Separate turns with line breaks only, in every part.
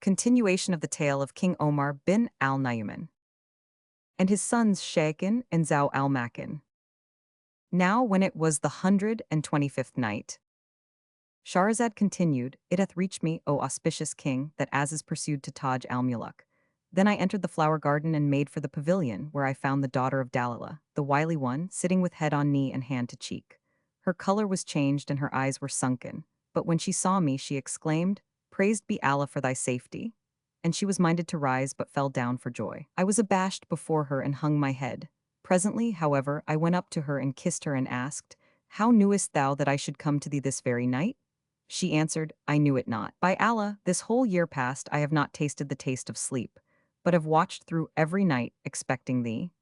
Continuation of the tale of King Omar bin al-Nayman and his sons Shakin and Zau al-Makin. Now when it was the 125th night, Shahrazad continued, It hath reached me, O auspicious king, that Aziz pursued to Taj al-Muluk. Then I entered the flower garden and made for the pavilion, where I found the daughter of Dalila, the wily one, sitting with head on knee and hand to cheek. Her color was changed and her eyes were sunken, but when she saw me she exclaimed, Praised be Allah for thy safety. And she was minded to rise but fell down for joy. I was abashed before her and hung my head. Presently, however, I went up to her and kissed her and asked, How knewest thou that I should come to thee this very night? She answered, I knew it not. By Allah, this whole year past I have not tasted the taste of sleep, but have watched through every night, expecting thee.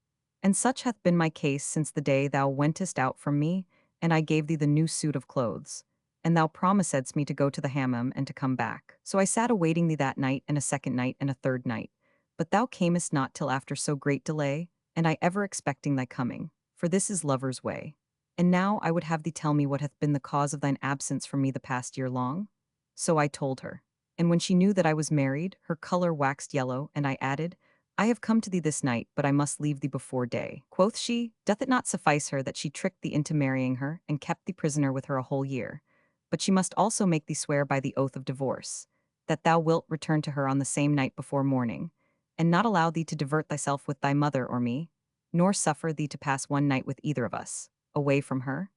And such hath been my case since the day thou wentest out from me, and I gave thee the new suit of clothes. And thou promisedst me to go to the hammam and to come back. So I sat awaiting thee that night, and a second night, and a third night. But thou camest not till after so great delay, and I ever expecting thy coming. For this is lover's way. And now I would have thee tell me what hath been the cause of thine absence from me the past year long? So I told her. And when she knew that I was married, her color waxed yellow, and I added, I have come to thee this night, but I must leave thee before day. Quoth she, Doth it not suffice her that she tricked thee into marrying her, and kept thee prisoner with her a whole year? But she must also make thee swear by the oath of divorce, that thou wilt return to her on the same night before morning, and not allow thee to divert thyself with thy mother or me, nor suffer thee to pass one night with either of us, away from her?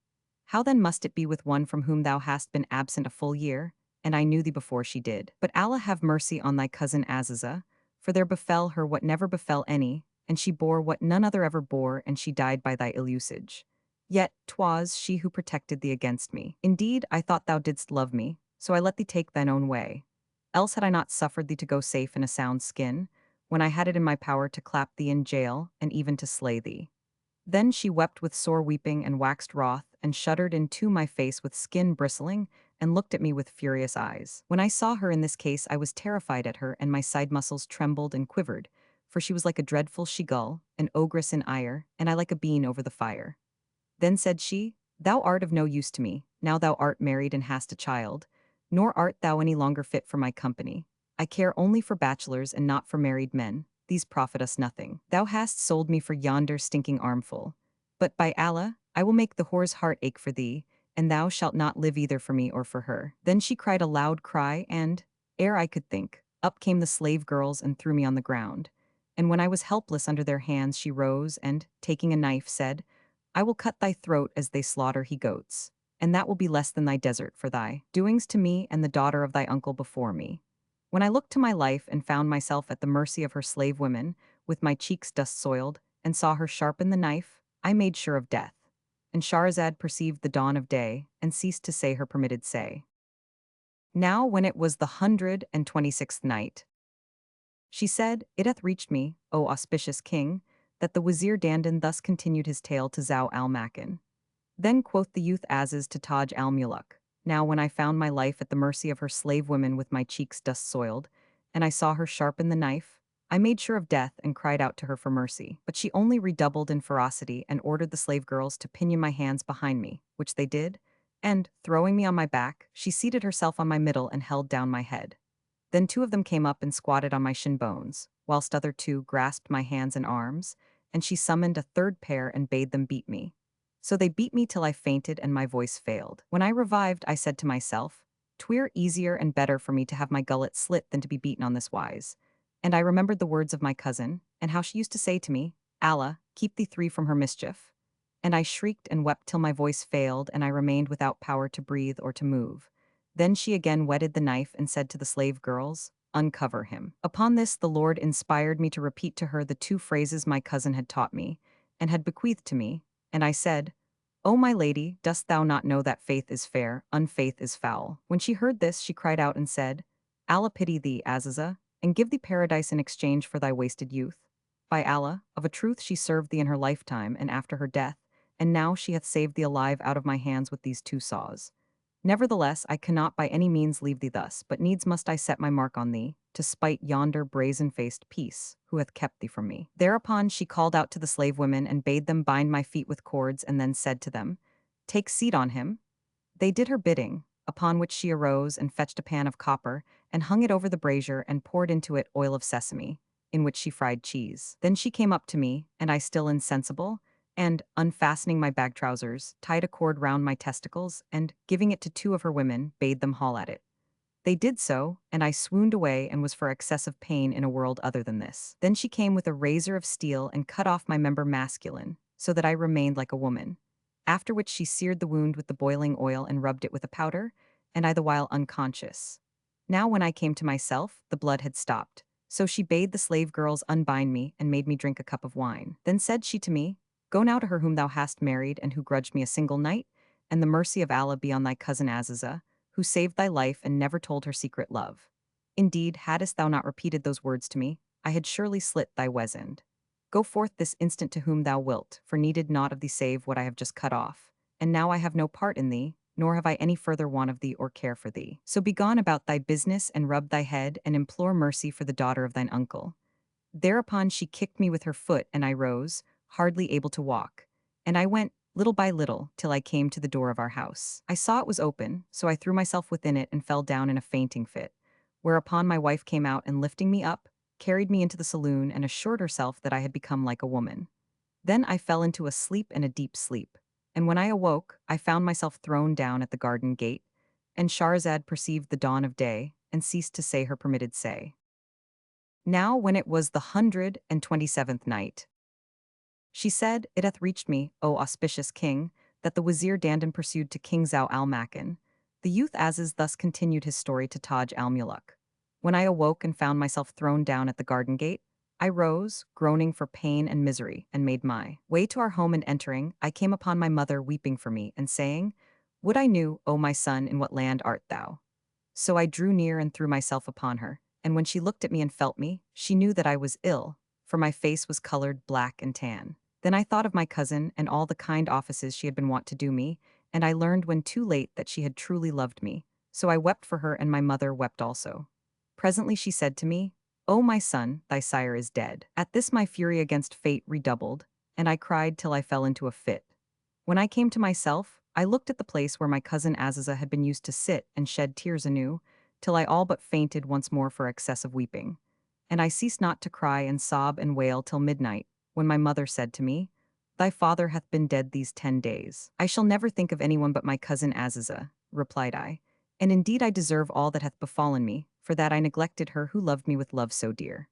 How then must it be with one from whom thou hast been absent a full year, and I knew thee before she did? But Allah have mercy on thy cousin Aziza, for there befell her what never befell any, and she bore what none other ever bore, and she died by thy ill usage. Yet 'twas she who protected thee against me. Indeed, I thought thou didst love me, so I let thee take thine own way. Else had I not suffered thee to go safe in a sound skin, when I had it in my power to clap thee in jail, and even to slay thee. Then she wept with sore weeping and waxed wroth, and shuddered into my face with skin bristling, and looked at me with furious eyes. When I saw her in this case, I was terrified at her, and my side muscles trembled and quivered, for she was like a dreadful she-gull, an ogress in ire, and I like a bean over the fire. Then said she, Thou art of no use to me, now thou art married and hast a child, nor art thou any longer fit for my company. I care only for bachelors and not for married men. These profit us nothing. Thou hast sold me for yonder stinking armful. But by Allah, I will make the whore's heart ache for thee, and thou shalt not live either for me or for her. Then she cried a loud cry, and, ere I could think, up came the slave girls and threw me on the ground. And when I was helpless under their hands, she rose and, taking a knife, said, I will cut thy throat as they slaughter he goats, and that will be less than thy desert for thy doings to me and the daughter of thy uncle before me. When I looked to my life and found myself at the mercy of her slave women, with my cheeks dust soiled, and saw her sharpen the knife, I made sure of death. And Shahrazad perceived the dawn of day, and ceased to say her permitted say. Now when it was the 126th night, she said, It hath reached me, O auspicious king, that the Wazir Dandan thus continued his tale to Zau al-Makan. Then quoth the youth Aziz to Taj al-Muluk, Now when I found my life at the mercy of her slave women with my cheeks dust soiled, and I saw her sharpen the knife, I made sure of death and cried out to her for mercy. But she only redoubled in ferocity and ordered the slave girls to pinion my hands behind me, which they did, and, throwing me on my back, she seated herself on my middle and held down my head. Then two of them came up and squatted on my shin bones, whilst other two grasped my hands and arms, and she summoned a third pair and bade them beat me. So they beat me till I fainted and my voice failed. When I revived, I said to myself, 'Twere easier and better for me to have my gullet slit than to be beaten on this wise. And I remembered the words of my cousin, and how she used to say to me, Allah, keep thee three from her mischief. And I shrieked and wept till my voice failed, and I remained without power to breathe or to move. Then she again whetted the knife and said to the slave girls, Uncover him. Upon this the Lord inspired me to repeat to her the two phrases my cousin had taught me, and had bequeathed to me, and I said, O my lady, dost thou not know that faith is fair, unfaith is foul? When she heard this, she cried out and said, Allah pity thee, Aziza, and give thee paradise in exchange for thy wasted youth. By Allah, of a truth she served thee in her lifetime and after her death, and now she hath saved thee alive out of my hands with these two saws. Nevertheless, I cannot by any means leave thee thus, but needs must I set my mark on thee, to spite yonder brazen-faced piece, who hath kept thee from me. Thereupon she called out to the slave women and bade them bind my feet with cords, and then said to them, Take seat on him. They did her bidding, upon which she arose and fetched a pan of copper, and hung it over the brazier and poured into it oil of sesame, in which she fried cheese. Then she came up to me, and I still insensible, and, unfastening my bag trousers, tied a cord round my testicles, and, giving it to two of her women, bade them haul at it. They did so, and I swooned away and was for excessive pain in a world other than this. Then she came with a razor of steel and cut off my member masculine, so that I remained like a woman. After which she seared the wound with the boiling oil and rubbed it with a powder, and I the while unconscious. Now when I came to myself, the blood had stopped. So she bade the slave girls unbind me and made me drink a cup of wine. Then said she to me, Go now to her whom thou hast married and who grudged me a single night, and the mercy of Allah be on thy cousin Aziza, who saved thy life and never told her secret love. Indeed, hadst thou not repeated those words to me, I had surely slit thy weasand. Go forth this instant to whom thou wilt, for needed naught of thee save what I have just cut off. And now I have no part in thee, nor have I any further want of thee or care for thee. So begone about thy business and rub thy head and implore mercy for the daughter of thine uncle. Thereupon she kicked me with her foot, and I rose, hardly able to walk. And I went, little by little, till I came to the door of our house. I saw it was open, so I threw myself within it and fell down in a fainting fit. Whereupon my wife came out and lifting me up, carried me into the saloon and assured herself that I had become like a woman. Then I fell into a sleep and a deep sleep. And when I awoke, I found myself thrown down at the garden gate, and Shahrazad perceived the dawn of day, and ceased to say her permitted say. Now when it was the 127th night, she said, It hath reached me, O auspicious king, that the Wazir Dandan pursued to King Zau al-Makan. The youth Aziz thus continued his story to Taj al-Muluk. When I awoke and found myself thrown down at the garden gate, I rose, groaning for pain and misery, and made my way to our home, and entering, I came upon my mother weeping for me, and saying, Would I knew, O my son, in what land art thou? So I drew near and threw myself upon her, and when she looked at me and felt me, she knew that I was ill, for my face was colored black and tan. Then I thought of my cousin and all the kind offices she had been wont to do me, and I learned when too late that she had truly loved me. So I wept for her, and my mother wept also. Presently she said to me, O my son, thy sire is dead. At this my fury against fate redoubled, and I cried till I fell into a fit. When I came to myself, I looked at the place where my cousin Aziza had been used to sit and shed tears anew, till I all but fainted once more for excess of weeping. And I ceased not to cry and sob and wail till midnight, when my mother said to me, Thy father hath been dead these 10 days. I shall never think of anyone but my cousin Aziza, replied I, and indeed I deserve all that hath befallen me, for that I neglected her who loved me with love so dear.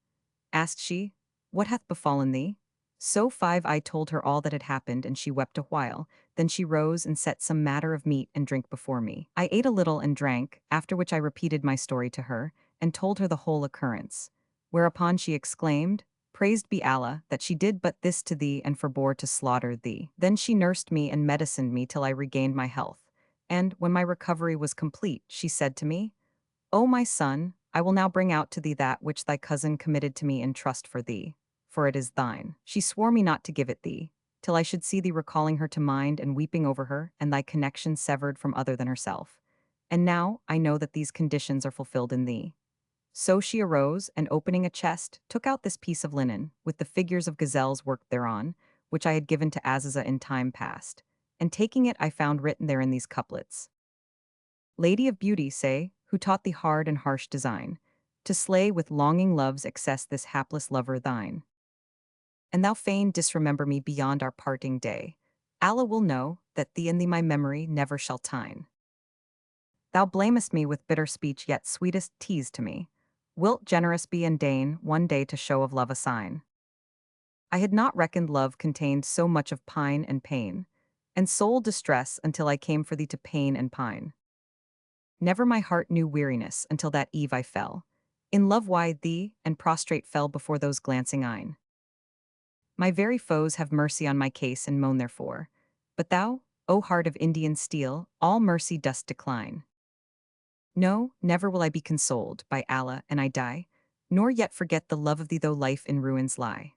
Asked she, What hath befallen thee? So I told her all that had happened, and she wept a while. Then she rose and set some matter of meat and drink before me. I ate a little and drank, after which I repeated my story to her, and told her the whole occurrence. Whereupon she exclaimed, Praised be Allah, that she did but this to thee and forbore to slaughter thee. Then she nursed me and medicined me till I regained my health. And, when my recovery was complete, she said to me, O my son, I will now bring out to thee that which thy cousin committed to me in trust for thee, for it is thine. She swore me not to give it thee, till I should see thee recalling her to mind and weeping over her, and thy connection severed from other than herself. And now I know that these conditions are fulfilled in thee. So she arose, and opening a chest, took out this piece of linen, with the figures of gazelles worked thereon, which I had given to Aziza in time past. And taking it, I found written therein these couplets. Lady of beauty, say, who taught thee hard and harsh design, to slay with longing love's excess this hapless lover thine. And thou fain disremember me beyond our parting day. Allah will know that thee and thee my memory never shall tine. Thou blamest me with bitter speech, yet sweetest tease to me. Wilt generous be and deign one day to show of love a sign? I had not reckoned love contained so much of pine and pain, and soul distress until I came for thee to pain and pine. Never my heart knew weariness until that eve I fell. In love wide thee, and prostrate fell before those glancing eyne. My very foes have mercy on my case and moan therefore. But thou, O heart of Indian steel, all mercy dost decline. No, never will I be consoled, by Allah, and I die, nor yet forget the love of thee though life in ruins lie.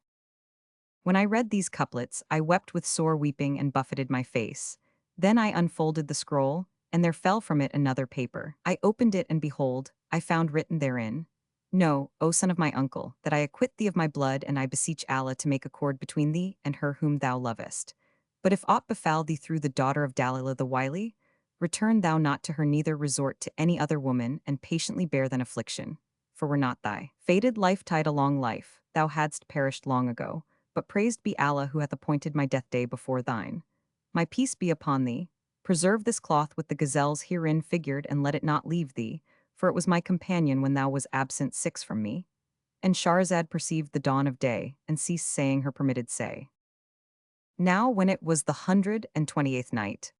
When I read these couplets, I wept with sore weeping and buffeted my face. Then I unfolded the scroll, and there fell from it another paper. I opened it, and behold, I found written therein, Know, O son of my uncle, that I acquit thee of my blood, and I beseech Allah to make accord between thee and her whom thou lovest. But if aught befall thee through the daughter of Dalila the wily, Return thou not to her, neither resort to any other woman, and patiently bear thine affliction. For were not thy fated life tied a long life, thou hadst perished long ago. But praised be Allah who hath appointed my death day before thine. My peace be upon thee. Preserve this cloth with the gazelles herein figured, and let it not leave thee, for it was my companion when thou was absent six from me. And Shahrazad perceived the dawn of day, and ceased saying her permitted say. Now when it was the 128th night,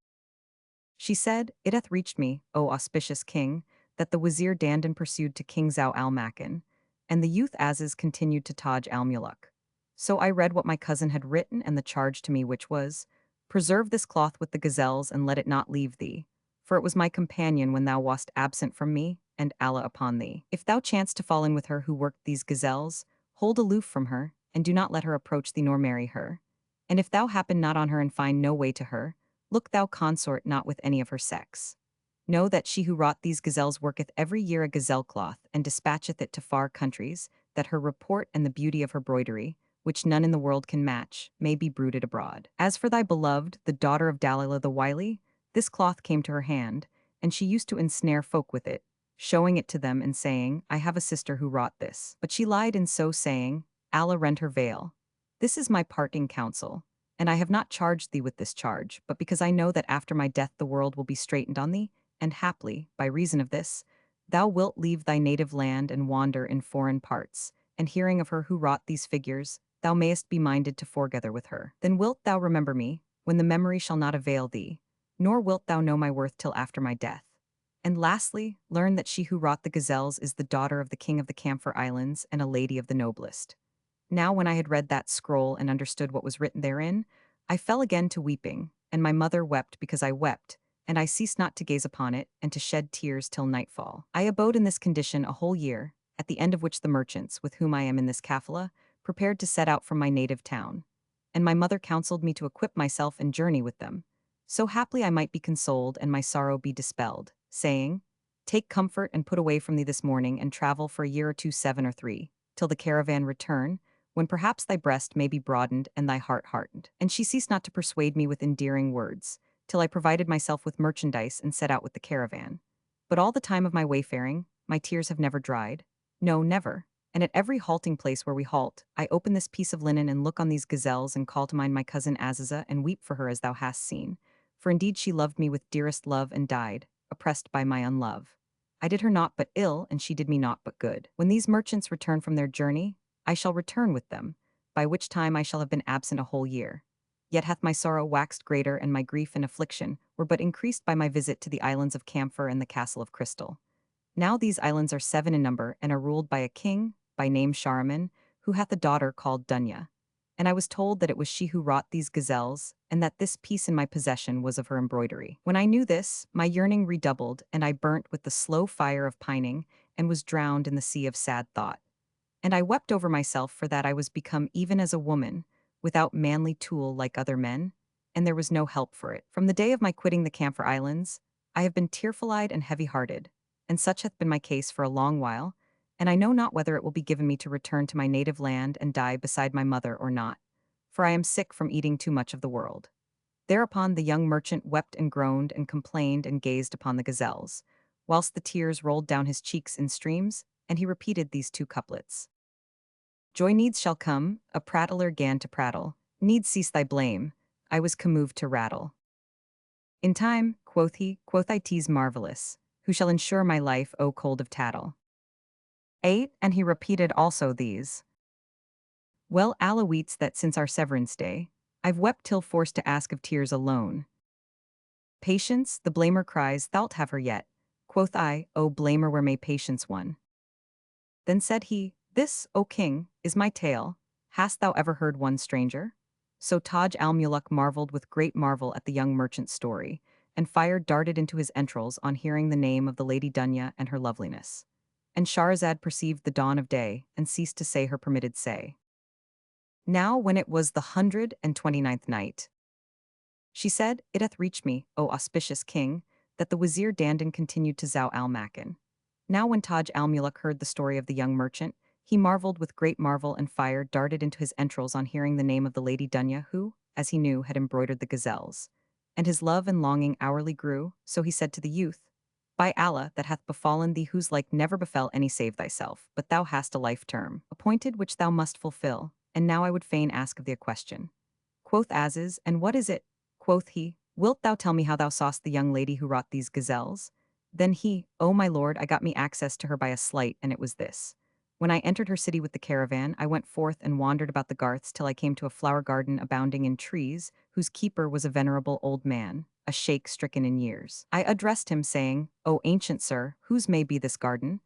she said, It hath reached me, O auspicious king, that the Wazir Dandan pursued to King Zau al-Makan, and the youth Aziz continued to Taj al-Muluk. So I read what my cousin had written, and the charge to me which was, Preserve this cloth with the gazelles, and let it not leave thee, for it was my companion when thou wast absent from me, and Allah upon thee. If thou chance to fall in with her who worked these gazelles, hold aloof from her, and do not let her approach thee nor marry her. And if thou happen not on her and find no way to her, look thou consort not with any of her sex. Know that she who wrought these gazelles worketh every year a gazelle cloth, and dispatcheth it to far countries, that her report and the beauty of her broidery, which none in the world can match, may be bruited abroad. As for thy beloved, the daughter of Dalila the Wily, this cloth came to her hand, and she used to ensnare folk with it, showing it to them and saying, I have a sister who wrought this. But she lied in so saying, Allah rend her veil. This is my parting counsel. And I have not charged thee with this charge, but because I know that after my death the world will be straitened on thee, and haply, by reason of this, thou wilt leave thy native land and wander in foreign parts, and hearing of her who wrought these figures, thou mayest be minded to foregather with her. Then wilt thou remember me, when the memory shall not avail thee, nor wilt thou know my worth till after my death. And lastly, learn that she who wrought the gazelles is the daughter of the king of the Camphor Islands and a lady of the noblest. Now when I had read that scroll and understood what was written therein, I fell again to weeping, and my mother wept because I wept, and I ceased not to gaze upon it and to shed tears till nightfall. I abode in this condition a whole year, at the end of which the merchants, with whom I am in this kafala, prepared to set out from my native town. And my mother counseled me to equip myself and journey with them, so haply I might be consoled and my sorrow be dispelled, saying, Take comfort and put away from thee this morning, and travel for a year or two, 7 or 3, till the caravan return, when perhaps thy breast may be broadened and thy heart heartened. And she ceased not to persuade me with endearing words, till I provided myself with merchandise and set out with the caravan. But all the time of my wayfaring, my tears have never dried. No, never. And at every halting place where we halt, I open this piece of linen and look on these gazelles and call to mind my cousin Aziza and weep for her as thou hast seen. For indeed she loved me with dearest love and died, oppressed by my unlove. I did her naught but ill, and she did me naught but good. When these merchants return from their journey, I shall return with them, by which time I shall have been absent a whole year. Yet hath my sorrow waxed greater, and my grief and affliction were but increased by my visit to the islands of Camphor and the castle of Crystal. Now these islands are 7 in number, and are ruled by a king, by name Shahriman, who hath a daughter called Dunya. And I was told that it was she who wrought these gazelles, and that this piece in my possession was of her embroidery. When I knew this, my yearning redoubled, and I burnt with the slow fire of pining, and was drowned in the sea of sad thought. And I wept over myself for that I was become even as a woman, without manly tool like other men, and there was no help for it. From the day of my quitting the Camphor Islands, I have been tearful-eyed and heavy-hearted, and such hath been my case for a long while, and I know not whether it will be given me to return to my native land and die beside my mother or not, for I am sick from eating too much of the world. Thereupon the young merchant wept and groaned and complained and gazed upon the gazelles, whilst the tears rolled down his cheeks in streams, and he repeated these 2 couplets. Joy needs shall come, a prattler 'gan to prattle, needs cease thy blame, I was commoved to rattle. In time, quoth he, quoth I, 'tis marvellous, who shall ensure my life, O cold of tattle. 8, and he repeated also these. Well, Allah weets that since our severance day, I've wept till forced to ask of tears alone. Patience, the blamer cries, thou'lt have her yet. Quoth I, O blamer, where may patience won? Then said he, This, O king, is my tale. Hast thou ever heard one stranger? So Taj al-Muluk marveled with great marvel at the young merchant's story, and fire darted into his entrails on hearing the name of the Lady Dunya and her loveliness. And Shahrazad perceived the dawn of day, and ceased to say her permitted say. Now when it was the 129th night, she said, It hath reached me, O auspicious king, that the Wazir Dandan continued to Zau al-Makan. Now when Taj al-Muluk heard the story of the young merchant, he marveled with great marvel, and fire darted into his entrails on hearing the name of the Lady Dunya who, as he knew, had embroidered the gazelles. And his love and longing hourly grew, so he said to the youth, By Allah, that hath befallen thee whose like never befell any save thyself, but thou hast a life term, appointed which thou must fulfill, and now I would fain ask of thee a question. Quoth Aziz, And what is it? Quoth he, Wilt thou tell me how thou sawest the young lady who wrought these gazelles? Then he, O my lord, I got me access to her by a sleight, and it was this. When I entered her city with the caravan, I went forth and wandered about the garths till I came to a flower garden abounding in trees, whose keeper was a venerable old man, a sheikh stricken in years. I addressed him, saying, O ancient sir, whose may be this garden?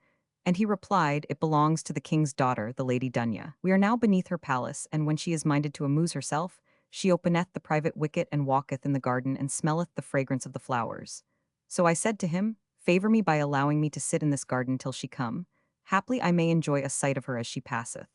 And he replied, It belongs to the king's daughter, the Lady Dunya. We are now beneath her palace, and when she is minded to amuse herself, she openeth the private wicket and walketh in the garden and smelleth the fragrance of the flowers. So I said to him, Favor me by allowing me to sit in this garden till she come. Haply I may enjoy a sight of her as she passeth.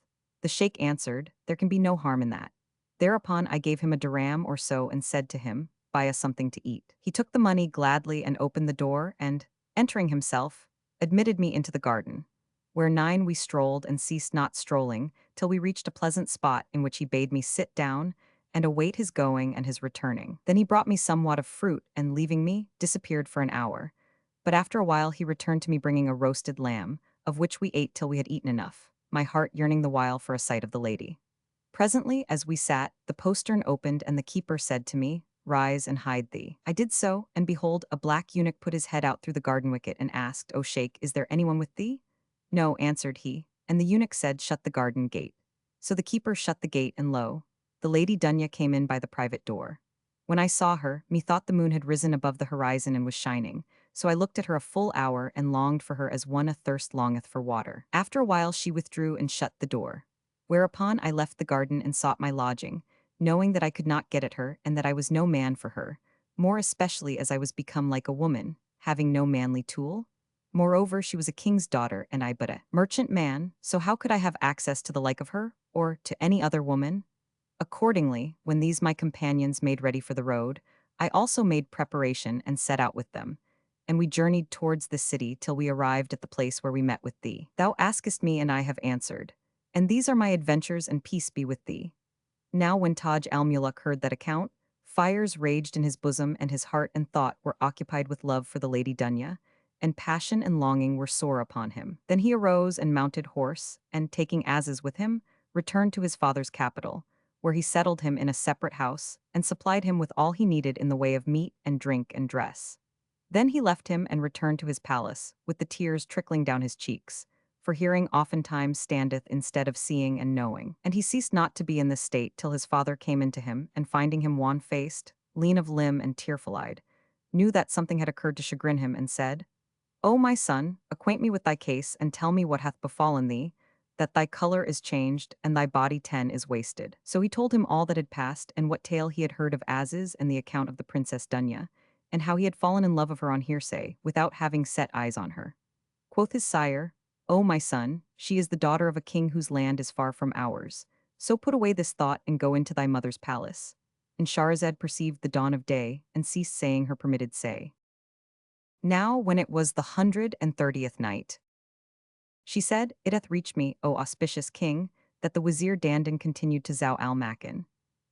The sheikh answered, There can be no harm in that. Thereupon I gave him a dirham or so and said to him, Buy us something to eat. He took the money gladly and opened the door and, entering himself, admitted me into the garden, where nine we strolled and ceased not strolling till we reached a pleasant spot in which he bade me sit down and await his going and his returning. Then he brought me somewhat of fruit and, leaving me, disappeared for an hour. But after a while he returned to me bringing a roasted lamb, of which we ate till we had eaten enough, my heart yearning the while for a sight of the lady. Presently, as we sat, the postern opened and the keeper said to me, Rise and hide thee. I did so, and behold, a black eunuch put his head out through the garden wicket and asked, O sheikh, is there anyone with thee? No, answered he, and the eunuch said, Shut the garden gate. So the keeper shut the gate, and lo, the Lady Dunya came in by the private door. When I saw her, methought the moon had risen above the horizon and was shining, so I looked at her a full hour and longed for her as one athirst longeth for water. After a while she withdrew and shut the door. Whereupon I left the garden and sought my lodging, knowing that I could not get at her and that I was no man for her, more especially as I was become like a woman, having no manly tool. Moreover, she was a king's daughter and I but a merchant man, so how could I have access to the like of her, or to any other woman? Accordingly, when these my companions made ready for the road, I also made preparation and set out with them, and we journeyed towards the city till we arrived at the place where we met with thee. Thou askest me, and I have answered. And these are my adventures, and peace be with thee. Now when Taj al-Muluk heard that account, fires raged in his bosom, and his heart and thought were occupied with love for the Lady Dunya, and passion and longing were sore upon him. Then he arose and mounted horse, and taking Aziz with him, returned to his father's capital, where he settled him in a separate house, and supplied him with all he needed in the way of meat and drink and dress. Then he left him and returned to his palace, with the tears trickling down his cheeks, for hearing oftentimes standeth instead of seeing and knowing. And he ceased not to be in this state till his father came into him, and finding him wan-faced, lean of limb and tearful-eyed, knew that something had occurred to chagrin him, and said, O my son, acquaint me with thy case, and tell me what hath befallen thee, that thy color is changed, and thy body is wasted. So he told him all that had passed, and what tale he had heard of Aziz, and the account of the Princess Dunya, and how he had fallen in love of her on hearsay, without having set eyes on her. Quoth his sire, O my son, she is the daughter of a king whose land is far from ours. So put away this thought and go into thy mother's palace. And Shahrazad perceived the dawn of day, and ceased saying her permitted say. Now when it was the 130th night, she said, It hath reached me, O auspicious king, that the Wazir Dandan continued to Zau al-Makan.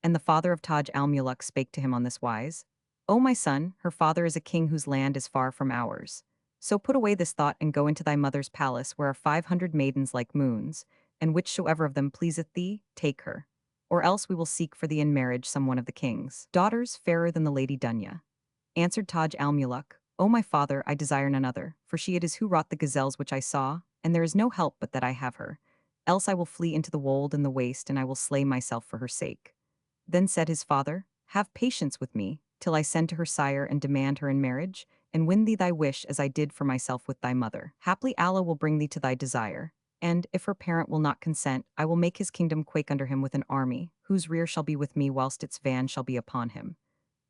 And the father of Taj al-Muluk spake to him on this wise, O my son, her father is a king whose land is far from ours. So put away this thought and go into thy mother's palace, where are 500 maidens like moons, and whichsoever of them pleaseth thee, take her. Or else we will seek for thee in marriage some one of the king's daughters fairer than the Lady Dunya. Answered Taj al-Muluk, O my father, I desire none other, for she it is who wrought the gazelles which I saw, and there is no help but that I have her. Else I will flee into the wold and the waste, and I will slay myself for her sake. Then said his father, Have patience with me, till I send to her sire and demand her in marriage, and win thee thy wish as I did for myself with thy mother. Haply Allah will bring thee to thy desire, and, if her parent will not consent, I will make his kingdom quake under him with an army, whose rear shall be with me whilst its van shall be upon him.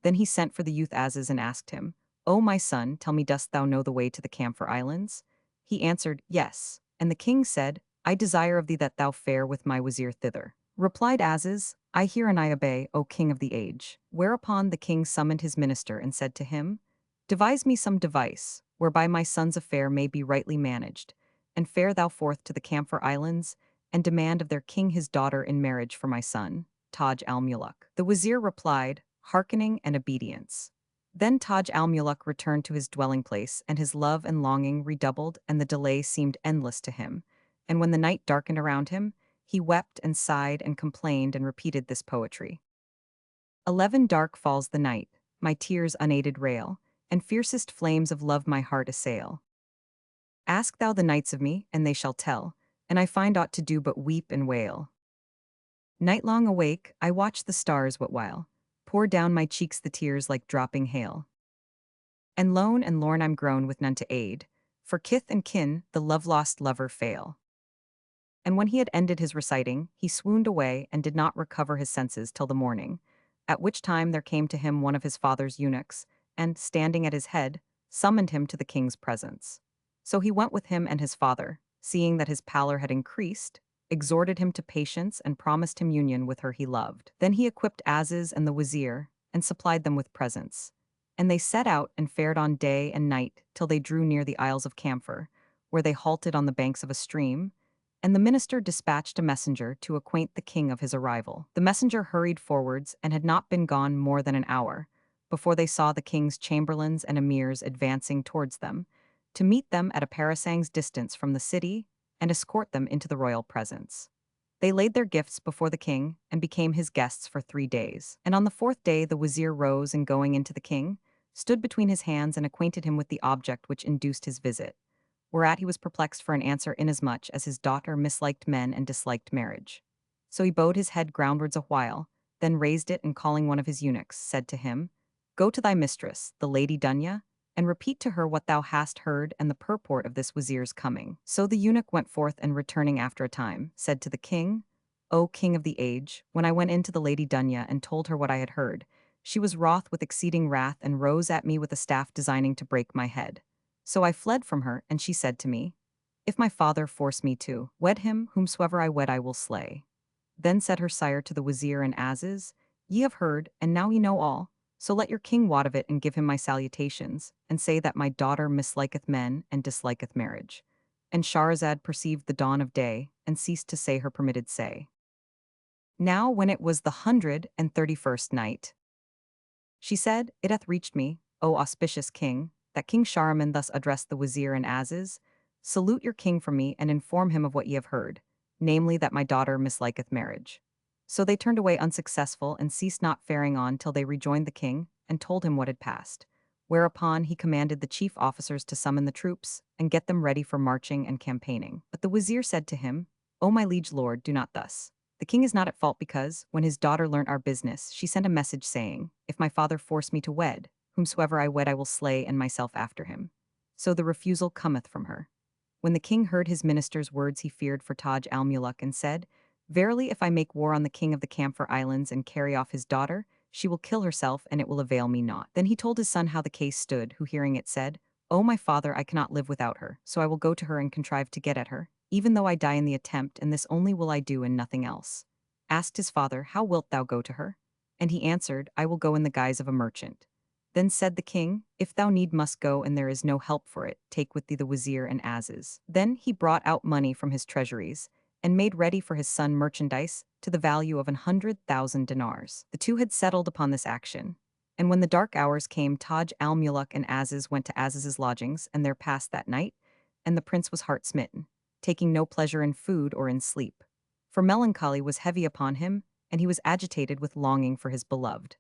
Then he sent for the youth Aziz and asked him, O my son, tell me, dost thou know the way to the Camphor Islands? He answered, Yes. And the king said, I desire of thee that thou fare with my wazir thither. Replied Aziz, I hear and I obey, O king of the age. Whereupon the king summoned his minister and said to him, Devise me some device, whereby my son's affair may be rightly managed, and fare thou forth to the Camphor Islands, and demand of their king his daughter in marriage for my son, Taj al-Muluk. The wazir replied, Hearkening and obedience. Then Taj al-Muluk returned to his dwelling place, and his love and longing redoubled, and the delay seemed endless to him. And when the night darkened around him, he wept and sighed and complained and repeated this poetry. 11 dark falls the night, my tears unaided rail, and fiercest flames of love my heart assail. Ask thou the nights of me, and they shall tell, and I find aught to do but weep and wail. Nightlong awake, I watch the stars what while, pour down my cheeks the tears like dropping hail. And lone and lorn I'm grown with none to aid, for kith and kin the love-lost lover fail. And when he had ended his reciting, he swooned away and did not recover his senses till the morning, at which time there came to him one of his father's eunuchs, and, standing at his head, summoned him to the king's presence. So he went with him, and his father, seeing that his pallor had increased, exhorted him to patience and promised him union with her he loved. Then he equipped Aziz and the wazir, and supplied them with presents. And they set out and fared on day and night till they drew near the Isles of Camphor, where they halted on the banks of a stream, and the minister dispatched a messenger to acquaint the king of his arrival. The messenger hurried forwards and had not been gone more than an hour, before they saw the king's chamberlains and emirs advancing towards them, to meet them at a parasang's distance from the city, and escort them into the royal presence. They laid their gifts before the king, and became his guests for 3 days. And on the 4th day the wazir rose, and going into the king, stood between his hands and acquainted him with the object which induced his visit, whereat he was perplexed for an answer, inasmuch as his daughter misliked men and disliked marriage. So he bowed his head groundwards a while, then raised it, and calling one of his eunuchs, said to him, Go to thy mistress, the lady Dunya, and repeat to her what thou hast heard and the purport of this wazir's coming. So the eunuch went forth, and returning after a time, said to the king, O king of the age, when I went in to the lady Dunya and told her what I had heard, she was wroth with exceeding wrath and rose at me with a staff designing to break my head. So I fled from her, and she said to me, If my father force me to wed him, whomsoever I wed I will slay. Then said her sire to the wazir and Aziz, Ye have heard, and now ye know all, so let your king wot of it, and give him my salutations, and say that my daughter misliketh men and disliketh marriage. And Shahrazad perceived the dawn of day, and ceased to say her permitted say. Now when it was the 131st night, she said, It hath reached me, O auspicious king, that King Shahryar thus addressed the wazir and Aziz, Salute your king from me, and inform him of what ye have heard, namely that my daughter misliketh marriage. So they turned away unsuccessful, and ceased not faring on till they rejoined the king, and told him what had passed. Whereupon he commanded the chief officers to summon the troops, and get them ready for marching and campaigning. But the wazir said to him, O my liege lord, do not thus. The king is not at fault because, when his daughter learnt our business, she sent a message saying, If my father force me to wed, whomsoever I wed I will slay and myself after him. So the refusal cometh from her. When the king heard his minister's words, he feared for Taj al-Muluk, and said, Verily, if I make war on the king of the Camphor Islands and carry off his daughter, she will kill herself, and it will avail me not. Then he told his son how the case stood, who hearing it said, O my father, I cannot live without her, so I will go to her and contrive to get at her, even though I die in the attempt, and this only will I do and nothing else. Asked his father, How wilt thou go to her? And he answered, I will go in the guise of a merchant. Then said the king, If thou need must go, and there is no help for it, take with thee the wazir and Aziz. Then he brought out money from his treasuries, and made ready for his son merchandise to the value of 100,000 dinars. The two had settled upon this action. And when the dark hours came, Taj al-Muluk and Aziz went to Aziz's lodgings, and there passed that night, and the prince was heart-smitten, taking no pleasure in food or in sleep. For melancholy was heavy upon him, and he was agitated with longing for his beloved.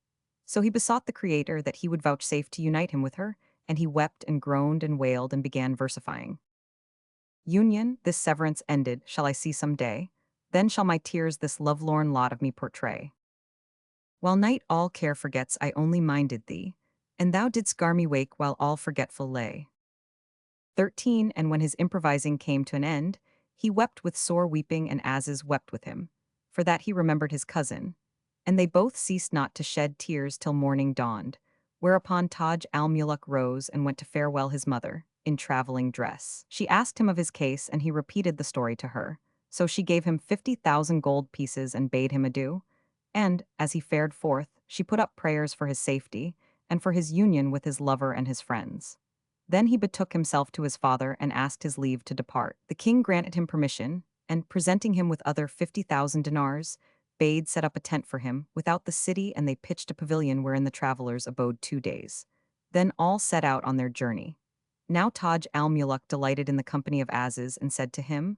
So he besought the Creator that he would vouchsafe to unite him with her, and he wept and groaned and wailed and began versifying. Union, this severance ended, shall I see some day? Then shall my tears this lovelorn lot of me portray. While night all care forgets, I only minded thee, and thou didst gar me wake while all forgetful lay. 13 And when his improvising came to an end, he wept with sore weeping, and Aziz wept with him, for that he remembered his cousin. And they both ceased not to shed tears till morning dawned, whereupon Taj al-Muluk rose and went to farewell his mother, in traveling dress. She asked him of his case, and he repeated the story to her. So she gave him 50,000 gold pieces and bade him adieu. And, as he fared forth, she put up prayers for his safety, and for his union with his lover and his friends. Then he betook himself to his father and asked his leave to depart. The king granted him permission, and, presenting him with other 50,000 dinars, bade set up a tent for him without the city, and they pitched a pavilion wherein the travelers abode 2 days. Then all set out on their journey. Now Taj al-Muluk delighted in the company of Aziz and said to him,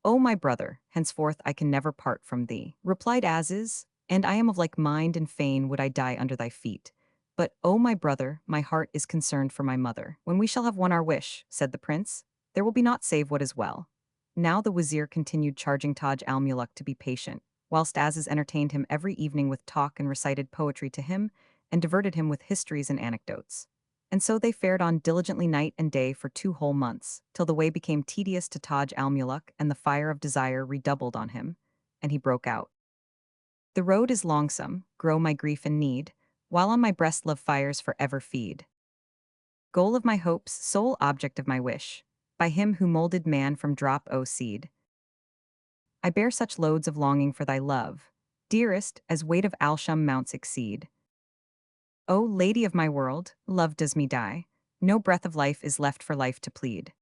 "O my brother, henceforth I can never part from thee." Replied Aziz, "And I am of like mind and fain would I die under thy feet. But, O my brother, my heart is concerned for my mother." "When we shall have won our wish," said the prince, "there will be naught save what is well." Now the wazir continued charging Taj al-Muluk to be patient, whilst Aziz entertained him every evening with talk and recited poetry to him, and diverted him with histories and anecdotes. And so they fared on diligently night and day for 2 whole months, till the way became tedious to Taj al-Muluk and the fire of desire redoubled on him, and he broke out. "The road is longsome, grow my grief and need, while on my breast love fires for ever feed. Goal of my hopes, sole object of my wish, by him who molded man from drop o seed. I bear such loads of longing for thy love, dearest, as weight of Alsham mounts exceed. O lady of my world, love does me die, no breath of life is left for life to plead.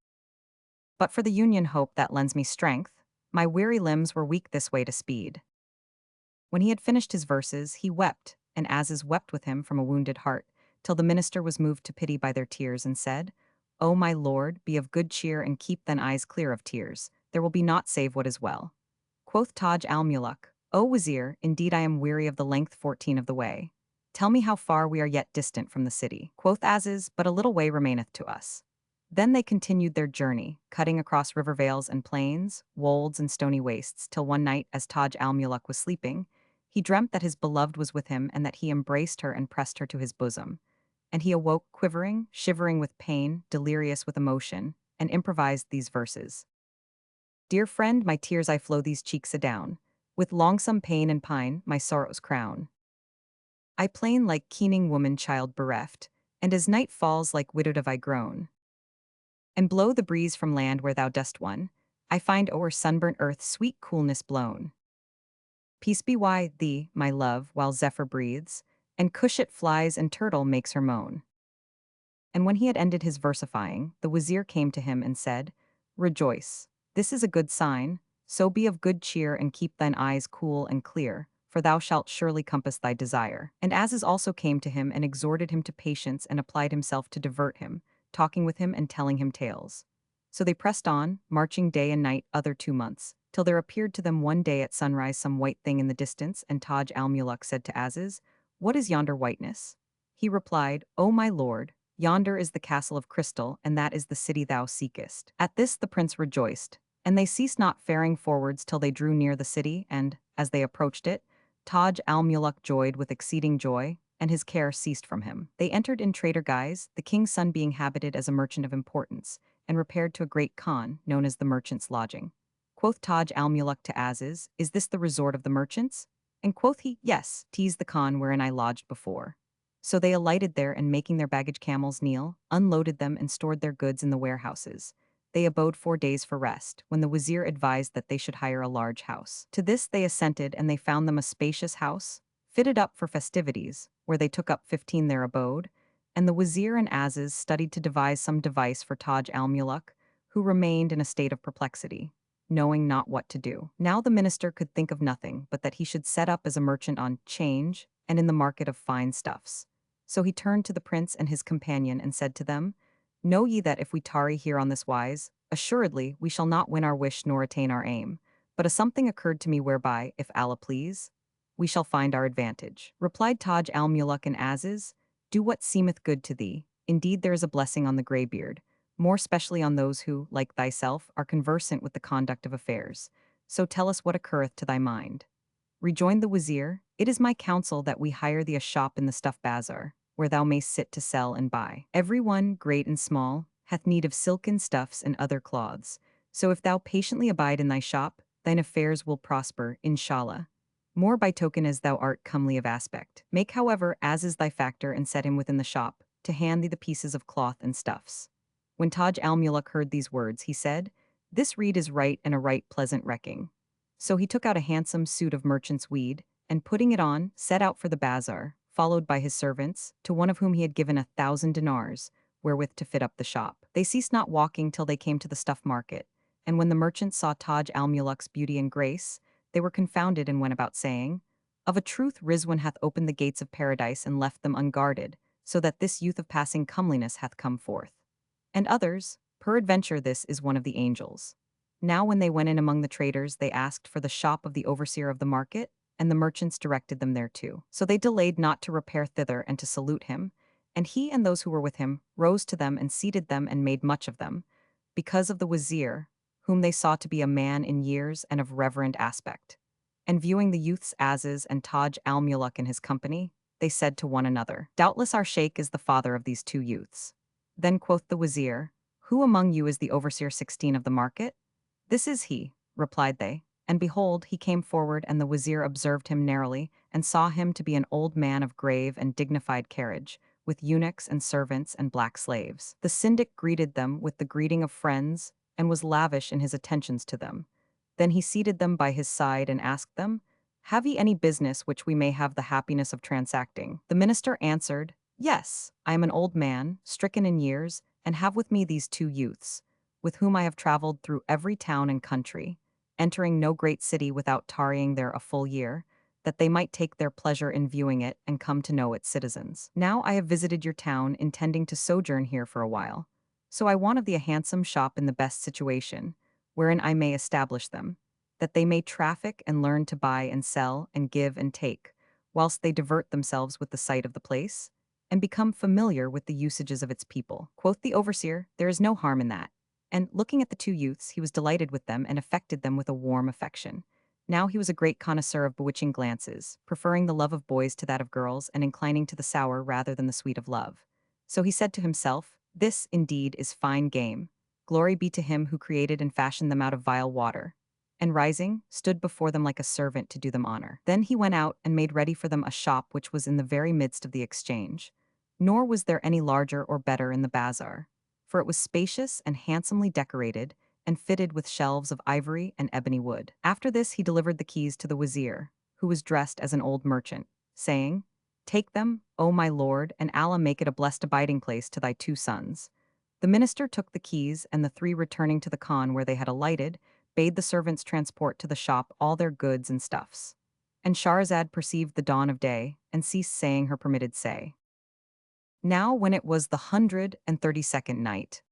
But for the union hope that lends me strength, my weary limbs were weak this way to speed." When he had finished his verses, he wept, and Aziz wept with him from a wounded heart, till the minister was moved to pity by their tears and said, "O my lord, be of good cheer and keep thine eyes clear of tears, there will be naught save what is well." Quoth Taj al-Muluk, "O wazir, indeed I am weary of the length 14 of the way. Tell me how far we are yet distant from the city." Quoth Aziz, "But a little way remaineth to us." Then they continued their journey, cutting across river vales and plains, wolds and stony wastes, till one night, as Taj al-Muluk was sleeping, he dreamt that his beloved was with him and that he embraced her and pressed her to his bosom. And he awoke quivering, shivering with pain, delirious with emotion, and improvised these verses. "Dear friend, my tears I flow these cheeks adown. With longsome pain and pine, my sorrows crown. I plain like keening woman child bereft, and as night falls like widowed of I groan. And blow the breeze from land where thou dost won, I find o'er sunburnt earth sweet coolness blown. Peace be why thee, my love, while zephyr breathes, and cushat flies and turtle makes her moan." And when he had ended his versifying, the wazir came to him and said, "Rejoice. This is a good sign, so be of good cheer and keep thine eyes cool and clear, for thou shalt surely compass thy desire." And Aziz also came to him and exhorted him to patience and applied himself to divert him, talking with him and telling him tales. So they pressed on, marching day and night other 2 months, till there appeared to them one day at sunrise some white thing in the distance, and Taj al-Muluk said to Aziz, "What is yonder whiteness?" He replied, "O my lord, yonder is the castle of crystal, and that is the city thou seekest." At this the prince rejoiced, and they ceased not faring forwards till they drew near the city, and, as they approached it, Taj al-Muluk joyed with exceeding joy, and his care ceased from him. They entered in trader guise, the king's son being habited as a merchant of importance, and repaired to a great khan, known as the merchant's lodging. Quoth Taj al-Muluk to Aziz, "Is this the resort of the merchants?" And quoth he, "Yes, 'tis the khan wherein I lodged before." So they alighted there and making their baggage camels kneel, unloaded them and stored their goods in the warehouses. They abode 4 days for rest, when the wazir advised that they should hire a large house. To this they assented, and they found them a spacious house, fitted up for festivities, where they took up 15 their abode, and the wazir and Aziz studied to devise some device for Taj al-Muluk, who remained in a state of perplexity, knowing not what to do. Now the minister could think of nothing but that he should set up as a merchant on 'change and in the market of fine stuffs. So he turned to the prince and his companion and said to them, "Know ye that if we tarry here on this wise, assuredly we shall not win our wish nor attain our aim, but a something occurred to me whereby, if Allah please, we shall find our advantage." Replied Taj al-Muluk and Aziz, "Do what seemeth good to thee. Indeed there is a blessing on the greybeard, more specially on those who, like thyself, are conversant with the conduct of affairs. So tell us what occurreth to thy mind." Rejoined the wazir, "It is my counsel that we hire thee a shop in the stuff bazaar, where thou mayst sit to sell and buy. Every one, great and small, hath need of silken stuffs and other cloths. So if thou patiently abide in thy shop, thine affairs will prosper, inshallah. More by token as thou art comely of aspect. Make, however, as is thy factor, and set him within the shop, to hand thee the pieces of cloth and stuffs." When Taj al-Muluk heard these words, he said, "This rede is right and a right pleasant recking." So he took out a handsome suit of merchant's weed, and putting it on, set out for the bazaar, followed by his servants, to one of whom he had given 1,000 dinars, wherewith to fit up the shop. They ceased not walking till they came to the stuff market, and when the merchants saw Taj al-Muluk's beauty and grace, they were confounded and went about saying, "Of a truth Rizwan hath opened the gates of paradise and left them unguarded, so that this youth of passing comeliness hath come forth. And others, peradventure this is one of the angels. Now when they went in among the traders, they asked for the shop of the overseer of the market, and the merchants directed them thereto. So they delayed not to repair thither and to salute him, and he and those who were with him rose to them and seated them and made much of them, because of the wazir, whom they saw to be a man in years and of reverend aspect. And viewing the youth's Aziz and Taj al-Muluk in his company, they said to one another, "Doubtless our sheikh is the father of these two youths." Then quoth the wazir, "Who among you is the overseer 16 of the market?" "This is he," replied they. And behold, he came forward, and the wazir observed him narrowly, and saw him to be an old man of grave and dignified carriage, with eunuchs and servants and black slaves. The syndic greeted them with the greeting of friends, and was lavish in his attentions to them. Then he seated them by his side and asked them, "Have ye any business which we may have the happiness of transacting?" The minister answered, "Yes, I am an old man, stricken in years, and have with me these two youths, with whom I have traveled through every town and country, entering no great city without tarrying there a full year, that they might take their pleasure in viewing it and come to know its citizens. Now I have visited your town, intending to sojourn here for a while. So I want of thee a handsome shop in the best situation, wherein I may establish them, that they may traffic and learn to buy and sell and give and take, whilst they divert themselves with the sight of the place, and become familiar with the usages of its people." Quoth the overseer, "There is no harm in that." And looking at the two youths, he was delighted with them and affected them with a warm affection. Now he was a great connoisseur of bewitching glances, preferring the love of boys to that of girls, and inclining to the sour rather than the sweet of love. So he said to himself, "This, indeed, is fine game. Glory be to him who created and fashioned them out of vile water." And rising, stood before them like a servant to do them honor. Then he went out and made ready for them a shop which was in the very midst of the exchange. Nor was there any larger or better in the bazaar, for it was spacious and handsomely decorated, and fitted with shelves of ivory and ebony wood. After this he delivered the keys to the wazir, who was dressed as an old merchant, saying, "Take them, O my lord, and Allah make it a blessed abiding place to thy two sons." The minister took the keys, and the three, returning to the khan where they had alighted, bade the servants transport to the shop all their goods and stuffs. And Shahrazad perceived the dawn of day, and ceased saying her permitted say. Now when it was the 132nd night,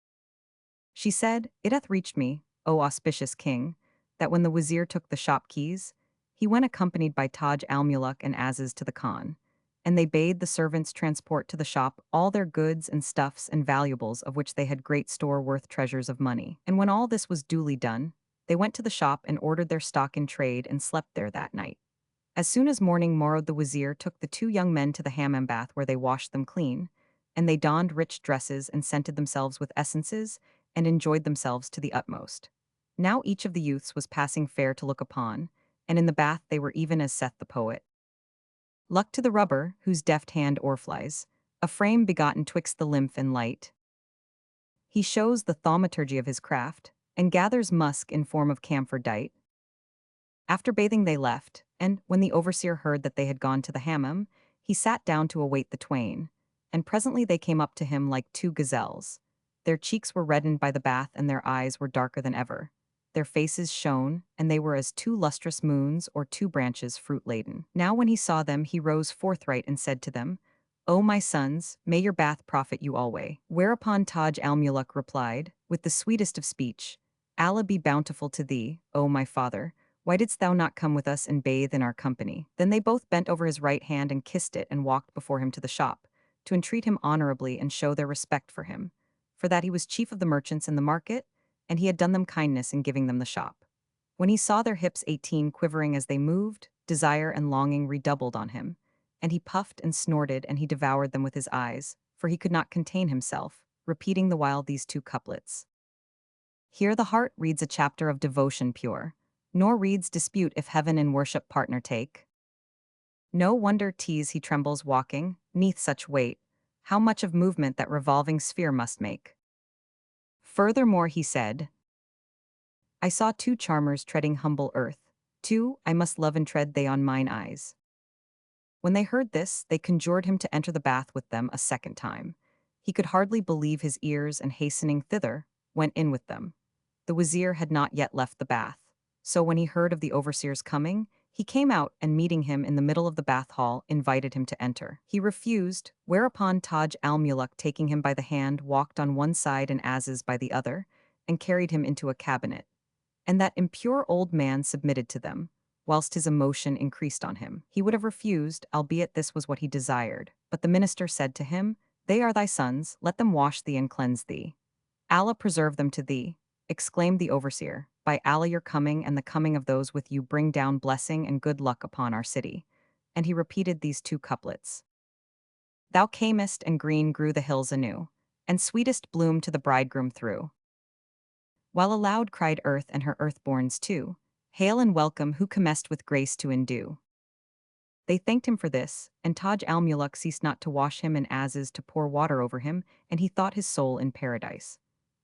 she said, "It hath reached me, O auspicious king, that when the wazir took the shop keys, he went accompanied by Taj al-Muluk and Aziz to the khan, and they bade the servants transport to the shop all their goods and stuffs and valuables, of which they had great store worth treasures of money. And when all this was duly done, they went to the shop and ordered their stock in trade and slept there that night. As soon as morning morrowed, the wazir took the two young men to the hammam bath, where they washed them clean, and they donned rich dresses and scented themselves with essences, and enjoyed themselves to the utmost. Now each of the youths was passing fair to look upon, and in the bath they were even as saith the poet. Luck to the rubber, whose deft hand o'erflies a frame begotten twixt the lymph and light. He shows the thaumaturgy of his craft, and gathers musk in form of camphor dight. After bathing they left, and, when the overseer heard that they had gone to the hammam, he sat down to await the twain, and presently they came up to him like two gazelles. Their cheeks were reddened by the bath, and their eyes were darker than ever. Their faces shone, and they were as two lustrous moons or two branches fruit-laden. Now when he saw them, he rose forthright and said to them, "O my sons, may your bath profit you alway." Whereupon Taj al-Muluk replied, with the sweetest of speech, "Allah be bountiful to thee, O my father. Why didst thou not come with us and bathe in our company?" Then they both bent over his right hand and kissed it, and walked before him to the shop, to entreat him honorably and show their respect for him, for that he was chief of the merchants in the market, and he had done them kindness in giving them the shop. When he saw their hips 18 quivering as they moved, desire and longing redoubled on him, and he puffed and snorted, and he devoured them with his eyes, for he could not contain himself, repeating the while these two couplets. Here the heart reads a chapter of devotion pure, nor reads dispute if heaven in worship partner take. No wonder tease he trembles walking, neath such weight, how much of movement that revolving sphere must make. Furthermore he said, "I saw two charmers treading humble earth, two I must love and tread they on mine eyes." When they heard this, they conjured him to enter the bath with them a second time. He could hardly believe his ears, and hastening thither, went in with them. The wazir had not yet left the bath, so when he heard of the overseer's coming, He came out and meeting him in the middle of the bath hall, invited him to enter. He refused, whereupon Taj al-Muluk taking him by the hand walked on one side and Aziz by the other, and carried him into a cabinet. And that impure old man submitted to them, whilst his emotion increased on him. He would have refused, albeit this was what he desired. But the minister said to him, "They are thy sons, let them wash thee and cleanse thee." "Allah preserve them to thee," exclaimed the overseer. "By Allah your coming and the coming of those with you bring down blessing and good luck upon our city." And he repeated these two couplets. Thou camest and green grew the hills anew, and sweetest bloom to the bridegroom threw. While aloud cried earth and her earthborns too, "Hail and welcome who comest with grace to endue." They thanked him for this, and Taj al-Muluk ceased not to wash him and Aziz to pour water over him, and he thought his soul in paradise.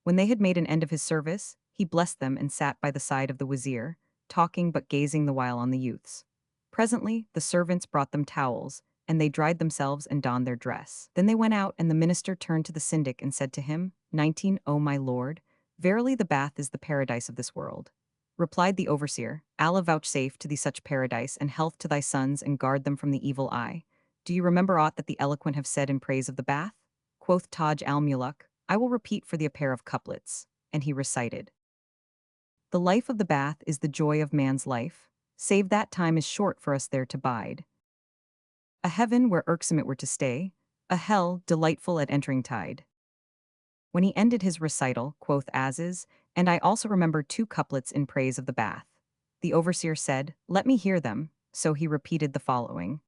When they had made an end of his service, he blessed them and sat by the side of the wazir, talking but gazing the while on the youths. Presently, the servants brought them towels, and they dried themselves and donned their dress. Then they went out, and the minister turned to the syndic and said to him, 19 O my lord, verily the bath is the paradise of this world. Replied the overseer, Allah vouchsafe to thee such paradise and health to thy sons and guard them from the evil eye. Do you remember aught that the eloquent have said in praise of the bath? Quoth Taj al-Muluk, I will repeat for thee a pair of couplets. And he recited. The life of the bath is the joy of man's life, save that time is short for us there to bide. A heaven where irksome it were to stay, a hell delightful at entering tide. When he ended his recital, quoth Aziz, and I also remember two couplets in praise of the bath. The overseer said, let me hear them, so he repeated the following.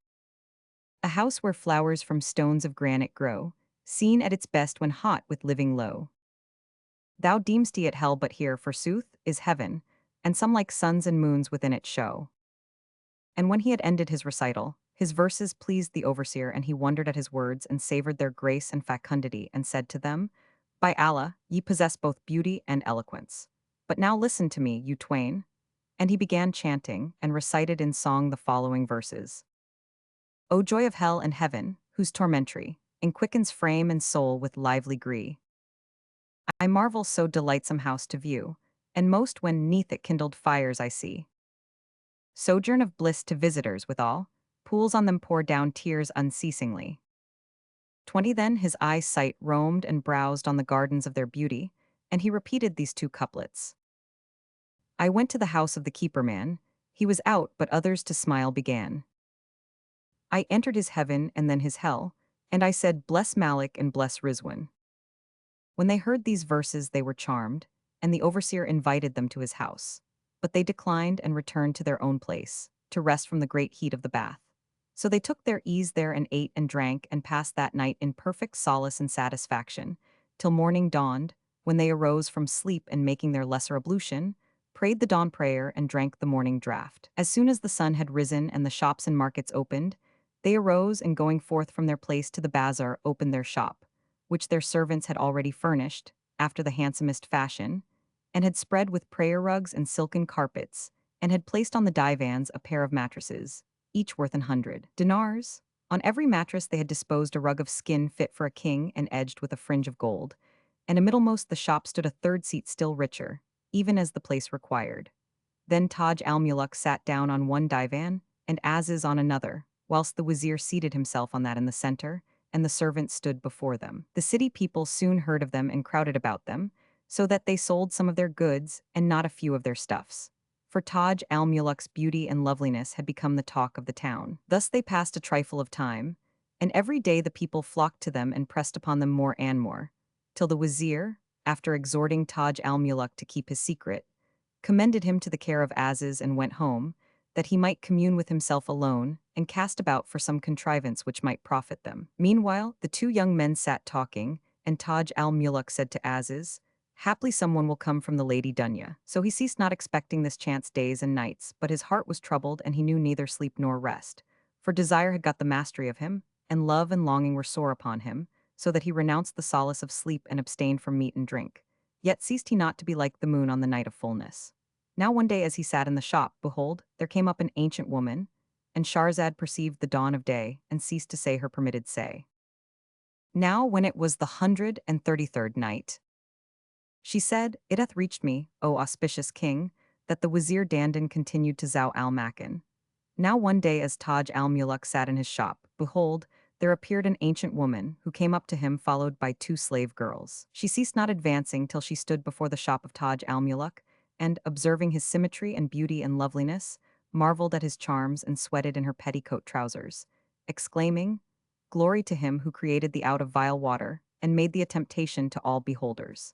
A house where flowers from stones of granite grow, seen at its best when hot with living low. Thou deem'st it hell, but here, forsooth, is heaven, and some like suns and moons within it show. And when he had ended his recital, his verses pleased the overseer, and he wondered at his words and savored their grace and fecundity, and said to them, By Allah, ye possess both beauty and eloquence. But now listen to me, you twain. And he began chanting, and recited in song the following verses. O joy of hell and heaven, whose tormentry enquickens frame and soul with lively gree. I marvel so delightsome house to view, and most when 'neath it kindled fires I see. Sojourn of bliss to visitors withal, pools on them pour down tears unceasingly. 20 Then his eye's sight roamed and browsed on the gardens of their beauty, and he repeated these two couplets. I went to the house of the keeper man, he was out but others to smile began. I entered his heaven and then his hell, and I said bless Malik and bless Rizwan. When they heard these verses they were charmed, and the overseer invited them to his house. But they declined and returned to their own place, to rest from the great heat of the bath. So they took their ease there and ate and drank and passed that night in perfect solace and satisfaction, till morning dawned, when they arose from sleep and making their lesser ablution, prayed the dawn prayer and drank the morning draught. As soon as the sun had risen and the shops and markets opened, they arose and going forth from their place to the bazaar opened their shop, which their servants had already furnished, after the handsomest fashion, and had spread with prayer rugs and silken carpets, and had placed on the divans a pair of mattresses, each worth 100 dinars. On every mattress they had disposed a rug of skin fit for a king and edged with a fringe of gold, and amiddlemost the shop stood a third seat still richer, even as the place required. Then Taj al-Muluk sat down on one divan, and Aziz on another, whilst the wazir seated himself on that in the center, and the servants stood before them. The city people soon heard of them and crowded about them, so that they sold some of their goods and not a few of their stuffs. For Taj al-Muluk's beauty and loveliness had become the talk of the town. Thus they passed a trifle of time, and every day the people flocked to them and pressed upon them more and more, till the wazir, after exhorting Taj al-Muluk to keep his secret, commended him to the care of Aziz and went home, that he might commune with himself alone, and cast about for some contrivance which might profit them. Meanwhile, the two young men sat talking, and Taj al-Muluk said to Aziz, Haply someone will come from the Lady Dunya. So he ceased not expecting this chance days and nights, but his heart was troubled, and he knew neither sleep nor rest. For desire had got the mastery of him, and love and longing were sore upon him, so that he renounced the solace of sleep and abstained from meat and drink. Yet ceased he not to be like the moon on the night of fullness. Now one day as he sat in the shop, behold, there came up an ancient woman, and Shahrazad perceived the dawn of day, and ceased to say her permitted say. Now when it was the 133rd night, she said, It hath reached me, O auspicious king, that the Wazir Dandan continued to Zau al-Makan. Now one day as Taj al-Muluk sat in his shop, behold, there appeared an ancient woman, who came up to him followed by two slave girls. She ceased not advancing till she stood before the shop of Taj al-Muluk, and, observing his symmetry and beauty and loveliness, marveled at his charms and sweated in her petticoat trousers, exclaiming, "Glory to him who created thee out of vile water, and made thee a temptation to all beholders."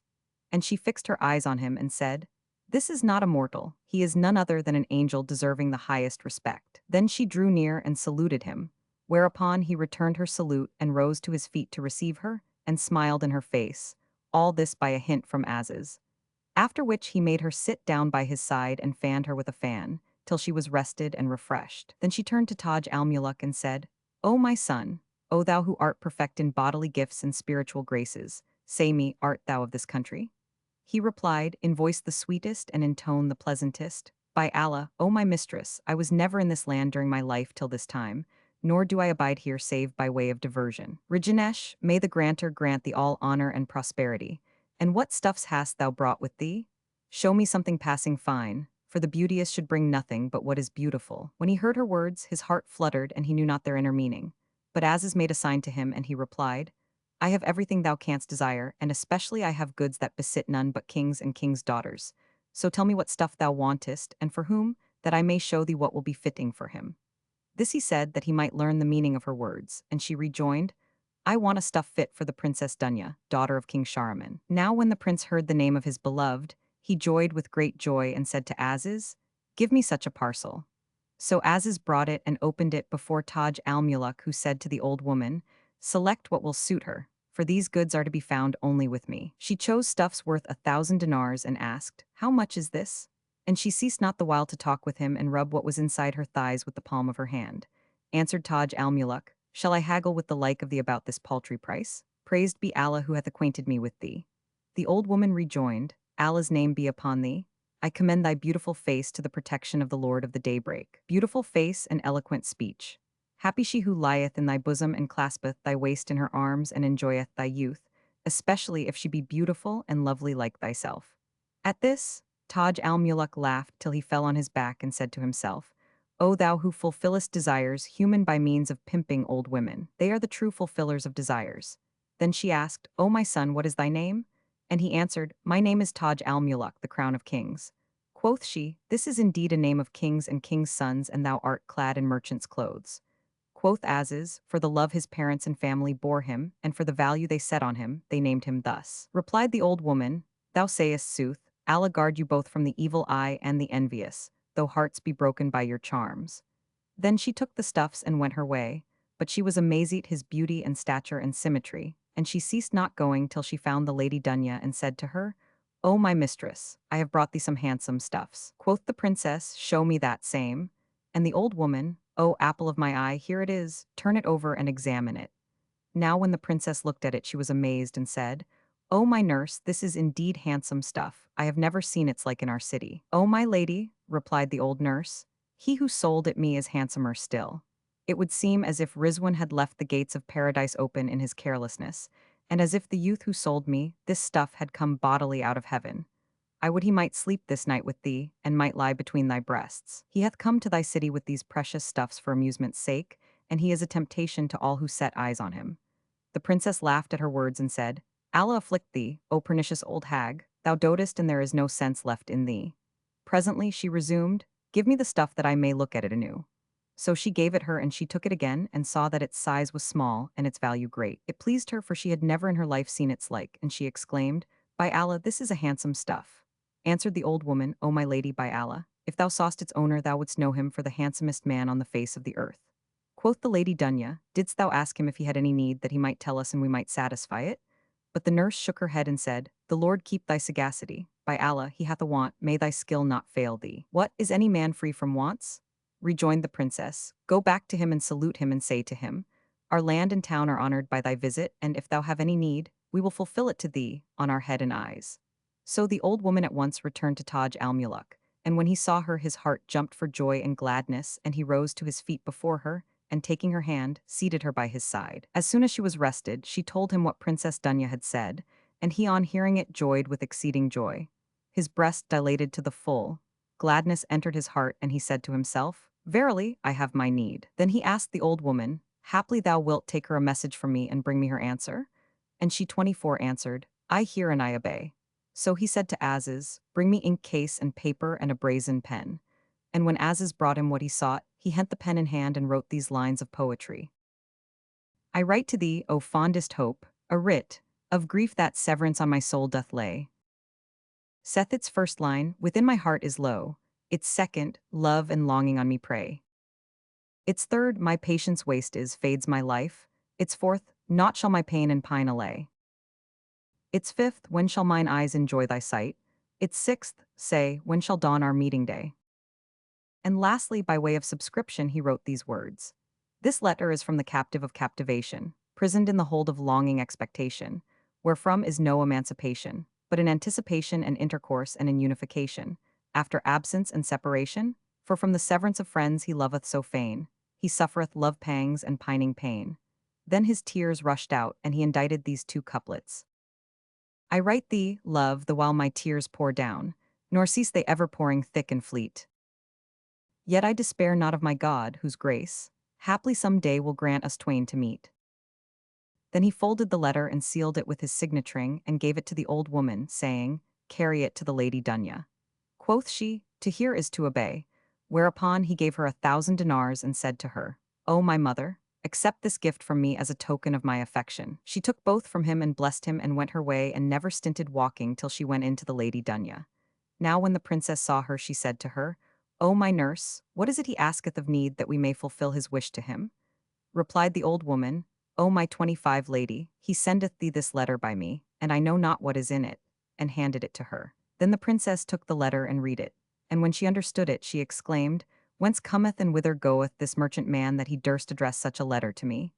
And she fixed her eyes on him and said, "This is not a mortal, he is none other than an angel deserving the highest respect." Then she drew near and saluted him, whereupon he returned her salute and rose to his feet to receive her, and smiled in her face, all this by a hint from Aziz. After which he made her sit down by his side and fanned her with a fan, till she was rested and refreshed. Then she turned to Taj al-Muluk and said, "O my son, O thou who art perfect in bodily gifts and spiritual graces, say me, art thou of this country?" He replied, in voice the sweetest and in tone the pleasantest, "By Allah, O my mistress, I was never in this land during my life till this time, nor do I abide here save by way of diversion. Rijanesh, may the granter grant thee all honor and prosperity. And what stuffs hast thou brought with thee? Show me something passing fine, for the beauteous should bring nothing but what is beautiful." When he heard her words, his heart fluttered and he knew not their inner meaning. But Aziz made a sign to him and he replied, "I have everything thou canst desire, and especially I have goods that besit none but kings and kings' daughters. So tell me what stuff thou wantest, and for whom, that I may show thee what will be fitting for him." This he said that he might learn the meaning of her words, and she rejoined, "I want a stuff fit for the Princess Dunya, daughter of King Shahryar." Now when the prince heard the name of his beloved, he joyed with great joy and said to Aziz, "Give me such a parcel." So Aziz brought it and opened it before Taj al-Muluk, who said to the old woman, "Select what will suit her, for these goods are to be found only with me." She chose stuffs worth 1,000 dinars and asked, "How much is this?" And she ceased not the while to talk with him and rub what was inside her thighs with the palm of her hand. Answered Taj al-Muluk, "Shall I haggle with the like of thee about this paltry price? Praised be Allah who hath acquainted me with thee." The old woman rejoined, "Allah's name be upon thee. I commend thy beautiful face to the protection of the Lord of the daybreak. Beautiful face and eloquent speech. Happy she who lieth in thy bosom and claspeth thy waist in her arms and enjoyeth thy youth, especially if she be beautiful and lovely like thyself." At this, Taj al-Muluk laughed till he fell on his back and said to himself, "O thou who fulfillest desires human by means of pimping old women, they are the true fulfillers of desires." Then she asked, "O my son, what is thy name?" And he answered, "My name is Taj al-Muluk, the crown of kings." Quoth she, "This is indeed a name of kings and kings' sons, and thou art clad in merchants' clothes." Quoth Aziz, "For the love his parents and family bore him, and for the value they set on him, they named him thus." Replied the old woman, "Thou sayest sooth, Allah guard you both from the evil eye and the envious, though hearts be broken by your charms." Then she took the stuffs and went her way, but she was amazed at his beauty and stature and symmetry, and she ceased not going till she found the Lady Dunya and said to her, "O my mistress, I have brought thee some handsome stuffs." Quoth the princess, "Show me that same." And the old woman, "O apple of my eye, here it is, turn it over and examine it." Now when the princess looked at it she was amazed and said, "O my nurse, this is indeed handsome stuff. I have never seen its like in our city." "O my lady," replied the old nurse, "he who sold it me is handsomer still." It would seem as if Rizwan had left the gates of paradise open in his carelessness, and as if the youth who sold me this stuff had come bodily out of heaven. I would he might sleep this night with thee, and might lie between thy breasts. He hath come to thy city with these precious stuffs for amusement's sake, and he is a temptation to all who set eyes on him. The princess laughed at her words and said, "Allah afflict thee, O pernicious old hag, thou dotest and there is no sense left in thee." Presently she resumed, "Give me the stuff that I may look at it anew." So she gave it her and she took it again and saw that its size was small and its value great. It pleased her for she had never in her life seen its like, and she exclaimed, "By Allah, this is a handsome stuff." Answered the old woman, "O my lady, by Allah, if thou sawest its owner thou wouldst know him for the handsomest man on the face of the earth." Quoth the Lady Dunya, "Didst thou ask him if he had any need that he might tell us and we might satisfy it?" But the nurse shook her head and said, "The Lord keep thy sagacity. By Allah, he hath a want, may thy skill not fail thee." "What, is any man free from wants?" Rejoined the princess, "Go back to him and salute him and say to him, our land and town are honored by thy visit, and if thou have any need, we will fulfill it to thee, on our head and eyes." So the old woman at once returned to Taj al-Muluk, and when he saw her his heart jumped for joy and gladness, and he rose to his feet before her, and taking her hand, seated her by his side. As soon as she was rested, she told him what Princess Dunya had said, and he on hearing it joyed with exceeding joy. His breast dilated to the full, gladness entered his heart, and he said to himself, Verily, I have my need. Then he asked the old woman, haply thou wilt take her a message from me and bring me her answer? And she 24 answered, I hear and I obey. So he said to Aziz, bring me ink case and paper and a brazen pen. And when Aziz brought him what he sought, he hent the pen in hand and wrote these lines of poetry. I write to thee, O fondest hope, a writ of grief that severance on my soul doth lay. Saith its first line, within my heart is low. Its second, love and longing on me prey. Its third, my patience waste is, fades my life. Its fourth, naught shall my pain and pine allay. Its fifth, when shall mine eyes enjoy thy sight? Its sixth, say, when shall dawn our meeting day? And lastly, by way of subscription, he wrote these words. This letter is from the captive of captivation, prisoned in the hold of longing expectation, wherefrom is no emancipation, but in anticipation and intercourse and in unification, after absence and separation, for from the severance of friends he loveth so fain, he suffereth love pangs and pining pain. Then his tears rushed out, and he indited these two couplets. I write thee, love, the while my tears pour down, nor cease they ever pouring thick and fleet. Yet I despair not of my God, whose grace, haply some day will grant us twain to meet. Then he folded the letter and sealed it with his signaturing and gave it to the old woman, saying, carry it to the Lady Dunya. Quoth she, to hear is to obey. Whereupon he gave her 1,000 dinars and said to her, O my mother, accept this gift from me as a token of my affection. She took both from him and blessed him and went her way and never stinted walking till she went in to the Lady Dunya. Now when the princess saw her, she said to her, O my nurse, what is it he asketh of need that we may fulfill his wish to him? Replied the old woman, O my 25 lady, he sendeth thee this letter by me, and I know not what is in it, and handed it to her. Then the princess took the letter and read it, and when she understood it, she exclaimed, Whence cometh and whither goeth this merchant man that he durst address such a letter to me?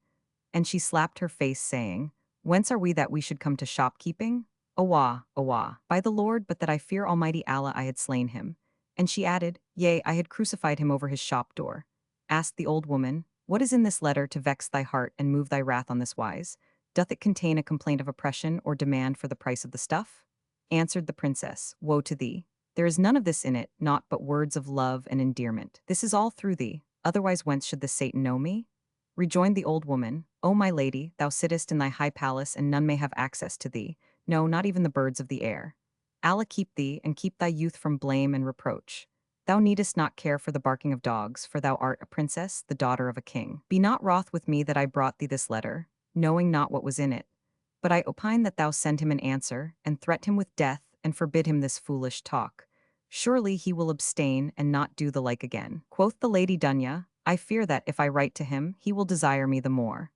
And she slapped her face, saying, Whence are we that we should come to shopkeeping? Awah, awah, by the Lord, but that I fear Almighty Allah I had slain him. And she added, Yea, I had crucified him over his shop door. Asked the old woman, What is in this letter to vex thy heart and move thy wrath on this wise? Doth it contain a complaint of oppression or demand for the price of the stuff? Answered the princess, Woe to thee! There is none of this in it, naught but words of love and endearment. This is all through thee, otherwise whence should this Satan know me? Rejoined the old woman, O my lady, thou sittest in thy high palace and none may have access to thee, no, not even the birds of the air. Allah keep thee and keep thy youth from blame and reproach. Thou needest not care for the barking of dogs, for thou art a princess, the daughter of a king. Be not wroth with me that I brought thee this letter, knowing not what was in it. But I opine that thou send him an answer, and threat him with death, and forbid him this foolish talk. Surely he will abstain and not do the like again. Quoth the Lady Dunya, I fear that, if I write to him, he will desire me the more.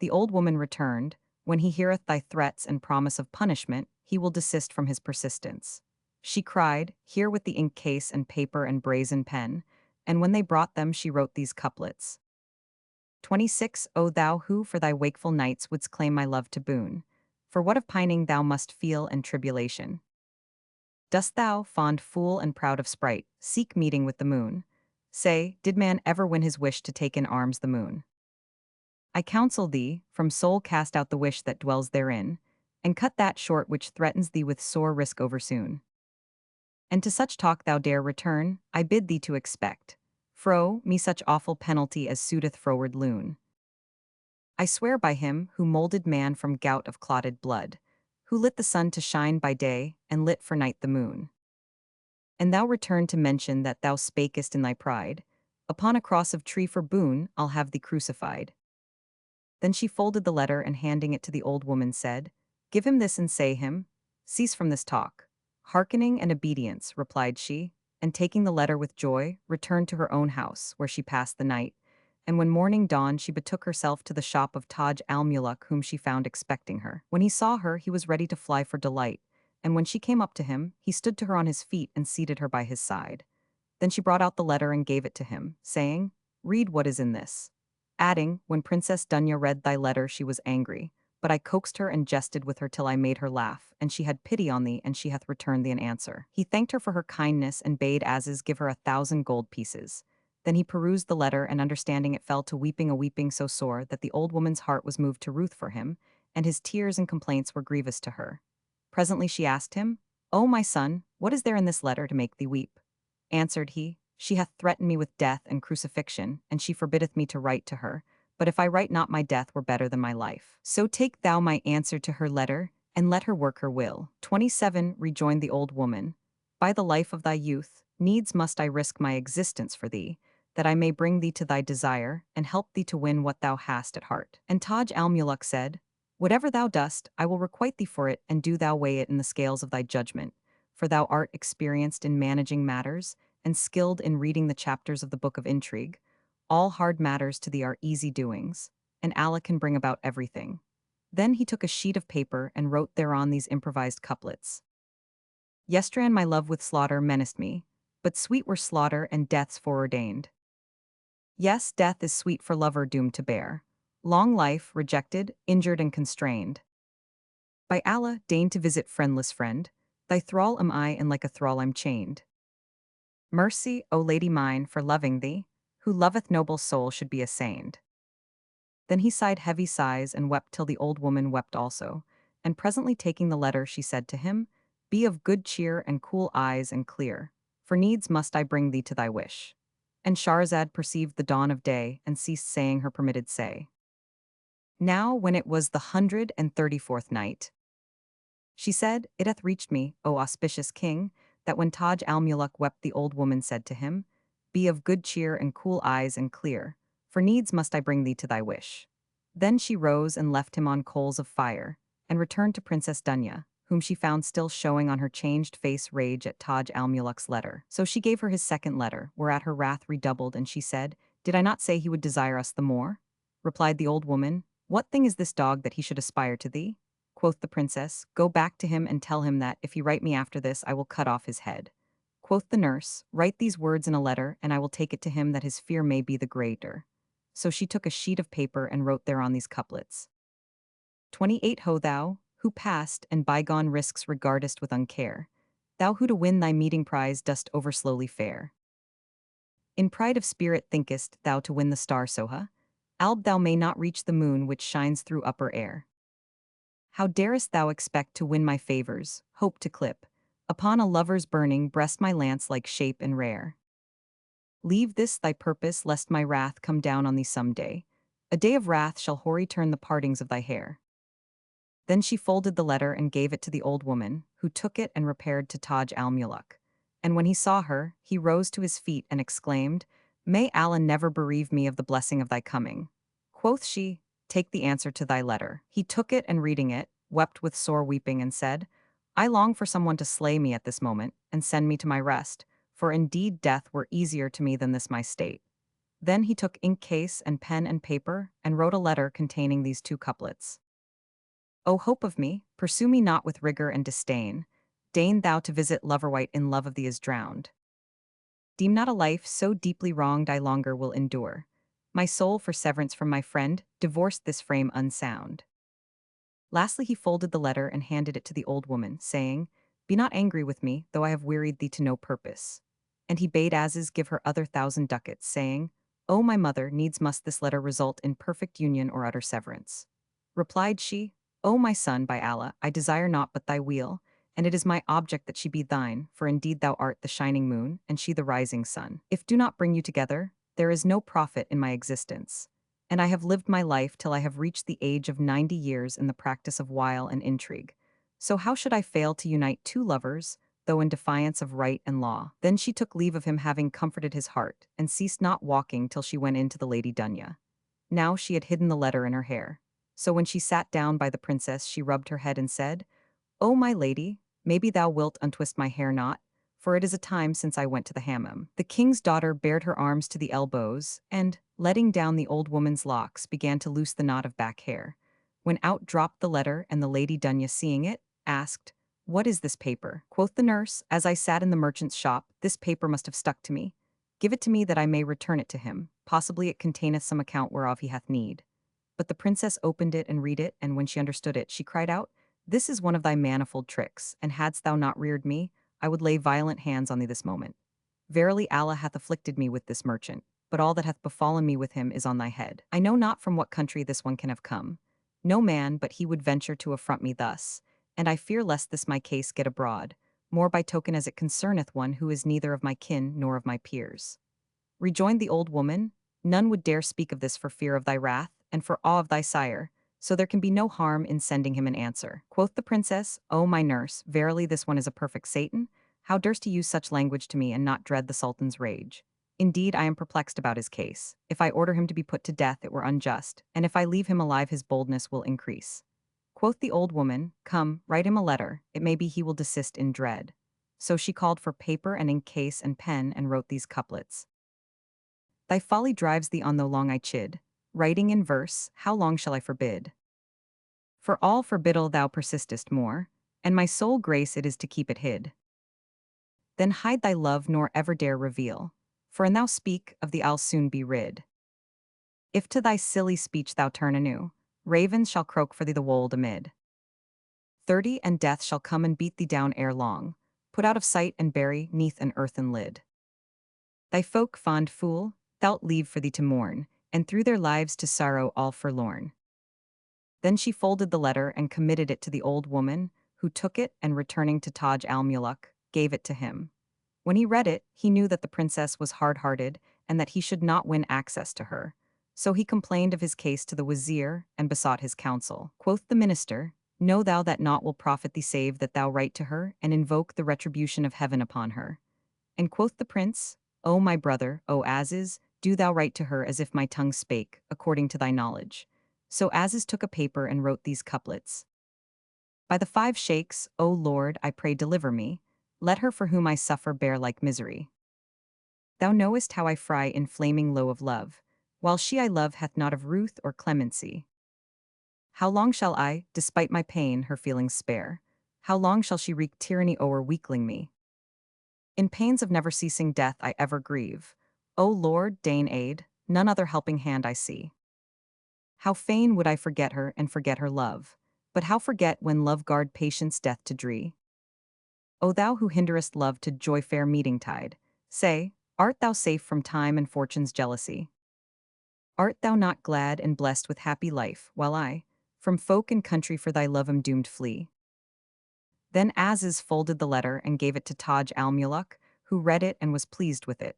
The old woman returned, When he heareth thy threats and promise of punishment, he will desist from his persistence. She cried, Here with the ink case and paper and brazen pen, and when they brought them she wrote these couplets. 26 O thou who for thy wakeful nights wouldst claim my love to boon, for what of pining thou must feel and tribulation? Dost thou, fond fool and proud of sprite, seek meeting with the moon? Say, did man ever win his wish to take in arms the moon? I counsel thee, from soul cast out the wish that dwells therein, and cut that short which threatens thee with sore risk oversoon. And to such talk thou dare return, I bid thee to expect, fro, me such awful penalty as suiteth froward loon. I swear by him who moulded man from gout of clotted blood, who lit the sun to shine by day, and lit for night the moon. And thou return to mention that thou spakest in thy pride, upon a cross of tree for boon I'll have thee crucified. Then she folded the letter and handing it to the old woman said, Give him this and say him, cease from this talk. Hearkening and obedience, replied she, and taking the letter with joy, returned to her own house, where she passed the night, and when morning dawned she betook herself to the shop of Taj al-Muluk whom she found expecting her. When he saw her, he was ready to fly for delight, and when she came up to him, he stood to her on his feet and seated her by his side. Then she brought out the letter and gave it to him, saying, Read what is in this. Adding, When Princess Dunya read thy letter she was angry, but I coaxed her and jested with her till I made her laugh, and she had pity on thee, and she hath returned thee an answer. He thanked her for her kindness and bade Aziz give her 1,000 gold pieces. Then he perused the letter, and understanding it fell to weeping a weeping so sore that the old woman's heart was moved to ruth for him, and his tears and complaints were grievous to her. Presently she asked him, O my son, what is there in this letter to make thee weep? Answered he, She hath threatened me with death and crucifixion, and she forbiddeth me to write to her. But if I write not, my death were better than my life. So take thou my answer to her letter, and let her work her will. 27 Rejoined the old woman, by the life of thy youth, needs must I risk my existence for thee, that I may bring thee to thy desire, and help thee to win what thou hast at heart. And Taj al-Muluk said, Whatever thou dost, I will requite thee for it, and do thou weigh it in the scales of thy judgment. For thou art experienced in managing matters, and skilled in reading the chapters of the book of intrigue. All hard matters to thee are easy doings, and Allah can bring about everything. Then he took a sheet of paper and wrote thereon these improvised couplets. Yestran my love with slaughter menaced me, but sweet were slaughter and death's foreordained. Yes, death is sweet for lover doomed to bear. Long life, rejected, injured and constrained. By Allah, deign to visit friendless friend, thy thrall am I and like a thrall I'm chained. Mercy, O lady mine, for loving thee, who loveth noble soul should be assained. Then he sighed heavy sighs and wept till the old woman wept also, and presently taking the letter she said to him, Be of good cheer and cool eyes and clear, for needs must I bring thee to thy wish. And Shahrazad perceived the dawn of day and ceased saying her permitted say. Now when it was the 134th night, she said, It hath reached me, O auspicious king, that when Taj al-Muluk wept the old woman said to him, Be of good cheer and cool eyes and clear, for needs must I bring thee to thy wish. Then she rose and left him on coals of fire, and returned to Princess Dunya, whom she found still showing on her changed face rage at Taj al-Muluk's letter. So she gave her his second letter, whereat her wrath redoubled, and she said, Did I not say he would desire us the more? Replied the old woman, What thing is this dog that he should aspire to thee? Quoth the princess, Go back to him and tell him that, if he write me after this, I will cut off his head. Quoth the nurse, Write these words in a letter, and I will take it to him that his fear may be the greater. So she took a sheet of paper and wrote thereon these couplets. 28 Ho thou, who past and bygone risks regardest with uncare, thou who to win thy meeting prize dost over slowly fare. In pride of spirit thinkest thou to win the star Soha? Alb thou may not reach the moon which shines through upper air. How darest thou expect to win my favors, hope to clip, upon a lover's burning breast my lance like shape and rare? Leave this thy purpose, lest my wrath come down on thee some day. A day of wrath shall hoary turn the partings of thy hair. Then she folded the letter and gave it to the old woman, who took it and repaired to Taj al-Muluk. And when he saw her, he rose to his feet and exclaimed, May Allah never bereave me of the blessing of thy coming. Quoth she, Take the answer to thy letter. He took it and reading it, wept with sore weeping and said, I long for someone to slay me at this moment, and send me to my rest, for indeed death were easier to me than this my state. Then he took ink case and pen and paper, and wrote a letter containing these two couplets. O hope of me, pursue me not with rigor and disdain. Deign thou to visit lover white in love of thee is drowned. Deem not a life so deeply wronged I longer will endure. My soul for severance from my friend, divorced this frame unsound. Lastly he folded the letter and handed it to the old woman, saying, Be not angry with me, though I have wearied thee to no purpose. And he bade Aziz give her other 1,000 ducats, saying, O my mother, needs must this letter result in perfect union or utter severance. Replied she, O my son, by Allah, I desire naught but thy weal, and it is my object that she be thine, for indeed thou art the shining moon, and she the rising sun. If do not bring you together, there is no profit in my existence. And I have lived my life till I have reached the age of 90 years in the practice of wile and intrigue. So how should I fail to unite two lovers, though in defiance of right and law? Then she took leave of him, having comforted his heart, and ceased not walking till she went in to the Lady Dunya. Now she had hidden the letter in her hair. So when she sat down by the princess, she rubbed her head and said, O my lady, maybe thou wilt untwist my hair knot, for it is a time since I went to the hammam. The king's daughter bared her arms to the elbows, and, letting down the old woman's locks, began to loose the knot of back hair, when out dropped the letter, and the Lady Dunya, seeing it, asked, What is this paper? Quoth the nurse, As I sat in the merchant's shop, this paper must have stuck to me. Give it to me that I may return it to him, possibly it containeth some account whereof he hath need. But the princess opened it and read it, and when she understood it, she cried out, This is one of thy manifold tricks, and hadst thou not reared me, I would lay violent hands on thee this moment. Verily Allah hath afflicted me with this merchant, but all that hath befallen me with him is on thy head. I know not from what country this one can have come. No man but he would venture to affront me thus, and I fear lest this my case get abroad, more by token as it concerneth one who is neither of my kin nor of my peers. Rejoined the old woman, none would dare speak of this for fear of thy wrath, and for awe of thy sire, so there can be no harm in sending him an answer. Quoth the princess, O my nurse, verily this one is a perfect Satan. How durst he use such language to me and not dread the sultan's rage? Indeed, I am perplexed about his case. If I order him to be put to death, it were unjust, and if I leave him alive, his boldness will increase. Quoth the old woman, Come, write him a letter, it may be he will desist in dread. So she called for paper and ink case and pen and wrote these couplets. Thy folly drives thee on though long I chid, writing in verse, how long shall I forbid? For all forbiddal thou persistest more, and my sole grace it is to keep it hid. Then hide thy love nor ever dare reveal, for an thou speak of thee I'll soon be rid. If to thy silly speech thou turn anew, ravens shall croak for thee the wold amid. 30 and death shall come and beat thee down ere long, put out of sight and bury neath an earthen lid. Thy folk, fond fool, thou'lt leave for thee to mourn, and through their lives to sorrow all forlorn. Then she folded the letter and committed it to the old woman, who took it and returning to Taj al-Muluk, gave it to him. When he read it, he knew that the princess was hard-hearted and that he should not win access to her. So he complained of his case to the wazir and besought his counsel. Quoth the minister, Know thou that naught will profit thee save that thou write to her and invoke the retribution of heaven upon her. And quoth the prince, O my brother, O Aziz, do thou write to her as if my tongue spake, according to thy knowledge. So Aziz took a paper and wrote these couplets. By the 5 sheikhs, O Lord, I pray deliver me, let her for whom I suffer bear like misery. Thou knowest how I fry in flaming low of love, while she I love hath not of ruth or clemency. How long shall I, despite my pain, her feelings spare? How long shall she wreak tyranny o'er weakling me? In pains of never-ceasing death I ever grieve. O Lord, deign aid, none other helping hand I see. How fain would I forget her and forget her love, but how forget when love guard patience death to dree? O thou who hinderest love to joy fair meeting tide, say, art thou safe from time and fortune's jealousy? Art thou not glad and blessed with happy life, while I, from folk and country for thy love am doomed flee? Then Aziz folded the letter and gave it to Taj al-Muluk, who read it and was pleased with it.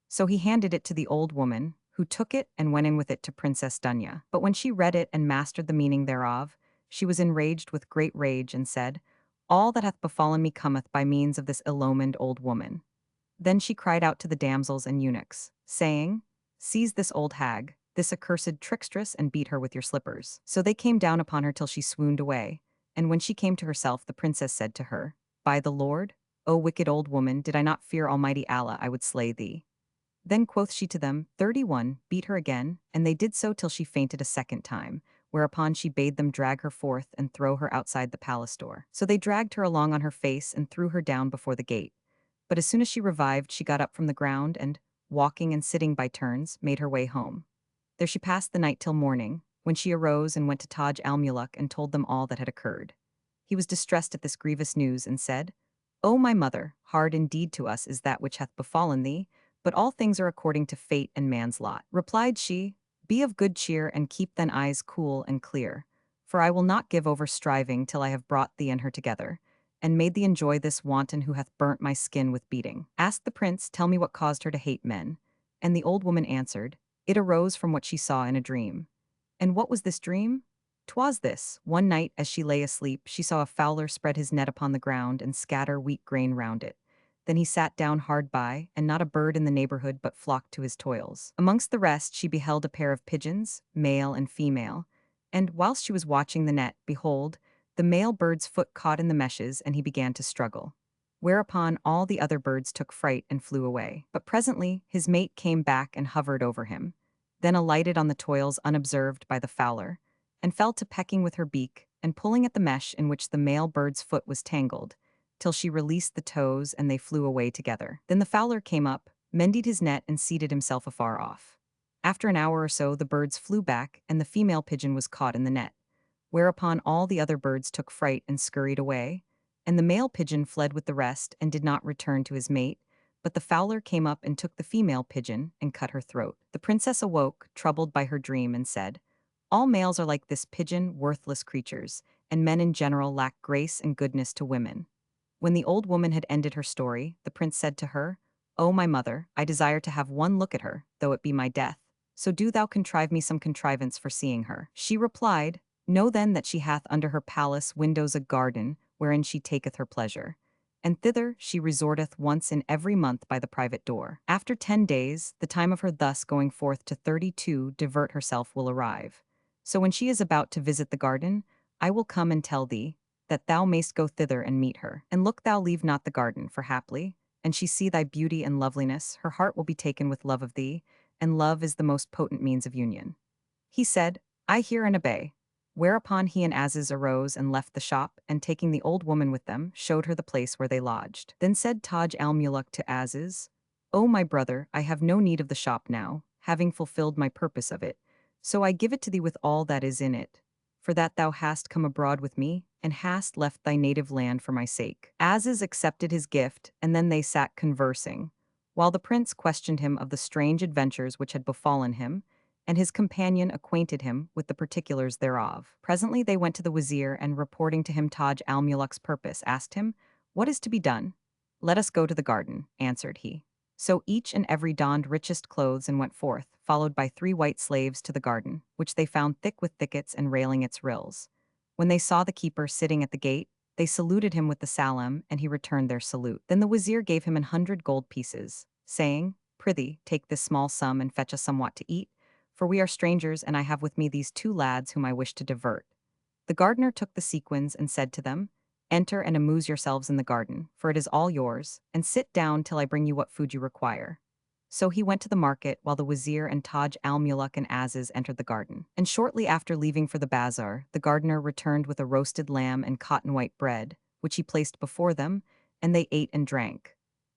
So he handed it to the old woman, who took it and went in with it to Princess Dunya. But when she read it and mastered the meaning thereof, she was enraged with great rage and said, All that hath befallen me cometh by means of this ill-omened old woman. Then she cried out to the damsels and eunuchs, saying, Seize this old hag, this accursed trickstress, and beat her with your slippers. So they came down upon her till she swooned away, and when she came to herself, the princess said to her, By the Lord, O wicked old woman, did I not fear Almighty Allah, I would slay thee. Then quoth she to them, 31, beat her again, and they did so till she fainted a second time, whereupon she bade them drag her forth and throw her outside the palace door. So they dragged her along on her face and threw her down before the gate. But as soon as she revived, she got up from the ground and, walking and sitting by turns, made her way home. There she passed the night till morning, when she arose and went to Taj al-Muluk and told them all that had occurred. He was distressed at this grievous news and said, O my mother, hard indeed to us is that which hath befallen thee, but all things are according to fate and man's lot. Replied she, Be of good cheer and keep thine eyes cool and clear, for I will not give over striving till I have brought thee and her together, and made thee enjoy this wanton who hath burnt my skin with beating. Asked the prince, Tell me what caused her to hate men. And the old woman answered, It arose from what she saw in a dream. And what was this dream? 'Twas this, one night as she lay asleep, she saw a fowler spread his net upon the ground and scatter wheat grain round it. Then he sat down hard by, and not a bird in the neighborhood but flocked to his toils. Amongst the rest she beheld a pair of pigeons, male and female, and whilst she was watching the net, behold, the male bird's foot caught in the meshes, and he began to struggle. Whereupon all the other birds took fright and flew away. But presently his mate came back and hovered over him, then alighted on the toils unobserved by the fowler, and fell to pecking with her beak and pulling at the mesh in which the male bird's foot was tangled, till she released the toes and they flew away together. Then the fowler came up, mended his net, and seated himself afar off. After an hour or so the birds flew back, and the female pigeon was caught in the net. Whereupon all the other birds took fright and scurried away, and the male pigeon fled with the rest and did not return to his mate, but the fowler came up and took the female pigeon and cut her throat. The princess awoke, troubled by her dream, and said, All males are like this pigeon, worthless creatures, and men in general lack grace and goodness to women. When the old woman had ended her story, the prince said to her, "O my mother, I desire to have one look at her, though it be my death. So do thou contrive me some contrivance for seeing her." She replied, "Know then that she hath under her palace windows a garden, wherein she taketh her pleasure. And thither she resorteth once in every month by the private door. After 10 days, the time of her thus going forth to 32 divert herself will arrive. So when she is about to visit the garden, I will come and tell thee, that thou mayst go thither and meet her. And look thou leave not the garden, for haply, and she see thy beauty and loveliness, her heart will be taken with love of thee, and love is the most potent means of union." He said, "I hear and obey." Whereupon he and Aziz arose and left the shop, and taking the old woman with them, showed her the place where they lodged. Then said Taj al-Muluk to Aziz, "O my brother, I have no need of the shop now, having fulfilled my purpose of it. So I give it to thee with all that is in it, for that thou hast come abroad with me, and hast left thy native land for my sake." Aziz accepted his gift, and then they sat conversing, while the prince questioned him of the strange adventures which had befallen him, and his companion acquainted him with the particulars thereof. Presently they went to the wazir and, reporting to him Taj al-Muluk's purpose, asked him, "What is to be done?" "Let us go to the garden," answered he. So each and every donned richest clothes and went forth, followed by 3 white slaves, to the garden, which they found thick with thickets and railing its rills. When they saw the keeper sitting at the gate, they saluted him with the salam, and he returned their salute. Then the wazir gave him 100 gold pieces, saying, "Prithee, take this small sum and fetch us somewhat to eat, for we are strangers, and I have with me these 2 lads whom I wish to divert." The gardener took the sequins and said to them, "Enter and amuse yourselves in the garden, for it is all yours, and sit down till I bring you what food you require." So he went to the market, while the wazir and Taj al-Muluk and Aziz entered the garden. And shortly after leaving for the bazaar, the gardener returned with a roasted lamb and cotton-white bread, which he placed before them, and they ate and drank.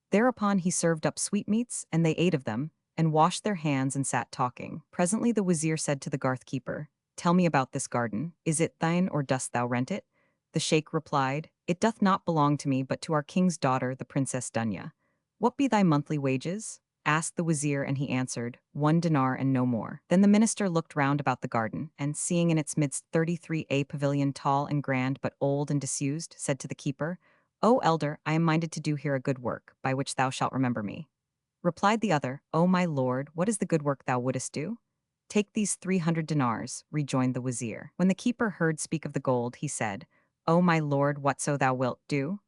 Thereupon he served up sweetmeats, and they ate of them, and washed their hands and sat talking. Presently the wazir said to the garth keeper, "Tell me about this garden. Is it thine, or dost thou rent it?" The sheikh replied, "It doth not belong to me, but to our king's daughter, the Princess Dunya." "What be thy monthly wages?" asked the wazir, and he answered, 1 dinar and no more. Then the minister looked round about the garden, and seeing in its midst 33 a pavilion tall and grand but old and disused, said to the keeper, "O elder, I am minded to do here a good work, by which thou shalt remember me." Replied the other, "O my lord, what is the good work thou wouldest do?" "Take these 300 dinars," rejoined the wazir. When the keeper heard speak of the gold, he said, "O my lord, whatso thou wilt do?"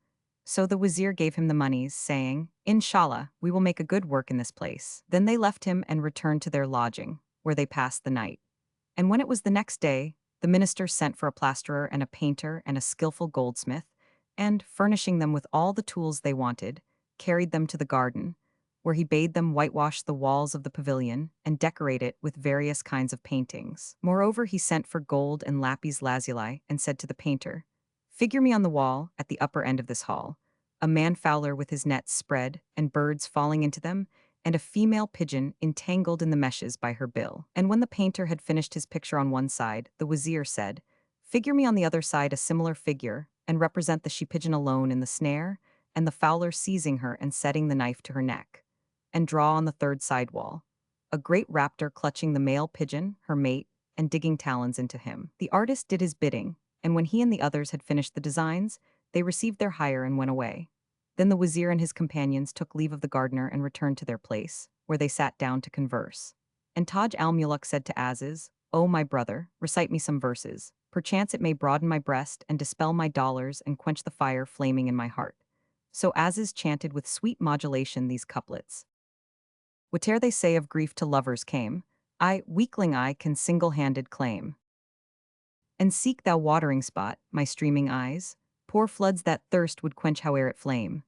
So the wazir gave him the monies, saying, "Inshallah, we will make a good work in this place." Then they left him and returned to their lodging, where they passed the night. And when it was the next day, the minister sent for a plasterer and a painter and a skillful goldsmith, and, furnishing them with all the tools they wanted, carried them to the garden, where he bade them whitewash the walls of the pavilion and decorate it with various kinds of paintings. Moreover, he sent for gold and lapis lazuli and said to the painter, "Figure me on the wall, at the upper end of this hall, a man fowler with his nets spread, and birds falling into them, and a female pigeon entangled in the meshes by her bill." And when the painter had finished his picture on one side, the wazir said, "Figure me on the other side a similar figure, and represent the she-pigeon alone in the snare, and the fowler seizing her and setting the knife to her neck. And draw on the third side wall a great raptor clutching the male pigeon, her mate, and digging talons into him." The artist did his bidding, and when he and the others had finished the designs, they received their hire and went away. Then the wazir and his companions took leave of the gardener and returned to their place, where they sat down to converse. And Taj al-Muluk said to Aziz, "O my brother, recite me some verses. Perchance it may broaden my breast and dispel my dolours and quench the fire flaming in my heart." So Aziz chanted with sweet modulation these couplets. "Whate'er they say of grief to lovers came, I, weakling I, can single-handed claim. And seek thou watering spot, my streaming eyes, pour floods that thirst would quench howe'er it flame.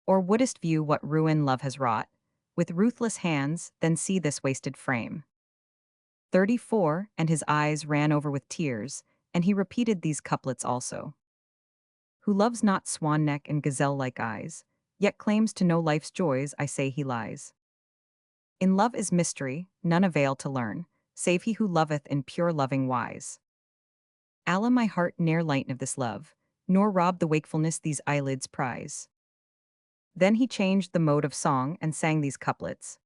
Or wouldest view what ruin love has wrought, with ruthless hands, then see this wasted frame." 34, and his eyes ran over with tears, and he repeated these couplets also. "Who loves not swan neck and gazelle-like eyes, yet claims to know life's joys, I say he lies. In love is mystery, none avail to learn, save he who loveth in pure loving wise. Allah my heart ne'er lighten of this love, nor rob the wakefulness these eyelids prize." Then he changed the mode of song and sang these couplets.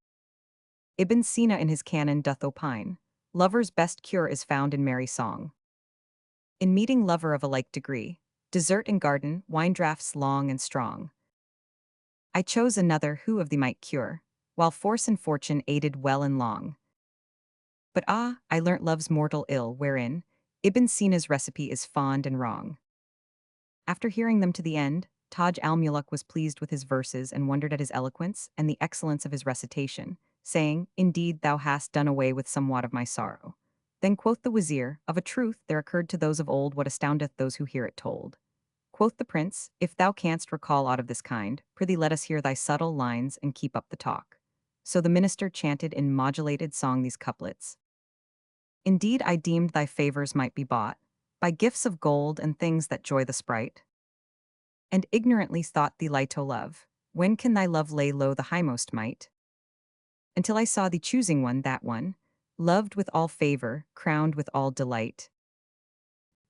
Ibn Sina in his canon doth opine, "Lover's best cure is found in merry song. In meeting lover of a like degree, Dessert and garden, wine draughts long and strong. I chose another who of thee might cure, while force and fortune aided well and long. But I learnt love's mortal ill, wherein Ibn Sina's recipe is fond and wrong. After hearing them to the end, Taj al-Muluk was pleased with his verses and wondered at his eloquence and the excellence of his recitation, saying, "Indeed, thou hast done away with somewhat of my sorrow." Then quoth the Wazir, "Of a truth there occurred to those of old what astoundeth those who hear it told." Quoth the prince, "If thou canst recall aught of this kind, prithee let us hear thy subtle lines and keep up the talk." So the minister chanted in modulated song these couplets. "Indeed I deemed thy favors might be bought by gifts of gold and things that joy the sprite, and ignorantly thought thee light o' love. When can thy love lay low the highmost might? Until I saw thee choosing one, that one, loved with all favor, crowned with all delight.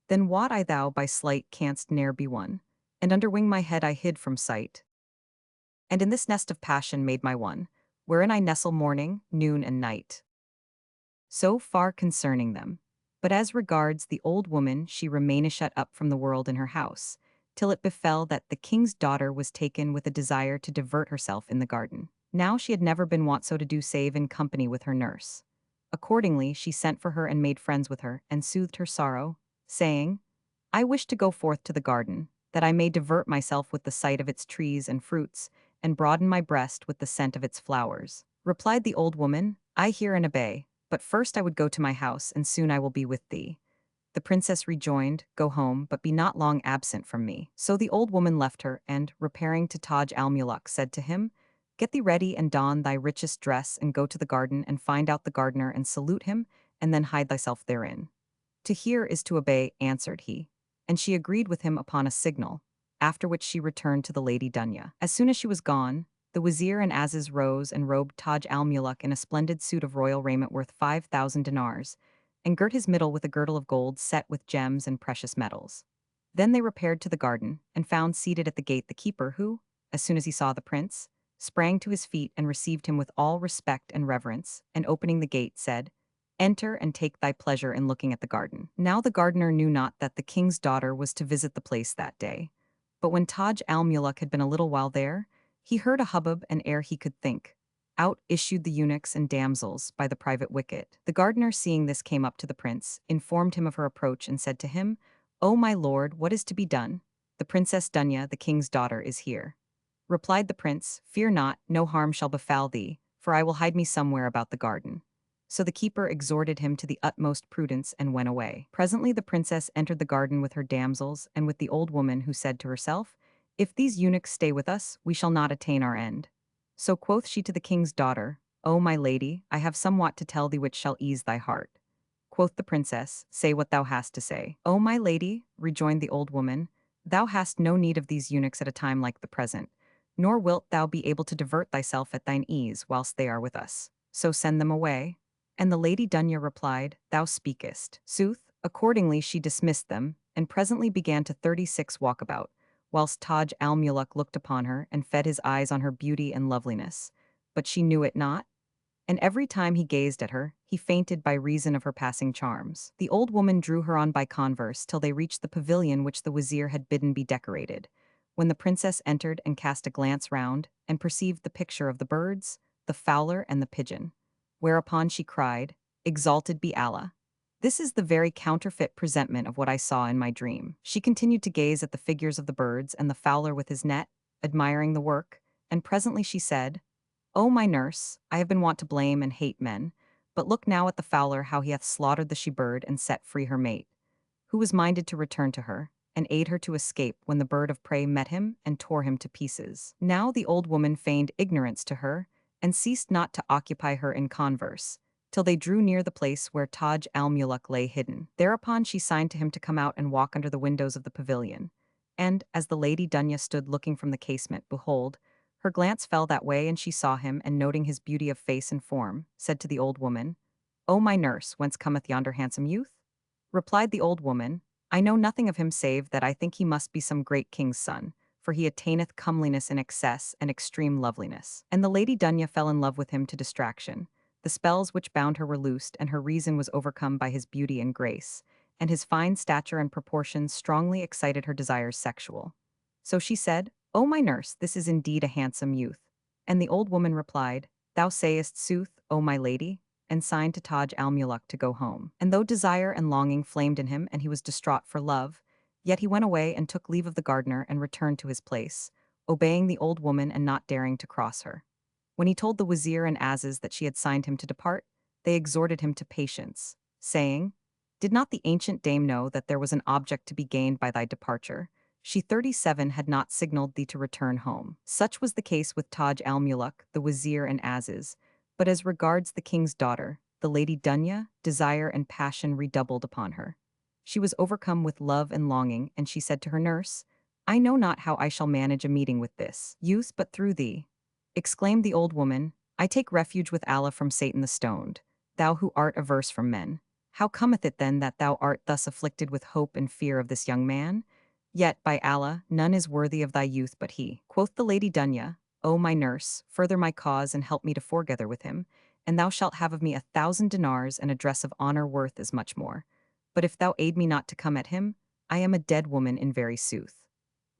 Then wot I thou by sleight canst ne'er be won, and under wing my head I hid from sight. And in this nest of passion made my one, wherein I nestle morning, noon, and night." So far concerning them. But as regards the old woman, she remained shut up from the world in her house, till it befell that the king's daughter was taken with a desire to divert herself in the garden. Now she had never been wont so to do save in company with her nurse. Accordingly, she sent for her and made friends with her, and soothed her sorrow, saying, "I wish to go forth to the garden, that I may divert myself with the sight of its trees and fruits, and broaden my breast with the scent of its flowers." Replied the old woman, "I hear and obey, but first I would go to my house, and soon I will be with thee." The princess rejoined, "Go home, but be not long absent from me." So the old woman left her, and, repairing to Taj al-Muluk, said to him, "Get thee ready and don thy richest dress, and go to the garden, and find out the gardener, and salute him, and then hide thyself therein." "To hear is to obey," answered he, and she agreed with him upon a signal, after which she returned to the Lady Dunya. As soon as she was gone, the Wazir and Aziz rose and robed Taj al-Muluk in a splendid suit of royal raiment worth 5,000 dinars, and girt his middle with a girdle of gold set with gems and precious metals. Then they repaired to the garden, and found seated at the gate the keeper who, as soon as he saw the prince, sprang to his feet and received him with all respect and reverence, and opening the gate said, "Enter and take thy pleasure in looking at the garden." Now the gardener knew not that the king's daughter was to visit the place that day. But when Taj al-Muluk had been a little while there, he heard a hubbub, and ere he could think, out issued the eunuchs and damsels by the private wicket. The gardener, seeing this, came up to the prince, informed him of her approach, and said to him, "O my lord, what is to be done? The Princess Dunya, the king's daughter, is here." Replied the prince, "Fear not, no harm shall befall thee, for I will hide me somewhere about the garden." So the keeper exhorted him to the utmost prudence and went away. Presently the princess entered the garden with her damsels and with the old woman, who said to herself, "If these eunuchs stay with us, we shall not attain our end." So quoth she to the king's daughter, "O my lady, I have somewhat to tell thee which shall ease thy heart." Quoth the princess, "Say what thou hast to say." "O my lady," rejoined the old woman, "thou hast no need of these eunuchs at a time like the present, nor wilt thou be able to divert thyself at thine ease whilst they are with us. So send them away." And the Lady Dunya replied, "Thou speakest sooth." Accordingly she dismissed them, and presently began to 36 walkabout, whilst Taj al-Muluk looked upon her and fed his eyes on her beauty and loveliness. But she knew it not, and every time he gazed at her, he fainted by reason of her passing charms. The old woman drew her on by converse till they reached the pavilion which the Wazir had bidden be decorated, when the princess entered and cast a glance round, and perceived the picture of the birds, the fowler, and the pigeon. Whereupon she cried, "Exalted be Allah! This is the very counterfeit presentment of what I saw in my dream." She continued to gaze at the figures of the birds and the fowler with his net, admiring the work, and presently she said, "O my nurse, I have been wont to blame and hate men, but look now at the fowler, how he hath slaughtered the she-bird and set free her mate, who was minded to return to her, and aid her to escape when the bird of prey met him and tore him to pieces." Now the old woman feigned ignorance to her, and ceased not to occupy her in converse, till they drew near the place where Taj al-Muluk lay hidden. Thereupon she signed to him to come out and walk under the windows of the pavilion. And, as the Lady Dunya stood looking from the casement, behold, her glance fell that way, and she saw him, and noting his beauty of face and form, said to the old woman, "O my nurse, whence cometh yonder handsome youth?" Replied the old woman, "I know nothing of him save that I think he must be some great king's son, for he attaineth comeliness in excess and extreme loveliness." And the Lady Dunya fell in love with him to distraction. The spells which bound her were loosed, and her reason was overcome by his beauty and grace. and his fine stature and proportions strongly excited her desires sexual. So she said, "O my nurse, this is indeed a handsome youth." And the old woman replied, "Thou sayest sooth, O my lady," and signed to Taj al-Muluk to go home. And though desire and longing flamed in him and he was distraught for love, yet he went away and took leave of the gardener and returned to his place, obeying the old woman and not daring to cross her. When he told the wazir and Aziz that she had signed him to depart, they exhorted him to patience, saying, "Did not the ancient dame know that there was an object to be gained by thy departure? She 37 had not signaled thee to return home." Such was the case with Taj al-Muluk, the wazir and Aziz, but as regards the king's daughter, the Lady Dunya, desire and passion redoubled upon her. She was overcome with love and longing, and she said to her nurse, "I know not how I shall manage a meeting with this youth but through thee." Exclaimed the old woman, "I take refuge with Allah from Satan the stoned, thou who art averse from men. How cometh it then that thou art thus afflicted with hope and fear of this young man? Yet, by Allah, none is worthy of thy youth but he." Quoth the Lady Dunya, "O my nurse, further my cause and help me to foregather with him, and thou shalt have of me 1,000 dinars and a dress of honor worth as much more. But if thou aid me not to come at him, I am a dead woman in very sooth."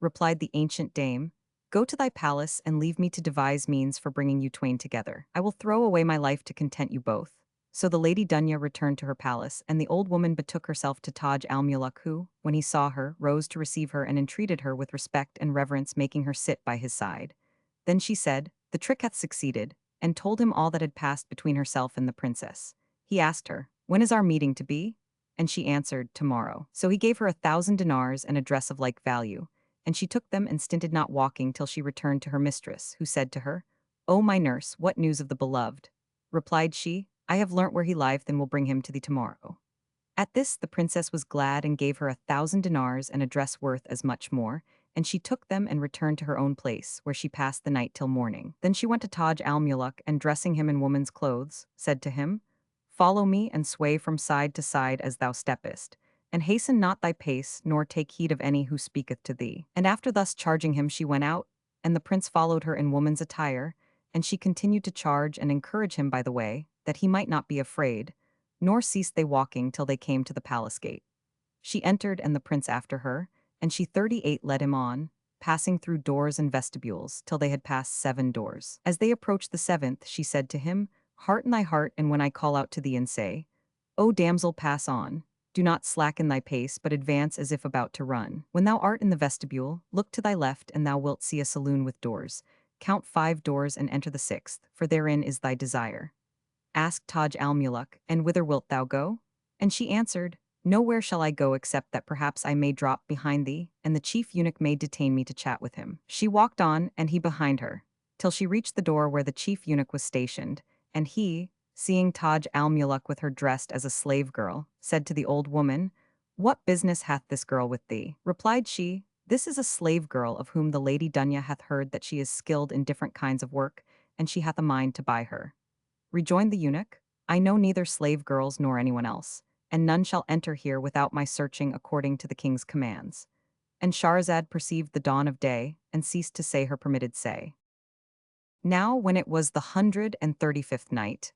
Replied the ancient dame, "Go to thy palace and leave me to devise means for bringing you twain together. I will throw away my life to content you both." So the Lady Dunya returned to her palace, and the old woman betook herself to Taj al-Muluk who, when he saw her, rose to receive her and entreated her with respect and reverence, making her sit by his side. Then she said, "The trick hath succeeded," and told him all that had passed between herself and the princess. He asked her, "When is our meeting to be?" And she answered, "Tomorrow." So he gave her 1,000 dinars and a dress of like value, and she took them and stinted not walking till she returned to her mistress, who said to her, "O my nurse, what news of the beloved?" Replied she, "I have learnt where he lieth and will bring him to thee tomorrow." At this the princess was glad and gave her 1,000 dinars and a dress worth as much more, and she took them and returned to her own place, where she passed the night till morning. Then she went to Taj al-Muluk and, dressing him in woman's clothes, said to him, "Follow me and sway from side to side as thou steppest, and hasten not thy pace, nor take heed of any who speaketh to thee." And after thus charging him she went out, and the prince followed her in woman's attire, and she continued to charge and encourage him by the way, that he might not be afraid, nor ceased they walking till they came to the palace gate. She entered and the prince after her, and she 38 led him on, passing through doors and vestibules, till they had passed 7 doors. As they approached the 7th, she said to him, "Hearten thy heart, and when I call out to thee and say, O damsel, pass on, do not slacken thy pace, but advance as if about to run. When thou art in the vestibule, look to thy left, and thou wilt see a saloon with doors. Count 5 doors and enter the 6th, for therein is thy desire." Asked Taj al-Muluk, "And whither wilt thou go?" And she answered, "Nowhere shall I go except that perhaps I may drop behind thee, and the chief eunuch may detain me to chat with him." She walked on, and he behind her, till she reached the door where the chief eunuch was stationed, and he, seeing Taj al-Muluk with her dressed as a slave girl, said to the old woman, "What business hath this girl with thee?" Replied she, "This is a slave girl of whom the Lady Dunya hath heard that she is skilled in different kinds of work, and she hath a mind to buy her." Rejoined the eunuch, "I know neither slave girls nor anyone else, and none shall enter here without my searching according to the king's commands." And Shahrazad perceived the dawn of day, and ceased to say her permitted say. Now when it was the 135th night,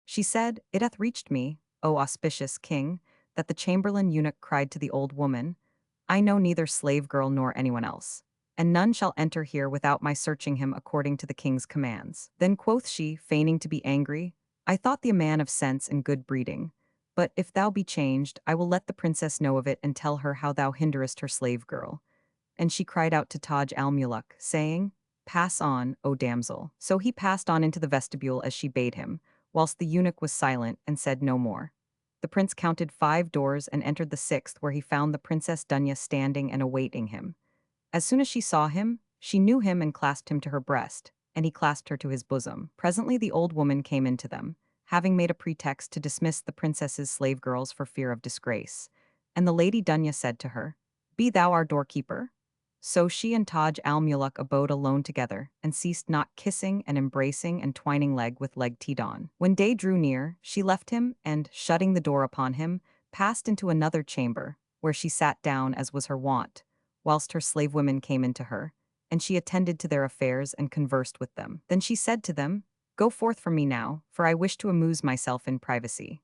she said, "It hath reached me, O auspicious king, that the chamberlain eunuch cried to the old woman, I know neither slave girl nor anyone else, and none shall enter here without my searching him according to the king's commands." Then quoth she, feigning to be angry, "I thought thee a man of sense and good breeding, but if thou be changed, I will let the princess know of it and tell her how thou hinderest her slave girl." And she cried out to Taj al-Muluk, saying, "Pass on, O damsel." So he passed on into the vestibule as she bade him, whilst the eunuch was silent and said no more. The prince counted 5 doors and entered the 6th, where he found the Princess Dunya standing and awaiting him. As soon as she saw him, she knew him and clasped him to her breast, and he clasped her to his bosom. Presently the old woman came in to them, having made a pretext to dismiss the princess's slave girls for fear of disgrace. And the Lady Dunya said to her, "Be thou our doorkeeper?" So she and Taj al-Muluk abode alone together, and ceased not kissing and embracing and twining leg with leg teed on. When day drew near, she left him, and, shutting the door upon him, passed into another chamber, where she sat down as was her wont, whilst her slave women came into her, and she attended to their affairs and conversed with them. Then she said to them, "Go forth from me now, for I wish to amuse myself in privacy."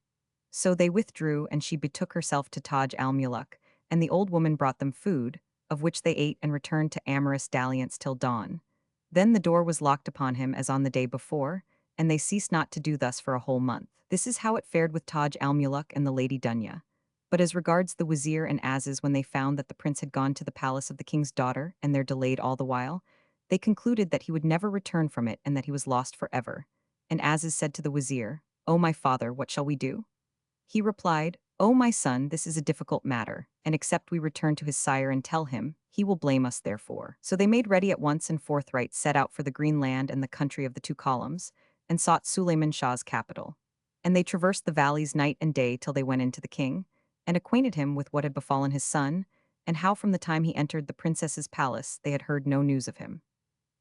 So they withdrew, and she betook herself to Taj al-Muluk, and the old woman brought them food, of which they ate and returned to amorous dalliance till dawn. Then the door was locked upon him as on the day before, and they ceased not to do thus for a whole month. This is how it fared with Taj al-Muluk and the Lady Dunya. But as regards the wazir and Aziz, when they found that the prince had gone to the palace of the king's daughter, and there delayed all the while, they concluded that he would never return from it and that he was lost forever. And Aziz said to the wazir, "O my father, what shall we do?" He replied, "O my son, this is a difficult matter, and except we return to his sire and tell him, he will blame us therefore." So they made ready at once and forthright set out for the green land and the country of the two columns, and sought Sulayman Shah's capital. And they traversed the valleys night and day till they went in to the king, and acquainted him with what had befallen his son, and how from the time he entered the princess's palace they had heard no news of him.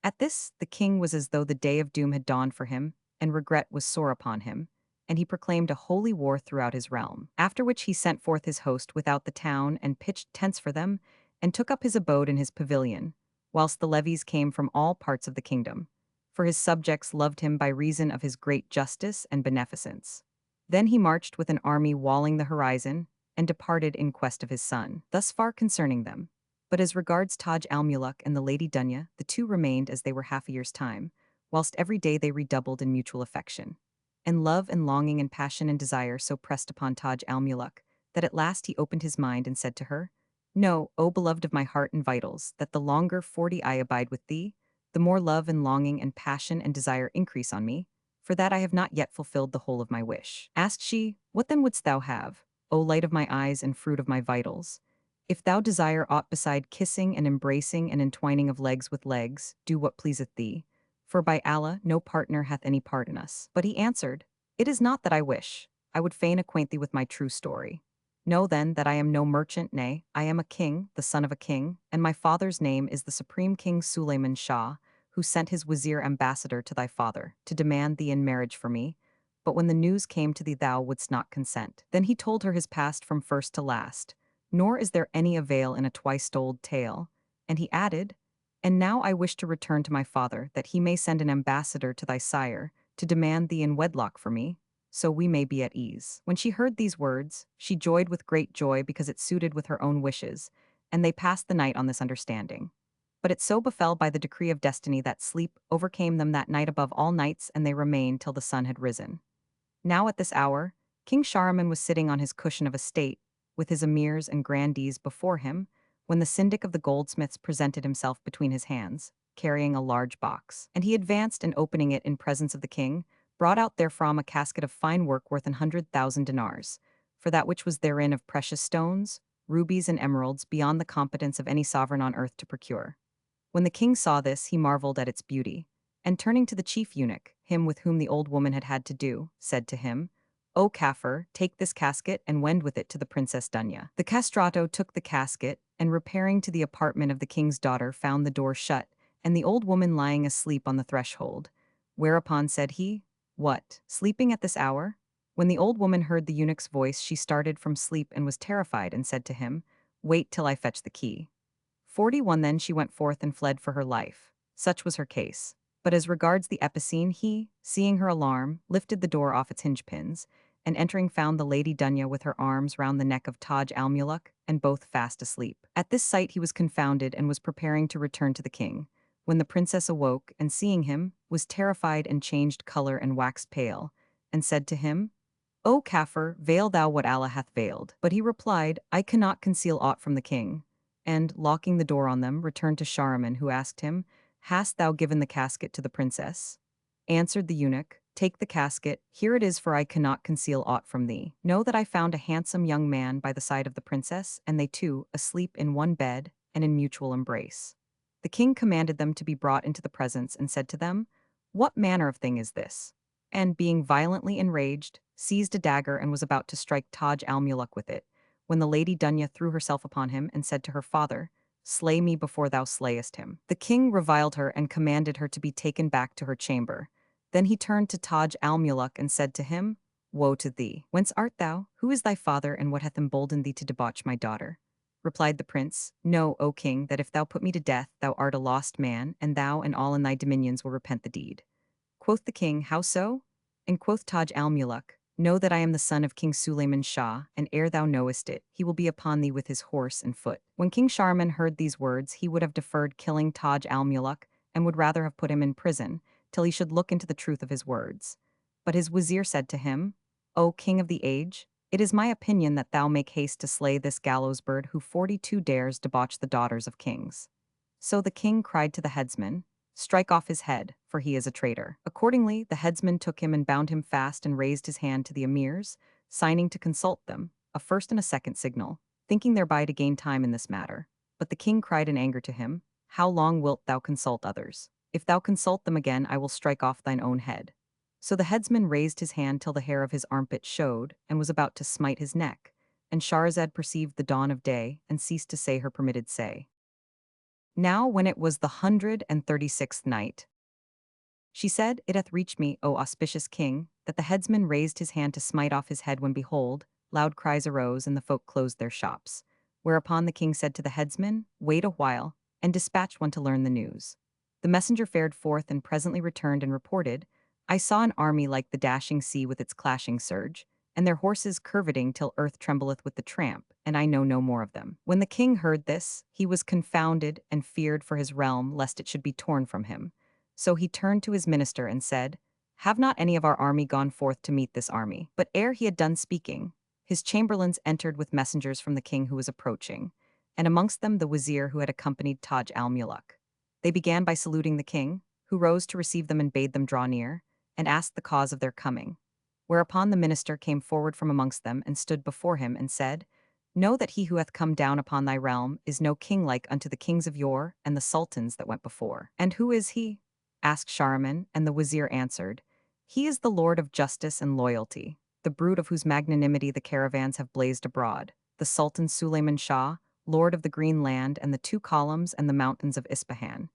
At this, the king was as though the day of doom had dawned for him, and regret was sore upon him, and he proclaimed a holy war throughout his realm. After which he sent forth his host without the town, and pitched tents for them, and took up his abode in his pavilion, whilst the levies came from all parts of the kingdom. For his subjects loved him by reason of his great justice and beneficence. Then he marched with an army walling the horizon, and departed in quest of his son. Thus far concerning them. But as regards Taj al-Muluk and the Lady Dunya, the two remained as they were half a year's time, whilst every day they redoubled in mutual affection. And love and longing and passion and desire so pressed upon Taj al-Muluk that at last he opened his mind and said to her, "Know, O beloved of my heart and vitals, that the longer 40 I abide with thee, the more love and longing and passion and desire increase on me, for that I have not yet fulfilled the whole of my wish." Asked she, "What then wouldst thou have, O light of my eyes and fruit of my vitals? If thou desire aught beside kissing and embracing and entwining of legs with legs, do what pleaseth thee. For by Allah, no partner hath any part in us." But he answered, "It is not that I wish. I would fain acquaint thee with my true story. Know then that I am no merchant, nay, I am a king, the son of a king, and my father's name is the supreme king Sulayman Shah, who sent his wazir ambassador to thy father, to demand thee in marriage for me. But when the news came to thee thou wouldst not consent." Then he told her his past from first to last, nor is there any avail in a twice-told tale. And he added, "And now I wish to return to my father, that he may send an ambassador to thy sire, to demand thee in wedlock for me, so we may be at ease." When she heard these words, she joyed with great joy because it suited with her own wishes, and they passed the night on this understanding. But it so befell by the decree of destiny that sleep overcame them that night above all nights, and they remained till the sun had risen. Now at this hour, King Shahryar was sitting on his cushion of estate, with his emirs and grandees before him, when the syndic of the goldsmiths presented himself between his hands, carrying a large box. And he advanced, and opening it in presence of the king, brought out therefrom a casket of fine work worth 100,000 dinars, for that which was therein of precious stones, rubies and emeralds beyond the competence of any sovereign on earth to procure. When the king saw this, he marveled at its beauty, and turning to the chief eunuch, him with whom the old woman had had to do, said to him, "O Kafir, take this casket and wend with it to the Princess Dunya." The castrato took the casket, and repairing to the apartment of the king's daughter found the door shut, and the old woman lying asleep on the threshold. Whereupon said he, "What, sleeping at this hour?" When the old woman heard the eunuch's voice, she started from sleep and was terrified, and said to him, "Wait till I fetch the key." 41 Then she went forth and fled for her life. Such was her case. But as regards the epicene, he, seeing her alarm, lifted the door off its hinge pins, and entering found the Lady Dunya with her arms round the neck of Taj al-Muluk, and both fast asleep. At this sight he was confounded, and was preparing to return to the king, when the princess awoke, and seeing him, was terrified and changed color and waxed pale, and said to him, "O Kafir, veil thou what Allah hath veiled." But he replied, "I cannot conceal aught from the king," and, locking the door on them, returned to Shahryar, who asked him, "Hast thou given the casket to the princess?" Answered the eunuch, "Take the casket, here it is, for I cannot conceal aught from thee. Know that I found a handsome young man by the side of the princess, and they two, asleep in one bed, and in mutual embrace." The king commanded them to be brought into the presence, and said to them, "What manner of thing is this?" And, being violently enraged, seized a dagger and was about to strike Taj al-Muluk with it, when the Lady Dunya threw herself upon him and said to her father, "Slay me before thou slayest him." The king reviled her and commanded her to be taken back to her chamber. Then he turned to Taj al-Muluk and said to him, "Woe to thee! Whence art thou? Who is thy father, and what hath emboldened thee to debauch my daughter?" Replied the prince, "Know, O king, that if thou put me to death, thou art a lost man, and thou and all in thy dominions will repent the deed." Quoth the king, "How so?" And quoth Taj al-Muluk, Know that I am the son of King Sulayman Shah, and ere thou knowest it, he will be upon thee with his horse and foot." When King Shahryar heard these words, he would have deferred killing Taj al-Muluk and would rather have put him in prison till he should look into the truth of his words. But his wazir said to him, "O king of the age, it is my opinion that thou make haste to slay this gallows bird who 42 dares debauch the daughters of kings." So the king cried to the headsman, "Strike off his head, for he is a traitor." Accordingly, the headsman took him and bound him fast and raised his hand to the emirs, signing to consult them, a first and a second signal, thinking thereby to gain time in this matter. But the king cried in anger to him, "How long wilt thou consult others? If thou consult them again, I will strike off thine own head." So the headsman raised his hand till the hair of his armpit showed, and was about to smite his neck. And Shahrazad perceived the dawn of day, and ceased to say her permitted say. Now when it was the 136th night, she said, "It hath reached me, O auspicious king, that the headsman raised his hand to smite off his head when behold, loud cries arose and the folk closed their shops. Whereupon the king said to the headsman, Wait a while, and dispatched one to learn the news. The messenger fared forth and presently returned and reported, I saw an army like the dashing sea with its clashing surge, and their horses curveting till earth trembleth with the tramp, and I know no more of them." When the king heard this, he was confounded and feared for his realm lest it should be torn from him. So he turned to his minister and said, "Have not any of our army gone forth to meet this army?" But ere he had done speaking, his chamberlains entered with messengers from the king who was approaching, and amongst them the wazir who had accompanied Taj al-Muluk. They began by saluting the king, who rose to receive them and bade them draw near, and asked the cause of their coming. Whereupon the minister came forward from amongst them and stood before him and said, "Know that he who hath come down upon thy realm is no king like unto the kings of yore and the sultans that went before." "And who is he?" asked Shahryar, and the wazir answered, "He is the lord of justice and loyalty, the brood of whose magnanimity the caravans have blazed abroad, the Sultan Sulayman Shah, lord of the green land and the 2 columns and the mountains of Ispahan.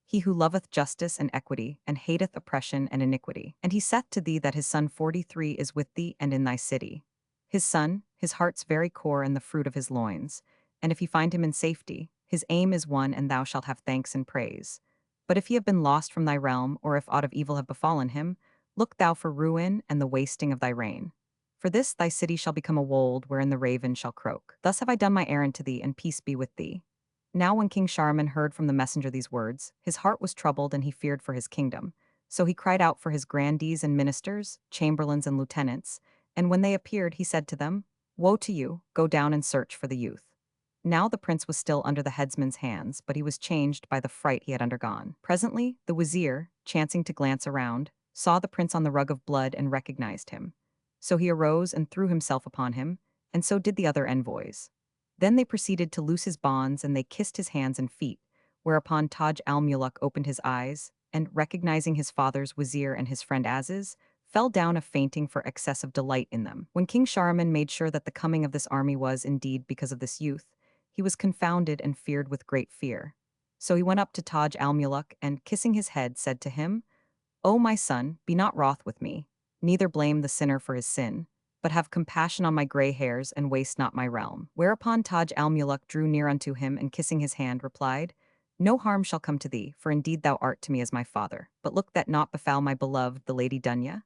He who loveth justice and equity, and hateth oppression and iniquity. And he saith to thee that his son 43 is with thee and in thy city. His son, his heart's very core and the fruit of his loins. And if he find him in safety, his aim is won and thou shalt have thanks and praise. But if he have been lost from thy realm, or if aught of evil have befallen him, look thou for ruin and the wasting of thy reign. For this thy city shall become a wold wherein the raven shall croak. Thus have I done my errand to thee, and peace be with thee." Now when King Shahryar heard from the messenger these words, his heart was troubled and he feared for his kingdom. So he cried out for his grandees and ministers, chamberlains and lieutenants, and when they appeared he said to them, "Woe to you, go down and search for the youth." Now the prince was still under the headsman's hands, but he was changed by the fright he had undergone. Presently the wazir, chancing to glance around, saw the prince on the rug of blood and recognized him. So he arose and threw himself upon him, and so did the other envoys. Then they proceeded to loose his bonds and they kissed his hands and feet, whereupon Taj al-Muluk opened his eyes, and, recognizing his father's wazir and his friend Aziz, fell down a fainting for excess of delight in them. When King Shahryar made sure that the coming of this army was, indeed, because of this youth, he was confounded and feared with great fear. So he went up to Taj al-Muluk and, kissing his head, said to him, "O my son, be not wroth with me, neither blame the sinner for his sin, but have compassion on my gray hairs and waste not my realm." Whereupon Taj al-Muluk drew near unto him and kissing his hand replied, "No harm shall come to thee, for indeed thou art to me as my father. But look that naught befall my beloved, the Lady Dunya."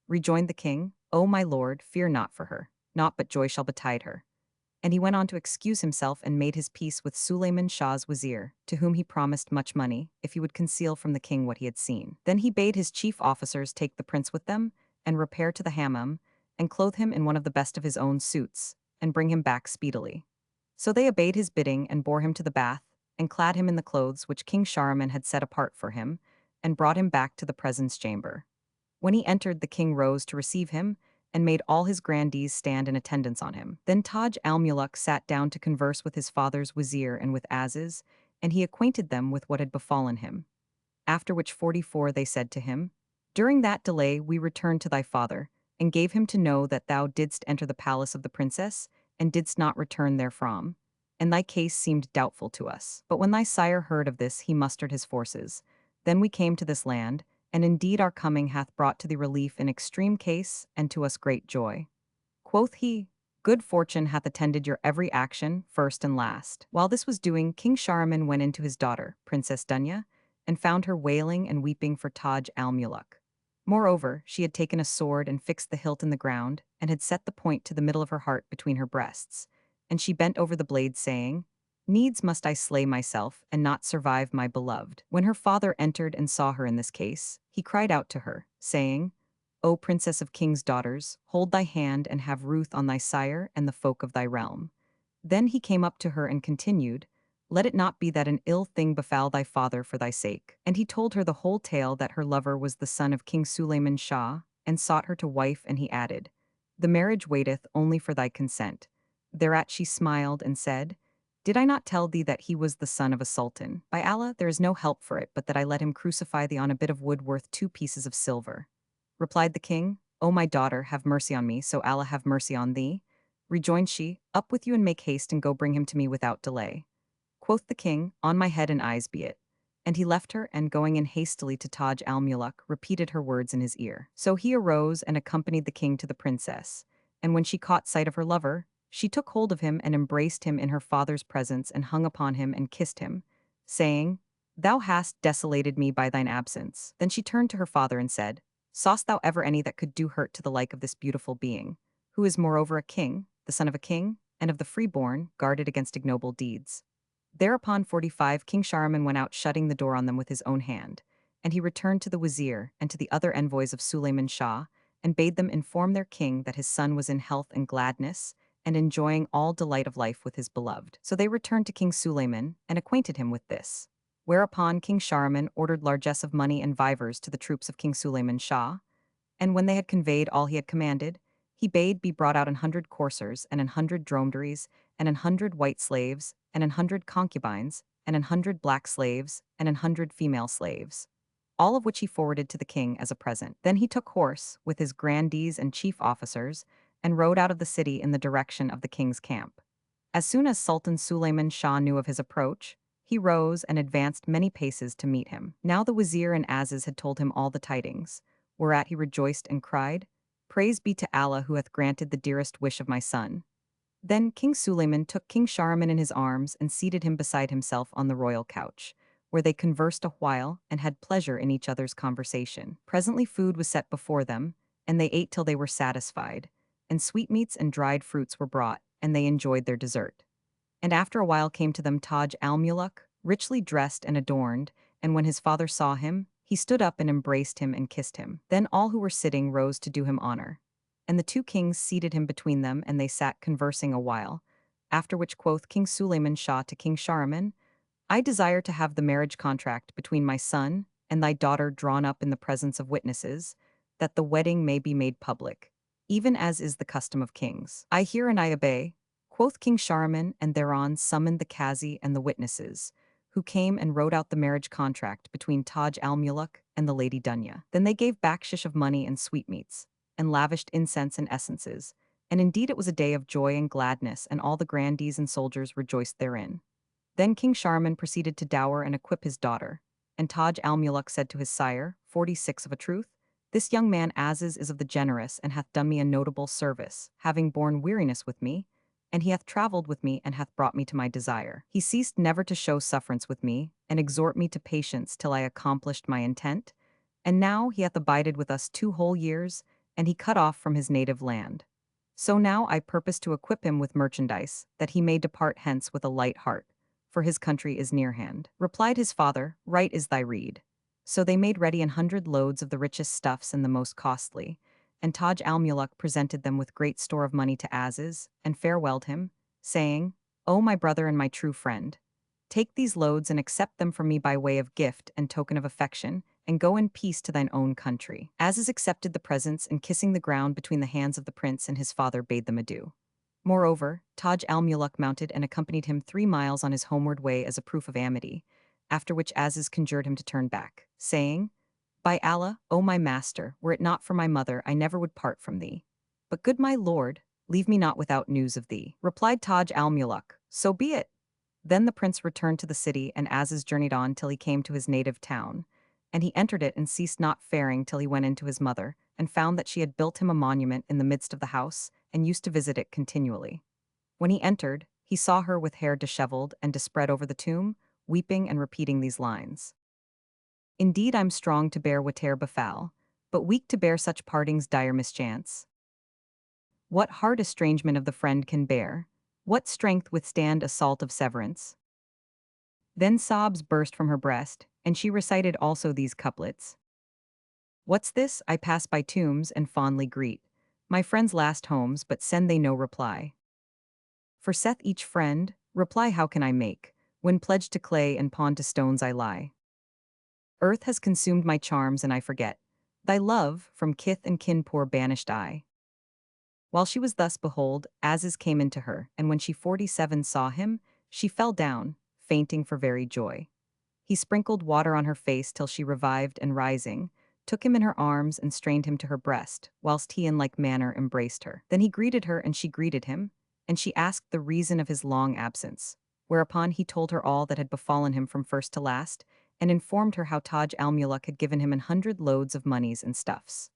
Rejoined the king, "O my lord, fear not for her, naught but joy shall betide her." And he went on to excuse himself and made his peace with Sulayman Shah's wazir, to whom he promised much money, if he would conceal from the king what he had seen. Then he bade his chief officers take the prince with them, and repair to the hammam, and clothe him in one of the best of his own suits, and bring him back speedily. So they obeyed his bidding and bore him to the bath, and clad him in the clothes which King Shahryar had set apart for him, and brought him back to the presence chamber. When he entered, the king rose to receive him, and made all his grandees stand in attendance on him. Then Taj al-Muluk sat down to converse with his father's wazir and with Aziz, and he acquainted them with what had befallen him. After which 44 they said to him, "During that delay we returned to thy father, and gave him to know that thou didst enter the palace of the princess, and didst not return therefrom, and thy case seemed doubtful to us. But when thy sire heard of this, he mustered his forces. Then we came to this land, and indeed our coming hath brought to thee relief in extreme case, and to us great joy." Quoth he, "Good fortune hath attended your every action, first and last." While this was doing, King Shahryar went in to his daughter, Princess Dunya, and found her wailing and weeping for Taj al-Muluk. Moreover, she had taken a sword and fixed the hilt in the ground, and had set the point to the middle of her heart between her breasts. And she bent over the blade, saying, "Needs must I slay myself, and not survive my beloved." When her father entered and saw her in this case, he cried out to her, saying, "O princess of kings' daughters, hold thy hand and have ruth on thy sire and the folk of thy realm." Then he came up to her and continued, "Let it not be that an ill thing befall thy father for thy sake." And he told her the whole tale, that her lover was the son of King Sulayman Shah, and sought her to wife, and he added, "The marriage waiteth only for thy consent." Thereat she smiled and said, "Did I not tell thee that he was the son of a sultan? By Allah, there is no help for it but that I let him crucify thee on a bit of wood worth 2 pieces of silver." Replied the king, "O my daughter, have mercy on me, so Allah have mercy on thee." Rejoined she, "Up with you and make haste and go bring him to me without delay." Quoth the king, "On my head and eyes be it." And he left her, and going in hastily to Taj al-Muluk, repeated her words in his ear. So he arose and accompanied the king to the princess. And when she caught sight of her lover, she took hold of him and embraced him in her father's presence and hung upon him and kissed him, saying, "Thou hast desolated me by thine absence." Then she turned to her father and said, "Sawst thou ever any that could do hurt to the like of this beautiful being, who is moreover a king, the son of a king, and of the freeborn, guarded against ignoble deeds?" Thereupon 45 King Shahryar went out, shutting the door on them with his own hand, and he returned to the wazir and to the other envoys of Sulayman Shah, and bade them inform their king that his son was in health and gladness, and enjoying all delight of life with his beloved. So they returned to King Sulayman, and acquainted him with this. Whereupon King Shahryar ordered largesse of money and vivers to the troops of King Sulayman Shah, and when they had conveyed all he had commanded, he bade be brought out 100 coursers, and 100 dromedaries, and 100 white slaves, and 100 concubines, and 100 black slaves, and 100 female slaves, all of which he forwarded to the king as a present. Then he took horse, with his grandees and chief officers, and rode out of the city in the direction of the king's camp. As soon as Sultan Sulayman Shah knew of his approach, he rose and advanced many paces to meet him. Now the wazir and Aziz had told him all the tidings, whereat he rejoiced and cried, "Praise be to Allah who hath granted the dearest wish of my son." Then King Sulayman took King Shahryar in his arms and seated him beside himself on the royal couch, where they conversed a while and had pleasure in each other's conversation. Presently food was set before them, and they ate till they were satisfied, and sweetmeats and dried fruits were brought, and they enjoyed their dessert. And after a while came to them Taj al-Muluk, richly dressed and adorned, and when his father saw him, he stood up and embraced him and kissed him. Then all who were sitting rose to do him honor. And the 2 kings seated him between them, and they sat conversing a while. After which quoth King Sulayman Shah to King Shahryar, "I desire to have the marriage contract between my son and thy daughter drawn up in the presence of witnesses, that the wedding may be made public, even as is the custom of kings." "I hear and I obey," quoth King Shahryar, and thereon summoned the Kazi and the witnesses, who came and wrote out the marriage contract between Taj al-Muluk and the Lady Dunya. Then they gave bakshish of money and sweetmeats, and lavished incense and essences, and indeed it was a day of joy and gladness, and all the grandees and soldiers rejoiced therein. Then King Shahryar proceeded to dower and equip his daughter, and Taj al-Muluk said to his sire, 46 of a truth, "This young man Aziz is of the generous, and hath done me a notable service, having borne weariness with me, and he hath travelled with me and hath brought me to my desire. He ceased never to show sufferance with me, and exhort me to patience till I accomplished my intent, and now he hath abided with us 2 whole years, and he cut off from his native land. So now I purpose to equip him with merchandise, that he may depart hence with a light heart, for his country is near hand." Replied his father, "Right is thy rede." So they made ready 100 loads of the richest stuffs and the most costly, and Taj al-Muluk presented them with great store of money to Aziz, and farewelled him, saying, "O my brother and my true friend, take these loads and accept them from me by way of gift and token of affection, and go in peace to thine own country." Aziz accepted the presents, and kissing the ground between the hands of the prince and his father bade them adieu. Moreover, Taj al-Muluk mounted and accompanied him 3 miles on his homeward way as a proof of amity, after which Aziz conjured him to turn back, saying, "By Allah, O my master, were it not for my mother, I never would part from thee. But good my lord, leave me not without news of thee." Replied Taj al-Muluk, "So be it." Then the prince returned to the city, and Aziz journeyed on till he came to his native town, and he entered it and ceased not faring till he went into his mother, and found that she had built him a monument in the midst of the house, and used to visit it continually. When he entered, he saw her with hair disheveled and dispread over the tomb, weeping and repeating these lines: "Indeed I'm strong to bear whate'er befall, but weak to bear such parting's dire mischance. What hard estrangement of the friend can bear? What strength withstand assault of severance? Then sobs burst from her breast, and she recited also these couplets. What's this? I pass by tombs and fondly greet my friends' last homes, but send they no reply. For saith each friend, reply how can I make, when pledged to clay and pawned to stones I lie? Earth has consumed my charms and I forget thy love, from kith and kin poor banished I. While she was thus, behold, Aziz came into her, and when she 47 saw him, she fell down, fainting for very joy. He sprinkled water on her face till she revived, and rising, took him in her arms and strained him to her breast, whilst he in like manner embraced her. Then he greeted her, and she greeted him, and she asked the reason of his long absence, whereupon he told her all that had befallen him from first to last, and informed her how Taj al-Muluk had given him 100 loads of moneys and stuffs.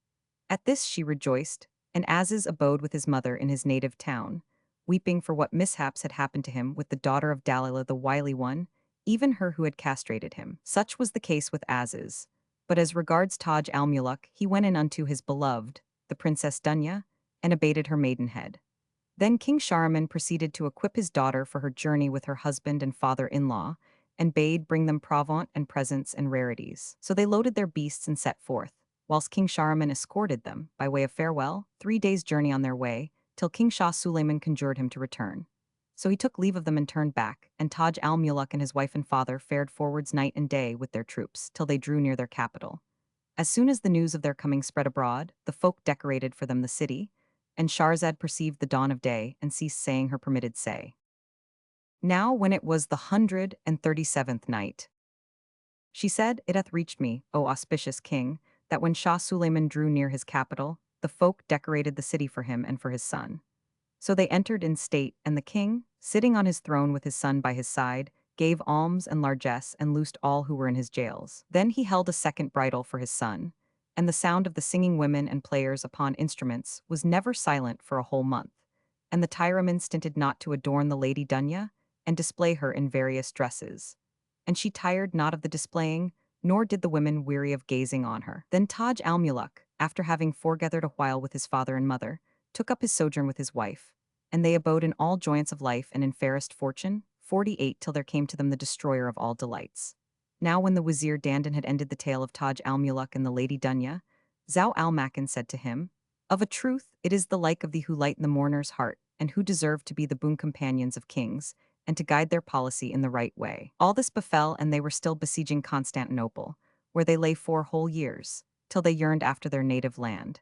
At this she rejoiced, and Aziz abode with his mother in his native town, weeping for what mishaps had happened to him with the daughter of Dalila the wily one, even her who had castrated him. Such was the case with Aziz. But as regards Taj al-Muluk, he went in unto his beloved, the Princess Dunya, and abated her maidenhead. Then King Shahryar proceeded to equip his daughter for her journey with her husband and father-in-law, and bade bring them provant and presents and rarities. So they loaded their beasts and set forth, whilst King Shahryar escorted them, by way of farewell, 3 days' journey on their way, till King Shah Sulayman conjured him to return. So he took leave of them and turned back, and Taj al-Muluk and his wife and father fared forwards night and day with their troops, till they drew near their capital. As soon as the news of their coming spread abroad, the folk decorated for them the city, and Shahrazad perceived the dawn of day and ceased saying her permitted say. Now when it was the 137th night, she said, It hath reached me, O auspicious king, that when Shah Sulayman drew near his capital, the folk decorated the city for him and for his son. So they entered in state, and the king, sitting on his throne with his son by his side, gave alms and largesse and loosed all who were in his jails. Then he held a second bridal for his son, and the sound of the singing women and players upon instruments was never silent for a whole month, and the Tyraman stinted not to adorn the lady Dunya and display her in various dresses. And she tired not of the displaying, nor did the women weary of gazing on her. Then Taj al-Muluk, after having foregathered a while with his father and mother, took up his sojourn with his wife, and they abode in all joyance of life and in fairest fortune, 48 till there came to them the destroyer of all delights. Now when the Wazir Dandan had ended the tale of Taj al-Muluk and the lady Dunya, Zau al-Makan said to him, Of a truth, it is the like of thee who lighten the mourner's heart, and who deserve to be the boon companions of kings, and to guide their policy in the right way. All this befell, and they were still besieging Constantinople, where they lay 4 whole years, till they yearned after their native land.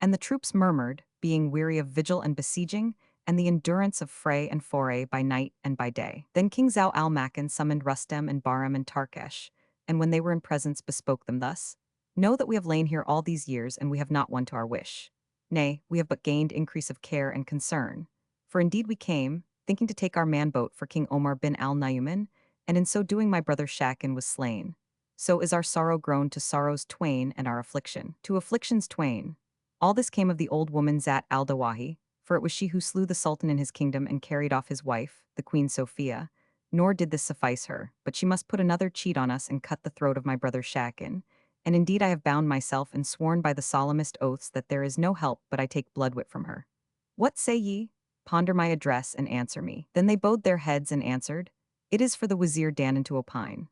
And the troops murmured, being weary of vigil and besieging, and the endurance of fray and foray by night and by day. Then King Zau al-Makan summoned Rustem and Bahram and Tarkesh, and when they were in presence bespoke them thus, Know that we have lain here all these years, and we have not won to our wish. Nay, we have but gained increase of care and concern. For indeed we came, thinking to take our man-boat for King Omar bin al-Nayman, and in so doing my brother Shakin was slain. So is our sorrow grown to sorrows twain and our affliction to afflictions twain. All this came of the old woman Zat al-Dawahi, for it was she who slew the Sultan in his kingdom and carried off his wife, the Queen Sophia. Nor did this suffice her, but she must put another cheat on us and cut the throat of my brother Shakin. And indeed I have bound myself and sworn by the solemnest oaths that there is no help but I take bloodwit from her. What say ye? Ponder my address and answer me. Then they bowed their heads and answered, It is for the Wazir Dandan to opine.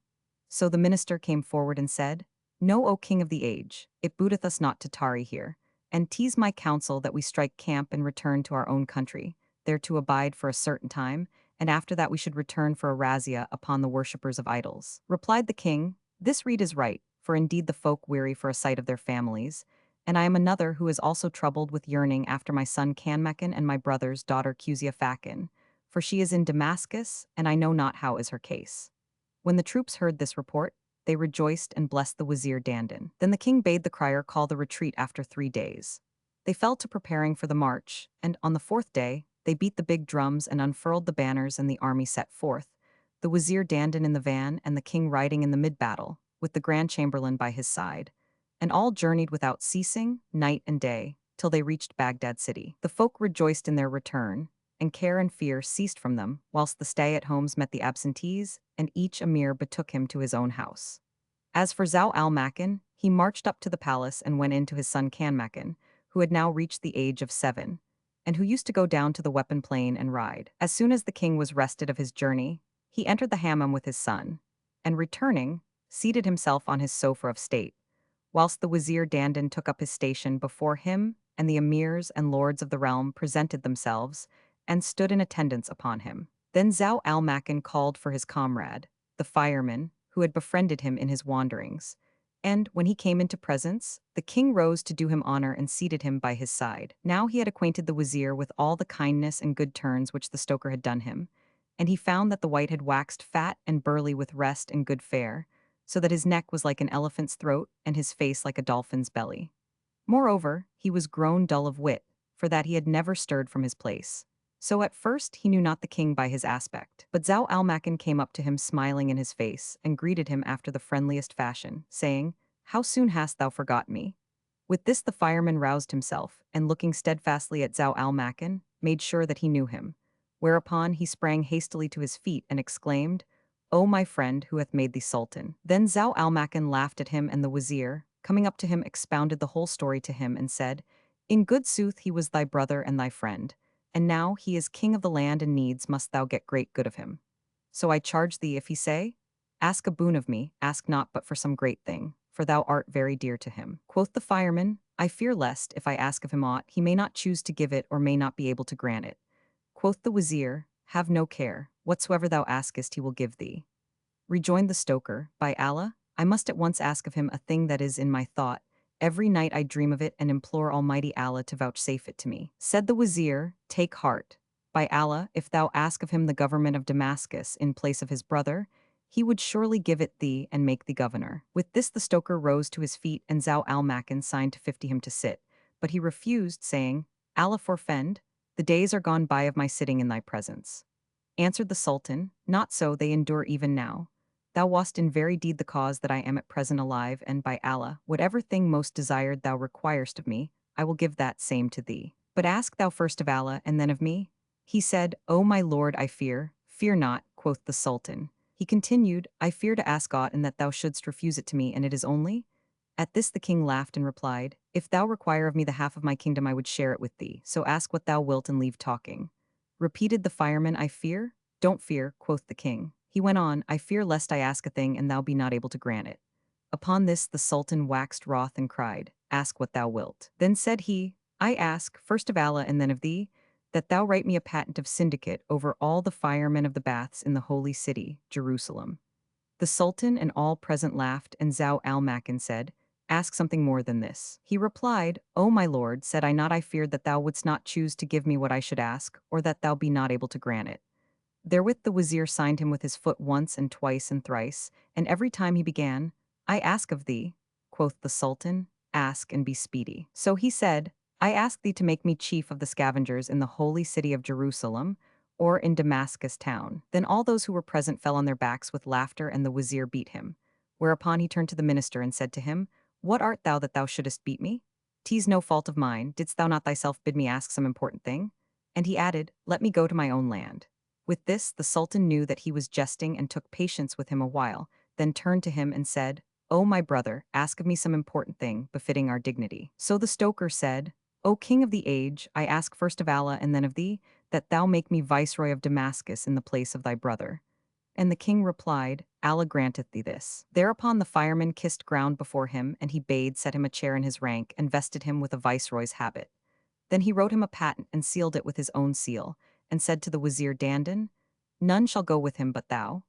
So the minister came forward and said, Know, O king of the age, it booteth us not to tarry here, and 'tis my counsel that we strike camp and return to our own country, there to abide for a certain time, and after that we should return for a razzia upon the worshippers of idols. Replied the king, This rede is right, for indeed the folk weary for a sight of their families, and I am another who is also troubled with yearning after my son Kanmakan and my brother's daughter Kuzia Fakan, for she is in Damascus, and I know not how is her case. When the troops heard this report, they rejoiced and blessed the Wazir Dandan. Then the king bade the crier call the retreat after 3 days. They fell to preparing for the march, and on the 4th day, they beat the big drums and unfurled the banners, and the army set forth, the Wazir Dandan in the van and the king riding in the mid-battle, with the Grand Chamberlain by his side. And all journeyed without ceasing, night and day, till they reached Baghdad city. The folk rejoiced in their return, and care and fear ceased from them, whilst the stay-at-homes met the absentees, and each emir betook him to his own house. As for Zau al-Makan, he marched up to the palace and went in to his son Kanmakan, who had now reached the age of 7, and who used to go down to the weapon plain and ride. As soon as the king was rested of his journey, he entered the hammam with his son, and returning, seated himself on his sofa of state, whilst the Wazir Dandan took up his station before him, and the emirs and lords of the realm presented themselves and stood in attendance upon him. Then Zau al-Makan called for his comrade, the fireman, who had befriended him in his wanderings, and, when he came into presence, the king rose to do him honor and seated him by his side. Now he had acquainted the Wazir with all the kindness and good turns which the stoker had done him, and he found that the wight had waxed fat and burly with rest and good fare, so that his neck was like an elephant's throat and his face like a dolphin's belly. Moreover, he was grown dull of wit, for that he had never stirred from his place. So at first he knew not the king by his aspect. But Zau al-Makan came up to him smiling in his face, and greeted him after the friendliest fashion, saying, "How soon hast thou forgot me?" With this the fireman roused himself, and looking steadfastly at Zau al-Makan, made sure that he knew him. Whereupon he sprang hastily to his feet and exclaimed, "O my friend, who hath made thee sultan?" Then Zau al-Makan laughed at him, and the Wazir, coming up to him, expounded the whole story to him and said, "In good sooth he was thy brother and thy friend, and now he is king of the land, and needs must thou get great good of him. So I charge thee, if he say, ask a boon of me, ask not but for some great thing, for thou art very dear to him." Quoth the fireman, "I fear lest, if I ask of him aught, he may not choose to give it or may not be able to grant it." Quoth the Wazir, "Have no care, whatsoever thou askest he will give thee." Rejoined the stoker, "By Allah, I must at once ask of him a thing that is in my thought. Every night I dream of it and implore Almighty Allah to vouchsafe it to me." Said the Wazir, "Take heart. By Allah, if thou ask of him the government of Damascus in place of his brother, he would surely give it thee and make thee governor." With this the stoker rose to his feet, and Zau al-Makan signed to 50 him to sit, but he refused, saying, "Allah forfend, the days are gone by of my sitting in thy presence." Answered the Sultan, "Not so, they endure even now. Thou wast in very deed the cause that I am at present alive, and by Allah, whatever thing most desired thou requirest of me, I will give that same to thee. But ask thou first of Allah and then of me." He said, "O my lord, I fear." "Fear not," quoth the Sultan. He continued, "I fear to ask aught and that thou shouldst refuse it to me, and it is only—" At this the king laughed and replied, "If thou require of me the half of my kingdom, I would share it with thee, so ask what thou wilt and leave talking." Repeated the fireman, "I fear?" "Don't fear," quoth the king. He went on, "I fear lest I ask a thing and thou be not able to grant it." Upon this the Sultan waxed wroth and cried, "Ask what thou wilt." Then said he, "I ask, first of Allah and then of thee, that thou write me a patent of syndicate over all the firemen of the baths in the holy city, Jerusalem." The Sultan and all present laughed, and Zau al-Makan said, "Ask something more than this." He replied, "O my lord, said I not I feared that thou wouldst not choose to give me what I should ask, or that thou be not able to grant it." Therewith the Wazir signed him with his foot once and twice and thrice, and every time he began, "I ask of thee," quoth the Sultan, "ask and be speedy." So he said, "I ask thee to make me chief of the scavengers in the holy city of Jerusalem, or in Damascus town." Then all those who were present fell on their backs with laughter, and the Wazir beat him. Whereupon he turned to the minister and said to him, "What art thou that thou shouldest beat me? 'Tis no fault of mine, didst thou not thyself bid me ask some important thing?" And he added, "Let me go to my own land." With this, the Sultan knew that he was jesting and took patience with him a while, then turned to him and said, "O my brother, ask of me some important thing, befitting our dignity." So the stoker said, "O king of the age, I ask first of Allah and then of thee, that thou make me viceroy of Damascus in the place of thy brother." And the king replied, "Allah granteth thee this." Thereupon the fireman kissed ground before him, and he bade set him a chair in his rank, and vested him with a viceroy's habit. Then he wrote him a patent and sealed it with his own seal, and said to the Wazir Dandan, "None shall go with him but thou.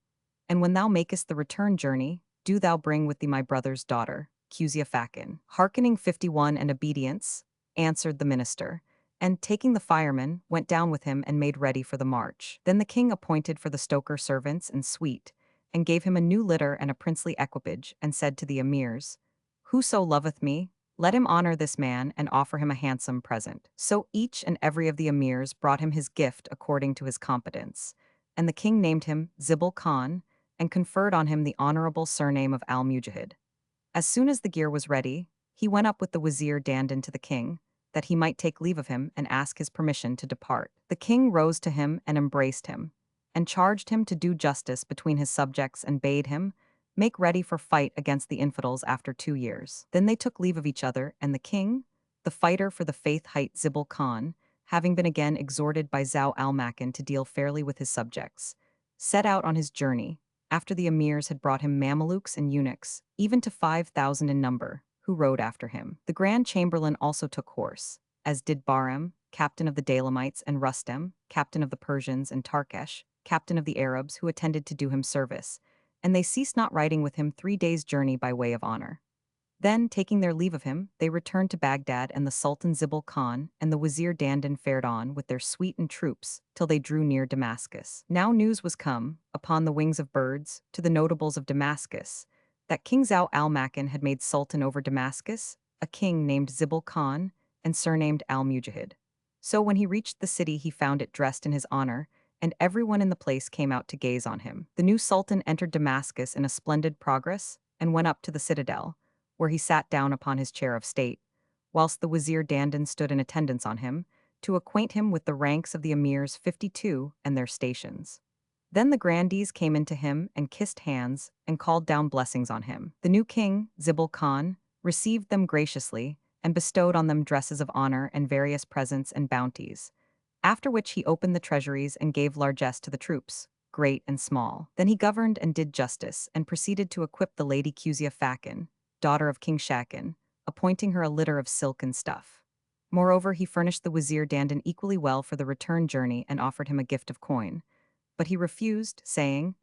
And when thou makest the return journey, do thou bring with thee my brother's daughter, Quzia Fakin." Hearkening 51 and obedience, answered the minister, and taking the fireman, went down with him and made ready for the march. Then the king appointed for the stoker servants and suite, and gave him a new litter and a princely equipage, and said to the emirs, "Whoso loveth me, let him honor this man and offer him a handsome present." So each and every of the emirs brought him his gift according to his competence, and the king named him Zibul Khan and conferred on him the honorable surname of Al-Mujahid. As soon as the gear was ready, he went up with the Wazir Dandan to the king, that he might take leave of him and ask his permission to depart. The king rose to him and embraced him, and charged him to do justice between his subjects, and bade him, Make ready for fight against the infidels after 2 years. Then they took leave of each other, and the king, the fighter for the faith hight Zibil Khan, having been again exhorted by Zau al-Makan to deal fairly with his subjects, set out on his journey, after the emirs had brought him Mamelukes and eunuchs, even to 5,000 in number, who rode after him. The Grand Chamberlain also took horse, as did Bahram, captain of the Daylamites, and Rustem, captain of the Persians, and Tarkesh, captain of the Arabs, who attended to do him service, and they ceased not riding with him 3 days' journey by way of honor. Then, taking their leave of him, they returned to Baghdad, and the Sultan Zibil Khan and the Wazir Dandan fared on with their suite and troops till they drew near Damascus. Now news was come, upon the wings of birds, to the notables of Damascus, that King Zau al-Makan had made Sultan over Damascus a king named Zibil Khan and surnamed al-Mujahid. So when he reached the city he found it dressed in his honor, and everyone in the place came out to gaze on him. The new sultan entered Damascus in a splendid progress and went up to the citadel, where he sat down upon his chair of state, whilst the Wazir Dandan stood in attendance on him, to acquaint him with the ranks of the emirs 52 and their stations. Then the grandees came in to him and kissed hands and called down blessings on him. The new king, Zibil Khan, received them graciously and bestowed on them dresses of honor and various presents and bounties, after which he opened the treasuries and gave largesse to the troops, great and small. Then he governed and did justice, and proceeded to equip the lady Quzia Fakan, daughter of King Shahryar, appointing her a litter of silk and stuff. Moreover, he furnished the Wazir Dandan equally well for the return journey and offered him a gift of coin. But he refused, saying,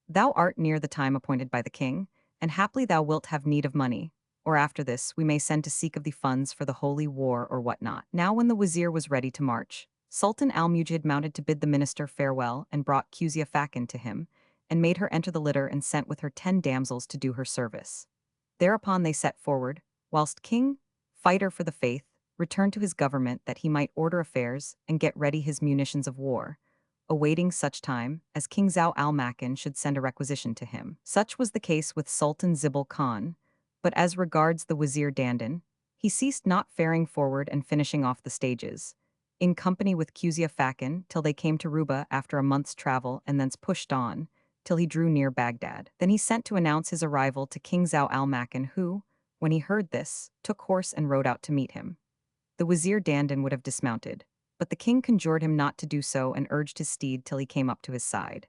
"Thou art near the time appointed by the king, and haply thou wilt have need of money, or after this we may send to seek of thee funds for the holy war or what not." Now when the Wazir was ready to march, Sultan al-Mujahid mounted to bid the minister farewell and brought Quzia Fakan to him, and made her enter the litter and sent with her 10 damsels to do her service. Thereupon they set forward, whilst King, fighter for the faith, returned to his government that he might order affairs and get ready his munitions of war, awaiting such time as King Zau al-Makan should send a requisition to him. Such was the case with Sultan Zibil Khan, but as regards the Wazir Dandan, he ceased not faring forward and finishing off the stages, in company with Quzia Fakan, till they came to Ruba after a month's travel, and thence pushed on, till he drew near Baghdad. Then he sent to announce his arrival to King Zau al-Makan, who, when he heard this, took horse and rode out to meet him. The Wazir Dandan would have dismounted, but the king conjured him not to do so and urged his steed till he came up to his side.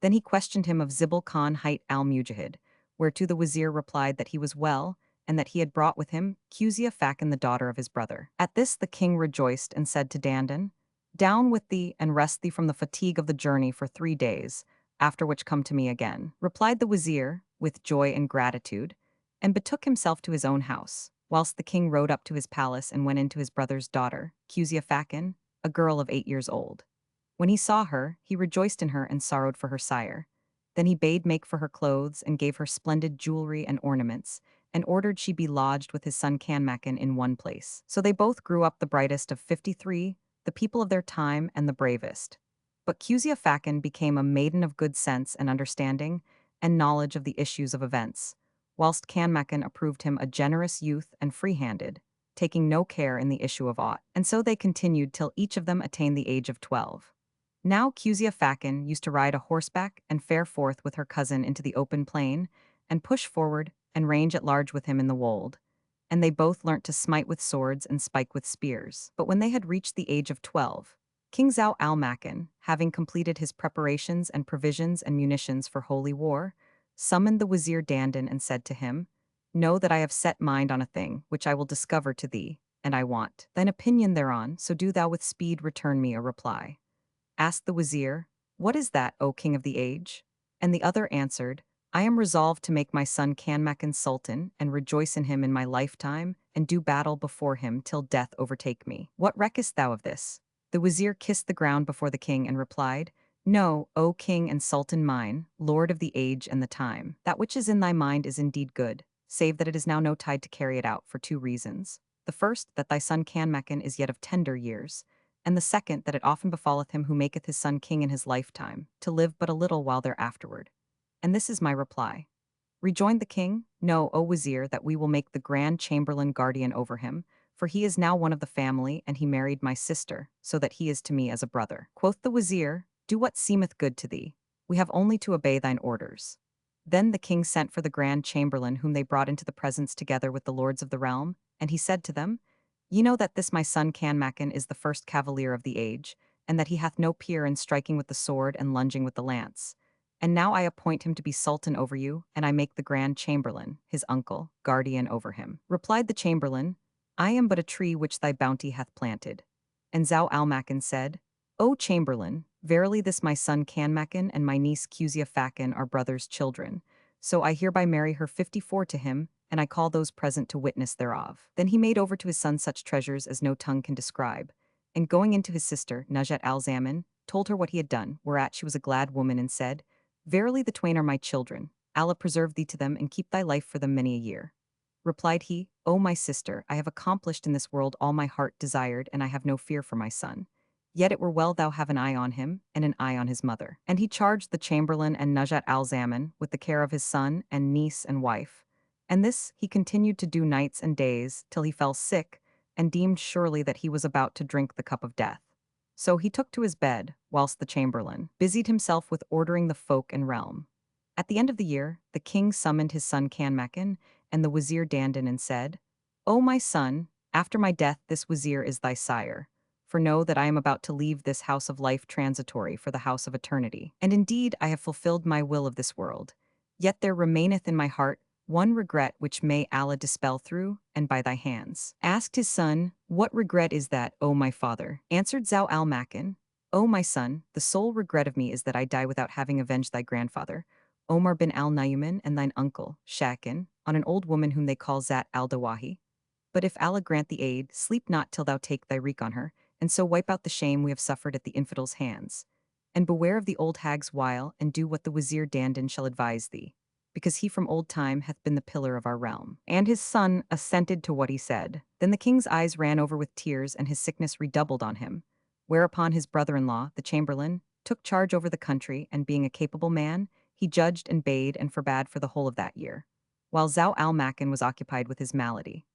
Then he questioned him of Zibil Khan hight al-Mujahid, whereto the Wazir replied that he was well, and that he had brought with him Quzia Fakan, the daughter of his brother. At this the king rejoiced and said to Dandan, "Down with thee and rest thee from the fatigue of the journey for 3 days, after which come to me again." Replied the Wazir, with joy and gratitude, and betook himself to his own house, whilst the king rode up to his palace and went in to his brother's daughter, Quzia Fakan, a girl of 8 years old. When he saw her, he rejoiced in her and sorrowed for her sire. Then he bade make for her clothes and gave her splendid jewelry and ornaments, and ordered she be lodged with his son Kanmakan in one place. So they both grew up the brightest of 53, the people of their time and the bravest. But Quzia Fakan became a maiden of good sense and understanding, and knowledge of the issues of events, whilst Kanmakan approved him a generous youth and free-handed, taking no care in the issue of aught. And so they continued till each of them attained the age of 12. Now Quzia Fakan used to ride a horseback and fare forth with her cousin into the open plain, and push forward and range at large with him in the wold, and they both learnt to smite with swords and spike with spears. But when they had reached the age of 12, King Zau al-Makan, having completed his preparations and provisions and munitions for holy war, summoned the Wazir Dandan and said to him, "Know that I have set mind on a thing which I will discover to thee, and I want thine opinion thereon, so do thou with speed return me a reply." Asked the Wazir, "What is that, O king of the age?" And the other answered, "I am resolved to make my son Kanmakan sultan and rejoice in him in my lifetime and do battle before him till death overtake me. What reckest thou of this?" The Wazir kissed the ground before the king and replied, "Know, O king and sultan mine, lord of the age and the time, that which is in thy mind is indeed good, save that it is now no tide to carry it out for 2 reasons. The first, that thy son Kanmakan is yet of tender years, and the second, that it often befalleth him who maketh his son king in his lifetime, to live but a little while thereafterward. And this is my reply." Rejoined the king, "Know, O Wazir, that we will make the Grand Chamberlain guardian over him, for he is now one of the family, and he married my sister, so that he is to me as a brother." Quoth the Wazir, "Do what seemeth good to thee. We have only to obey thine orders." Then the king sent for the grand chamberlain, whom they brought into the presence together with the lords of the realm, and he said to them, Ye know that this my son Canmacan is the first cavalier of the age, and that he hath no peer in striking with the sword and lunging with the lance. And now I appoint him to be sultan over you, and I make the grand chamberlain, his uncle, guardian over him. Replied the chamberlain, I am but a tree which thy bounty hath planted. And Zau Almacan said, O chamberlain, verily this my son Canmacan and my niece Cusia Facin are brothers' children. So I hereby marry her 54 to him, and I call those present to witness thereof. Then he made over to his son such treasures as no tongue can describe. And going in to his sister, Najat al-Zaman, told her what he had done, whereat she was a glad woman and said, Verily the twain are my children. Allah preserve thee to them and keep thy life for them many a year. Replied he, O my sister, I have accomplished in this world all my heart desired, and I have no fear for my son. Yet it were well thou have an eye on him, and an eye on his mother. And he charged the chamberlain and Najat al-Zaman with the care of his son and niece and wife. And this he continued to do nights and days, till he fell sick, and deemed surely that he was about to drink the cup of death. So he took to his bed, whilst the chamberlain busied himself with ordering the folk and realm. At the end of the year, the king summoned his son Canmacan and the wazir Dandan and said, O my son, after my death this wazir is thy sire. For know that I am about to leave this house of life transitory for the house of eternity. And indeed I have fulfilled my will of this world. Yet there remaineth in my heart one regret which may Allah dispel through and by thy hands. Asked his son, What regret is that, O my father? Answered Zau al-Makan, O my son, the sole regret of me is that I die without having avenged thy grandfather, Omar bin al-Nayman, and thine uncle, Shakin, on an old woman whom they call Zat al-Dawahi. But if Allah grant thee aid, sleep not till thou take thy wreak on her, and so wipe out the shame we have suffered at the infidels' hands. And beware of the old hag's wile, and do what the wazir Dandan shall advise thee, because he from old time hath been the pillar of our realm. And his son assented to what he said. Then the king's eyes ran over with tears, and his sickness redoubled on him. Whereupon his brother-in-law, the chamberlain, took charge over the country, and being a capable man, he judged and bade and forbade for the whole of that year, while Zau al-Makan was occupied with his malady.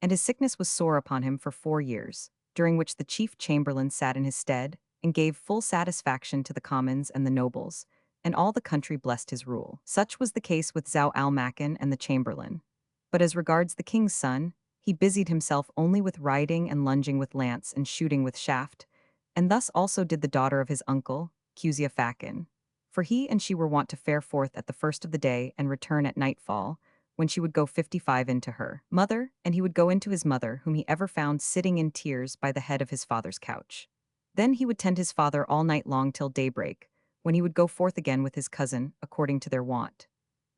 And his sickness was sore upon him for 4 years, during which the chief chamberlain sat in his stead, and gave full satisfaction to the commons and the nobles, and all the country blessed his rule. Such was the case with Zau al-Makan and the chamberlain. But as regards the king's son, he busied himself only with riding and lunging with lance and shooting with shaft, and thus also did the daughter of his uncle, Cusia Facin. For he and she were wont to fare forth at the first of the day and return at nightfall, when she would go 55 into her mother, and he would go into his mother, whom he ever found sitting in tears by the head of his father's couch. Then he would tend his father all night long till daybreak, when he would go forth again with his cousin, according to their wont.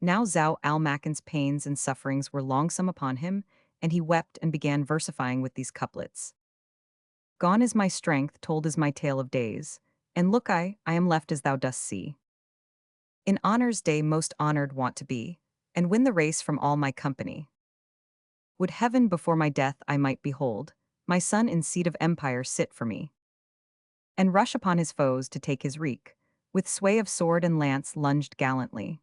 Now Zau al-Makan's pains and sufferings were longsome upon him, and he wept and began versifying with these couplets. Gone is my strength, told is my tale of days, and look I am left as thou dost see. In honor's day most honored want to be, and win the race from all my company. Would heaven before my death I might behold, my son in seat of empire sit for me, and rush upon his foes to take his wreak, with sway of sword and lance lunged gallantly.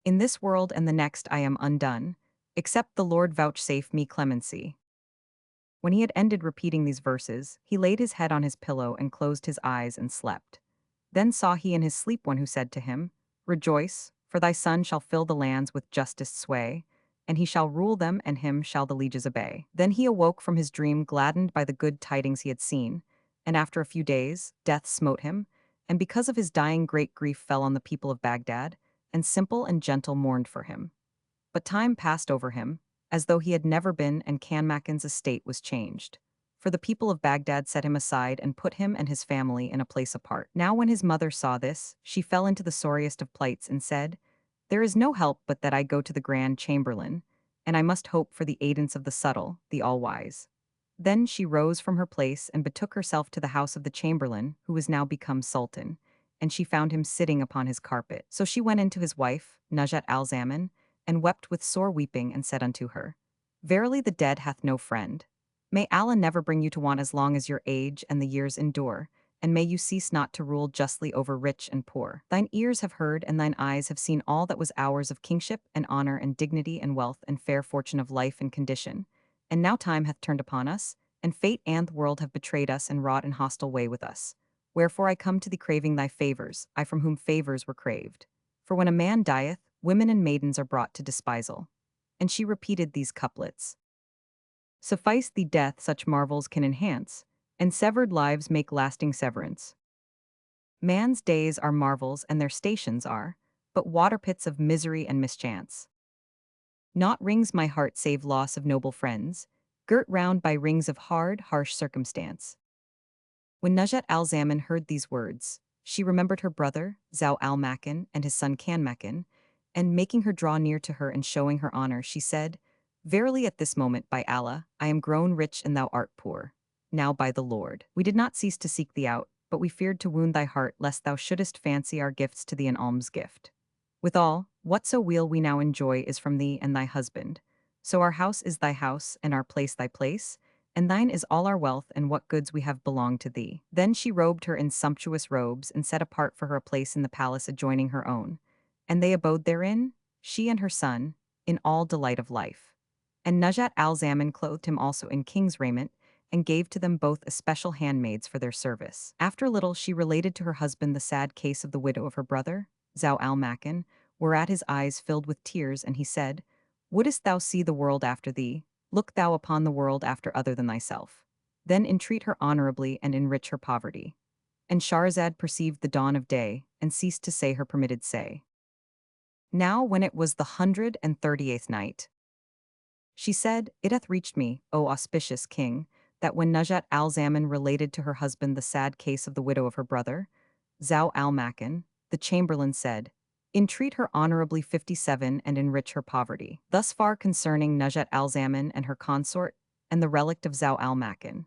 In this world and the next I am undone, except the Lord vouchsafe me clemency. When he had ended repeating these verses, he laid his head on his pillow and closed his eyes and slept. Then saw he in his sleep one who said to him, Rejoice, for thy son shall fill the lands with justice sway, and he shall rule them, and him shall the lieges obey. Then he awoke from his dream gladdened by the good tidings he had seen, and after a few days, death smote him, and because of his dying great grief fell on the people of Baghdad, and simple and gentle mourned for him. But time passed over him, as though he had never been, and Canmacan's estate was changed. For the people of Baghdad set him aside and put him and his family in a place apart. Now when his mother saw this, she fell into the sorriest of plights and said, There is no help but that I go to the grand chamberlain, and I must hope for the aidance of the subtle, the all-wise. Then she rose from her place and betook herself to the house of the chamberlain, who was now become sultan, and she found him sitting upon his carpet. So she went in to his wife, Najat al-Zaman, and wept with sore weeping and said unto her, Verily the dead hath no friend. May Allah never bring you to want as long as your age and the years endure, and may you cease not to rule justly over rich and poor. Thine ears have heard and thine eyes have seen all that was ours of kingship and honor and dignity and wealth and fair fortune of life and condition. And now time hath turned upon us, and fate and the world have betrayed us and wrought an hostile way with us. Wherefore I come to thee craving thy favors, I from whom favors were craved. For when a man dieth, women and maidens are brought to despisal. And she repeated these couplets. Suffice thee death such marvels can enhance, and severed lives make lasting severance. Man's days are marvels and their stations are, but water pits of misery and mischance. Naught rings my heart save loss of noble friends, girt round by rings of hard, harsh circumstance. When Nujat al-Zaman heard these words, she remembered her brother, Zau al-Makan, and his son Kanmakan, and making her draw near to her and showing her honor, she said, Verily at this moment, by Allah, I am grown rich and thou art poor. Now by the Lord, we did not cease to seek thee out, but we feared to wound thy heart lest thou shouldest fancy our gifts to thee an alms gift. Withal, whatso weal we now enjoy is from thee and thy husband. So our house is thy house, and our place thy place, and thine is all our wealth and what goods we have belong to thee. Then she robed her in sumptuous robes and set apart for her a place in the palace adjoining her own. And they abode therein, she and her son, in all delight of life. And Nujat al-Zaman clothed him also in king's raiment, and gave to them both especial handmaids for their service. After a little she related to her husband the sad case of the widow of her brother, Zau al-Makan, whereat his eyes filled with tears, and he said, Wouldest thou see the world after thee? Look thou upon the world after other than thyself. Then entreat her honorably and enrich her poverty. And Shahrazad perceived the dawn of day, and ceased to say her permitted say. Now when it was the 138th night, she said, It hath reached me, O auspicious king, that when Nujat al-Zaman related to her husband the sad case of the widow of her brother, Zau al-Makan, the chamberlain said, Entreat her honorably 57 and enrich her poverty. Thus far concerning Nujat al-Zaman and her consort, and the relict of Zau al-Makan.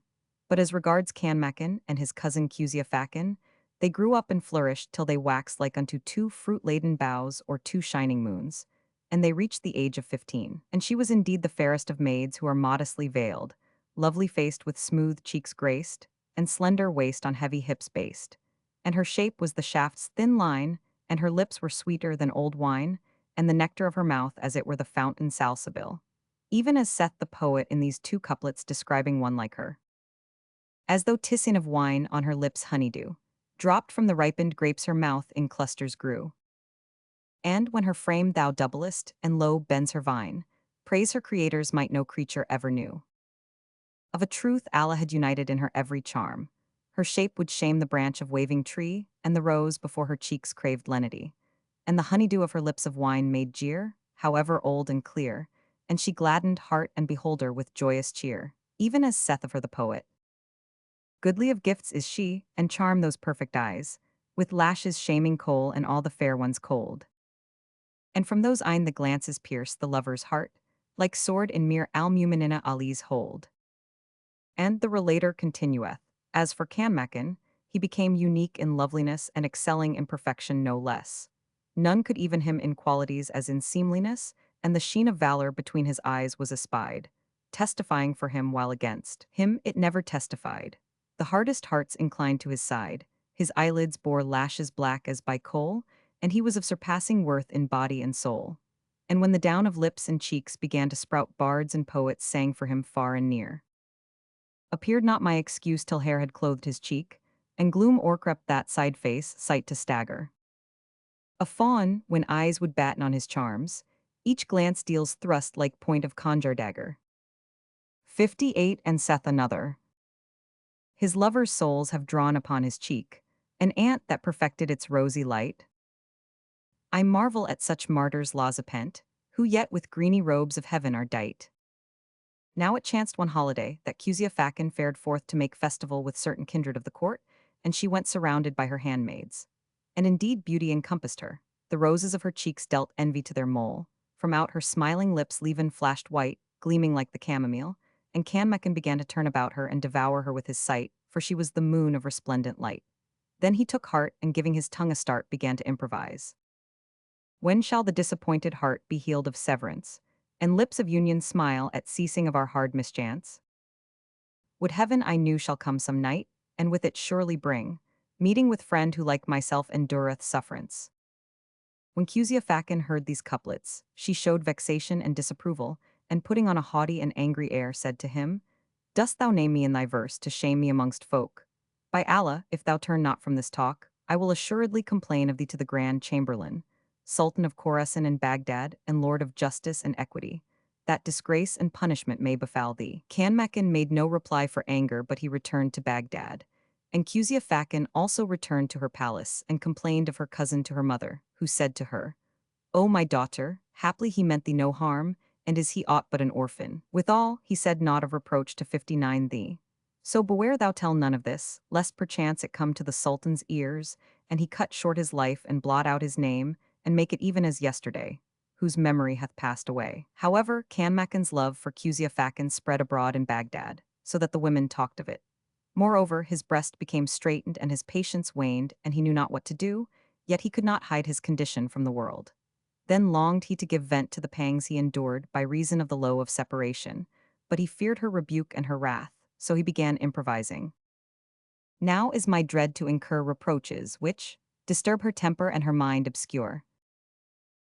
But as regards Kanmakan and his cousin Fakan, they grew up and flourished till they waxed like unto two fruit-laden boughs or two shining moons, and they reached the age of 15. And she was indeed the fairest of maids who are modestly veiled, lovely faced with smooth cheeks graced, and slender waist on heavy hips based. And her shape was the shaft's thin line, and her lips were sweeter than old wine, and the nectar of her mouth as it were the fountain salsabil. Even as saith the poet in these two couplets describing one like her. As though tisane of wine on her lips honeydew, dropped from the ripened grapes her mouth in clusters grew. And when her frame thou doublest, and low bends her vine, praise her creators might no creature ever knew. Of a truth Allah had united in her every charm. Her shape would shame the branch of waving tree, and the rose before her cheeks craved lenity. And the honeydew of her lips of wine made jeer, however old and clear, and she gladdened heart and beholder with joyous cheer, even as saith of her the poet. Goodly of gifts is she, and charm those perfect eyes, with lashes shaming kohl and all the fair ones cold. And from those eyne the glances pierce the lover's heart, like sword in mere al-Muminina Ali's hold. And the relator continueth, as for Kanmakan, he became unique in loveliness and excelling in perfection no less. None could even him in qualities as in seemliness, and the sheen of valor between his eyes was espied, testifying for him while against him it never testified. The hardest hearts inclined to his side, his eyelids bore lashes black as by coal, and he was of surpassing worth in body and soul. And when the down of lips and cheeks began to sprout, bards and poets sang for him far and near. Appeared not my excuse till hair had clothed his cheek, and gloom o'ercrept that side face, sight to stagger. A fawn, when eyes would batten on his charms, each glance deals thrust like point of conjure dagger. 58 And saith another. His lovers' souls have drawn upon his cheek, an ant that perfected its rosy light. I marvel at such martyrs laws apent, who yet with greeny robes of heaven are dight. Now it chanced one holiday that Fakan fared forth to make festival with certain kindred of the court, and she went surrounded by her handmaids. And indeed beauty encompassed her. The roses of her cheeks dealt envy to their mole. From out her smiling lips leaven flashed white, gleaming like the chamomile, and Kanmakan began to turn about her and devour her with his sight, for she was the moon of resplendent light. Then he took heart, and giving his tongue a start began to improvise. When shall the disappointed heart be healed of severance, and lips of union smile at ceasing of our hard mischance? Would heaven I knew shall come some night, and with it surely bring meeting with friend who like myself endureth sufferance. When Fakan heard these couplets, she showed vexation and disapproval, and putting on a haughty and angry air said to him, Dost thou name me in thy verse to shame me amongst folk? By Allah, if thou turn not from this talk, I will assuredly complain of thee to the Grand Chamberlain. Sultan of Khorasan and Baghdad, and Lord of Justice and Equity, that disgrace and punishment may befall thee. Kanmakan made no reply for anger, but he returned to Baghdad. And Quzia Fakan also returned to her palace and complained of her cousin to her mother, who said to her, O my daughter, haply he meant thee no harm, and is he aught but an orphan? Withal, he said naught of reproach to 59 thee. So beware thou tell none of this, lest perchance it come to the Sultan's ears, and he cut short his life and blot out his name, and make it even as yesterday, whose memory hath passed away. However, Kanmakan's love for Quzia Fakan spread abroad in Baghdad, so that the women talked of it. Moreover, his breast became straitened and his patience waned, and he knew not what to do, yet he could not hide his condition from the world. Then longed he to give vent to the pangs he endured by reason of the low of separation, but he feared her rebuke and her wrath, so he began improvising. Now is my dread to incur reproaches, which disturb her temper and her mind obscure.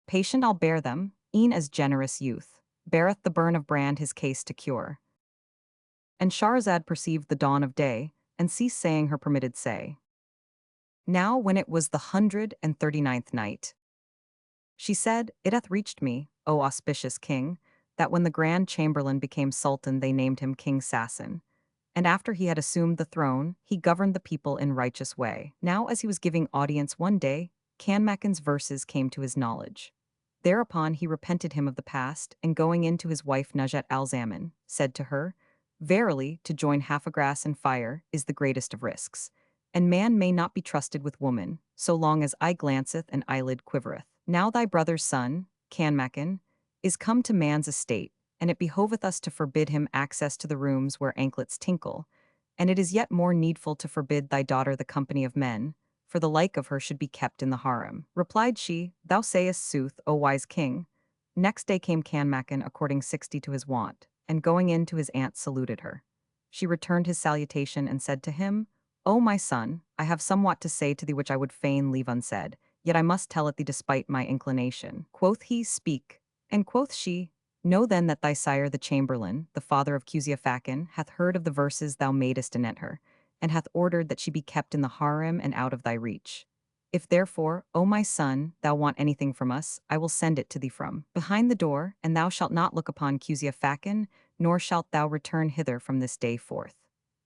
Patient I'll bear them, e'en as generous youth beareth the burn of brand his case to cure. And Shahrazad perceived the dawn of day, and ceased saying her permitted say. Now when it was the 139th night, she said, It hath reached me, O auspicious king, that when the Grand Chamberlain became Sultan they named him King Sasan. And after he had assumed the throne, he governed the people in righteous way. Now as he was giving audience one day, Kanmakan's verses came to his knowledge. Thereupon he repented him of the past, and going in to his wife Nujat al-Zaman, said to her, Verily, to join Hafagras and fire is the greatest of risks, and man may not be trusted with woman, so long as eye glanceth and eyelid quivereth. Now thy brother's son, Kanmakan, is come to man's estate, and it behoveth us to forbid him access to the rooms where anklets tinkle, and it is yet more needful to forbid thy daughter the company of men, for the like of her should be kept in the harem. Replied she, Thou sayest sooth, O wise king. Next day came Kanmakan according 60 to his wont, and going in to his aunt saluted her. She returned his salutation and said to him, O my son, I have somewhat to say to thee which I would fain leave unsaid, yet I must tell it thee despite my inclination. Quoth he, Speak. And quoth she, Know then that thy sire the chamberlain, the father of Quzia Fakan, hath heard of the verses thou madest anent her, and hath ordered that she be kept in the harem and out of thy reach. If therefore, O my son, thou want anything from us, I will send it to thee from behind the door, and thou shalt not look upon Quzia Fakan, nor shalt thou return hither from this day forth.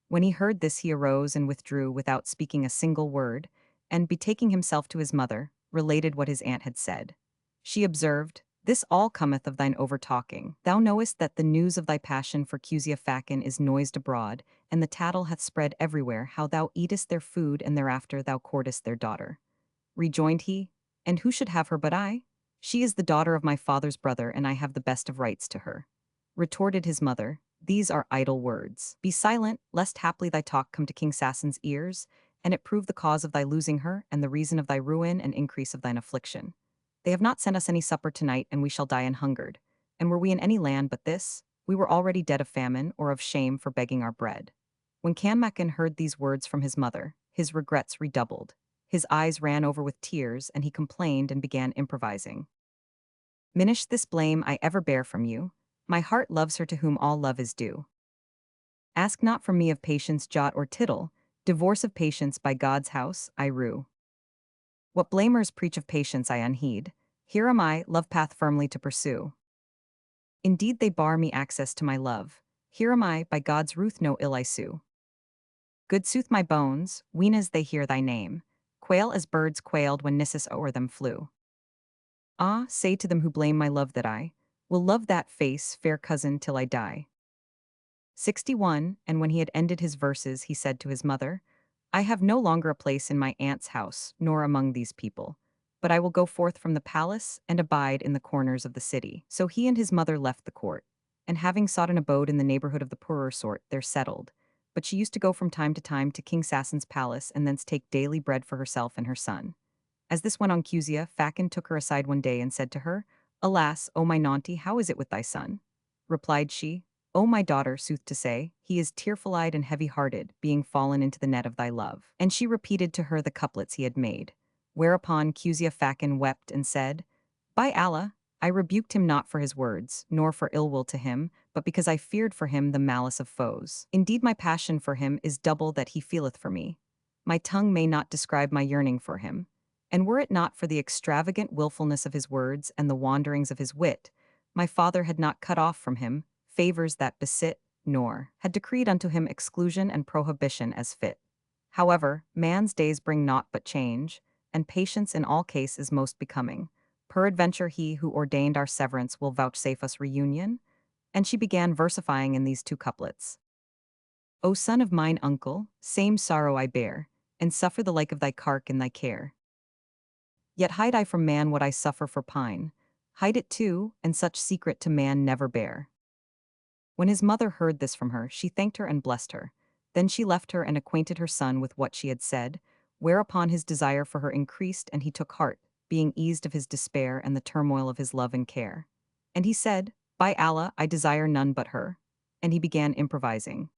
When he heard this he arose and withdrew without speaking a single word, and betaking himself to his mother, related what his aunt had said. She observed, This all cometh of thine over-talking. Thou knowest that the news of thy passion for Quzia Fakan is noised abroad, and the tattle hath spread everywhere how thou eatest their food and thereafter thou courtest their daughter. Rejoined he, And who should have her but I? She is the daughter of my father's brother, and I have the best of rights to her. Retorted his mother, These are idle words. Be silent, lest haply thy talk come to King Sasan's ears, and it prove the cause of thy losing her, and the reason of thy ruin and increase of thine affliction. They have not sent us any supper tonight, and we shall die an hungered. And were we in any land but this, we were already dead of famine or of shame for begging our bread. When Kanmakan heard these words from his mother, his regrets redoubled. His eyes ran over with tears, and he complained and began improvising. Minish this blame I ever bear from you. My heart loves her to whom all love is due. Ask not from me of patience jot or tittle, divorce of patience by God's house I rue. What blamers preach of patience I unheed, here am I, love path firmly to pursue. Indeed they bar me access to my love, here am I, by God's ruth no ill I sue. Good sooth my bones, ween as they hear thy name, quail as birds quailed when Nissus o'er them flew. Ah, say to them who blame my love that I will love that face, fair cousin, till I die. 61. And when he had ended his verses, he said to his mother, I have no longer a place in my aunt's house, nor among these people, but I will go forth from the palace and abide in the corners of the city. So he and his mother left the court, and having sought an abode in the neighborhood of the poorer sort, there settled. But she used to go from time to King Sasan's palace and thence take daily bread for herself and her son. As this went on, Quzia Fakan took her aside one day and said to her, Alas, O my Naunty, how is it with thy son? Replied she, O my daughter, sooth to say, he is tearful-eyed and heavy-hearted, being fallen into the net of thy love. And she repeated to her the couplets he had made. Whereupon Quzia Fakan wept and said, By Allah, I rebuked him not for his words, nor for ill will to him, but because I feared for him the malice of foes. Indeed my passion for him is double that he feeleth for me. My tongue may not describe my yearning for him. And were it not for the extravagant willfulness of his words and the wanderings of his wit, my father had not cut off from him favors that besit, nor had decreed unto him exclusion and prohibition as fit. However, man's days bring naught but change, and patience in all case is most becoming. Peradventure he who ordained our severance will vouchsafe us reunion? And she began versifying in these two couplets. O son of mine uncle, same sorrow I bear, and suffer the like of thy cark in thy care. Yet hide I from man what I suffer for pine, hide it too, and such secret to man never bear. When his mother heard this from her, she thanked her and blessed her. Then she left her and acquainted her son with what she had said, whereupon his desire for her increased and he took heart, being eased of his despair and the turmoil of his love and care. And he said, By Allah, I desire none but her. And he began improvising.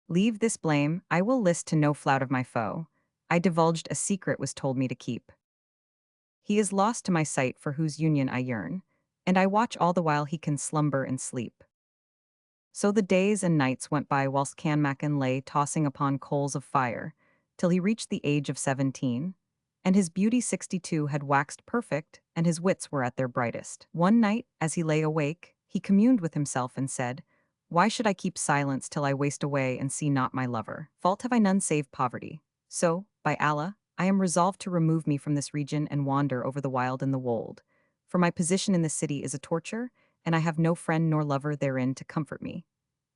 Leave this blame, I will list to no flout of my foe. I divulged a secret was told me to keep. He is lost to my sight for whose union I yearn, and I watch all the while he can slumber and sleep. So the days and nights went by whilst Canmacan lay tossing upon coals of fire, till he reached the age of 17, and his beauty 62 had waxed perfect, and his wits were at their brightest. One night, as he lay awake, he communed with himself and said, Why should I keep silence till I waste away and see not my lover? Fault have I none save poverty. So, by Allah, I am resolved to remove me from this region and wander over the wild and the wold, for my position in this city is a torture, and I have no friend nor lover therein to comfort me.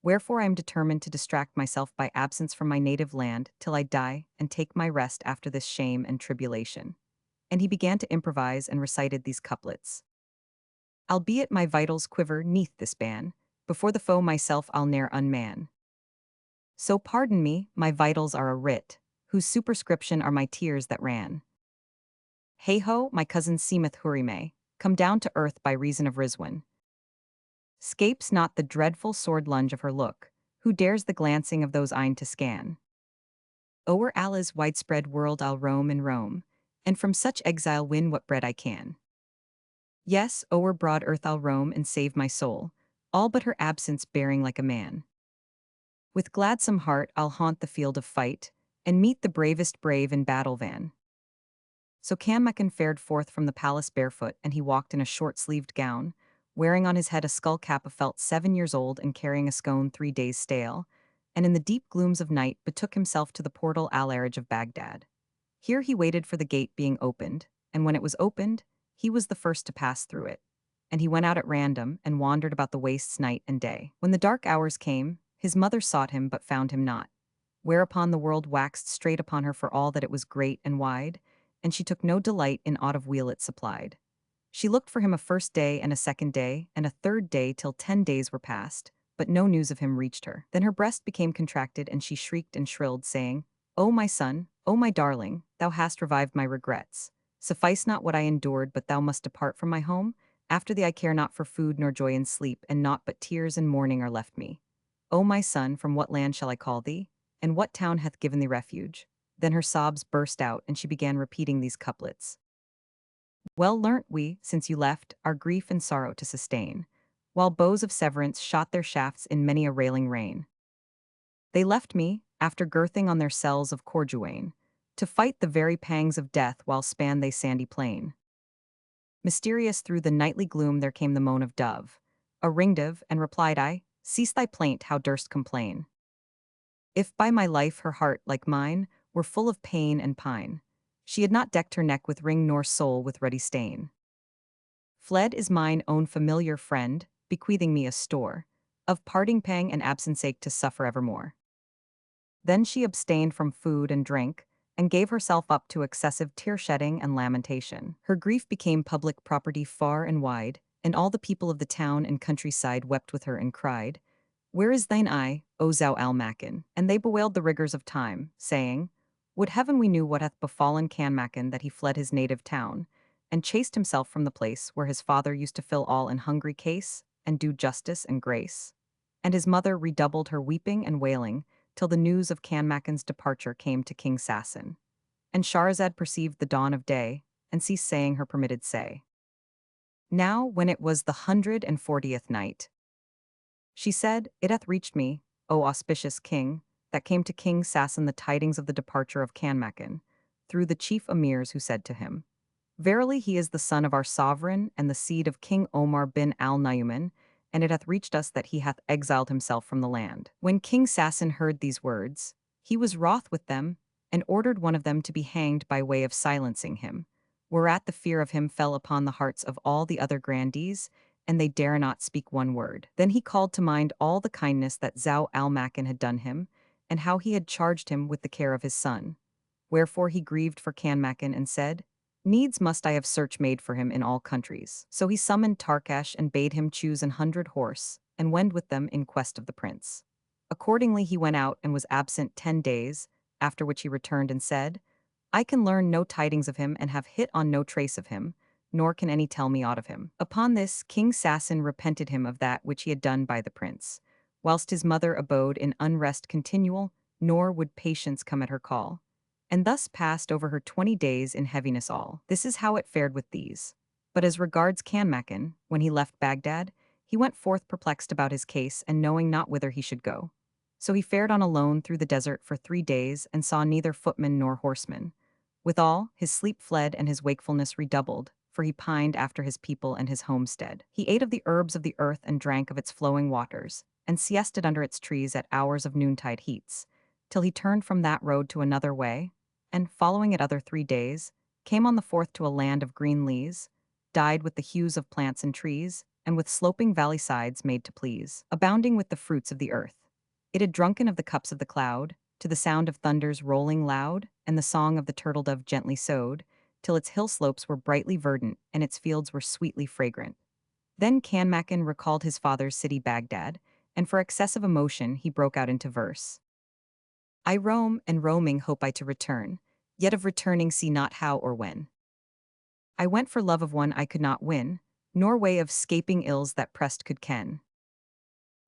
Wherefore I am determined to distract myself by absence from my native land till I die and take my rest after this shame and tribulation. And he began to improvise and recited these couplets. Albeit my vitals quiver neath this ban, before the foe myself I'll ne'er unman. So pardon me, my vitals are a writ, whose superscription are my tears that ran. Hey-ho, my cousin seemeth Hurime, come down to earth by reason of Rizwan. Scapes not the dreadful sword lunge of her look, who dares the glancing of those eyne to scan. O'er Allah's widespread world I'll roam and roam, and from such exile win what bread I can. Yes, o'er broad earth I'll roam and save my soul, all but her absence bearing like a man. With gladsome heart I'll haunt the field of fight, and meet the bravest brave in battle van. So Canmacan fared forth from the palace barefoot, and he walked in a short-sleeved gown, wearing on his head a skull cap of felt 7 years old and carrying a scone 3 days stale, and in the deep glooms of night betook himself to the portal al-Araj of Baghdad. Here he waited for the gate being opened, and when it was opened, he was the first to pass through it. And he went out at random and wandered about the wastes night and day. When the dark hours came, his mother sought him but found him not. Whereupon the world waxed straight upon her for all that it was great and wide, and she took no delight in aught of weal it supplied. She looked for him a first day and a second day and a third day till 10 days were past, but no news of him reached her. Then her breast became contracted and she shrieked and shrilled, saying, O my son, O my darling, thou hast revived my regrets. Suffice not what I endured, but thou must depart from my home. After thee I care not for food nor joy in sleep, and naught but tears and mourning are left me. O my son, from what land shall I call thee? And what town hath given thee refuge? Then her sobs burst out, and she began repeating these couplets. Well learnt we, since you left, our grief and sorrow to sustain, while bows of severance shot their shafts in many a railing rain. They left me, after girthing on their cells of corduane, to fight the very pangs of death while span they sandy plain. Mysterious through the nightly gloom there came the moan of dove, a ringdove, and replied I, Cease thy plaint, how durst complain? If by my life her heart, like mine, were full of pain and pine, she had not decked her neck with ring nor soul with ruddy stain. Fled is mine own familiar friend, bequeathing me a store of parting pang and absence ache to suffer evermore. Then she abstained from food and drink, and gave herself up to excessive tear-shedding and lamentation. Her grief became public property far and wide, and all the people of the town and countryside wept with her and cried, Where is thine eye, O Zau al-Makan? And they bewailed the rigors of time, saying, Would heaven we knew what hath befallen Canmacan that he fled his native town, and chased himself from the place where his father used to fill all an hungry case, and do justice and grace. And his mother redoubled her weeping and wailing, till the news of Canmacan's departure came to King Sassan. And Shahrazad perceived the dawn of day, and ceased saying her permitted say. Now, when it was the 140th night, she said, It hath reached me, O auspicious king, that came to King Sassan the tidings of the departure of Canmacan, through the chief emirs, who said to him, "Verily he is the son of our sovereign and the seed of King Omar bin al-Nayman, and it hath reached us that he hath exiled himself from the land." When King Sassan heard these words, he was wroth with them, and ordered one of them to be hanged by way of silencing him, whereat the fear of him fell upon the hearts of all the other grandees, and they dare not speak one word. Then he called to mind all the kindness that Zau al-Makan had done him, and how he had charged him with the care of his son. Wherefore he grieved for Kanmakan and said, "Needs must I have search made for him in all countries." So he summoned Tarkash and bade him choose 100 horse, and wend with them in quest of the prince. Accordingly he went out and was absent 10 days, after which he returned and said, "I can learn no tidings of him and have hit on no trace of him, nor can any tell me aught of him." Upon this, King Sassan repented him of that which he had done by the prince, whilst his mother abode in unrest continual, nor would patience come at her call, and thus passed over her 20 days in heaviness all. This is how it fared with these. But as regards Kanmakan, when he left Baghdad, he went forth perplexed about his case and knowing not whither he should go. So he fared on alone through the desert for 3 days and saw neither footman nor horseman. Withal, his sleep fled and his wakefulness redoubled, for he pined after his people and his homestead. He ate of the herbs of the earth and drank of its flowing waters, and siested under its trees at hours of noontide heats, till he turned from that road to another way, and, following it other 3 days, came on the fourth to a land of green leas, dyed with the hues of plants and trees, and with sloping valley sides made to please, abounding with the fruits of the earth. It had drunken of the cups of the cloud, to the sound of thunders rolling loud, and the song of the turtle dove gently sowed, till its hill slopes were brightly verdant and its fields were sweetly fragrant. Then Kanmakan recalled his father's city Baghdad, and for excessive emotion he broke out into verse. "I roam, and roaming hope I to return, yet of returning see not how or when. I went for love of one I could not win, nor way of scaping ills that pressed could ken."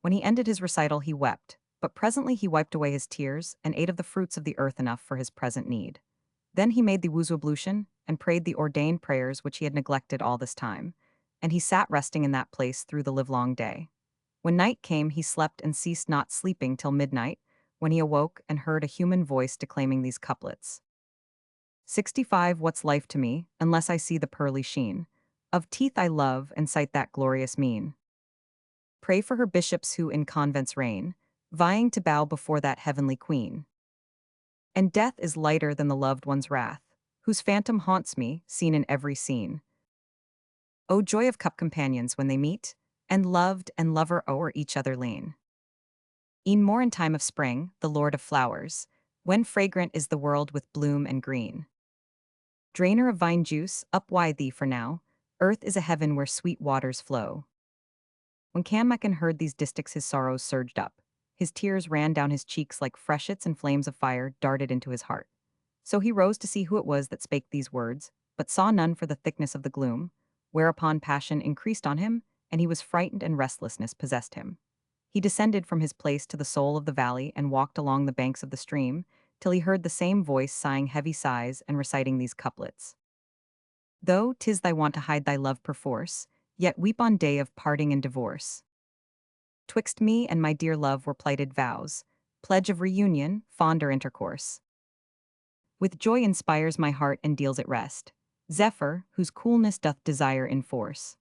When he ended his recital he wept, but presently he wiped away his tears and ate of the fruits of the earth enough for his present need. Then he made the wuzu ablution and prayed the ordained prayers which he had neglected all this time, and he sat resting in that place through the livelong day. When night came he slept and ceased not sleeping till midnight, when he awoke and heard a human voice declaiming these couplets. 65 What's life to me, unless I see the pearly sheen of teeth I love and sight that glorious mien? Pray for her bishops who in convents reign, vying to bow before that heavenly queen. And death is lighter than the loved one's wrath, whose phantom haunts me, seen in every scene. O joy of cup companions when they meet, and loved and lover o'er each other lean. E'en more in time of spring, the lord of flowers, when fragrant is the world with bloom and green. Drainer of vine juice, up wide thee for now, earth is a heaven where sweet waters flow. When Kanmakan heard these distichs his sorrows surged up. His tears ran down his cheeks like freshets, and flames of fire darted into his heart. So he rose to see who it was that spake these words, but saw none for the thickness of the gloom, whereupon passion increased on him, and he was frightened and restlessness possessed him. He descended from his place to the sole of the valley and walked along the banks of the stream, till he heard the same voice sighing heavy sighs and reciting these couplets. Though 'tis thy wont to hide thy love perforce, yet weep on day of parting and divorce. Twixt me and my dear love were plighted vows, pledge of reunion, fonder intercourse. With joy inspires my heart and deals it rest, Zephyr, whose coolness doth desire enforce.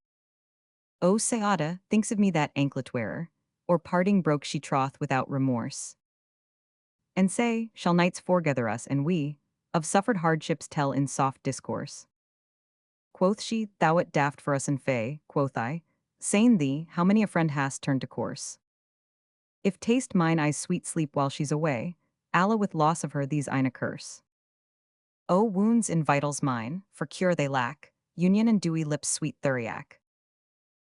O Sayada, thinks of me that anklet wearer, or parting broke she troth without remorse. And say, shall nights foregather us and we, of suffered hardships tell in soft discourse? Quoth she, thou it daft for us and fay, quoth I, saying thee, how many a friend hast turned to course. If taste mine eyes sweet sleep while she's away, Allah with loss of her these eine curse. O wounds in vitals mine, for cure they lack, union and dewy lips sweet thuriac.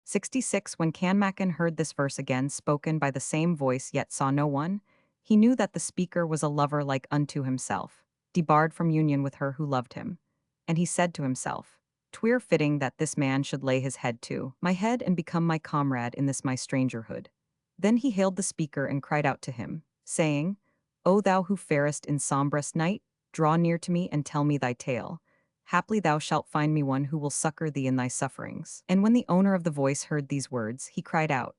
66 When Kanmakan heard this verse again spoken by the same voice yet saw no one, he knew that the speaker was a lover like unto himself, debarred from union with her who loved him. And he said to himself, 'Twere fitting that this man should lay his head to my head and become my comrade in this my strangerhood. Then he hailed the speaker and cried out to him, saying, O thou who farest in sombrest night, draw near to me and tell me thy tale. Haply thou shalt find me one who will succor thee in thy sufferings. And when the owner of the voice heard these words, he cried out,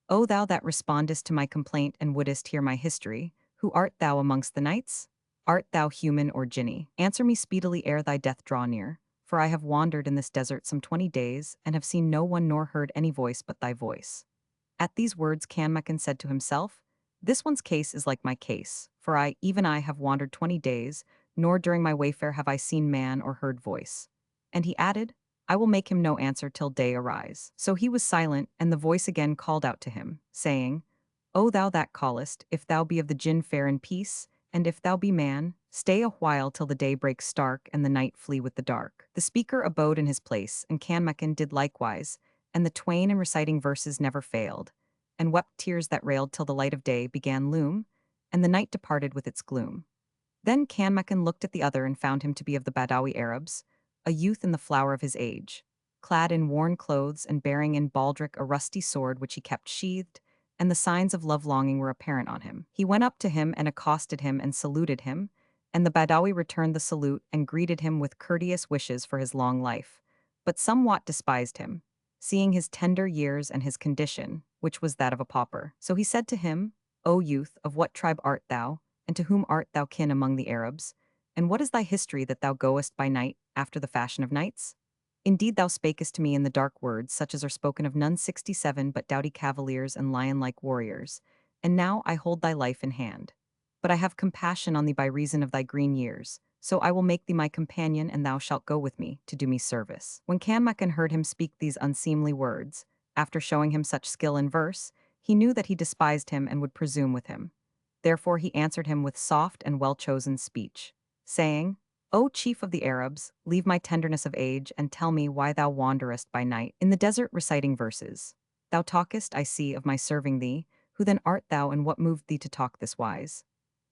O thou that respondest to my complaint and wouldest hear my history, who art thou amongst the knights? Art thou human or jinni? Answer me speedily ere thy death draw near, for I have wandered in this desert some 20 days, and have seen no one nor heard any voice but thy voice." At these words Kanmakan said to himself, "This one's case is like my case, for I, even I, have wandered 20 days, nor during my wayfare have I seen man or heard voice." And he added, "I will make him no answer till day arise." So he was silent, and the voice again called out to him, saying, "O thou that callest, if thou be of the Jinn, fare in peace, and if thou be man, stay a while till the day breaks stark and the night flee with the dark." The speaker abode in his place, and Kanmakan did likewise, and the twain in reciting verses never failed, and wept tears that railed till the light of day began loom, and the night departed with its gloom. Then Kanmakan looked at the other and found him to be of the Badawi Arabs, a youth in the flower of his age, clad in worn clothes and bearing in baldric a rusty sword which he kept sheathed, and the signs of love-longing were apparent on him. He went up to him and accosted him and saluted him, and the Badawi returned the salute and greeted him with courteous wishes for his long life, but somewhat despised him, seeing his tender years and his condition, which was that of a pauper. So he said to him, "O youth, of what tribe art thou, and to whom art thou kin among the Arabs? And what is thy history that thou goest by night after the fashion of knights? Indeed thou spakest to me in the dark words, such as are spoken of none 67 but doughty cavaliers and lion-like warriors, and now I hold thy life in hand. But I have compassion on thee by reason of thy green years, so I will make thee my companion, and thou shalt go with me to do me service." When Kanmakan heard him speak these unseemly words, after showing him such skill in verse, he knew that he despised him and would presume with him. Therefore he answered him with soft and well-chosen speech, saying, "O chief of the Arabs, leave my tenderness of age, and tell me why thou wanderest by night in the desert reciting verses. Thou talkest, I see, of my serving thee. Who then art thou, and what moved thee to talk this wise?"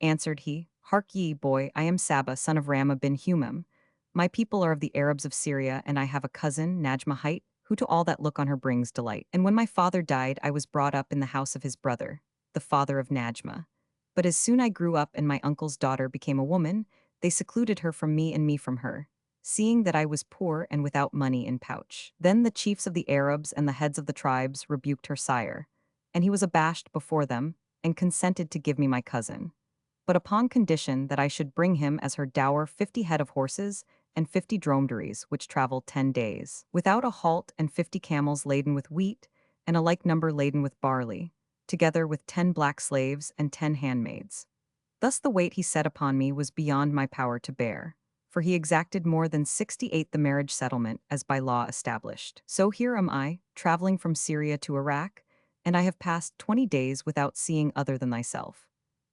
Answered he, "Hark ye, boy, I am Saba, son of Rama bin Humam. My people are of the Arabs of Syria, and I have a cousin, Najma Height, who to all that look on her brings delight. And when my father died, I was brought up in the house of his brother, the father of Najma. But as soon I grew up and my uncle's daughter became a woman, they secluded her from me and me from her, seeing that I was poor and without money in pouch. Then the chiefs of the Arabs and the heads of the tribes rebuked her sire, and he was abashed before them, and consented to give me my cousin, but upon condition that I should bring him as her dower 50 head of horses and 50 dromedaries, which traveled 10 days, without a halt, and 50 camels laden with wheat, and a like number laden with barley, together with 10 black slaves and 10 handmaids. Thus the weight he set upon me was beyond my power to bear, for he exacted more than 68 the marriage settlement as by law established. So here am I, traveling from Syria to Iraq, and I have passed 20 days without seeing other than thyself.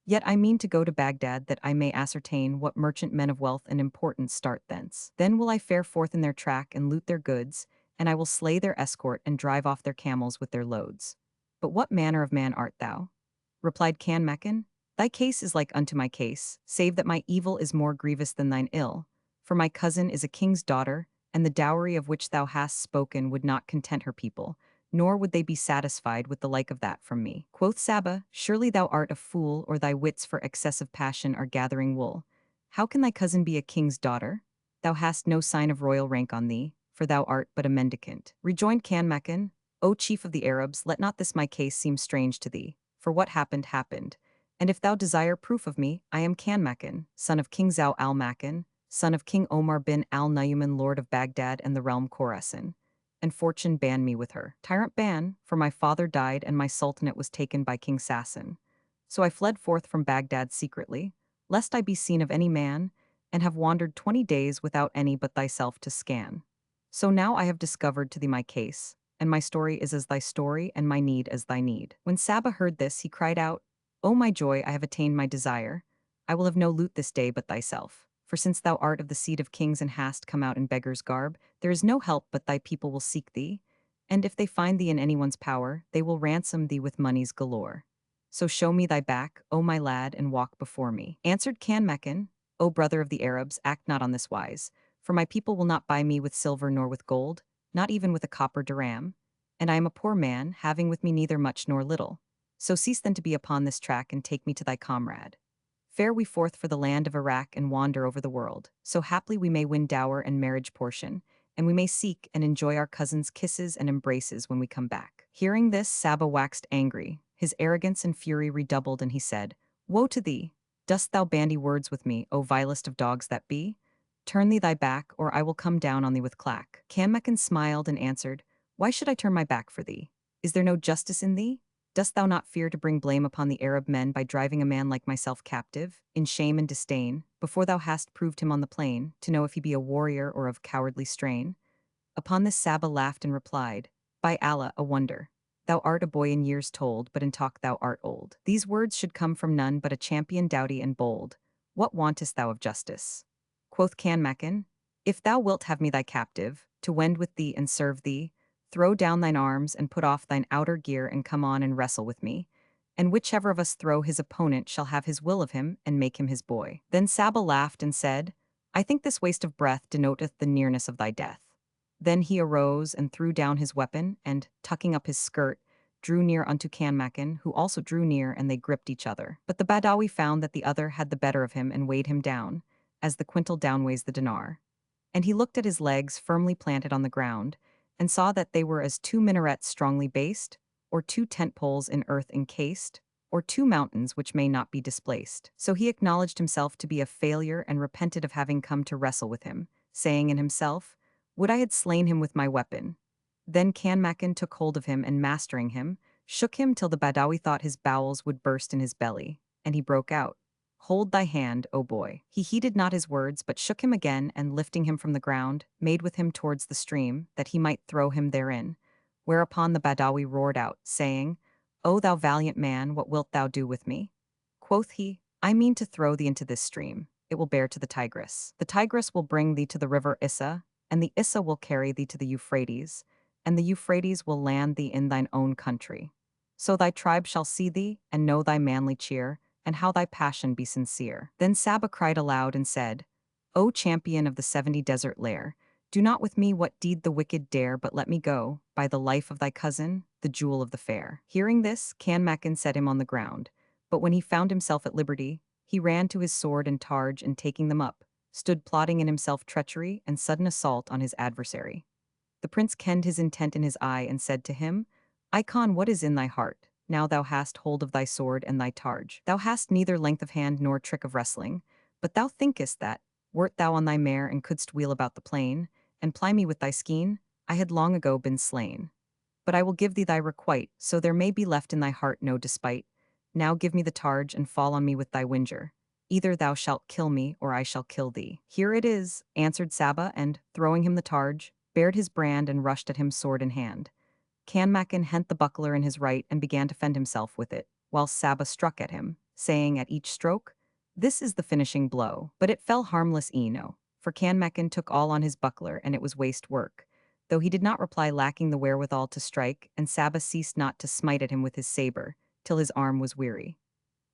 Yet I mean to go to Baghdad that I may ascertain what merchant men of wealth and importance start thence. Then will I fare forth in their track and loot their goods, and I will slay their escort and drive off their camels with their loads. But what manner of man art thou?" Replied Kanmakan, "Thy case is like unto my case, save that my evil is more grievous than thine ill. For my cousin is a king's daughter, and the dowry of which thou hast spoken would not content her people, nor would they be satisfied with the like of that from me." Quoth Saba, "Surely thou art a fool, or thy wits for excessive passion are gathering wool. How can thy cousin be a king's daughter? Thou hast no sign of royal rank on thee, for thou art but a mendicant." Rejoined Kanmakan, "O chief of the Arabs, let not this my case seem strange to thee, for what happened happened. And if thou desire proof of me, I am Kanmakan, son of King Zau al-Makan, son of King Omar bin al-Nayman, lord of Baghdad and the realm Khorasan, and fortune banned me with her. Tyrant ban, for my father died and my sultanate was taken by King Sassan. So I fled forth from Baghdad secretly, lest I be seen of any man, and have wandered 20 days without any but thyself to scan. So now I have discovered to thee my case, and my story is as thy story and my need as thy need." When Saba heard this, he cried out, "O my joy, I have attained my desire. I will have no loot this day but thyself. For since thou art of the seed of kings and hast come out in beggar's garb, there is no help but thy people will seek thee, and if they find thee in anyone's power, they will ransom thee with monies galore. So show me thy back, O my lad, and walk before me." Answered Kanmakan, "O brother of the Arabs, act not on this wise, for my people will not buy me with silver nor with gold, not even with a copper dirham, and I am a poor man, having with me neither much nor little. So cease then to be upon this track and take me to thy comrade. Fare we forth for the land of Iraq and wander over the world, so haply we may win dower and marriage portion, and we may seek and enjoy our cousin's kisses and embraces when we come back." Hearing this, Saba waxed angry. His arrogance and fury redoubled, and he said, "Woe to thee! Dost thou bandy words with me, O vilest of dogs that be? Turn thee thy back, or I will come down on thee with clack. Kanmakan smiled and answered, Why should I turn my back for thee? Is there no justice in thee? Dost thou not fear to bring blame upon the Arab men by driving a man like myself captive, in shame and disdain, before thou hast proved him on the plain, to know if he be a warrior or of cowardly strain? Upon this Saba laughed and replied, By Allah, a wonder. Thou art a boy in years told, but in talk thou art old. These words should come from none but a champion doughty and bold. What wantest thou of justice? Quoth Kanmakan, If thou wilt have me thy captive, to wend with thee and serve thee, throw down thine arms and put off thine outer gear and come on and wrestle with me. And whichever of us throw his opponent shall have his will of him and make him his boy. Then Saba laughed and said, I think this waste of breath denoteth the nearness of thy death. Then he arose and threw down his weapon, and, tucking up his skirt, drew near unto Kanmakan, who also drew near, and they gripped each other. But the Badawi found that the other had the better of him and weighed him down, as the quintal downweighs the dinar. And he looked at his legs firmly planted on the ground, and saw that they were as two minarets strongly based, or two tent poles in earth encased, or two mountains which may not be displaced. So he acknowledged himself to be a failure and repented of having come to wrestle with him, saying in himself, Would I had slain him with my weapon. Then Kanmakan took hold of him and mastering him, shook him till the Badawi thought his bowels would burst in his belly, and he broke out, Hold thy hand, O boy. He heeded not his words, but shook him again, and lifting him from the ground, made with him towards the stream, that he might throw him therein. Whereupon the Badawi roared out, saying, O thou valiant man, what wilt thou do with me? Quoth he, I mean to throw thee into this stream. It will bear to the Tigris. The Tigris will bring thee to the river Issa, and the Issa will carry thee to the Euphrates, and the Euphrates will land thee in thine own country. So thy tribe shall see thee, and know thy manly cheer, and how thy passion be sincere. Then Saba cried aloud and said, O champion of the 70 desert lair, do not with me what deed the wicked dare, but let me go, by the life of thy cousin, the jewel of the fair. Hearing this, Kanmakan set him on the ground, but when he found himself at liberty, he ran to his sword and targe, and taking them up, stood plotting in himself treachery and sudden assault on his adversary. The prince kenned his intent in his eye, and said to him, Icon, what is in thy heart? Now thou hast hold of thy sword and thy targe. Thou hast neither length of hand nor trick of wrestling, but thou thinkest that, wert thou on thy mare and couldst wheel about the plain, and ply me with thy skein, I had long ago been slain. But I will give thee thy requite, so there may be left in thy heart no despite. Now give me the targe, and fall on me with thy whinger. Either thou shalt kill me, or I shall kill thee. Here it is, answered Saba, and, throwing him the targe, bared his brand and rushed at him sword in hand. Kanmakan hent the buckler in his right and began to fend himself with it, while Saba struck at him, saying at each stroke, This is the finishing blow. But it fell harmless eno, for Kanmakan took all on his buckler, and it was waste work, though he did not reply, lacking the wherewithal to strike, and Saba ceased not to smite at him with his saber, till his arm was weary.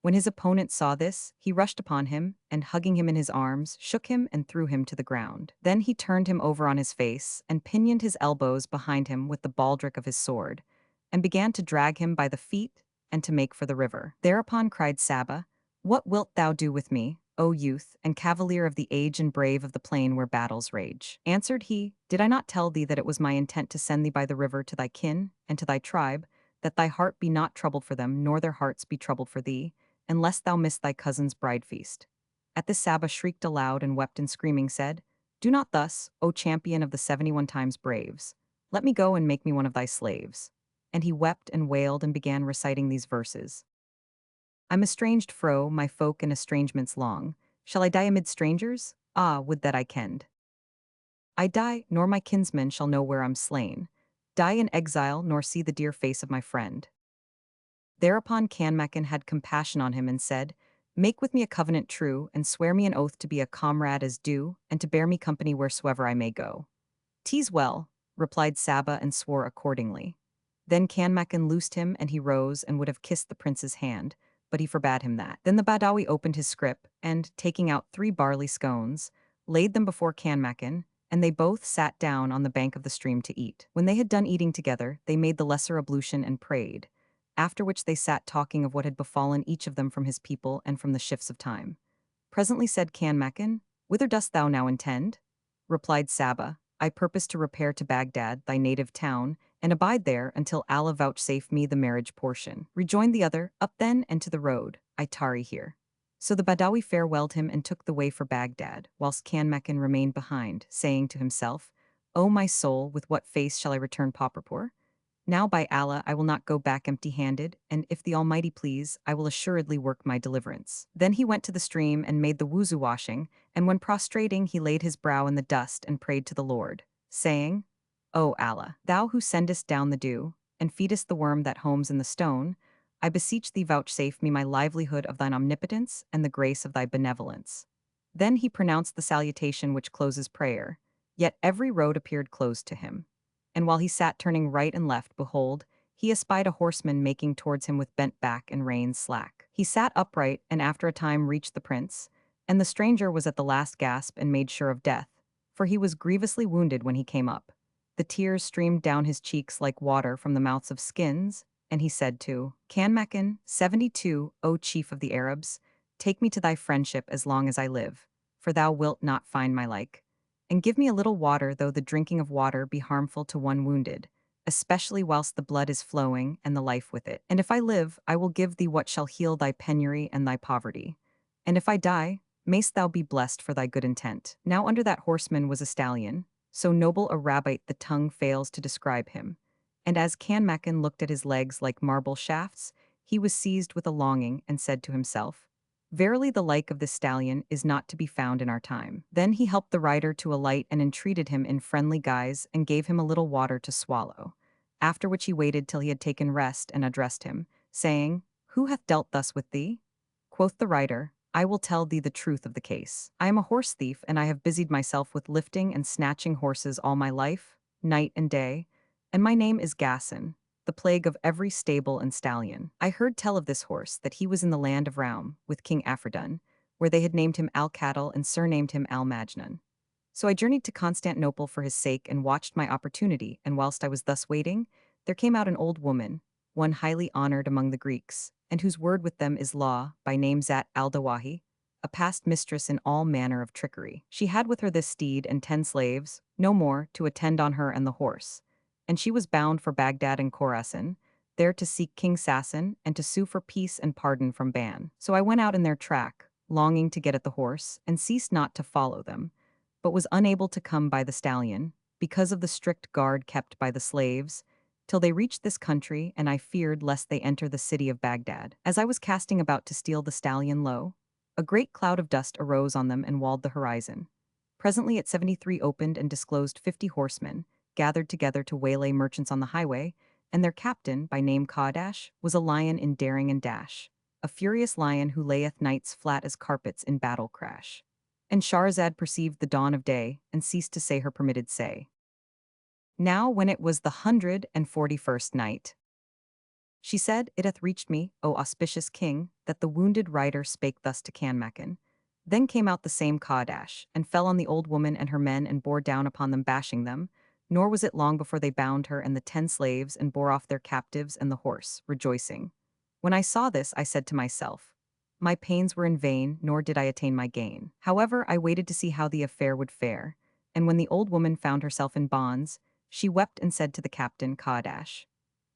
When his opponent saw this, he rushed upon him, and hugging him in his arms, shook him and threw him to the ground. Then he turned him over on his face, and pinioned his elbows behind him with the baldric of his sword, and began to drag him by the feet, and to make for the river. Thereupon cried Saba, What wilt thou do with me, O youth, and cavalier of the age and brave of the plain where battles rage? Answered he, Did I not tell thee that it was my intent to send thee by the river to thy kin, and to thy tribe, that thy heart be not troubled for them, nor their hearts be troubled for thee, unless thou miss thy cousin's bride feast? At this Saba shrieked aloud and wept, and screaming said, Do not thus, O champion of the 71 times braves. Let me go and make me one of thy slaves. And he wept and wailed and began reciting these verses. I'm estranged fro, my folk in estrangements long. Shall I die amid strangers? Ah, would that I kenned. I die, nor my kinsmen shall know where I'm slain. Die in exile, nor see the dear face of my friend. Thereupon Kanmakan had compassion on him and said, Make with me a covenant true, and swear me an oath to be a comrade as due, and to bear me company wheresoever I may go. "'Tis well," replied Saba, and swore accordingly. Then Kanmakan loosed him, and he rose and would have kissed the prince's hand, but he forbade him that. Then the Badawi opened his scrip, and, taking out 3 barley scones, laid them before Kanmakan, and they both sat down on the bank of the stream to eat. When they had done eating together, they made the lesser ablution and prayed, after which they sat talking of what had befallen each of them from his people and from the shifts of time. Presently said Kanmakan, Whither dost thou now intend? Replied Saba, I purpose to repair to Baghdad, thy native town, and abide there until Allah vouchsafe me the marriage portion. Rejoined the other, Up then and to the road, I tarry here. So the Badawi farewelled him and took the way for Baghdad, whilst Kanmakan remained behind, saying to himself, "O my soul, with what face shall I return pauperpoor? Now by Allah, I will not go back empty-handed, and if the Almighty please, I will assuredly work my deliverance." Then he went to the stream and made the wuzu washing, and when prostrating he laid his brow in the dust and prayed to the Lord, saying, "O Allah, thou who sendest down the dew, and feedest the worm that homes in the stone, I beseech thee vouchsafe me my livelihood of thine omnipotence and the grace of thy benevolence." Then he pronounced the salutation which closes prayer, yet every road appeared closed to him. And while he sat turning right and left, behold, he espied a horseman making towards him with bent back and reins slack. He sat upright, and after a time reached the prince, and the stranger was at the last gasp and made sure of death, for he was grievously wounded when he came up. The tears streamed down his cheeks like water from the mouths of skins, and he said to Kanmakan, 72, O chief of the Arabs, take me to thy friendship as long as I live, for thou wilt not find my like. And give me a little water, though the drinking of water be harmful to one wounded, especially whilst the blood is flowing and the life with it. And if I live, I will give thee what shall heal thy penury and thy poverty. And if I die, mayst thou be blessed for thy good intent. Now under that horseman was a stallion, so noble a rabbit the tongue fails to describe him. And as Kanmakan looked at his legs like marble shafts, he was seized with a longing and said to himself, "Verily the like of this stallion is not to be found in our time." Then he helped the rider to alight and entreated him in friendly guise and gave him a little water to swallow, after which he waited till he had taken rest and addressed him, saying, "Who hath dealt thus with thee?" Quoth the rider, "I will tell thee the truth of the case. I am a horse thief, and I have busied myself with lifting and snatching horses all my life, night and day, and my name is Gasson, the plague of every stable and stallion. I heard tell of this horse that he was in the land of Raum, with King Afridun, where they had named him Al-Cattle and surnamed him Al-Majnun. So I journeyed to Constantinople for his sake and watched my opportunity, and whilst I was thus waiting, there came out an old woman, one highly honored among the Greeks, and whose word with them is law, by name Zat al-Dawahi, a past mistress in all manner of trickery. She had with her this steed and 10 slaves, no more, to attend on her and the horse, and she was bound for Baghdad and Khorasan, there to seek King Sassan and to sue for peace and pardon from ban. So I went out in their track, longing to get at the horse, and ceased not to follow them, but was unable to come by the stallion, because of the strict guard kept by the slaves, till they reached this country, and I feared lest they enter the city of Baghdad. As I was casting about to steal the stallion, lo, a great cloud of dust arose on them and walled the horizon. Presently it 73 opened and disclosed 50 horsemen, gathered together to waylay merchants on the highway, and their captain, by name Kadash, was a lion in daring and dash, a furious lion who layeth knights flat as carpets in battle crash. And Shahrazad perceived the dawn of day, and ceased to say her permitted say. Now when it was the 141st night, she said, "It hath reached me, O auspicious king, that the wounded rider spake thus to Kanmakan. Then came out the same Kadash, and fell on the old woman and her men and bore down upon them, bashing them, nor was it long before they bound her and the 10 slaves and bore off their captives and the horse, rejoicing. When I saw this, I said to myself, my pains were in vain, nor did I attain my gain. However, I waited to see how the affair would fare, and when the old woman found herself in bonds, she wept and said to the captain Kadash,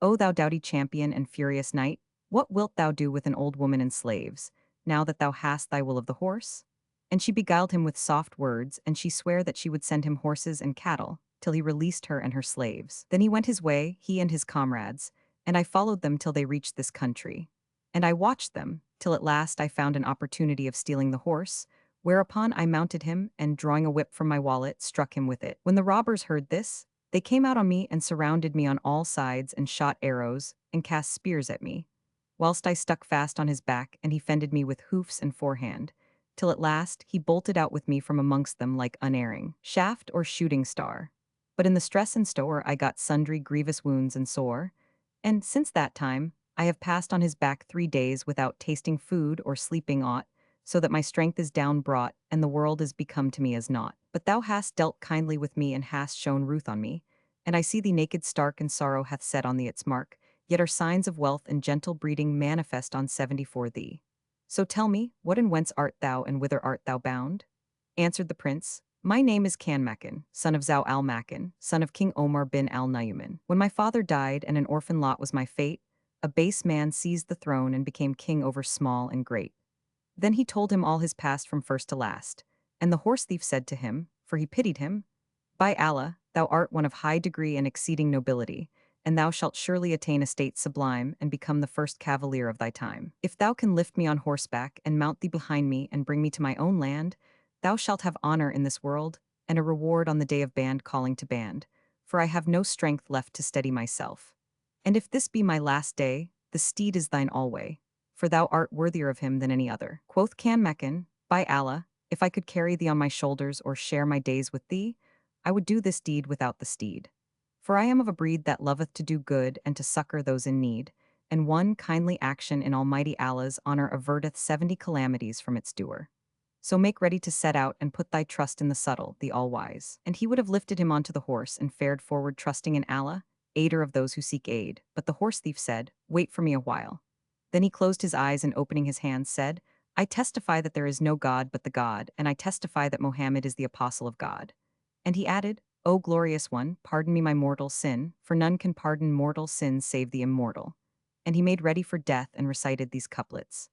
O thou doughty champion and furious knight, what wilt thou do with an old woman and slaves, now that thou hast thy will of the horse? And she beguiled him with soft words, and she sware that she would send him horses and cattle, till he released her and her slaves. Then he went his way, he and his comrades, and I followed them till they reached this country. And I watched them, till at last I found an opportunity of stealing the horse, whereupon I mounted him, and drawing a whip from my wallet, struck him with it. When the robbers heard this, they came out on me and surrounded me on all sides and shot arrows and cast spears at me, whilst I stuck fast on his back, and he fended me with hoofs and forehand, till at last he bolted out with me from amongst them like unerring shaft or shooting star. But in the stress and store I got sundry grievous wounds and sore, and since that time I have passed on his back 3 days without tasting food or sleeping aught, so that my strength is down brought, and the world is become to me as naught. But thou hast dealt kindly with me and hast shown ruth on me, and I see thee naked stark and sorrow hath set on thee its mark, yet are signs of wealth and gentle breeding manifest on 74 thee. So tell me, what and whence art thou and whither art thou bound? Answered the prince, my name is Kanmakan, son of Zau al-Makan, son of King Omar bin al-Nayman. When my father died and an orphan lot was my fate, a base man seized the throne and became king over small and great. Then he told him all his past from first to last. And the horse thief said to him, for he pitied him, by Allah, thou art one of high degree and exceeding nobility, and thou shalt surely attain estate sublime and become the first cavalier of thy time. If thou can lift me on horseback and mount thee behind me and bring me to my own land, thou shalt have honor in this world, and a reward on the day of band calling to band, for I have no strength left to steady myself. And if this be my last day, the steed is thine alway, for thou art worthier of him than any other. Quoth Kanmakan, by Allah, if I could carry thee on my shoulders or share my days with thee, I would do this deed without the steed. For I am of a breed that loveth to do good and to succor those in need, and one kindly action in Almighty Allah's honor averteth 70 calamities from its doer. So make ready to set out and put thy trust in the subtle, the all-wise. And he would have lifted him onto the horse and fared forward trusting in Allah, aider of those who seek aid. But the horse thief said, wait for me a while. Then he closed his eyes and opening his hands said, I testify that there is no God but the God, and I testify that Mohammed is the apostle of God. And he added, O glorious one, pardon me my mortal sin, for none can pardon mortal sins save the immortal. And he made ready for death and recited these couplets.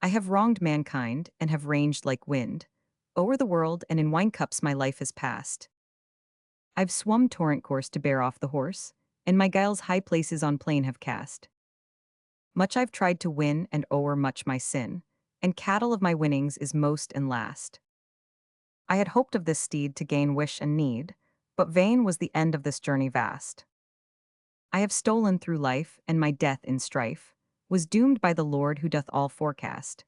I have wronged mankind, and have ranged like wind. O'er the world and in wine cups my life is passed. I've swum torrent course to bear off the horse, and my guiles high places on plain have cast. Much I've tried to win, and o'er much my sin, and cattle of my winnings is most and last. I had hoped of this steed to gain wish and need, but vain was the end of this journey vast. I have stolen through life, and my death in strife was doomed by the Lord who doth all forecast.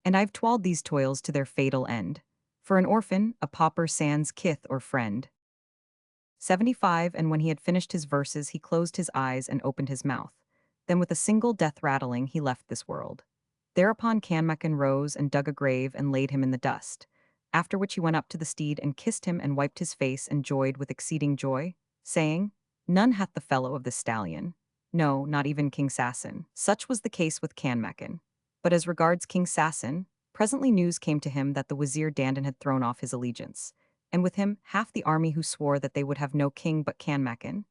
And I've toiled these toils to their fatal end, for an orphan, a pauper sans kith or friend. 75. And when he had finished his verses, he closed his eyes and opened his mouth. Then with a single death rattling he left this world. Thereupon Kanmakan rose and dug a grave and laid him in the dust, after which he went up to the steed and kissed him and wiped his face and joyed with exceeding joy, saying, None hath the fellow of this stallion. No, not even King Sassan. Such was the case with Kanmakan. But as regards King Sassan, presently news came to him that the Wazir Dandan had thrown off his allegiance, and with him half the army who swore that they would have no king but Kanmakan,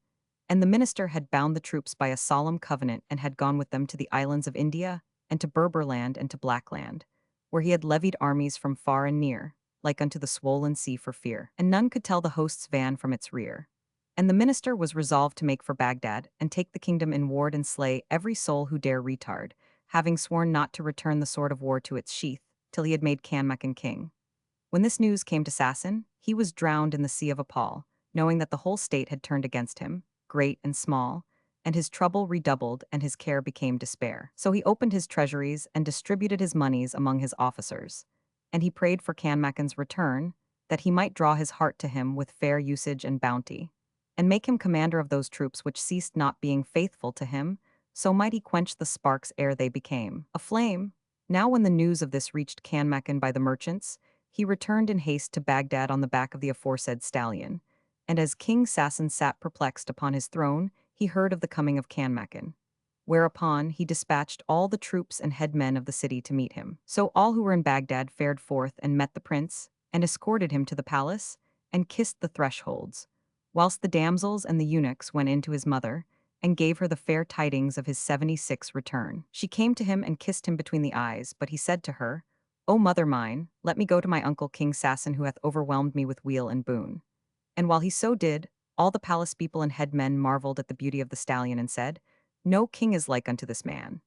and the minister had bound the troops by a solemn covenant and had gone with them to the islands of India, and to Berberland and to Blackland, where he had levied armies from far and near, like unto the swollen sea for fear, and none could tell the host's van from its rear. And the minister was resolved to make for Baghdad, and take the kingdom in ward and slay every soul who dare retard, having sworn not to return the sword of war to its sheath, till he had made Kanmakan king. When this news came to Sassan, he was drowned in the sea of Apal, knowing that the whole state had turned against him, great and small, and his trouble redoubled and his care became despair. So he opened his treasuries and distributed his moneys among his officers. And he prayed for Kanmakan's return, that he might draw his heart to him with fair usage and bounty, and make him commander of those troops which ceased not being faithful to him, so might he quench the sparks ere they became a flame. Now when the news of this reached Kanmakan by the merchants, he returned in haste to Baghdad on the back of the aforesaid stallion, and as King Sassan sat perplexed upon his throne, he heard of the coming of Kanmakan. Whereupon he dispatched all the troops and headmen of the city to meet him. So all who were in Baghdad fared forth and met the prince, and escorted him to the palace, and kissed the thresholds, whilst the damsels and the eunuchs went in to his mother, and gave her the fair tidings of his 76 return. She came to him and kissed him between the eyes, but he said to her, O mother mine, let me go to my uncle King Sassan who hath overwhelmed me with weal and boon. And while he so did, all the palace people and headmen marveled at the beauty of the stallion and said, No king is like unto this man.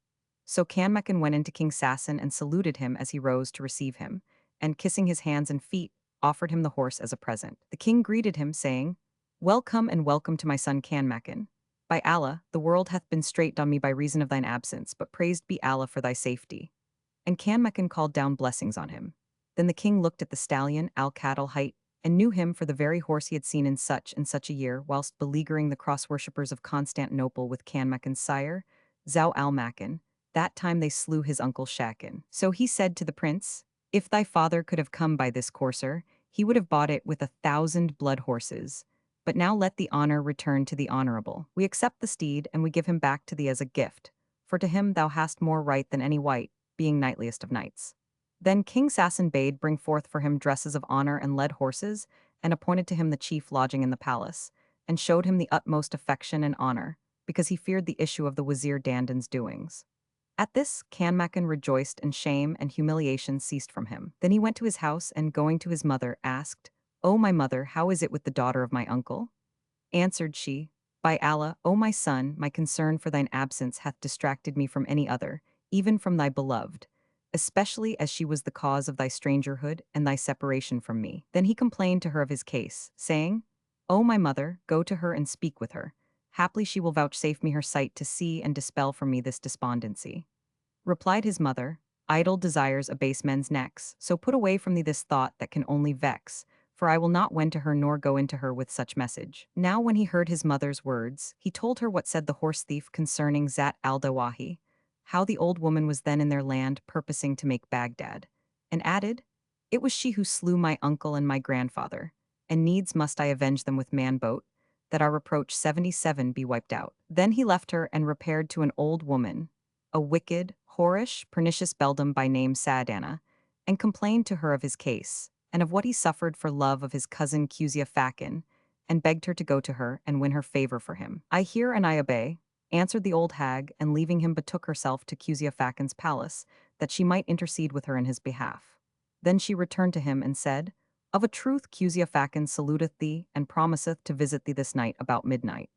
So Kanmakan went into King Sassan and saluted him as he rose to receive him, and kissing his hands and feet, offered him the horse as a present. The king greeted him, saying, Welcome and welcome to my son Kanmakan. By Allah, the world hath been straitened on me by reason of thine absence, but praised be Allah for thy safety. And Kanmakan called down blessings on him. Then the king looked at the stallion, Al-Cattle height, and knew him for the very horse he had seen in such and such a year, whilst beleaguering the cross-worshippers of Constantinople with Kanmakan's sire, Zau al-Makan. That time they slew his uncle Shakan. So he said to the prince, If thy father could have come by this courser, he would have bought it with 1,000 blood horses. But now let the honor return to the honorable. We accept the steed, and we give him back to thee as a gift, for to him thou hast more right than any white, being knightliest of knights. Then King Sassan bade bring forth for him dresses of honor and led horses, and appointed to him the chief lodging in the palace, and showed him the utmost affection and honor, because he feared the issue of the Wazir Dandan's doings. At this, Canmacan rejoiced, and shame and humiliation ceased from him. Then he went to his house and, going to his mother, asked, "O my mother, how is it with the daughter of my uncle?" Answered she, "By Allah, O my son, my concern for thine absence hath distracted me from any other, even from thy beloved, especially as she was the cause of thy strangerhood and thy separation from me." Then he complained to her of his case, saying, "O my mother, go to her and speak with her. Haply she will vouchsafe me her sight to see and dispel from me this despondency." Replied his mother, "Idle desires abase men's necks, so put away from thee this thought that can only vex, for I will not wend to her nor go into her with such message." Now when he heard his mother's words, he told her what said the horse thief concerning Zat al-Dawahi, how the old woman was then in their land purposing to make Baghdad, and added, "It was she who slew my uncle and my grandfather, and needs must I avenge them with man-boat, that our reproach 77 be wiped out." Then he left her and repaired to an old woman, a wicked, whorish, pernicious beldam by name Saadana, and complained to her of his case, and of what he suffered for love of his cousin Quzia Fakan, and begged her to go to her and win her favor for him. "I hear and I obey," answered the old hag, and leaving him betook herself to Quzia Fakan's palace, that she might intercede with her in his behalf. Then she returned to him and said, "Of a truth Quzia Fakan saluteth thee, and promiseth to visit thee this night about midnight."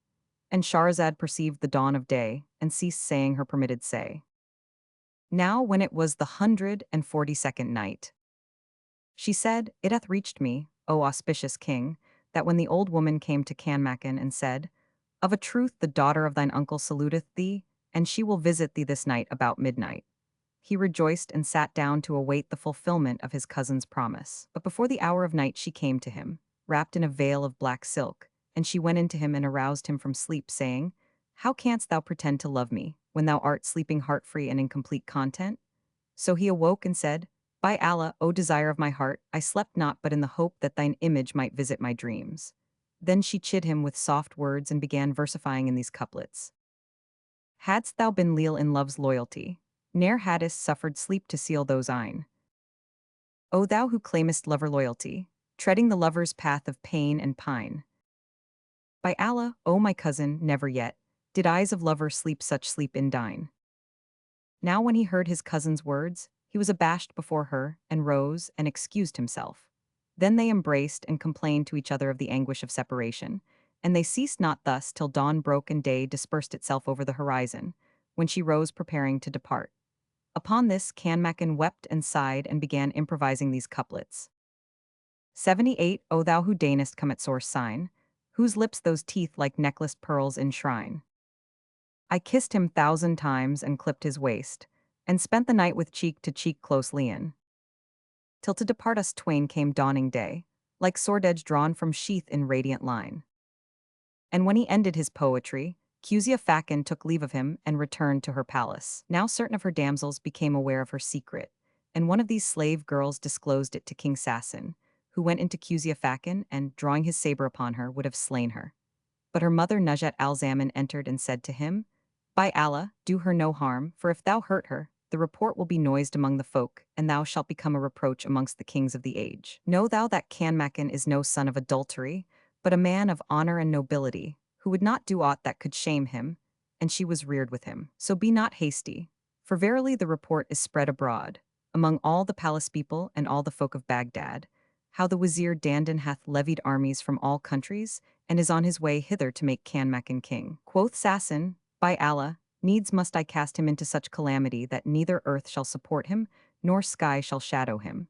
And Shahrazad perceived the dawn of day, and ceased saying her permitted say. Now when it was the 142nd night, she said, "It hath reached me, O auspicious king, that when the old woman came to Canmacan and said, Of a truth the daughter of thine uncle saluteth thee, and she will visit thee this night about midnight, he rejoiced and sat down to await the fulfillment of his cousin's promise. But before the hour of night she came to him, wrapped in a veil of black silk, and she went into him and aroused him from sleep, saying, "How canst thou pretend to love me, when thou art sleeping heart-free and in complete content?" So he awoke and said, "By Allah, O desire of my heart, I slept not but in the hope that thine image might visit my dreams." Then she chid him with soft words and began versifying in these couplets. "Hadst thou been leal in love's loyalty, ne'er hadst suffered sleep to seal those eyne. O thou who claimest lover loyalty, treading the lover's path of pain and pine. By Allah, O my cousin, never yet did eyes of lover sleep such sleep in thine." Now when he heard his cousin's words, he was abashed before her, and rose and excused himself. Then they embraced and complained to each other of the anguish of separation, and they ceased not thus till dawn broke and day dispersed itself over the horizon, when she rose preparing to depart. Upon this Canmacan wept and sighed and began improvising these couplets. 78 O thou who deignest come at source sign, whose lips those teeth like necklaced pearls enshrine. I kissed him 1,000 times and clipped his waist, and spent the night with cheek to cheek closely in, till to depart us twain came dawning day, like sword edge drawn from sheath in radiant line. And when he ended his poetry, Quzia Fakan took leave of him and returned to her palace. Now certain of her damsels became aware of her secret, and one of these slave girls disclosed it to King Sassan, who went into Quzia Fakan and, drawing his saber upon her, would have slain her. But her mother Najat al-Zaman entered and said to him, "By Allah, do her no harm, for if thou hurt her, the report will be noised among the folk, and thou shalt become a reproach amongst the kings of the age. Know thou that Canmacan is no son of adultery, but a man of honor and nobility, who would not do aught that could shame him, and she was reared with him. So be not hasty, for verily the report is spread abroad, among all the palace people and all the folk of Baghdad, how the Wazir Dandan hath levied armies from all countries, and is on his way hither to make Canmacan king." Quoth Sassan, "By Allah, needs must I cast him into such calamity that neither earth shall support him, nor sky shall shadow him.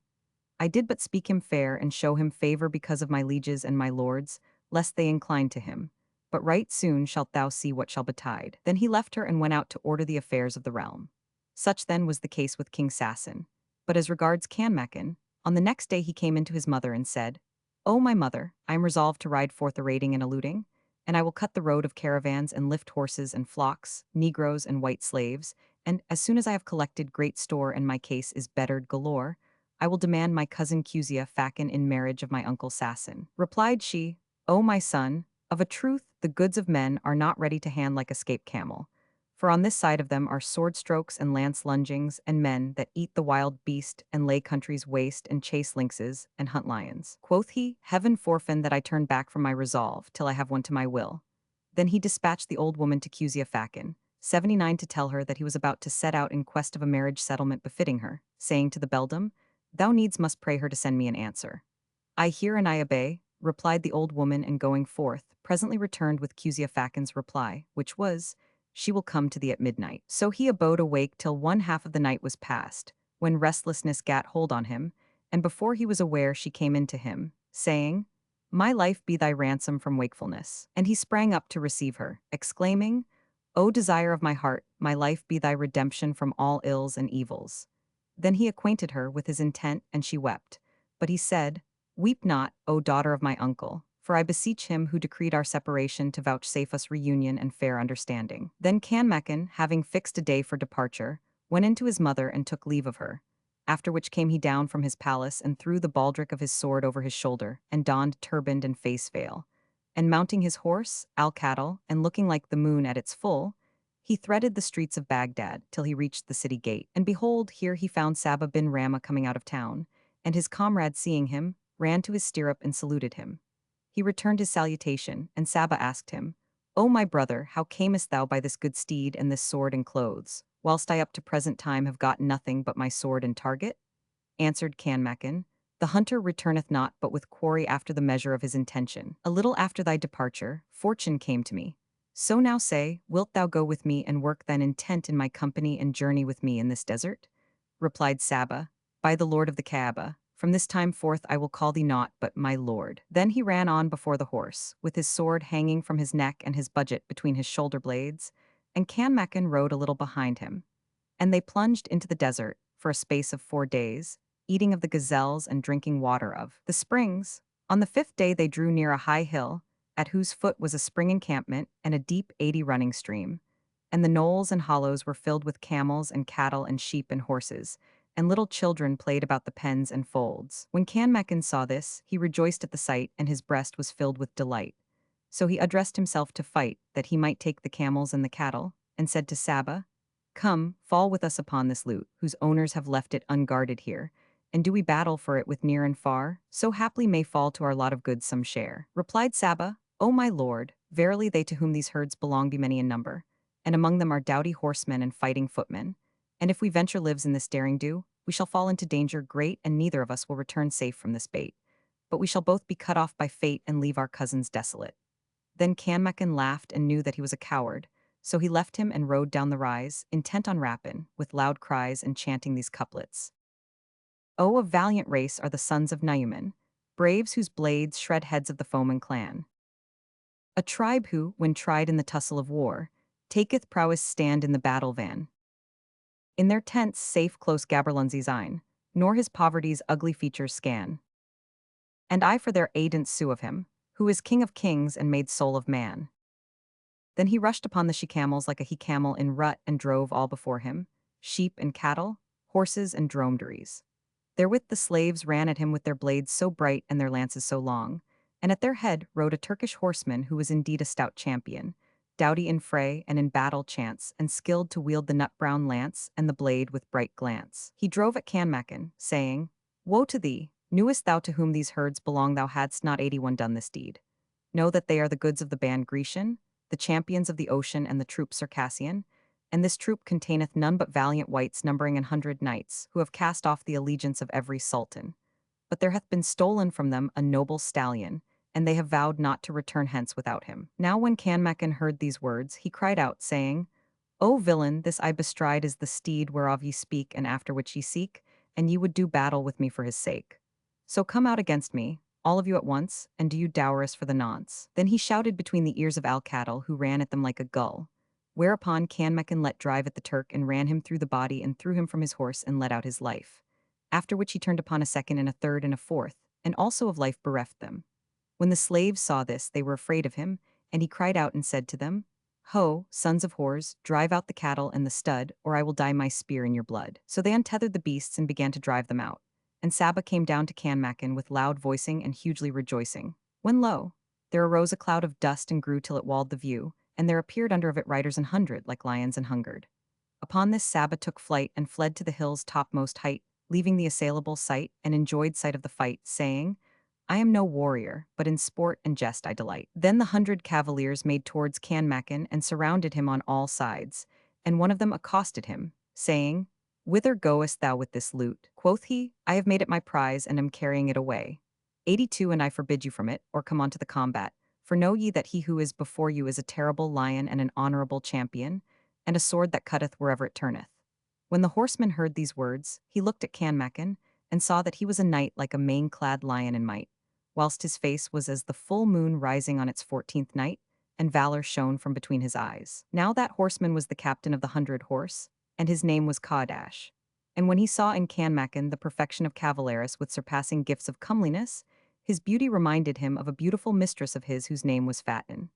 I did but speak him fair and show him favor because of my lieges and my lords, lest they incline to him. But right soon shalt thou see what shall betide." Then he left her and went out to order the affairs of the realm. Such then was the case with King Sassan. But as regards Canmacan, on the next day he came into his mother and said, "O my mother, I am resolved to ride forth a raiding and a looting, and I will cut the road of caravans and lift horses and flocks, negroes and white slaves, and as soon as I have collected great store and my case is bettered galore, I will demand my cousin Quzia Fakan in marriage of my uncle Sassan." Replied she, "O my son, of a truth the goods of men are not ready to hand like a escaped camel. For on this side of them are sword strokes and lance lungings, and men that eat the wild beast and lay countries waste and chase lynxes and hunt lions." Quoth he, "Heaven forfend that I turn back from my resolve till I have one to my will." Then he dispatched the old woman to Quzia Fakan, 79 to tell her that he was about to set out in quest of a marriage settlement befitting her, saying to the beldam, "Thou needs must pray her to send me an answer." "I hear and I obey," replied the old woman, and going forth, presently returned with Cusiafacan's reply, which was, "She will come to thee at midnight." So he abode awake till one half of the night was past, when restlessness gat hold on him, and before he was aware she came in to him, saying, "My life be thy ransom from wakefulness." And he sprang up to receive her, exclaiming, "O desire of my heart, my life be thy redemption from all ills and evils." Then he acquainted her with his intent, and she wept. But he said, "Weep not, O daughter of my uncle, for I beseech him who decreed our separation to vouchsafe us reunion and fair understanding." Then Canmacan, having fixed a day for departure, went into his mother and took leave of her. After which came he down from his palace and threw the baldric of his sword over his shoulder, and donned turband and face veil. And mounting his horse, Al-Cattle, and looking like the moon at its full, he threaded the streets of Baghdad till he reached the city gate. And behold, here he found Saba bin Rama coming out of town, and his comrade seeing him, ran to his stirrup and saluted him. He returned his salutation, and Saba asked him, "O my brother, how camest thou by this good steed and this sword and clothes, whilst I up to present time have got nothing but my sword and target?" Answered Canmacan, "The hunter returneth not but with quarry after the measure of his intention. A little after thy departure, fortune came to me. So now say, wilt thou go with me and work thine intent in my company and journey with me in this desert?" Replied Saba, "By the Lord of the Kaaba, from this time forth I will call thee naught but my lord." Then he ran on before the horse, with his sword hanging from his neck and his budget between his shoulder blades, and Canmacan rode a little behind him. And they plunged into the desert for a space of 4 days, eating of the gazelles and drinking water of the springs. On the 5th day they drew near a high hill, at whose foot was a spring encampment and a deep 80 running stream. And the knolls and hollows were filled with camels and cattle and sheep and horses, and little children played about the pens and folds. When Canmacan saw this, he rejoiced at the sight, and his breast was filled with delight. So he addressed himself to fight, that he might take the camels and the cattle, and said to Saba, "Come, fall with us upon this loot, whose owners have left it unguarded here, and do we battle for it with near and far? So haply may fall to our lot of goods some share." Replied Saba, "O my lord, verily they to whom these herds belong be many in number, and among them are doughty horsemen and fighting footmen. And if we venture lives in this daring do, we shall fall into danger great, and neither of us will return safe from this bait. But we shall both be cut off by fate and leave our cousins desolate." Then Canmacan laughed and knew that he was a coward, so he left him and rode down the rise, intent on rapine, with loud cries and chanting these couplets. "O a valiant race are the sons of Nayuman, braves whose blades shred heads of the foeman clan. A tribe who, when tried in the tussle of war, taketh prowess stand in the battle van. In their tents safe close Gaberlunzie's eyne, nor his poverty's ugly features scan. And I for their aidance sue of him, who is king of kings and made soul of man." Then he rushed upon the she-camels like a he-camel in rut and drove all before him, sheep and cattle, horses and dromedaries. Therewith the slaves ran at him with their blades so bright and their lances so long, and at their head rode a Turkish horseman who was indeed a stout champion, doughty in fray and in battle chance, and skilled to wield the nut-brown lance and the blade with bright glance. He drove at Canmacan, saying, "Woe to thee! Knewest thou to whom these herds belong? Thou hadst not 81 done this deed. Know that they are the goods of the band Grecian, the champions of the ocean and the troop Circassian, and this troop containeth none but valiant wights numbering 100 knights, who have cast off the allegiance of every sultan. But there hath been stolen from them a noble stallion, and they have vowed not to return hence without him." Now when Canmacan heard these words, he cried out, saying, "O villain, this I bestride is the steed whereof ye speak and after which ye seek, and ye would do battle with me for his sake. So come out against me, all of you at once, and do you dower us for the nonce." Then he shouted between the ears of Al-Cattle, who ran at them like a gull. Whereupon Canmacan let drive at the Turk and ran him through the body and threw him from his horse and let out his life. After which he turned upon a second and a third and a fourth, and also of life bereft them. When the slaves saw this, they were afraid of him, and he cried out and said to them, "Ho, sons of whores, drive out the cattle and the stud, or I will dye my spear in your blood." So they untethered the beasts and began to drive them out. And Saba came down to Canmacan with loud voicing and hugely rejoicing. When lo, there arose a cloud of dust and grew till it walled the view, and there appeared under of it riders 100 like lions and hungered. Upon this Saba took flight and fled to the hill's topmost height, leaving the assailable sight, and enjoyed sight of the fight, saying, "I am no warrior, but in sport and jest I delight." Then the 100 cavaliers made towards Canmacan and surrounded him on all sides, and one of them accosted him, saying, "Whither goest thou with this loot?" Quoth he, "I have made it my prize, and am carrying it away. 82 and I forbid you from it, or come on to the combat. For know ye that he who is before you is a terrible lion and an honorable champion, and a sword that cutteth wherever it turneth." When the horseman heard these words, he looked at Canmacan, and saw that he was a knight like a mane-clad lion in might, whilst his face was as the full moon rising on its 14th night, and valor shone from between his eyes. Now that horseman was the captain of the 100 horse, and his name was Cawdash. And when he saw in Canmacan the perfection of cavaleris with surpassing gifts of comeliness, his beauty reminded him of a beautiful mistress of his whose name was Fatin.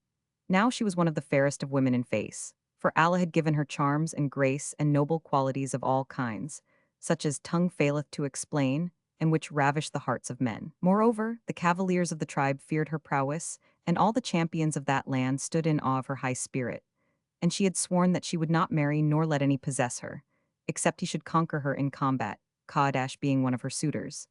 Now she was one of the fairest of women in face, for Allah had given her charms and grace and noble qualities of all kinds, such as tongue faileth to explain, and which ravish the hearts of men. Moreover, the cavaliers of the tribe feared her prowess, and all the champions of that land stood in awe of her high spirit. And she had sworn that she would not marry nor let any possess her, except he should conquer her in combat, Cawdash being one of her suitors.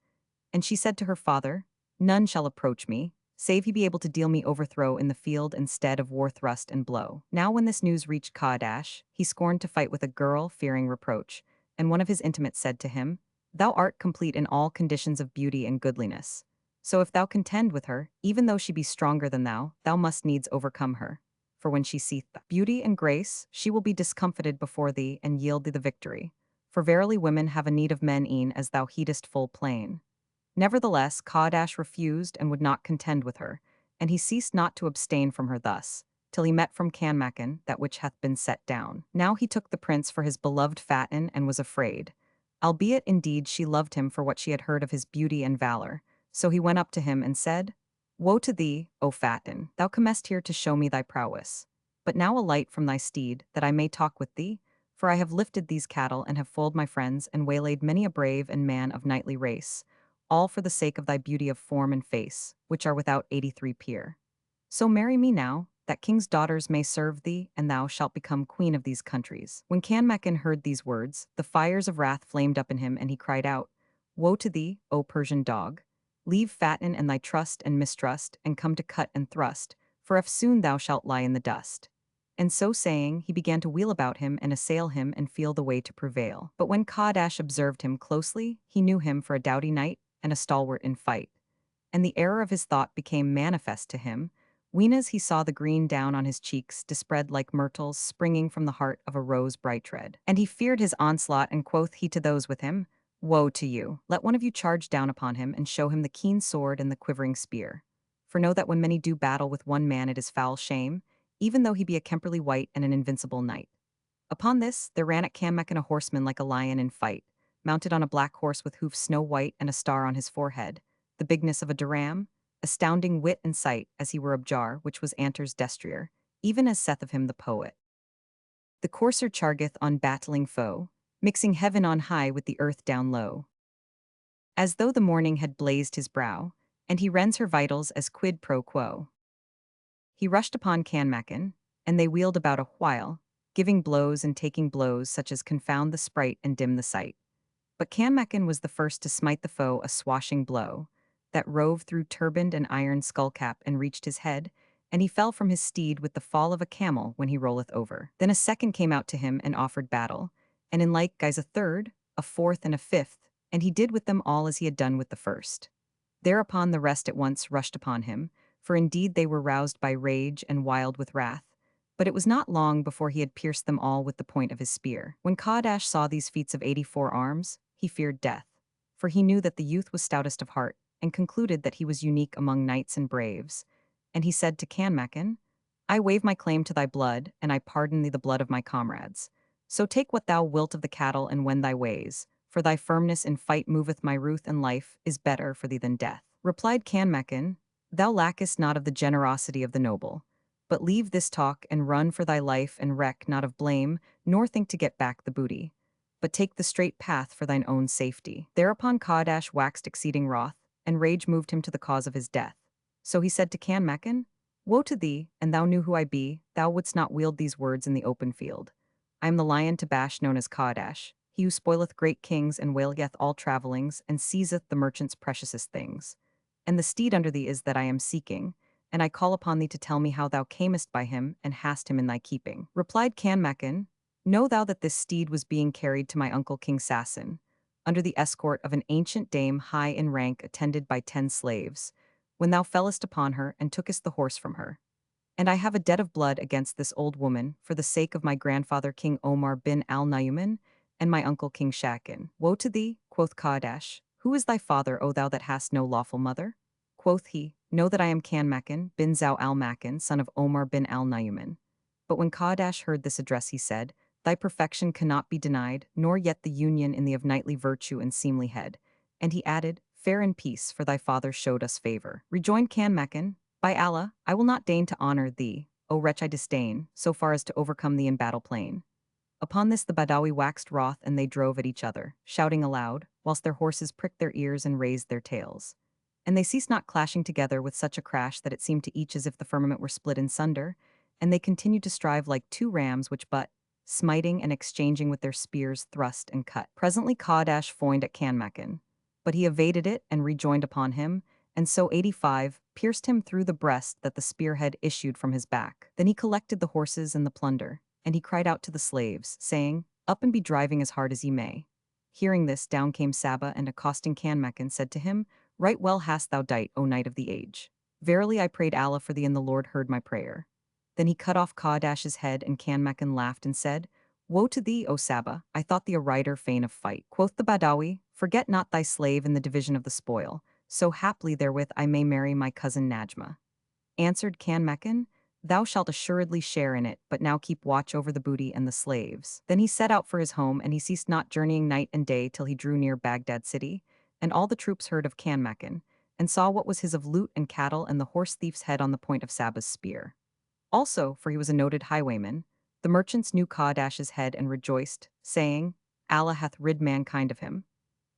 And she said to her father, "None shall approach me, save he be able to deal me overthrow in the field instead of war thrust and blow." Now when this news reached Cawdash, he scorned to fight with a girl, fearing reproach, and one of his intimates said to him, "Thou art complete in all conditions of beauty and goodliness. So if thou contend with her, even though she be stronger than thou must needs overcome her. For when she seeth thy beauty and grace, she will be discomfited before thee and yield thee the victory. For verily women have a need of men e'en as thou heedest full plain." Nevertheless, Cawdash refused and would not contend with her, and he ceased not to abstain from her thus, till he met from Canmacan that which hath been set down. Now he took the prince for his beloved Fatin and was afraid, albeit indeed she loved him for what she had heard of his beauty and valor. So he went up to him and said, "Woe to thee, O Fatin, thou comest here to show me thy prowess. But now alight from thy steed, that I may talk with thee, for I have lifted these cattle and have foaled my friends and waylaid many a brave and man of knightly race, all for the sake of thy beauty of form and face, which are without 83 peer. So marry me now, that king's daughters may serve thee, and thou shalt become queen of these countries." When Canmacan heard these words, the fires of wrath flamed up in him, and he cried out, "Woe to thee, O Persian dog! Leave Fatin and thy trust and mistrust, and come to cut and thrust, for eftsoon thou shalt lie in the dust." And so saying, he began to wheel about him and assail him and feel the way to prevail. But when Cawdash observed him closely, he knew him for a doughty knight and a stalwart in fight. And the error of his thought became manifest to him, weenas he saw the green down on his cheeks dispread like myrtles springing from the heart of a rose bright red. And he feared his onslaught, and quoth he to those with him, "Woe to you! Let one of you charge down upon him and show him the keen sword and the quivering spear. For know that when many do battle with one man it is foul shame, even though he be a Kemperly White and an invincible knight." Upon this, there ran at Canmacan a horseman like a lion in fight, mounted on a black horse with hoofs snow white and a star on his forehead, the bigness of a duram, astounding wit and sight as he were Abjar, which was Anter's destrier, even as saith of him the poet. The courser chargeth on battling foe, mixing heaven on high with the earth down low. As though the morning had blazed his brow, and he rends her vitals as quid pro quo. He rushed upon Canmacan, and they wheeled about a while, giving blows and taking blows such as confound the sprite and dim the sight. But Canmacan was the first to smite the foe a swashing blow, that rove through turbaned and iron skullcap and reached his head, and he fell from his steed with the fall of a camel when he rolleth over. Then a second came out to him and offered battle, and in like guise a third, a fourth, and a fifth, and he did with them all as he had done with the first. Thereupon the rest at once rushed upon him, for indeed they were roused by rage and wild with wrath. But it was not long before he had pierced them all with the point of his spear. When Cawdash saw these feats of 84 arms, he feared death, for he knew that the youth was stoutest of heart, and concluded that he was unique among knights and braves. And he said to Canmacan, "I waive my claim to thy blood, and I pardon thee the blood of my comrades. So take what thou wilt of the cattle and wend thy ways, for thy firmness in fight moveth my ruth, and life is better for thee than death." Replied Canmacan, "Thou lackest not of the generosity of the noble. But leave this talk and run for thy life, and reck not of blame, nor think to get back the booty, but take the straight path for thine own safety." Thereupon Cawdash waxed exceeding wroth, and rage moved him to the cause of his death. So he said to Canmacan, "Woe to thee, and thou knew who I be, thou wouldst not wield these words in the open field. I am the lion to bash known as Cawdash, he who spoileth great kings and waileth all travellings, and seizeth the merchant's preciousest things. And the steed under thee is that I am seeking, and I call upon thee to tell me how thou camest by him and hast him in thy keeping." Replied Canmacan, Know thou that this steed was being carried to my uncle King Sassan, under the escort of an ancient dame high in rank attended by 10 slaves, when thou fellest upon her and tookest the horse from her. And I have a debt of blood against this old woman, for the sake of my grandfather King Omar bin al-Nayman, and my uncle King Shakin. Woe to thee, quoth Kadash, who is thy father, O thou that hast no lawful mother? Quoth he, know that I am Kanmakan bin Zau al-Makan, son of Omar bin al-Nayman. But when Kadash heard this address he said, thy perfection cannot be denied, nor yet the union in thee of knightly virtue and seemly head. And he added, fare in peace, for thy father showed us favor. Rejoined Kanmakan, by Allah, I will not deign to honor thee, O wretch I disdain, so far as to overcome thee in battle plain. Upon this the Badawi waxed wroth and they drove at each other, shouting aloud, whilst their horses pricked their ears and raised their tails. And they ceased not clashing together with such a crash that it seemed to each as if the firmament were split in sunder, and they continued to strive like two rams which butt, smiting and exchanging with their spears thrust and cut. Presently Kadash foined at Kanmakan, but he evaded it and rejoined upon him, and so 85 pierced him through the breast that the spearhead issued from his back. Then he collected the horses and the plunder, and he cried out to the slaves, saying, up and be driving as hard as ye may. Hearing this, down came Saba, and accosting Kanmakan said to him, right well hast thou dight, O knight of the age. Verily I prayed Allah for thee, and the Lord heard my prayer. Then he cut off Kadash's head, and Kanmakan laughed and said, woe to thee, O Saba, I thought thee a rider fain of fight. Quoth the Badawi, forget not thy slave in the division of the spoil, so haply therewith I may marry my cousin Najma. Answered Kanmakan, thou shalt assuredly share in it, but now keep watch over the booty and the slaves. Then he set out for his home, and he ceased not journeying night and day till he drew near Baghdad city, and all the troops heard of Kanmakan, and saw what was his of loot and cattle and the horse thief's head on the point of Saba's spear. Also, for he was a noted highwayman, the merchants knew Kadash's head and rejoiced, saying, Allah hath rid mankind of him.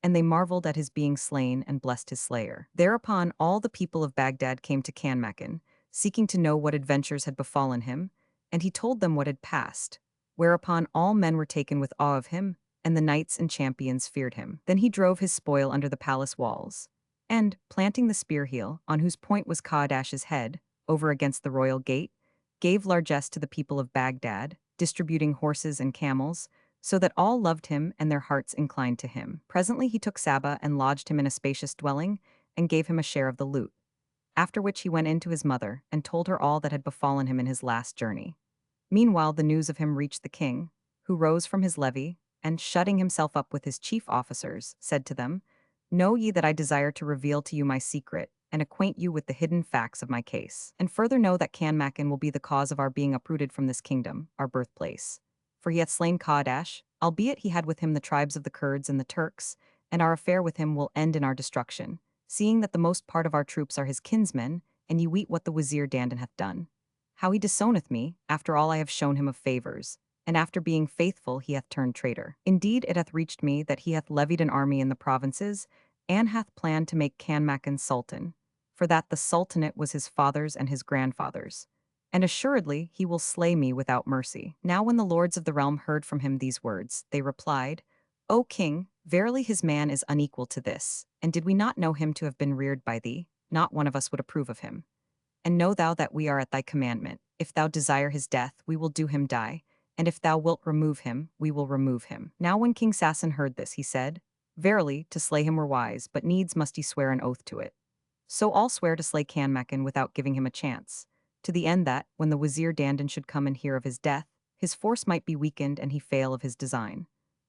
And they marveled at his being slain and blessed his slayer. Thereupon all the people of Baghdad came to Kanmakan, seeking to know what adventures had befallen him, and he told them what had passed, whereupon all men were taken with awe of him, and the knights and champions feared him. Then he drove his spoil under the palace walls, and, planting the spear heel, on whose point was Kadash's head, over against the royal gate, gave largesse to the people of Baghdad, distributing horses and camels, so that all loved him and their hearts inclined to him. Presently he took Saba and lodged him in a spacious dwelling, and gave him a share of the loot. After which he went in to his mother, and told her all that had befallen him in his last journey. Meanwhile the news of him reached the king, who rose from his levee, and shutting himself up with his chief officers, said to them, know ye that I desire to reveal to you my secret, and acquaint you with the hidden facts of my case. And further know that Kanmakan will be the cause of our being uprooted from this kingdom, our birthplace. For he hath slain Kadash, albeit he had with him the tribes of the Kurds and the Turks, and our affair with him will end in our destruction, seeing that the most part of our troops are his kinsmen, and ye weet what the Wazir Dandan hath done. How he disowneth me, after all I have shown him of favors, and after being faithful he hath turned traitor. Indeed it hath reached me that he hath levied an army in the provinces, and hath planned to make Kanmakan sultan, for that the sultanate was his father's and his grandfather's. And assuredly he will slay me without mercy. Now when the lords of the realm heard from him these words, they replied, O king, verily his man is unequal to this, and did we not know him to have been reared by thee, not one of us would approve of him. And know thou that we are at thy commandment. If thou desire his death, we will do him die, and if thou wilt remove him, we will remove him. Now when King Sassan heard this, he said, verily, to slay him were wise, but needs must he swear an oath to it. So all swear to slay Kanmakan without giving him a chance, to the end that, when the Wazir Dandan should come and hear of his death, his force might be weakened and he fail of his design.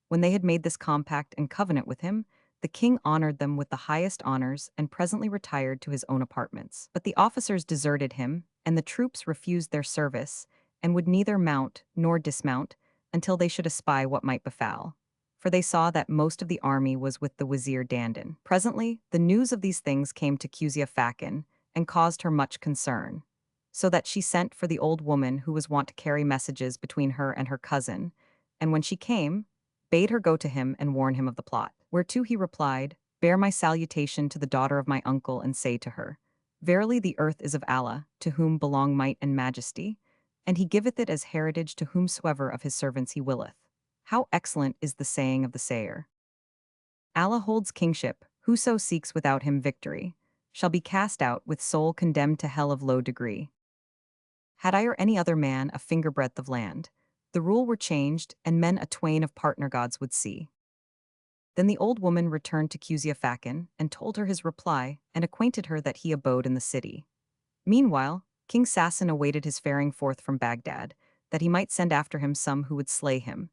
When they had made this compact and covenant with him, the king honored them with the highest honors and presently retired to his own apartments. But the officers deserted him, and the troops refused their service, and would neither mount nor dismount until they should espy what might befall. For they saw that most of the army was with the Wazir Dandan. Presently, the news of these things came to Quzia Fakan, and caused her much concern, so that she sent for the old woman who was wont to carry messages between her and her cousin, and when she came, bade her go to him and warn him of the plot. Whereto he replied, bear my salutation to the daughter of my uncle and say to her, verily the earth is of Allah, to whom belong might and majesty, and he giveth it as heritage to whomsoever of his servants he willeth. How excellent is the saying of the sayer. Allah holds kingship, whoso seeks without him victory, shall be cast out with soul condemned to hell of low degree. Had I or any other man a finger breadth of land, The rule were changed, and men a twain of partner gods would see. Then the old woman returned to Cusiafacan and told her his reply, and acquainted her that he abode in the city. Meanwhile, King Sassan awaited his faring forth from Baghdad, that he might send after him some who would slay him,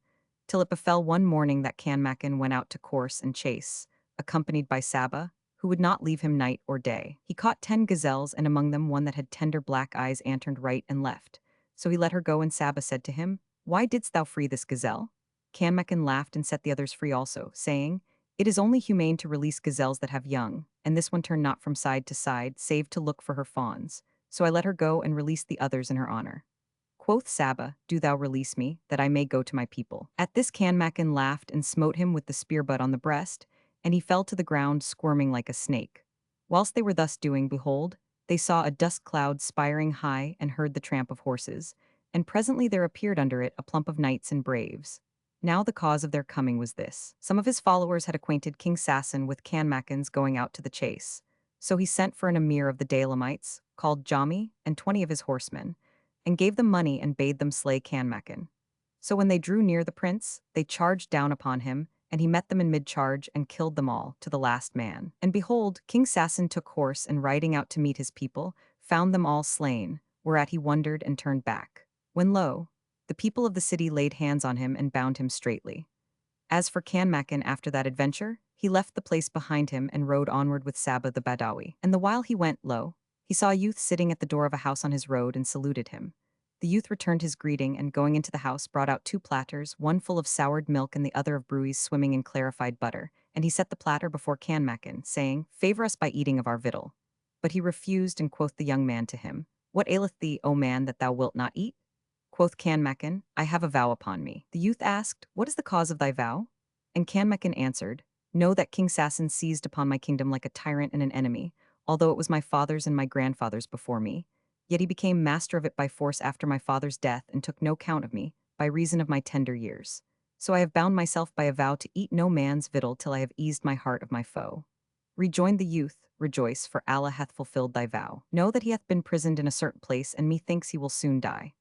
till it befell one morning that Canmacan went out to course and chase, accompanied by Saba, who would not leave him night or day. He caught 10 gazelles, and among them one that had tender black eyes anterned right and left. So he let her go, and Saba said to him, "Why didst thou free this gazelle?" Canmacan laughed and set the others free also, saying, "It is only humane to release gazelles that have young, and this one turned not from side to side, save to look for her fawns. So I let her go and released the others in her honor." Quoth Saba, "Do thou release me, that I may go to my people." At this Canmacan laughed and smote him with the spear butt on the breast, and he fell to the ground squirming like a snake. Whilst they were thus doing, behold, they saw a dust cloud spiring high and heard the tramp of horses, and presently there appeared under it a plump of knights and braves. Now the cause of their coming was this. Some of his followers had acquainted King Sassan with Canmacans going out to the chase. So he sent for an emir of the Daylamites, called Jami, and 20 of his horsemen, and gave them money and bade them slay Canmacan. So when they drew near the prince, they charged down upon him, and he met them in mid-charge and killed them all, to the last man. And behold, King Sassan took horse and riding out to meet his people, found them all slain, whereat he wondered and turned back. When lo, the people of the city laid hands on him and bound him straitly. As for Canmacan after that adventure, he left the place behind him and rode onward with Saba the Badawi. And the while he went, lo, he saw a youth sitting at the door of a house on his road and saluted him. The youth returned his greeting and going into the house brought out 2 platters, one full of soured milk and the other of brewies swimming in clarified butter, and he set the platter before Canmacan, saying, "Favor us by eating of our victual." But he refused, and quoth the young man to him, "What aileth thee, O man, that thou wilt not eat?" Quoth Canmacan, "I have a vow upon me." The youth asked, "What is the cause of thy vow?" And Canmacan answered, "Know that King Sassan seized upon my kingdom like a tyrant and an enemy, although it was my father's and my grandfather's before me. Yet he became master of it by force after my father's death and took no count of me, by reason of my tender years. So I have bound myself by a vow to eat no man's victual till I have eased my heart of my foe." Rejoined the youth, "Rejoice, for Allah hath fulfilled thy vow. Know that he hath been prisoned in a certain place, and methinks he will soon die."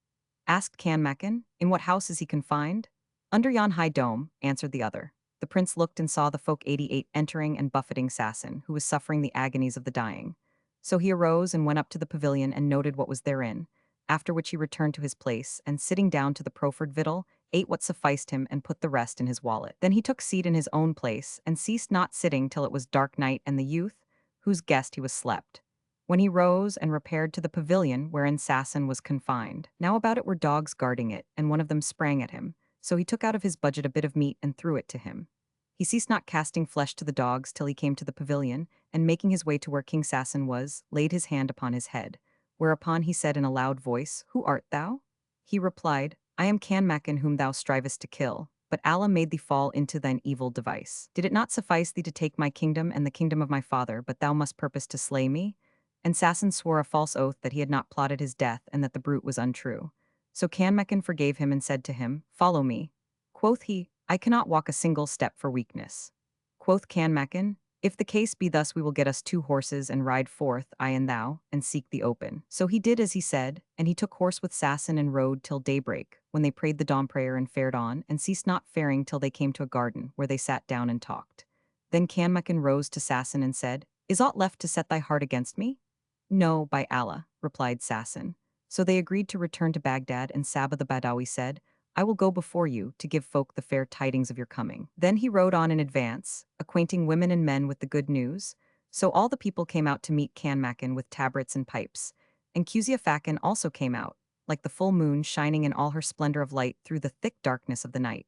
Asked Canmacan, "In what house is he confined?" "Under yon high dome," answered the other. The prince looked and saw the folk 88 entering and buffeting Sassan, who was suffering the agonies of the dying. So he arose and went up to the pavilion and noted what was therein, after which he returned to his place, and sitting down to the proffered victual, ate what sufficed him and put the rest in his wallet. Then he took seat in his own place, and ceased not sitting till it was dark night, and the youth, whose guest he was, slept. When he rose and repaired to the pavilion wherein Sassan was confined. Now about it were dogs guarding it, and one of them sprang at him. So he took out of his budget a bit of meat and threw it to him. He ceased not casting flesh to the dogs till he came to the pavilion, and making his way to where King Sassan was, laid his hand upon his head. Whereupon he said in a loud voice, "Who art thou?" He replied, "I am Canmacan whom thou strivest to kill, but Allah made thee fall into thine evil device. Did it not suffice thee to take my kingdom and the kingdom of my father, but thou must purpose to slay me?" And Sassan swore a false oath that he had not plotted his death and that the brute was untrue. So Canmacan forgave him and said to him, "Follow me." Quoth he, "I cannot walk a single step for weakness." Quoth Canmacan, "If the case be thus, we will get us 2 horses and ride forth, I and thou, and seek the open." So he did as he said, and he took horse with Sassan and rode till daybreak, when they prayed the dawn prayer and fared on, and ceased not faring till they came to a garden, where they sat down and talked. Then Canmacan rose to Sassan and said, "Is aught left to set thy heart against me?" "No, by Allah," replied Sassan. So they agreed to return to Baghdad, and Saba the Badawi said, "I will go before you, to give folk the fair tidings of your coming." Then he rode on in advance, acquainting women and men with the good news. So all the people came out to meet Canmacan with tabrets and pipes, and Cusiafacan also came out, like the full moon shining in all her splendor of light through the thick darkness of the night.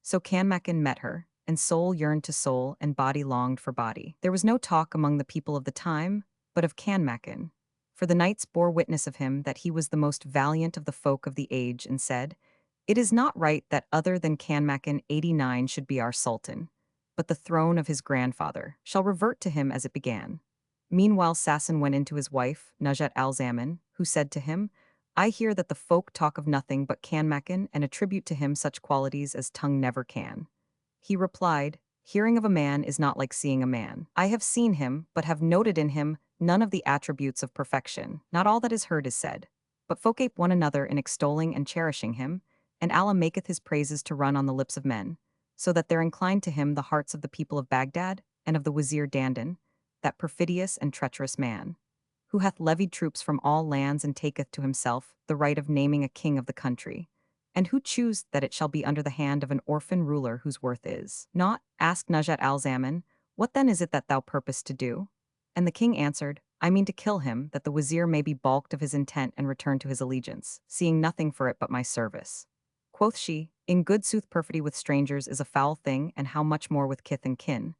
So Canmacan met her, and soul yearned to soul, and body longed for body. There was no talk among the people of the time, but of Canmacan. For the knights bore witness of him that he was the most valiant of the folk of the age, and said, "It is not right that other than Canmacan 89 should be our sultan, but the throne of his grandfather shall revert to him as it began." Meanwhile Sassan went in to his wife, Najat al-Zaman, who said to him, "I hear that the folk talk of nothing but Canmacan and attribute to him such qualities as tongue never can." He replied, "Hearing of a man is not like seeing a man. I have seen him, but have noted in him none of the attributes of perfection. Not all that is heard is said. But folk ape one another in extolling and cherishing him, and Allah maketh his praises to run on the lips of men, so that there incline to him the hearts of the people of Baghdad and of the Wazir Dandan, that perfidious and treacherous man, who hath levied troops from all lands and taketh to himself the right of naming a king of the country, and who choose that it shall be under the hand of an orphan ruler whose worth is not. Asked Nujat al-Zaman, what then is it that thou purpose to do? And the king answered, I mean to kill him, that the Wazir may be balked of his intent and return to his allegiance, seeing nothing for it but my service. Quoth she, in good sooth perfidy with strangers is a foul thing, and how much more with kith and kin.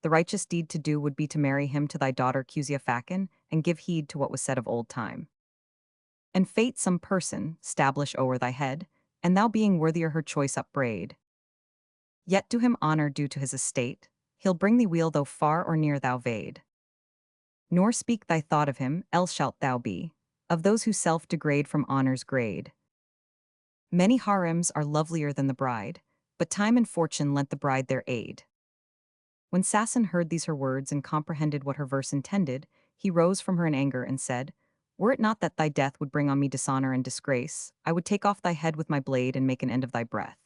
The righteous deed to do would be to marry him to thy daughter Cusia and give heed to what was said of old time. And fate some person stablish o'er thy head, and thou being worthier her choice upbraid. Yet do him honor due to his estate, he'll bring thee weal though far or near thou vade. Nor speak thy thought of him, else shalt thou be of those who self-degrade from honor's grade. Many harems are lovelier than the bride, but time and fortune lent the bride their aid. When Sassan heard these her words and comprehended what her verse intended, he rose from her in anger and said, were it not that thy death would bring on me dishonor and disgrace, I would take off thy head with my blade and make an end of thy breath.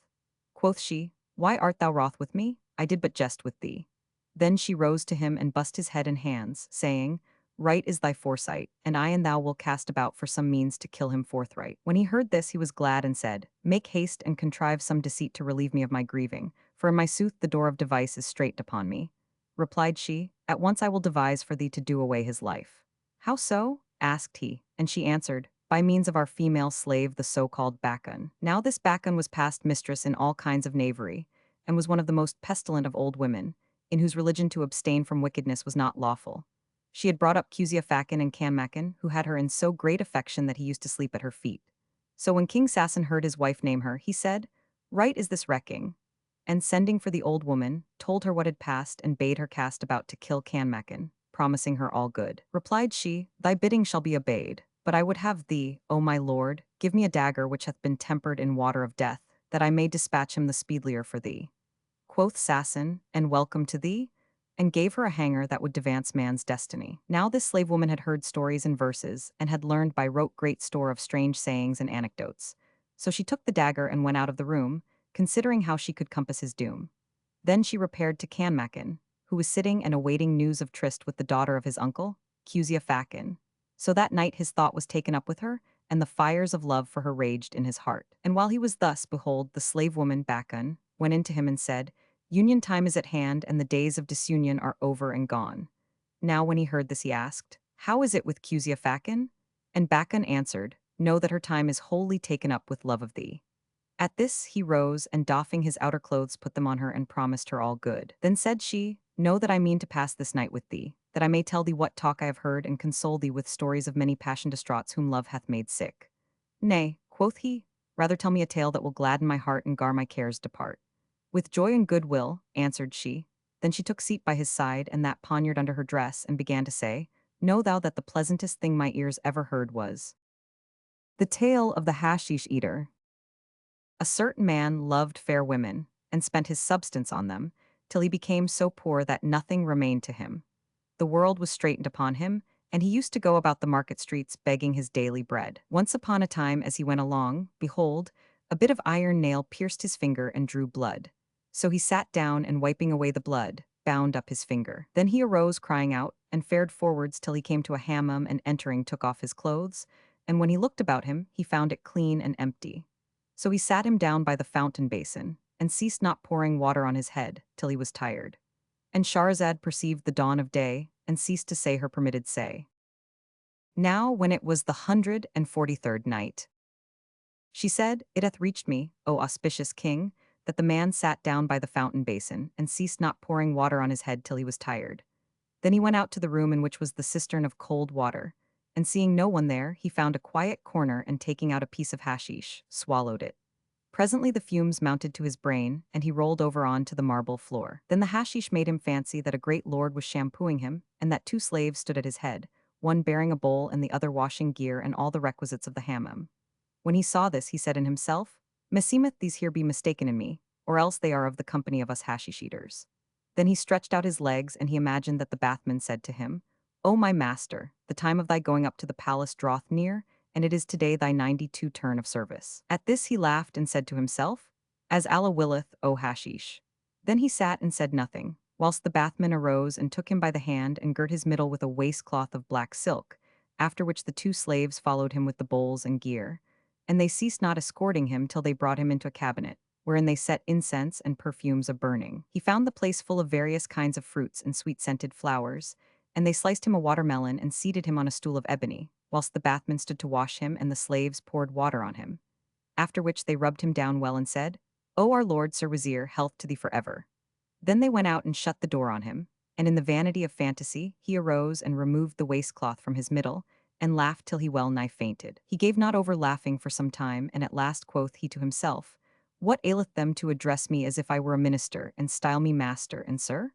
Quoth she, why art thou wroth with me? I did but jest with thee. Then she rose to him and bussed his head and hands, saying, right is thy foresight, and I and thou will cast about for some means to kill him forthright. When he heard this he was glad and said, make haste and contrive some deceit to relieve me of my grieving, for in my sooth the door of device is strait upon me. Replied she, at once I will devise for thee to do away his life. How so? Asked he, and she answered, by means of our female slave the so-called Bacchus. Now this Bacchus was past mistress in all kinds of knavery, and was one of the most pestilent of old women, in whose religion to abstain from wickedness was not lawful. She had brought up Cusia and Kanmakan, who had her in so great affection that he used to sleep at her feet. So when King Sassan heard his wife name her, he said, right is this wrecking, and sending for the old woman, told her what had passed and bade her cast about to kill Kanmakan, promising her all good. Replied she, thy bidding shall be obeyed, but I would have thee, O my lord, give me a dagger which hath been tempered in water of death, that I may dispatch him the speedlier for thee. Quoth Sassan, and welcome to thee, and gave her a hanger that would advance man's destiny. Now this slave woman had heard stories and verses, and had learned by rote great store of strange sayings and anecdotes. So she took the dagger and went out of the room, considering how she could compass his doom. Then she repaired to Kanmakan, who was sitting and awaiting news of tryst with the daughter of his uncle, Cusia. So that night his thought was taken up with her, and the fires of love for her raged in his heart. And while he was thus, behold, the slave woman Bacchus went in to him and said, union time is at hand, and the days of disunion are over and gone. Now when he heard this he asked, how is it with Cusia? And Bacchus answered, know that her time is wholly taken up with love of thee. At this he rose, and doffing his outer clothes put them on her and promised her all good. Then said she, know that I mean to pass this night with thee, that I may tell thee what talk I have heard and console thee with stories of many passion-distraughts whom love hath made sick. Nay, quoth he, rather tell me a tale that will gladden my heart and gar my cares depart. With joy and goodwill, answered she. Then she took seat by his side and that poniard under her dress and began to say, know thou that the pleasantest thing my ears ever heard was the tale of the hashish eater. A certain man loved fair women, and spent his substance on them, till he became so poor that nothing remained to him. The world was straitened upon him, and he used to go about the market streets begging his daily bread. Once upon a time, as he went along, behold, a bit of iron nail pierced his finger and drew blood. So he sat down and, wiping away the blood, bound up his finger. Then he arose, crying out, and fared forwards till he came to a hammam, and entering took off his clothes, and when he looked about him, he found it clean and empty. So he sat him down by the fountain basin, and ceased not pouring water on his head, till he was tired. And Shahrazad perceived the dawn of day, and ceased to say her permitted say. Now when it was the 143rd night, she said, it hath reached me, O auspicious king, that the man sat down by the fountain basin, and ceased not pouring water on his head till he was tired. Then he went out to the room in which was the cistern of cold water, and seeing no one there, he found a quiet corner, and taking out a piece of hashish, swallowed it. Presently the fumes mounted to his brain, and he rolled over on to the marble floor. Then the hashish made him fancy that a great lord was shampooing him, and that two slaves stood at his head, one bearing a bowl and the other washing gear and all the requisites of the hammam. When he saw this, he said in himself, meseemeth these here be mistaken in me, or else they are of the company of us hashish eaters. Then he stretched out his legs, and he imagined that the bathman said to him, O my master, the time of thy going up to the palace draweth near, and it is today thy 92 turn of service." At this he laughed and said to himself, "As Allah willeth, O Hashish." Then he sat and said nothing, whilst the bathman arose and took him by the hand and girt his middle with a waistcloth of black silk, after which the two slaves followed him with the bowls and gear, and they ceased not escorting him till they brought him into a cabinet, wherein they set incense and perfumes a burning. He found the place full of various kinds of fruits and sweet-scented flowers, and they sliced him a watermelon and seated him on a stool of ebony, whilst the bathman stood to wash him and the slaves poured water on him. After which they rubbed him down well and said, "O our lord Sir Wazir, health to thee forever." Then they went out and shut the door on him, and in the vanity of fantasy he arose and removed the waistcloth from his middle, and laughed till he well nigh fainted. He gave not over laughing for some time, and at last quoth he to himself, "What aileth them to address me as if I were a minister, and style me master and sir?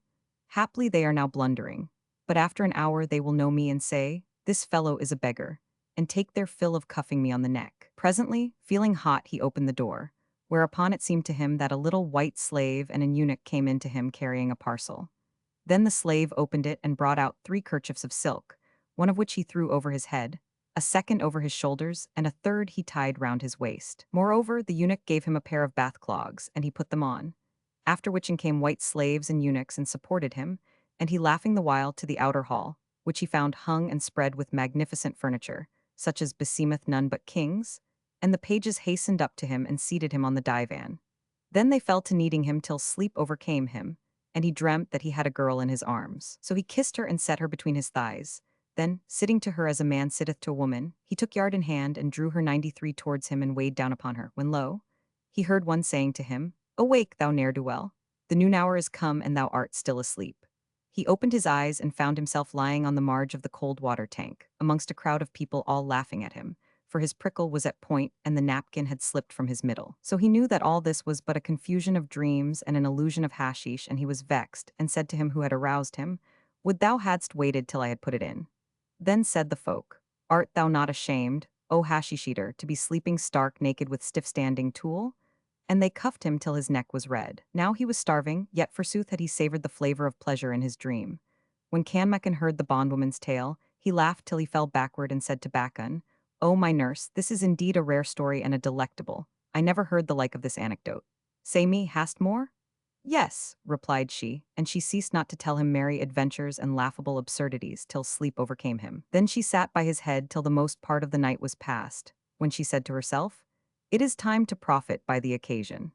Haply they are now blundering, but after an hour they will know me and say, This fellow is a beggar, and take their fill of cuffing me on the neck." Presently, feeling hot, he opened the door, whereupon it seemed to him that a little white slave and an eunuch came in to him carrying a parcel. Then the slave opened it and brought out 3 kerchiefs of silk, one of which he threw over his head, a second over his shoulders, and a third he tied round his waist. Moreover, the eunuch gave him a pair of bath clogs, and he put them on. After which in came white slaves and eunuchs and supported him, and he laughing the while to the outer hall, which he found hung and spread with magnificent furniture, such as beseemeth none but kings, and the pages hastened up to him and seated him on the divan. Then they fell to kneading him till sleep overcame him, and he dreamt that he had a girl in his arms. So he kissed her and set her between his thighs. Then, sitting to her as a man sitteth to a woman, he took yard in hand and drew her 93 towards him and weighed down upon her, when lo, he heard one saying to him, "Awake, thou ne'er-do-well, the noon hour is come and thou art still asleep." He opened his eyes and found himself lying on the marge of the cold water tank, amongst a crowd of people all laughing at him, for his prickle was at point and the napkin had slipped from his middle. So he knew that all this was but a confusion of dreams and an illusion of hashish, and he was vexed, and said to him who had aroused him, "Would thou hadst waited till I had put it in." Then said the folk, "Art thou not ashamed, O hashish eater, to be sleeping stark naked with stiff-standing tool?" And they cuffed him till his neck was red. Now he was starving, yet forsooth had he savored the flavor of pleasure in his dream. When Kanmakan heard the bondwoman's tale, he laughed till he fell backward and said to Bakun, "O my nurse, this is indeed a rare story and a delectable. I never heard the like of this anecdote. Say me, hast more?" "Yes," replied she, and she ceased not to tell him merry adventures and laughable absurdities till sleep overcame him. Then she sat by his head till the most part of the night was past, when she said to herself, "It is time to profit by the occasion."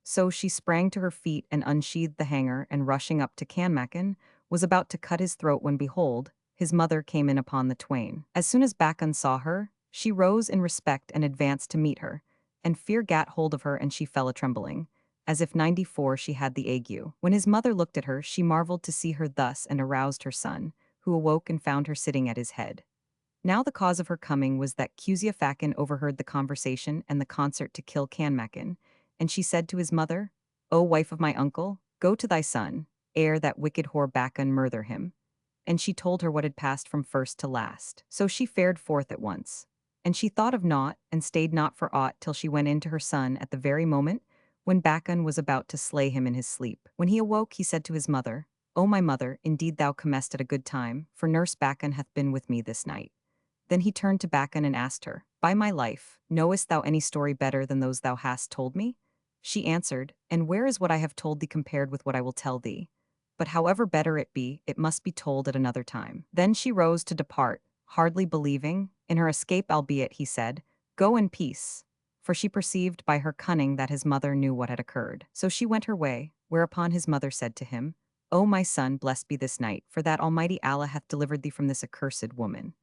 So she sprang to her feet and unsheathed the hanger, and rushing up to Kanmakan, was about to cut his throat when behold, his mother came in upon the twain. As soon as Bakun saw her, she rose in respect and advanced to meet her, and fear gat hold of her and she fell a-trembling, as if 94 she had the ague. When his mother looked at her, she marveled to see her thus and aroused her son, who awoke and found her sitting at his head. Now the cause of her coming was that Fakan overheard the conversation and the concert to kill Kanmakan, and she said to his mother, "O wife of my uncle, go to thy son, ere that wicked whore Bakun murder him." And she told her what had passed from first to last. So she fared forth at once. And she thought of naught, and stayed not for aught till she went in to her son at the very moment when Bakun was about to slay him in his sleep. When he awoke, he said to his mother, "O my mother, indeed thou comest at a good time, for nurse Bakun hath been with me this night." Then he turned to Bakun and asked her, "By my life, knowest thou any story better than those thou hast told me?" She answered, "And where is what I have told thee compared with what I will tell thee? But however better it be, it must be told at another time." Then she rose to depart, hardly believing in her escape, albeit he said, "Go in peace," for she perceived by her cunning that his mother knew what had occurred. So she went her way, whereupon his mother said to him, "O my son, blessed be this night, for that Almighty Allah hath delivered thee from this accursed woman."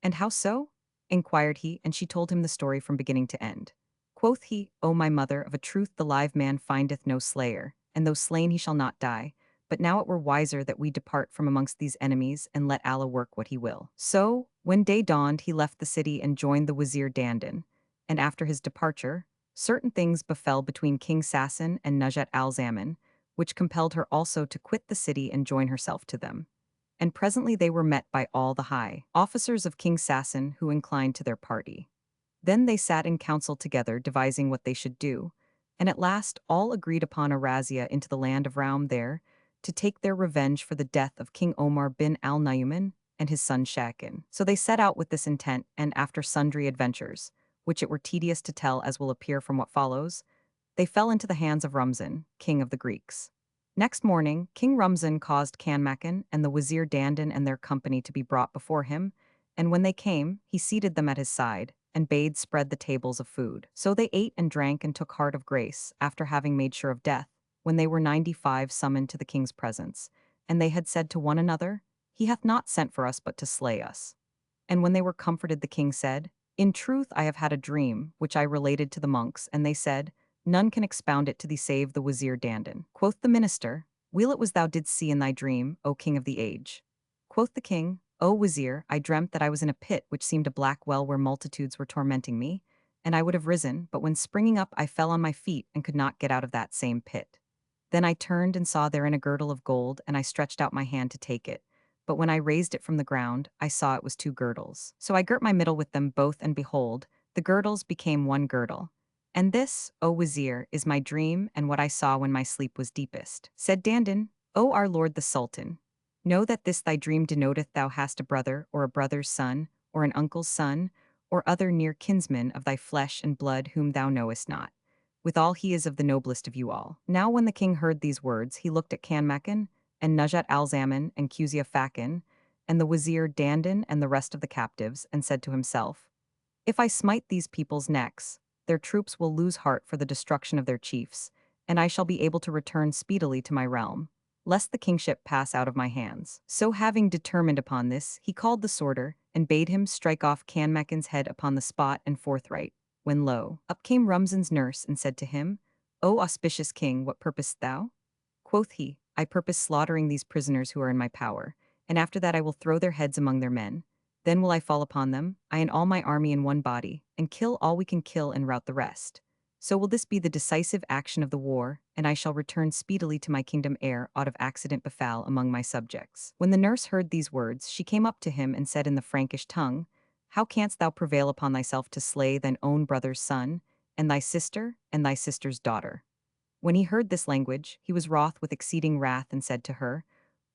"And how so?" inquired he, and she told him the story from beginning to end. Quoth he, "O my mother, of a truth the live man findeth no slayer, and though slain he shall not die. But now it were wiser that we depart from amongst these enemies and let Allah work what he will." So, when day dawned, he left the city and joined the Wazir Dandan, and after his departure, certain things befell between King Sassan and Nujat al-Zaman, which compelled her also to quit the city and join herself to them. And presently they were met by all the high officers of King Sassan who inclined to their party. Then they sat in council together, devising what they should do, and at last all agreed upon a razzia into the land of Raum there, to take their revenge for the death of King Omar bin al-Nayman and his son Shakin. So they set out with this intent, and after sundry adventures, which it were tedious to tell as will appear from what follows, they fell into the hands of Rumzan, king of the Greeks. Next morning, King Rumzan caused Kanmakan and the Wazir Dandan and their company to be brought before him, and when they came, he seated them at his side, and bade spread the tables of food. So they ate and drank and took heart of grace, after having made sure of death, when they were 95 summoned to the king's presence, and they had said to one another, He hath not sent for us but to slay us. And when they were comforted, the king said, In truth I have had a dream, which I related to the monks, and they said, None can expound it to thee save the Wazir Dandan. Quoth the minister, Weel it was thou didst see in thy dream, O king of the age. Quoth the king, O Wazir, I dreamt that I was in a pit which seemed a black well where multitudes were tormenting me, and I would have risen, but when springing up I fell on my feet and could not get out of that same pit. Then I turned and saw therein a girdle of gold, and I stretched out my hand to take it. But when I raised it from the ground, I saw it was two girdles. So I girt my middle with them both, and behold, the girdles became one girdle. And this, O Wazir, is my dream and what I saw when my sleep was deepest. Said Dandan, O our lord the Sultan, know that this thy dream denoteth thou hast a brother or a brother's son, or an uncle's son, or other near kinsman of thy flesh and blood whom thou knowest not. Withal he is of the noblest of you all. Now when the king heard these words, he looked at Kanmakan, and Nujat al-Zaman, and Quzia Fakan, and the Wazir Dandan and the rest of the captives, and said to himself, If I smite these people's necks, their troops will lose heart for the destruction of their chiefs, and I shall be able to return speedily to my realm, lest the kingship pass out of my hands. So having determined upon this, he called the sworder, and bade him strike off Kanmakan's head upon the spot and forthright, when lo, up came Rumzan's nurse and said to him, O auspicious king, what purposest thou? Quoth he, I purpose slaughtering these prisoners who are in my power, and after that I will throw their heads among their men. Then will I fall upon them, I and all my army in one body, and kill all we can kill and rout the rest. So will this be the decisive action of the war, and I shall return speedily to my kingdom ere aught of accident befall among my subjects. When the nurse heard these words, she came up to him and said in the Frankish tongue, How canst thou prevail upon thyself to slay thine own brother's son, and thy sister, and thy sister's daughter? When he heard this language, he was wroth with exceeding wrath and said to her,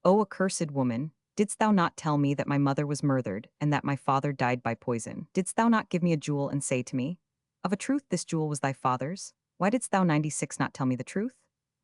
O accursed woman, didst thou not tell me that my mother was murdered, and that my father died by poison? Didst thou not give me a jewel and say to me, Of a truth this jewel was thy father's? Why didst thou 96 not tell me the truth?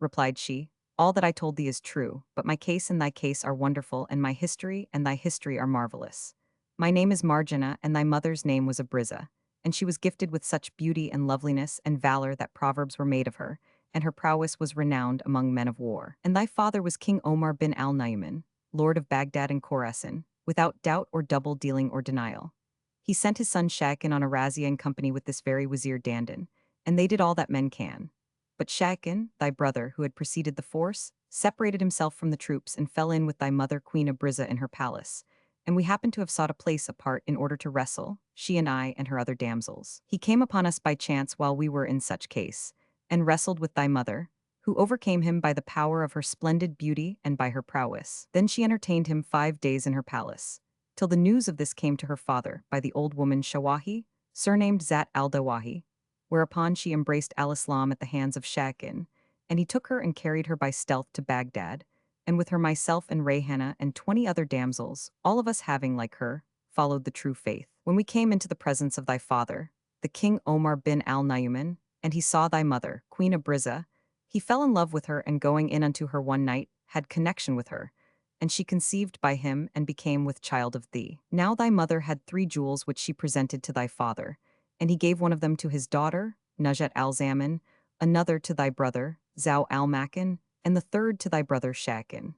Replied she, All that I told thee is true, but my case and thy case are wonderful, and my history and thy history are marvelous. My name is Marjana, and thy mother's name was Abriza, and she was gifted with such beauty and loveliness and valor that proverbs were made of her, and her prowess was renowned among men of war. And thy father was King Omar bin al-Nayman, lord of Baghdad and Khorasan, without doubt or double dealing or denial. He sent his son Shakin on a razzia in company with this very Wazir Dandan, and they did all that men can. But Shakin, thy brother, who had preceded the force, separated himself from the troops and fell in with thy mother Queen Abriza in her palace, and we happened to have sought a place apart in order to wrestle, she and I and her other damsels. He came upon us by chance while we were in such case, and wrestled with thy mother, who overcame him by the power of her splendid beauty and by her prowess. Then she entertained him 5 days in her palace, till the news of this came to her father by the old woman Shawahi, surnamed Zat al-Dawahi, whereupon she embraced al-Islam at the hands of Shakin, and he took her and carried her by stealth to Baghdad, and with her myself and Rayhana and 20 other damsels, all of us having, like her, followed the true faith. When we came into the presence of thy father, the king Omar bin al-Nayman, and he saw thy mother, Queen Abriza, he fell in love with her, and going in unto her one night, had connection with her, and she conceived by him and became with child of thee. Now thy mother had 3 jewels which she presented to thy father, and he gave one of them to his daughter, Nujat al-Zaman, another to thy brother, Zau al-Makan, and the third to thy brother Shakin.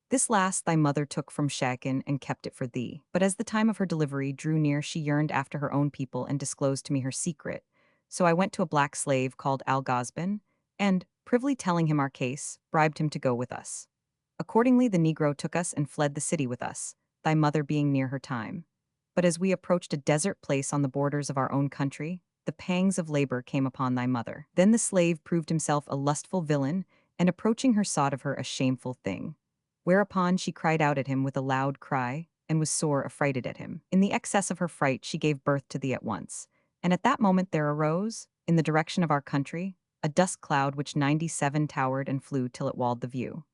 This last thy mother took from Shakin and kept it for thee. But as the time of her delivery drew near, she yearned after her own people and disclosed to me her secret. So I went to a black slave called Al-Ghazban, and, privily telling him our case, bribed him to go with us. Accordingly the negro took us and fled the city with us, thy mother being near her time. But as we approached a desert place on the borders of our own country, the pangs of labor came upon thy mother. Then the slave proved himself a lustful villain, and approaching her sought of her a shameful thing. Whereupon she cried out at him with a loud cry, and was sore affrighted at him. In the excess of her fright she gave birth to thee at once, and at that moment there arose, in the direction of our country, a dust cloud which 97 towered and flew till it walled the view.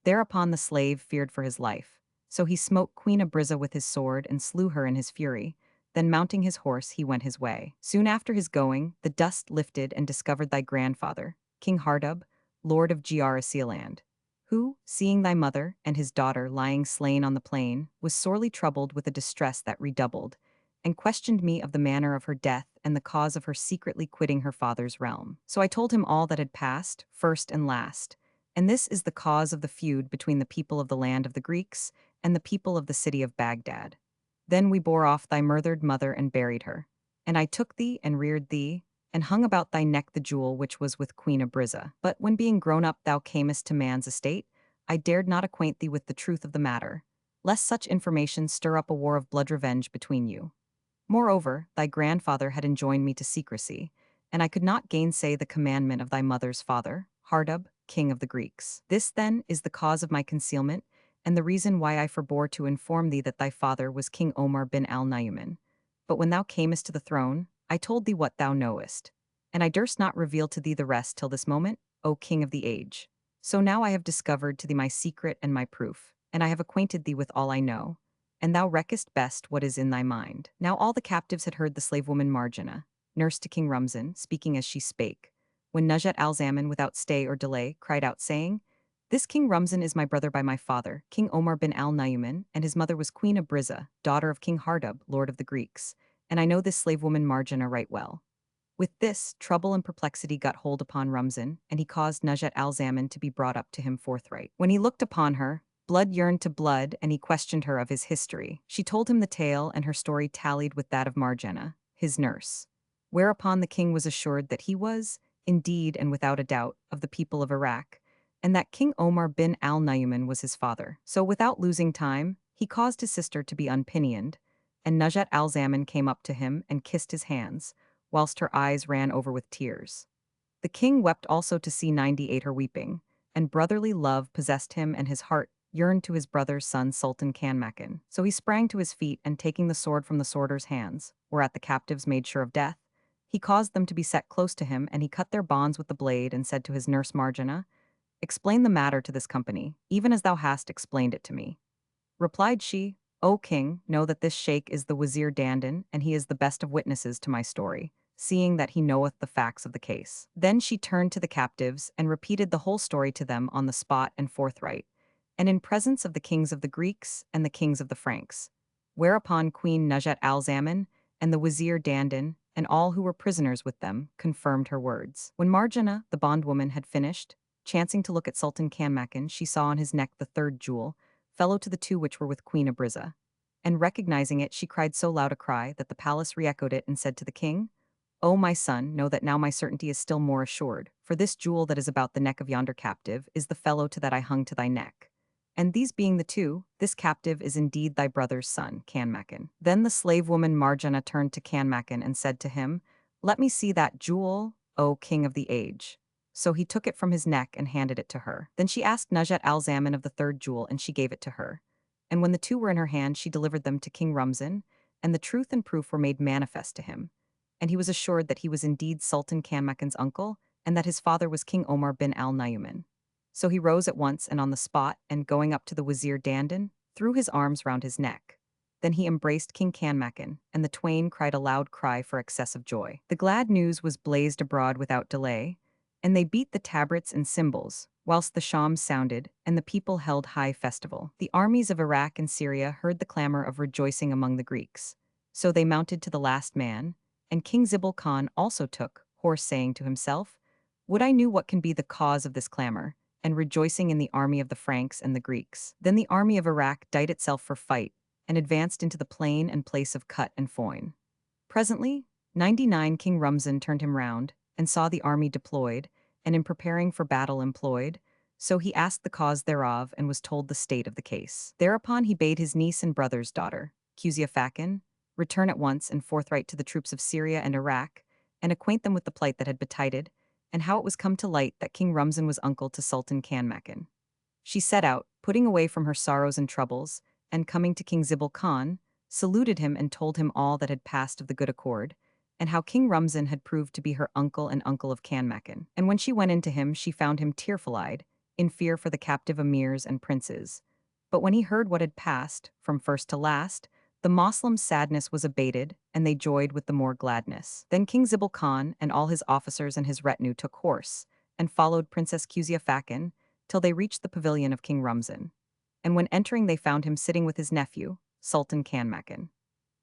Thereupon the slave feared for his life, So he smote Queen Abriza with his sword and slew her in his fury. Then mounting his horse, he went his way. Soon after his going, the dust lifted and discovered thy grandfather, King Hardub, lord of Gearasealand, who, seeing thy mother and his daughter lying slain on the plain, was sorely troubled with a distress that redoubled, and questioned me of the manner of her death and the cause of her secretly quitting her father's realm. So I told him all that had passed, first and last, and this is the cause of the feud between the people of the land of the Greeks and the people of the city of Baghdad. Then we bore off thy murdered mother and buried her. And I took thee and reared thee, and hung about thy neck the jewel which was with Queen Abriza. But when being grown up thou camest to man's estate, I dared not acquaint thee with the truth of the matter, lest such information stir up a war of blood revenge between you. Moreover, thy grandfather had enjoined me to secrecy, and I could not gainsay the commandment of thy mother's father, Hardub, king of the Greeks. This, then, is the cause of my concealment, and the reason why I forbore to inform thee that thy father was King Omar bin al-Nayman. But when thou camest to the throne, I told thee what thou knowest, and I durst not reveal to thee the rest till this moment, O king of the age. So now I have discovered to thee my secret and my proof, and I have acquainted thee with all I know, and thou reckest best what is in thy mind. Now all the captives had heard the slave woman Marjana, nurse to King Rumzan, speaking as she spake, when Nujat al-Zaman, without stay or delay, cried out, saying, This King Rumzan is my brother by my father, King Omar bin al-Nayman, and his mother was Queen Abriza, daughter of King Hardub, lord of the Greeks, and I know this slave woman Marjana right well. With this, trouble and perplexity got hold upon Rumzan, and he caused Nujat al-Zaman to be brought up to him forthright. When he looked upon her, blood yearned to blood, and he questioned her of his history. She told him the tale, and her story tallied with that of Marjana, his nurse. Whereupon the king was assured that he was, indeed and without a doubt, of the people of Iraq, and that King Omar bin al-Nayman was his father. So without losing time, he caused his sister to be unpinioned, and Nujat al-Zaman came up to him and kissed his hands, whilst her eyes ran over with tears. The king wept also to see 98 her weeping, and brotherly love possessed him, and his heart yearned to his brother's son Sultan Kanmakan. So he sprang to his feet, and taking the sword from the sworder's hands, whereat the captives made sure of death, he caused them to be set close to him, and he cut their bonds with the blade, and said to his nurse Marjana, Explain the matter to this company, even as thou hast explained it to me. Replied she, O king, know that this sheikh is the Wazir Dandan, and he is the best of witnesses to my story, seeing that he knoweth the facts of the case. Then she turned to the captives and repeated the whole story to them on the spot and forthright, and in presence of the kings of the Greeks and the kings of the Franks. Whereupon Queen Nujat al-Zaman and the Wazir Dandan and all who were prisoners with them confirmed her words. When Marjana, the bondwoman, had finished, chancing to look at Sultan Kanmakan, she saw on his neck the third jewel, fellow to the two which were with Queen Abriza. And recognizing it, she cried so loud a cry that the palace re-echoed it and said to the king, O my son, know that now my certainty is still more assured, for this jewel that is about the neck of yonder captive is the fellow to that I hung to thy neck. And these being the two, this captive is indeed thy brother's son, Kanmakan. Then the slave woman Marjana turned to Kanmakan and said to him, Let me see that jewel, O king of the age. So he took it from his neck and handed it to her. Then she asked Nujat al-Zaman of the third jewel, and she gave it to her. And when the two were in her hand, she delivered them to King Rumzan, and the truth and proof were made manifest to him. And he was assured that he was indeed Sultan Kanmakan's uncle, and that his father was King Omar bin al-Nayman. So he rose at once and on the spot, and going up to the Wazir Dandan, threw his arms round his neck. Then he embraced King Kanmakan, and the twain cried a loud cry for excess of joy. The glad news was blazed abroad without delay, and they beat the tabrets and cymbals, whilst the shams sounded, and the people held high festival. The armies of Iraq and Syria heard the clamor of rejoicing among the Greeks. So they mounted to the last man, and King Zibil Khan also took horse, saying to himself, Would I knew what can be the cause of this clamor, and rejoicing in the army of the Franks and the Greeks. Then the army of Iraq dight itself for fight, and advanced into the plain and place of cut and foin. Presently, 99 King Rumzan turned him round, and saw the army deployed, and in preparing for battle employed, so he asked the cause thereof, and was told the state of the case. Thereupon he bade his niece and brother's daughter, Quzia Fakan, return at once and forthright to the troops of Syria and Iraq, and acquaint them with the plight that had betided, and how it was come to light that King Rumzan was uncle to Sultan Kanmakan. She set out, putting away from her sorrows and troubles, and coming to King Zibil Khan, saluted him and told him all that had passed of the good accord, and how King Rumzan had proved to be her uncle and uncle of Kanmakan. And when she went into him, she found him tearful-eyed, in fear for the captive emirs and princes. But when he heard what had passed, from first to last, the Moslem's sadness was abated, and they joyed with the more gladness. Then King Zibil Khan and all his officers and his retinue took horse, and followed Princess Kuzia Fakan, till they reached the pavilion of King Rumzan. And when entering they found him sitting with his nephew, Sultan Kanmakan.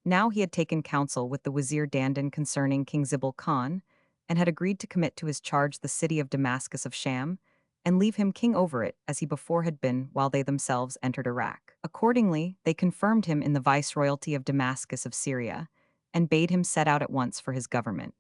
Now he had taken counsel with the Wazir Dandan concerning King Zibil Khan, and had agreed to commit to his charge the city of Damascus of Sham, and leave him king over it as he before had been while they themselves entered Iraq. Accordingly, they confirmed him in the viceroyalty of Damascus of Syria, and bade him set out at once for his government.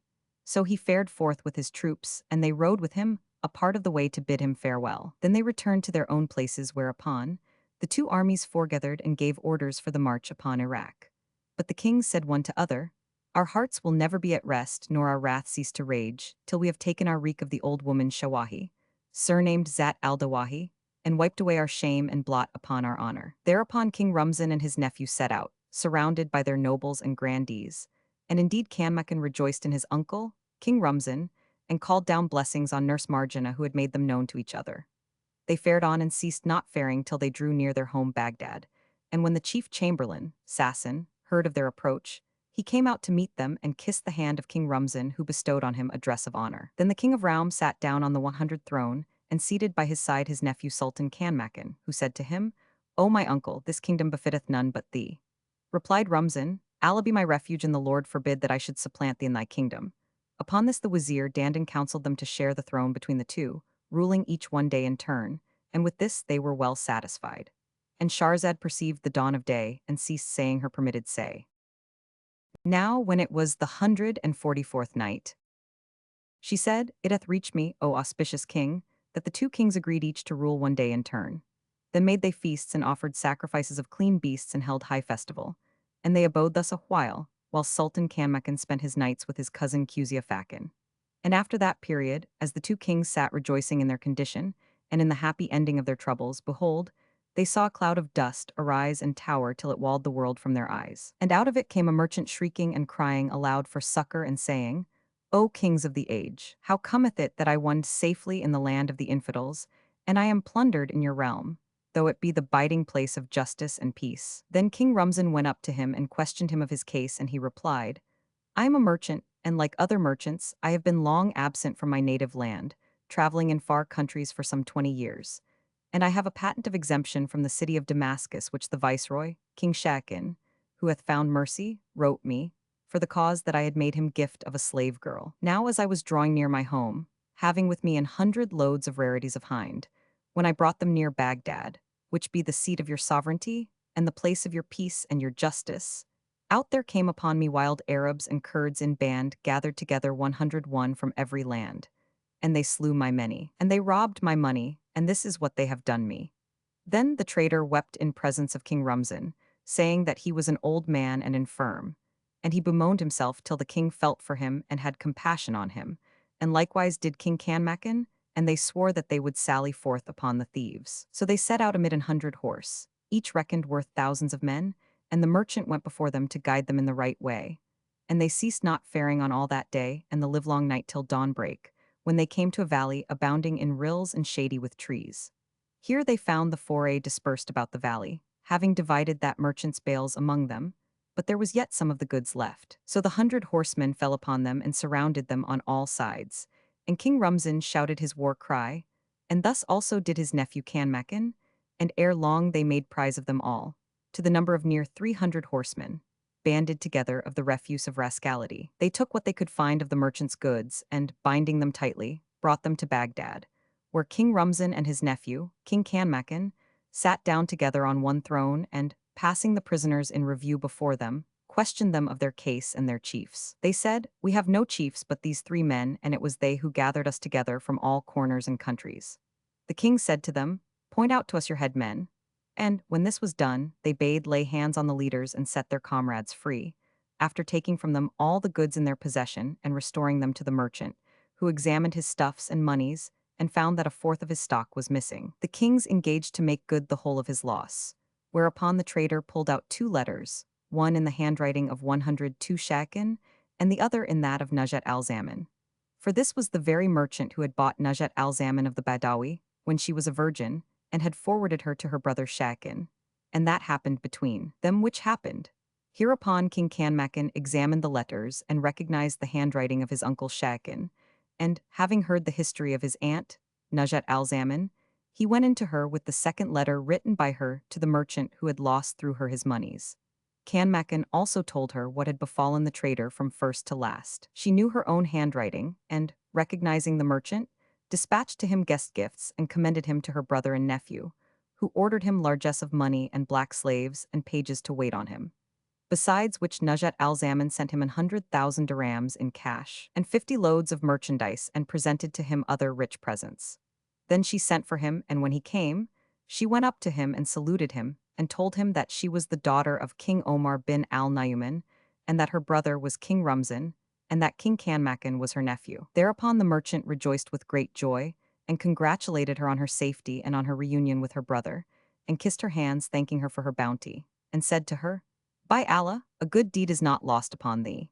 So he fared forth with his troops, and they rode with him a part of the way to bid him farewell. Then they returned to their own places, whereupon the two armies foregathered and gave orders for the march upon Iraq. But the kings said one to other, "Our hearts will never be at rest, nor our wrath cease to rage, till we have taken our wreak of the old woman Shawahi, surnamed Zat al-Dawahi, and wiped away our shame and blot upon our honor." Thereupon King Rumzan and his nephew set out, surrounded by their nobles and grandees, and indeed Kanmakan rejoiced in his uncle, King Rumzan, and called down blessings on Nurse Marjana, who had made them known to each other. They fared on and ceased not faring till they drew near their home Baghdad, and when the chief chamberlain, Sassan, heard of their approach, he came out to meet them and kissed the hand of King Rumzan, who bestowed on him a dress of honor. Then the king of Raum sat down on the 100th throne, and seated by his side his nephew Sultan Kanmakan, who said to him, "O my uncle, this kingdom befitteth none but thee." Replied Rumzan, "Allah be my refuge, and the Lord forbid that I should supplant thee in thy kingdom." Upon this the Wazir Dandan counseled them to share the throne between the two, ruling each one day in turn, and with this they were well satisfied. And Shahrazad perceived the dawn of day, and ceased saying her permitted say. Now when it was the 144th night, she said, "It hath reached me, O auspicious king, that the two kings agreed each to rule one day in turn. Then made they feasts and offered sacrifices of clean beasts and held high festival. And they abode thus a while Sultan Kanmakan spent his nights with his cousin Kuzia Fakan. And after that period, as the two kings sat rejoicing in their condition, and in the happy ending of their troubles, behold, they saw a cloud of dust arise and tower till it walled the world from their eyes. And out of it came a merchant shrieking and crying aloud for succor and saying, O kings of the age, how cometh it that I wend safely in the land of the infidels, and I am plundered in your realm, though it be the biding place of justice and peace?" Then King Rumzan went up to him and questioned him of his case, and he replied, "I am a merchant, and like other merchants, I have been long absent from my native land, traveling in far countries for some 20 years. And I have a patent of exemption from the city of Damascus, which the viceroy, King Shahryar, who hath found mercy, wrote me, for the cause that I had made him gift of a slave girl. Now as I was drawing near my home, having with me 100 loads of rarities of hind, when I brought them near Baghdad, which be the seat of your sovereignty, and the place of your peace and your justice, out there came upon me wild Arabs and Kurds in band, gathered together 101 from every land. And they slew my many, and they robbed my money, and this is what they have done me." Then the traitor wept in presence of King Rumzan, saying that he was an old man and infirm, and he bemoaned himself till the king felt for him and had compassion on him, and likewise did King Kanmakan, and they swore that they would sally forth upon the thieves. So they set out amid 100 horse, each reckoned worth thousands of men, and the merchant went before them to guide them in the right way. And they ceased not faring on all that day and the livelong night till dawn break, when they came to a valley abounding in rills and shady with trees. Here they found the foray dispersed about the valley, having divided that merchant's bales among them, but there was yet some of the goods left. So the 100 horsemen fell upon them and surrounded them on all sides, and King Rumzan shouted his war cry, and thus also did his nephew Kanmakan, and ere long they made prize of them all, to the number of near 300 horsemen, banded together of the refuse of rascality. They took what they could find of the merchant's goods, and, binding them tightly, brought them to Baghdad, where King Rumzan and his nephew, King Kanmakan, sat down together on one throne and, passing the prisoners in review before them, questioned them of their case and their chiefs. They said, "We have no chiefs but these 3 men, and it was they who gathered us together from all corners and countries." The king said to them, "Point out to us your head men." And, when this was done, they bade lay hands on the leaders and set their comrades free, after taking from them all the goods in their possession and restoring them to the merchant, who examined his stuffs and moneys, and found that a fourth of his stock was missing. The kings engaged to make good the whole of his loss, whereupon the trader pulled out 2 letters, one in the handwriting of 102 Shakin, and the other in that of Najat al-Zaman. For this was the very merchant who had bought Najat al-Zaman of the Badawi, when she was a virgin, and had forwarded her to her brother Shakin. and that happened between them which happened. Hereupon King Kanmakan examined the letters and recognized the handwriting of his uncle Shakin, and, having heard the history of his aunt, Nujat al-Zaman, he went into her with the second letter written by her to the merchant who had lost through her his moneys. Kanmakan also told her what had befallen the trader from first to last. She knew her own handwriting, and, recognizing the merchant, dispatched to him guest gifts and commended him to her brother and nephew, who ordered him largesse of money and black slaves and pages to wait on him. Besides which Nujat al-Zaman sent him 100,000 dirhams in cash and 50 loads of merchandise and presented to him other rich presents. Then she sent for him, and when he came, she went up to him and saluted him, and told him that she was the daughter of King Omar bin al-Nayman, and that her brother was King Rumzan, and that King Kanmakan was her nephew. Thereupon the merchant rejoiced with great joy, and congratulated her on her safety and on her reunion with her brother, and kissed her hands thanking her for her bounty, and said to her, "By Allah, a good deed is not lost upon thee."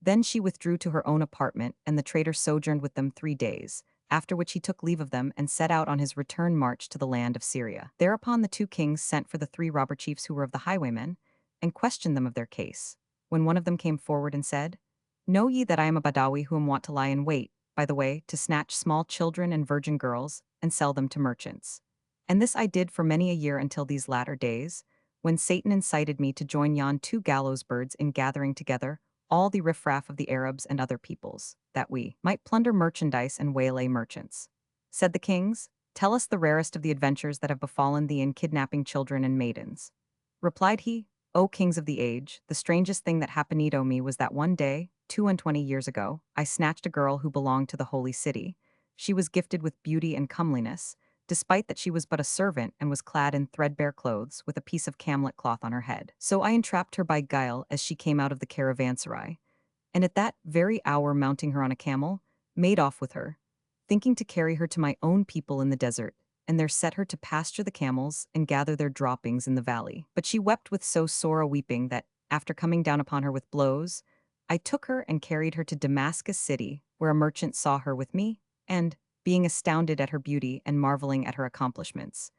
Then she withdrew to her own apartment, and the trader sojourned with them 3 days, after which he took leave of them and set out on his return march to the land of Syria. Thereupon the two kings sent for the 3 robber chiefs who were of the highwaymen, and questioned them of their case, when one of them came forward and said, "Know ye that I am a Badawi who am wont to lie in wait, by the way, to snatch small children and virgin girls, and sell them to merchants. And this I did for many a year until these latter days, when Satan incited me to join yon 2 gallows birds in gathering together all the riffraff of the Arabs and other peoples, that we might plunder merchandise and waylay merchants." Said the kings, "Tell us the rarest of the adventures that have befallen thee in kidnapping children and maidens." Replied he, "O kings of the age, the strangest thing that happened to me was that one day, 22 years ago, I snatched a girl who belonged to the holy city. She was gifted with beauty and comeliness, despite that she was but a servant and was clad in threadbare clothes with a piece of camlet cloth on her head. So I entrapped her by guile as she came out of the caravanserai, and at that very hour mounting her on a camel, made off with her, thinking to carry her to my own people in the desert, and there set her to pasture the camels and gather their droppings in the valley. But she wept with so sore a weeping that, after coming down upon her with blows, I took her and carried her to Damascus city, where a merchant saw her with me, and, being astounded at her beauty and marveling at her accomplishments,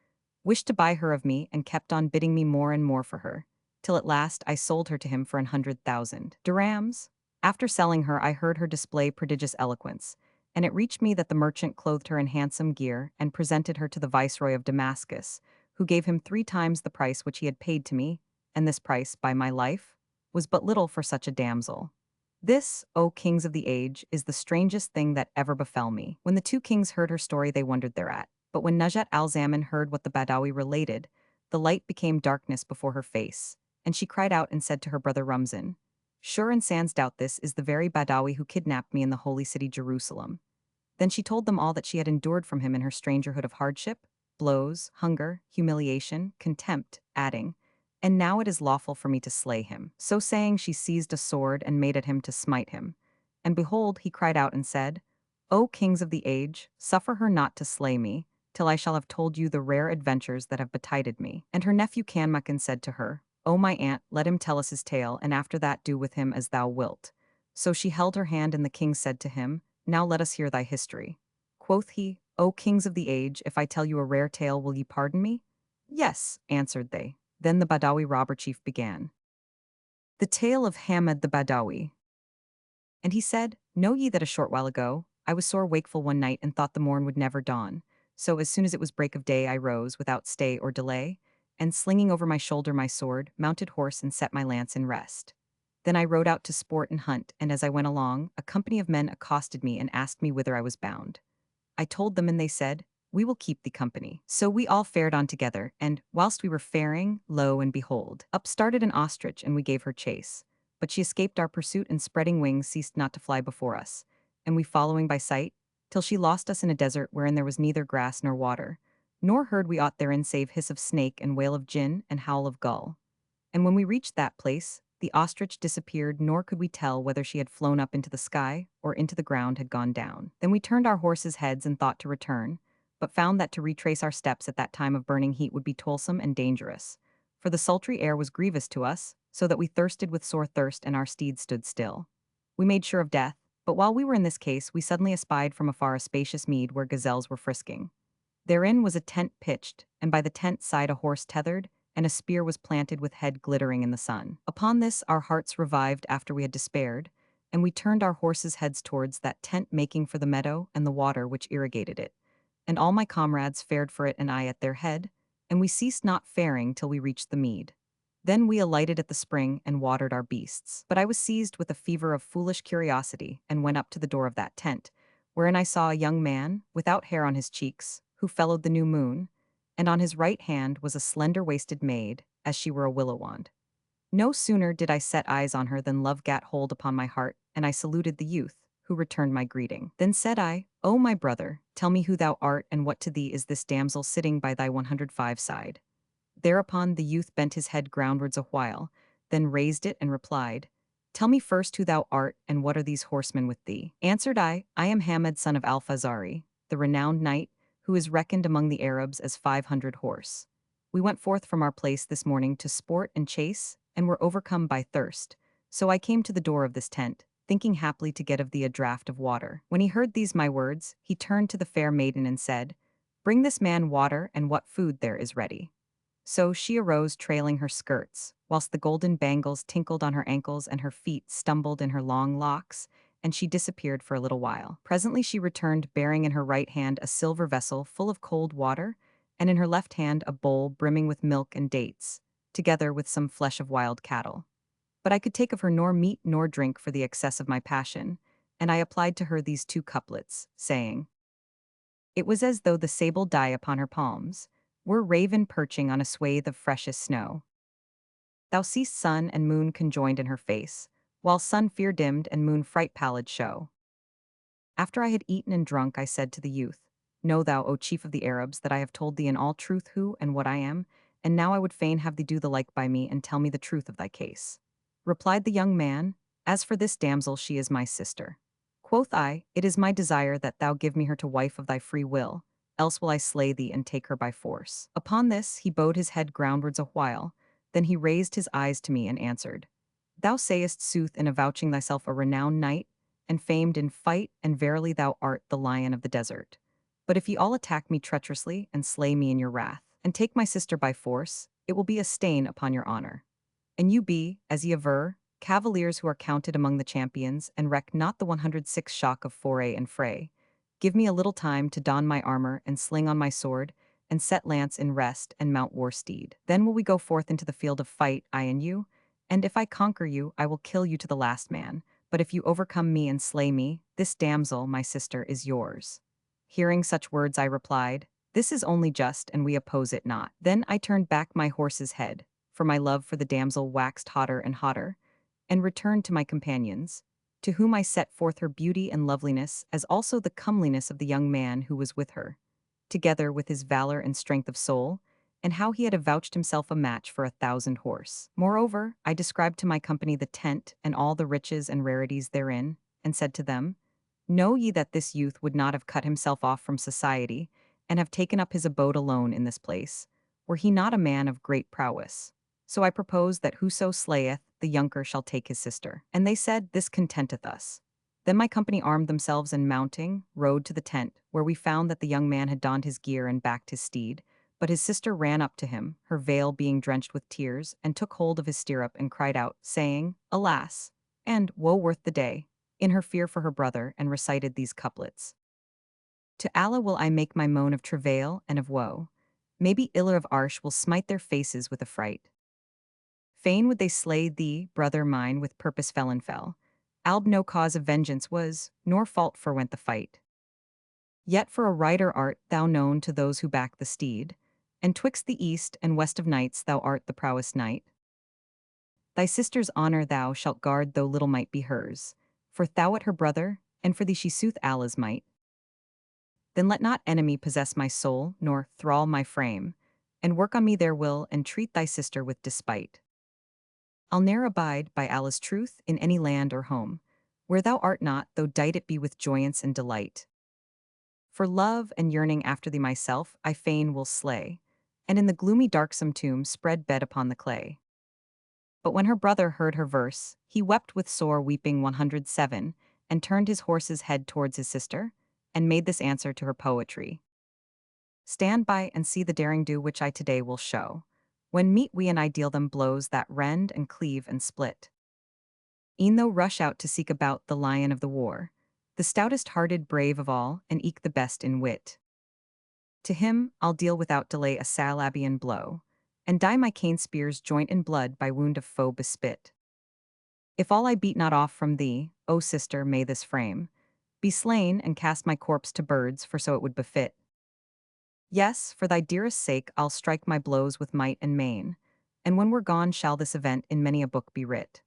wished to buy her of me and kept on bidding me more and more for her, till at last I sold her to him for 100,000 dirhams. After selling her, I heard her display prodigious eloquence, and it reached me that the merchant clothed her in handsome gear and presented her to the viceroy of Damascus, who gave him 3 times the price which he had paid to me, and this price, by my life, was but little for such a damsel. This, O kings of the age, is the strangest thing that ever befell me. When the two kings heard her story, they wondered thereat. But when Nujat al-Zaman heard what the Badawi related, the light became darkness before her face, and she cried out and said to her brother Rumzan, "Sure and sans doubt this is the very Badawi who kidnapped me in the holy city Jerusalem." Then she told them all that she had endured from him in her strangerhood of hardship, blows, hunger, humiliation, contempt, adding, "And now it is lawful for me to slay him." So saying, she seized a sword and made at him to smite him. And behold, he cried out and said, "O kings of the age, suffer her not to slay me, till I shall have told you the rare adventures that have betided me." And her nephew Kanmakan said to her, "O my aunt, let him tell us his tale, and after that do with him as thou wilt." So she held her hand, and the king said to him, "Now let us hear thy history." Quoth he, "O kings of the age, if I tell you a rare tale, will ye pardon me?" "Yes," answered they. Then the Badawi robber chief began. The tale of Hamad the Badawi. And he said, "Know ye that a short while ago, I was sore wakeful one night and thought the morn would never dawn. So as soon as it was break of day, I rose, without stay or delay, and slinging over my shoulder my sword, mounted horse and set my lance in rest. Then I rode out to sport and hunt, and as I went along, a company of men accosted me and asked me whither I was bound. I told them, and they said, 'We will keep thee company.' So we all fared on together, and, whilst we were faring, lo and behold, up started an ostrich, and we gave her chase. But she escaped our pursuit, and spreading wings ceased not to fly before us, and we following by sight, till she lost us in a desert wherein there was neither grass nor water, nor heard we aught therein save hiss of snake and wail of gin and howl of gull. And when we reached that place, the ostrich disappeared, nor could we tell whether she had flown up into the sky or into the ground had gone down. Then we turned our horses' heads and thought to return, but found that to retrace our steps at that time of burning heat would be toilsome and dangerous. For the sultry air was grievous to us, so that we thirsted with sore thirst, and our steeds stood still. We made sure of death, but while we were in this case, we suddenly espied from afar a spacious mead where gazelles were frisking. Therein was a tent pitched, and by the tent side a horse tethered, and a spear was planted with head glittering in the sun. Upon this our hearts revived after we had despaired, and we turned our horses' heads towards that tent, making for the meadow and the water which irrigated it. And all my comrades fared for it, and I at their head, and we ceased not faring till we reached the mead. Then we alighted at the spring and watered our beasts. But I was seized with a fever of foolish curiosity, and went up to the door of that tent, wherein I saw a young man, without hair on his cheeks, who followed the new moon, and on his right hand was a slender-waisted maid, as she were a willow wand. No sooner did I set eyes on her than love gat hold upon my heart, and I saluted the youth, who returned my greeting. Then said I, O my brother, tell me who thou art, and what to thee is this damsel sitting by thy 105 side. Thereupon the youth bent his head groundwards a while, then raised it and replied, Tell me first who thou art, and what are these horsemen with thee? Answered I am Hamed son of Al-Fazari, the renowned knight, who is reckoned among the Arabs as 500 horse. We went forth from our place this morning to sport and chase, and were overcome by thirst. So I came to the door of this tent, thinking haply to get of thee a draught of water. When he heard these my words, he turned to the fair maiden and said, Bring this man water and what food there is ready. So she arose, trailing her skirts, whilst the golden bangles tinkled on her ankles and her feet stumbled in her long locks, and she disappeared for a little while. Presently she returned, bearing in her right hand a silver vessel full of cold water, and in her left hand a bowl brimming with milk and dates, together with some flesh of wild cattle. But I could take of her nor meat nor drink for the excess of my passion, and I applied to her these two couplets, saying, It was as though the sable dye upon her palms were raven perching on a swathe of freshest snow. Thou seest sun and moon conjoined in her face, while sun fear dimmed and moon fright pallid show. After I had eaten and drunk, I said to the youth, Know thou, O chief of the Arabs, that I have told thee in all truth who and what I am, and now I would fain have thee do the like by me and tell me the truth of thy case. Replied the young man, As for this damsel, she is my sister. Quoth I, It is my desire that thou give me her to wife of thy free will, else will I slay thee and take her by force. Upon this he bowed his head groundwards a while, then he raised his eyes to me and answered, Thou sayest sooth in avouching thyself a renowned knight, and famed in fight, and verily thou art the lion of the desert. But if ye all attack me treacherously, and slay me in your wrath, and take my sister by force, it will be a stain upon your honor. And you be, as ye aver, cavaliers who are counted among the champions, and reck not the 106 shock of foray and fray. Give me a little time to don my armor and sling on my sword, and set lance in rest and mount war steed. Then will we go forth into the field of fight, I and you, and if I conquer you, I will kill you to the last man, but if you overcome me and slay me, this damsel, my sister, is yours. Hearing such words I replied, This is only just, and we oppose it not. Then I turned back my horse's head, for my love for the damsel waxed hotter and hotter, and returned to my companions, to whom I set forth her beauty and loveliness, as also the comeliness of the young man who was with her, together with his valor and strength of soul, and how he had avouched himself a match for 1,000 horse. Moreover, I described to my company the tent and all the riches and rarities therein, and said to them, Know ye that this youth would not have cut himself off from society, and have taken up his abode alone in this place, were he not a man of great prowess. So I propose that whoso slayeth the younker shall take his sister. And they said, This contenteth us. Then my company armed themselves, and mounting, rode to the tent, where we found that the young man had donned his gear and backed his steed, but his sister ran up to him, her veil being drenched with tears, and took hold of his stirrup and cried out, saying, Alas, and woe worth the day, in her fear for her brother, and recited these couplets. To Allah will I make my moan of travail and of woe. Maybe Iller of Arsh will smite their faces with affright. Fain would they slay thee, brother mine, with purpose fell and fell. Alb no cause of vengeance was, nor fault forwent the fight. Yet for a rider art thou known to those who back the steed, and twixt the east and west of nights thou art the prowess knight. Thy sister's honor thou shalt guard, though little might be hers, for thou art her brother, and for thee she sooth Allah's might. Then let not enemy possess my soul, nor thrall my frame, and work on me their will, and treat thy sister with despite. I'll ne'er abide, by Allah's truth, in any land or home, where thou art not, though dight it be with joyance and delight. For love and yearning after thee myself, I fain will slay, and in the gloomy darksome tomb spread bed upon the clay. But when her brother heard her verse, he wept with sore weeping 107, and turned his horse's head towards his sister, and made this answer to her poetry. Stand by and see the daring do which I today will show. When meet we and I deal them blows that rend and cleave and split. E'en though rush out to seek about the lion of the war, the stoutest-hearted brave of all, and eke the best in wit. To him I'll deal without delay a Salabian blow, and dye my cane spear's joint in blood by wound of foe bespit. If all I beat not off from thee, O sister, may this frame be slain, and cast my corpse to birds, for so it would befit. Yes, for thy dearest sake I'll strike my blows with might and main, and when we're gone shall this event in many a book be writ.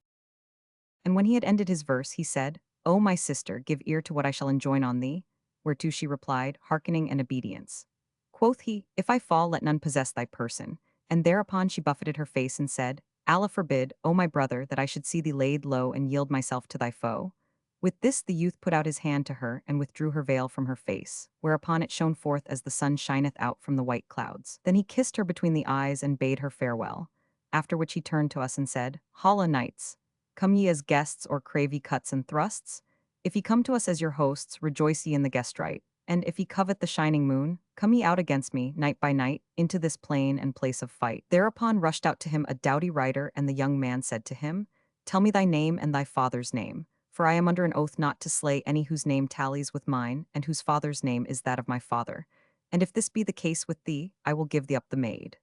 And when he had ended his verse, he said, O my sister, give ear to what I shall enjoin on thee. Whereto she replied, hearkening and obedience. Quoth he, If I fall, let none possess thy person. And thereupon she buffeted her face and said, Allah forbid, O my brother, that I should see thee laid low and yield myself to thy foe. With this the youth put out his hand to her and withdrew her veil from her face, whereupon it shone forth as the sun shineth out from the white clouds. Then he kissed her between the eyes and bade her farewell, after which he turned to us and said, Holla, knights! Come ye as guests or crave ye cuts and thrusts? If ye come to us as your hosts, rejoice ye in the guest right. And if ye covet the shining moon, come ye out against me, night by night, into this plain and place of fight. Thereupon rushed out to him a doughty rider, and the young man said to him, Tell me thy name and thy father's name, for I am under an oath not to slay any whose name tallies with mine, and whose father's name is that of my father. And if this be the case with thee, I will give thee up the maid.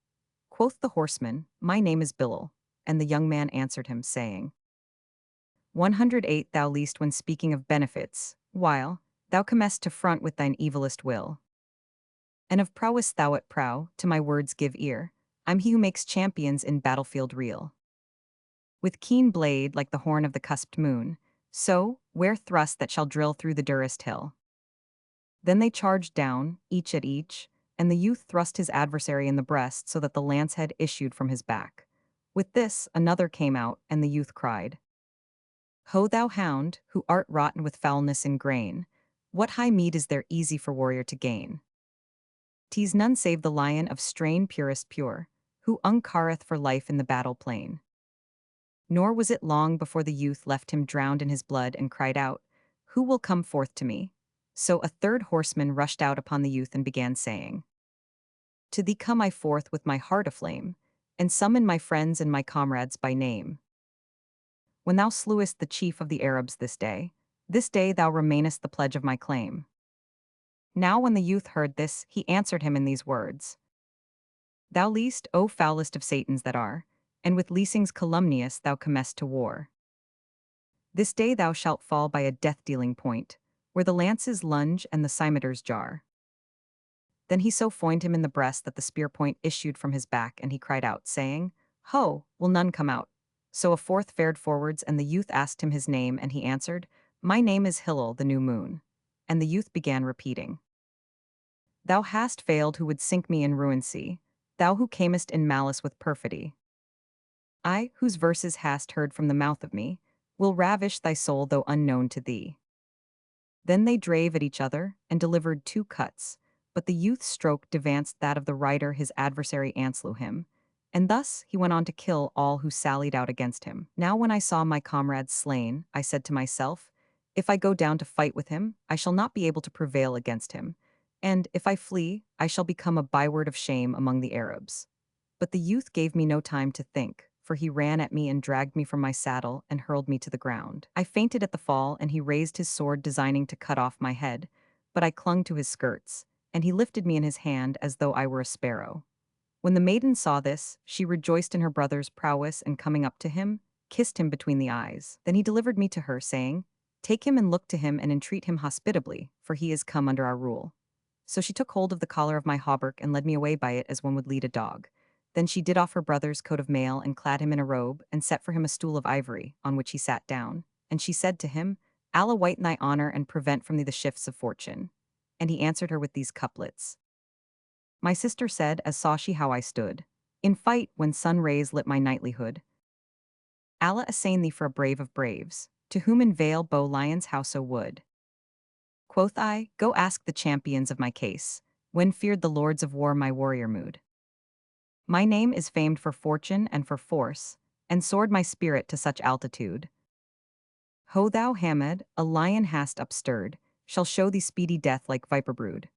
Quoth the horseman, My name is Bilal. And the young man answered him, saying, 108 Thou least when speaking of benefits, while thou comest to front with thine evilest will. And of prowess thou at prow, to my words give ear, I'm he who makes champions in battlefield reel. With keen blade like the horn of the cusped moon, so, where thrust that shall drill through the durest hill. Then they charged down, each at each, and the youth thrust his adversary in the breast so that the lance head issued from his back. With this, another came out, and the youth cried, Ho thou hound, who art rotten with foulness in grain, what high meed is there easy for warrior to gain? 'Tis none save the lion of strain purest pure, who uncareth for life in the battle plain. Nor was it long before the youth left him drowned in his blood and cried out, Who will come forth to me? So a third horseman rushed out upon the youth and began saying, To thee come I forth with my heart aflame, and summon my friends and my comrades by name. When thou slewest the chief of the Arabs this day thou remainest the pledge of my claim. Now when the youth heard this, he answered him in these words, Thou least, O foulest of Satans that are, and with leasings calumnious thou comest to war. This day thou shalt fall by a death-dealing point, where the lances lunge and the cimeters jar. Then he so foined him in the breast that the spear point issued from his back, and he cried out, saying, Ho, will none come out? So a fourth fared forwards, and the youth asked him his name, and he answered, My name is Hillel, the new moon. And the youth began repeating, Thou hast failed who would sink me in ruin sea, thou who camest in malice with perfidy. I, whose verses hast heard from the mouth of me, will ravish thy soul though unknown to thee. Then they drave at each other, and delivered 2 cuts, but the youth's stroke devanced that of the rider his adversary anslew him, and thus he went on to kill all who sallied out against him. Now when I saw my comrades slain, I said to myself, If I go down to fight with him, I shall not be able to prevail against him, and if I flee, I shall become a byword of shame among the Arabs. But the youth gave me no time to think, for he ran at me and dragged me from my saddle and hurled me to the ground. I fainted at the fall, and he raised his sword designing to cut off my head, but I clung to his skirts, and he lifted me in his hand as though I were a sparrow. When the maiden saw this, she rejoiced in her brother's prowess, and coming up to him, kissed him between the eyes. Then he delivered me to her, saying, Take him and look to him and entreat him hospitably, for he is come under our rule. So she took hold of the collar of my hauberk and led me away by it as one would lead a dog. Then she did off her brother's coat of mail and clad him in a robe, and set for him a stool of ivory, on which he sat down. And she said to him, Allah whiten thy honor and prevent from thee the shifts of fortune. And he answered her with these couplets. My sister said, as saw she how I stood, in fight when sun rays lit my knightlyhood. Allah assain thee for a brave of braves, to whom in vale bow lions howso would. Quoth I, Go ask the champions of my case, when feared the lords of war my warrior mood. My name is famed for fortune and for force, and soared my spirit to such altitude. Ho thou Hamed, a lion hast upstirred, shall show thee speedy death like viper brood.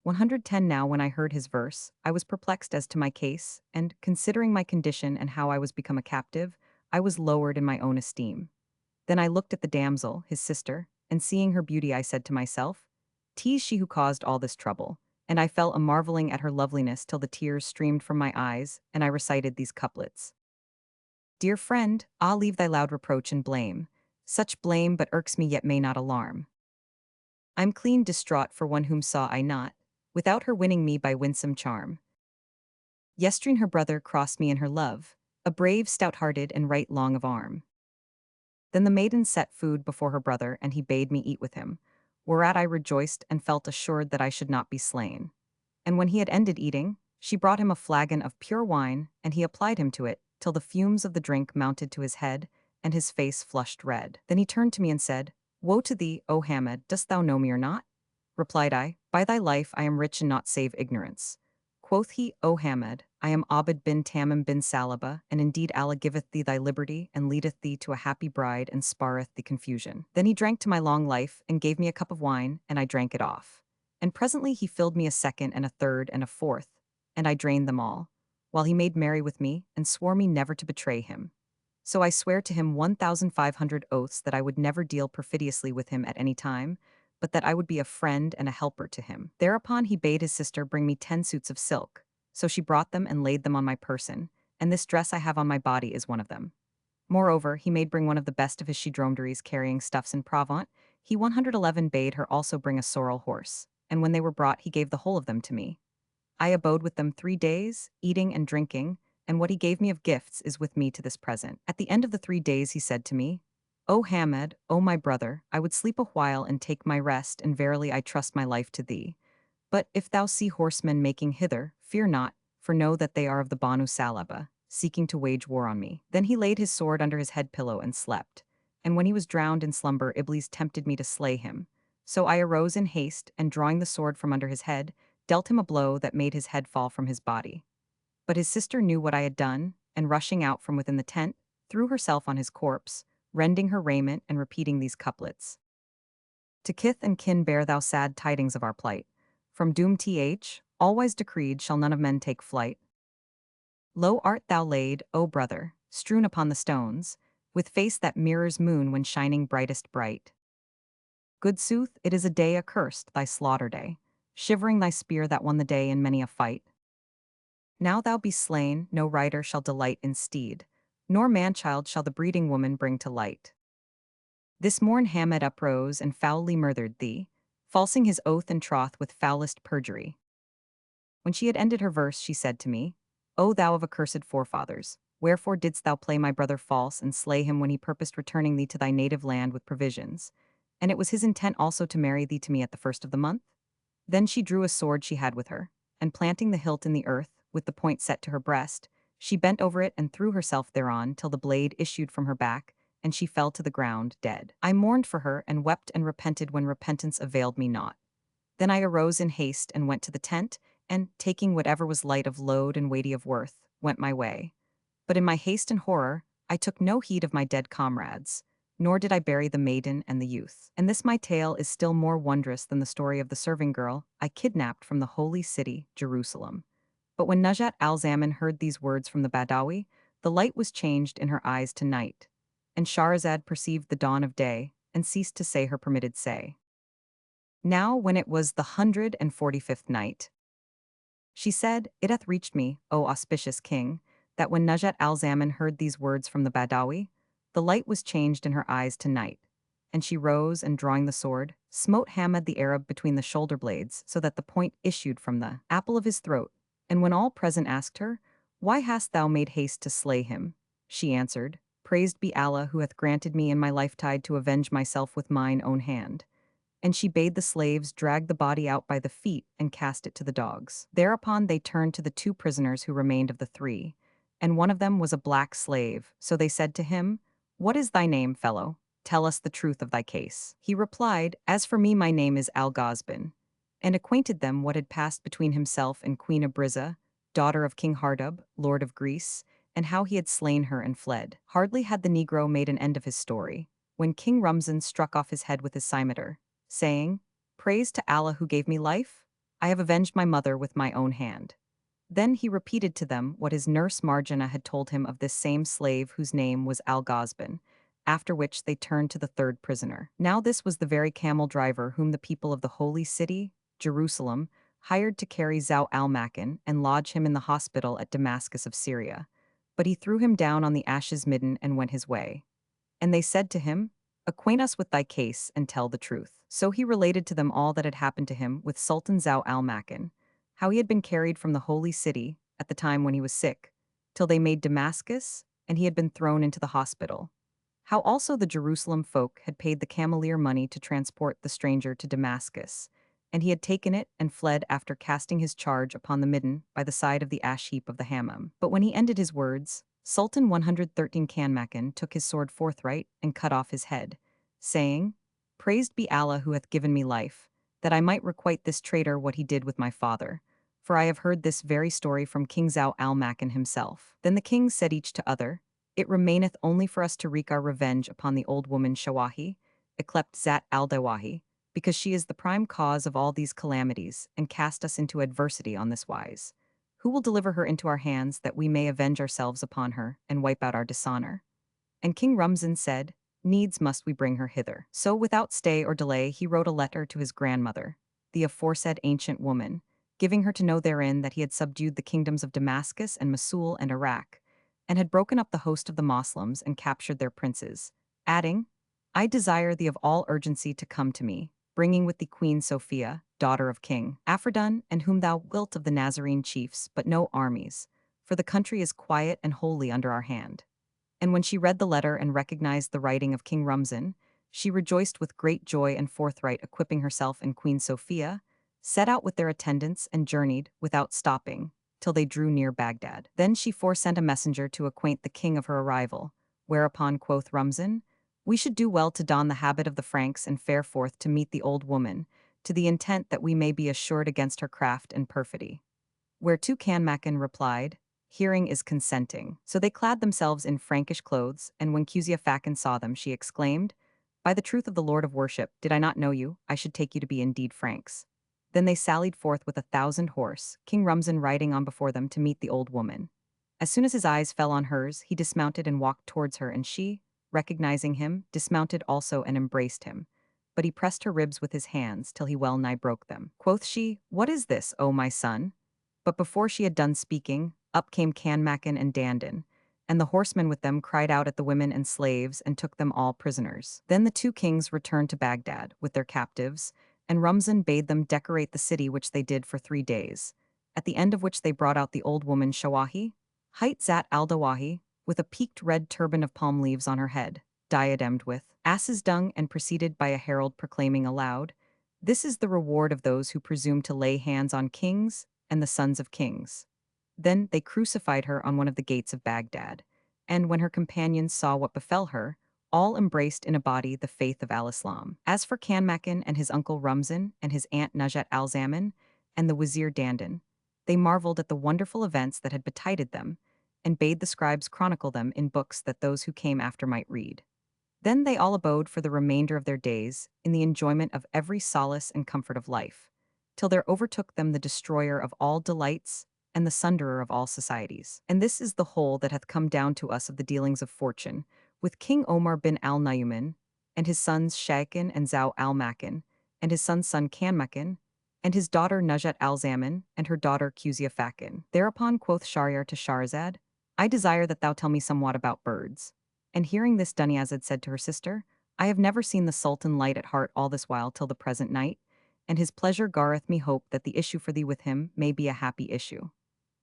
110. Now when I heard his verse, I was perplexed as to my case, and, considering my condition and how I was become a captive, I was lowered in my own esteem. Then I looked at the damsel, his sister, and seeing her beauty I said to myself, "'Tis she who caused all this trouble." And I fell a-marveling at her loveliness till the tears streamed from my eyes, and I recited these couplets. Dear friend, ah leave thy loud reproach and blame. Such blame but irks me yet may not alarm. I'm clean distraught for one whom saw I not, without her winning me by winsome charm. Yestreen her brother crossed me in her love, a brave, stout-hearted, and right long of arm. Then the maiden set food before her brother, and he bade me eat with him, whereat I rejoiced and felt assured that I should not be slain. And when he had ended eating, she brought him a flagon of pure wine, and he applied him to it, till the fumes of the drink mounted to his head, and his face flushed red. Then he turned to me and said, Woe to thee, O Hamed, dost thou know me or not? Replied I, By thy life I am rich and not save ignorance. Quoth he, O Hamed, I am Abd bin Tamim bin Salaba, and indeed Allah giveth thee thy liberty, and leadeth thee to a happy bride, and spareth the confusion. Then he drank to my long life, and gave me a cup of wine, and I drank it off. And presently he filled me a second, and a third, and a fourth, and I drained them all, while he made merry with me, and swore me never to betray him. So I swear to him 1,500 oaths that I would never deal perfidiously with him at any time, but that I would be a friend and a helper to him. Thereupon he bade his sister bring me 10 suits of silk. So she brought them and laid them on my person, and this dress I have on my body is one of them. Moreover, he made bring one of the best of his she-dromedaries carrying stuffs in Provant. He 111 bade her also bring a sorrel horse, and when they were brought he gave the whole of them to me. I abode with them 3 days, eating and drinking, and what he gave me of gifts is with me to this present. At the end of the 3 days he said to me, O Hamed, O my brother, I would sleep a while and take my rest, and verily I trust my life to thee. But if thou see horsemen making hither, fear not, for know that they are of the Banu Salaba, seeking to wage war on me. Then he laid his sword under his head pillow and slept. And when he was drowned in slumber, Iblis tempted me to slay him. So I arose in haste, and drawing the sword from under his head, dealt him a blow that made his head fall from his body. But his sister knew what I had done, and rushing out from within the tent, threw herself on his corpse, rending her raiment and repeating these couplets. To kith and kin bear thou sad tidings of our plight. From doom always decreed shall none of men take flight. Low art thou laid, O brother, strewn upon the stones, with face that mirrors moon when shining brightest bright. Good sooth, it is a day accursed, thy slaughter day, shivering thy spear that won the day in many a fight. Now thou be slain, no rider shall delight in steed, nor man-child shall the breeding woman bring to light. This morn Hamed uprose and foully murthered thee, falsing his oath and troth with foulest perjury. When she had ended her verse, she said to me, O thou of accursed forefathers, wherefore didst thou play my brother false and slay him when he purposed returning thee to thy native land with provisions? And it was his intent also to marry thee to me at the first of the month? Then she drew a sword she had with her, and planting the hilt in the earth, with the point set to her breast, she bent over it and threw herself thereon till the blade issued from her back, and she fell to the ground dead. I mourned for her and wept and repented when repentance availed me not. Then I arose in haste and went to the tent, and, taking whatever was light of load and weighty of worth, went my way. But in my haste and horror, I took no heed of my dead comrades, nor did I bury the maiden and the youth. And this my tale is still more wondrous than the story of the serving girl I kidnapped from the holy city, Jerusalem. But when Nujat al-Zaman heard these words from the Badawi, the light was changed in her eyes to night, and Shahrazad perceived the dawn of day, and ceased to say her permitted say. Now when it was the 145th night, she said, It hath reached me, O auspicious king, that when Nujat al-Zaman heard these words from the Badawi, the light was changed in her eyes to night, and she rose and drawing the sword, smote Hamed the Arab between the shoulder blades, so that the point issued from the apple of his throat. And when all present asked her, Why hast thou made haste to slay him? She answered, Praised be Allah who hath granted me in my lifetide to avenge myself with mine own hand. And she bade the slaves drag the body out by the feet and cast it to the dogs. Thereupon they turned to the 2 prisoners who remained of the 3, and one of them was a black slave, so they said to him, What is thy name, fellow? Tell us the truth of thy case. He replied, As for me my name is Al-Ghazbin, and acquainted them what had passed between himself and Queen Abriza, daughter of King Hardub, lord of Greece, and how he had slain her and fled. Hardly had the Negro made an end of his story, when King Rumzan struck off his head with his scimitar, saying, Praise to Allah who gave me life? I have avenged my mother with my own hand." Then he repeated to them what his nurse Marjana had told him of this same slave whose name was Al-Ghazban, after which they turned to the third prisoner. Now this was the very camel driver whom the people of the holy city, Jerusalem, hired to carry Zau al-Makan and lodge him in the hospital at Damascus of Syria. But he threw him down on the ashes midden and went his way. And they said to him, "Acquaint us with thy case and tell the truth." So he related to them all that had happened to him with Sultan Zau al-Makan, how he had been carried from the holy city, at the time when he was sick, till they made Damascus, and he had been thrown into the hospital. How also the Jerusalem folk had paid the cameleer money to transport the stranger to Damascus, and he had taken it and fled after casting his charge upon the midden by the side of the ash heap of the Hammam. But when he ended his words, Sultan 113 Kanmakan took his sword forthright and cut off his head, saying, "Praised be Allah who hath given me life, that I might requite this traitor what he did with my father. For I have heard this very story from King Zau al-Makan himself." Then the kings said each to other, "It remaineth only for us to wreak our revenge upon the old woman Shawahi, yclept Zat al-Dawahi, because she is the prime cause of all these calamities, and cast us into adversity on this wise. Who will deliver her into our hands that we may avenge ourselves upon her, and wipe out our dishonor?" And King Rumzan said, "Needs must we bring her hither." So without stay or delay he wrote a letter to his grandmother, the aforesaid ancient woman, giving her to know therein that he had subdued the kingdoms of Damascus and Mosul and Iraq, and had broken up the host of the Moslems and captured their princes, adding, "I desire thee of all urgency to come to me, bringing with thee Queen Sophia, daughter of King Afridun, and whom thou wilt of the Nazarene chiefs, but no armies, for the country is quiet and wholly under our hand." And when she read the letter and recognized the writing of King Rumzan, she rejoiced with great joy and forthright equipping herself and Queen Sophia, set out with their attendants and journeyed, without stopping, till they drew near Baghdad. Then she foresent a messenger to acquaint the king of her arrival, whereupon quoth Rumzan, "We should do well to don the habit of the Franks and fare forth to meet the old woman, to the intent that we may be assured against her craft and perfidy." Whereto Kanmakan replied, "Hearing is consenting." So they clad themselves in Frankish clothes, and when Fakan saw them, she exclaimed, "By the truth of the Lord of Worship, did I not know you, I should take you to be indeed Franks." Then they sallied forth with 1,000 horse, King Rumzan riding on before them to meet the old woman. As soon as his eyes fell on hers, he dismounted and walked towards her, and she, recognizing him, dismounted also and embraced him. But he pressed her ribs with his hands till he well nigh broke them. Quoth she, "What is this, O my son?" But before she had done speaking, up came Kanmakan and Dandan, and the horsemen with them cried out at the women and slaves and took them all prisoners. Then the two kings returned to Baghdad with their captives, and Rumzan bade them decorate the city, which they did for 3 days, at the end of which they brought out the old woman Shawahi, hight Zat al-Dawahi, with a peaked red turban of palm leaves on her head, diademed with ass's dung, and preceded by a herald proclaiming aloud, "This is the reward of those who presume to lay hands on kings and the sons of kings." Then they crucified her on one of the gates of Baghdad, and when her companions saw what befell her, all embraced in a body the faith of al-Islam. As for Kanmakan and his uncle Rumzan and his aunt Najat al-Zaman and the Wazir Dandan, they marveled at the wonderful events that had betided them, and bade the scribes chronicle them in books that those who came after might read. Then they all abode for the remainder of their days in the enjoyment of every solace and comfort of life, till there overtook them the destroyer of all delights and the sunderer of all societies. And this is the whole that hath come down to us of the dealings of fortune, with King Omar bin al-Nayman, and his sons Shaikan and Zau al-Makan, and his son's son Kanmakan, and his daughter Najat al-Zaman, and her daughter Fakan. Thereupon quoth Shahryar to Shahrazad, "I desire that thou tell me somewhat about birds." And hearing this, Dunyazad said to her sister, "I have never seen the Sultan light at heart all this while till the present night, and his pleasure garreth me hope that the issue for thee with him may be a happy issue."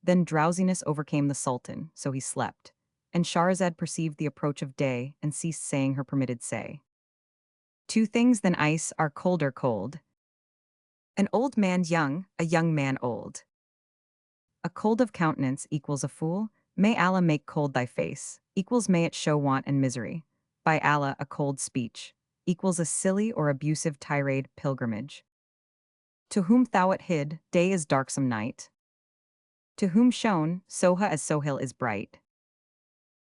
Then drowsiness overcame the Sultan, so he slept. And Shahrazad perceived the approach of day and ceased saying her permitted say. Two things than ice are colder cold. An old man young, a young man old. A cold of countenance equals a fool. May Allah make cold thy face, equals may it show want and misery. By Allah, a cold speech equals a silly or abusive tirade pilgrimage. To whom thou'rt hid, day is darksome night. To whom shone, Soha as Sohail is bright.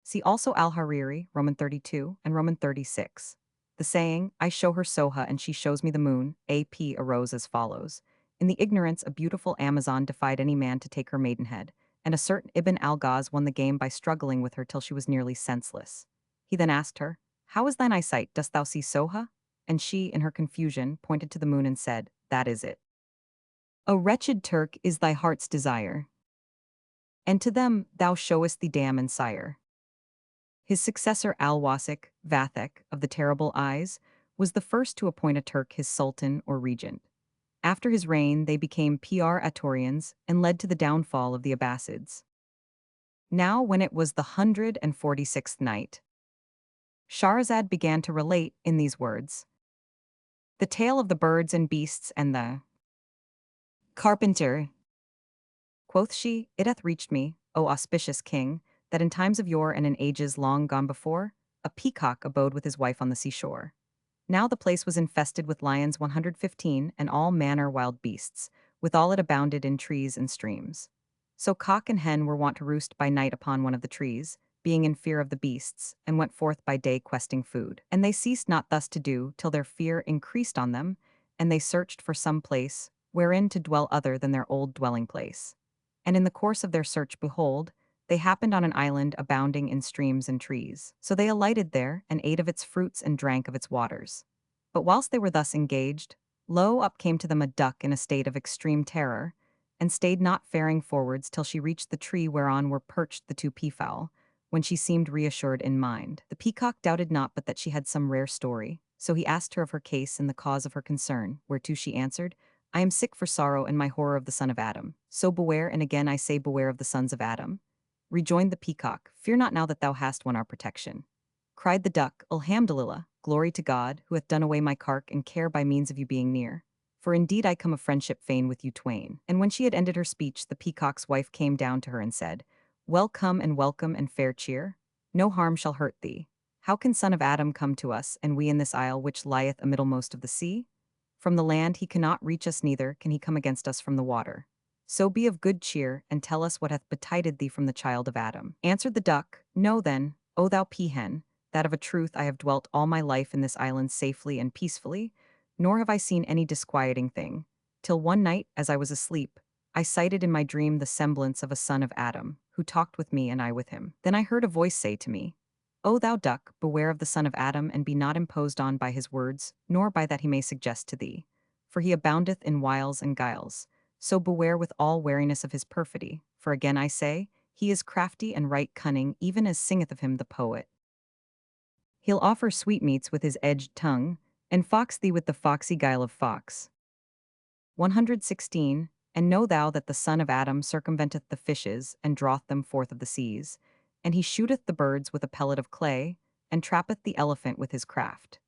See also Al-Hariri, Roman 32, and Roman 36. The saying, "I show her Soha and she shows me the moon," AP arose as follows. In the ignorance, a beautiful Amazon defied any man to take her maidenhead, and a certain Ibn al-Ghaz won the game by struggling with her till she was nearly senseless. He then asked her, "How is thine eyesight? Dost thou see Soha?" And she, in her confusion, pointed to the moon and said, "That is it. O wretched Turk is thy heart's desire, and to them thou showest thee dam and sire." His successor Al-Wasik, Vathek, of the terrible eyes, was the first to appoint a Turk his sultan or regent. After his reign, they became Atorians and led to the downfall of the Abbasids. Now, when it was the 146th night, Shahrazad began to relate in these words: The tale of the birds and beasts and the carpenter. Quoth she, "It hath reached me, O auspicious king, that in times of yore and in ages long gone before, a peacock abode with his wife on the seashore. Now the place was infested with lions 115 and all manner wild beasts, withal it abounded in trees and streams. So cock and hen were wont to roost by night upon one of the trees, being in fear of the beasts, and went forth by day questing food. And they ceased not thus to do, till their fear increased on them, and they searched for some place, wherein to dwell other than their old dwelling place. And in the course of their search, behold, they happened on an island abounding in streams and trees. So they alighted there, and ate of its fruits and drank of its waters. But whilst they were thus engaged, lo, up came to them a duck in a state of extreme terror, and stayed not faring forwards till she reached the tree whereon were perched the two peafowl, when she seemed reassured in mind. The peacock doubted not but that she had some rare story, so he asked her of her case and the cause of her concern, whereto she answered, "I am sick for sorrow and my horror of the son of Adam. So beware, and again I say beware of the sons of Adam." Rejoined the peacock, "Fear not now that thou hast won our protection." Cried the duck, "Alhamdulillah, glory to God, who hath done away my cark and care by means of you being near. For indeed I come of friendship fain with you twain." And when she had ended her speech, the peacock's wife came down to her and said, "Welcome and fair cheer. No harm shall hurt thee. How can son of Adam come to us, and we in this isle which lieth amiddlemost of the sea? From the land he cannot reach us, neither can he come against us from the water. So be of good cheer, and tell us what hath betided thee from the child of Adam." Answered the duck, "Know then, O thou peahen, that of a truth I have dwelt all my life in this island safely and peacefully, nor have I seen any disquieting thing, till one night, as I was asleep, I sighted in my dream the semblance of a son of Adam, who talked with me and I with him. Then I heard a voice say to me, O thou duck, beware of the son of Adam, and be not imposed on by his words, nor by that he may suggest to thee. For he aboundeth in wiles and guiles, so beware with all wariness of his perfidy, for again I say, he is crafty and right cunning, even as singeth of him the poet. He'll offer sweetmeats with his edged tongue, and fox thee with the foxy guile of fox. 116. And know thou that the son of Adam circumventeth the fishes, and draweth them forth of the seas, and he shooteth the birds with a pellet of clay, and trappeth the elephant with his craft.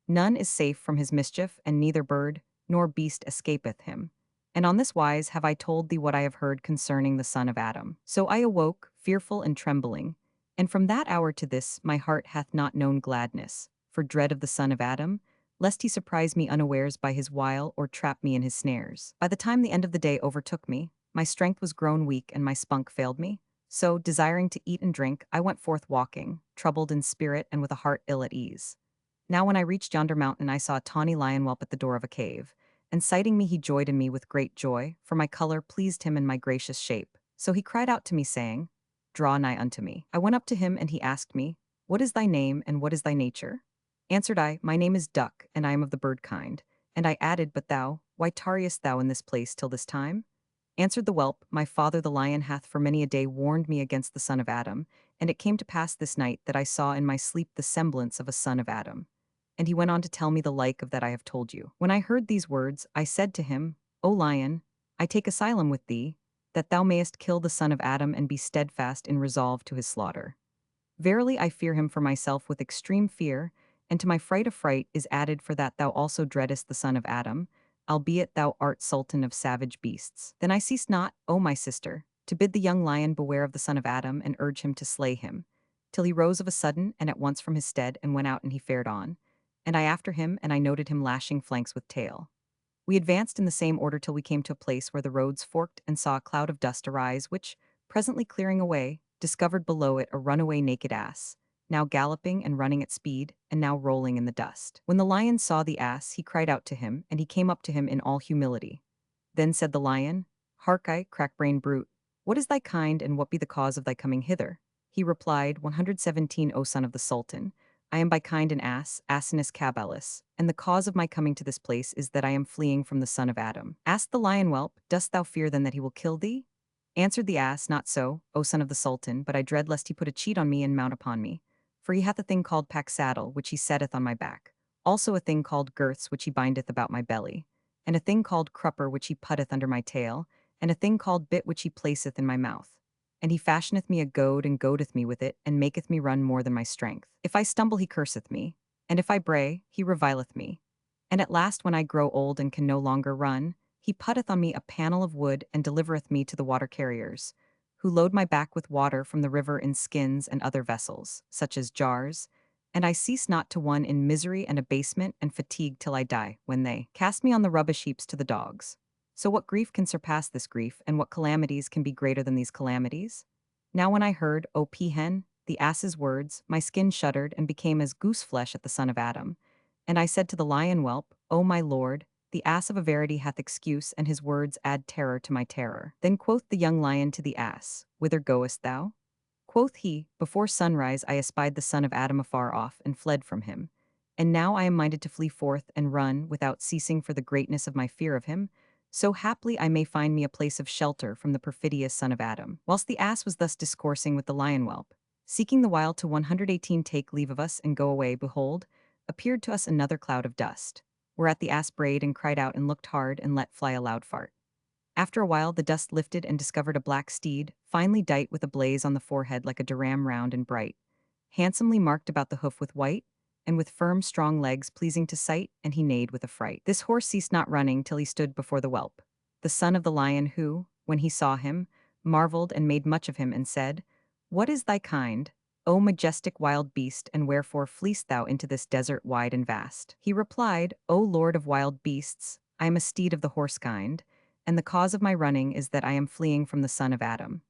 None is safe from his mischief, and neither bird nor beast escapeth him. And on this wise have I told thee what I have heard concerning the son of Adam. So I awoke, fearful and trembling, and from that hour to this my heart hath not known gladness, for dread of the son of Adam, lest he surprise me unawares by his wile or trap me in his snares. By the time the end of the day overtook me, my strength was grown weak and my spunk failed me. So, desiring to eat and drink, I went forth walking, troubled in spirit and with a heart ill at ease. Now when I reached yonder mountain, I saw a tawny lion whelp at the door of a cave, and sighting me he joyed in me with great joy, for my color pleased him and my gracious shape. So he cried out to me, saying, Draw nigh unto me. I went up to him, and he asked me, What is thy name, and what is thy nature? Answered I, My name is Duck, and I am of the bird kind. And I added, But thou, why tarriest thou in this place till this time? Answered the whelp, My father the lion hath for many a day warned me against the son of Adam, and it came to pass this night that I saw in my sleep the semblance of a son of Adam. And he went on to tell me the like of that I have told you. When I heard these words, I said to him, O lion, I take asylum with thee, that thou mayest kill the son of Adam and be steadfast in resolve to his slaughter. Verily I fear him for myself with extreme fear, and to my fright a fright is added for that thou also dreadest the son of Adam, albeit thou art sultan of savage beasts. Then I ceased not, O my sister, to bid the young lion beware of the son of Adam and urge him to slay him, till he rose of a sudden and at once from his stead and went out and he fared on, and I after him and I noted him lashing flanks with tail. We advanced in the same order till we came to a place where the roads forked and saw a cloud of dust arise which, presently clearing away, discovered below it a runaway naked ass, now galloping and running at speed, and now rolling in the dust. When the lion saw the ass, he cried out to him, and he came up to him in all humility. Then said the lion, Hark I, crack-brained brute, what is thy kind, and what be the cause of thy coming hither? He replied, 117, O son of the Sultan, I am by kind an ass, asinus cabalus, and the cause of my coming to this place is that I am fleeing from the son of Adam. Asked the lion whelp, Dost thou fear then that he will kill thee? Answered the ass, Not so, O son of the Sultan, but I dread lest he put a cheat on me and mount upon me. For he hath a thing called pack saddle, which he setteth on my back, also a thing called girths, which he bindeth about my belly, and a thing called crupper, which he putteth under my tail, and a thing called bit, which he placeth in my mouth. And he fashioneth me a goad, and goadeth me with it, and maketh me run more than my strength. If I stumble, he curseth me, and if I bray, he revileth me. And at last, when I grow old and can no longer run, he putteth on me a panel of wood, and delivereth me to the water carriers, who load my back with water from the river in skins and other vessels, such as jars, and I cease not to one in misery and abasement and fatigue till I die, when they cast me on the rubbish heaps to the dogs. So what grief can surpass this grief, and what calamities can be greater than these calamities? Now when I heard, O peahen, the ass's words, my skin shuddered and became as goose flesh at the son of Adam. And I said to the lion whelp, O my lord, the ass of a verity hath excuse, and his words add terror to my terror. Then quoth the young lion to the ass, Whither goest thou? Quoth he, Before sunrise I espied the son of Adam afar off, and fled from him. And now I am minded to flee forth and run, without ceasing for the greatness of my fear of him, so haply I may find me a place of shelter from the perfidious son of Adam. Whilst the ass was thus discoursing with the lion whelp, seeking the while to 118 take leave of us and go away, behold, appeared to us another cloud of dust. Whereat the ass brayed and cried out and looked hard and let fly a loud fart. After a while the dust lifted and discovered a black steed, finely dight with a blaze on the forehead like a diram, round and bright, handsomely marked about the hoof with white, and with firm strong legs pleasing to sight, and he neighed with affright. This horse ceased not running till he stood before the whelp, the son of the lion, who, when he saw him, marveled and made much of him, and said, What is thy kind, O majestic wild beast, and wherefore fleest thou into this desert wide and vast? He replied, O lord of wild beasts, I am a steed of the horse kind, and the cause of my running is that I am fleeing from the son of Adam.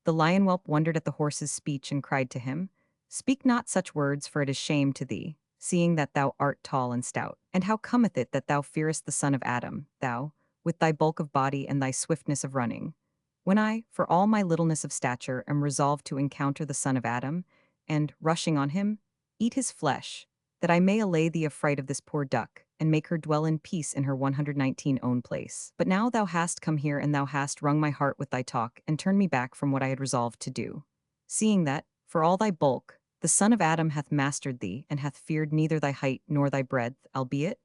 The lion whelp wondered at the horse's speech and cried to him, Speak not such words, for it is shame to thee, seeing that thou art tall and stout. And how cometh it that thou fearest the son of Adam, thou, with thy bulk of body and thy swiftness of running? When I, for all my littleness of stature, am resolved to encounter the son of Adam, and, rushing on him, eat his flesh, that I may allay the affright of this poor duck, and make her dwell in peace in her 119 own place. But now thou hast come here, and thou hast wrung my heart with thy talk, and turned me back from what I had resolved to do. Seeing that, for all thy bulk, the son of Adam hath mastered thee, and hath feared neither thy height nor thy breadth, albeit,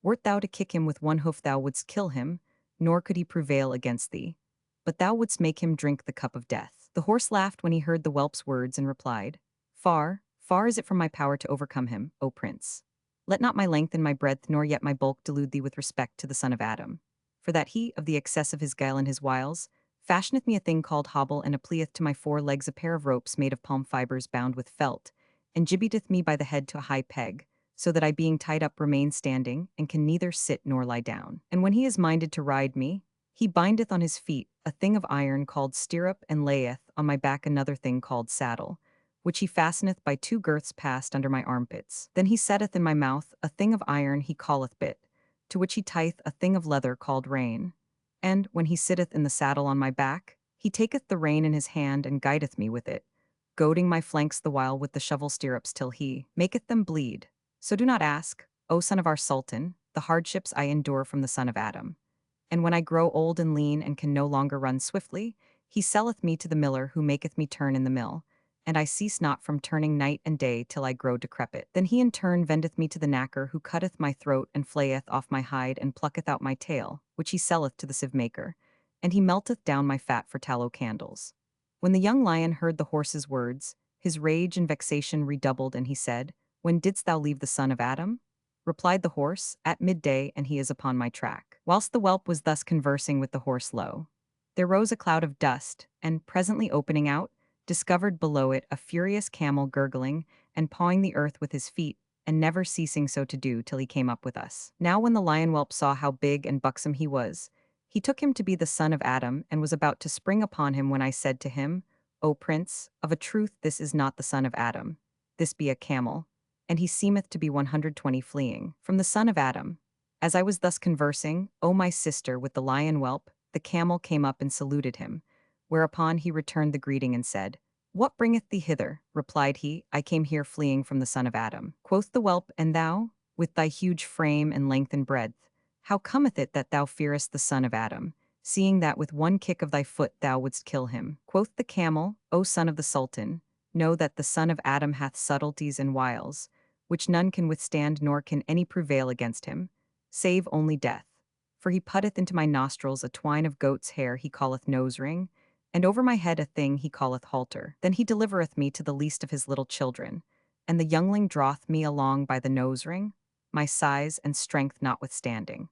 wert thou to kick him with one hoof thou wouldst kill him, nor could he prevail against thee. But thou wouldst make him drink the cup of death. The horse laughed when he heard the whelp's words, and replied, Far, far is it from my power to overcome him, O prince. Let not my length and my breadth nor yet my bulk delude thee with respect to the son of Adam. For that he, of the excess of his guile and his wiles, fashioneth me a thing called hobble, and applieth to my 4 legs a pair of ropes made of palm fibers bound with felt, and gibbeteth me by the head to a high peg, so that I being tied up remain standing, and can neither sit nor lie down. And when he is minded to ride me, he bindeth on his feet a thing of iron called stirrup, and layeth on my back another thing called saddle, which he fasteneth by 2 girths passed under my armpits. Then he setteth in my mouth a thing of iron he calleth bit, to which he tieth a thing of leather called rein. And, when he sitteth in the saddle on my back, he taketh the rein in his hand and guideth me with it, goading my flanks the while with the shovel stirrups till he maketh them bleed. So do not ask, O son of our Sultan, the hardships I endure from the son of Adam. And when I grow old and lean and can no longer run swiftly, he selleth me to the miller who maketh me turn in the mill, and I cease not from turning night and day till I grow decrepit. Then he in turn vendeth me to the knacker who cutteth my throat and flayeth off my hide and plucketh out my tail, which he selleth to the sieve maker, and he melteth down my fat for tallow candles. When the young lion heard the horse's words, his rage and vexation redoubled, and he said, When didst thou leave the son of Adam? Replied the horse, At midday, and he is upon my track. Whilst the whelp was thus conversing with the horse, lo, there rose a cloud of dust, and, presently opening out, discovered below it a furious camel gurgling and pawing the earth with his feet, and never ceasing so to do till he came up with us. Now when the lion whelp saw how big and buxom he was, he took him to be the son of Adam, and was about to spring upon him, when I said to him, O prince, of a truth this is not the son of Adam, this be a camel, and he seemeth to be 120 fleeing from the son of Adam. As I was thus conversing, O my sister, with the lion whelp, the camel came up and saluted him, whereupon he returned the greeting and said, What bringeth thee hither? Replied he, I came here fleeing from the son of Adam. Quoth the whelp, And thou, with thy huge frame and length and breadth, how cometh it that thou fearest the son of Adam, seeing that with one kick of thy foot thou wouldst kill him? Quoth the camel, O son of the Sultan, know that the son of Adam hath subtleties and wiles, which none can withstand nor can any prevail against him, save only death. For he putteth into my nostrils a twine of goat's hair he calleth nose-ring, and over my head a thing he calleth halter. Then he delivereth me to the least of his little children, and the youngling draweth me along by the nose-ring, my size and strength notwithstanding.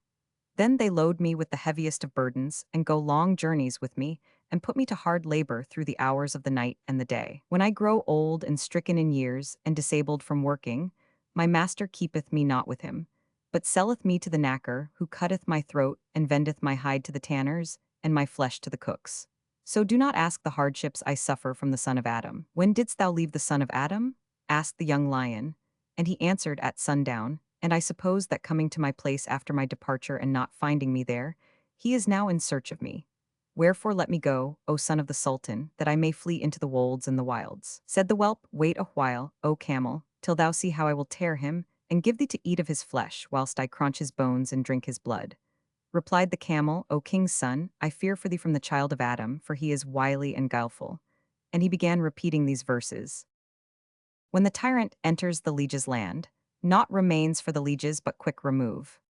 Then they load me with the heaviest of burdens, and go long journeys with me, and put me to hard labor through the hours of the night and the day. When I grow old and stricken in years, and disabled from working, my master keepeth me not with him, but selleth me to the knacker, who cutteth my throat, and vendeth my hide to the tanners, and my flesh to the cooks. So do not ask the hardships I suffer from the son of Adam. When didst thou leave the son of Adam? Asked the young lion. And he answered, At sundown. And I suppose that coming to my place after my departure and not finding me there, he is now in search of me. Wherefore let me go, O son of the Sultan, that I may flee into the wolds and the wilds. Said the whelp, Wait a while, O camel, till thou see how I will tear him, and give thee to eat of his flesh, whilst I crunch his bones and drink his blood. Replied the camel, O king's son, I fear for thee from the child of Adam, for he is wily and guileful. And he began repeating these verses. When the tyrant enters the liege's land, naught remains for the lieges but quick remove.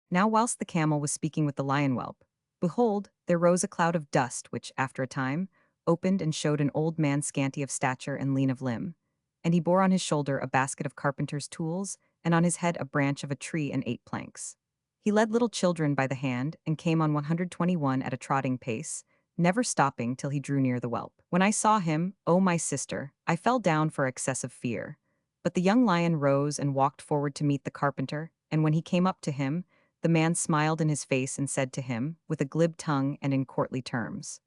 Now whilst the camel was speaking with the lion whelp, behold, there rose a cloud of dust which, after a time, opened and showed an old man scanty of stature and lean of limb. And he bore on his shoulder a basket of carpenter's tools, and on his head a branch of a tree and 8 planks. He led little children by the hand, and came on 121 at a trotting pace, never stopping till he drew near the whelp. When I saw him, O my sister, I fell down for excess of fear. But the young lion rose and walked forward to meet the carpenter, and when he came up to him, the man smiled in his face and said to him, with a glib tongue and in courtly terms,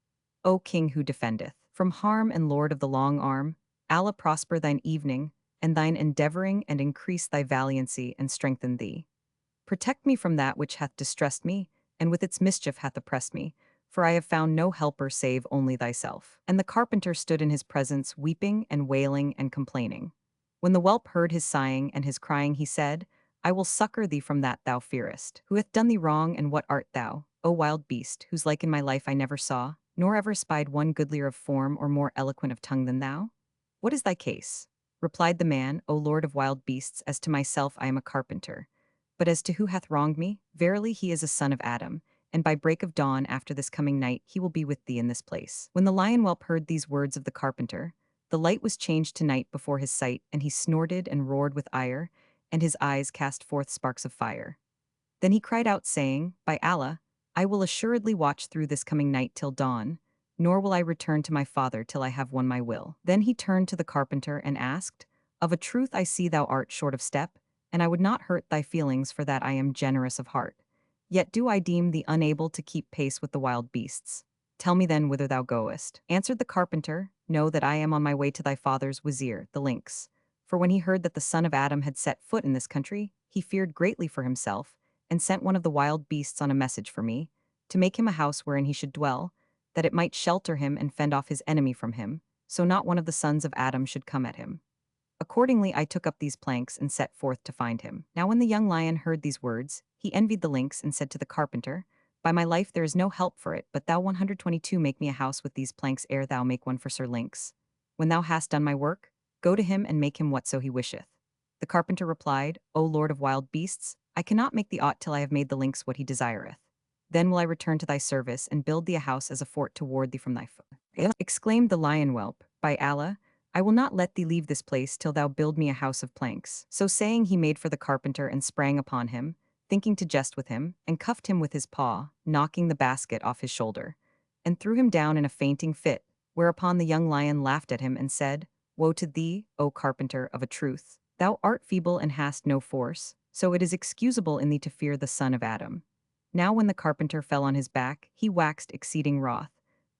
O king who defendeth, from harm and lord of the long arm, Allah prosper thine evening, and thine endeavoring and increase thy valiancy and strengthen thee. Protect me from that which hath distressed me, and with its mischief hath oppressed me, for I have found no helper save only thyself. And the carpenter stood in his presence, weeping and wailing and complaining. When the whelp heard his sighing and his crying, he said, I will succor thee from that thou fearest. Who hath done thee wrong, and what art thou, O wild beast, whose like in my life I never saw, nor ever spied one goodlier of form or more eloquent of tongue than thou? What is thy case? Replied the man, O lord of wild beasts, as to myself I am a carpenter. But as to who hath wronged me, verily he is a son of Adam, and by break of dawn after this coming night he will be with thee in this place. When the lion whelp heard these words of the carpenter, the light was changed to night before his sight, and he snorted and roared with ire, and his eyes cast forth sparks of fire. Then he cried out, saying, By Allah, I will assuredly watch through this coming night till dawn, nor will I return to my father till I have won my will. Then he turned to the carpenter and asked, Of a truth I see thou art short of step, and I would not hurt thy feelings for that I am generous of heart. Yet do I deem thee unable to keep pace with the wild beasts. Tell me then whither thou goest. Answered the carpenter, Know that I am on my way to thy father's wazir, the lynx. For when he heard that the son of Adam had set foot in this country, he feared greatly for himself, and sent one of the wild beasts on a message for me, to make him a house wherein he should dwell, that it might shelter him and fend off his enemy from him, so not one of the sons of Adam should come at him. Accordingly I took up these planks and set forth to find him. Now when the young lion heard these words, he envied the lynx and said to the carpenter, By my life there is no help for it, but thou 122 make me a house with these planks ere thou make one for Sir Lynx. When thou hast done my work, go to him and make him whatso he wisheth. The carpenter replied, O lord of wild beasts, I cannot make thee aught till I have made the lynx what he desireth. Then will I return to thy service and build thee a house as a fort to ward thee from thy foe. Exclaimed the lion whelp, By Allah, I will not let thee leave this place till thou build me a house of planks. So saying, he made for the carpenter and sprang upon him, thinking to jest with him, and cuffed him with his paw, knocking the basket off his shoulder, and threw him down in a fainting fit, whereupon the young lion laughed at him and said, Woe to thee, O carpenter, of a truth! Thou art feeble and hast no force, so it is excusable in thee to fear the son of Adam. Now when the carpenter fell on his back, he waxed exceeding wroth,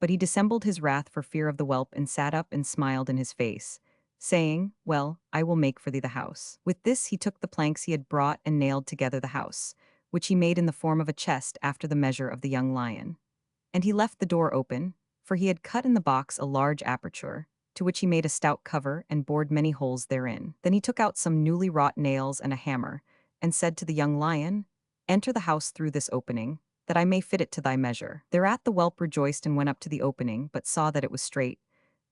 but he dissembled his wrath for fear of the whelp and sat up and smiled in his face, saying, Well, I will make for thee the house. With this he took the planks he had brought and nailed together the house, which he made in the form of a chest after the measure of the young lion. And he left the door open, for he had cut in the box a large aperture, to which he made a stout cover and bored many holes therein. Then he took out some newly wrought nails and a hammer, and said to the young lion, "Enter the house through this opening, that I may fit it to thy measure." Thereat the whelp rejoiced and went up to the opening, but saw that it was straight.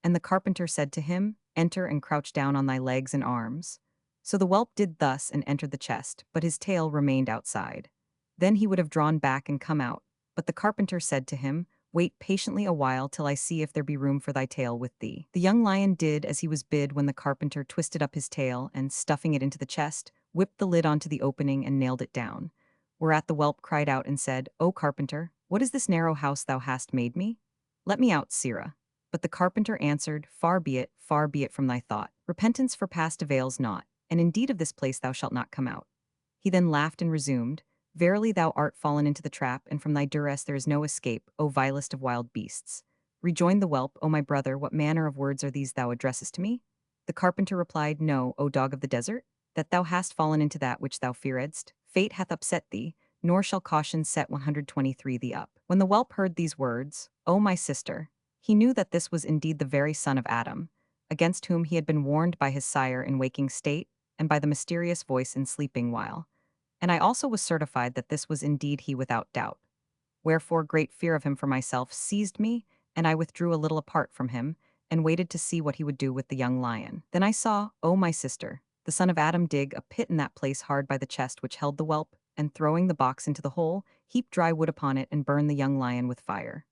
And the carpenter said to him, "Enter and crouch down on thy legs and arms." So the whelp did thus and entered the chest, but his tail remained outside. Then he would have drawn back and come out, but the carpenter said to him, "Wait patiently a while till I see if there be room for thy tail with thee." The young lion did as he was bid when the carpenter twisted up his tail and, stuffing it into the chest, whipped the lid onto the opening and nailed it down. Whereat the whelp cried out and said, "O carpenter, what is this narrow house thou hast made me? Let me out, sirrah." But the carpenter answered, far be it from thy thought. Repentance for past avails not, and indeed of this place thou shalt not come out." He then laughed and resumed, "Verily thou art fallen into the trap, and from thy duress there is no escape, O vilest of wild beasts." Rejoined the whelp, "O my brother, what manner of words are these thou addressest to me?" The carpenter replied, "Know, O dog of the desert, that thou hast fallen into that which thou fearedst. Fate hath upset thee, nor shall caution set 123 thee up." When the whelp heard these words, "O my sister," he knew that this was indeed the very son of Adam, against whom he had been warned by his sire in waking state, and by the mysterious voice in sleeping while. And I also was certified that this was indeed he without doubt. Wherefore great fear of him for myself seized me, and I withdrew a little apart from him, and waited to see what he would do with the young lion. Then I saw, O my sister, the son of Adam dig a pit in that place hard by the chest which held the whelp, and throwing the box into the hole, heap dry wood upon it and burn the young lion with fire.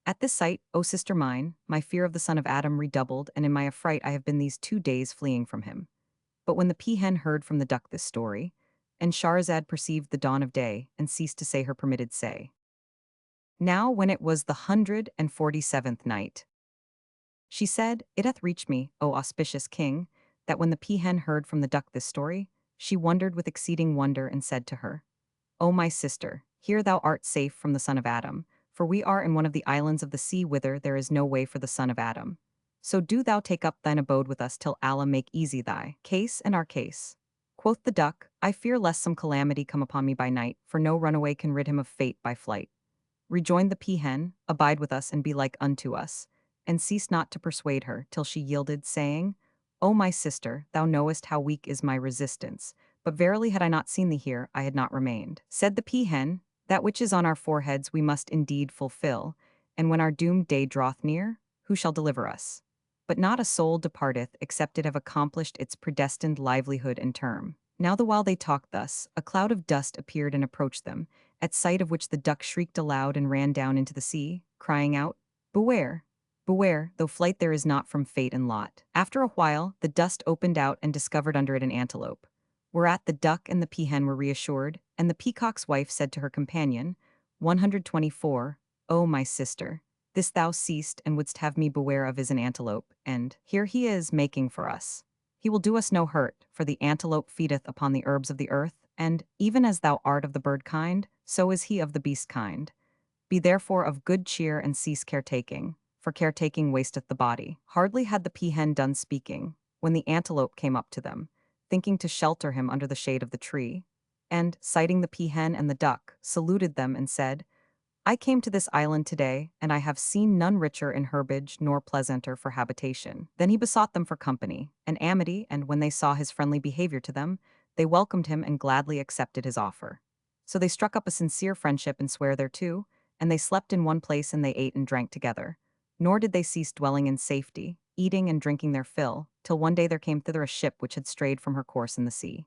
At this sight, O sister mine, my fear of the son of Adam redoubled, and in my affright I have been these 2 days fleeing from him. But when the peahen heard from the duck this story, and Shahrazad perceived the dawn of day, and ceased to say her permitted say. Now when it was the 147th night, she said, "It hath reached me, O auspicious king, that when the peahen heard from the duck this story, she wondered with exceeding wonder, and said to her, O my sister, here thou art safe from the son of Adam, for we are in one of the islands of the sea whither there is no way for the son of Adam. So do thou take up thine abode with us till Allah make easy thy case and our case." Quoth the duck, "I fear lest some calamity come upon me by night, for no runaway can rid him of fate by flight." Rejoined the peahen, "Abide with us and be like unto us," and ceased not to persuade her, till she yielded, saying, "O my sister, thou knowest how weak is my resistance, but verily had I not seen thee here, I had not remained." Said the peahen, "That which is on our foreheads we must indeed fulfill, and when our doomed day draweth near, who shall deliver us? But not a soul departeth except it have accomplished its predestined livelihood and term." Now the while they talked thus, a cloud of dust appeared and approached them, at sight of which the duck shrieked aloud and ran down into the sea, crying out, "Beware! Beware, though flight there is not from fate and lot." After a while, the dust opened out and discovered under it an antelope. Whereat the duck and the peahen were reassured, and the peacock's wife said to her companion, 124, "O my sister, this thou seest and wouldst have me beware of is an antelope, and here he is making for us. He will do us no hurt, for the antelope feedeth upon the herbs of the earth, and, even as thou art of the bird kind, so is he of the beast kind. Be therefore of good cheer and cease caretaking, for caretaking wasteth the body." Hardly had the peahen done speaking, when the antelope came up to them, thinking to shelter him under the shade of the tree, and, sighting the peahen and the duck, saluted them and said, "I came to this island today, and I have seen none richer in herbage nor pleasanter for habitation." Then he besought them for company and amity, and when they saw his friendly behavior to them, they welcomed him and gladly accepted his offer. So they struck up a sincere friendship and sware thereto, and they slept in one place and they ate and drank together. Nor did they cease dwelling in safety, eating and drinking their fill, till one day there came thither a ship which had strayed from her course in the sea.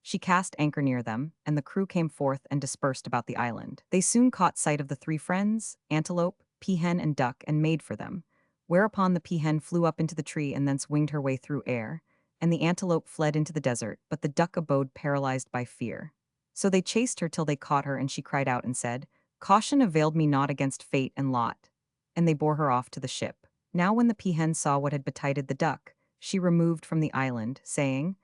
She cast anchor near them, and the crew came forth and dispersed about the island. They soon caught sight of the three friends, antelope, peahen, and duck, and made for them. Whereupon the peahen flew up into the tree and thence winged her way through air, and the antelope fled into the desert, but the duck abode paralyzed by fear. So they chased her till they caught her, and she cried out and said, "Caution availed me not against fate and lot." And they bore her off to the ship. Now when the peahen saw what had betided the duck, she removed from the island, saying,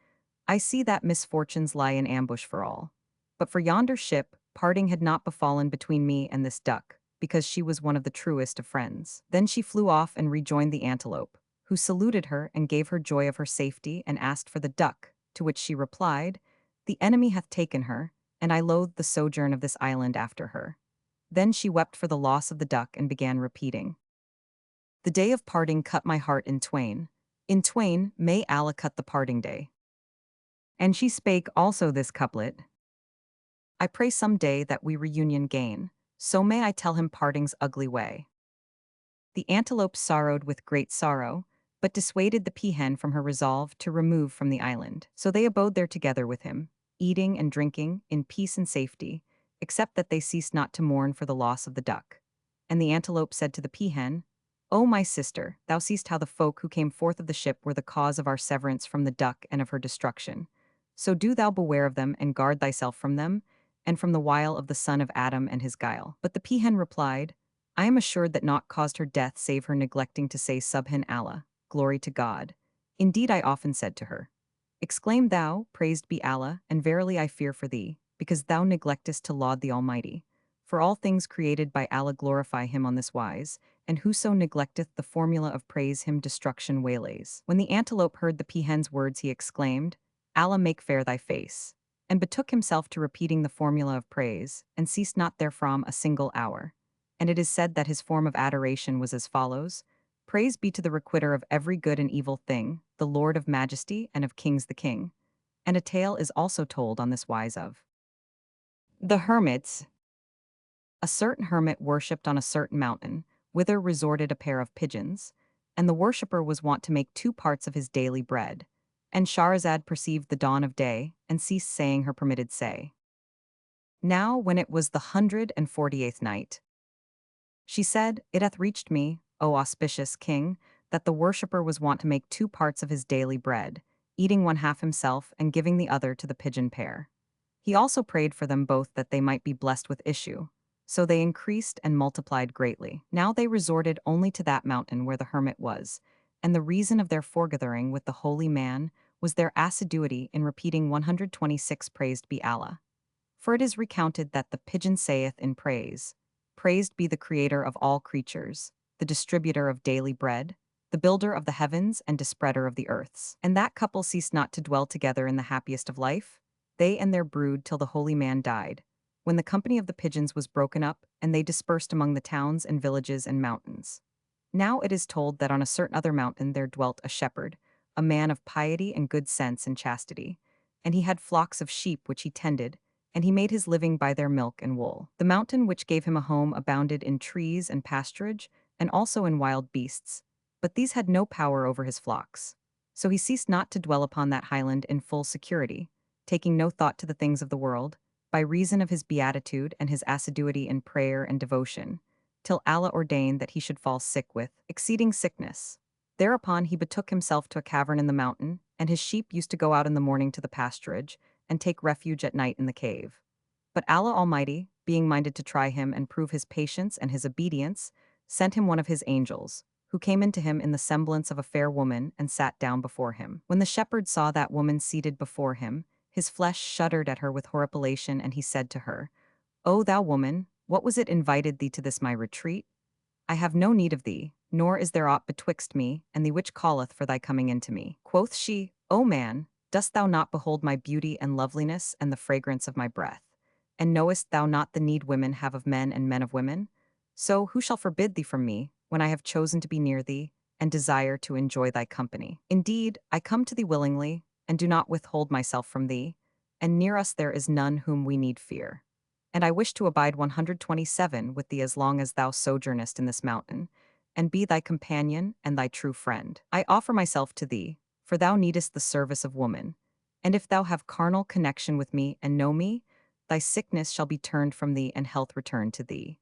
"I see that misfortunes lie in ambush for all. But for yonder ship, parting had not befallen between me and this duck, because she was one of the truest of friends." Then she flew off and rejoined the antelope, who saluted her and gave her joy of her safety and asked for the duck, to which she replied, "The enemy hath taken her, and I loathed the sojourn of this island after her. Then she wept for the loss of the duck and began repeating. The day of parting cut my heart in twain. In twain may Allah cut the parting day. And she spake also this couplet. I pray some day that we reunion gain, so may I tell him parting's ugly way. The antelope sorrowed with great sorrow, but dissuaded the peahen from her resolve to remove from the island. So they abode there together with him, eating and drinking, in peace and safety, except that they ceased not to mourn for the loss of the duck. And the antelope said to the peahen, O my sister, thou seest how the folk who came forth of the ship were the cause of our severance from the duck and of her destruction. So do thou beware of them and guard thyself from them, and from the wile of the son of Adam and his guile. But the peahen replied, I am assured that naught caused her death save her neglecting to say Subhan Allah, glory to God. Indeed I often said to her, Exclaim thou, praised be Allah, and verily I fear for thee, because thou neglectest to laud the Almighty. For all things created by Allah glorify him on this wise, and whoso neglecteth the formula of praise him destruction waylays. When the antelope heard the peahen's words he exclaimed, Allah make fair thy face, and betook himself to repeating the formula of praise, and ceased not therefrom a single hour. And it is said that his form of adoration was as follows. Praise be to the requitter of every good and evil thing, the Lord of majesty and of kings the king. And a tale is also told on this wise of the hermits. A certain hermit worshipped on a certain mountain, whither resorted a pair of pigeons, and the worshipper was wont to make two parts of his daily bread. And Shahrazad perceived the dawn of day, and ceased saying her permitted say. Now when it was the 148th night, she said, It hath reached me, O auspicious king, that the worshipper was wont to make two parts of his daily bread, eating one half himself and giving the other to the pigeon pair. He also prayed for them both that they might be blessed with issue. So they increased and multiplied greatly. Now they resorted only to that mountain where the hermit was, and the reason of their foregathering with the holy man was their assiduity in repeating 126 Praised be Allah. For it is recounted that the pigeon saith in praise, Praised be the Creator of all creatures, the distributor of daily bread, the builder of the heavens and dispreader of the earths. And that couple ceased not to dwell together in the happiest of life, they and their brood till the holy man died, when the company of the pigeons was broken up, and they dispersed among the towns and villages and mountains. Now it is told that on a certain other mountain there dwelt a shepherd, a man of piety and good sense and chastity, and he had flocks of sheep which he tended, and he made his living by their milk and wool. The mountain which gave him a home abounded in trees and pasturage, and also in wild beasts, but these had no power over his flocks. So he ceased not to dwell upon that highland in full security, taking no thought to the things of the world, by reason of his beatitude and his assiduity in prayer and devotion, till Allah ordained that he should fall sick with exceeding sickness. Thereupon he betook himself to a cavern in the mountain, and his sheep used to go out in the morning to the pasturage, and take refuge at night in the cave. But Allah Almighty, being minded to try him and prove his patience and his obedience, sent him one of his angels, who came into him in the semblance of a fair woman and sat down before him. When the shepherd saw that woman seated before him, his flesh shuddered at her with horripilation, and he said to her, O thou woman, what was it invited thee to this my retreat? I have no need of thee, nor is there aught betwixt me and thee which calleth for thy coming into me. Quoth she, O man, dost thou not behold my beauty and loveliness and the fragrance of my breath? And knowest thou not the need women have of men and men of women? So who shall forbid thee from me, when I have chosen to be near thee, and desire to enjoy thy company? Indeed, I come to thee willingly, and do not withhold myself from thee, and near us there is none whom we need fear. And I wish to abide 127 with thee as long as thou sojournest in this mountain, and be thy companion and thy true friend. I offer myself to thee, for thou needest the service of woman, and if thou have carnal connection with me and know me, thy sickness shall be turned from thee and health returned to thee.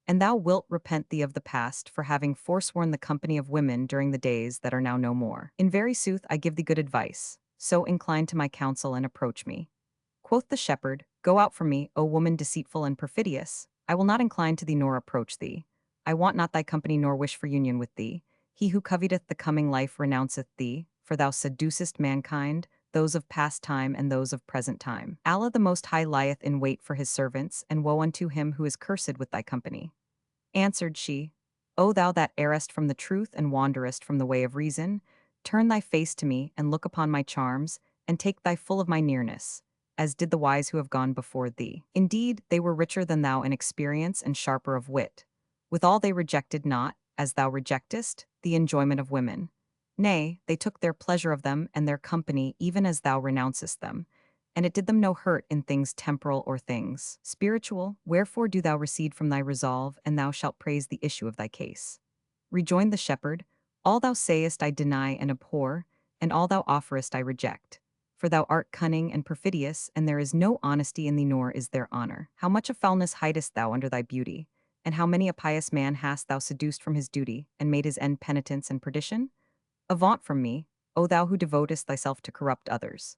And thou wilt repent thee of the past for having forsworn the company of women during the days that are now no more. In very sooth I give thee good advice, so incline to my counsel and approach me. Quoth the shepherd, Go out from me, O woman deceitful and perfidious. I will not incline to thee nor approach thee. I want not thy company nor wish for union with thee. He who coveteth the coming life renounceth thee, for thou seducest mankind, those of past time and those of present time. Allah the Most High lieth in wait for his servants, and woe unto him who is cursed with thy company. Answered she, O thou that errest from the truth and wanderest from the way of reason, turn thy face to me and look upon my charms, and take thy full of my nearness. as did the wise who have gone before thee. Indeed, they were richer than thou in experience and sharper of wit. Withal they rejected not, as thou rejectest, the enjoyment of women. Nay, they took their pleasure of them and their company even as thou renouncest them, and it did them no hurt in things temporal or things spiritual. Wherefore do thou recede from thy resolve, and thou shalt praise the issue of thy case. Rejoined the shepherd, all thou sayest I deny and abhor, and all thou offerest I reject. For thou art cunning and perfidious, and there is no honesty in thee, nor is there honor. How much of foulness hidest thou under thy beauty? And how many a pious man hast thou seduced from his duty, and made his end penitence and perdition? Avaunt from me, O thou who devotest thyself to corrupt others.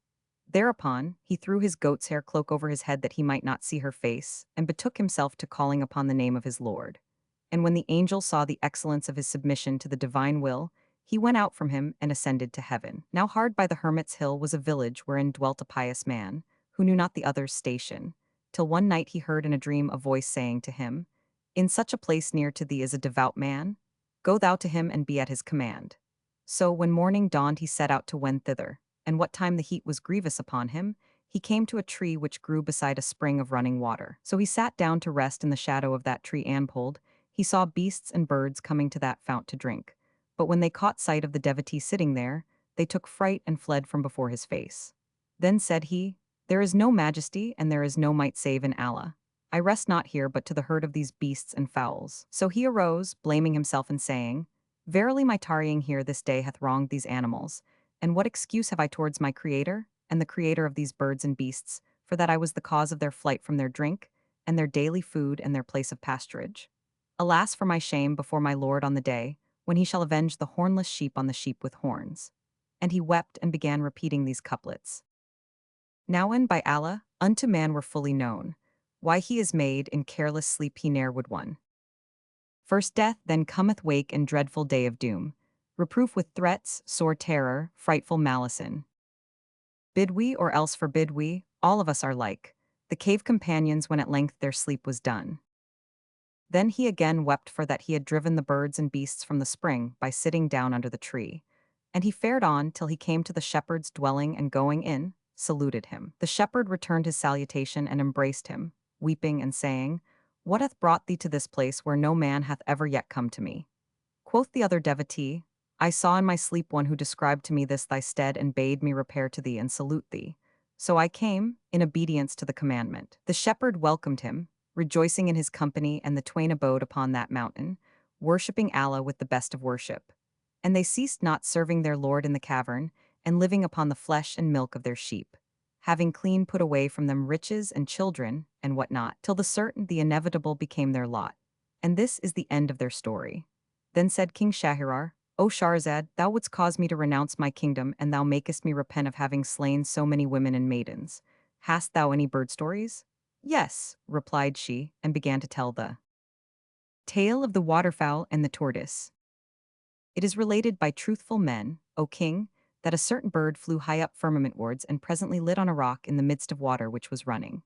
Thereupon, he threw his goat's hair cloak over his head that he might not see her face, and betook himself to calling upon the name of his Lord. And when the angel saw the excellence of his submission to the divine will, he went out from him and ascended to heaven. Now hard by the hermit's hill was a village wherein dwelt a pious man, who knew not the other's station, till one night he heard in a dream a voice saying to him, In such a place near to thee is a devout man, go thou to him and be at his command. So when morning dawned he set out to wend thither, and what time the heat was grievous upon him, he came to a tree which grew beside a spring of running water. So he sat down to rest in the shadow of that tree, and behold, he saw beasts and birds coming to that fount to drink. But when they caught sight of the devotee sitting there, they took fright and fled from before his face. Then said he, There is no majesty and there is no might save in Allah. I rest not here but to the herd of these beasts and fowls. So he arose, blaming himself and saying, Verily my tarrying here this day hath wronged these animals, and what excuse have I towards my Creator, and the Creator of these birds and beasts, for that I was the cause of their flight from their drink, and their daily food and their place of pasturage? Alas for my shame before my Lord on the day, when he shall avenge the hornless sheep on the sheep with horns. And he wept and began repeating these couplets. Now when by Allah, unto man were fully known, why he is made in careless sleep he ne'er would won. First death, then cometh wake and dreadful day of doom, reproof with threats, sore terror, frightful malison. Bid we or else forbid we, all of us are like the cave companions when at length their sleep was done. Then he again wept for that he had driven the birds and beasts from the spring by sitting down under the tree. And he fared on till he came to the shepherd's dwelling, and going in, saluted him. The shepherd returned his salutation and embraced him, weeping and saying, What hath brought thee to this place where no man hath ever yet come to me? Quoth the other devotee, I saw in my sleep one who described to me this thy stead and bade me repair to thee and salute thee. So I came, in obedience to the commandment. The shepherd welcomed him, rejoicing in his company, and the twain abode upon that mountain, worshipping Allah with the best of worship. And they ceased not serving their Lord in the cavern, and living upon the flesh and milk of their sheep, having clean put away from them riches and children, and what not, till the certain the inevitable became their lot. And this is the end of their story. Then said King Shahryar, O Shahrazad, thou wouldst cause me to renounce my kingdom, and thou makest me repent of having slain so many women and maidens. Hast thou any bird stories? Yes, replied she, and began to tell the tale of the waterfowl and the tortoise. It is related by truthful men, O king, that a certain bird flew high up firmamentwards and presently lit on a rock in the midst of water which was running.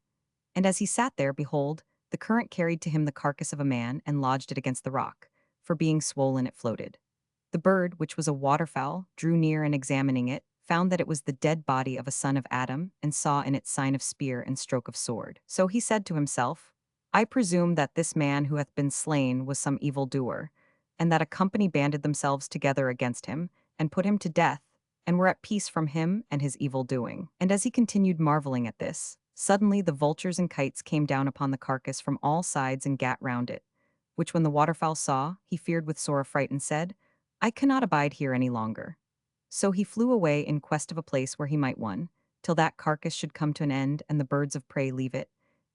And as he sat there, behold, the current carried to him the carcass of a man and lodged it against the rock, for being swollen it floated. The bird, which was a waterfowl, drew near and examining it, found that it was the dead body of a son of Adam, and saw in it sign of spear and stroke of sword. So he said to himself, I presume that this man who hath been slain was some evil doer, and that a company banded themselves together against him, and put him to death, and were at peace from him and his evil doing. And as he continued marveling at this, suddenly the vultures and kites came down upon the carcass from all sides and gat round it, which when the waterfowl saw, he feared with sore affright, and said, I cannot abide here any longer. So he flew away in quest of a place where he might won, till that carcass should come to an end and the birds of prey leave it.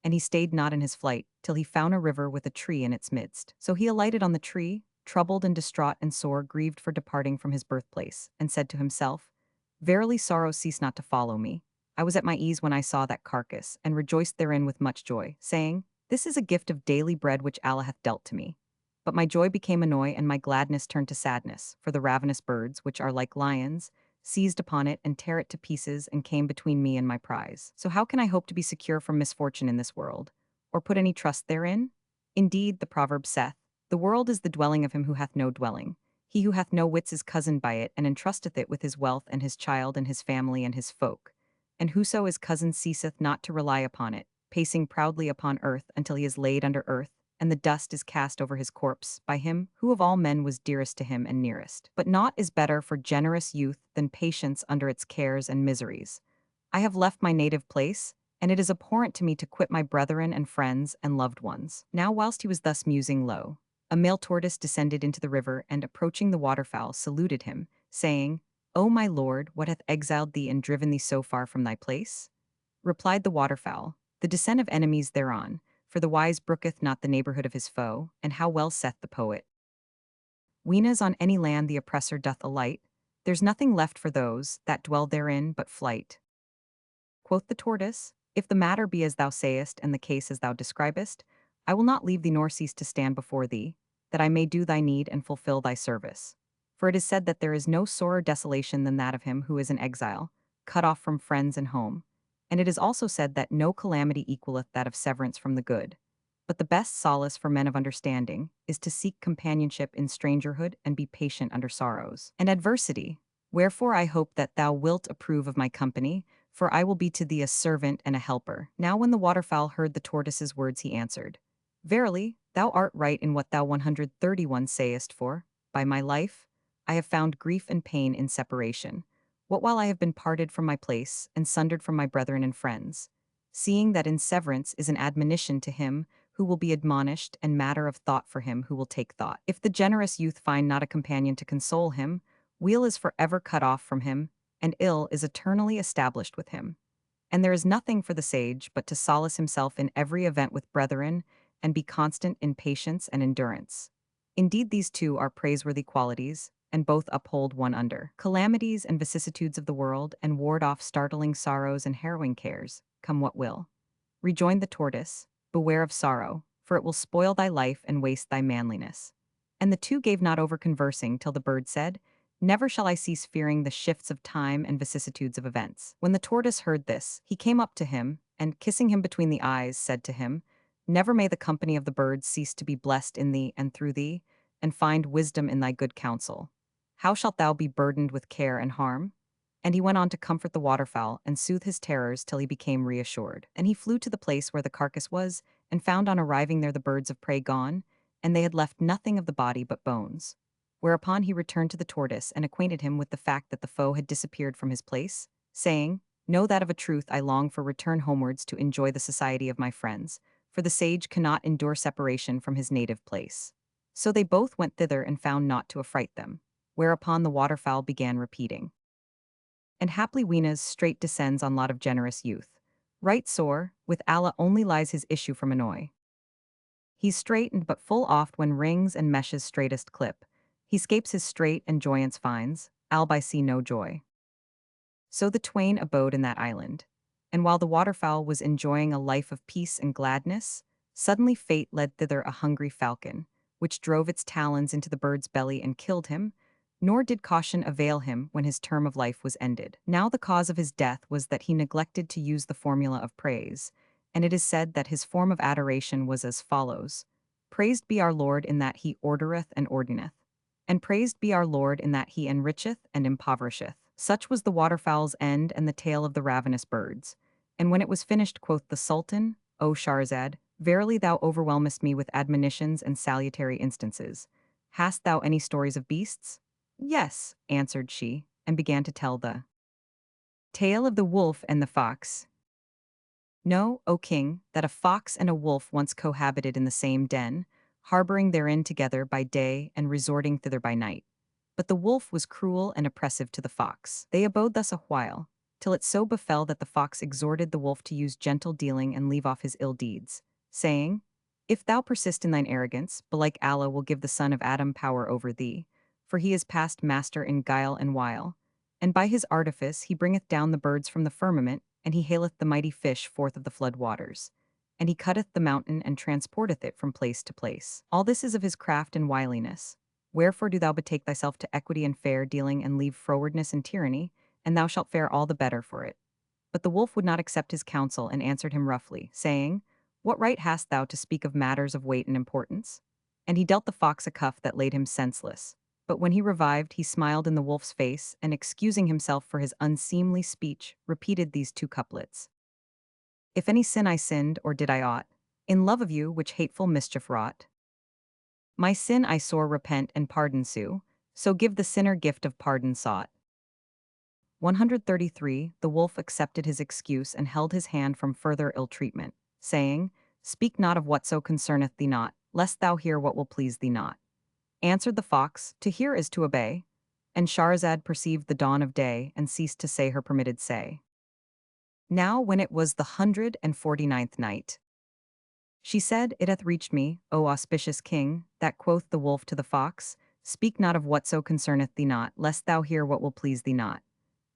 And he stayed not in his flight, till he found a river with a tree in its midst. So he alighted on the tree, troubled and distraught and sore, grieved for departing from his birthplace, and said to himself, Verily sorrow ceased not to follow me. I was at my ease when I saw that carcass, and rejoiced therein with much joy, saying, This is a gift of daily bread which Allah hath dealt to me. But my joy became annoy, and my gladness turned to sadness, for the ravenous birds, which are like lions, seized upon it and tear it to pieces, and came between me and my prize. So how can I hope to be secure from misfortune in this world, or put any trust therein? Indeed, the proverb saith, The world is the dwelling of him who hath no dwelling. He who hath no wits is cozened by it, and entrusteth it with his wealth and his child and his family and his folk. and whoso is cousin ceaseth not to rely upon it, pacing proudly upon earth until he is laid under earth, and the dust is cast over his corpse by him who of all men was dearest to him and nearest. But naught is better for generous youth than patience under its cares and miseries. I have left my native place, and it is abhorrent to me to quit my brethren and friends and loved ones. Now whilst he was thus musing, lo, a male tortoise descended into the river, and approaching the waterfowl saluted him, saying, O my lord, what hath exiled thee and driven thee so far from thy place? Replied the waterfowl, the descent of enemies thereon, for the wise brooketh not the neighborhood of his foe, and how well saith the poet, Whenas on any land the oppressor doth alight, there's nothing left for those that dwell therein but flight. Quoth the tortoise, if the matter be as thou sayest and the case as thou describest, I will not leave thee nor cease to stand before thee, that I may do thy need and fulfill thy service. For it is said that there is no sorer desolation than that of him who is in exile, cut off from friends and home. And it is also said that no calamity equaleth that of severance from the good. But the best solace for men of understanding is to seek companionship in strangerhood and be patient under sorrows and adversity. Wherefore I hope that thou wilt approve of my company, for I will be to thee a servant and a helper. Now when the waterfowl heard the tortoise's words, he answered, Verily, thou art right in what thou 131 sayest, for, by my life, I have found grief and pain in separation. What while I have been parted from my place, and sundered from my brethren and friends, seeing that in severance is an admonition to him who will be admonished, and matter of thought for him who will take thought. If the generous youth find not a companion to console him, weal is forever cut off from him, and ill is eternally established with him. And there is nothing for the sage but to solace himself in every event with brethren, and be constant in patience and endurance. Indeed, these two are praiseworthy qualities, and both uphold one under calamities and vicissitudes of the world, and ward off startling sorrows and harrowing cares, come what will. Rejoined the tortoise, beware of sorrow, for it will spoil thy life and waste thy manliness. And the two gave not over conversing till the bird said, Never shall I cease fearing the shifts of time and vicissitudes of events. When the tortoise heard this, he came up to him, and kissing him between the eyes, said to him, Never may the company of the birds cease to be blessed in thee and through thee, and find wisdom in thy good counsel. How shalt thou be burdened with care and harm? And he went on to comfort the waterfowl and soothe his terrors till he became reassured. And he flew to the place where the carcass was, and found on arriving there the birds of prey gone, and they had left nothing of the body but bones. Whereupon he returned to the tortoise and acquainted him with the fact that the foe had disappeared from his place, saying, Know that of a truth I long for return homewards to enjoy the society of my friends, for the sage cannot endure separation from his native place. So they both went thither and found naught to affright them, whereupon the waterfowl began repeating, And haply Weena's straight descends on lot of generous youth. Right sore, with Allah only lies his issue from annoy. He's straightened but full oft when rings and meshes straightest clip. He scapes his strait and joyance finds, Al by see no joy. So the twain abode in that island. And while the waterfowl was enjoying a life of peace and gladness, suddenly fate led thither a hungry falcon, which drove its talons into the bird's belly and killed him, nor did caution avail him when his term of life was ended. Now the cause of his death was that he neglected to use the formula of praise, and it is said that his form of adoration was as follows: Praised be our Lord in that he ordereth and ordineth, and praised be our Lord in that he enricheth and impoverisheth. Such was the waterfowl's end and the tale of the ravenous birds. And when it was finished, quoth the Sultan, O Shahrazad, verily thou overwhelmest me with admonitions and salutary instances. Hast thou any stories of beasts? Yes, answered she, and began to tell the tale of the wolf and the fox. Know, O king, that a fox and a wolf once cohabited in the same den, harboring therein together by day and resorting thither by night. But the wolf was cruel and oppressive to the fox. They abode thus a while, till it so befell that the fox exhorted the wolf to use gentle dealing and leave off his ill deeds, saying, If thou persist in thine arrogance, belike Allah will give the son of Adam power over thee, for he is past master in guile and wile, and by his artifice he bringeth down the birds from the firmament, and he haleth the mighty fish forth of the flood waters, and he cutteth the mountain and transporteth it from place to place. All this is of his craft and wiliness. Wherefore do thou betake thyself to equity and fair dealing, and leave frowardness and tyranny, and thou shalt fare all the better for it. But the wolf would not accept his counsel, and answered him roughly, saying, What right hast thou to speak of matters of weight and importance? And he dealt the fox a cuff that laid him senseless. But when he revived, he smiled in the wolf's face, and excusing himself for his unseemly speech, repeated these two couplets. If any sin I sinned, or did I aught, in love of you which hateful mischief wrought, my sin I sore repent and pardon sue, so give the sinner gift of pardon sought. 133. The wolf accepted his excuse and held his hand from further ill treatment, saying, Speak not of whatso concerneth thee not, lest thou hear what will please thee not. Answered the fox, To hear is to obey. And Shahrazad perceived the dawn of day and ceased to say her permitted say. Now when it was the 149th night, she said, It hath reached me, O auspicious king, that quoth the wolf to the fox, Speak not of whatso concerneth thee not, lest thou hear what will please thee not.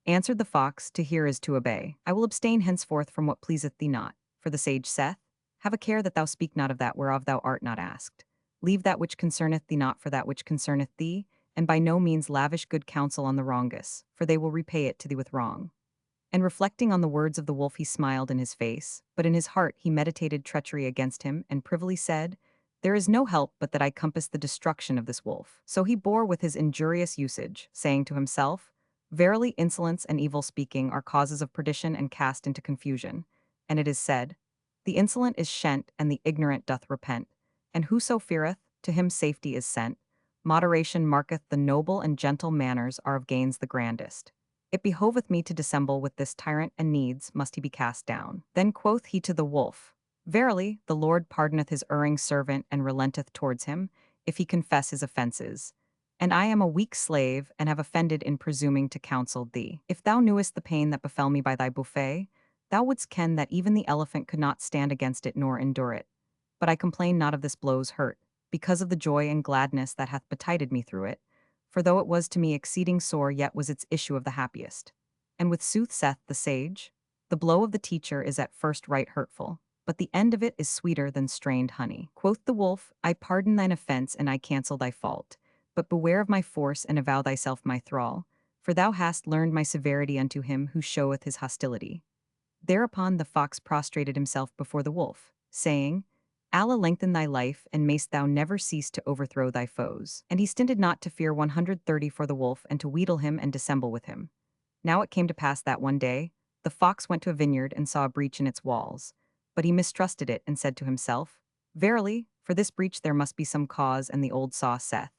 Answered the fox, To hear is to obey. I will abstain henceforth from what pleaseth thee not. For the sage saith, Have a care that thou speak not of that whereof thou art not asked. Leave that which concerneth thee not for that which concerneth thee, and by no means lavish good counsel on the wrongous, for they will repay it to thee with wrong. And reflecting on the words of the wolf, he smiled in his face, but in his heart he meditated treachery against him, and privily said, There is no help but that I compass the destruction of this wolf. So he bore with his injurious usage, saying to himself, Verily insolence and evil speaking are causes of perdition and cast into confusion. And it is said, The insolent is shent, and the ignorant doth repent. And whoso feareth, to him safety is sent. Moderation marketh the noble, and gentle manners are of gains the grandest. It behoveth me to dissemble with this tyrant, and needs must he be cast down. Then quoth he to the wolf, Verily, the Lord pardoneth his erring servant, and relenteth towards him, if he confess his offences. And I am a weak slave, and have offended in presuming to counsel thee. If thou knewest the pain that befell me by thy buffet, thou wouldst ken that even the elephant could not stand against it nor endure it. But I complain not of this blow's hurt, because of the joy and gladness that hath betided me through it. For though it was to me exceeding sore, yet was its issue of the happiest. And with sooth saith the sage, The blow of the teacher is at first right hurtful, but the end of it is sweeter than strained honey. Quoth the wolf, I pardon thine offense, and I cancel thy fault. But beware of my force, and avow thyself my thrall, for thou hast learned my severity unto him who showeth his hostility. Thereupon the fox prostrated himself before the wolf, saying, Allah lengthen thy life, and mayst thou never cease to overthrow thy foes. And he stinted not to fear 130 for the wolf, and to wheedle him and dissemble with him. Now it came to pass that one day, the fox went to a vineyard and saw a breach in its walls. But he mistrusted it, and said to himself, Verily, for this breach there must be some cause, and the old saw saith,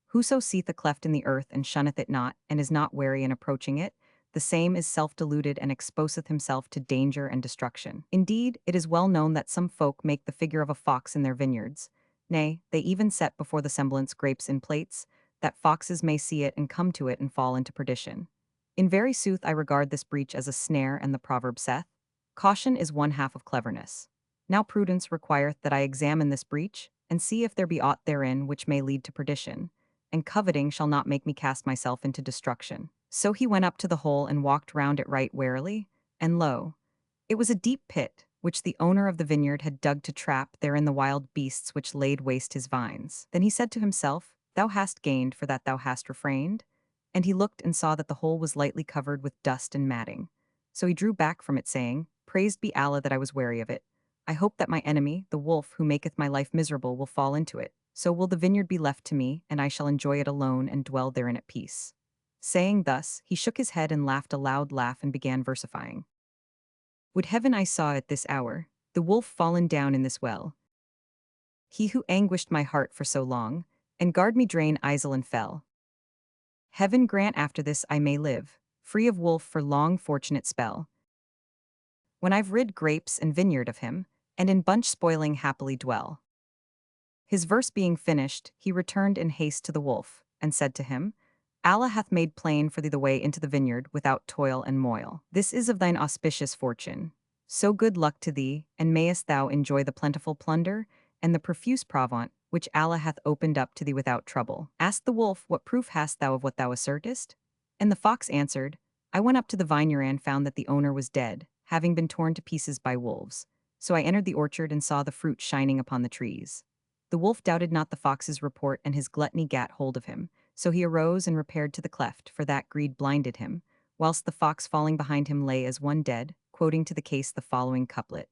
Whoso seeth a cleft in the earth, and shunneth it not, and is not wary in approaching it, the same is self-deluded, and exposeth himself to danger and destruction. Indeed, it is well known that some folk make the figure of a fox in their vineyards. Nay, they even set before the semblance grapes in plates, that foxes may see it and come to it and fall into perdition. In very sooth I regard this breach as a snare, and the proverb saith, Caution is one half of cleverness. Now prudence requireth that I examine this breach, and see if there be aught therein which may lead to perdition, and coveting shall not make me cast myself into destruction. So he went up to the hole and walked round it right warily, and lo, it was a deep pit, which the owner of the vineyard had dug to trap therein the wild beasts which laid waste his vines. Then he said to himself, Thou hast gained for that thou hast refrained. And he looked and saw that the hole was lightly covered with dust and matting. So he drew back from it, saying, Praised be Allah that I was wary of it. I hope that my enemy, the wolf who maketh my life miserable, will fall into it. So will the vineyard be left to me, and I shall enjoy it alone and dwell therein at peace. Saying thus, he shook his head and laughed a loud laugh and began versifying. Would heaven I saw at this hour the wolf fallen down in this well. He who anguished my heart for so long, and guard me drain isle and fell. Heaven grant after this I may live, free of wolf for long fortunate spell. When I've rid grapes and vineyard of him, and in bunch spoiling happily dwell. His verse being finished, he returned in haste to the wolf, and said to him, Allah hath made plain for thee the way into the vineyard without toil and moil. This is of thine auspicious fortune. So good luck to thee, and mayest thou enjoy the plentiful plunder, and the profuse provant, which Allah hath opened up to thee without trouble. Asked the wolf, What proof hast thou of what thou assertest? And the fox answered, I went up to the vineyard and found that the owner was dead, having been torn to pieces by wolves. So I entered the orchard and saw the fruit shining upon the trees. The wolf doubted not the fox's report, and his gluttony gat hold of him. So he arose and repaired to the cleft, for that greed blinded him, whilst the fox falling behind him lay as one dead, quoting to the case the following couplet.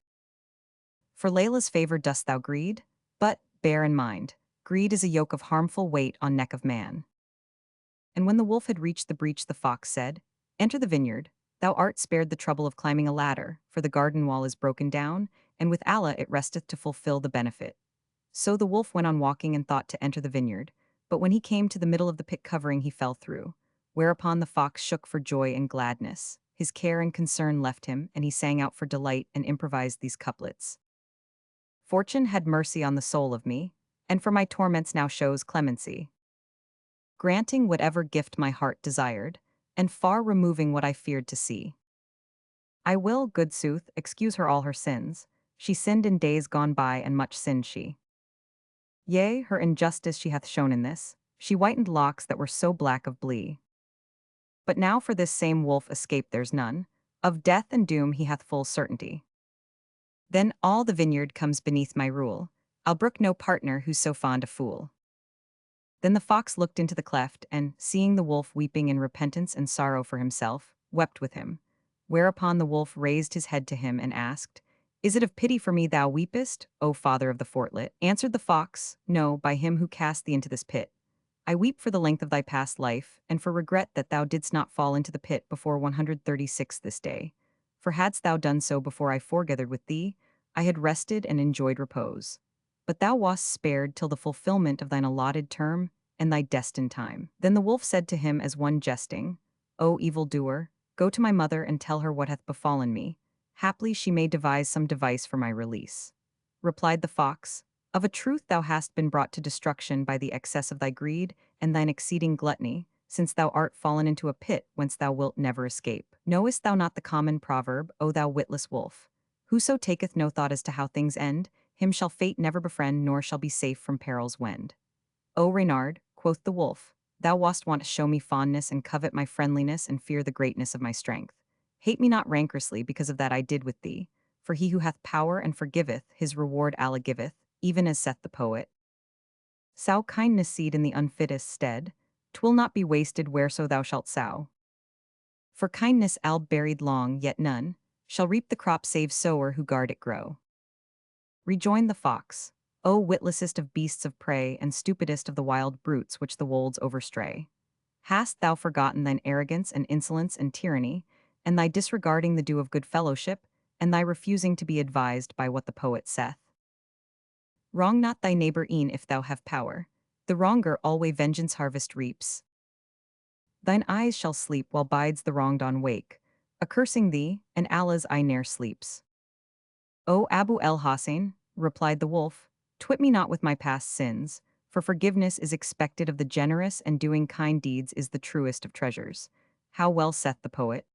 For Layla's favor dost thou greed? But, bear in mind, greed is a yoke of harmful weight on neck of man. And when the wolf had reached the breach, the fox said, "Enter the vineyard. Thou art spared the trouble of climbing a ladder, for the garden wall is broken down, and with Allah it resteth to fulfill the benefit." So the wolf went on walking and thought to enter the vineyard, but when he came to the middle of the pit covering he fell through, whereupon the fox shook for joy and gladness. His care and concern left him, and he sang out for delight and improvised these couplets. Fortune had mercy on the soul of me, and for my torments now shows clemency, granting whatever gift my heart desired, and far removing what I feared to see. I will, good sooth, excuse her all her sins. She sinned in days gone by, and much sinned she. Yea, her injustice she hath shown in this. She whitened locks that were so black of blee. But now for this same wolf escape there's none. Of death and doom he hath full certainty. Then all the vineyard comes beneath my rule. I'll brook no partner who's so fond a fool. Then the fox looked into the cleft, and, seeing the wolf weeping in repentance and sorrow for himself, wept with him. Whereupon the wolf raised his head to him and asked, "Is it of pity for me thou weepest, O father of the fortlet?" Answered the fox, "No, by him who cast thee into this pit. I weep for the length of thy past life, and for regret that thou didst not fall into the pit before 136 this day. For hadst thou done so before I foregathered with thee, I had rested and enjoyed repose. But thou wast spared till the fulfillment of thine allotted term and thy destined time." Then the wolf said to him as one jesting, "O evildoer, go to my mother and tell her what hath befallen me. Haply she may devise some device for my release." Replied the fox, "Of a truth thou hast been brought to destruction by the excess of thy greed and thine exceeding gluttony, since thou art fallen into a pit whence thou wilt never escape. Knowest thou not the common proverb, O thou witless wolf? Whoso taketh no thought as to how things end, him shall fate never befriend, nor shall be safe from peril's wend." "O Reynard," quoth the wolf, "thou wast wont to show me fondness and covet my friendliness and fear the greatness of my strength. Hate me not rancorously because of that I did with thee, for he who hath power and forgiveth, his reward Allah giveth, even as saith the poet. Sow kindness seed in the unfittest stead, 'twill not be wasted whereso thou shalt sow. For kindness al buried long, yet none shall reap the crop save sower who guard it grow." Rejoined the fox, "O witlessest of beasts of prey and stupidest of the wild brutes which the wolds overstray, hast thou forgotten thine arrogance and insolence and tyranny, and thy disregarding the due of good fellowship, and thy refusing to be advised by what the poet saith? Wrong not thy neighbor e'en if thou have power. The wronger alway vengeance harvest reaps. Thine eyes shall sleep while bides the wronged on wake, accursing thee, and Allah's eye ne'er sleeps." "O Abu el Hossein," replied the wolf, "twit me not with my past sins, for forgiveness is expected of the generous, and doing kind deeds is the truest of treasures. How well saith the poet,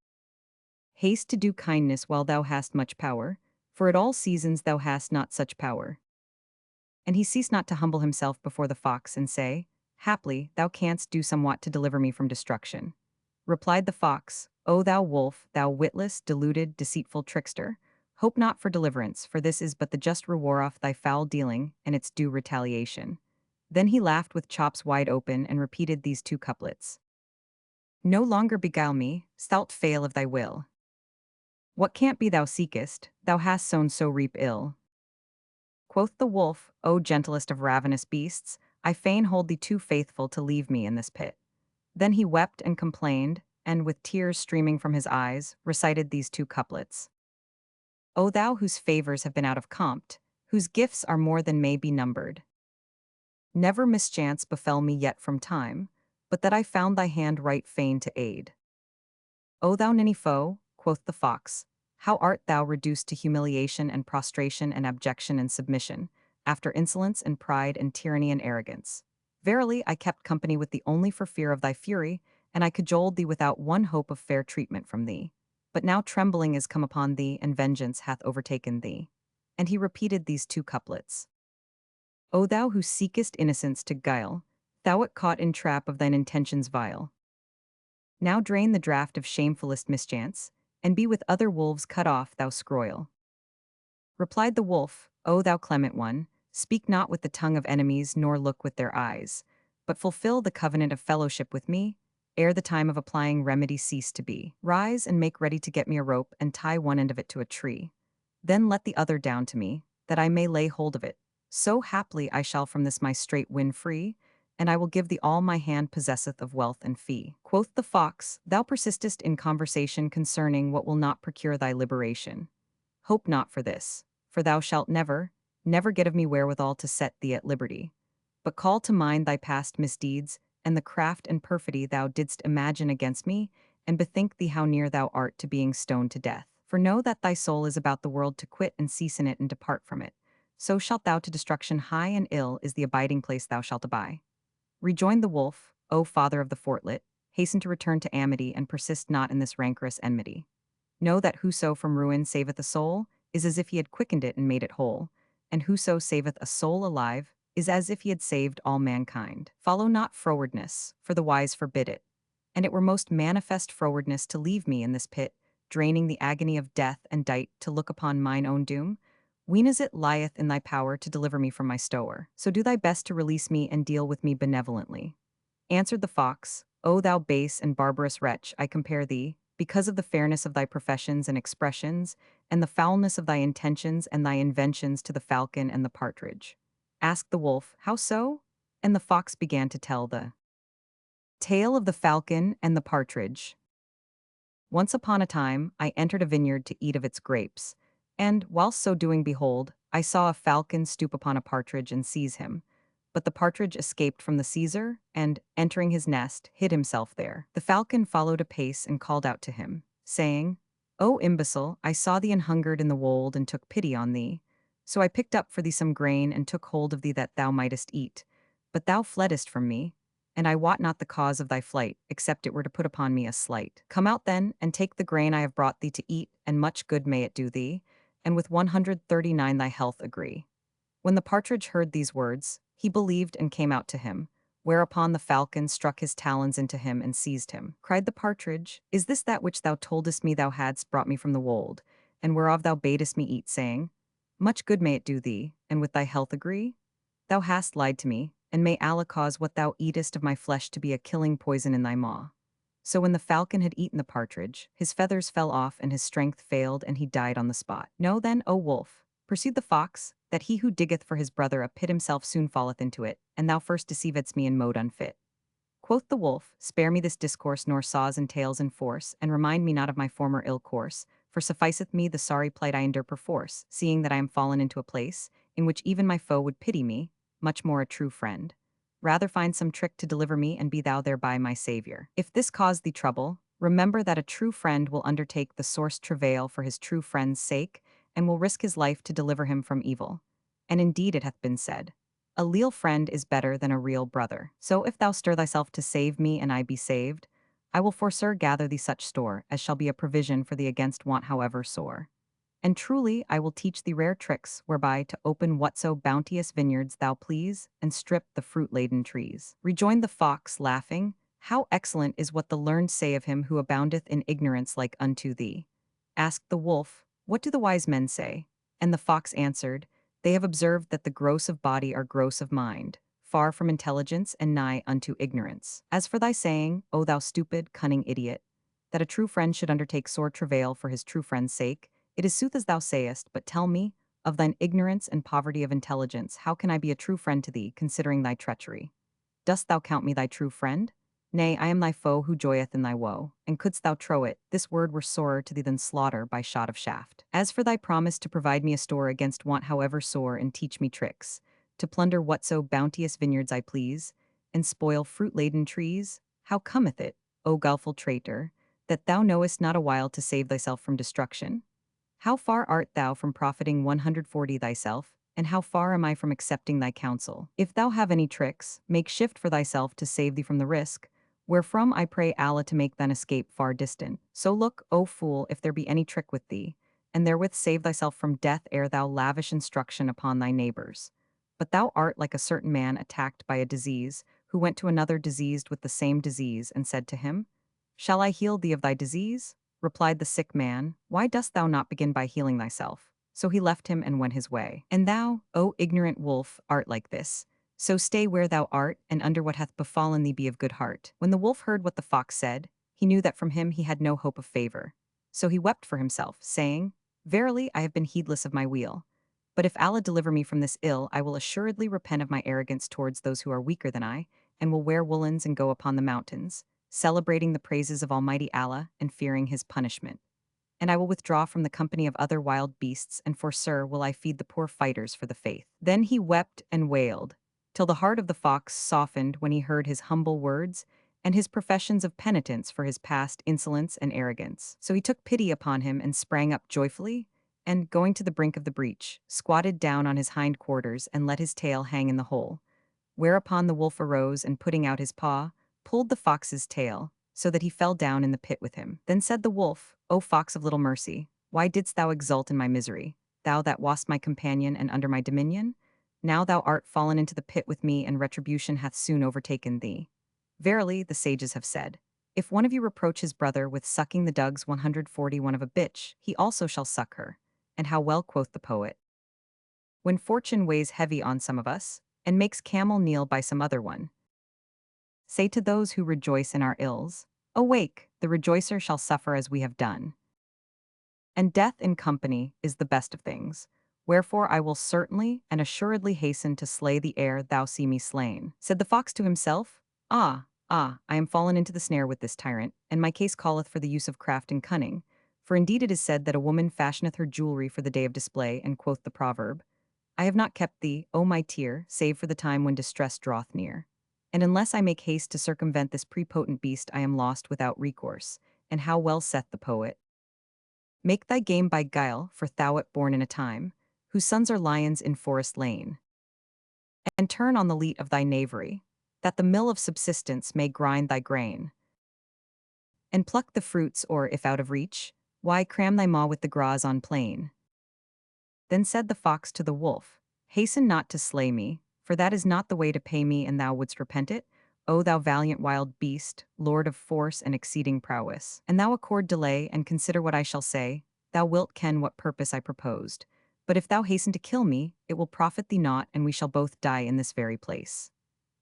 'Haste to do kindness while thou hast much power, for at all seasons thou hast not such power.'" And he ceased not to humble himself before the fox and say, "Haply thou canst do somewhat to deliver me from destruction." Replied the fox, "O thou wolf, thou witless, deluded, deceitful trickster, hope not for deliverance, for this is but the just reward of thy foul dealing and its due retaliation." Then he laughed with chops wide open and repeated these two couplets. "No longer beguile me, thou'lt fail of thy will. What can't be thou seekest, thou hast sown so reap ill." Quoth the wolf, "O gentlest of ravenous beasts, I fain hold thee too faithful to leave me in this pit." Then he wept and complained, and with tears streaming from his eyes, recited these two couplets. "O thou whose favors have been out of compt, whose gifts are more than may be numbered. Never mischance befell me yet from time, but that I found thy hand right fain to aid. O thou ninny foe," quoth the fox, "how art thou reduced to humiliation and prostration and abjection and submission, after insolence and pride and tyranny and arrogance. Verily, I kept company with thee only for fear of thy fury, and I cajoled thee without one hope of fair treatment from thee. But now trembling is come upon thee, and vengeance hath overtaken thee." And he repeated these two couplets. "O thou who seekest innocence to guile, thou art caught in trap of thine intentions vile. Now drain the draught of shamefullest mischance, and be with other wolves cut off, thou scroyle." Replied the wolf, "O thou clement one, speak not with the tongue of enemies, nor look with their eyes, but fulfill the covenant of fellowship with me, ere the time of applying remedy cease to be. Rise and make ready to get me a rope, and tie one end of it to a tree. Then let the other down to me, that I may lay hold of it. So haply I shall from this my strait win free, and I will give thee all my hand possesseth of wealth and fee. Quoth the fox, Thou persistest in conversation concerning what will not procure thy liberation. Hope not for this, for thou shalt never get of me wherewithal to set thee at liberty. But call to mind thy past misdeeds, and the craft and perfidy thou didst imagine against me, and bethink thee how near thou art to being stoned to death. For know that thy soul is about the world to quit and cease in it and depart from it. So shalt thou to destruction high and ill is the abiding place thou shalt abide. Rejoined the wolf, O father of the fortlet, hasten to return to amity and persist not in this rancorous enmity. Know that whoso from ruin saveth a soul is as if he had quickened it and made it whole, and whoso saveth a soul alive is as if he had saved all mankind. Follow not frowardness, for the wise forbid it. And it were most manifest frowardness to leave me in this pit, draining the agony of death and dight to look upon mine own doom. Ween as it lieth in thy power to deliver me from my stower. So do thy best to release me and deal with me benevolently. Answered the fox, O thou base and barbarous wretch, I compare thee, because of the fairness of thy professions and expressions, and the foulness of thy intentions and thy inventions to the falcon and the partridge. Asked the wolf, How so? And the fox began to tell the tale of the falcon and the partridge. Once upon a time, I entered a vineyard to eat of its grapes, and, whilst so doing, behold, I saw a falcon stoop upon a partridge and seize him. But the partridge escaped from the seizer, and, entering his nest, hid himself there. The falcon followed apace and called out to him, saying, O imbecile, I saw thee an hungered in the wold and took pity on thee. So I picked up for thee some grain and took hold of thee that thou mightest eat. But thou fleddest from me, and I wot not the cause of thy flight, except it were to put upon me a slight. Come out then, and take the grain I have brought thee to eat, and much good may it do thee, and with 139 thy health agree. When the partridge heard these words, he believed and came out to him, whereupon the falcon struck his talons into him and seized him. Cried the partridge, Is this that which thou toldest me thou hadst brought me from the wold, and whereof thou badest me eat, saying, Much good may it do thee, and with thy health agree? Thou hast lied to me, and may Allah cause what thou eatest of my flesh to be a killing poison in thy maw. So when the falcon had eaten the partridge, his feathers fell off and his strength failed, and he died on the spot. Know then, O wolf, pursued the fox, that he who diggeth for his brother a pit himself soon falleth into it, and thou first deceivedst me in mode unfit. Quoth the wolf, Spare me this discourse, nor saws and tales in force, and remind me not of my former ill course, for sufficeth me the sorry plight I endure perforce, seeing that I am fallen into a place, in which even my foe would pity me, much more a true friend. Rather find some trick to deliver me, and be thou thereby my saviour. If this cause thee trouble, remember that a true friend will undertake the sorest travail for his true friend's sake, and will risk his life to deliver him from evil. And indeed it hath been said, A leal friend is better than a real brother. So if thou stir thyself to save me and I be saved, I will forsure gather thee such store as shall be a provision for thee against want however sore. And truly I will teach thee rare tricks whereby to open whatso bounteous vineyards thou please, and strip the fruit-laden trees. Rejoined the fox, laughing, How excellent is what the learned say of him who aboundeth in ignorance like unto thee. Asked the wolf, What do the wise men say? And the fox answered, They have observed that the gross of body are gross of mind, far from intelligence and nigh unto ignorance. As for thy saying, O thou stupid, cunning idiot, that a true friend should undertake sore travail for his true friend's sake, it is sooth as thou sayest, but tell me, of thine ignorance and poverty of intelligence, how can I be a true friend to thee, considering thy treachery? Dost thou count me thy true friend? Nay, I am thy foe who joyeth in thy woe, and couldst thou trow it, this word were sorer to thee than slaughter by shot of shaft. As for thy promise to provide me a store against want however sore, and teach me tricks, to plunder whatso bounteous vineyards I please, and spoil fruit-laden trees, how cometh it, O guileful traitor, that thou knowest not a while to save thyself from destruction? How far art thou from profiting 140 thyself, and how far am I from accepting thy counsel? If thou have any tricks, make shift for thyself to save thee from the risk, wherefrom I pray Allah to make thine escape far distant. So look, O fool, if there be any trick with thee, and therewith save thyself from death ere thou lavish instruction upon thy neighbors. But thou art like a certain man attacked by a disease, who went to another diseased with the same disease, and said to him, Shall I heal thee of thy disease? Replied the sick man, Why dost thou not begin by healing thyself? So he left him and went his way. And thou, O ignorant wolf, art like this. So stay where thou art, and under what hath befallen thee be of good heart. When the wolf heard what the fox said, he knew that from him he had no hope of favor. So he wept for himself, saying, Verily, I have been heedless of my weal. But if Allah deliver me from this ill, I will assuredly repent of my arrogance towards those who are weaker than I, and will wear woolens and go upon the mountains, celebrating the praises of Almighty Allah and fearing his punishment. And I will withdraw from the company of other wild beasts, and for sir will I feed the poor fighters for the faith. Then he wept and wailed, till the heart of the fox softened when he heard his humble words and his professions of penitence for his past insolence and arrogance. So he took pity upon him and sprang up joyfully, and, going to the brink of the breach, squatted down on his hind quarters and let his tail hang in the hole. Whereupon the wolf arose and, putting out his paw, pulled the fox's tail, so that he fell down in the pit with him. Then said the wolf, O fox of little mercy, why didst thou exult in my misery, thou that wast my companion and under my dominion? Now thou art fallen into the pit with me, and retribution hath soon overtaken thee. Verily, the sages have said, if one of you reproach his brother with sucking the dugs 141 of a bitch, he also shall suck her. And how well quoth the poet, when fortune weighs heavy on some of us, and makes camel kneel by some other one, say to those who rejoice in our ills, awake, the rejoicer shall suffer as we have done. And death in company is the best of things. Wherefore I will certainly and assuredly hasten to slay thee ere thou see me slain. Said the fox to himself, I am fallen into the snare with this tyrant, and my case calleth for the use of craft and cunning. For indeed it is said that a woman fashioneth her jewelry for the day of display, and quoth the proverb, I have not kept thee, O my tear, save for the time when distress draweth near. And unless I make haste to circumvent this prepotent beast, I am lost without recourse. And how well saith the poet, make thy game by guile, for thou art born in a time, whose sons are lions in forest lane. And turn on the leat of thy knavery, that the mill of subsistence may grind thy grain. And pluck the fruits, or, if out of reach, why cram thy maw with the grass on plain. Then said the fox to the wolf, hasten not to slay me, for that is not the way to pay me, and thou wouldst repent it, O thou valiant wild beast, lord of force and exceeding prowess. And thou accord delay, and consider what I shall say, thou wilt ken what purpose I proposed. But if thou hasten to kill me, it will profit thee not, and we shall both die in this very place.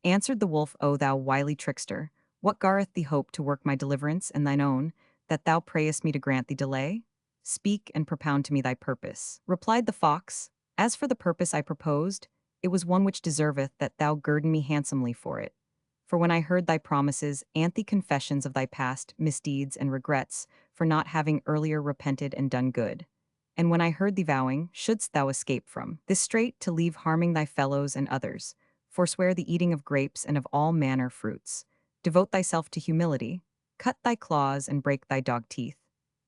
Answered the wolf, O thou wily trickster, what garreth thee hope to work my deliverance and thine own, that thou prayest me to grant thee delay? Speak and propound to me thy purpose. Replied the fox, as for the purpose I proposed, it was one which deserveth that thou guerdon me handsomely for it. For when I heard thy promises, and the confessions of thy past misdeeds and regrets for not having earlier repented and done good, and when I heard thee vowing, shouldst thou escape from this strait to leave harming thy fellows and others, forswear the eating of grapes and of all manner fruits, devote thyself to humility, cut thy claws and break thy dog teeth,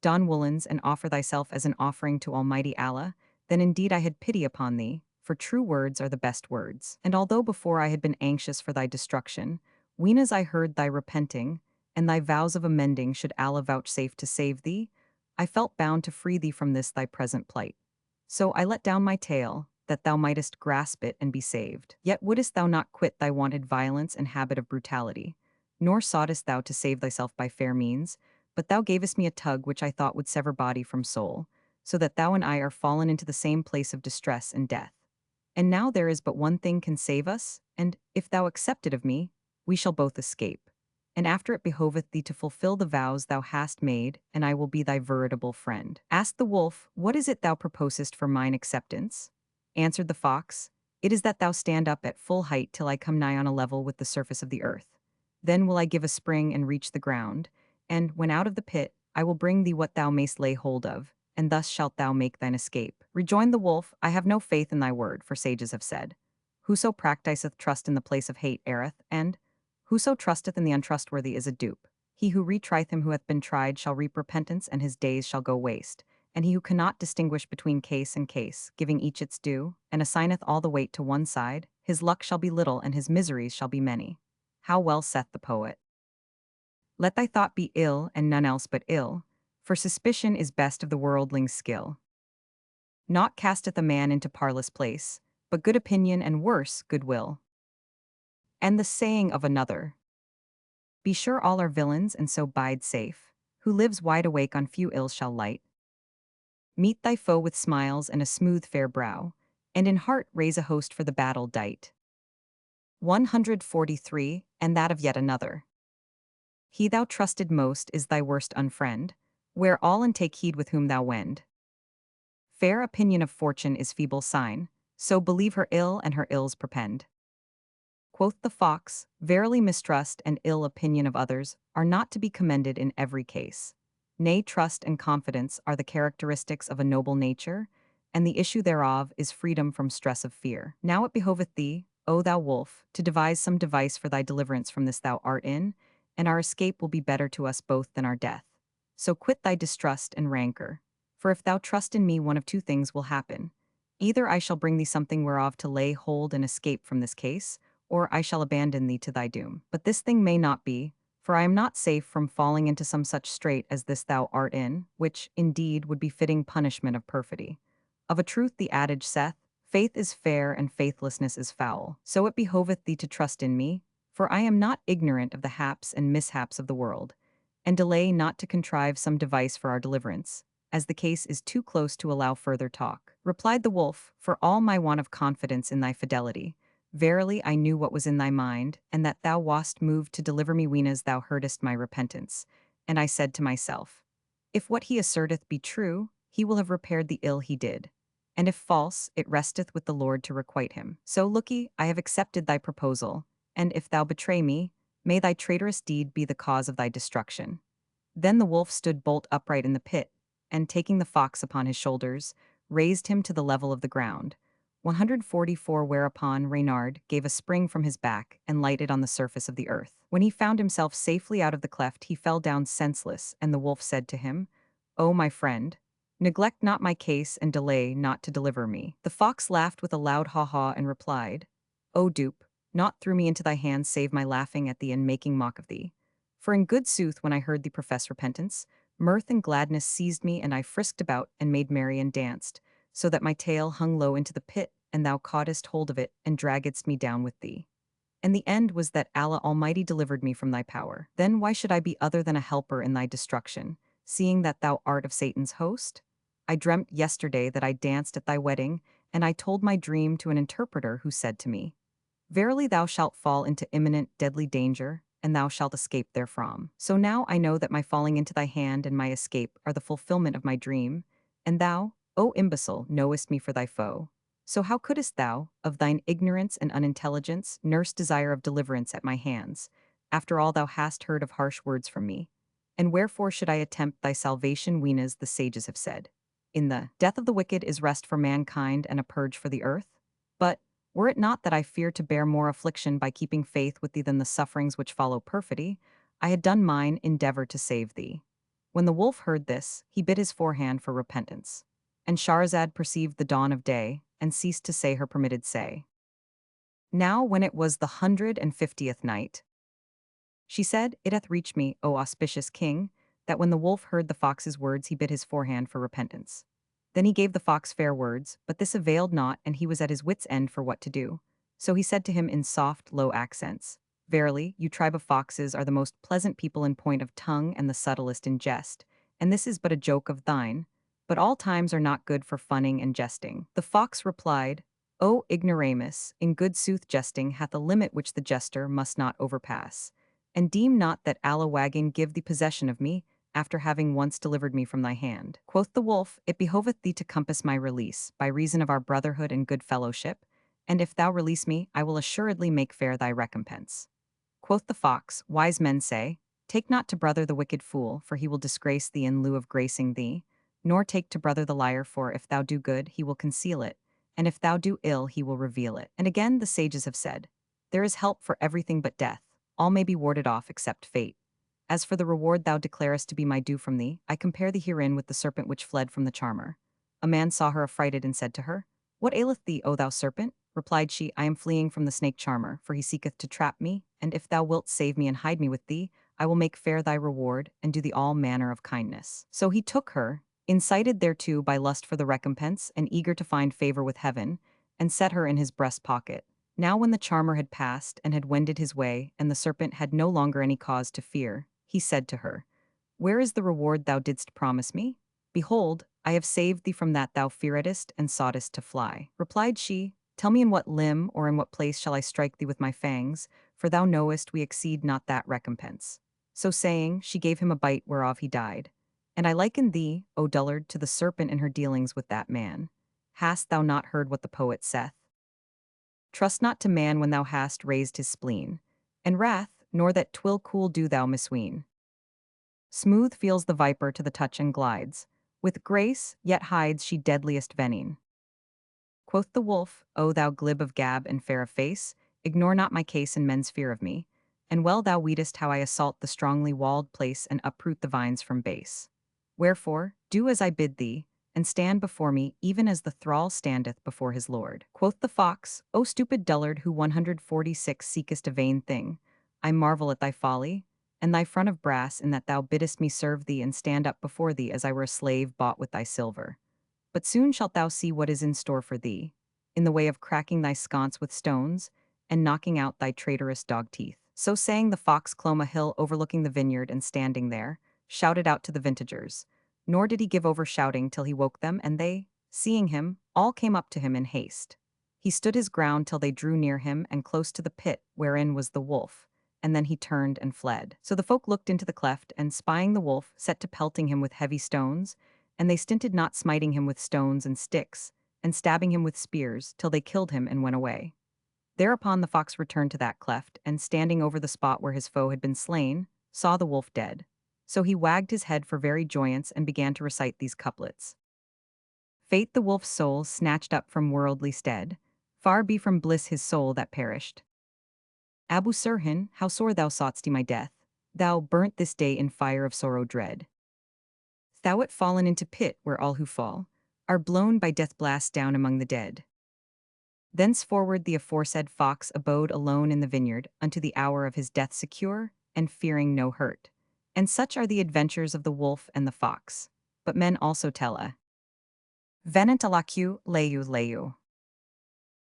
don woolens and offer thyself as an offering to Almighty Allah, then indeed I had pity upon thee, for true words are the best words. And although before I had been anxious for thy destruction, ween as I heard thy repenting, and thy vows of amending should Allah vouchsafe to save thee, I felt bound to free thee from this thy present plight. So I let down my tail, that thou mightest grasp it and be saved. Yet wouldest thou not quit thy wonted violence and habit of brutality, nor soughtest thou to save thyself by fair means, but thou gavest me a tug which I thought would sever body from soul, so that thou and I are fallen into the same place of distress and death. And now there is but one thing can save us, and, if thou accept it of me, we shall both escape. And after it behoveth thee to fulfill the vows thou hast made, and I will be thy veritable friend. Asked the wolf, what is it thou proposest for mine acceptance? Answered the fox, it is that thou stand up at full height till I come nigh on a level with the surface of the earth. Then will I give a spring and reach the ground, and, when out of the pit, I will bring thee what thou mayst lay hold of, and thus shalt thou make thine escape. Rejoined the wolf, I have no faith in thy word, for sages have said, whoso practiseth trust in the place of hate erreth, and whoso trusteth in the untrustworthy is a dupe. He who retrieth him who hath been tried shall reap repentance, and his days shall go waste. And he who cannot distinguish between case and case, giving each its due, and assigneth all the weight to one side, his luck shall be little, and his miseries shall be many. How well saith the poet, let thy thought be ill, and none else but ill, for suspicion is best of the worldling's skill. Naught casteth a man into parlous place, but good opinion and worse goodwill. And the saying of another, be sure all are villains, and so bide safe. Who lives wide awake on few ills shall light. Meet thy foe with smiles and a smooth fair brow, and in heart raise a host for the battle dight. 143, and that of yet another. He thou trusted most is thy worst unfriend, wear all and take heed with whom thou wend. Fair opinion of fortune is feeble sign, so believe her ill and her ills prepend. Quoth the fox, verily mistrust and ill opinion of others are not to be commended in every case. Nay, trust and confidence are the characteristics of a noble nature, and the issue thereof is freedom from stress of fear. Now it behoveth thee, O thou wolf, to devise some device for thy deliverance from this thou art in, and our escape will be better to us both than our death. So quit thy distrust and rancor, for if thou trust in me one of two things will happen. Either I shall bring thee something whereof to lay hold and escape from this case, or I shall abandon thee to thy doom. But this thing may not be, for I am not safe from falling into some such strait as this thou art in, which, indeed, would be fitting punishment of perfidy. Of a truth the adage saith, faith is fair and faithlessness is foul. So it behoveth thee to trust in me, for I am not ignorant of the haps and mishaps of the world, and delay not to contrive some device for our deliverance, as the case is too close to allow further talk. Replied the wolf, for all my want of confidence in thy fidelity, verily I knew what was in thy mind, and that thou wast moved to deliver me weenas thou heardest my repentance. And I said to myself, if what he asserteth be true, he will have repaired the ill he did. And if false, it resteth with the Lord to requite him. So look'ee, I have accepted thy proposal, and if thou betray me, may thy traitorous deed be the cause of thy destruction. Then the wolf stood bolt upright in the pit, and taking the fox upon his shoulders, raised him to the level of the ground. 144 Whereupon Reynard gave a spring from his back and lighted on the surface of the earth. When he found himself safely out of the cleft, he fell down senseless, and the wolf said to him, O my friend, neglect not my case and delay not to deliver me. The fox laughed with a loud haw-haw and replied, O dupe, naught threw me into thy hands save my laughing at thee and making mock of thee. For in good sooth, when I heard thee profess repentance, mirth and gladness seized me, and I frisked about and made merry and danced, so that my tail hung low into the pit, and thou caughtest hold of it and draggedst me down with thee. And the end was that Allah Almighty delivered me from thy power. Then why should I be other than a helper in thy destruction, seeing that thou art of Satan's host? I dreamt yesterday that I danced at thy wedding, and I told my dream to an interpreter who said to me, verily thou shalt fall into imminent deadly danger, and thou shalt escape therefrom. So now I know that my falling into thy hand and my escape are the fulfillment of my dream, and thou, O imbecile, knowest me for thy foe. So how couldst thou, of thine ignorance and unintelligence, nurse desire of deliverance at my hands, after all thou hast heard of harsh words from me? And wherefore should I attempt thy salvation, weenas the sages have said? In the death of the wicked is rest for mankind and a purge for the earth? But, were it not that I fear to bear more affliction by keeping faith with thee than the sufferings which follow perfidy, I had done mine endeavor to save thee. When the wolf heard this, he bit his forehand for repentance. And Shahrazad perceived the dawn of day, and ceased to say her permitted say. Now when it was the 150th night, she said, it hath reached me, O auspicious king, that when the wolf heard the fox's words he bit his forehand for repentance. Then he gave the fox fair words, but this availed not, and he was at his wit's end for what to do. So he said to him in soft, low accents, verily, you tribe of foxes are the most pleasant people in point of tongue and the subtlest in jest, and this is but a joke of thine, but all times are not good for funning and jesting. The fox replied, O ignoramus, in good sooth jesting hath a limit which the jester must not overpass. And deem not that Allah wagging give thee possession of me, after having once delivered me from thy hand. Quoth the wolf, it behoveth thee to compass my release, by reason of our brotherhood and good fellowship, and if thou release me, I will assuredly make fair thy recompense. Quoth the fox, wise men say, take not to brother the wicked fool, for he will disgrace thee in lieu of gracing thee, nor take to brother the liar, for if thou do good, he will conceal it, and if thou do ill, he will reveal it. And again the sages have said, there is help for everything but death, all may be warded off except fate. As for the reward thou declarest to be my due from thee, I compare thee herein with the serpent which fled from the charmer. A man saw her affrighted and said to her, what aileth thee, O thou serpent? Replied she, I am fleeing from the snake charmer, for he seeketh to trap me, and if thou wilt save me and hide me with thee, I will make fair thy reward, and do thee all manner of kindness. So he took her, incited thereto by lust for the recompense, and eager to find favor with heaven, and set her in his breast pocket. Now when the charmer had passed and had wended his way, and the serpent had no longer any cause to fear, he said to her, where is the reward thou didst promise me? Behold, I have saved thee from that thou fearedst and soughtest to fly. Replied she, tell me in what limb or in what place shall I strike thee with my fangs, for thou knowest we exceed not that recompense. So saying, she gave him a bite whereof he died. And I liken thee, O dullard, to the serpent in her dealings with that man. Hast thou not heard what the poet saith? Trust not to man when thou hast raised his spleen, and wrath, nor that 'twill cool do thou misween. Smooth feels the viper to the touch and glides. With grace, yet hides she deadliest venin. Quoth the wolf, O thou glib of gab and fair of face, ignore not my case and men's fear of me, and well thou weetest how I assault the strongly walled place and uproot the vines from base. Wherefore, do as I bid thee, and stand before me even as the thrall standeth before his lord. Quoth the fox, O stupid dullard who 146 seekest a vain thing, I marvel at thy folly, and thy front of brass in that thou biddest me serve thee and stand up before thee as I were a slave bought with thy silver. But soon shalt thou see what is in store for thee, in the way of cracking thy sconce with stones, and knocking out thy traitorous dog teeth. So saying, the fox clomb a hill overlooking the vineyard, and standing there, shouted out to the vintagers. Nor did he give over shouting till he woke them, and they, seeing him, all came up to him in haste. He stood his ground till they drew near him and close to the pit wherein was the wolf, and then he turned and fled. So the folk looked into the cleft, and spying the wolf, set to pelting him with heavy stones, and they stinted not smiting him with stones and sticks, and stabbing him with spears, till they killed him and went away. Thereupon the fox returned to that cleft, and standing over the spot where his foe had been slain, saw the wolf dead. So he wagged his head for very joyance and began to recite these couplets. Fate the wolf's soul snatched up from worldly stead, far be from bliss his soul that perished. Abu Sirhin, how sore thou sought'st my death, thou burnt this day in fire of sorrow dread. Thou art fallen into pit where all who fall are blown by death blast down among the dead. Thenceforward the aforesaid fox abode alone in the vineyard unto the hour of his death secure, and fearing no hurt. And such are the adventures of the wolf and the fox. But men also tell a venant alacu leyu,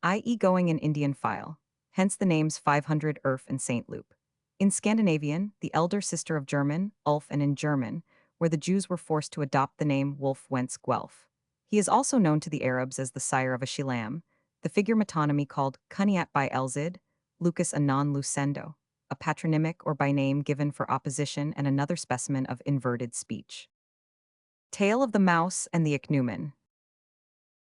i.e. going in Indian file, hence the names 500 Erf and Saint Loop. In Scandinavian, the elder sister of German, Ulf, and in German, where the Jews were forced to adopt the name Wolf whence Guelph. He is also known to the Arabs as the sire of Ashilam, the figure metonymy called Cuniat by Elzid, Lucas a non lucendo, a patronymic or by name given for opposition and another specimen of inverted speech. Tale of the Mouse and the Ichneumon.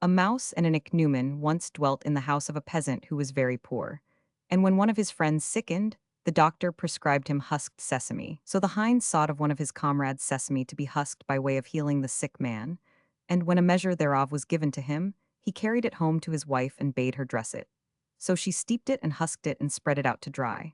A mouse and an ichneumon once dwelt in the house of a peasant who was very poor, and when one of his friends sickened, the doctor prescribed him husked sesame. So the hind sought of one of his comrades sesame to be husked by way of healing the sick man, and when a measure thereof was given to him, he carried it home to his wife and bade her dress it. So she steeped it and husked it and spread it out to dry.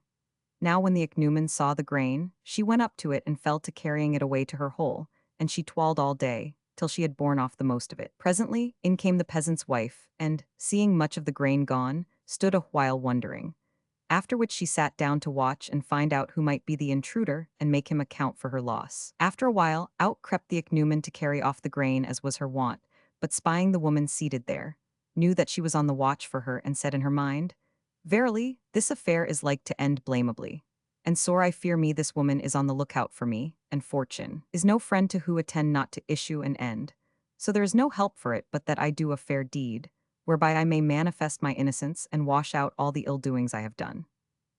Now when the ichneumon saw the grain, she went up to it and fell to carrying it away to her hole, and she twalled all day, till she had borne off the most of it. Presently, in came the peasant's wife, and, seeing much of the grain gone, stood a while wondering. After which she sat down to watch and find out who might be the intruder and make him account for her loss. After a while, out crept the ichneumon to carry off the grain as was her wont, but spying the woman seated there, knew that she was on the watch for her and said in her mind, Verily, this affair is like to end blamably. And sore I fear me this woman is on the lookout for me, and fortune is no friend to who attend not to issue and end. So there is no help for it but that I do a fair deed, whereby I may manifest my innocence and wash out all the ill doings I have done.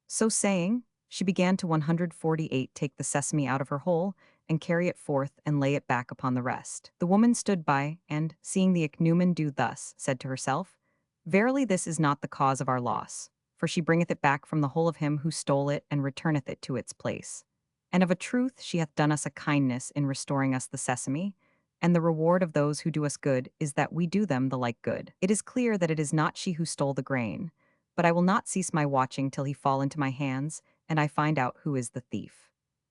So saying, she began to 148 take the sesame out of her hole, and carry it forth and lay it back upon the rest. The woman stood by, and, seeing the ichneumon do thus, said to herself, Verily this is not the cause of our loss, for she bringeth it back from the hole of him who stole it and returneth it to its place. And of a truth she hath done us a kindness in restoring us the sesame, and the reward of those who do us good is that we do them the like good. It is clear that it is not she who stole the grain, but I will not cease my watching till he fall into my hands, and I find out who is the thief.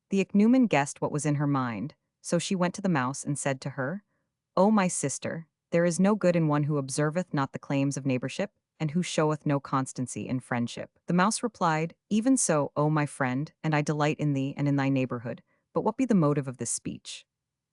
The ichneumon guessed what was in her mind, so she went to the mouse and said to her, O my sister, there is no good in one who observeth not the claims of neighborship, and who showeth no constancy in friendship. The mouse replied, Even so, O my friend, and I delight in thee and in thy neighborhood, but what be the motive of this speech?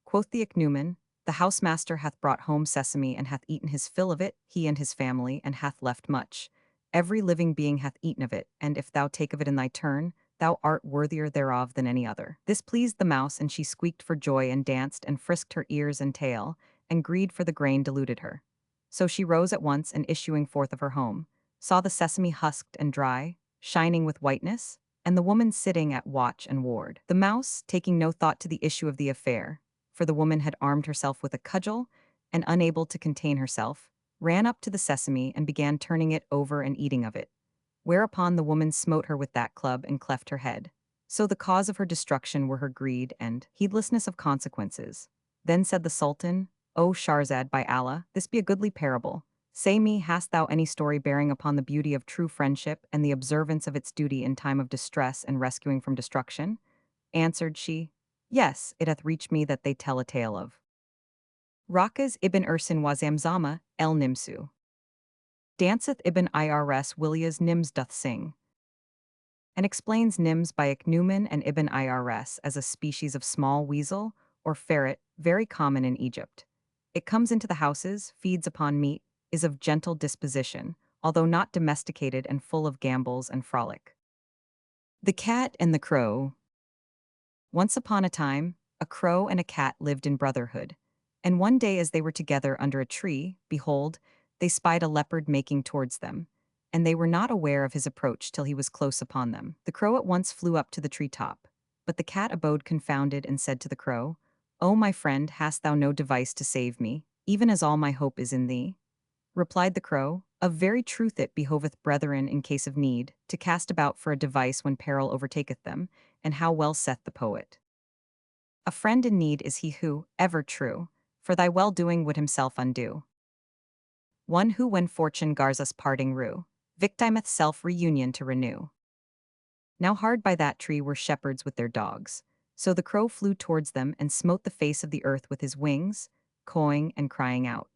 Quoth the ichneumon, The housemaster hath brought home sesame and hath eaten his fill of it, he and his family, and hath left much. Every living being hath eaten of it, and if thou take of it in thy turn, thou art worthier thereof than any other. This pleased the mouse, and she squeaked for joy and danced and frisked her ears and tail, and greed for the grain deluded her. So she rose at once and issuing forth of her home, saw the sesame husked and dry, shining with whiteness, and the woman sitting at watch and ward. The mouse, taking no thought to the issue of the affair, for the woman had armed herself with a cudgel, and unable to contain herself, ran up to the sesame and began turning it over and eating of it. whereupon the woman smote her with that club and cleft her head. So the cause of her destruction were her greed and heedlessness of consequences. Then said the Sultan, O Shahrazad, by Allah, this be a goodly parable. Say me, hast thou any story bearing upon the beauty of true friendship and the observance of its duty in time of distress and rescuing from destruction? Answered she, Yes, it hath reached me that they tell a tale of Rakas ibn Ursin Wazamzama, el Nimsu. Danceth ibn Irs Willias Nims doth sing, and explains Nims by Ichnuman and ibn Irs as a species of small weasel or ferret very common in Egypt. It comes into the houses, feeds upon meat, is of gentle disposition, although not domesticated and full of gambols and frolic. The Cat and the Crow. Once upon a time, a crow and a cat lived in brotherhood. And one day as they were together under a tree, behold, they spied a leopard making towards them, and they were not aware of his approach till he was close upon them. The crow at once flew up to the tree top, but the cat abode confounded and said to the crow, O my friend, hast thou no device to save me, even as all my hope is in thee? Replied the crow, Of very truth it behoveth brethren in case of need, to cast about for a device when peril overtaketh them, and how well saith the poet. A friend in need is he who, ever true, for thy well-doing would himself undo. One who when fortune gars us parting rue, victimeth self-reunion to renew. Now hard by that tree were shepherds with their dogs. So the crow flew towards them and smote the face of the earth with his wings, cawing and crying out.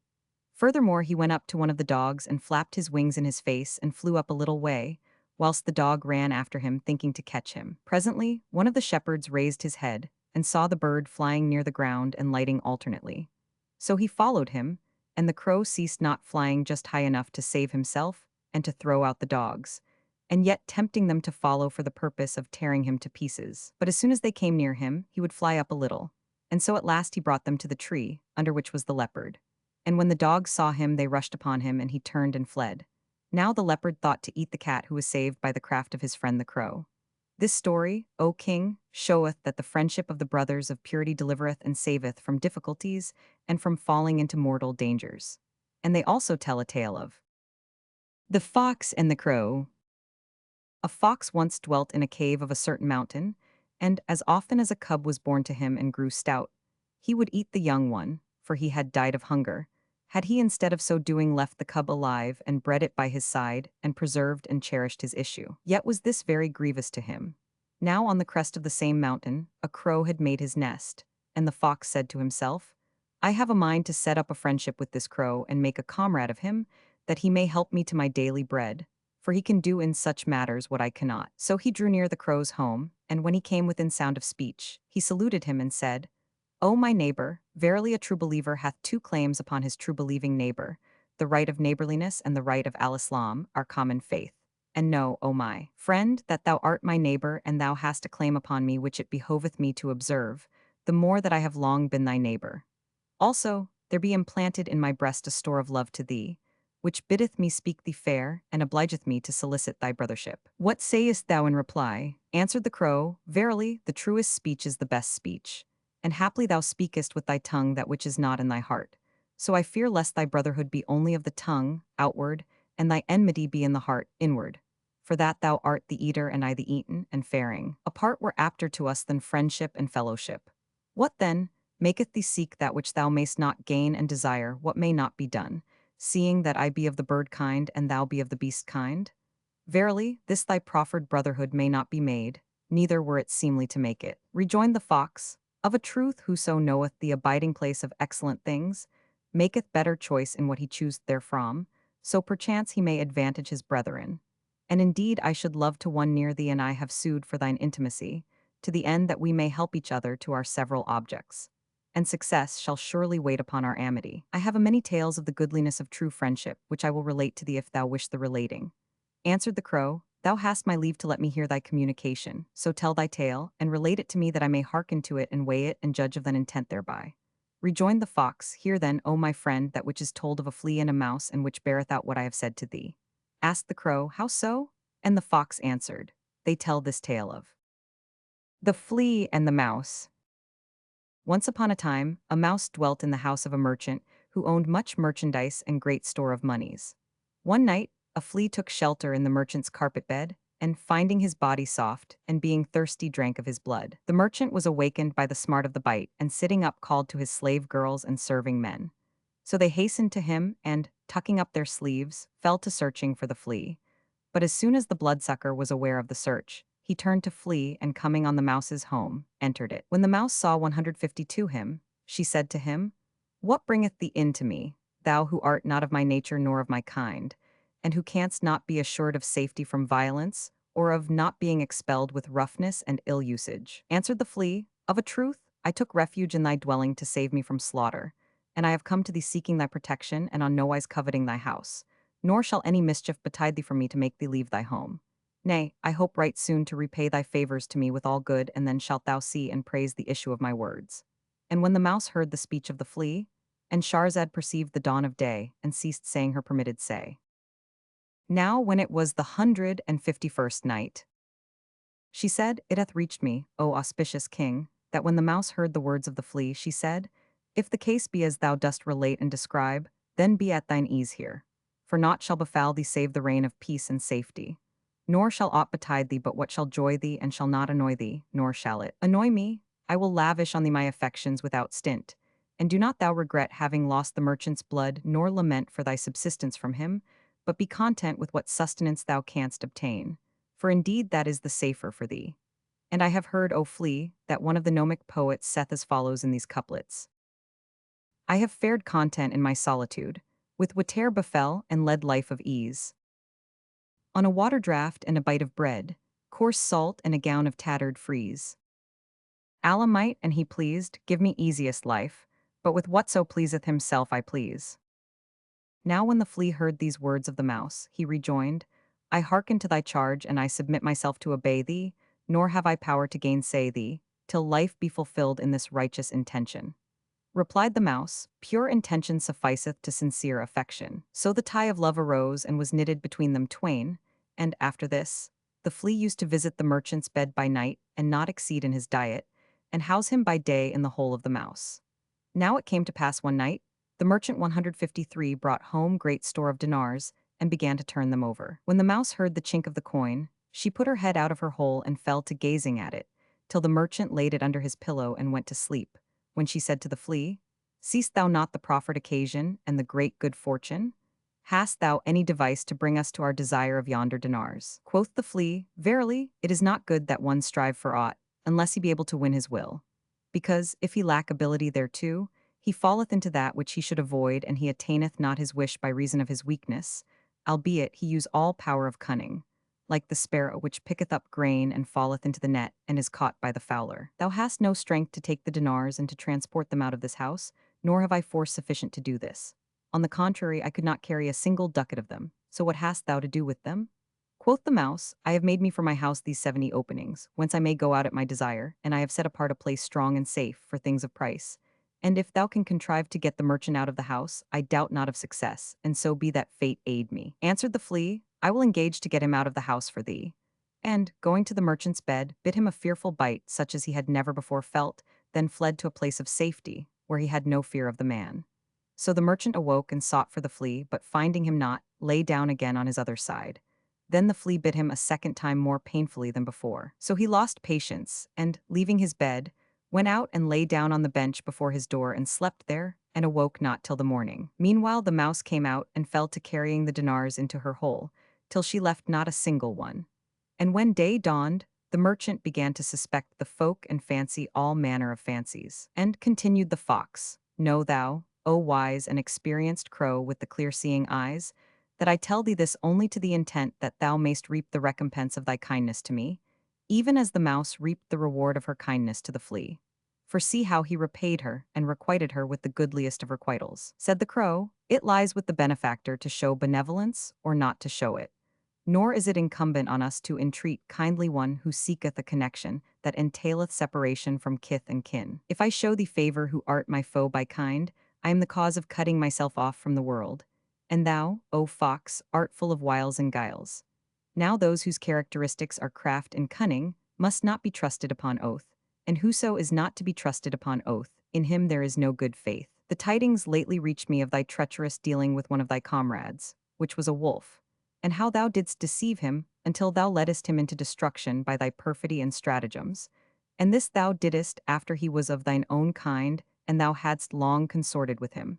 Furthermore he went up to one of the dogs and flapped his wings in his face and flew up a little way, whilst the dog ran after him thinking to catch him. Presently, one of the shepherds raised his head, and saw the bird flying near the ground and lighting alternately. So he followed him, and the crow ceased not flying just high enough to save himself and to throw out the dogs, and yet tempting them to follow for the purpose of tearing him to pieces. But as soon as they came near him, he would fly up a little, and so at last he brought them to the tree, under which was the leopard. And when the dogs saw him, they rushed upon him, and he turned and fled. Now the leopard thought to eat the cat who was saved by the craft of his friend the crow. This story, O king, showeth that the friendship of the brothers of purity delivereth and saveth from difficulties and from falling into mortal dangers. And they also tell a tale of the fox and the crow. A fox once dwelt in a cave of a certain mountain, and as often as a cub was born to him and grew stout, he would eat the young one, for he had died of hunger, had he instead of so doing left the cub alive and bred it by his side and preserved and cherished his issue. Yet was this very grievous to him. Now on the crest of the same mountain, a crow had made his nest, and the fox said to himself, I have a mind to set up a friendship with this crow and make a comrade of him, that he may help me to my daily bread, for he can do in such matters what I cannot. So he drew near the crow's home, and when he came within sound of speech, he saluted him and said, O my neighbor, verily a true believer hath two claims upon his true believing neighbor, the right of neighborliness and the right of al-Islam, our common faith. And know, O my friend, that thou art my neighbor, and thou hast a claim upon me which it behoveth me to observe, the more that I have long been thy neighbor. Also, there be implanted in my breast a store of love to thee, which biddeth me speak thee fair, and obligeth me to solicit thy brothership. What sayest thou in reply? Answered the crow, Verily, the truest speech is the best speech. And haply thou speakest with thy tongue that which is not in thy heart. So I fear lest thy brotherhood be only of the tongue, outward, and thy enmity be in the heart, inward. For that thou art the eater and I the eaten, and faring apart were apter to us than friendship and fellowship. What then maketh thee seek that which thou mayst not gain and desire what may not be done, seeing that I be of the bird kind and thou be of the beast kind? Verily, this thy proffered brotherhood may not be made, neither were it seemly to make it. Rejoined the fox, Of a truth whoso knoweth the abiding place of excellent things, maketh better choice in what he chooseth therefrom, so perchance he may advantage his brethren. And indeed I should love to one near thee, and I have sued for thine intimacy, to the end that we may help each other to our several objects. And success shall surely wait upon our amity. I have a many tales of the goodliness of true friendship, which I will relate to thee if thou wish the relating. Answered the crow, Thou hast my leave to let me hear thy communication, so tell thy tale, and relate it to me that I may hearken to it and weigh it and judge of thine intent thereby. Rejoined the fox, Hear then, O my friend, that which is told of a flea and a mouse, and which beareth out what I have said to thee. Asked the crow, How so? And the fox answered, They tell this tale of the flea and the mouse. Once upon a time, a mouse dwelt in the house of a merchant who owned much merchandise and great store of moneys. One night, a a flea took shelter in the merchant's carpet bed, and finding his body soft and being thirsty drank of his blood. The merchant was awakened by the smart of the bite, and sitting up called to his slave girls and serving men. So they hastened to him and, tucking up their sleeves, fell to searching for the flea. But as soon as the bloodsucker was aware of the search, he turned to flee and coming on the mouse's home, entered it. When the mouse saw 150 to him, she said to him, "What bringeth thee in to me, thou who art not of my nature nor of my kind, and who canst not be assured of safety from violence, or of not being expelled with roughness and ill usage?" Answered the flea, "Of a truth, I took refuge in thy dwelling to save me from slaughter, and I have come to thee seeking thy protection and on nowise coveting thy house, nor shall any mischief betide thee from me to make thee leave thy home. Nay, I hope right soon to repay thy favors to me with all good, and then shalt thou see and praise the issue of my words." And when the mouse heard the speech of the flea, and Shahrazad perceived the dawn of day, and ceased saying her permitted say. Now when it was the 151st night, she said, "It hath reached me, O auspicious king, that when the mouse heard the words of the flea, she said, If the case be as thou dost relate and describe, then be at thine ease here. For naught shall befall thee save the reign of peace and safety. Nor shall aught betide thee but what shall joy thee and shall not annoy thee, nor shall it annoy me. I will lavish on thee my affections without stint. And do not thou regret having lost the merchant's blood, nor lament for thy subsistence from him, but be content with what sustenance thou canst obtain. For indeed that is the safer for thee. And I have heard, O flea, that one of the gnomic poets saith as follows in these couplets. I have fared content in my solitude, with whate'er befell and led life of ease. On a water draught and a bite of bread, coarse salt and a gown of tattered frieze. Allah might, and he pleased, give me easiest life, but with whatso pleaseth himself I please. Now when the flea heard these words of the mouse, he rejoined, I hearken to thy charge, and I submit myself to obey thee, nor have I power to gainsay thee, till life be fulfilled in this righteous intention. Replied the mouse, Pure intention sufficeth to sincere affection. So the tie of love arose and was knitted between them twain, and after this, the flea used to visit the merchant's bed by night, and not exceed in his diet, and house him by day in the hole of the mouse. Now it came to pass one night, the merchant 153 brought home great store of dinars, and began to turn them over. When the mouse heard the chink of the coin, she put her head out of her hole and fell to gazing at it, till the merchant laid it under his pillow and went to sleep, when she said to the flea, Seest thou not the proffered occasion and the great good fortune? Hast thou any device to bring us to our desire of yonder dinars? Quoth the flea, Verily, it is not good that one strive for aught, unless he be able to win his will. Because, if he lack ability thereto, he falleth into that which he should avoid, and he attaineth not his wish by reason of his weakness, albeit he use all power of cunning, like the sparrow which picketh up grain and falleth into the net and is caught by the fowler. Thou hast no strength to take the dinars and to transport them out of this house, nor have I force sufficient to do this. On the contrary, I could not carry a single ducat of them, so what hast thou to do with them? Quoth the mouse, I have made me for my house these 70 openings, whence I may go out at my desire, and I have set apart a place strong and safe for things of price. And if thou can contrive to get the merchant out of the house, I doubt not of success, and so be that fate aid me. Answered the flea, I will engage to get him out of the house for thee. And, going to the merchant's bed, bit him a fearful bite such as he had never before felt, then fled to a place of safety, where he had no fear of the man. So the merchant awoke and sought for the flea, but finding him not, lay down again on his other side. Then the flea bit him a second time more painfully than before. So he lost patience, and, leaving his bed, went out and lay down on the bench before his door and slept there, and awoke not till the morning. Meanwhile the mouse came out and fell to carrying the dinars into her hole, till she left not a single one. And when day dawned, the merchant began to suspect the folk and fancy all manner of fancies. And continued the fox, Know thou, O wise and experienced crow with the clear-seeing eyes, that I tell thee this only to the intent that thou mayst reap the recompense of thy kindness to me, even as the mouse reaped the reward of her kindness to the flea. For see how he repaid her, and requited her with the goodliest of requitals. Said the crow, It lies with the benefactor to show benevolence, or not to show it. Nor is it incumbent on us to entreat kindly one who seeketh a connection that entaileth separation from kith and kin. If I show thee favor who art my foe by kind, I am the cause of cutting myself off from the world. And thou, O fox, art full of wiles and guiles. Now those whose characteristics are craft and cunning must not be trusted upon oath, and whoso is not to be trusted upon oath, in him there is no good faith. The tidings lately reached me of thy treacherous dealing with one of thy comrades, which was a wolf. and how thou didst deceive him, until thou leddest him into destruction by thy perfidy and stratagems. And this thou didst after he was of thine own kind, and thou hadst long consorted with him.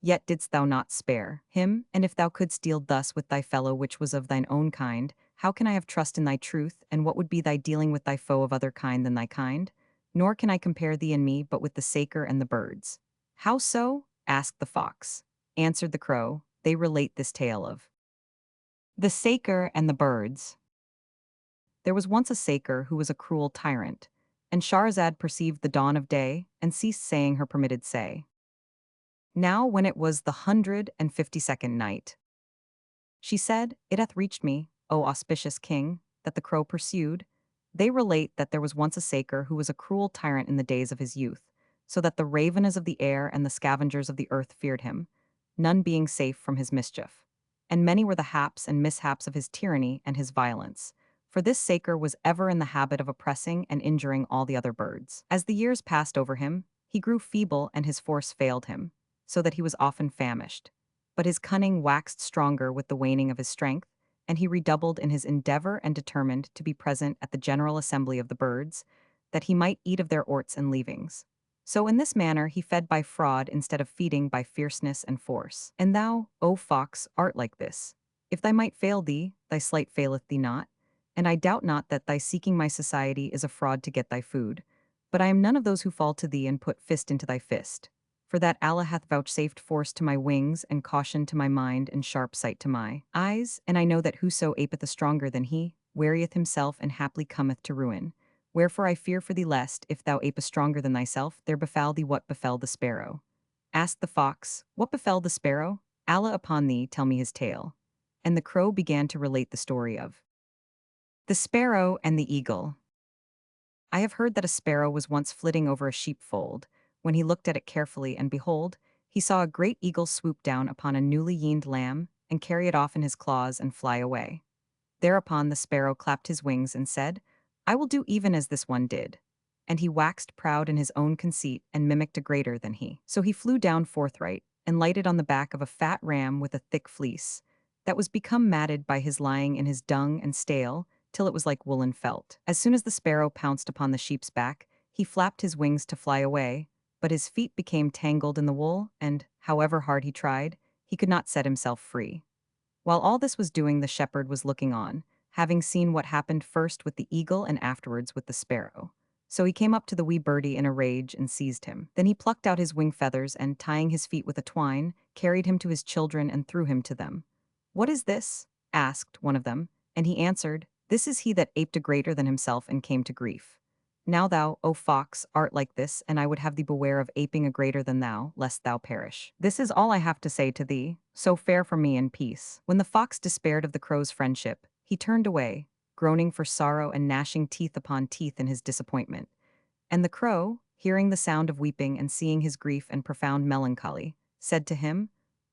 Yet didst thou not spare him, and if thou couldst deal thus with thy fellow which was of thine own kind, how can I have trust in thy truth, and what would be thy dealing with thy foe of other kind than thy kind? Nor can I compare thee and me but with the saker and the birds. How so? Asked the fox. Answered the crow, they relate this tale of the saker and the birds. There was once a saker who was a cruel tyrant, and Shahrazad perceived the dawn of day, and ceased saying her permitted say. Now when it was the 152nd night, she said, It hath reached me, O auspicious king, that the crow pursued. They relate that there was once a saker who was a cruel tyrant in the days of his youth, so that the raveners of the air and the scavengers of the earth feared him, none being safe from his mischief. And many were the haps and mishaps of his tyranny and his violence, for this saker was ever in the habit of oppressing and injuring all the other birds. As the years passed over him, he grew feeble and his force failed him, so that he was often famished. But his cunning waxed stronger with the waning of his strength, and he redoubled in his endeavor and determined to be present at the general assembly of the birds, that he might eat of their orts and leavings. So in this manner he fed by fraud instead of feeding by fierceness and force. And thou, O fox, art like this. If thy might fail thee, thy sleight faileth thee not, and I doubt not that thy seeking my society is a fraud to get thy food. But I am none of those who fall to thee and put fist into thy fist. For that Allah hath vouchsafed force to my wings, and caution to my mind, and sharp sight to my eyes, and I know that whoso apeth a stronger than he, wearieth himself and haply cometh to ruin. Wherefore I fear for thee lest, if thou ape a stronger than thyself, there befall thee what befell the sparrow. Asked the fox, What befell the sparrow? Allah upon thee, tell me his tale. And the crow began to relate the story of the sparrow and the eagle. I have heard that a sparrow was once flitting over a sheepfold. When he looked at it carefully, and behold, he saw a great eagle swoop down upon a newly yeaned lamb, and carry it off in his claws and fly away. Thereupon the sparrow clapped his wings and said, I will do even as this one did. And he waxed proud in his own conceit, and mimicked a greater than he. So he flew down forthright, and lighted on the back of a fat ram with a thick fleece, that was become matted by his lying in his dung and stale, till it was like woolen felt. As soon as the sparrow pounced upon the sheep's back, he flapped his wings to fly away, but his feet became tangled in the wool, and, however hard he tried, he could not set himself free. While all this was doing, the shepherd was looking on, having seen what happened first with the eagle and afterwards with the sparrow. So he came up to the wee birdie in a rage and seized him. Then he plucked out his wing feathers and, tying his feet with a twine, carried him to his children and threw him to them. What is this? Asked one of them, and he answered, This is he that aped a greater than himself and came to grief. Now thou, O fox, art like this, and I would have thee beware of aping a greater than thou, lest thou perish. This is all I have to say to thee, so fare from me in peace. When the fox despaired of the crow's friendship, he turned away, groaning for sorrow and gnashing teeth upon teeth in his disappointment. And the crow, hearing the sound of weeping and seeing his grief and profound melancholy, said to him,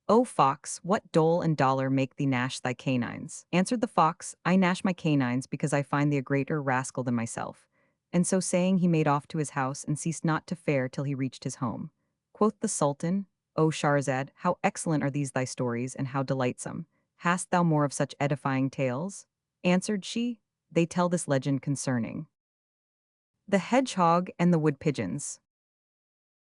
O fox, what dole and dollar make thee gnash thy canines? Answered the fox, I gnash my canines because I find thee a greater rascal than myself. And so saying, he made off to his house and ceased not to fare till he reached his home. Quoth the Sultan, O Shahrazad, how excellent are these thy stories, and how delightsome! Hast thou more of such edifying tales? Answered she, They tell this legend concerning the hedgehog and the wood pigeons.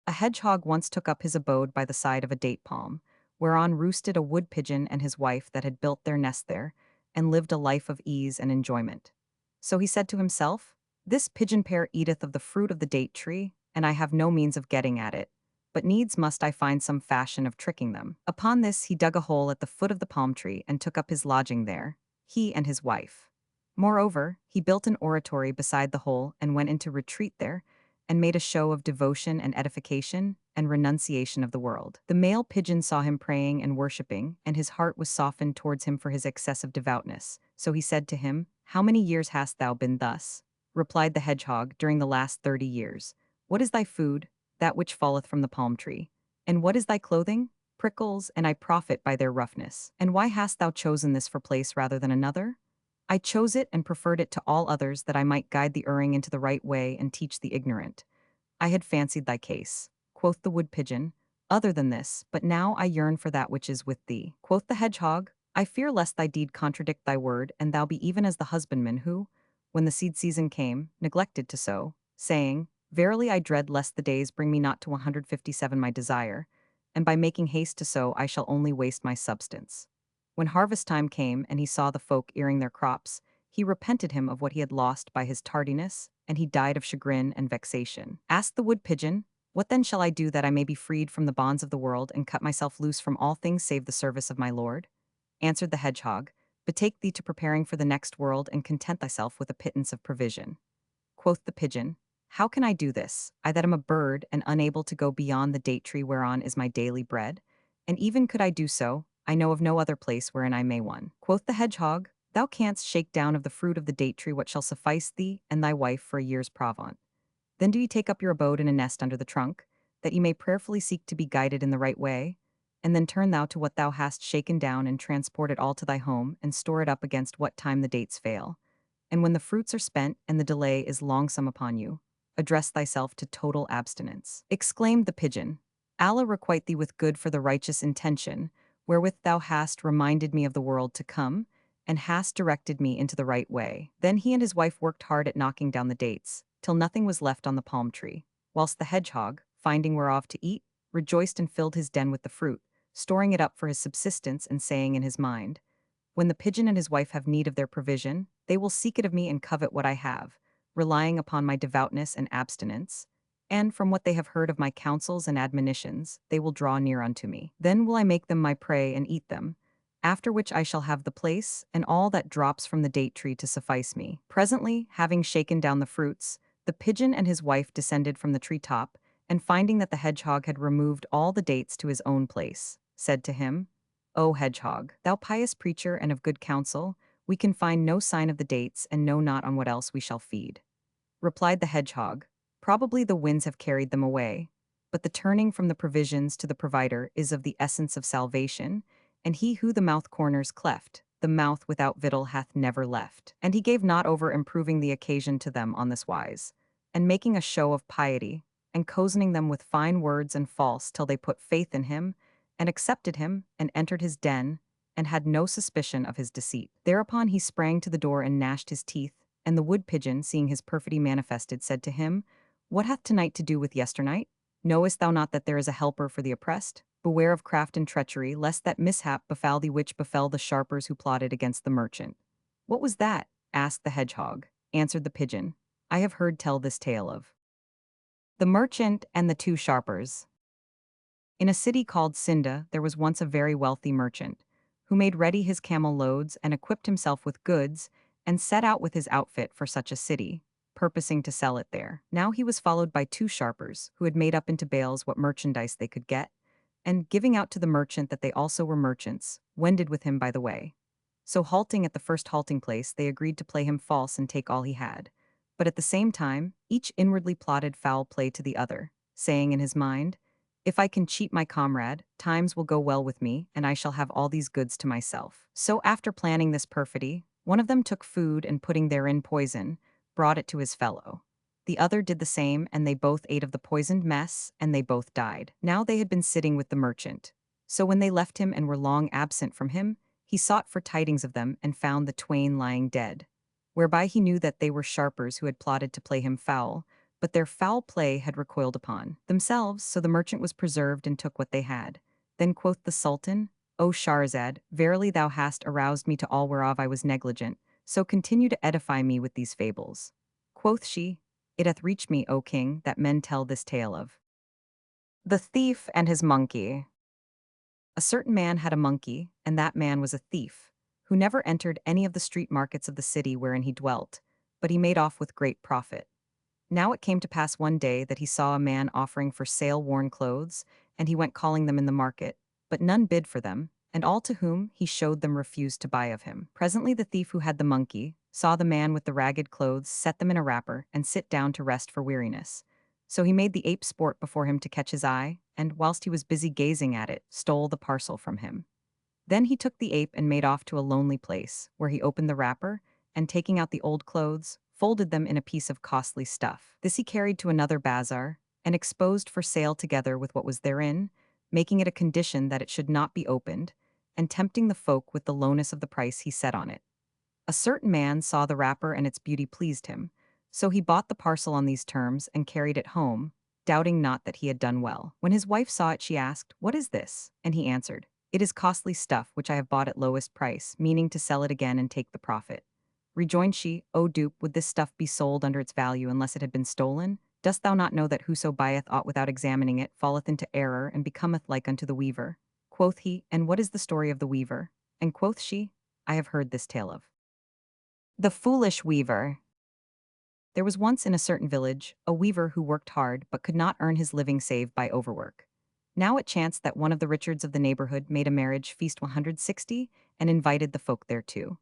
A hedgehog once took up his abode by the side of a date palm, whereon roosted a wood pigeon and his wife that had built their nest there, and lived a life of ease and enjoyment. So he said to himself, This pigeon pair eateth of the fruit of the date tree, and I have no means of getting at it, but needs must I find some fashion of tricking them. Upon this he dug a hole at the foot of the palm tree and took up his lodging there, he and his wife. Moreover, he built an oratory beside the hole and went into retreat there, and made a show of devotion and edification and renunciation of the world. The male pigeon saw him praying and worshipping, and his heart was softened towards him for his excessive devoutness. So he said to him, How many years hast thou been thus? Replied the hedgehog, During the last 30 years. What is thy food? That which falleth from the palm tree. And what is thy clothing? Prickles, and I profit by their roughness. And why hast thou chosen this for place rather than another? I chose it and preferred it to all others that I might guide the erring into the right way and teach the ignorant. I had fancied thy case. Quoth the wood pigeon, Other than this, but now I yearn for that which is with thee. Quoth the hedgehog, I fear lest thy deed contradict thy word, and thou be even as the husbandman who, when the seed season came, neglected to sow, saying, Verily I dread lest the days bring me not to 157 my desire, and by making haste to sow I shall only waste my substance. When harvest time came and he saw the folk earing their crops, he repented him of what he had lost by his tardiness, and he died of chagrin and vexation. Asked the wood pigeon, What then shall I do that I may be freed from the bonds of the world and cut myself loose from all things save the service of my Lord? Answered the hedgehog, Betake thee to preparing for the next world and content thyself with a pittance of provision. Quoth the pigeon, How can I do this, I that am a bird and unable to go beyond the date tree whereon is my daily bread? And even could I do so, I know of no other place wherein I may one. Quoth the hedgehog, Thou canst shake down of the fruit of the date tree what shall suffice thee and thy wife for a year's provant. Then do ye take up your abode in a nest under the trunk, that ye may prayerfully seek to be guided in the right way, and then turn thou to what thou hast shaken down and transport it all to thy home and store it up against what time the dates fail. And when the fruits are spent and the delay is longsome upon you, address thyself to total abstinence. Exclaimed the pigeon, Allah requite thee with good for the righteous intention, wherewith thou hast reminded me of the world to come, and hast directed me into the right way. Then he and his wife worked hard at knocking down the dates, till nothing was left on the palm tree, whilst the hedgehog, finding whereof to eat, rejoiced and filled his den with the fruit, storing it up for his subsistence and saying in his mind, When the pigeon and his wife have need of their provision, they will seek it of me and covet what I have, relying upon my devoutness and abstinence, and from what they have heard of my counsels and admonitions, they will draw near unto me. Then will I make them my prey and eat them, after which I shall have the place and all that drops from the date tree to suffice me. Presently, having shaken down the fruits, the pigeon and his wife descended from the tree top, and finding that the hedgehog had removed all the dates to his own place, said to him, O hedgehog, thou pious preacher and of good counsel, we can find no sign of the dates and know not on what else we shall feed. Replied the hedgehog, Probably the winds have carried them away, but the turning from the provisions to the provider is of the essence of salvation, and he who the mouth corners cleft, the mouth without victual hath never left. And he gave not over improving the occasion to them on this wise, and making a show of piety, and cozening them with fine words and false till they put faith in him, and accepted him, and entered his den, and had no suspicion of his deceit. Thereupon he sprang to the door and gnashed his teeth, and the wood pigeon, seeing his perfidy manifested, said to him, What hath tonight to do with yesternight? Knowest thou not that there is a helper for the oppressed? Beware of craft and treachery, lest that mishap befall thee which befell the sharpers who plotted against the merchant. What was that? Asked the hedgehog. Answered the pigeon, I have heard tell this tale of the merchant and the two sharpers. In a city called Sinda there was once a very wealthy merchant, who made ready his camel loads and equipped himself with goods, and set out with his outfit for such a city, purposing to sell it there. Now he was followed by two sharpers, who had made up into bales what merchandise they could get, and giving out to the merchant that they also were merchants, wended with him by the way. So halting at the first halting place, they agreed to play him false and take all he had. But at the same time, each inwardly plotted foul play to the other, saying in his mind, If I can cheat my comrade, times will go well with me, and I shall have all these goods to myself. So after planning this perfidy, one of them took food and putting therein poison, brought it to his fellow. The other did the same, and they both ate of the poisoned mess, and they both died. Now they had been sitting with the merchant. So when they left him and were long absent from him, he sought for tidings of them and found the twain lying dead, whereby he knew that they were sharpers who had plotted to play him foul, but their foul play had recoiled upon themselves, so the merchant was preserved and took what they had. Then quoth the Sultan, O Shahrazad, verily thou hast aroused me to all whereof I was negligent, so continue to edify me with these fables. Quoth she, It hath reached me, O king, that men tell this tale of the thief and his monkey. A certain man had a monkey, and that man was a thief, who never entered any of the street markets of the city wherein he dwelt, but he made off with great profit. Now it came to pass one day that he saw a man offering for sale worn clothes, and he went calling them in the market, but none bid for them, and all to whom he showed them refused to buy of him. Presently the thief who had the monkey saw the man with the ragged clothes set them in a wrapper and sit down to rest for weariness. So he made the ape sport before him to catch his eye, and whilst he was busy gazing at it, stole the parcel from him. Then he took the ape and made off to a lonely place, where he opened the wrapper, and taking out the old clothes, folded them in a piece of costly stuff. This he carried to another bazaar, and exposed for sale together with what was therein, making it a condition that it should not be opened, and tempting the folk with the lowness of the price he set on it. A certain man saw the wrapper and its beauty pleased him, so he bought the parcel on these terms and carried it home, doubting not that he had done well. When his wife saw it, she asked, "What is this?" And he answered, "It is costly stuff which I have bought at lowest price, meaning to sell it again and take the profit." Rejoined she, "O dupe, would this stuff be sold under its value unless it had been stolen? Dost thou not know that whoso buyeth aught without examining it falleth into error and becometh like unto the weaver?" Quoth he, "And what is the story of the weaver?" And quoth she, "I have heard this tale of the foolish weaver. There was once in a certain village a weaver who worked hard but could not earn his living save by overwork. Now it chanced that one of the Richards of the neighborhood made a marriage feast 160 and invited the folk thereto.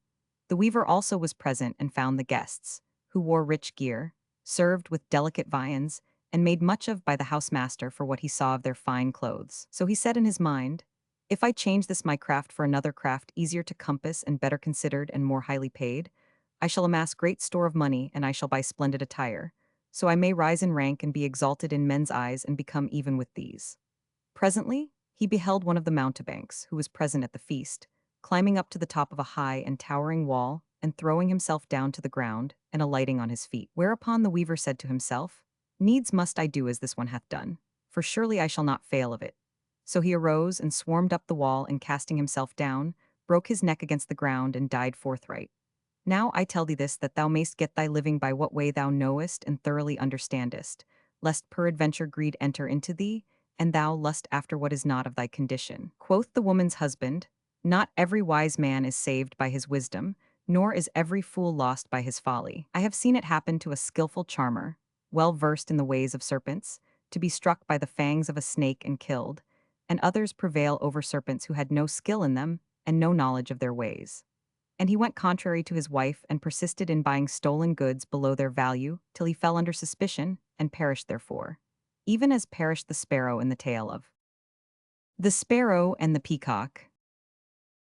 The weaver also was present and found the guests, who wore rich gear, served with delicate viands, and made much of by the housemaster for what he saw of their fine clothes. So he said in his mind, "If I change this my craft for another craft easier to compass and better considered and more highly paid, I shall amass great store of money, and I shall buy splendid attire, so I may rise in rank and be exalted in men's eyes and become even with these." Presently, he beheld one of the mountebanks, who was present at the feast, climbing up to the top of a high and towering wall, and throwing himself down to the ground, and alighting on his feet. Whereupon the weaver said to himself, "Needs must I do as this one hath done, for surely I shall not fail of it." So he arose and swarmed up the wall, and casting himself down, broke his neck against the ground and died forthright. Now I tell thee this, that thou mayst get thy living by what way thou knowest and thoroughly understandest, lest peradventure greed enter into thee, and thou lust after what is not of thy condition. Quoth the woman's husband, "Not every wise man is saved by his wisdom, nor is every fool lost by his folly. I have seen it happen to a skillful charmer, well versed in the ways of serpents, to be struck by the fangs of a snake and killed, and others prevail over serpents who had no skill in them and no knowledge of their ways." And he went contrary to his wife and persisted in buying stolen goods below their value till he fell under suspicion and perished therefore, even as perished the sparrow in the tale of the Sparrow and the Peacock.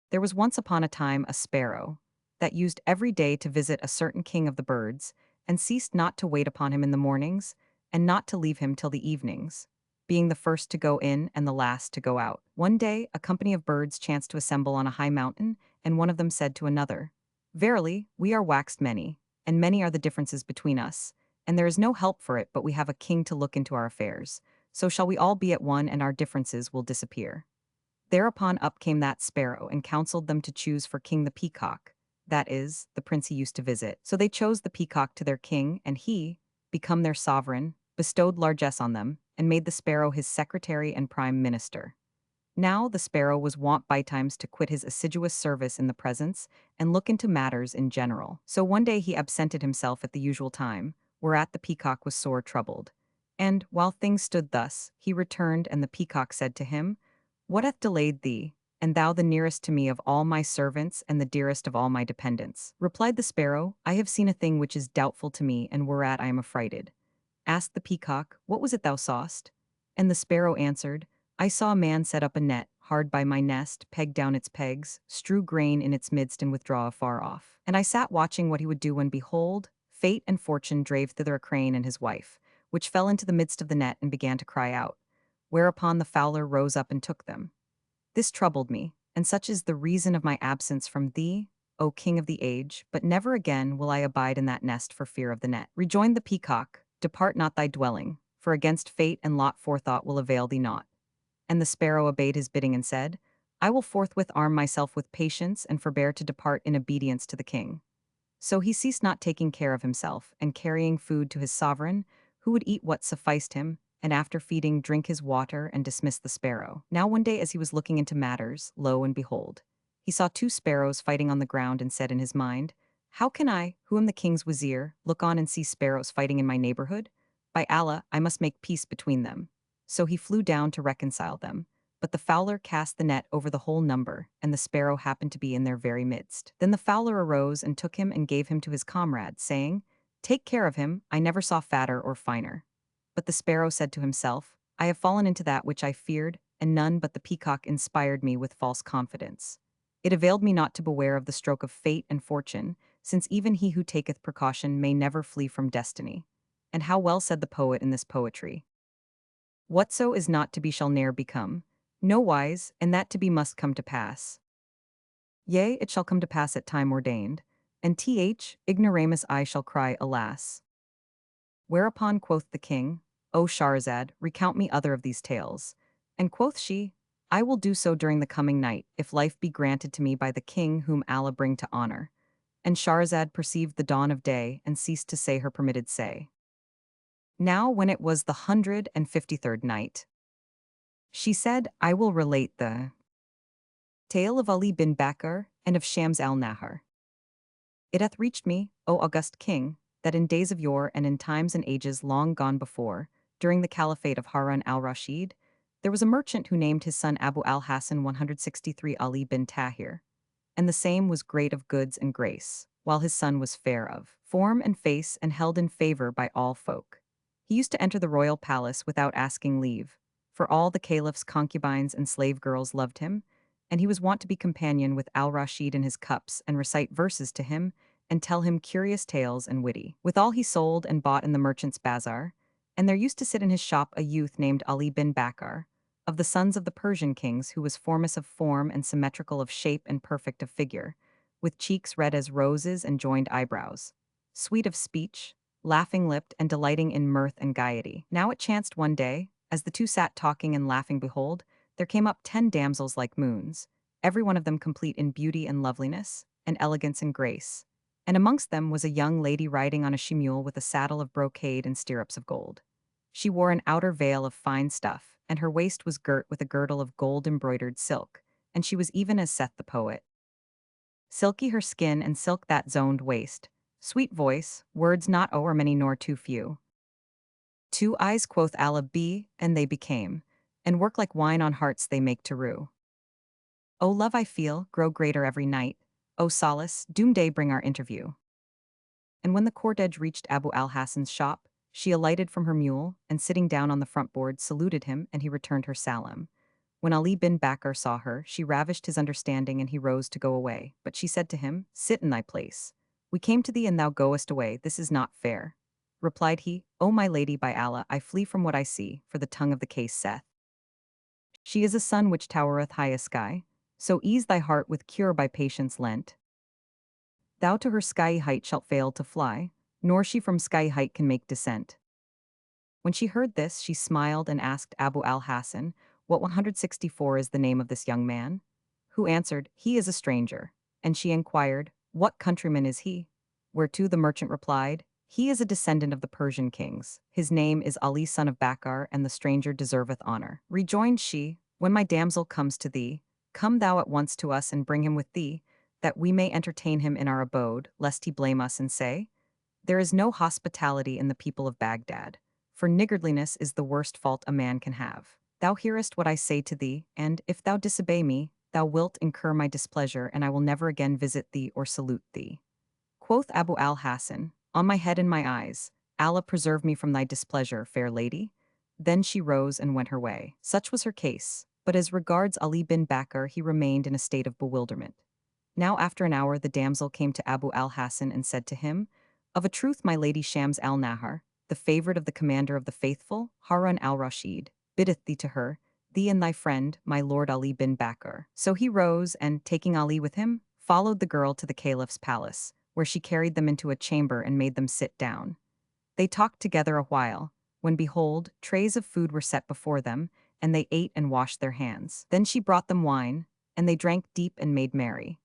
There was once upon a time a sparrow that used every day to visit a certain king of the birds, and ceased not to wait upon him in the mornings, and not to leave him till the evenings, being the first to go in and the last to go out. One day a company of birds chanced to assemble on a high mountain, and one of them said to another, "Verily, we are waxed many, and many are the differences between us, and there is no help for it but we have a king to look into our affairs. So shall we all be at one, and our differences will disappear." Thereupon up came that sparrow and counseled them to choose for king the peacock, that is, the prince he used to visit. So they chose the peacock to their king, and he, become their sovereign, bestowed largesse on them, and made the sparrow his secretary and prime minister. Now the sparrow was wont bytimes to quit his assiduous service in the presence, and look into matters in general. So one day he absented himself at the usual time, whereat the peacock was sore troubled. And, while things stood thus, he returned, and the peacock said to him, "What hath delayed thee, and thou the nearest to me of all my servants and the dearest of all my dependents?" Replied the sparrow, "I have seen a thing which is doubtful to me, and whereat I am affrighted." Asked the peacock, "What was it thou sawest?" And the sparrow answered, "I saw a man set up a net hard by my nest, peg down its pegs, strew grain in its midst, and withdraw afar off. And I sat watching what he would do, when behold, fate and fortune drave thither a crane and his wife, which fell into the midst of the net and began to cry out. Whereupon the fowler rose up and took them. This troubled me, and such is the reason of my absence from thee, O king of the age, but never again will I abide in that nest for fear of the net." Rejoined the peacock, "Depart not thy dwelling, for against fate and lot forethought will avail thee naught." And the sparrow obeyed his bidding and said, "I will forthwith arm myself with patience and forbear to depart in obedience to the king." So he ceased not taking care of himself, and carrying food to his sovereign, who would eat what sufficed him, and after feeding drink his water and dismiss the sparrow. Now one day as he was looking into matters, lo and behold, he saw two sparrows fighting on the ground, and said in his mind, "How can I, who am the king's wazir, look on and see sparrows fighting in my neighborhood? By Allah, I must make peace between them." So he flew down to reconcile them. But the fowler cast the net over the whole number, and the sparrow happened to be in their very midst. Then the fowler arose and took him and gave him to his comrade, saying, "Take care of him, I never saw fatter or finer." But the sparrow said to himself, "I have fallen into that which I feared, and none but the peacock inspired me with false confidence. It availed me not to beware of the stroke of fate and fortune, since even he who taketh precaution may never flee from destiny." And how well said the poet in this poetry, "Whatso is not to be shall ne'er become, no wise, and that to be must come to pass. Yea, it shall come to pass at time ordained, and ignoramus I shall cry, alas. Whereupon quoth the king, O Shahrazad, recount me other of these tales. And quoth she, I will do so during the coming night, if life be granted to me by the king whom Allah bring to honor. And Shahrazad perceived the dawn of day and ceased to say her permitted say. Now when it was the 153rd night, she said, I will relate the tale of Ali bin Bakr and of Shams al-Nahar. It hath reached me, O august king, that in days of yore and in times and ages long gone before, during the caliphate of Harun al-Rashid, there was a merchant who named his son Abu al-Hasan 163 Ali bin Tahir, and the same was great of goods and grace, while his son was fair of form and face and held in favor by all folk. He used to enter the royal palace without asking leave, for all the caliph's concubines and slave girls loved him, and he was wont to be companion with al-Rashid in his cups and recite verses to him and tell him curious tales and witty. Withal he sold and bought in the merchant's bazaar, and there used to sit in his shop a youth named Ali bin Bakr, of the sons of the Persian kings, who was formous of form and symmetrical of shape and perfect of figure, with cheeks red as roses and joined eyebrows, sweet of speech, laughing-lipped and delighting in mirth and gaiety. Now it chanced one day, as the two sat talking and laughing, behold, there came up 10 damsels like moons, every one of them complete in beauty and loveliness, and elegance and grace. And amongst them was a young lady riding on a she-mule with a saddle of brocade and stirrups of gold. She wore an outer veil of fine stuff, and her waist was girt with a girdle of gold-embroidered silk, and she was even as saith the poet. Silky her skin and silk that zoned waist, sweet voice, words not o'er many nor too few. Two eyes quoth Allah be, and they became, and work like wine on hearts they make to rue. O love I feel, grow greater every night, O solace, doom day bring our interview. And when the cortege reached Abu al-Hasan's shop, she alighted from her mule, and sitting down on the front board saluted him, and he returned her salam. When Ali bin Bakr saw her, she ravished his understanding, and he rose to go away. But she said to him, Sit in thy place. We came to thee, and thou goest away. This is not fair. Replied he, O my lady, by Allah, I flee from what I see, for the tongue of the case saith, She is a sun which towereth high as sky, so ease thy heart with cure by patience lent. Thou to her skiey height shalt fail to fly, nor she from skiey height can make descent. When she heard this, she smiled and asked Abu al-Hasan, What 164 is the name of this young man? Who answered, He is a stranger. And she inquired, What countryman is he? Whereto the merchant replied, He is a descendant of the Persian kings. His name is Ali son of Bakr, and the stranger deserveth honor. Rejoined she, When my damsel comes to thee, come thou at once to us and bring him with thee, that we may entertain him in our abode, lest he blame us and say, There is no hospitality in the people of Baghdad, for niggardliness is the worst fault a man can have. Thou hearest what I say to thee, and, if thou disobey me, thou wilt incur my displeasure, and I will never again visit thee or salute thee. Quoth Abu al-Hasan, On my head and my eyes, Allah preserve me from thy displeasure, fair lady. Then she rose and went her way. Such was her case, but as regards Ali bin Bakr, he remained in a state of bewilderment. Now after an hour the damsel came to Abu al-Hasan and said to him, Of a truth my lady Shams al-Nahar, the favorite of the commander of the faithful, Harun al-Rashid, biddeth thee to her, thee and thy friend, my lord Ali bin Bakr. So he rose and, taking Ali with him, followed the girl to the caliph's palace, where she carried them into a chamber and made them sit down. They talked together a while, when behold, trays of food were set before them, and they ate and washed their hands. Then she brought them wine, and they drank deep and made merry.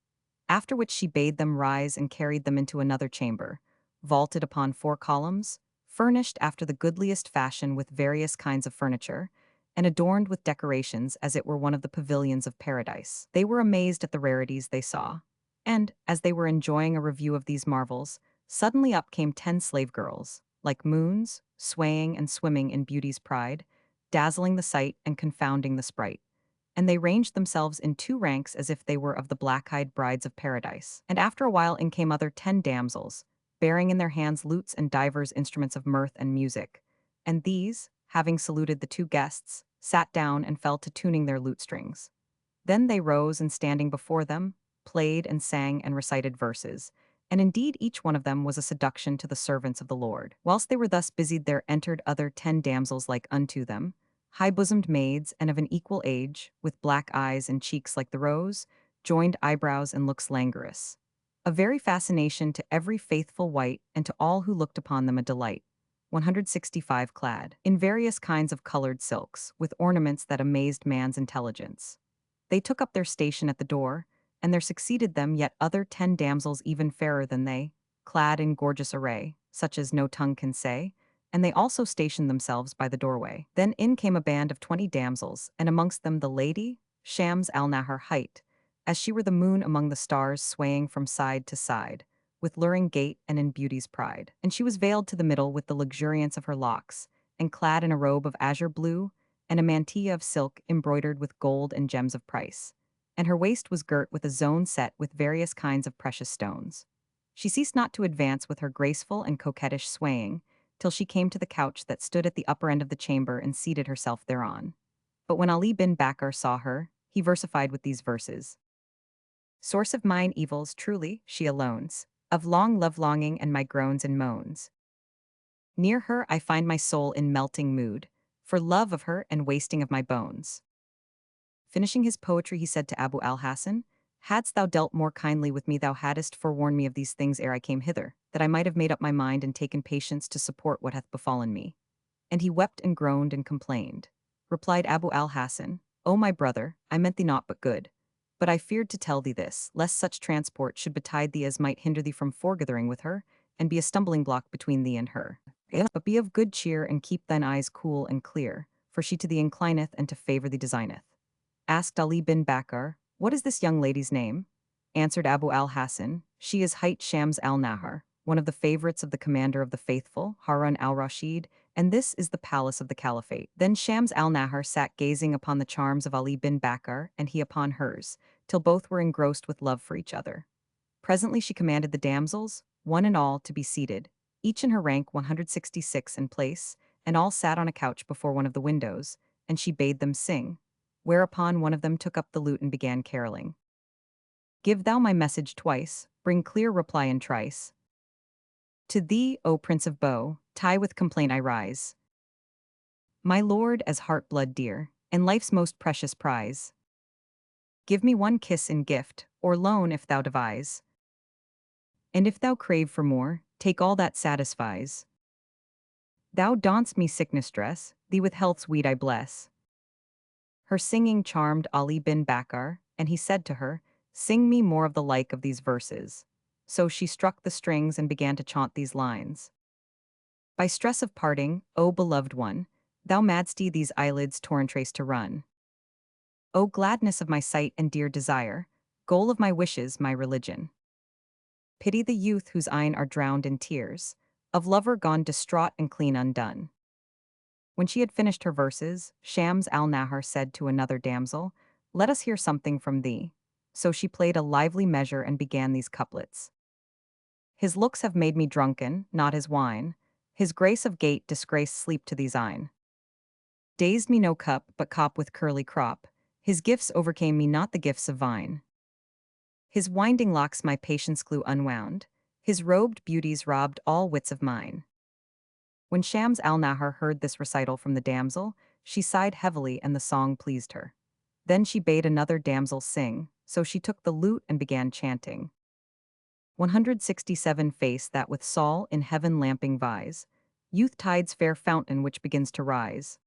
After which she bade them rise and carried them into another chamber, vaulted upon 4 columns, furnished after the goodliest fashion with various kinds of furniture, and adorned with decorations as it were one of the pavilions of paradise. They were amazed at the rarities they saw, and, as they were enjoying a review of these marvels, suddenly up came 10 slave girls, like moons, swaying and swimming in beauty's pride, dazzling the sight and confounding the sprite. And they ranged themselves in 2 ranks as if they were of the black-eyed brides of paradise. And after a while in came other 10 damsels, bearing in their hands lutes and divers instruments of mirth and music. And these, having saluted the 2 guests, sat down and fell to tuning their lute strings. Then they rose and standing before them, played and sang and recited verses, and indeed each one of them was a seduction to the servants of the Lord. Whilst they were thus busied there entered other 10 damsels like unto them, high-bosomed maids and of an equal age, with black eyes and cheeks like the rose, joined eyebrows and looks languorous. A very fascination to every faithful wight and to all who looked upon them a delight. 165 clad in various kinds of colored silks, with ornaments that amazed man's intelligence. They took up their station at the door, and there succeeded them yet other 10 damsels even fairer than they, clad in gorgeous array, such as no tongue can say, and they also stationed themselves by the doorway. Then in came a band of 20 damsels, and amongst them the lady, Shams al-Nahar hight, as she were the moon among the stars swaying from side to side, with luring gait and in beauty's pride. And she was veiled to the middle with the luxuriance of her locks, and clad in a robe of azure blue, and a mantilla of silk embroidered with gold and gems of price. And her waist was girt with a zone set with various kinds of precious stones. She ceased not to advance with her graceful and coquettish swaying, till she came to the couch that stood at the upper end of the chamber and seated herself thereon. But when Ali bin Bakkar saw her, he versified with these verses. Source of mine evils, truly, she alones, of long love-longing and my groans and moans. Near her I find my soul in melting mood, for love of her and wasting of my bones. Finishing his poetry, he said to Abu al-Hasan, Hadst thou dealt more kindly with me, thou hadst forewarned me of these things ere I came hither, that I might have made up my mind and taken patience to support what hath befallen me. And he wept and groaned and complained. Replied Abu al-Hasan, O my brother, I meant thee naught but good. But I feared to tell thee this, lest such transport should betide thee as might hinder thee from foregathering with her, and be a stumbling block between thee and her. But be of good cheer and keep thine eyes cool and clear, for she to thee inclineth and to favor thee designeth. Asked Ali bin Bakkar, What is this young lady's name? Answered Abu al-Hasan, She is hight Shams al-Nahar, one of the favorites of the commander of the faithful, Harun al-Rashid, and this is the palace of the caliphate. Then Shams al-Nahar sat gazing upon the charms of Ali bin Bakkar, and he upon hers, till both were engrossed with love for each other. Presently she commanded the damsels, one and all, to be seated, each in her rank 166 in place, and all sat on a couch before one of the windows, and she bade them sing. Whereupon one of them took up the lute and began caroling. Give thou my message twice, bring clear reply in trice. To thee, O Prince of Beaux, tie with complaint I rise. My lord as heart-blood dear, and life's most precious prize. Give me one kiss in gift, or loan if thou devise. And if thou crave for more, take all that satisfies. Thou daunts me sickness dress, thee with health's weed I bless. Her singing charmed Ali bin Bakkar, and he said to her, Sing me more of the like of these verses. So she struck the strings and began to chaunt these lines. By stress of parting, O beloved one, thou mad'st these eyelids torn trace to run. O gladness of my sight and dear desire, goal of my wishes, my religion. Pity the youth whose eyne are drowned in tears, of lover gone distraught and clean undone. When she had finished her verses, Shams al-Nahar said to another damsel, Let us hear something from thee. So she played a lively measure and began these couplets. His looks have made me drunken, not his wine. His grace of gait disgrace sleep to these eyne. Dazed me no cup, but cop with curly crop. His gifts overcame me not the gifts of vine. His winding locks my patience glue unwound. His robed beauties robbed all wits of mine. When Shams al-Nahar heard this recital from the damsel, she sighed heavily and the song pleased her. Then she bade another damsel sing, so she took the lute and began chanting. 167 Face that with Sol in heaven lamping vies, youth tide's fair fountain which begins to rise.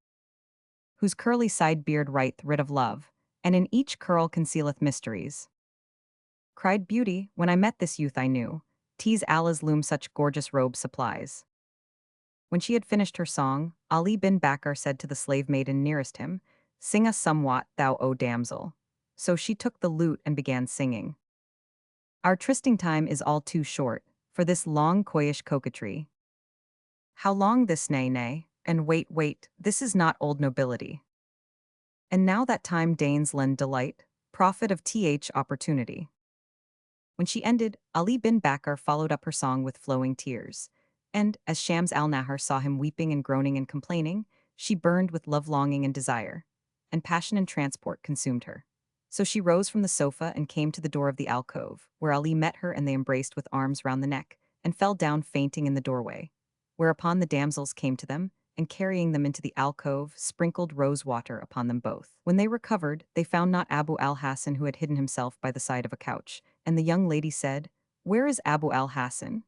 Whose curly side beard writeth writ of love, and in each curl concealeth mysteries. Cried Beauty, when I met this youth I knew, 'tis Allah's loom such gorgeous robe supplies. When she had finished her song, Ali bin Bakkar said to the slave maiden nearest him, Sing us somewhat, thou O damsel. So she took the lute and began singing. Our trysting time is all too short, for this long coyish coquetry. How long this nay, nay, and wait, wait, this is not old nobility. And now that time deigns lend delight, profit of th opportunity. When she ended, Ali bin Bakkar followed up her song with flowing tears. And, as Shams al-Nahar saw him weeping and groaning and complaining, she burned with love-longing and desire, and passion and transport consumed her. So she rose from the sofa and came to the door of the alcove, where Ali met her and they embraced with arms round the neck, and fell down fainting in the doorway. Whereupon the damsels came to them, and carrying them into the alcove, sprinkled rose water upon them both. When they recovered, they found not Abu al-Hassan, who had hidden himself by the side of a couch, and the young lady said, "Where is Abu al-Hassan?"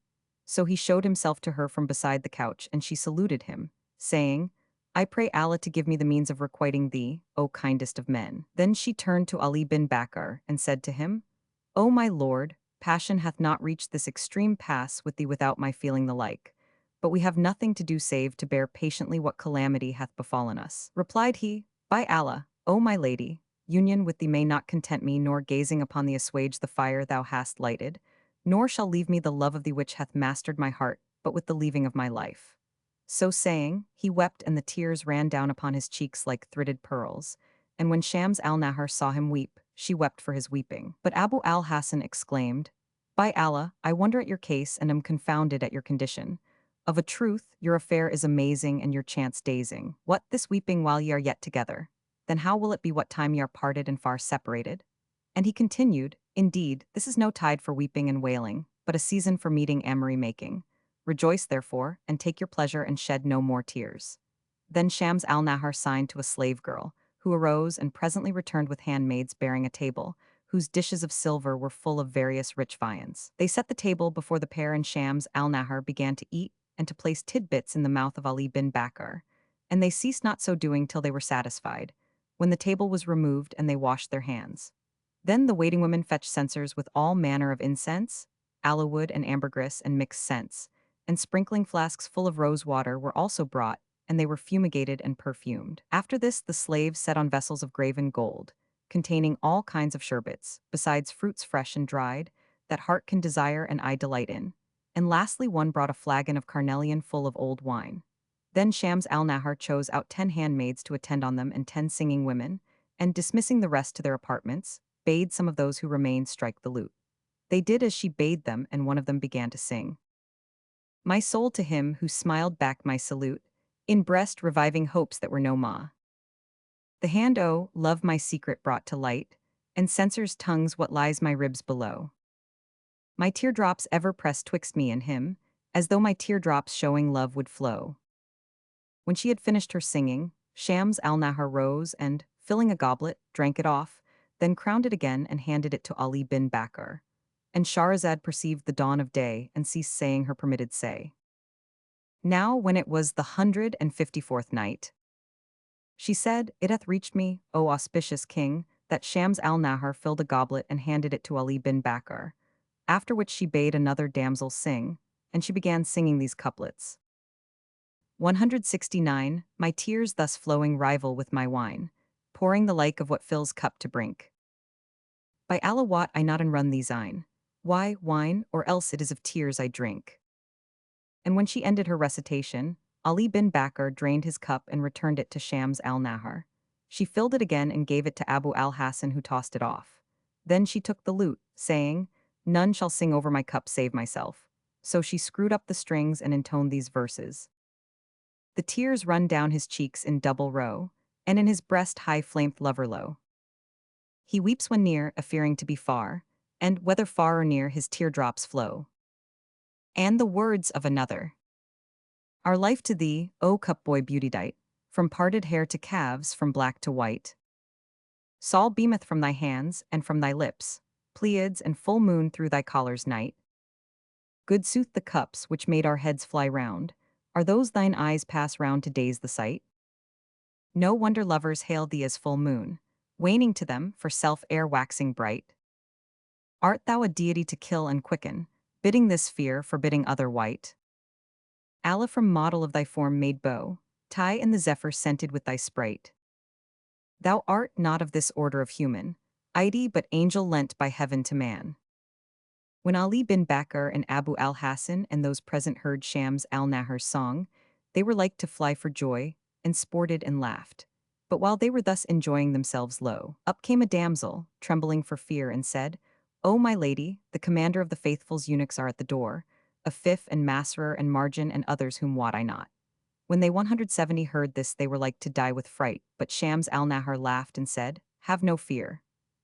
So he showed himself to her from beside the couch, and she saluted him, saying, "I pray Allah to give me the means of requiting thee, O kindest of men." Then she turned to Ali bin Bakr and said to him, "O my lord, passion hath not reached this extreme pass with thee without my feeling the like. But we have nothing to do save to bear patiently what calamity hath befallen us." Replied he, "By Allah, O my lady, union with thee may not content me, nor gazing upon thee assuage the fire thou hast lighted, nor shall leave me the love of thee which hath mastered my heart, but with the leaving of my life." So saying, he wept, and the tears ran down upon his cheeks like threaded pearls. And when Shams al-Nahar saw him weep, she wept for his weeping. But Abu al-Hassan exclaimed, "By Allah, I wonder at your case and am confounded at your condition. Of a truth, your affair is amazing and your chance dazing. What, this weeping while ye are yet together? Then how will it be what time ye are parted and far separated?" And he continued, "Indeed, this is no tide for weeping and wailing, but a season for meeting and merry-making. Rejoice, therefore, and take your pleasure and shed no more tears." Then Shams al-Nahar signed to a slave girl, who arose and presently returned with handmaids bearing a table, whose dishes of silver were full of various rich viands. They set the table before the pair, and Shams al-Nahar began to eat and to place tidbits in the mouth of Ali bin Bakr, and they ceased not so doing till they were satisfied, when the table was removed and they washed their hands. Then the waiting women fetched censers with all manner of incense, aloe wood and ambergris and mixed scents, and sprinkling flasks full of rose water were also brought, and they were fumigated and perfumed. After this the slaves set on vessels of graven gold, containing all kinds of sherbets, besides fruits fresh and dried, that heart can desire and eye delight in. And lastly one brought a flagon of carnelian full of old wine. Then Shams al-Nahar chose out 10 handmaids to attend on them and 10 singing women, and dismissing the rest to their apartments, bade some of those who remained strike the lute. They did as she bade them, and one of them began to sing, "My soul to him who smiled back my salute, in breast reviving hopes that were no ma. The hand, oh, love my secret brought to light, and censors tongues what lies my ribs below. My teardrops ever pressed twixt me and him, as though my teardrops showing love would flow." When she had finished her singing, Shams al-Nahar rose and, filling a goblet, drank it off, then crowned it again and handed it to Ali bin Bakr. And Shahrazad perceived the dawn of day and ceased saying her permitted say. Now when it was the 154th night, she said, "It hath reached me, O auspicious king, that Shams al-Nahar filled a goblet and handed it to Ali bin Bakr, after which she bade another damsel sing, and she began singing these couplets. 169. My tears thus flowing rival with my wine, pouring the like of what fills cup to brink. By Allah wot I not enrun these eyne. Why, wine, or else it is of tears I drink." And when she ended her recitation, Ali bin Bakr drained his cup and returned it to Shams al-Nahar. She filled it again and gave it to Abu al-Hassan, who tossed it off. Then she took the lute, saying, "None shall sing over my cup save myself." So she screwed up the strings and intoned these verses. The tears run down his cheeks in double row, and in his breast high flamed lover low. He weeps when near, a-fearing to be far, and, whether far or near, his teardrops flow. And the words of another. Our life to thee, O cup-boy beauty dight, from parted hair to calves, from black to white. Sol beameth from thy hands, and from thy lips, Pleiads and full moon through thy collar's night. Good sooth the cups, which made our heads fly round, are those thine eyes pass round to daze the sight? No wonder lovers hail thee as full moon, waning to them, for self air waxing bright. Art thou a deity to kill and quicken, bidding this fear, forbidding other white? Allah from model of thy form made bow, tie in the zephyr scented with thy sprite. Thou art not of this order of human, ID but angel lent by heaven to man. When Ali bin Bakr and Abu al-Hassan and those present heard Shams al-Nahar's song, they were like to fly for joy, and sported and laughed. But while they were thus enjoying themselves, lo, up came a damsel, trembling for fear, and said, "O my lady, the commander of the faithful's eunuchs are at the door, of Fif and Masrer and Marjan and others whom wot I not." When they 170 heard this, they were like to die with fright, but Shams al-Nahar laughed and said, "Have no fear."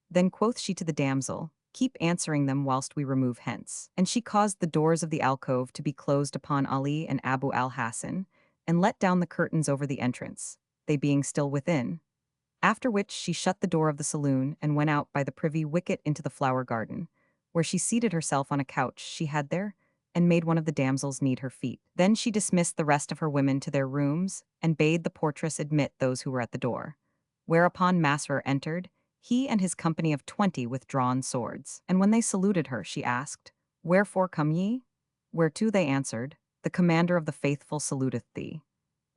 Then quoth she to the damsel, "Keep answering them whilst we remove hence." And she caused the doors of the alcove to be closed upon Ali and Abu al-Hassan, and let down the curtains over the entrance, they being still within. After which she shut the door of the saloon and went out by the privy wicket into the flower garden, where she seated herself on a couch she had there, and made one of the damsels knead her feet. Then she dismissed the rest of her women to their rooms, and bade the portress admit those who were at the door. Whereupon Masrer entered, he and his company of 20 with drawn swords. And when they saluted her, she asked, "Wherefore come ye?" Whereto they answered, "The commander of the faithful saluteth thee.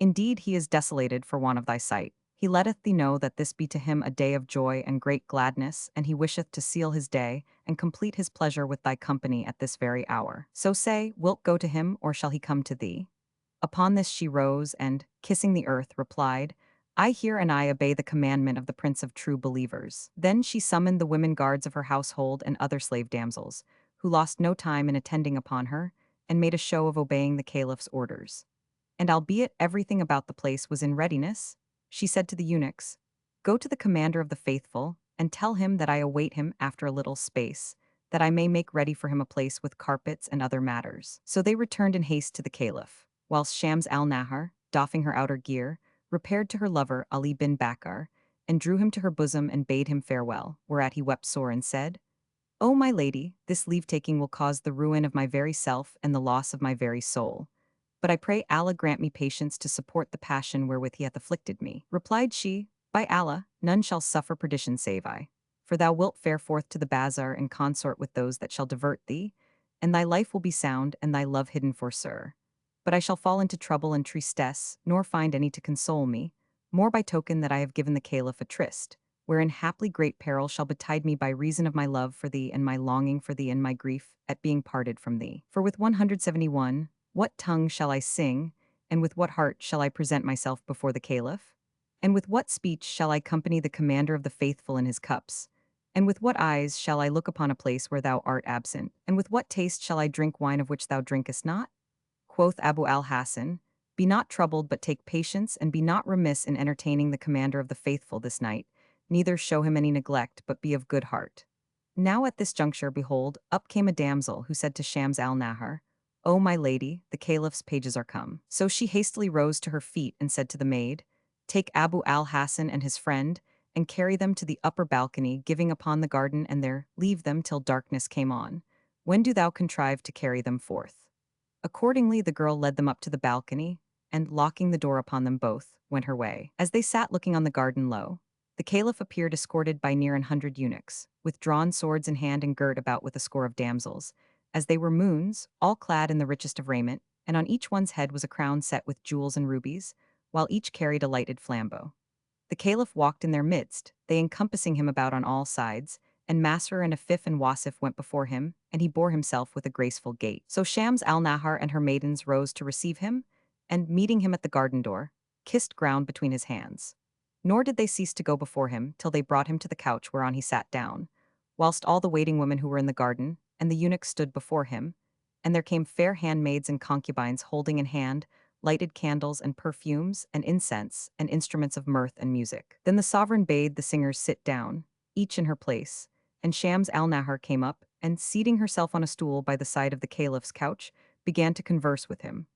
Indeed he is desolated for want of thy sight. He letteth thee know that this be to him a day of joy and great gladness, and he wisheth to seal his day, and complete his pleasure with thy company at this very hour. So say, wilt go to him, or shall he come to thee?" Upon this she rose, and, kissing the earth, replied, "I hear and I obey the commandment of the Prince of True Believers." Then she summoned the women guards of her household and other slave damsels, who lost no time in attending upon her, and made a show of obeying the caliph's orders. And albeit everything about the place was in readiness, she said to the eunuchs, "Go to the commander of the faithful, and tell him that I await him after a little space, that I may make ready for him a place with carpets and other matters." So they returned in haste to the caliph, whilst Shams al-Nahar, doffing her outer gear, repaired to her lover Ali bin Bakkar, and drew him to her bosom and bade him farewell, whereat he wept sore and said, "O my lady, this leave-taking will cause the ruin of my very self and the loss of my very soul. But I pray Allah grant me patience to support the passion wherewith he hath afflicted me." Replied she, "By Allah, none shall suffer perdition save I. For thou wilt fare forth to the bazaar and consort with those that shall divert thee, and thy life will be sound and thy love hidden for sure. But I shall fall into trouble and tristesse, nor find any to console me, more by token that I have given the caliph a tryst, wherein haply great peril shall betide me by reason of my love for thee and my longing for thee and my grief at being parted from thee. For with 171, what tongue shall I sing, and with what heart shall I present myself before the caliph? And with what speech shall I accompany the commander of the faithful in his cups? And with what eyes shall I look upon a place where thou art absent? And with what taste shall I drink wine of which thou drinkest not? Quoth Abu al-Hasan, "Be not troubled, but take patience, and be not remiss in entertaining the commander of the faithful this night, neither show him any neglect, but be of good heart." Now at this juncture, behold, up came a damsel who said to Shams al-Nahar, "O my lady, the caliph's pages are come." So she hastily rose to her feet and said to the maid, "Take Abu al-Hasan and his friend, and carry them to the upper balcony giving upon the garden, and there leave them till darkness came on. When do thou contrive to carry them forth?" Accordingly the girl led them up to the balcony, and, locking the door upon them both, went her way. As they sat looking on the garden low, the caliph appeared escorted by near 100 eunuchs, with drawn swords in hand and girt about with a score of damsels, as they were moons, all clad in the richest of raiment, and on each one's head was a crown set with jewels and rubies, while each carried a lighted flambeau. The caliph walked in their midst, they encompassing him about on all sides, and Masr and Afif and Wasif went before him, and he bore himself with a graceful gait. So Shams al-Nahar and her maidens rose to receive him, and, meeting him at the garden door, kissed ground between his hands. Nor did they cease to go before him till they brought him to the couch whereon he sat down, whilst all the waiting women who were in the garden and the eunuchs stood before him, and there came fair handmaids and concubines holding in hand lighted candles and perfumes and incense and instruments of mirth and music. Then the sovereign bade the singers sit down, each in her place, and Shams al-Nahar came up, and, seating herself on a stool by the side of the caliph's couch, began to converse with him.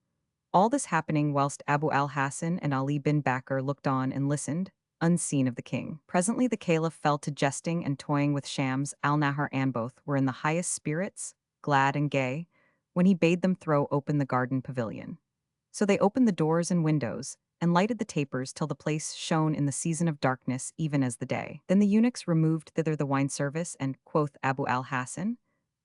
All this happening whilst Abu al-Hasan and Ali bin Bakkar looked on and listened, unseen of the king. Presently the caliph fell to jesting and toying with Shams al-Nahar, and both were in the highest spirits, glad and gay, when he bade them throw open the garden pavilion. So they opened the doors and windows, and lighted the tapers till the place shone in the season of darkness even as the day. Then the eunuchs removed thither the wine service, and, quoth Abu al-Hasan,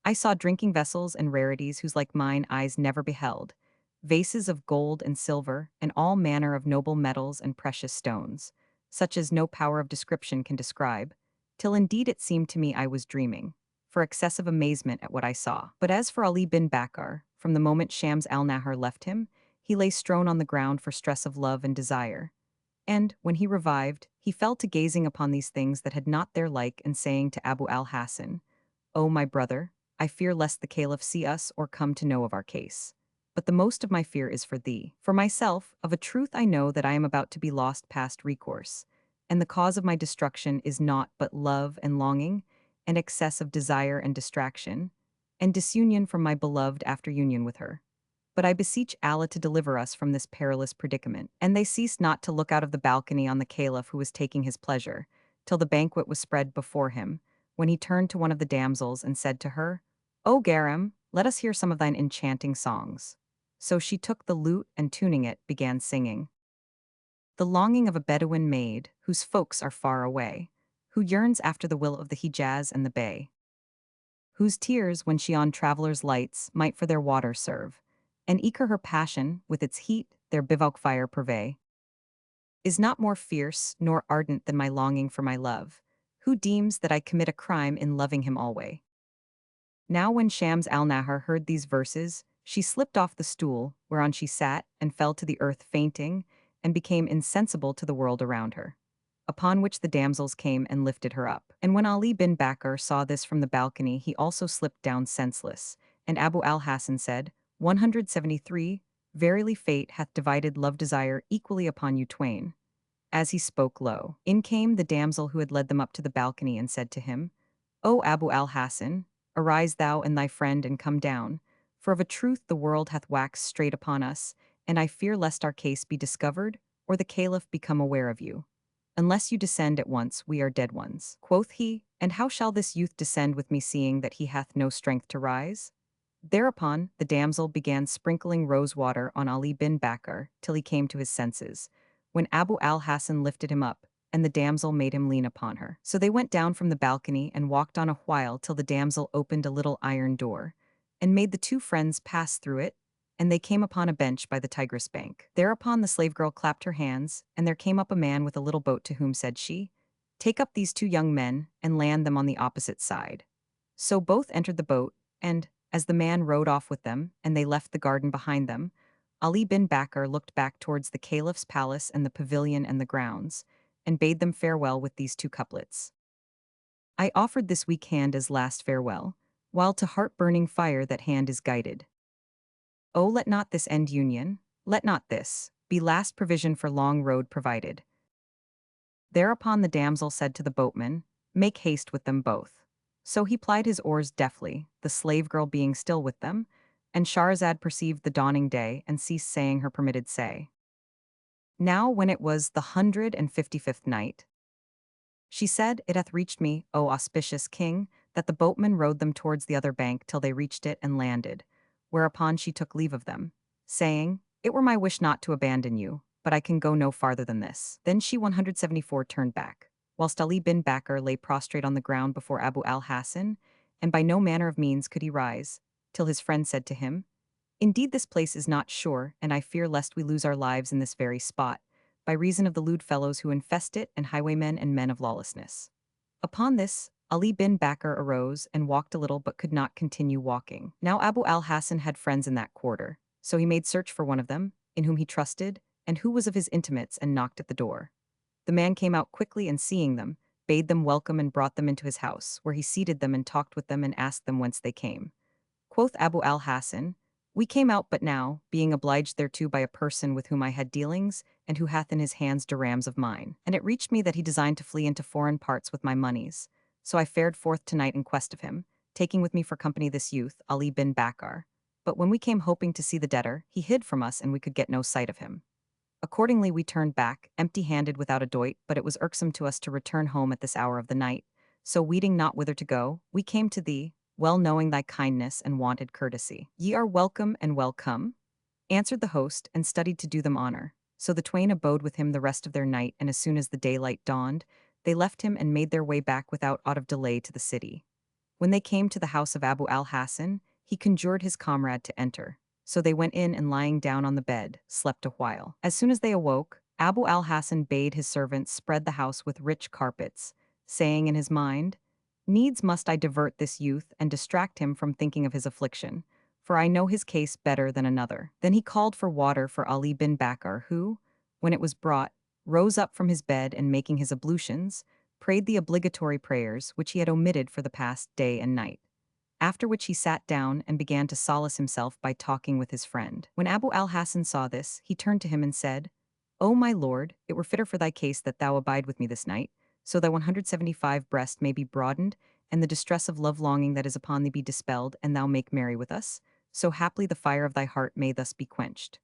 "I saw drinking vessels and rarities whose like mine eyes never beheld, vases of gold and silver, and all manner of noble metals and precious stones, such as no power of description can describe, till indeed it seemed to me I was dreaming, for excessive amazement at what I saw." But as for Ali bin Bakkar, from the moment Shams al-Nahar left him, he lay strown on the ground for stress of love and desire. And, when he revived, he fell to gazing upon these things that had not their like, and saying to Abu al-Hasan, "O my brother, I fear lest the caliph see us or come to know of our case. But the most of my fear is for thee. For myself, of a truth I know that I am about to be lost past recourse, and the cause of my destruction is naught but love and longing, and excess of desire and distraction, and disunion from my beloved after union with her. but I beseech Allah to deliver us from this perilous predicament." And they ceased not to look out of the balcony on the caliph who was taking his pleasure, till the banquet was spread before him, when he turned to one of the damsels and said to her, "O Garam, let us hear some of thine enchanting songs." So she took the lute and tuning it, began singing. The longing of a Bedouin maid, whose folks are far away, who yearns after the will of the Hijaz and the Bay, whose tears, when she on travellers lights, might for their water serve, and eke her passion, with its heat, their bivouac fire purvey, is not more fierce nor ardent than my longing for my love, who deems that I commit a crime in loving him alway. Now when Shams al-Nahar heard these verses, she slipped off the stool, whereon she sat, and fell to the earth fainting, and became insensible to the world around her. Upon which the damsels came and lifted her up. And when Ali bin Bakr saw this from the balcony, he also slipped down senseless. And Abu al-Hasan said, 173, Verily fate hath divided love-desire equally upon you twain. As he spoke low, in came the damsel who had led them up to the balcony and said to him, O Abu al-Hasan, arise thou and thy friend and come down, for of a truth the world hath waxed straight upon us, and I fear lest our case be discovered, or the caliph become aware of you. Unless you descend at once, we are dead ones. Quoth he, and how shall this youth descend with me, seeing that he hath no strength to rise? Thereupon the damsel began sprinkling rose water on Ali bin Bakr till he came to his senses, when Abu al-Hasan lifted him up, and the damsel made him lean upon her. So they went down from the balcony and walked on a while till the damsel opened a little iron door, and made the two friends pass through it, and they came upon a bench by the Tigris bank. Thereupon the slave girl clapped her hands, and there came up a man with a little boat, to whom said she, Take up these two young men, and land them on the opposite side. So both entered the boat, and, as the man rowed off with them, and they left the garden behind them, Ali bin Bakr looked back towards the caliph's palace and the pavilion and the grounds, and bade them farewell with these two couplets. I offered this weak hand as last farewell, while to heart-burning fire that hand is guided. Oh, let not this end union, let not this be last provision for long road provided. Thereupon the damsel said to the boatman, Make haste with them both. So he plied his oars deftly, the slave girl being still with them, and Shahrazad perceived the dawning day and ceased saying her permitted say. Now when it was the 155th night, she said, It hath reached me, O auspicious king, that the boatman rowed them towards the other bank till they reached it and landed, whereupon she took leave of them, saying, It were my wish not to abandon you, but I can go no farther than this. Then she 174 turned back, whilst Ali bin Bakr lay prostrate on the ground before Abu al-Hasan, and by no manner of means could he rise, till his friend said to him, Indeed this place is not sure, and I fear lest we lose our lives in this very spot, by reason of the lewd fellows who infest it and highwaymen and men of lawlessness. Upon this, Ali bin Bakr arose and walked a little but could not continue walking. Now Abu al-Hasan had friends in that quarter, so he made search for one of them, in whom he trusted, and who was of his intimates, and knocked at the door. The man came out quickly and seeing them, bade them welcome and brought them into his house, where he seated them and talked with them and asked them whence they came. Quoth Abu al-Hasan, We came out but now, being obliged thereto by a person with whom I had dealings, and who hath in his hands dirhams of mine. And it reached me that he designed to flee into foreign parts with my monies. So I fared forth tonight in quest of him, taking with me for company this youth, Ali bin Bakr. But when we came hoping to see the debtor, he hid from us and we could get no sight of him. Accordingly we turned back, empty-handed without a doit, but it was irksome to us to return home at this hour of the night. So weeting not whither to go, we came to thee, well knowing thy kindness and wonted courtesy. Ye are welcome and welcome, answered the host, and studied to do them honor. So the twain abode with him the rest of their night, and as soon as the daylight dawned, they left him and made their way back without aught of delay to the city. When they came to the house of Abu al-Hasan, he conjured his comrade to enter. So they went in and lying down on the bed, slept a while. As soon as they awoke, Abu al-Hasan bade his servants spread the house with rich carpets, saying in his mind, Needs must I divert this youth and distract him from thinking of his affliction, for I know his case better than another. Then he called for water for Ali bin Bakr, who, when it was brought, rose up from his bed and making his ablutions, prayed the obligatory prayers which he had omitted for the past day and night. After which he sat down and began to solace himself by talking with his friend. When Abu al-Hasan saw this, he turned to him and said, O my lord, it were fitter for thy case that thou abide with me this night, so thy 175 breast may be broadened, and the distress of love-longing that is upon thee be dispelled, and thou make merry with us. so haply the fire of thy heart may thus be quenched.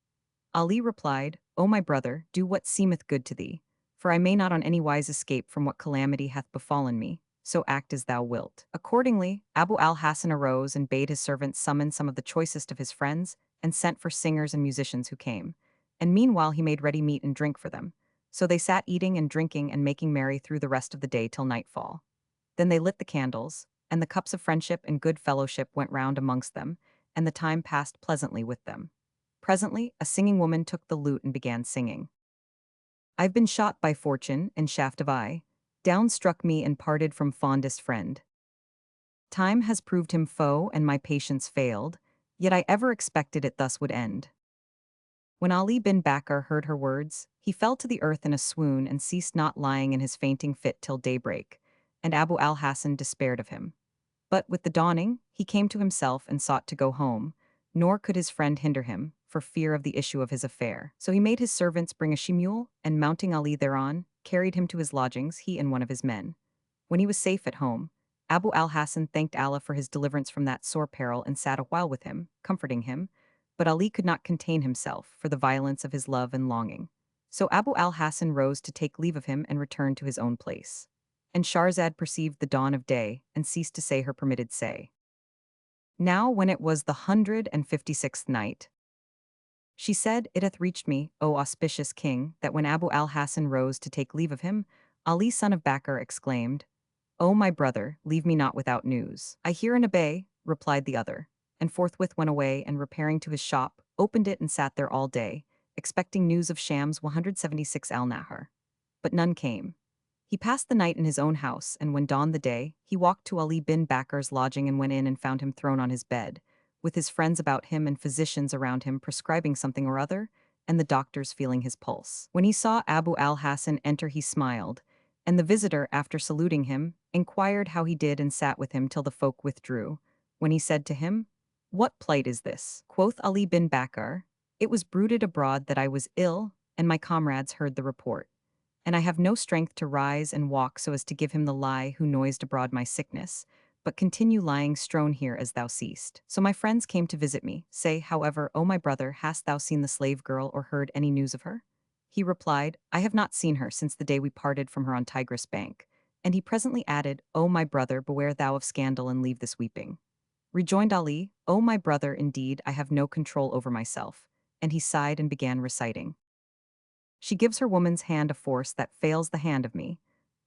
Ali replied, O my brother, do what seemeth good to thee, for I may not on any wise escape from what calamity hath befallen me, so act as thou wilt. Accordingly, Abu al-Hasan arose and bade his servants summon some of the choicest of his friends, and sent for singers and musicians who came. And meanwhile he made ready meat and drink for them. So they sat eating and drinking and making merry through the rest of the day till nightfall. Then they lit the candles, and the cups of friendship and good fellowship went round amongst them, and the time passed pleasantly with them. Presently, a singing woman took the lute and began singing. I've been shot by fortune and shaft of eye, down struck me and parted from fondest friend. Time has proved him foe and my patience failed, yet I ever expected it thus would end. When Ali bin Bakkar heard her words, he fell to the earth in a swoon and ceased not lying in his fainting fit till daybreak, and Abu al-Hasan despaired of him. But with the dawning, he came to himself and sought to go home, nor could his friend hinder him, for fear of the issue of his affair. So he made his servants bring a she-mule, and mounting Ali thereon, carried him to his lodgings, he and one of his men. When he was safe at home, Abu al-Hasan thanked Allah for his deliverance from that sore peril and sat a while with him, comforting him, but Ali could not contain himself for the violence of his love and longing. So Abu al-Hasan rose to take leave of him and returned to his own place. And Shahrazad perceived the dawn of day, and ceased to say her permitted say. Now when it was the 156th night, she said, It hath reached me, O auspicious king, that when Abu al-Hasan rose to take leave of him, Ali son of Bakkar exclaimed, O my brother, leave me not without news. I hear and obey, replied the other, and forthwith went away and repairing to his shop, opened it and sat there all day, expecting news of Shams 176 al-Nahar. But none came. He passed the night in his own house, and when dawned the day, he walked to Ali bin Bakkar's lodging and went in and found him thrown on his bed, with his friends about him and physicians around him prescribing something or other, and the doctors feeling his pulse. When he saw Abu al-Hasan enter he smiled, and the visitor, after saluting him, inquired how he did and sat with him till the folk withdrew, when he said to him, What plight is this? Quoth Ali bin Bakkar, It was bruited abroad that I was ill, and my comrades heard the report. And I have no strength to rise and walk so as to give him the lie who noised abroad my sickness, but continue lying strown here as thou seest. So my friends came to visit me. Say, however, O my brother, hast thou seen the slave girl or heard any news of her? He replied, I have not seen her since the day we parted from her on Tigris bank. And he presently added, O my brother, beware thou of scandal and leave this weeping. Rejoined Ali, O my brother, indeed I have no control over myself. And he sighed and began reciting. She gives her woman's hand a force that fails the hand of me,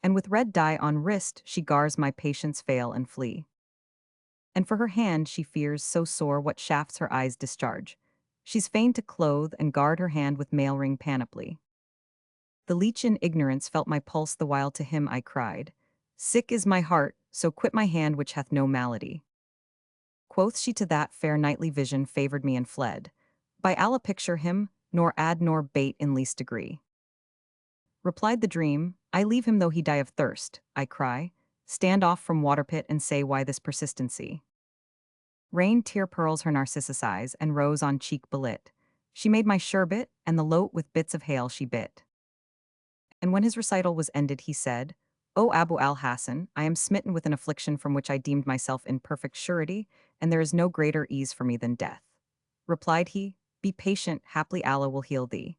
and with red dye on wrist she gars my patience fail and flee. And for her hand she fears so sore what shafts her eyes discharge. She's fain to clothe and guard her hand with mail ring panoply. The leech in ignorance felt my pulse the while to him I cried, Sick is my heart, so quit my hand which hath no malady. Quoth she to that fair nightly vision favored me and fled. By Allah picture him, nor add nor bate in least degree. Replied the dream, I leave him though he die of thirst, I cry, stand off from water pit and say why this persistency. Rain tear pearls her narcissus eyes and rose on cheek belit. She made my sherbet, and the lote with bits of hail she bit. And when his recital was ended he said, O Abu al-Hasan, I am smitten with an affliction from which I deemed myself in perfect surety, and there is no greater ease for me than death. Replied he, Be patient, haply Allah will heal thee.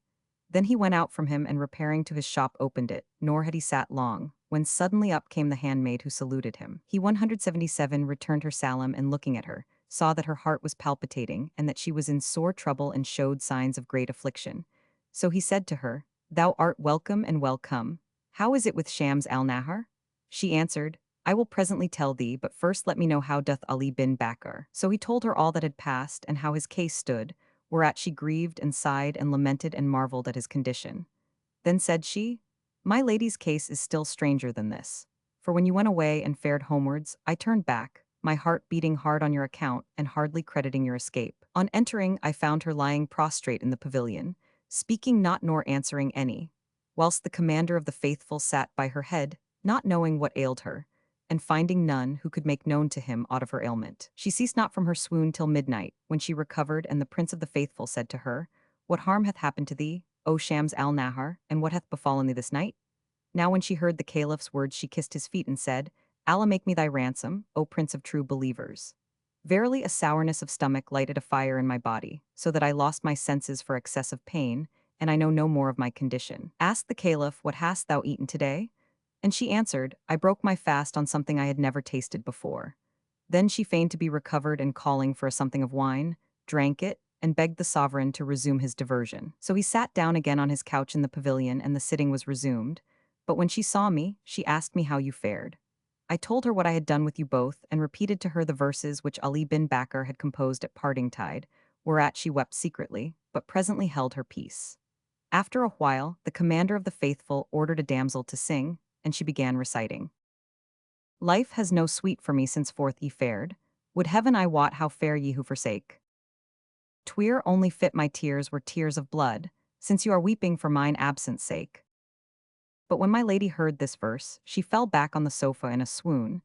Then he went out from him and repairing to his shop opened it, nor had he sat long, when suddenly up came the handmaid who saluted him. He 177 returned her salam and looking at her, saw that her heart was palpitating and that she was in sore trouble and showed signs of great affliction. So he said to her, Thou art welcome and welcome. How is it with Shams al-Nahar? She answered, I will presently tell thee, but first let me know how doth Ali bin Bakkar. So he told her all that had passed and how his case stood, whereat she grieved and sighed and lamented and marveled at his condition. Then said she, My lady's case is still stranger than this. For when you went away and fared homewards, I turned back, my heart beating hard on your account and hardly crediting your escape. On entering, I found her lying prostrate in the pavilion, speaking not nor answering any, whilst the commander of the faithful sat by her head, not knowing what ailed her, and finding none who could make known to him aught of her ailment. She ceased not from her swoon till midnight, when she recovered, and the prince of the faithful said to her, What harm hath happened to thee, O Shams al-Nahar, and what hath befallen thee this night? Now when she heard the caliph's words she kissed his feet and said, Allah make me thy ransom, O prince of true believers. Verily a sourness of stomach lighted a fire in my body, so that I lost my senses for excessive pain, and I know no more of my condition. Asked the Caliph, what hast thou eaten today? And she answered, I broke my fast on something I had never tasted before. Then she feigned to be recovered and calling for a something of wine, drank it, and begged the sovereign to resume his diversion. So he sat down again on his couch in the pavilion, and the sitting was resumed. But when she saw me, she asked me how you fared. I told her what I had done with you both, and repeated to her the verses which Ali bin Bakkar had composed at parting tide, whereat she wept secretly, but presently held her peace. After a while, the commander of the faithful ordered a damsel to sing, and she began reciting. Life has no sweet for me since forth ye fared. Would heaven I wot how fare ye who forsake. Tweer only fit my tears were tears of blood, since you are weeping for mine absence sake. But when my lady heard this verse, she fell back on the sofa in a swoon,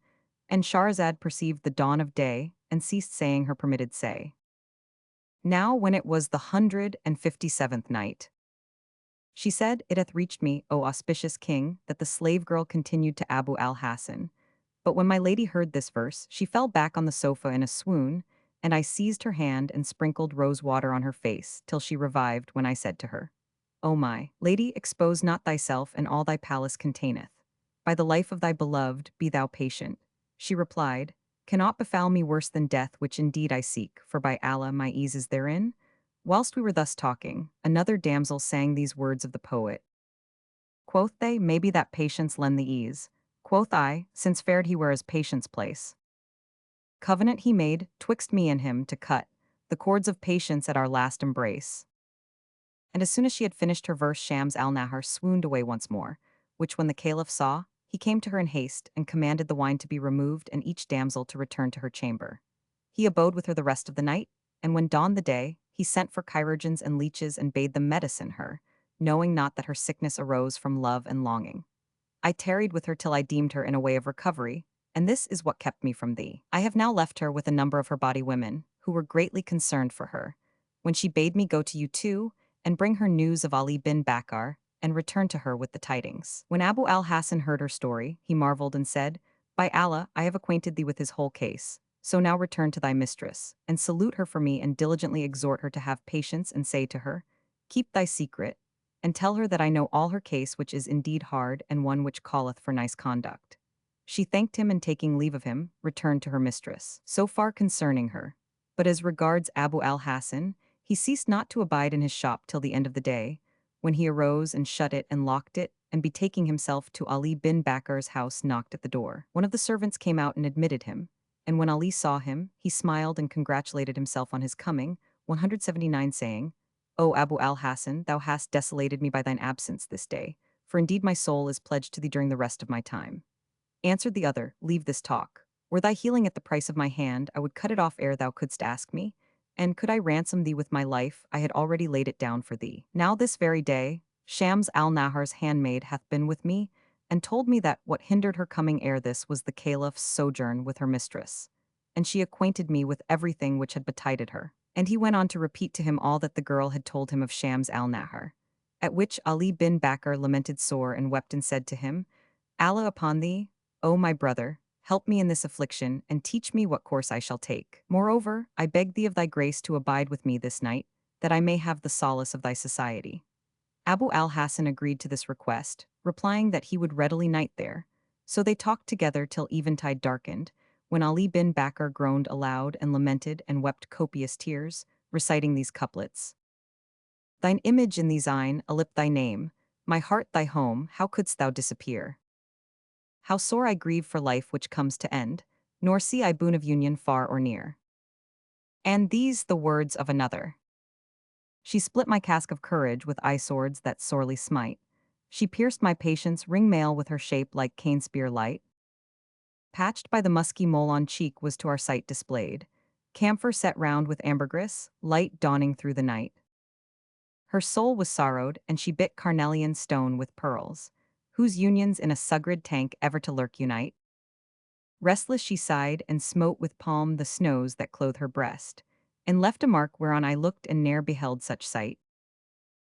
and Shahrazad perceived the dawn of day, and ceased saying her permitted say. Now when it was the 157th night, she said, It hath reached me, O auspicious king, that the slave girl continued to Abu al-Hasan. But when my lady heard this verse, she fell back on the sofa in a swoon, and I seized her hand and sprinkled rose water on her face, till she revived, when I said to her, O my lady, expose not thyself, and all thy palace containeth. By the life of thy beloved, be thou patient. She replied, Cannot befall me worse than death, which indeed I seek, for by Allah my ease is therein. Whilst we were thus talking, another damsel sang these words of the poet. Quoth they, Maybe that patience lend the ease. Quoth I, Since fared he where his patience place. Covenant he made, twixt me and him, to cut the cords of patience at our last embrace. And as soon as she had finished her verse, Shams al-Nahar swooned away once more, which when the Caliph saw, he came to her in haste, and commanded the wine to be removed, and each damsel to return to her chamber. He abode with her the rest of the night, and when dawned the day, he sent for chirurgeons and leeches and bade them medicine her, knowing not that her sickness arose from love and longing. I tarried with her till I deemed her in a way of recovery, and this is what kept me from thee. I have now left her with a number of her body women, who were greatly concerned for her, when she bade me go to you too, and bring her news of Ali bin Bakkar, and return to her with the tidings. When Abu al-Hasan heard her story, he marveled and said, By Allah, I have acquainted thee with his whole case. So now return to thy mistress, and salute her for me, and diligently exhort her to have patience, and say to her, Keep thy secret, and tell her that I know all her case, which is indeed hard, and one which calleth for nice conduct. She thanked him, and taking leave of him, returned to her mistress. So far concerning her. But as regards Abu al-Hasan, he ceased not to abide in his shop till the end of the day, when he arose and shut it and locked it, and betaking himself to Ali bin Bakkar's house, knocked at the door. One of the servants came out and admitted him, and when Ali saw him, he smiled and congratulated himself on his coming, 179, saying, O Abu al-Hasan, thou hast desolated me by thine absence this day, for indeed my soul is pledged to thee during the rest of my time. Answered the other, Leave this talk. Were thy healing at the price of my hand, I would cut it off ere thou couldst ask me, and could I ransom thee with my life, I had already laid it down for thee. Now this very day, Shams al-Nahar's handmaid hath been with me, and told me that what hindered her coming ere this was the Caliph's sojourn with her mistress. And she acquainted me with everything which had betided her. And he went on to repeat to him all that the girl had told him of Shams al-Nahar. At which Ali bin Bakkar lamented sore and wept and said to him, Allah upon thee, O my brother, help me in this affliction, and teach me what course I shall take. Moreover, I beg thee of thy grace to abide with me this night, that I may have the solace of thy society. Abu al-Hasan agreed to this request, replying that he would readily night there. So they talked together till eventide darkened, when Ali bin Bakkar groaned aloud and lamented and wept copious tears, reciting these couplets. Thine image in these eyne, a lip thy name, my heart thy home, how couldst thou disappear? How sore I grieve for life which comes to end, nor see I boon of union far or near. And these the words of another. She split my casque of courage with eye swords that sorely smite. She pierced my patience ring mail with her shape like cane spear light. Patched by the musky mole on cheek was to our sight displayed. Camphor set round with ambergris, light dawning through the night. Her soul was sorrowed, and she bit carnelian stone with pearls, whose unions in a sugred tank ever to lurk unite. Restless she sighed, and smote with palm the snows that clothe her breast, and left a mark whereon I looked and ne'er beheld such sight.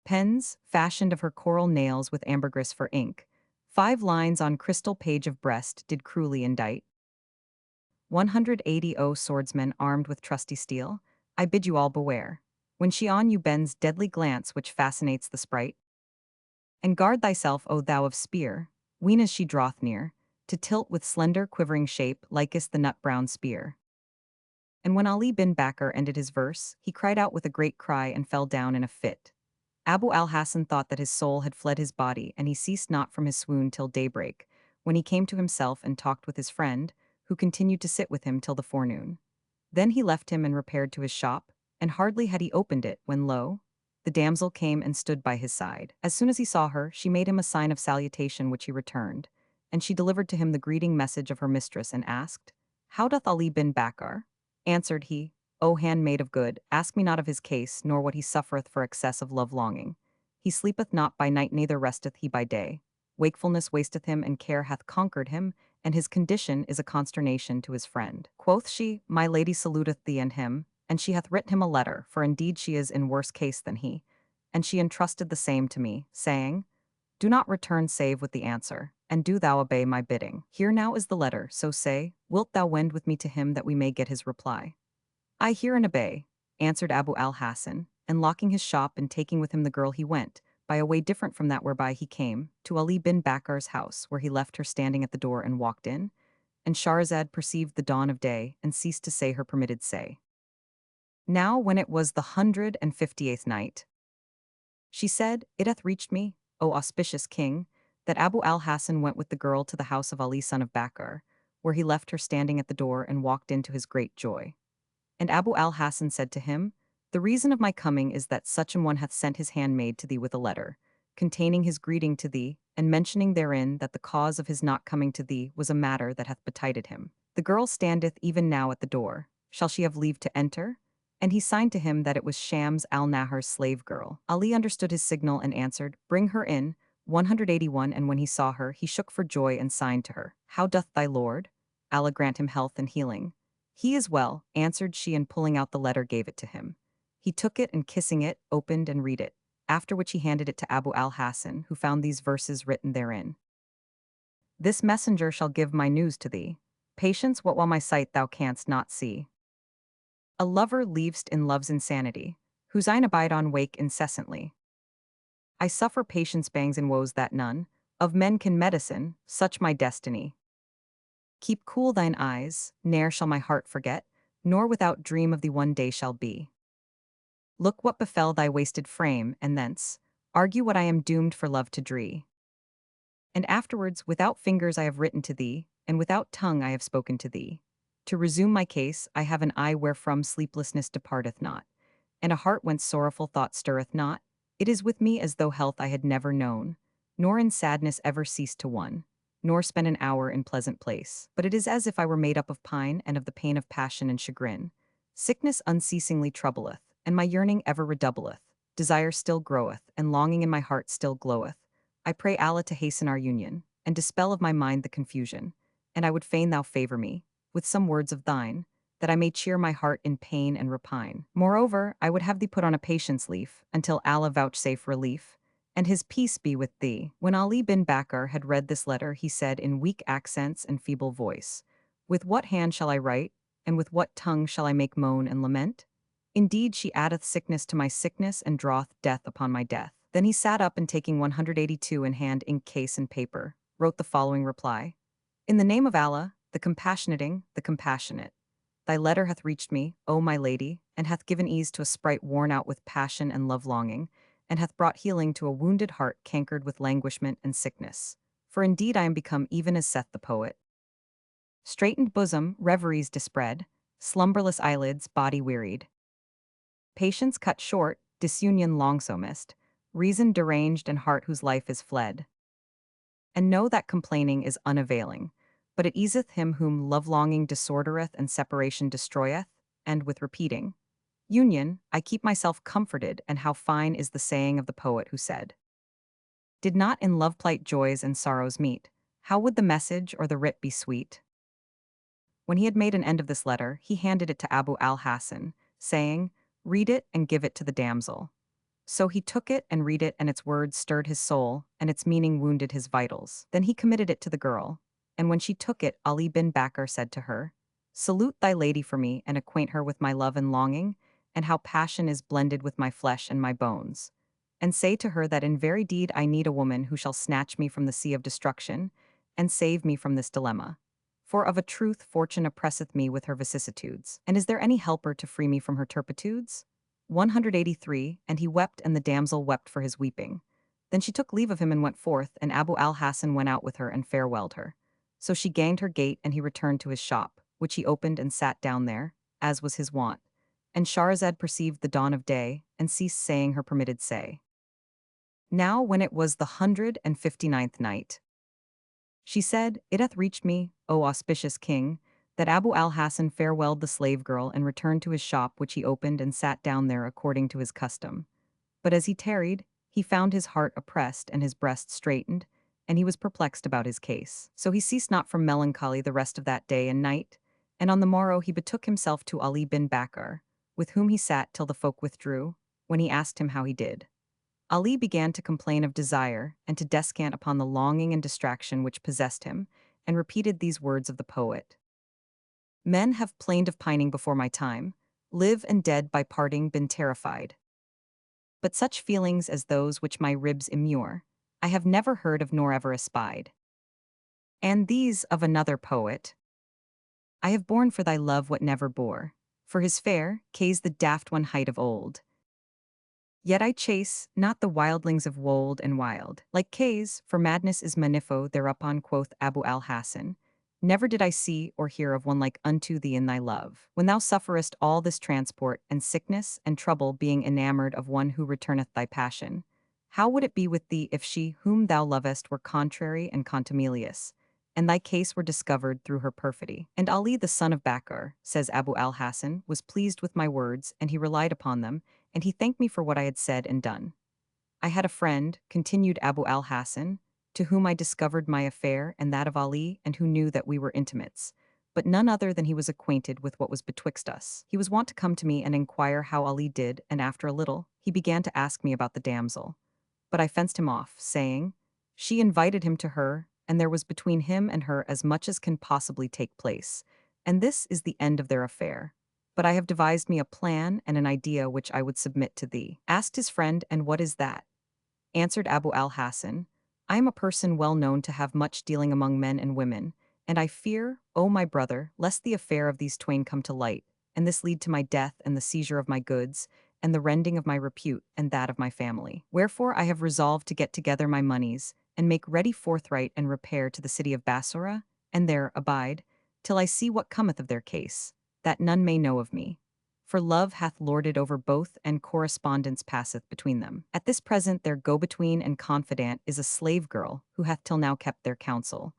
Pens, fashioned of her coral nails with ambergris for ink, 5 lines on crystal page of breast did cruelly indite. 180 O swordsmen armed with trusty steel, I bid you all beware. When she on you bends deadly glance which fascinates the sprite. And guard thyself, O thou of spear, ween as she draweth near, to tilt with slender quivering shape likest the nut-brown spear. And when Ali bin Bakr ended his verse, he cried out with a great cry and fell down in a fit. Abu al-Hasan thought that his soul had fled his body, and he ceased not from his swoon till daybreak, when he came to himself and talked with his friend, who continued to sit with him till the forenoon. Then he left him and repaired to his shop, and hardly had he opened it when lo, the damsel came and stood by his side. As soon as he saw her, she made him a sign of salutation which he returned, and she delivered to him the greeting message of her mistress and asked, "How doth Ali bin Bakr?" Answered he, "O handmaid of good, ask me not of his case, nor what he suffereth for excess of love-longing. He sleepeth not by night, neither resteth he by day. Wakefulness wasteth him, and care hath conquered him, and his condition is a consternation to his friend." Quoth she, "My lady saluteth thee and him, and she hath written him a letter, for indeed she is in worse case than he. And she entrusted the same to me, saying, Do not return save with the answer, and do thou obey my bidding. Here now is the letter, so say, wilt thou wend with me to him that we may get his reply?" "I hear and obey," answered Abu al-Hasan, and locking his shop and taking with him the girl he went, by a way different from that whereby he came, to Ali bin Bakr's house, where he left her standing at the door and walked in, and Shahrazad perceived the dawn of day and ceased to say her permitted say. Now when it was the 158th night, she said, "It hath reached me, O auspicious king, that Abu al-Hasan went with the girl to the house of Ali son of Bakr, where he left her standing at the door and walked in to his great joy. And Abu al-Hasan said to him, The reason of my coming is that such an one hath sent his handmaid to thee with a letter, containing his greeting to thee, and mentioning therein that the cause of his not coming to thee was a matter that hath betided him. The girl standeth even now at the door. Shall she have leave to enter?" And he signed to him that it was Shams al-Nahar's slave girl. Ali understood his signal and answered, "Bring her in." 181. And when he saw her, he shook for joy and signed to her, "How doth thy lord? Allah grant him health and healing." "He is well," answered she, and pulling out the letter gave it to him. He took it and kissing it, opened and read it, after which he handed it to Abu al-Hasan, who found these verses written therein. "This messenger shall give my news to thee. Patience what while my sight thou canst not see. A lover leavest in love's insanity, whose eyne abide on wake incessantly. I suffer patience bangs and woes that none of men can medicine, such my destiny. Keep cool thine eyes, ne'er shall my heart forget, nor without dream of thee one day shall be. Look what befell thy wasted frame, and thence argue what I am doomed for love to dree. And afterwards without fingers I have written to thee, and without tongue I have spoken to thee. To resume my case, I have an eye wherefrom sleeplessness departeth not, and a heart whence sorrowful thought stirreth not. It is with me as though health I had never known, nor in sadness ever ceased to one, nor spent an hour in pleasant place. But it is as if I were made up of pine and of the pain of passion and chagrin. Sickness unceasingly troubleth, and my yearning ever redoubleth. Desire still groweth, and longing in my heart still gloweth. I pray Allah to hasten our union, and dispel of my mind the confusion. And I would fain thou favor me with some words of thine, that I may cheer my heart in pain and repine. Moreover, I would have thee put on a patience leaf, until Allah vouchsafe relief, and his peace be with thee." When Ali bin Bakr had read this letter, he said in weak accents and feeble voice, "With what hand shall I write, and with what tongue shall I make moan and lament? Indeed, she addeth sickness to my sickness, and draweth death upon my death." Then he sat up, and taking 182 in hand, ink case and paper, wrote the following reply: "In the name of Allah, the compassionating, the compassionate. Thy letter hath reached me, O my lady, and hath given ease to a sprite worn out with passion and love-longing, and hath brought healing to a wounded heart cankered with languishment and sickness. For indeed I am become even as saith the poet. Straitened bosom, reveries dispread, slumberless eyelids, body wearied. Patience cut short, disunion long so missed, reason deranged, and heart whose life is fled. And know that complaining is unavailing, but it easeth him whom love-longing disordereth and separation destroyeth, and with repeating union, I keep myself comforted. And how fine is the saying of the poet who said, Did not in love plight joys and sorrows meet, how would the message or the writ be sweet?" When he had made an end of this letter, he handed it to Abu al-Hasan, saying, "Read it and give it to the damsel." So he took it and read it, and its words stirred his soul, and its meaning wounded his vitals. Then he committed it to the girl, and when she took it, Ali bin Bakr said to her, Salute thy lady for me, and acquaint her with my love and longing, and how passion is blended with my flesh and my bones. And say to her that in very deed I need a woman who shall snatch me from the sea of destruction, and save me from this dilemma. For of a truth fortune oppresseth me with her vicissitudes. And is there any helper to free me from her turpitudes? 183. And he wept, and the damsel wept for his weeping. Then she took leave of him and went forth, and Abu al-Hasan went out with her and farewelled her. So she ganged her gate, and he returned to his shop, which he opened and sat down there, as was his wont. And Shahrazad perceived the dawn of day, and ceased saying her permitted say. Now when it was the 159th night, she said, It hath reached me, O auspicious king, that Abu al-Hasan farewelled the slave girl and returned to his shop, which he opened and sat down there according to his custom. But as he tarried, he found his heart oppressed and his breast straitened, and he was perplexed about his case. So he ceased not from melancholy the rest of that day and night, and on the morrow he betook himself to Ali bin Bakkar, with whom he sat till the folk withdrew, when he asked him how he did. Ali began to complain of desire and to descant upon the longing and distraction which possessed him, and repeated these words of the poet. Men have plained of pining before my time, live and dead by parting been terrified. But such feelings as those which my ribs immure, I have never heard of nor ever espied. And these of another poet. I have borne for thy love what never bore, for his fair, Kay's the daft one height of old. Yet I chase not the wildlings of wold and wild, like Kay's, for madness is manifo thereupon, quoth Abu al-Hasan. Never did I see or hear of one like unto thee in thy love. When thou sufferest all this transport and sickness and trouble being enamored of one who returneth thy passion, how would it be with thee if she whom thou lovest were contrary and contumelious, and thy case were discovered through her perfidy? And Ali the son of Bakkar, says Abu al-Hasan, was pleased with my words, and he relied upon them, and he thanked me for what I had said and done. I had a friend, continued Abu al-Hasan, to whom I discovered my affair and that of Ali, and who knew that we were intimates, but none other than he was acquainted with what was betwixt us. He was wont to come to me and inquire how Ali did, and after a little, he began to ask me about the damsel. But I fenced him off, saying, She invited him to her, and there was between him and her as much as can possibly take place, and this is the end of their affair. But I have devised me a plan and an idea which I would submit to thee. Asked his friend, And what is that? Answered Abu al-Hasan, I am a person well known to have much dealing among men and women, and I fear, O my brother, lest the affair of these twain come to light, and this lead to my death and the seizure of my goods, and the rending of my repute and that of my family. Wherefore I have resolved to get together my moneys, and make ready forthright and repair to the city of Bassora, and there abide, till I see what cometh of their case, that none may know of me. For love hath lorded over both, and correspondence passeth between them. At this present their go-between and confidant is a slave girl, who hath till now kept their counsel.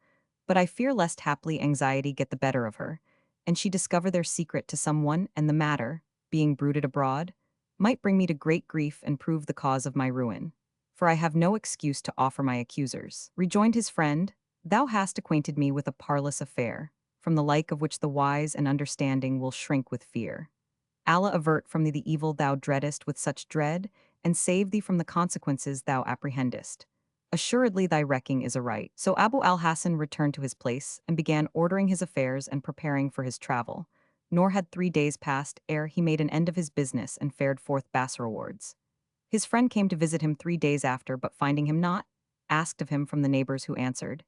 But I fear lest haply anxiety get the better of her, and she discover their secret to some one, and the matter, being bruited abroad, might bring me to great grief and prove the cause of my ruin. For I have no excuse to offer my accusers. Rejoined his friend, Thou hast acquainted me with a parlous affair, from the like of which the wise and understanding will shrink with fear. Allah avert from thee the evil thou dreadest with such dread, and save thee from the consequences thou apprehendest. Assuredly thy wrecking is aright. So Abu al-Hasan returned to his place, and began ordering his affairs and preparing for his travel. Nor had 3 days passed ere he made an end of his business and fared forth Basrawards. His friend came to visit him 3 days after, but finding him not, asked of him from the neighbors, who answered,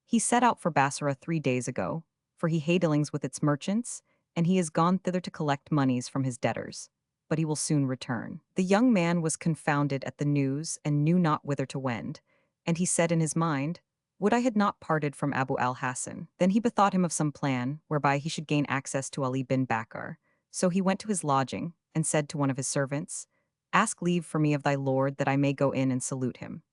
He set out for Bassora 3 days ago, for he had dealings with its merchants, and he is gone thither to collect monies from his debtors, but he will soon return. The young man was confounded at the news and knew not whither to wend, and he said in his mind, Would I had not parted from Abu al-Hasan. Then he bethought him of some plan whereby he should gain access to Ali bin Bakkar. So he went to his lodging and said to one of his servants, Ask leave for me of thy lord that I may go in and salute him.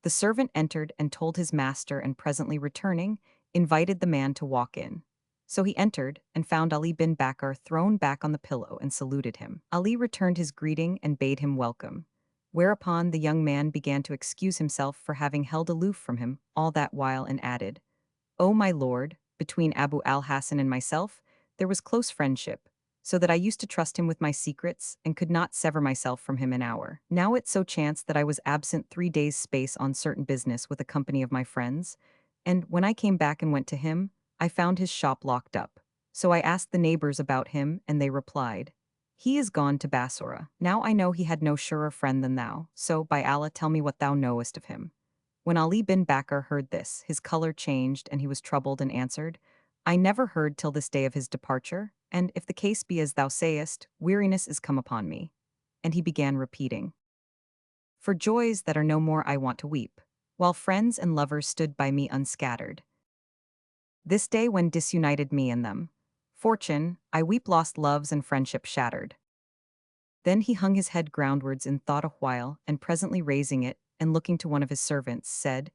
The servant entered and told his master, and presently returning, invited the man to walk in. So he entered and found Ali bin Bakkar thrown back on the pillow and saluted him. Ali returned his greeting and bade him welcome. Whereupon the young man began to excuse himself for having held aloof from him all that while, and added, O my lord, between Abu al-Hasan and myself, there was close friendship, so that I used to trust him with my secrets, and could not sever myself from him an hour. Now it so chanced that I was absent 3 days' space on certain business with a company of my friends, and when I came back and went to him, I found his shop locked up. So I asked the neighbors about him, and they replied, he is gone to Bassora. Now I know he had no surer friend than thou, so, by Allah, tell me what thou knowest of him. When Ali bin Bakkar heard this, his color changed, and he was troubled, and answered, I never heard till this day of his departure, and if the case be as thou sayest, weariness is come upon me. And he began repeating, for joys that are no more I want to weep, while friends and lovers stood by me unscattered. This day when disunited me and them, fortune, I weep lost loves and friendship shattered. Then he hung his head groundwards in thought a while, and presently raising it, and looking to one of his servants, said,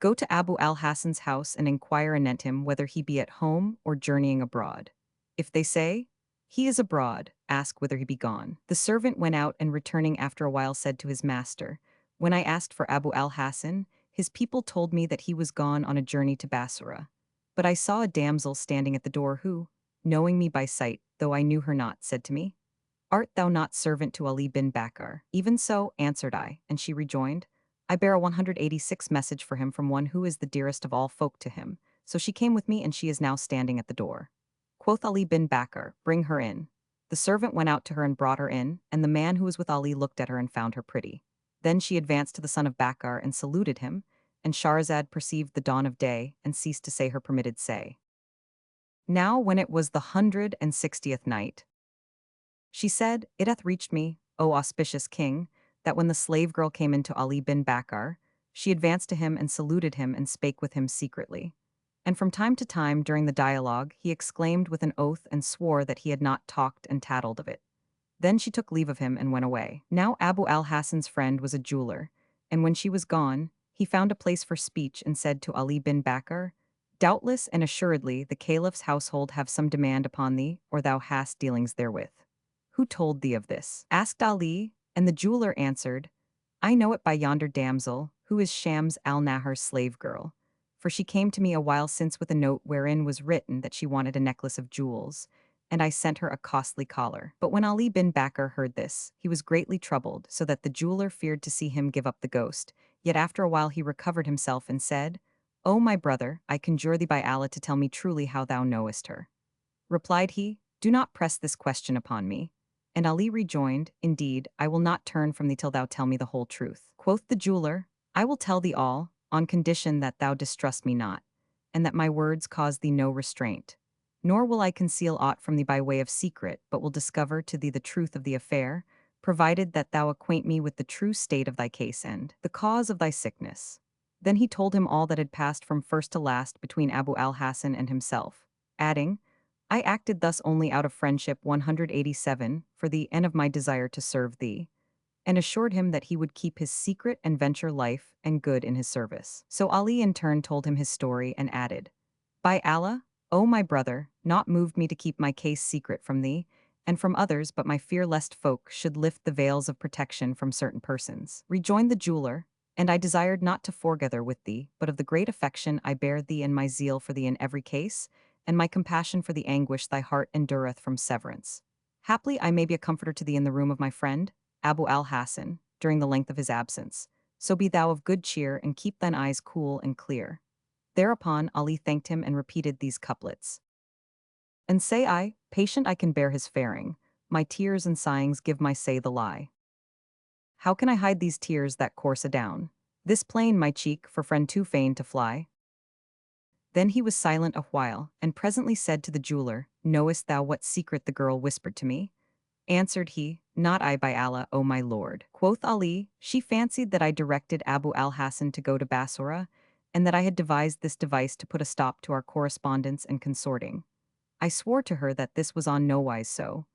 go to Abu al-Hasan's house and inquire anent him whether he be at home or journeying abroad. If they say, he is abroad, ask whither he be gone. The servant went out and returning after a while said to his master, when I asked for Abu al-Hasan, his people told me that he was gone on a journey to Bassora. But I saw a damsel standing at the door who, knowing me by sight, though I knew her not, said to me, art thou not servant to Ali bin Bakkar? Even so, answered I, and she rejoined, I bear a 186 message for him from one who is the dearest of all folk to him. So she came with me, and she is now standing at the door. Quoth Ali bin Bakkar, bring her in. The servant went out to her and brought her in, and the man who was with Ali looked at her and found her pretty. Then she advanced to the son of Bakkar and saluted him, and Shahrazad perceived the dawn of day and ceased to say her permitted say. Now when it was the 160th night, she said, it hath reached me, O auspicious king, that when the slave girl came into Ali bin Bakkar, she advanced to him and saluted him and spake with him secretly. And from time to time during the dialogue he exclaimed with an oath and swore that he had not talked and tattled of it. Then she took leave of him and went away. Now Abu al-Hasan's friend was a jeweler, and when she was gone, he found a place for speech and said to Ali bin Bakkar, doubtless and assuredly the caliph's household have some demand upon thee, or thou hast dealings therewith. Who told thee of this? Asked Ali, and the jeweler answered, I know it by yonder damsel, who is Shams al-Nahar's slave girl. For she came to me a while since with a note wherein was written that she wanted a necklace of jewels, and I sent her a costly collar. But when Ali bin Bakkar heard this, he was greatly troubled, so that the jeweler feared to see him give up the ghost. Yet after a while he recovered himself and said, O my brother, I conjure thee by Allah to tell me truly how thou knowest her. Replied he, do not press this question upon me. And Ali rejoined, indeed, I will not turn from thee till thou tell me the whole truth. Quoth the jeweler, I will tell thee all, on condition that thou distrust me not, and that my words cause thee no restraint. Nor will I conceal aught from thee by way of secret, but will discover to thee the truth of the affair, provided that thou acquaint me with the true state of thy case and the cause of thy sickness. Then he told him all that had passed from first to last between Abu al-Hasan and himself, adding, I acted thus only out of friendship 187 for thee and of my desire to serve thee, and assured him that he would keep his secret and venture life and good in his service. So Ali in turn told him his story and added, by Allah, O my brother, naught moved me to keep my case secret from thee, and from others but my fear lest folk should lift the veils of protection from certain persons. Rejoined the jeweler, and I desired not to foregather with thee, but of the great affection I bear thee and my zeal for thee in every case, and my compassion for the anguish thy heart endureth from severance. Haply I may be a comforter to thee in the room of my friend, Abu al-Hasan, during the length of his absence. So be thou of good cheer and keep thine eyes cool and clear. Thereupon Ali thanked him and repeated these couplets. And say I, patient I can bear his faring, my tears and sighings give my say the lie. How can I hide these tears that course adown this plain my cheek for friend too fain to fly? Then he was silent a while, and presently said to the jeweler, knowest thou what secret the girl whispered to me? Answered he, not I by Allah, O my lord. Quoth Ali, she fancied that I directed Abu al-Hasan to go to Bassora, and that I had devised this device to put a stop to our correspondence and consorting. I swore to her that this was on no wise so,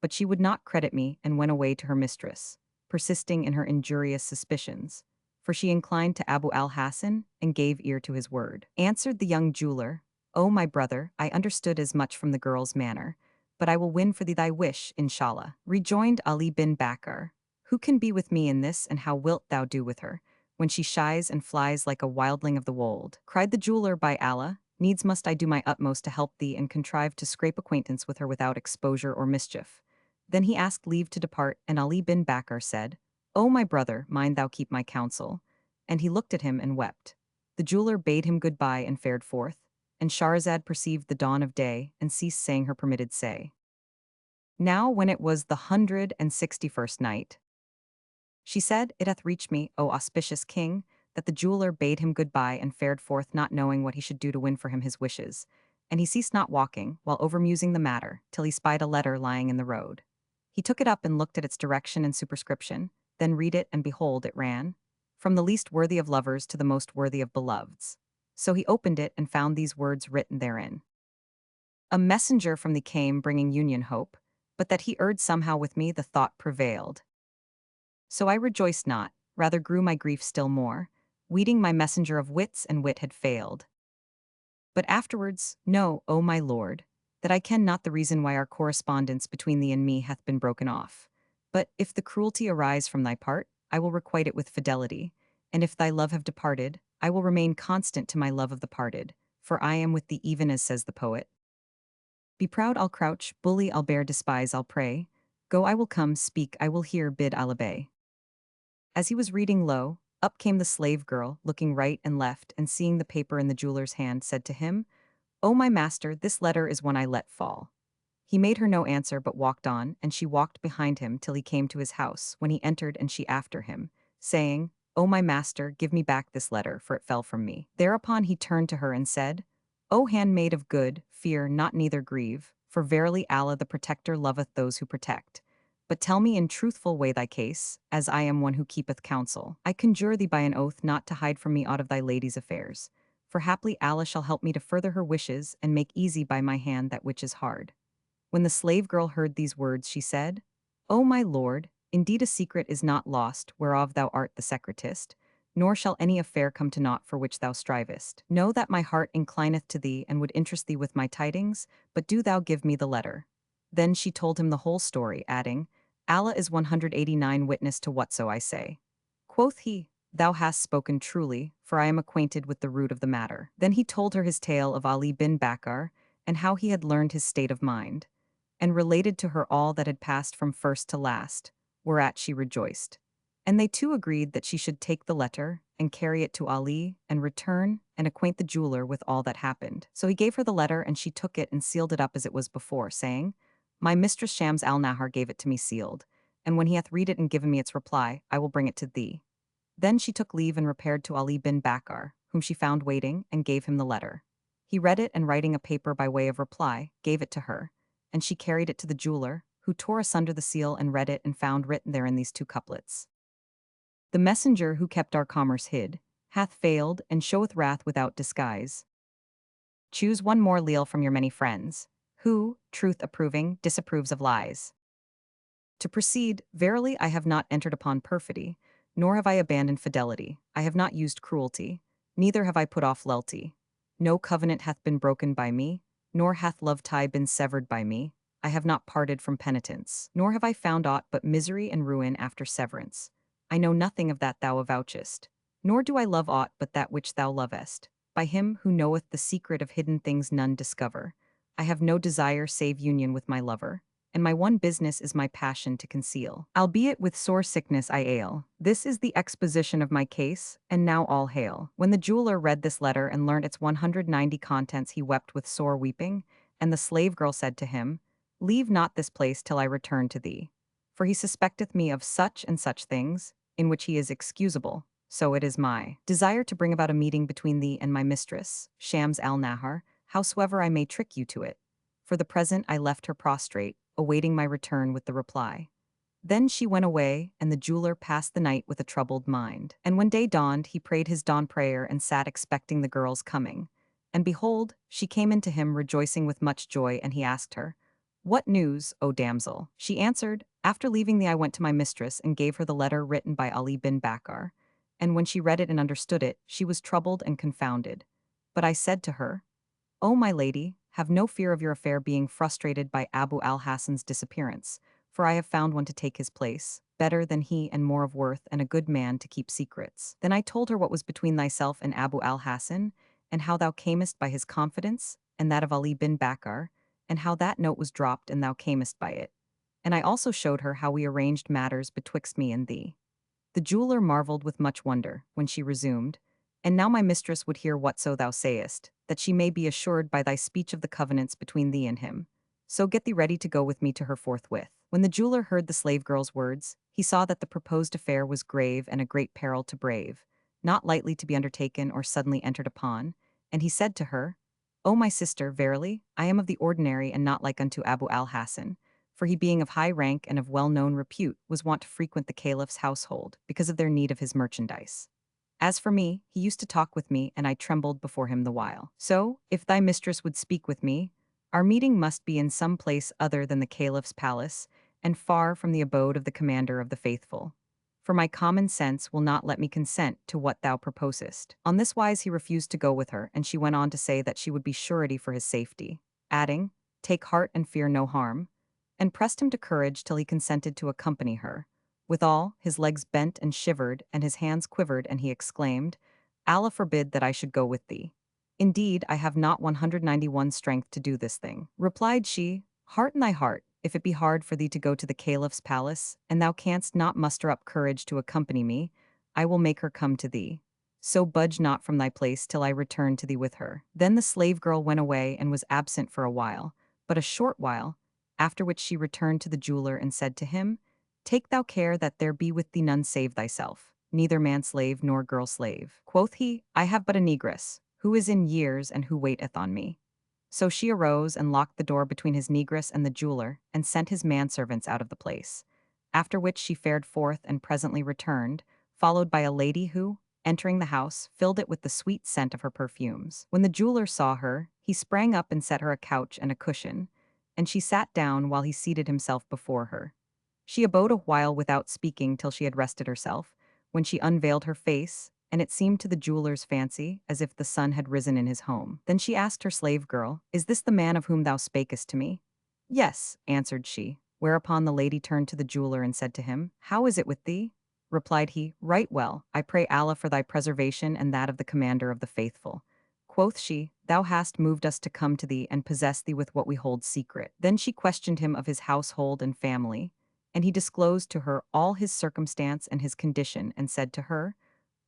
but she would not credit me and went away to her mistress, persisting in her injurious suspicions, for she inclined to Abu al-Hasan and gave ear to his word. Answered the young jeweler, O my brother, I understood as much from the girl's manner, but I will win for thee thy wish, inshallah. Rejoined Ali bin Bakkar, who can be with me in this, and how wilt thou do with her, when she shies and flies like a wildling of the wold? Cried the jeweler, by Allah, needs must I do my utmost to help thee and contrive to scrape acquaintance with her without exposure or mischief. Then he asked leave to depart, and Ali bin Bakkar said, O my brother, mind thou keep my counsel. And he looked at him and wept. The jeweler bade him good-bye and fared forth. and Shahrazad perceived the dawn of day and ceased saying her permitted say. Now when it was the 161st night, she said, "It hath reached me, O auspicious king, that the jeweler bade him good-bye and fared forth not knowing what he should do to win for him his wishes. And he ceased not walking, while overmusing the matter, till he spied a letter lying in the road. He took it up and looked at its direction and superscription, then read it, and behold, it ran, From the least worthy of lovers to the most worthy of beloveds. So he opened it and found these words written therein. A messenger from thee came bringing union hope, but that he erred somehow with me the thought prevailed. So I rejoiced not, rather grew my grief still more, weeding my messenger of wits and wit had failed. But afterwards, know, O my lord, that I ken not the reason why our correspondence between thee and me hath been broken off. But if the cruelty arise from thy part, I will requite it with fidelity, and if thy love have departed, I will remain constant to my love of the parted, for I am with thee even as says the poet. Be proud I'll crouch, bully I'll bear, despise I'll pray, go I will come, speak I will hear, bid I'll obey. As he was reading low, up came the slave girl, looking right and left, and seeing the paper in the jeweler's hand, said to him, "O my master, this letter is one I let fall." He made her no answer but walked on, and she walked behind him till he came to his house, when he entered and she after him, saying, "O my master, give me back this letter, for it fell from me." Thereupon he turned to her and said, "O handmaid of good, fear not neither grieve, for verily Allah the Protector loveth those who protect. But tell me in truthful way thy case, as I am one who keepeth counsel. I conjure thee by an oath not to hide from me aught of thy lady's affairs, for haply Allah shall help me to further her wishes and make easy by my hand that which is hard." When the slave girl heard these words, she said, "O my lord, indeed a secret is not lost whereof thou art the secretist, nor shall any affair come to naught for which thou strivest. Know that my heart inclineth to thee and would interest thee with my tidings, but do thou give me the letter." Then she told him the whole story, adding, "Allah is 189 witness to whatso I say." Quoth he, "Thou hast spoken truly, for I am acquainted with the root of the matter." Then he told her his tale of Ali bin Bakkar, and how he had learned his state of mind, and related to her all that had passed from first to last, whereat she rejoiced. And they two agreed that she should take the letter, and carry it to Ali, and return, and acquaint the jeweler with all that happened. So he gave her the letter, and she took it and sealed it up as it was before, saying, "My mistress Shams al-Nahar gave it to me sealed, and when he hath read it and given me its reply, I will bring it to thee." Then she took leave and repaired to Ali bin Bakkar, whom she found waiting, and gave him the letter. He read it, and writing a paper by way of reply, gave it to her, and she carried it to the jeweler, who tore asunder the seal and read it, and found written therein these two couplets. "The messenger who kept our commerce hid, hath failed, and showeth wrath without disguise. Choose one more leal from your many friends, who, truth approving, disapproves of lies. To proceed, verily I have not entered upon perfidy, nor have I abandoned fidelity. I have not used cruelty, neither have I put off lealty. No covenant hath been broken by me, nor hath love tie been severed by me. I have not parted from penitence, nor have I found aught but misery and ruin after severance. I know nothing of that thou avouchest, nor do I love aught but that which thou lovest. By him who knoweth the secret of hidden things none discover. I have no desire save union with my lover, and my one business is my passion to conceal. Albeit with sore sickness I ail. This is the exposition of my case, and now all hail." When the jeweler read this letter and learnt its 190 contents, he wept with sore weeping, and the slave girl said to him, "Leave not this place till I return to thee. For he suspecteth me of such and such things, in which he is excusable. So it is my desire to bring about a meeting between thee and my mistress, Shams al-Nahar, howsoever I may trick you to it. For the present I left her prostrate, awaiting my return with the reply." Then she went away, and the jeweler passed the night with a troubled mind. And when day dawned, he prayed his dawn prayer and sat expecting the girl's coming. And behold, she came in to him rejoicing with much joy, and he asked her, "What news, O damsel?" She answered, "After leaving thee I went to my mistress and gave her the letter written by Ali bin Bakkar. And when she read it and understood it, she was troubled and confounded. But I said to her, 'O my lady, have no fear of your affair being frustrated by Abu al-Hasan's disappearance, for I have found one to take his place, better than he and more of worth and a good man to keep secrets.' Then I told her what was between thyself and Abu al-Hasan, and how thou camest by his confidence, and that of Ali bin Bakkar, and how that note was dropped and thou camest by it. And I also showed her how we arranged matters betwixt me and thee." The jeweler marveled with much wonder, when she resumed, And now my mistress would hear whatso thou sayest, that she may be assured by thy speech of the covenants between thee and him. So get thee ready to go with me to her forthwith. When the jeweler heard the slave girl's words, he saw that the proposed affair was grave and a great peril to brave, not lightly to be undertaken or suddenly entered upon, and he said to her, O my sister, verily, I am of the ordinary and not like unto Abu al-Hasan, for he being of high rank and of well-known repute was wont to frequent the caliph's household because of their need of his merchandise. As for me, he used to talk with me, and I trembled before him the while. So, if thy mistress would speak with me, our meeting must be in some place other than the caliph's palace, and far from the abode of the commander of the faithful. For my common sense will not let me consent to what thou proposest. On this wise he refused to go with her, and she went on to say that she would be surety for his safety, adding, Take heart and fear no harm, and pressed him to courage till he consented to accompany her. Withal, his legs bent and shivered, and his hands quivered, and he exclaimed, Allah forbid that I should go with thee. Indeed, I have not 191 strength to do this thing. Replied she, Hearten thy heart, if it be hard for thee to go to the caliph's palace, and thou canst not muster up courage to accompany me, I will make her come to thee. So budge not from thy place till I return to thee with her. Then the slave girl went away and was absent for a while, but a short while, after which she returned to the jeweler and said to him, Take thou care that there be with thee none save thyself, neither man-slave nor girl-slave. Quoth he, I have but a negress, who is in years and who waiteth on me. So she arose and locked the door between his negress and the jeweler, and sent his manservants out of the place. After which she fared forth and presently returned, followed by a lady who, entering the house, filled it with the sweet scent of her perfumes. When the jeweler saw her, he sprang up and set her a couch and a cushion, and she sat down while he seated himself before her. She abode a while without speaking till she had rested herself, when she unveiled her face, and it seemed to the jeweler's fancy as if the sun had risen in his home. Then she asked her slave girl, Is this the man of whom thou spakest to me? Yes, answered she, whereupon the lady turned to the jeweler and said to him, How is it with thee? Replied he, Right well, I pray Allah for thy preservation and that of the commander of the faithful. Quoth she, Thou hast moved us to come to thee and possess thee with what we hold secret. Then she questioned him of his household and family, and he disclosed to her all his circumstance and his condition, and said to her,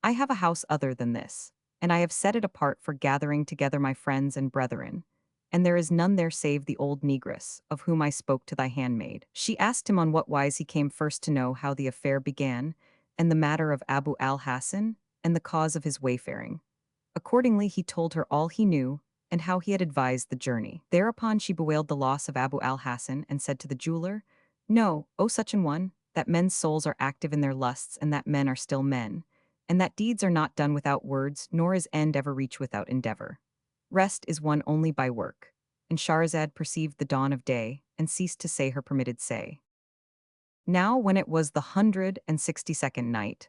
I have a house other than this, and I have set it apart for gathering together my friends and brethren, and there is none there save the old negress, of whom I spoke to thy handmaid. She asked him on what wise he came first to know how the affair began, and the matter of Abu al-Hasan, and the cause of his wayfaring. Accordingly he told her all he knew, and how he had advised the journey. Thereupon she bewailed the loss of Abu al-Hasan, and said to the jeweler, Know, O such an one, that men's souls are active in their lusts, and that men are still men, and that deeds are not done without words, nor is end ever reached without endeavor. Rest is won only by work. And Shahrazad perceived the dawn of day, and ceased to say her permitted say. Now when it was the 162nd night,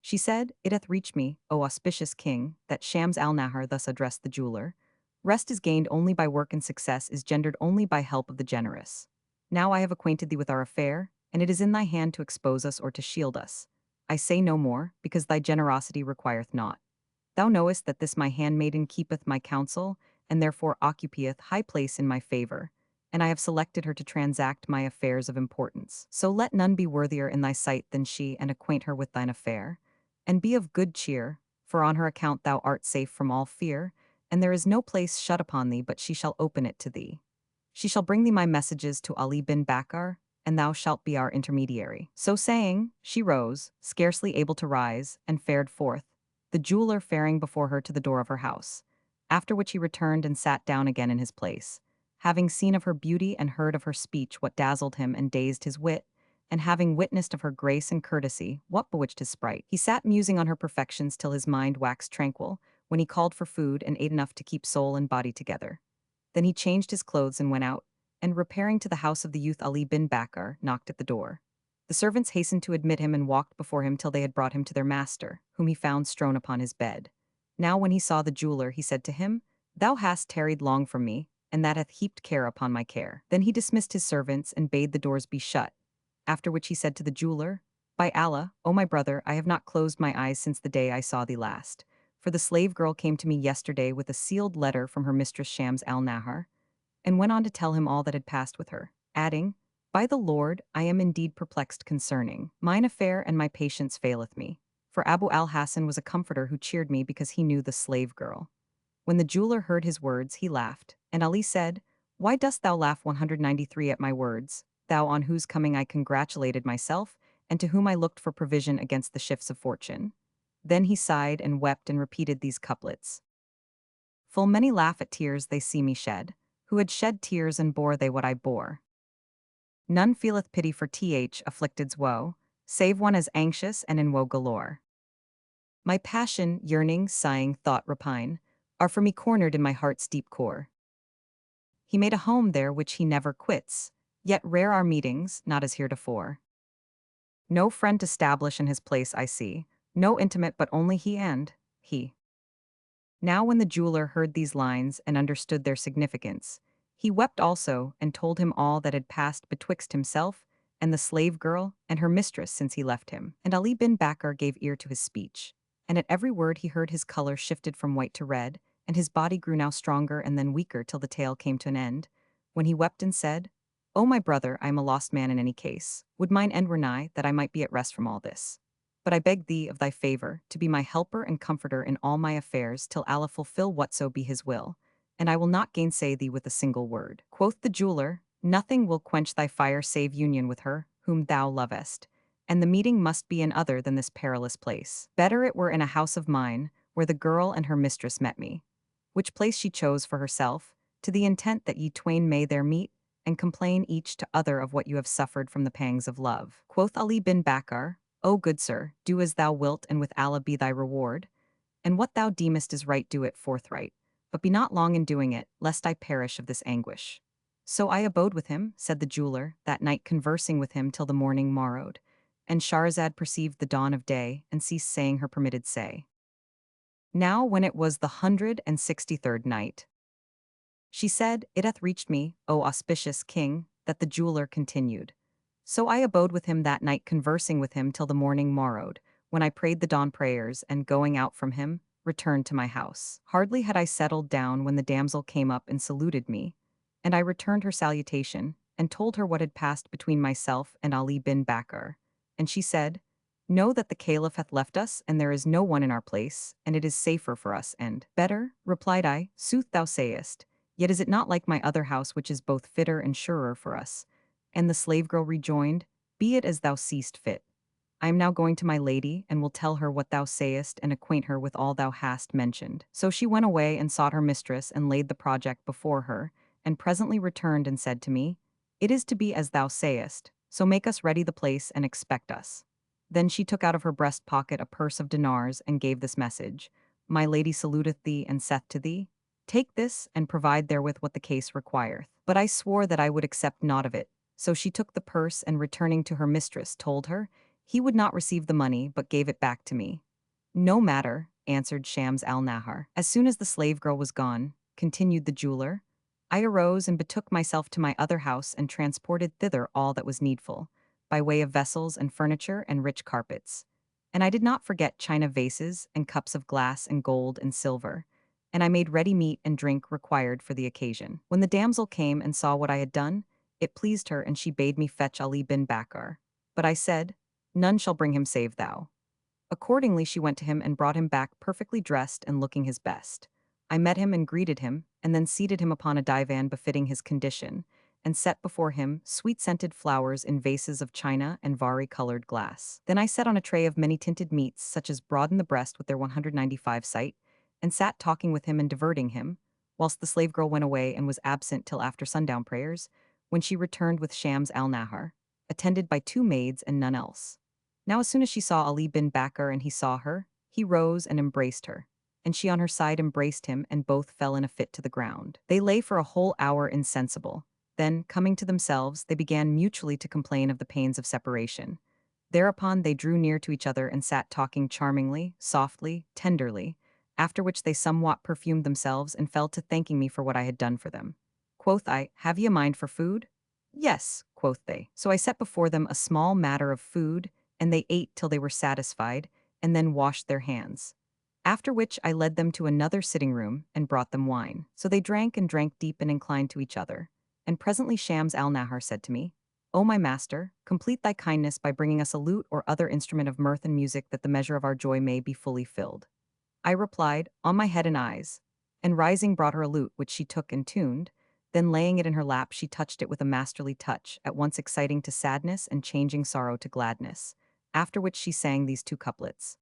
she said, It hath reached me, O auspicious king, that Shams al-Nahar thus addressed the jeweler, Rest is gained only by work, and success is gendered only by help of the generous. Now I have acquainted thee with our affair, and it is in thy hand to expose us or to shield us. I say no more, because thy generosity requireth naught. Thou knowest that this my handmaiden keepeth my counsel, and therefore occupieth high place in my favor, and I have selected her to transact my affairs of importance. So let none be worthier in thy sight than she, and acquaint her with thine affair. And be of good cheer, for on her account thou art safe from all fear, and there is no place shut upon thee but she shall open it to thee. She shall bring thee my messages to Ali bin Bakkar, and thou shalt be our intermediary. So saying, she rose, scarcely able to rise, and fared forth, the jeweler faring before her to the door of her house, after which he returned and sat down again in his place. Having seen of her beauty and heard of her speech what dazzled him and dazed his wit, and having witnessed of her grace and courtesy what bewitched his sprite, he sat musing on her perfections till his mind waxed tranquil, when he called for food and ate enough to keep soul and body together. Then he changed his clothes and went out, and repairing to the house of the youth Ali bin Bakkar, knocked at the door. The servants hastened to admit him and walked before him till they had brought him to their master, whom he found strown upon his bed. Now when he saw the jeweler, he said to him, Thou hast tarried long from me, and that hath heaped care upon my care. Then he dismissed his servants and bade the doors be shut, after which he said to the jeweler, By Allah, O my brother, I have not closed my eyes since the day I saw thee last. For the slave girl came to me yesterday with a sealed letter from her mistress Shams al-Nahar, and went on to tell him all that had passed with her, adding, By the Lord, I am indeed perplexed concerning mine affair, and my patience faileth me. for Abu al-Hassan was a comforter who cheered me because he knew the slave girl. When the jeweler heard his words, he laughed, and Ali said, "Why dost thou laugh 193 at my words, thou on whose coming I congratulated myself, and to whom I looked for provision against the shifts of fortune?" Then he sighed and wept and repeated these couplets. Full many laugh at tears they see me shed, who had shed tears and bore they what I bore. None feeleth pity for afflicted's woe, save one as anxious and in woe galore. My passion, yearning, sighing, thought, repine, are for me cornered in my heart's deep core. He made a home there which he never quits, yet rare our meetings, not as heretofore. No friend to stablish in his place I see, no intimate but only he and he. Now when the jeweler heard these lines and understood their significance, he wept also and told him all that had passed betwixt himself and the slave girl and her mistress since he left him. And Ali bin Bakkar gave ear to his speech, and at every word he heard his color shifted from white to red, and his body grew now stronger and then weaker till the tale came to an end, when he wept and said, "O my brother, I am a lost man in any case. Would mine end were nigh, that I might be at rest from all this. But I beg thee of thy favor to be my helper and comforter in all my affairs till Allah fulfill whatso be his will, and I will not gainsay thee with a single word." Quoth the jeweler, "Nothing will quench thy fire save union with her whom thou lovest, and the meeting must be in other than this perilous place. Better it were in a house of mine, where the girl and her mistress met me, which place she chose for herself, to the intent that ye twain may there meet, and complain each to other of what you have suffered from the pangs of love." Quoth Ali bin Bakkar, "O good sir, do as thou wilt, and with Allah be thy reward. And what thou deemest is right, do it forthright. But be not long in doing it, lest I perish of this anguish." So I abode with him, said the jeweler, that night conversing with him till the morning morrowed. And Shahrazad perceived the dawn of day, and ceased saying her permitted say. Now when it was the 163rd night, she said, "It hath reached me, O auspicious king," that the jeweler continued. So I abode with him that night conversing with him till the morning morrowed, when I prayed the dawn prayers, and going out from him, returned to my house. Hardly had I settled down when the damsel came up and saluted me, and I returned her salutation, and told her what had passed between myself and Ali bin Bakkar. And she said, "Know that the Caliph hath left us, and there is no one in our place, and it is safer for us." And "Better," replied I, "sooth thou sayest, yet is it not like my other house which is both fitter and surer for us?" And the slave girl rejoined, "Be it as thou seest fit. I am now going to my lady, and will tell her what thou sayest and acquaint her with all thou hast mentioned." So she went away and sought her mistress and laid the project before her, and presently returned and said to me, "It is to be as thou sayest, so make us ready the place and expect us." Then she took out of her breast pocket a purse of dinars and gave this message, "My lady saluteth thee and saith to thee, take this and provide therewith what the case requireth." But I swore that I would accept naught of it. So she took the purse and returning to her mistress told her, he would not receive the money but gave it back to me. "No matter," answered Shams al-Nahar. As soon as the slave girl was gone, continued the jeweler, I arose and betook myself to my other house and transported thither all that was needful, by way of vessels and furniture and rich carpets. And I did not forget china vases and cups of glass and gold and silver, and I made ready meat and drink required for the occasion. When the damsel came and saw what I had done, it pleased her, and she bade me fetch Ali bin Bakkar. But I said, "None shall bring him save thou." Accordingly she went to him and brought him back perfectly dressed and looking his best. I met him and greeted him, and then seated him upon a divan befitting his condition, and set before him sweet-scented flowers in vases of china and vari-colored glass. Then I set on a tray of many-tinted meats, such as broaden the breast with their 195 sight, and sat talking with him and diverting him, whilst the slave girl went away and was absent till after sundown prayers, when she returned with Shams al-Nahar, attended by 2 maids and none else. Now as soon as she saw Ali bin Bakkar and he saw her, he rose and embraced her, and she on her side embraced him, and both fell in a fit to the ground. They lay for a whole hour insensible. Then, coming to themselves, they began mutually to complain of the pains of separation. Thereupon they drew near to each other and sat talking charmingly, softly, tenderly, after which they somewhat perfumed themselves and fell to thanking me for what I had done for them. Quoth I, "Have ye a mind for food?" "Yes," quoth they. So I set before them a small matter of food, and they ate till they were satisfied, and then washed their hands. After which I led them to another sitting room and brought them wine. So they drank and drank deep and inclined to each other. And presently Shams al-Nahar said to me, O my master, complete thy kindness by bringing us a lute or other instrument of mirth and music that the measure of our joy may be fully filled. I replied, on my head and eyes. And rising brought her a lute, which she took and tuned. Then laying it in her lap, she touched it with a masterly touch, at once exciting to sadness and changing sorrow to gladness. After which she sang these two couplets.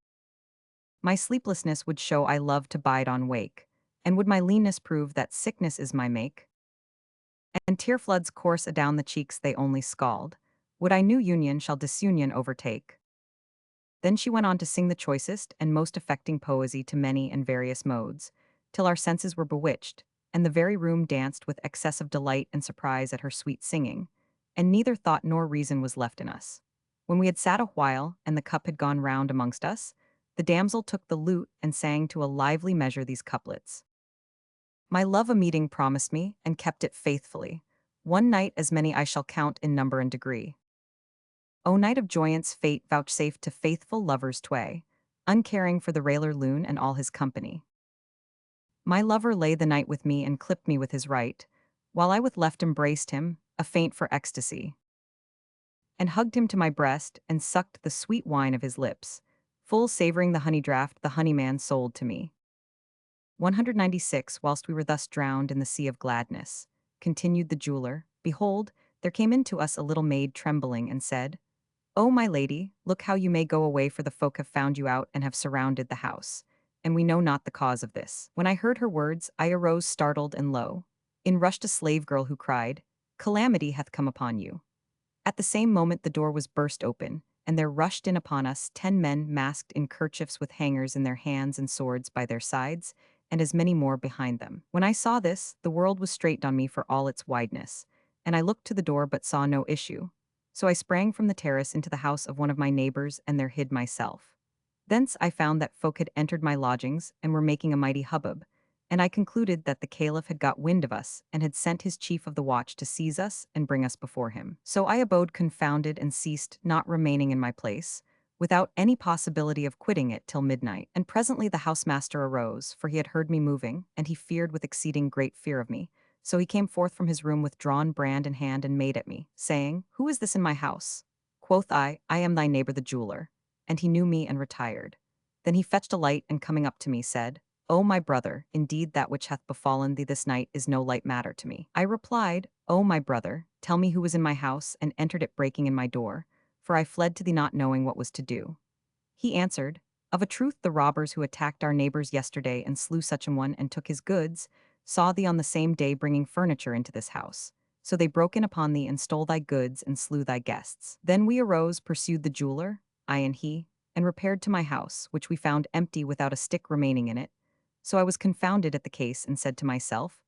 My sleeplessness would show I love to bide on wake, and would my leanness prove that sickness is my make? And tear floods course adown the cheeks they only scald. Would I new union shall disunion overtake? Then she went on to sing the choicest and most affecting poesy to many and various modes, till our senses were bewitched, and the very room danced with excess of delight and surprise at her sweet singing, and neither thought nor reason was left in us. When we had sat a while, and the cup had gone round amongst us, the damsel took the lute and sang to a lively measure these couplets. My love a meeting promised me, and kept it faithfully. One night as many I shall count in number and degree. O night of joyance fate vouchsafed to faithful lovers tway, uncaring for the railer loon and all his company. My lover lay the night with me and clipped me with his right, while I with left embraced him, a faint for ecstasy, and hugged him to my breast and sucked the sweet wine of his lips, full savoring the honey draught the honeyman sold to me. 196 Whilst we were thus drowned in the sea of gladness, continued the jeweler, behold, there came in to us a little maid trembling and said, O my lady, look how you may go away, for the folk have found you out and have surrounded the house, and we know not the cause of this. When I heard her words, I arose startled and low. In rushed a slave girl who cried, Calamity hath come upon you. At the same moment the door was burst open, and there rushed in upon us 10 men masked in kerchiefs with hangers in their hands and swords by their sides, and as many more behind them. When I saw this, the world was straitened on me for all its wideness, and I looked to the door but saw no issue. So I sprang from the terrace into the house of one of my neighbors and there hid myself. Thence I found that folk had entered my lodgings and were making a mighty hubbub, and I concluded that the caliph had got wind of us and had sent his chief of the watch to seize us and bring us before him. So I abode confounded and ceased not remaining in my place, without any possibility of quitting it till midnight. And presently the housemaster arose, for he had heard me moving, and he feared with exceeding great fear of me. So he came forth from his room with drawn brand in hand and made at me, saying, Who is this in my house? Quoth I am thy neighbor the jeweler. And he knew me and retired. Then he fetched a light and coming up to me said, O my brother, indeed that which hath befallen thee this night is no light matter to me. I replied, O my brother, tell me who was in my house and entered it breaking in my door, for I fled to thee not knowing what was to do. He answered, Of a truth the robbers who attacked our neighbors yesterday and slew such an one and took his goods, saw thee on the same day bringing furniture into this house. So they broke in upon thee and stole thy goods and slew thy guests. Then we arose, pursued the jeweler, I and he, and repaired to my house, which we found empty without a stick remaining in it. So I was confounded at the case and said to myself,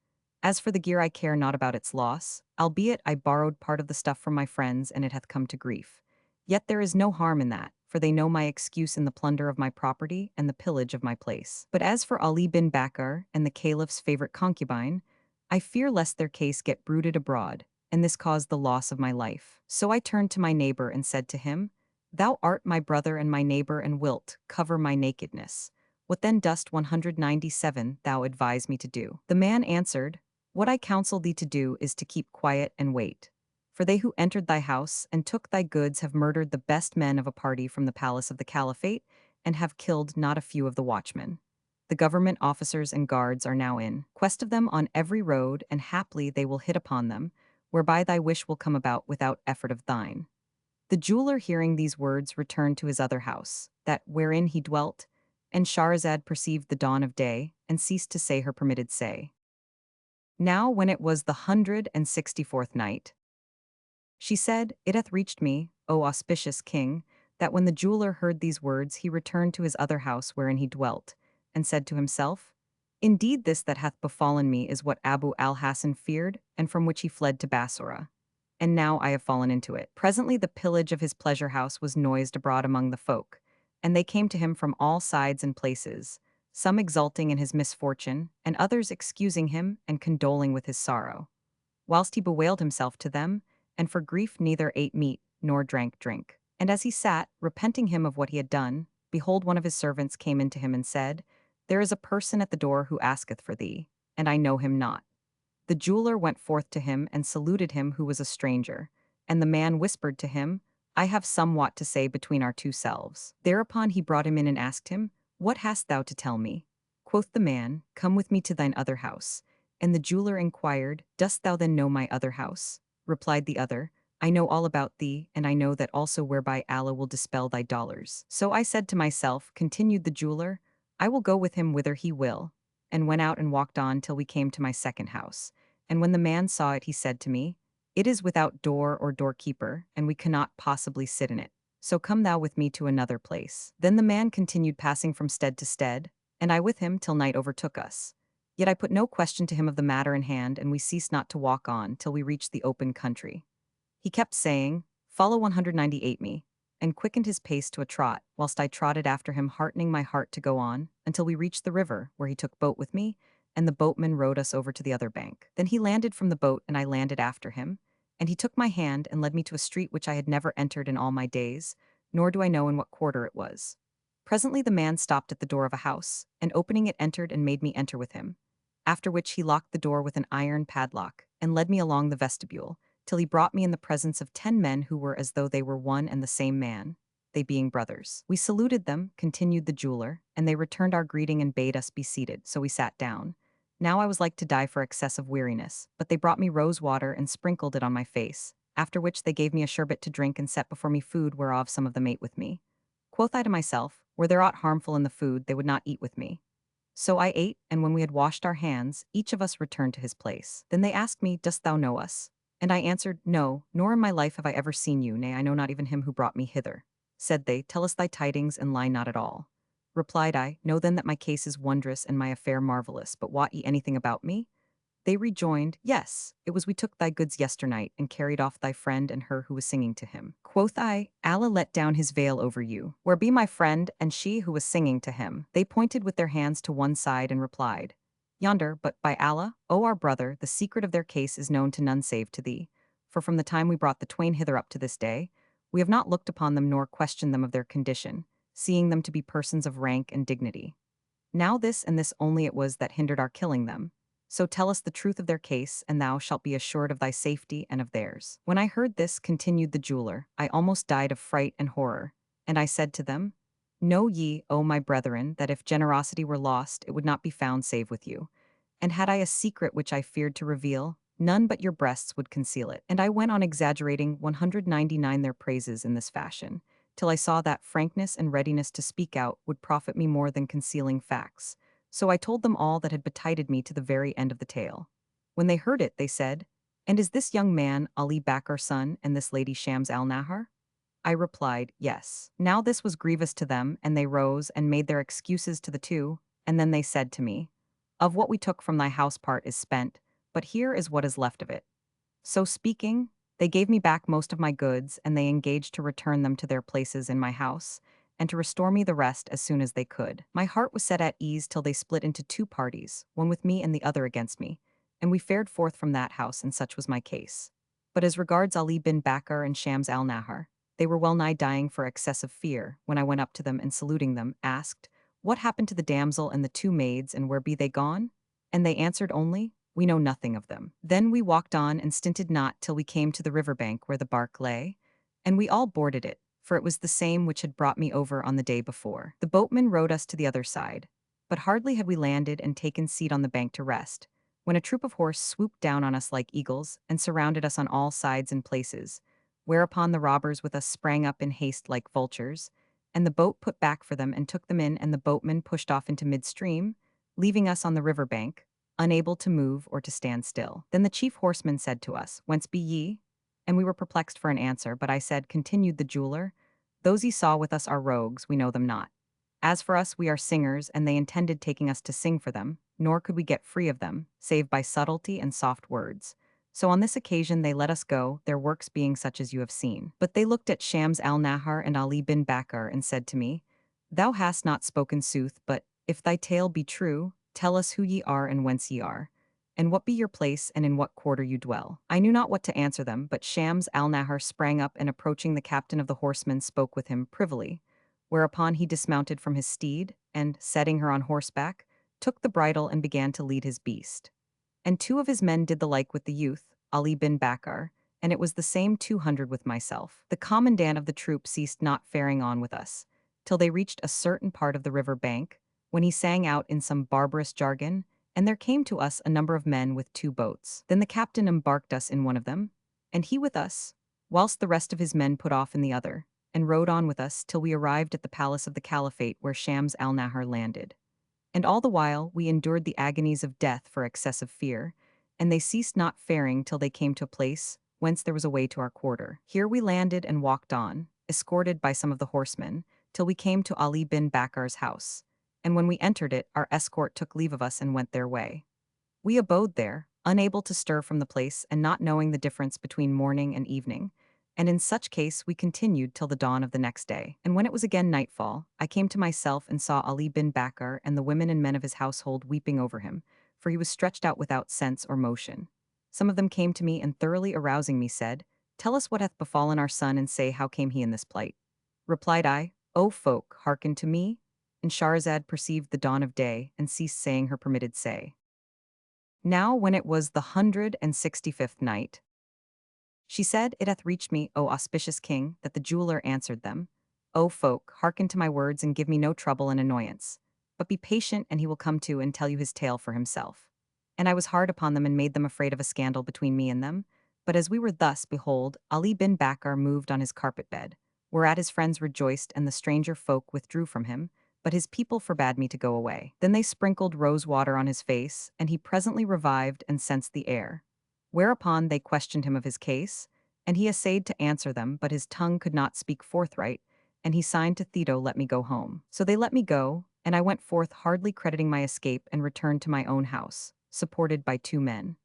As for the gear I care not about its loss, albeit I borrowed part of the stuff from my friends and it hath come to grief. Yet there is no harm in that, for they know my excuse in the plunder of my property and the pillage of my place. But as for Ali bin Bakr and the caliph's favorite concubine, I fear lest their case get bruited abroad, and this cause the loss of my life. So I turned to my neighbor and said to him, Thou art my brother and my neighbor and wilt cover my nakedness. What then dost 197 thou advise me to do? The man answered, What I counsel thee to do is to keep quiet and wait. For they who entered thy house and took thy goods have murdered the best men of a party from the palace of the caliphate, and have killed not a few of the watchmen. The government officers and guards are now in quest of them on every road, and haply they will hit upon them, whereby thy wish will come about without effort of thine. The jeweler hearing these words returned to his other house, that wherein he dwelt, and Shahrazad perceived the dawn of day, and ceased to say her permitted say. Now when it was the 164th night, she said, It hath reached me, O auspicious king, that when the jeweler heard these words he returned to his other house wherein he dwelt, and said to himself, Indeed this that hath befallen me is what Abu al-Hasan feared, and from which he fled to Bassorah. And now I have fallen into it. Presently the pillage of his pleasure house was noised abroad among the folk, and they came to him from all sides and places, some exulting in his misfortune, and others excusing him and condoling with his sorrow. Whilst he bewailed himself to them, and for grief neither ate meat nor drank drink. And as he sat, repenting him of what he had done, behold one of his servants came in to him and said, There is a person at the door who asketh for thee, and I know him not. The jeweler went forth to him and saluted him who was a stranger, And the man whispered to him, I have somewhat to say between our two selves. Thereupon he brought him in and asked him, What hast thou to tell me? Quoth the man, Come with me to thine other house. And the jeweler inquired, Dost thou then know my other house? Replied the other, I know all about thee, and I know that also whereby Allah will dispel thy dollars. So I said to myself, continued the jeweler, I will go with him whither he will, and went out and walked on till we came to my second house. And when the man saw it, he said to me, It is without door or doorkeeper, and we cannot possibly sit in it. So come thou with me to another place. Then the man continued passing from stead to stead, and I with him till night overtook us. Yet I put no question to him of the matter in hand, and we ceased not to walk on till we reached the open country. He kept saying, Follow 198 me, and quickened his pace to a trot, whilst I trotted after him, heartening my heart to go on, until we reached the river, where he took boat with me, and the boatman rowed us over to the other bank. Then he landed from the boat, and I landed after him, and he took my hand and led me to a street which I had never entered in all my days, nor do I know in what quarter it was. Presently the man stopped at the door of a house, and opening it entered and made me enter with him, after which he locked the door with an iron padlock, and led me along the vestibule, till he brought me in the presence of 10 men who were as though they were one and the same man, they being brothers. We saluted them, continued the jeweler, and they returned our greeting and bade us be seated, so we sat down. Now I was like to die for excess of weariness, but they brought me rose water and sprinkled it on my face, after which they gave me a sherbet to drink and set before me food whereof some of them ate with me. Quoth I to myself, were there aught harmful in the food, they would not eat with me. So I ate, and when we had washed our hands, each of us returned to his place. Then they asked me, Dost thou know us? And I answered, No, nor in my life have I ever seen you, nay, I know not even him who brought me hither. Said they, Tell us thy tidings, and lie not at all. Replied I, Know then that my case is wondrous and my affair marvelous, but wot ye anything about me? They rejoined, Yes, it was we took thy goods yesternight, and carried off thy friend and her who was singing to him. Quoth I, Allah let down his veil over you. Where be my friend and she who was singing to him? They pointed with their hands to one side and replied, Yonder, but by Allah, O our brother, the secret of their case is known to none save to thee. For from the time we brought the twain hither up to this day, we have not looked upon them nor questioned them of their condition, seeing them to be persons of rank and dignity. Now this and this only it was that hindered our killing them. So tell us the truth of their case, and thou shalt be assured of thy safety and of theirs. When I heard this, continued the jeweler, I almost died of fright and horror, and I said to them, Know ye, O my brethren, that if generosity were lost, it would not be found save with you. And had I a secret which I feared to reveal, none but your breasts would conceal it. And I went on exaggerating 199 their praises in this fashion, till I saw that frankness and readiness to speak out would profit me more than concealing facts. So I told them all that had betided me to the very end of the tale. When they heard it, they said, And is this young man Ali Bakar's son, and this lady Shams al-Nahar? I replied, Yes. Now this was grievous to them, and they rose and made their excuses to the two, and then they said to me, Of what we took from thy house part is spent, but here is what is left of it. So speaking, they gave me back most of my goods, and they engaged to return them to their places in my house, and to restore me the rest as soon as they could. My heart was set at ease till they split into two parties, one with me and the other against me, and we fared forth from that house, and such was my case. But as regards Ali bin Bakr and Shams al-Nahar, they were well nigh dying for excess of fear, when I went up to them and saluting them, asked, What happened to the damsel and the two maids, and where be they gone? And they answered only, We know nothing of them. Then we walked on and stinted not till we came to the river bank where the bark lay, and we all boarded it, for it was the same which had brought me over on the day before. The boatman rowed us to the other side, but hardly had we landed and taken seat on the bank to rest, when a troop of horse swooped down on us like eagles and surrounded us on all sides and places, whereupon the robbers with us sprang up in haste like vultures, and the boat put back for them and took them in, and the boatman pushed off into midstream, leaving us on the river bank, unable to move or to stand still. Then the chief horseman said to us, Whence be ye? And we were perplexed for an answer, but I said, continued the jeweler, Those ye saw with us are rogues, we know them not. As for us, we are singers, and they intended taking us to sing for them, nor could we get free of them, save by subtlety and soft words. So on this occasion they let us go, their works being such as you have seen. But they looked at Shams al-Nahar and Ali bin Bakr and said to me, Thou hast not spoken sooth, but, if thy tale be true, tell us who ye are and whence ye are, and what be your place and in what quarter you dwell. I knew not what to answer them, but Shams al-Nahar sprang up and approaching the captain of the horsemen spoke with him privily, whereupon he dismounted from his steed, and, setting her on horseback, took the bridle and began to lead his beast. And two of his men did the like with the youth, Ali bin Bakr, and it was the same 200 with myself. The commandant of the troop ceased not faring on with us, till they reached a certain part of the river bank, when he sang out in some barbarous jargon, and there came to us a number of men with 2 boats. Then the captain embarked us in one of them, and he with us, whilst the rest of his men put off in the other, and rowed on with us till we arrived at the palace of the caliphate where Shams al-Nahar landed. And all the while we endured the agonies of death for excessive fear, and they ceased not faring till they came to a place whence there was a way to our quarter. Here we landed and walked on, escorted by some of the horsemen, till we came to Ali bin Bakar's house, and when we entered it, our escort took leave of us and went their way. We abode there, unable to stir from the place and not knowing the difference between morning and evening, and in such case we continued till the dawn of the next day. And when it was again nightfall, I came to myself and saw Ali bin Bakar and the women and men of his household weeping over him, for he was stretched out without sense or motion. Some of them came to me and thoroughly arousing me said, "Tell us what hath befallen our son and say how came he in this plight." Replied I, "O folk, hearken to me." And Shahrazad perceived the dawn of day and ceased saying her permitted say. Now when it was the 165th night, she said, "It hath reached me, O auspicious king, that the jeweler answered them, O folk, hearken to my words and give me no trouble and annoyance. But be patient and he will come to and tell you his tale for himself. And I was hard upon them and made them afraid of a scandal between me and them. But as we were thus, behold, Ali bin Bakar moved on his carpet bed, whereat his friends rejoiced and the stranger folk withdrew from him, but his people forbade me to go away. Then they sprinkled rose water on his face, and he presently revived and sensed the air. Whereupon they questioned him of his case, and he essayed to answer them, but his tongue could not speak forthright, and he signed to Theto, let me go home. So they let me go, and I went forth hardly crediting my escape and returned to my own house, supported by 2 men.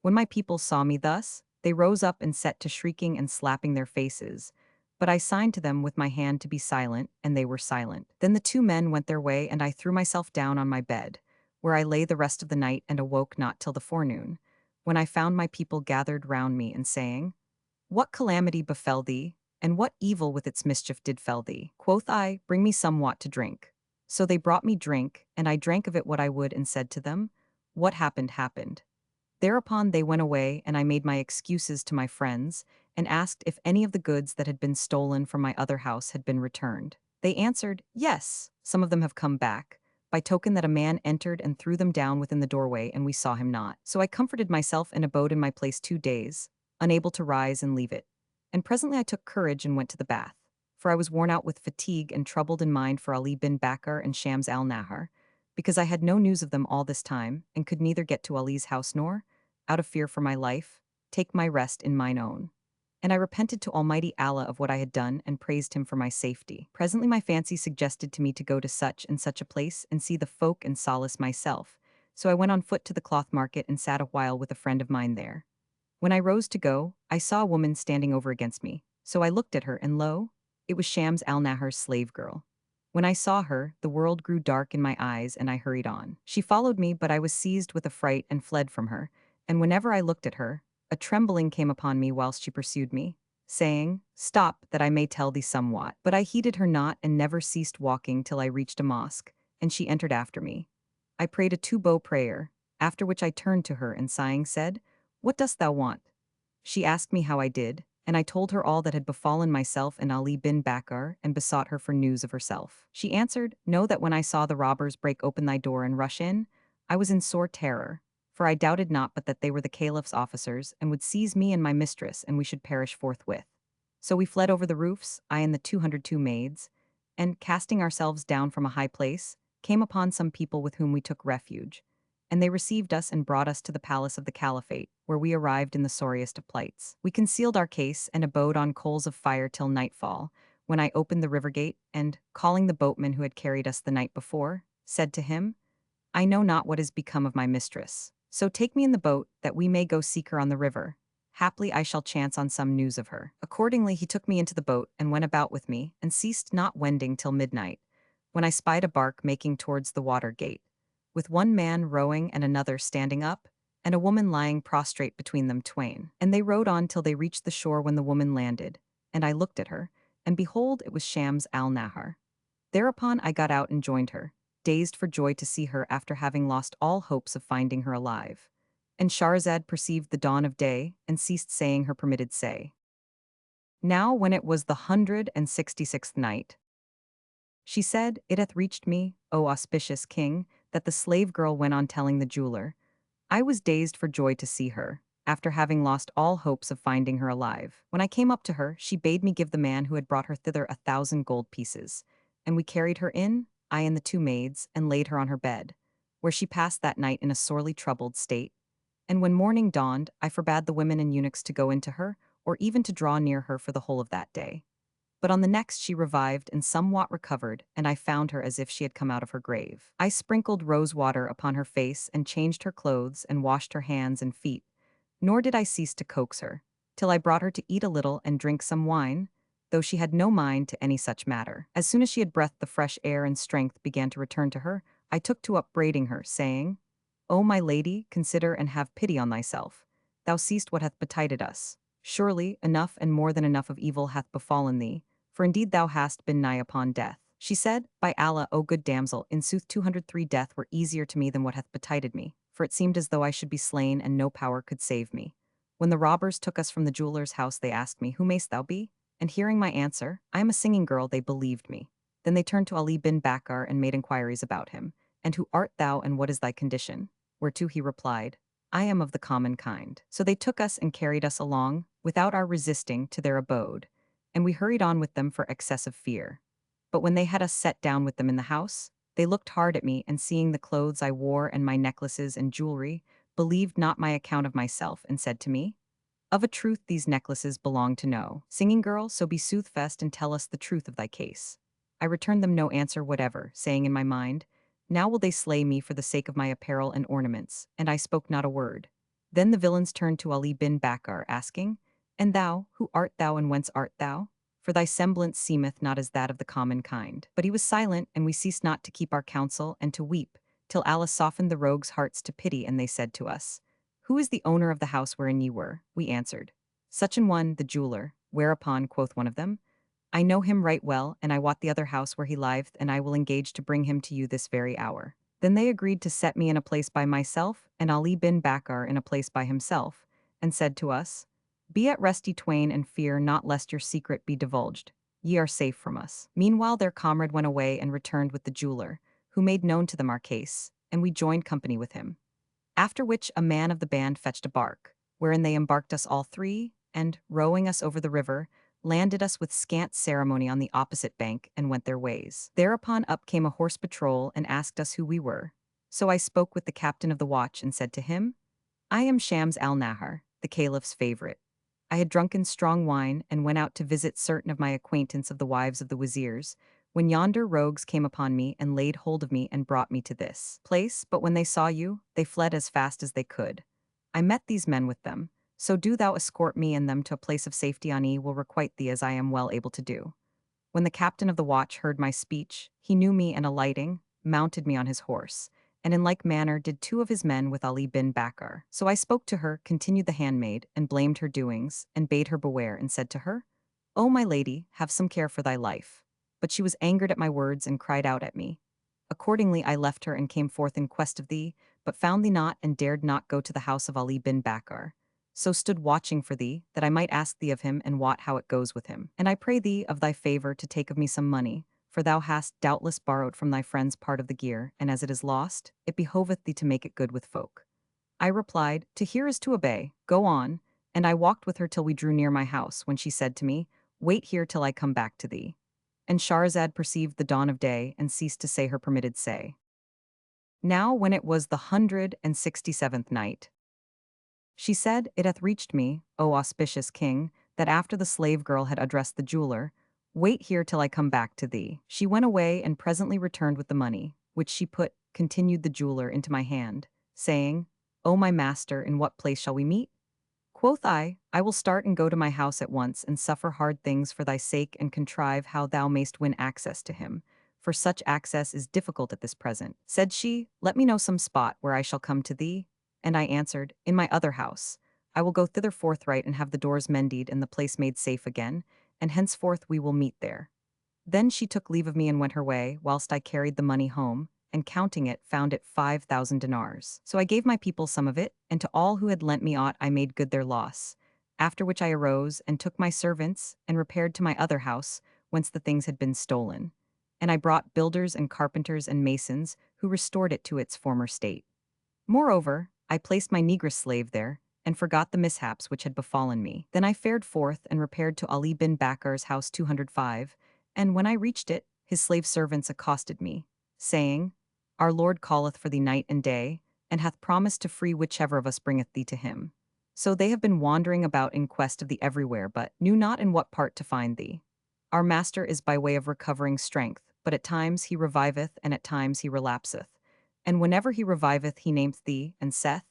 When my people saw me thus, they rose up and set to shrieking and slapping their faces, but I signed to them with my hand to be silent, and they were silent. Then the 2 men went their way, and I threw myself down on my bed, where I lay the rest of the night and awoke not till the forenoon, when I found my people gathered round me and saying, "What calamity befell thee, and what evil with its mischief did fell thee?" Quoth I, "Bring me somewhat to drink." So they brought me drink, and I drank of it what I would and said to them, "What happened, happened." Thereupon they went away, and I made my excuses to my friends, and asked if any of the goods that had been stolen from my other house had been returned. They answered, "Yes, some of them have come back, by token that a man entered and threw them down within the doorway, and we saw him not." So I comforted myself and abode in my place 2 days, unable to rise and leave it. And presently I took courage and went to the bath, for I was worn out with fatigue and troubled in mind for Ali bin Bakar and Shams al-Nahar, because I had no news of them all this time, and could neither get to Ali's house nor, out of fear for my life, take my rest in mine own. And I repented to Almighty Allah of what I had done and praised him for my safety. Presently my fancy suggested to me to go to such and such a place and see the folk and solace myself, so I went on foot to the cloth market and sat a while with a friend of mine there. When I rose to go, I saw a woman standing over against me, so I looked at her, and lo, it was Shams al-Nahar's slave girl. When I saw her, the world grew dark in my eyes, and I hurried on. She followed me, but I was seized with affright and fled from her, and whenever I looked at her, a trembling came upon me whilst she pursued me, saying, "Stop, that I may tell thee somewhat." But I heeded her not, and never ceased walking till I reached a mosque, and she entered after me. I prayed a 2-bow prayer, after which I turned to her and sighing said, "What dost thou want?" She asked me how I did, and I told her all that had befallen myself and Ali bin Bakar, and besought her for news of herself. She answered, "Know that when I saw the robbers break open thy door and rush in, I was in sore terror, for I doubted not but that they were the caliph's officers, and would seize me and my mistress, and we should perish forthwith. So we fled over the roofs, I and the 202 maids, and, casting ourselves down from a high place, came upon some people with whom we took refuge, and they received us and brought us to the palace of the caliphate, where we arrived in the sorriest of plights. We concealed our case and abode on coals of fire till nightfall, when I opened the river gate, and, calling the boatman who had carried us the night before, said to him, "I know not what is become of my mistress, so take me in the boat, that we may go seek her on the river. Haply I shall chance on some news of her." Accordingly he took me into the boat, and went about with me, and ceased not wending till midnight, when I spied a bark making towards the water gate, with 1 man rowing and another standing up, and a woman lying prostrate between them twain. And they rowed on till they reached the shore, when the woman landed, and I looked at her, and behold, it was Shams al-Nahar. Thereupon I got out and joined her, dazed for joy to see her after having lost all hopes of finding her alive. And Shahrazad perceived the dawn of day, and ceased saying her permitted say. Now when it was the 166th night, she said, It hath reached me, O auspicious king, that the slave girl went on telling the jeweler. I was dazed for joy to see her, after having lost all hopes of finding her alive. When I came up to her, she bade me give the man who had brought her thither 1,000 gold pieces. And we carried her in, I and the two maids, and laid her on her bed, where she passed that night in a sorely troubled state. And when morning dawned, I forbade the women and eunuchs to go into her, or even to draw near her for the whole of that day. But on the next she revived and somewhat recovered, and I found her as if she had come out of her grave. I sprinkled rose water upon her face and changed her clothes and washed her hands and feet, nor did I cease to coax her, till I brought her to eat a little and drink some wine, though she had no mind to any such matter. As soon as she had breathed the fresh air and strength began to return to her, I took to upbraiding her, saying, O my lady, consider and have pity on thyself. Thou seest what hath betided us. Surely enough and more than enough of evil hath befallen thee, for indeed thou hast been nigh upon death. She said, By Allah, O good damsel, in sooth 203 death were easier to me than what hath betided me, for it seemed as though I should be slain and no power could save me. When the robbers took us from the jeweler's house, they asked me, Who mayst thou be? And hearing my answer, I am a singing girl, they believed me. Then they turned to Ali bin Bakkar and made inquiries about him. And who art thou and what is thy condition? Whereto he replied, I am of the common kind. So they took us and carried us along, without our resisting, to their abode, and we hurried on with them for excess of fear. But when they had us set down with them in the house, they looked hard at me, and seeing the clothes I wore and my necklaces and jewelry, believed not my account of myself, and said to me, Of a truth these necklaces belong to no singing girl, so be soothfast and tell us the truth of thy case. I returned them no answer whatever, saying in my mind, Now will they slay me for the sake of my apparel and ornaments, and I spoke not a word. Then the villains turned to Ali bin Bakkar, asking, And thou, who art thou and whence art thou? For thy semblance seemeth not as that of the common kind. But he was silent, and we ceased not to keep our counsel and to weep, till Allah softened the rogues' hearts to pity, and they said to us, Who is the owner of the house wherein ye were? We answered, Such an one, the jeweler. Whereupon quoth one of them, I know him right well, and I wot the other house where he liveth, and I will engage to bring him to you this very hour. Then they agreed to set me in a place by myself, and Ali bin Bakkar in a place by himself, and said to us, Be at rest ye twain, and fear not lest your secret be divulged. Ye are safe from us. Meanwhile their comrade went away and returned with the jeweler, who made known to them our case, and we joined company with him. After which a man of the band fetched a bark, wherein they embarked us all three, and, rowing us over the river, landed us with scant ceremony on the opposite bank, and went their ways. Thereupon up came a horse patrol and asked us who we were. So I spoke with the captain of the watch and said to him, I am Shams al-Nahar, the caliph's favorite. I had drunken strong wine and went out to visit certain of my acquaintance of the wives of the wazirs, when yonder rogues came upon me and laid hold of me and brought me to this place, but when they saw you, they fled as fast as they could. I met these men with them, so do thou escort me and them to a place of safety. I will requite thee as I am well able to do. When the captain of the watch heard my speech, he knew me, and alighting, mounted me on his horse, and in like manner did two of his men with Ali bin Bakkar. So I spoke to her, continued the handmaid, and blamed her doings, and bade her beware, and said to her, O my lady, have some care for thy life. But she was angered at my words and cried out at me. Accordingly I left her and came forth in quest of thee, but found thee not, and dared not go to the house of Ali bin Bakkar. So stood watching for thee, that I might ask thee of him and wot how it goes with him. And I pray thee of thy favor to take of me some money, for thou hast doubtless borrowed from thy friends part of the gear, and as it is lost, it behoveth thee to make it good with folk. I replied, To hear is to obey, go on, and I walked with her till we drew near my house, when she said to me, Wait here till I come back to thee. And Shahrazad perceived the dawn of day, and ceased to say her permitted say. Now when it was the 167th night, she said, It hath reached me, O auspicious king, that after the slave girl had addressed the jeweler, Wait here till I come back to thee. She went away and presently returned with the money, which she put, continued the jeweler, into my hand, saying, O my master, in what place shall we meet? Quoth I will start and go to my house at once, and suffer hard things for thy sake, and contrive how thou mayst win access to him, for such access is difficult at this present. Said she, Let me know some spot where I shall come to thee. And I answered, In my other house. I will go thither forthright and have the doors mended and the place made safe again, and henceforth we will meet there. Then she took leave of me and went her way, whilst I carried the money home, and counting it found it 5,000 dinars. So I gave my people some of it, and to all who had lent me aught I made good their loss. After which I arose and took my servants and repaired to my other house, whence the things had been stolen. And I brought builders and carpenters and masons, who restored it to its former state. Moreover, I placed my negress slave there, and forgot the mishaps which had befallen me. Then I fared forth and repaired to Ali bin Bakar's house 205, and when I reached it, his slave servants accosted me, saying, Our Lord calleth for thee night and day, and hath promised to free whichever of us bringeth thee to him. So they have been wandering about in quest of thee everywhere, but knew not in what part to find thee. Our master is by way of recovering strength, but at times he reviveth, and at times he relapseth. And whenever he reviveth, he nameth thee, and saith,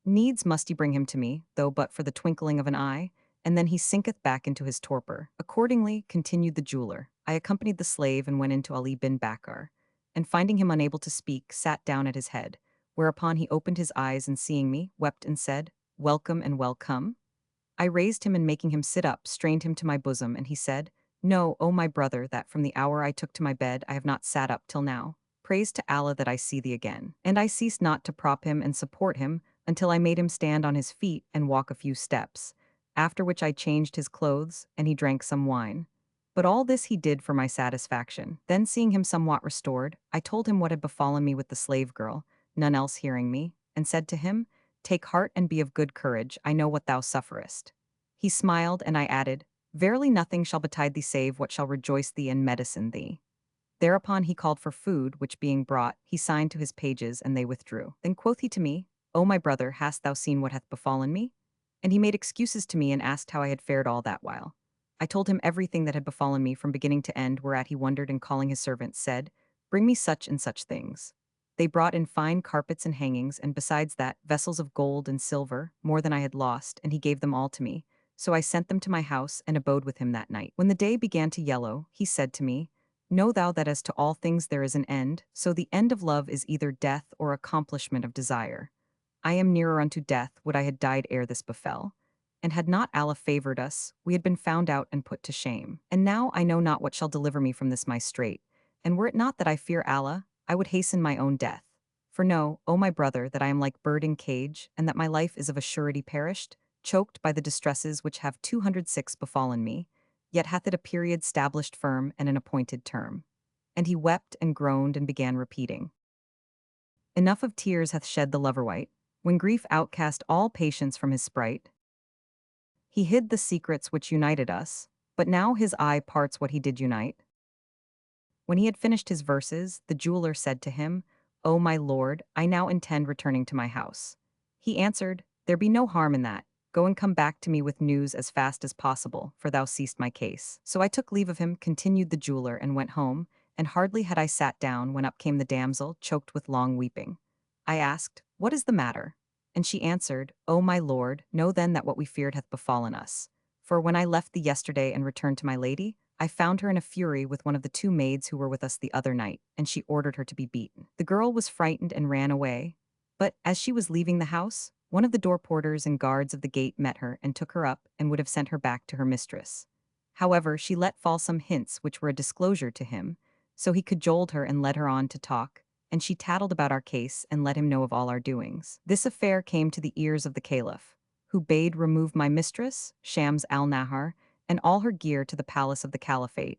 Needs must ye bring him to me, though but for the twinkling of an eye, and then he sinketh back into his torpor. Accordingly, continued the jeweler, I accompanied the slave and went into Ali bin Bakar, and finding him unable to speak, sat down at his head, whereupon he opened his eyes and seeing me, wept and said, Welcome and welcome. I raised him and making him sit up, strained him to my bosom, and he said, Know, O my brother, that from the hour I took to my bed I have not sat up till now. Praise to Allah that I see thee again. And I ceased not to prop him and support him, until I made him stand on his feet and walk a few steps, after which I changed his clothes, and he drank some wine. But all this he did for my satisfaction. Then seeing him somewhat restored, I told him what had befallen me with the slave girl, none else hearing me, and said to him, Take heart and be of good courage, I know what thou sufferest. He smiled, and I added, Verily nothing shall betide thee save what shall rejoice thee and medicine thee. Thereupon he called for food, which being brought, he signed to his pages, and they withdrew. Then quoth he to me, O my brother, hast thou seen what hath befallen me? And he made excuses to me and asked how I had fared all that while. I told him everything that had befallen me from beginning to end, whereat he wondered and calling his servants said, Bring me such and such things. They brought in fine carpets and hangings, and besides that, vessels of gold and silver, more than I had lost, and he gave them all to me. So I sent them to my house and abode with him that night. When the day began to yellow, he said to me, Know thou that as to all things there is an end, so the end of love is either death or accomplishment of desire. I am nearer unto death, would I had died ere this befell. And had not Allah favored us, we had been found out and put to shame. And now I know not what shall deliver me from this my strait. And were it not that I fear Allah, I would hasten my own death. For know, O my brother, that I am like bird in cage, and that my life is of a surety perished, choked by the distresses which have 206 befallen me, yet hath it a period stablished firm and an appointed term. And he wept and groaned and began repeating, Enough of tears hath shed the lover white, when grief outcast all patience from his sprite. He hid the secrets which united us, but now his eye parts what he did unite. When he had finished his verses, the jeweler said to him, O my lord, I now intend returning to my house. He answered, There be no harm in that. Go and come back to me with news as fast as possible, for thou seest my case. So I took leave of him, continued the jeweler, and went home, and hardly had I sat down when up came the damsel, choked with long weeping. I asked, What is the matter? And she answered, O my lord, know then that what we feared hath befallen us. For when I left thee yesterday and returned to my lady, I found her in a fury with one of the two maids who were with us the other night, and she ordered her to be beaten. The girl was frightened and ran away, but as she was leaving the house, one of the door porters and guards of the gate met her and took her up and would have sent her back to her mistress. However, she let fall some hints which were a disclosure to him, so he cajoled her and led her on to talk, and she tattled about our case and let him know of all our doings. This affair came to the ears of the caliph, who bade remove my mistress, Shams al-Nahar, and all her gear to the palace of the caliphate,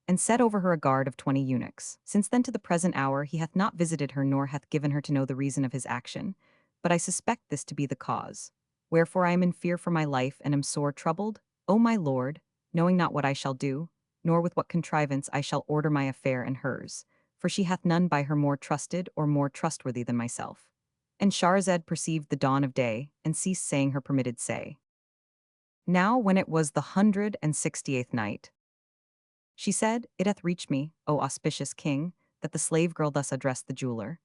and set over her a guard of 20 eunuchs. Since then to the present hour he hath not visited her nor hath given her to know the reason of his action, but I suspect this to be the cause. Wherefore I am in fear for my life and am sore troubled, O my lord, knowing not what I shall do, nor with what contrivance I shall order my affair and hers, for she hath none by her more trusted or more trustworthy than myself. And Shahrazad perceived the dawn of day, and ceased saying her permitted say. Now when it was the 168th night, she said, It hath reached me, O auspicious king, that the slave girl thus addressed the jeweler.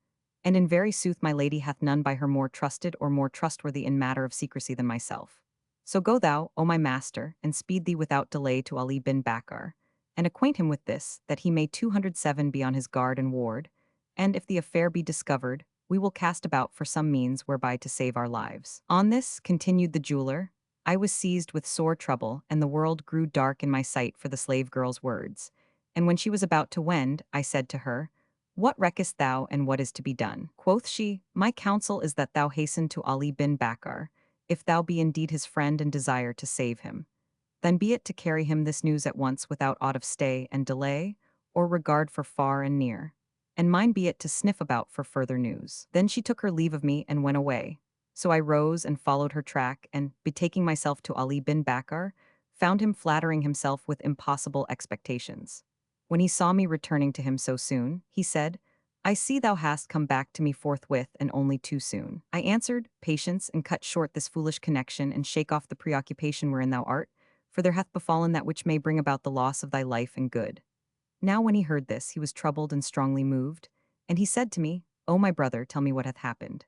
And in very sooth my lady hath none by her more trusted or more trustworthy in matter of secrecy than myself. So go thou, O my master, and speed thee without delay to Ali bin Bakar, and acquaint him with this, that he may 207 be on his guard and ward, and if the affair be discovered, we will cast about for some means whereby to save our lives. On this, continued the jeweler, I was seized with sore trouble, and the world grew dark in my sight for the slave girl's words. And when she was about to wend, I said to her, What reckest thou, and what is to be done? Quoth she, My counsel is that thou hasten to Ali bin Bakkar, if thou be indeed his friend and desire to save him. Then be it to carry him this news at once without aught of stay and delay, or regard for far and near. And mine be it to sniff about for further news. Then she took her leave of me and went away. So I rose and followed her track, and, betaking myself to Ali bin Bakkar, found him flattering himself with impossible expectations. When he saw me returning to him so soon, he said, I see thou hast come back to me forthwith and only too soon. I answered, Patience, and cut short this foolish connection and shake off the preoccupation wherein thou art, for there hath befallen that which may bring about the loss of thy life and good. Now when he heard this, he was troubled and strongly moved, and he said to me, O my brother, tell me what hath happened.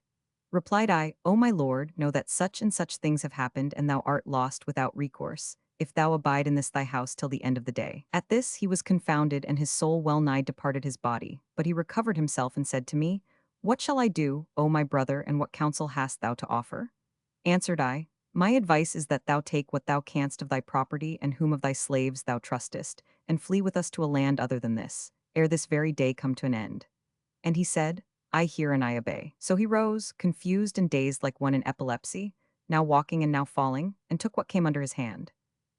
Replied I, O my lord, know that such and such things have happened, and thou art lost without recourse, if thou abide in this thy house till the end of the day. At this he was confounded, and his soul well nigh departed his body, but he recovered himself and said to me, What shall I do, O my brother, and what counsel hast thou to offer? Answered I, My advice is that thou take what thou canst of thy property and whom of thy slaves thou trustest, and flee with us to a land other than this, ere this very day come to an end. And he said, I hear and I obey. So he rose, confused and dazed like one in epilepsy, now walking and now falling, and took what came under his hand.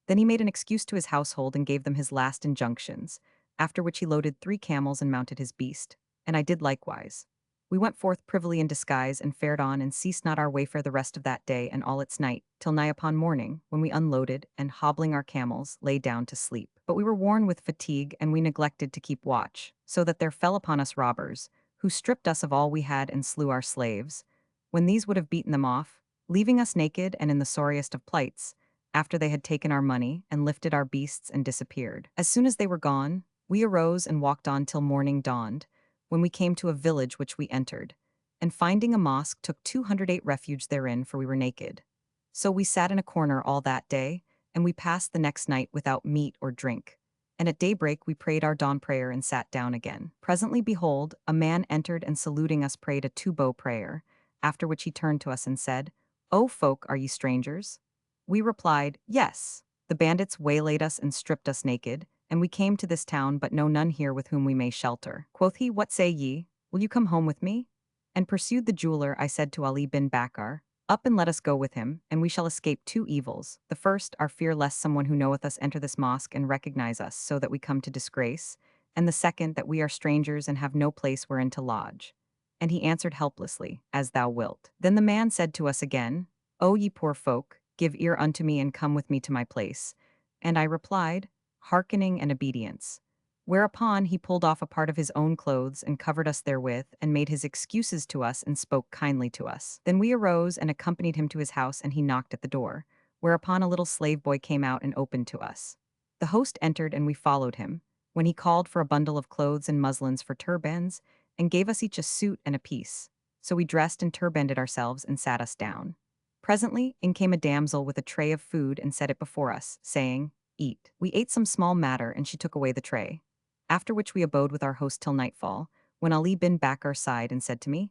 Then he made an excuse to his household and gave them his last injunctions, after which he loaded 3 camels and mounted his beast, and I did likewise. We went forth privily in disguise and fared on and ceased not our wayfare the rest of that day and all its night, till nigh upon morning, when we unloaded, and hobbling our camels, lay down to sleep. But we were worn with fatigue, and we neglected to keep watch, so that there fell upon us robbers, who stripped us of all we had and slew our slaves. When these would have beaten them off, leaving us naked and in the sorriest of plights, after they had taken our money and lifted our beasts and disappeared. As soon as they were gone, we arose and walked on till morning dawned, when we came to a village which we entered, and finding a mosque took 208 refuge therein, for we were naked. So we sat in a corner all that day, and we passed the next night without meat or drink. And at daybreak we prayed our dawn prayer and sat down again. Presently, behold, a man entered and saluting us prayed a 2-bow prayer, after which he turned to us and said, O folk, are ye strangers? We replied, Yes. The bandits waylaid us and stripped us naked, and we came to this town, but know none here with whom we may shelter. Quoth he, What say ye? Will you come home with me? And pursued the jeweler, I said to Ali bin Bakkar, Up and let us go with him, and we shall escape 2 evils. The first, our fear lest someone who knoweth us enter this mosque and recognize us, so that we come to disgrace, and the second, that we are strangers and have no place wherein to lodge. And he answered helplessly, As thou wilt. Then the man said to us again, O ye poor folk, give ear unto me and come with me to my place. And I replied, Hearkening and obedience. Whereupon he pulled off a part of his own clothes and covered us therewith, and made his excuses to us and spoke kindly to us. Then we arose and accompanied him to his house, and he knocked at the door, whereupon a little slave boy came out and opened to us. The host entered and we followed him, when he called for a bundle of clothes and muslins for turbans, and gave us each a suit and a piece. So we dressed and turbanded ourselves and sat us down. Presently, in came a damsel with a tray of food and set it before us, saying, Eat. We ate some small matter, and she took away the tray. After which we abode with our host till nightfall, when Ali bin Bakkar sighed and said to me,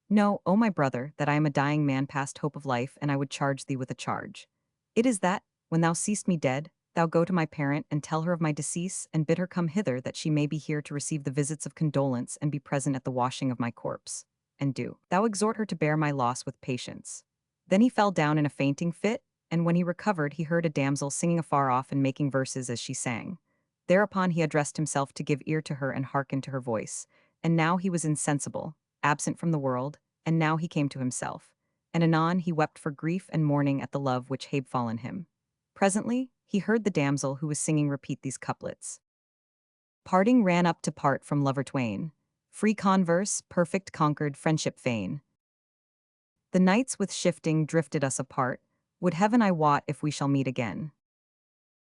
Know, O my brother, that I am a dying man past hope of life, and I would charge thee with a charge. It is that, when thou seest me dead, thou go to my parent and tell her of my decease, and bid her come hither, that she may be here to receive the visits of condolence and be present at the washing of my corpse. And do thou exhort her to bear my loss with patience. Then he fell down in a fainting fit, and when he recovered he heard a damsel singing afar off and making verses as she sang. Thereupon he addressed himself to give ear to her and hearken to her voice, and now he was insensible, absent from the world, and now he came to himself. And anon he wept for grief and mourning at the love which had fallen him. Presently he heard the damsel who was singing repeat these couplets. Parting ran up to part from lover twain. Free converse, perfect conquered friendship fain. The nights with shifting drifted us apart. Would heaven I wot if we shall meet again.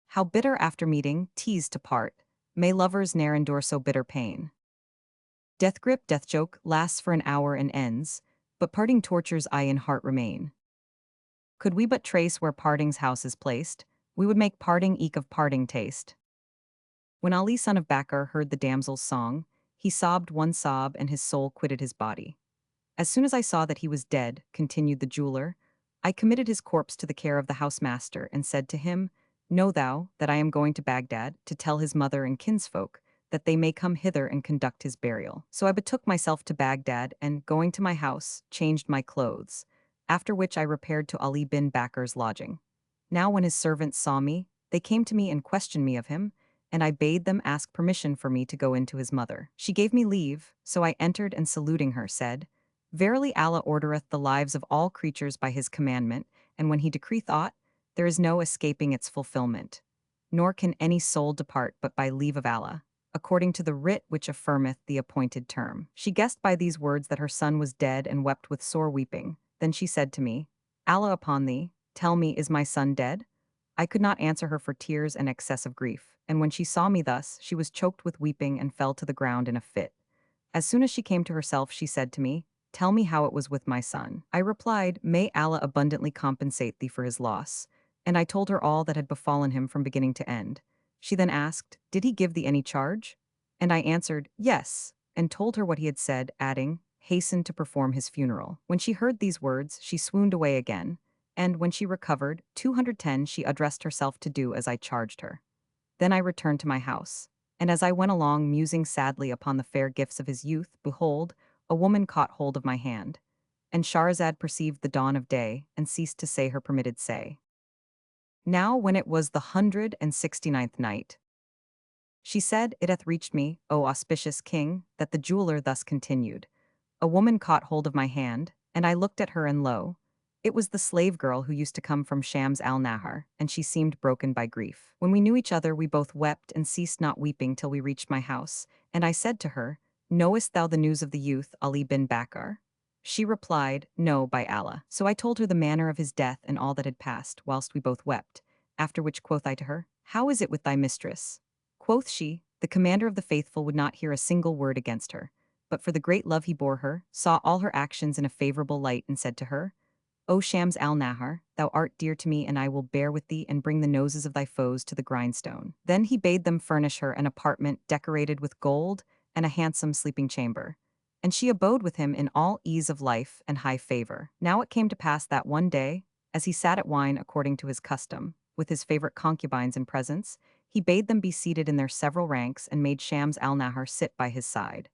How bitter after meeting, teased to part. May lovers ne'er endure so bitter pain. Death grip, death joke, lasts for an hour and ends, but parting tortures I in heart remain. Could we but trace where parting's house is placed, we would make parting eke of parting taste. When Ali son of Bakkar heard the damsel's song, he sobbed one sob and his soul quitted his body. As soon as I saw that he was dead, continued the jeweler, I committed his corpse to the care of the housemaster and said to him, Know thou that I am going to Baghdad to tell his mother and kinsfolk that they may come hither and conduct his burial. So I betook myself to Baghdad and, going to my house, changed my clothes, after which I repaired to Ali bin Bakr's lodging. Now when his servants saw me, they came to me and questioned me of him, and I bade them ask permission for me to go in to his mother. She gave me leave, so I entered and saluting her said, Verily Allah ordereth the lives of all creatures by his commandment, and when he decreeth aught, there is no escaping its fulfillment. Nor can any soul depart but by leave of Allah, according to the writ which affirmeth the appointed term. She guessed by these words that her son was dead and wept with sore weeping. Then she said to me, Allah upon thee, tell me, is my son dead? I could not answer her for tears and excess of grief, and when she saw me thus, she was choked with weeping and fell to the ground in a fit. As soon as she came to herself, she said to me, Tell me how it was with my son. I replied, May Allah abundantly compensate thee for his loss. And I told her all that had befallen him from beginning to end. She then asked, Did he give thee any charge? And I answered, Yes, and told her what he had said, adding, Hasten to perform his funeral. When she heard these words, she swooned away again, and when she recovered, 210 she addressed herself to do as I charged her. Then I returned to my house, and as I went along musing sadly upon the fair gifts of his youth, behold, a woman caught hold of my hand. And Shahrazad perceived the dawn of day, and ceased to say her permitted say. Now when it was the 169th night, she said, It hath reached me, O auspicious king, that the jeweler thus continued. A woman caught hold of my hand, and I looked at her, and lo, it was the slave girl who used to come from Shams al-Nahar, and she seemed broken by grief. When we knew each other, we both wept and ceased not weeping till we reached my house, and I said to her, Knowest thou the news of the youth Ali bin Bakr? She replied, No, by Allah. So I told her the manner of his death and all that had passed, whilst we both wept. After which quoth I to her, How is it with thy mistress? Quoth she, The commander of the faithful would not hear a single word against her, but for the great love he bore her, saw all her actions in a favorable light, and said to her, O Shams al-Nahar, thou art dear to me, and I will bear with thee and bring the noses of thy foes to the grindstone. Then he bade them furnish her an apartment decorated with gold and a handsome sleeping chamber. And she abode with him in all ease of life and high favor. Now it came to pass that one day, as he sat at wine according to his custom, with his favorite concubines in presence, he bade them be seated in their several ranks and made Shams al-Nahar sit by his side.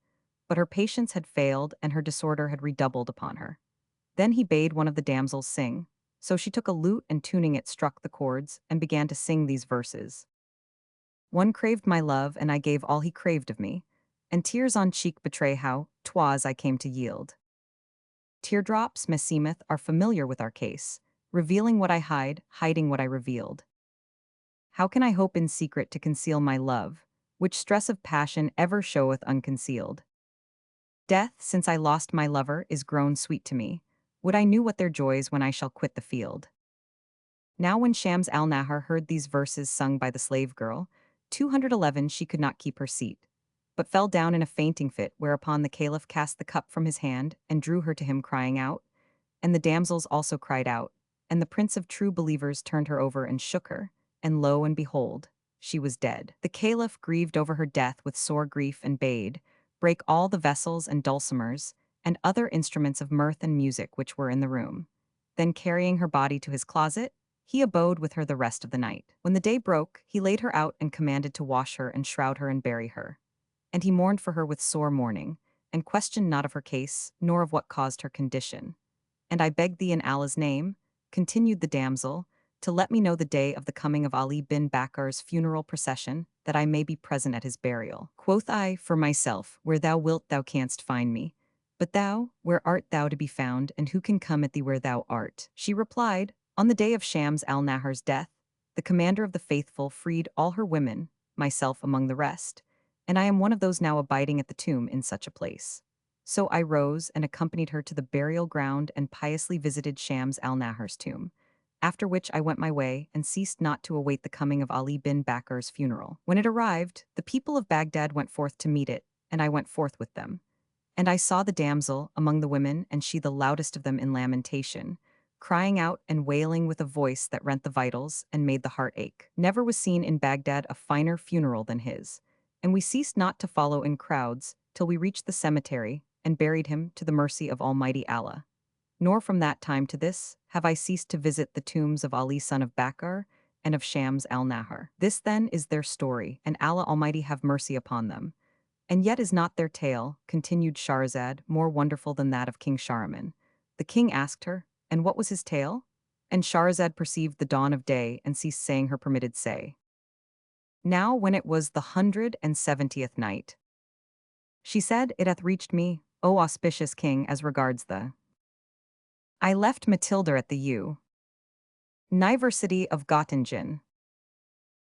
But her patience had failed and her disorder had redoubled upon her. Then he bade one of the damsels sing. So she took a lute and tuning it struck the chords and began to sing these verses. One craved my love and I gave all he craved of me, and tears on cheek betray how 'twas I came to yield. Teardrops, meseemeth, are familiar with our case, revealing what I hide, hiding what I revealed. How can I hope in secret to conceal my love, which stress of passion ever showeth unconcealed? Death, since I lost my lover, is grown sweet to me. Would I knew what their joys when I shall quit the field. Now when Shams al-Nahar heard these verses sung by the slave girl, 211 she could not keep her seat, but fell down in a fainting fit, whereupon the caliph cast the cup from his hand and drew her to him, crying out. And the damsels also cried out, and the prince of true believers turned her over and shook her, and lo and behold, she was dead. The caliph grieved over her death with sore grief and bade break all the vessels and dulcimers, and other instruments of mirth and music which were in the room. Then carrying her body to his closet, he abode with her the rest of the night. When the day broke, he laid her out and commanded to wash her and shroud her and bury her. And he mourned for her with sore mourning, and questioned not of her case, nor of what caused her condition. And I beg thee in Allah's name, continued the damsel, to let me know the day of the coming of Ali bin Bakr's funeral procession, that I may be present at his burial. Quoth I, for myself, where thou wilt thou canst find me. But thou, where art thou to be found, and who can come at thee where thou art? She replied, On the day of Shams al-Nahar's death, the commander of the faithful freed all her women, myself among the rest, and I am one of those now abiding at the tomb in such a place. So I rose and accompanied her to the burial ground and piously visited Shams al-Nahar's tomb, after which I went my way and ceased not to await the coming of Ali bin Bakr's funeral. When it arrived, the people of Baghdad went forth to meet it, and I went forth with them. And I saw the damsel among the women, and she the loudest of them in lamentation, crying out and wailing with a voice that rent the vitals and made the heart ache. Never was seen in Baghdad a finer funeral than his, and we ceased not to follow in crowds till we reached the cemetery and buried him to the mercy of Almighty Allah. Nor from that time to this have I ceased to visit the tombs of Ali son of Bakr and of Shams al-Nahar. This then is their story, and Allah Almighty have mercy upon them. And yet is not their tale, continued Shahrazad, more wonderful than that of King Shahryar. The king asked her, and what was his tale? And Shahrazad perceived the dawn of day and ceased saying her permitted say. Now when it was the 170th night, she said, it hath reached me, O auspicious king, as regards the I left Matilda at the University of Göttingen.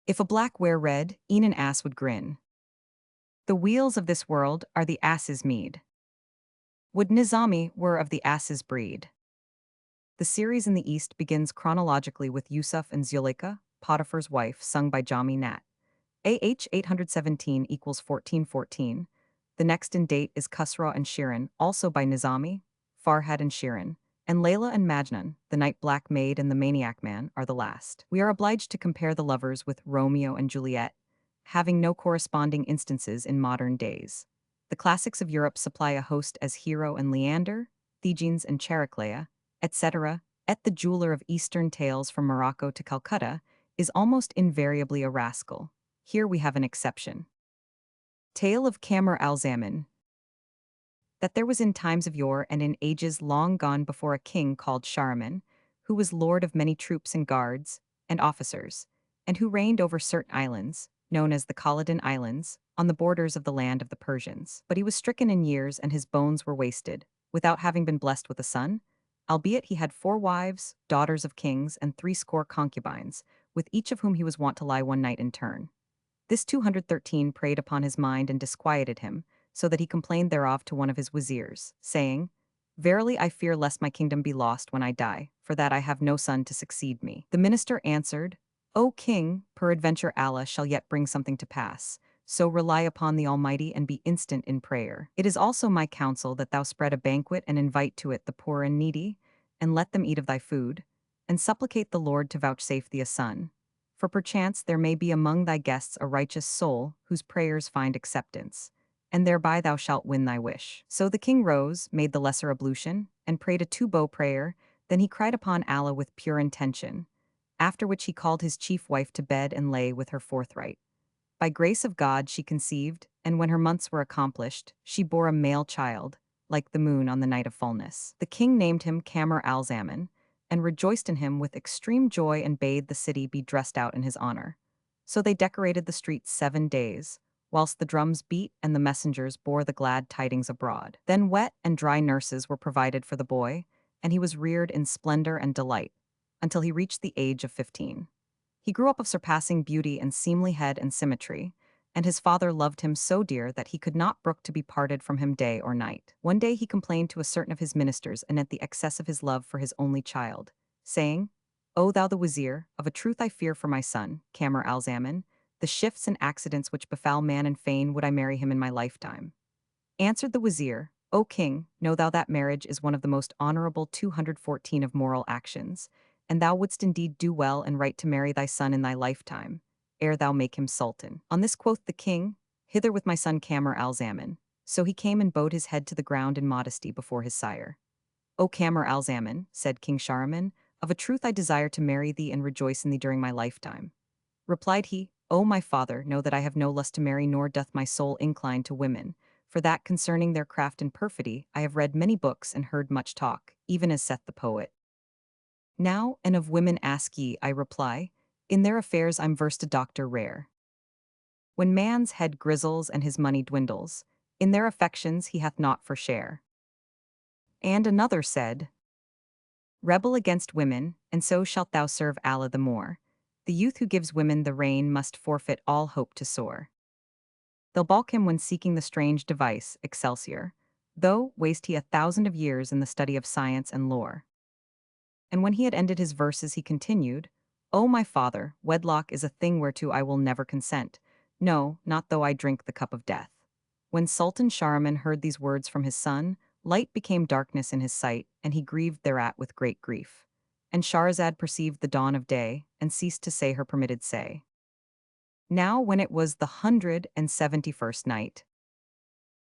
If a black wear red, e'en an ass would grin. The wheels of this world are the ass's meed. Would Nizami were of the ass's breed. The series in the East begins chronologically with Yusuf and Zuleika, Potiphar's wife, sung by Jami Nat. AH 817 equals 1414. The next in date is Khusra and Shirin, also by Nizami, Farhad and Shirin. And Layla and Majnun, the night black maid and the maniac man, are the last. We are obliged to compare the lovers with Romeo and Juliet, having no corresponding instances in modern days. The classics of Europe supply a host as Hero and Leander, Thegenes and Chariclea, etc. The jeweler of Eastern tales from Morocco to Calcutta is almost invariably a rascal. Here we have an exception. Tale of Kamar al-Zaman. That there was in times of yore and in ages long gone before a king called Shahryar, who was lord of many troops and guards and officers, and who reigned over certain islands, known as the Khalidan Islands, on the borders of the land of the Persians. But he was stricken in years and his bones were wasted, without having been blessed with a son, albeit he had 4 wives, daughters of kings, and 60 concubines, with each of whom he was wont to lie one night in turn. This 213 preyed upon his mind and disquieted him, so that he complained thereof to one of his wazirs, saying, Verily I fear lest my kingdom be lost when I die, for that I have no son to succeed me. The minister answered, O king, peradventure Allah shall yet bring something to pass, so rely upon the Almighty and be instant in prayer. It is also my counsel that thou spread a banquet and invite to it the poor and needy, and let them eat of thy food, and supplicate the Lord to vouchsafe thee a son. For perchance there may be among thy guests a righteous soul, whose prayers find acceptance, and thereby thou shalt win thy wish. So the king rose, made the lesser ablution, and prayed a 2-bow prayer, then he cried upon Allah with pure intention, after which he called his chief wife to bed and lay with her forthright. By grace of God she conceived, and when her months were accomplished, she bore a male child, like the moon on the night of fullness. The king named him Kamar al-Zaman, and rejoiced in him with extreme joy and bade the city be dressed out in his honor. So they decorated the streets 7 days, whilst the drums beat and the messengers bore the glad tidings abroad. Then wet and dry nurses were provided for the boy, and he was reared in splendor and delight, until he reached the age of 15. He grew up of surpassing beauty and seemly head and symmetry, and his father loved him so dear that he could not brook to be parted from him day or night. One day he complained to a certain of his ministers anent the excess of his love for his only child, saying, O thou the wazir, of a truth I fear for my son, Kamar al-Zaman, the shifts and accidents which befall man, and fain would I marry him in my lifetime. Answered the wazir, O king, know thou that marriage is one of the most honorable 214 of moral actions, and thou wouldst indeed do well and right to marry thy son in thy lifetime, ere thou make him sultan. On this quoth the king, Hither with my son Kamar al-Zaman. So he came and bowed his head to the ground in modesty before his sire. O Kamar al-Zaman, said King Shahryar, of a truth I desire to marry thee and rejoice in thee during my lifetime. Replied he, O my father, know that I have no lust to marry, nor doth my soul incline to women, for that concerning their craft and perfidy I have read many books and heard much talk, even as saith the poet. Now, and of women ask ye, I reply, in their affairs I'm versed a doctor rare. When man's head grizzles and his money dwindles, in their affections he hath naught for share. And another said, Rebel against women, and so shalt thou serve Allah the more. The youth who gives women the rein must forfeit all hope to soar. They'll balk him when seeking the strange device, Excelsior, though waste he 1,000 of years in the study of science and lore. And when he had ended his verses he continued, O my father, wedlock is a thing whereto I will never consent, no, not though I drink the cup of death. When Sultan Shahryar heard these words from his son, light became darkness in his sight, and he grieved thereat with great grief. And Shahrazad perceived the dawn of day, and ceased to say her permitted say. Now when it was the 171st night,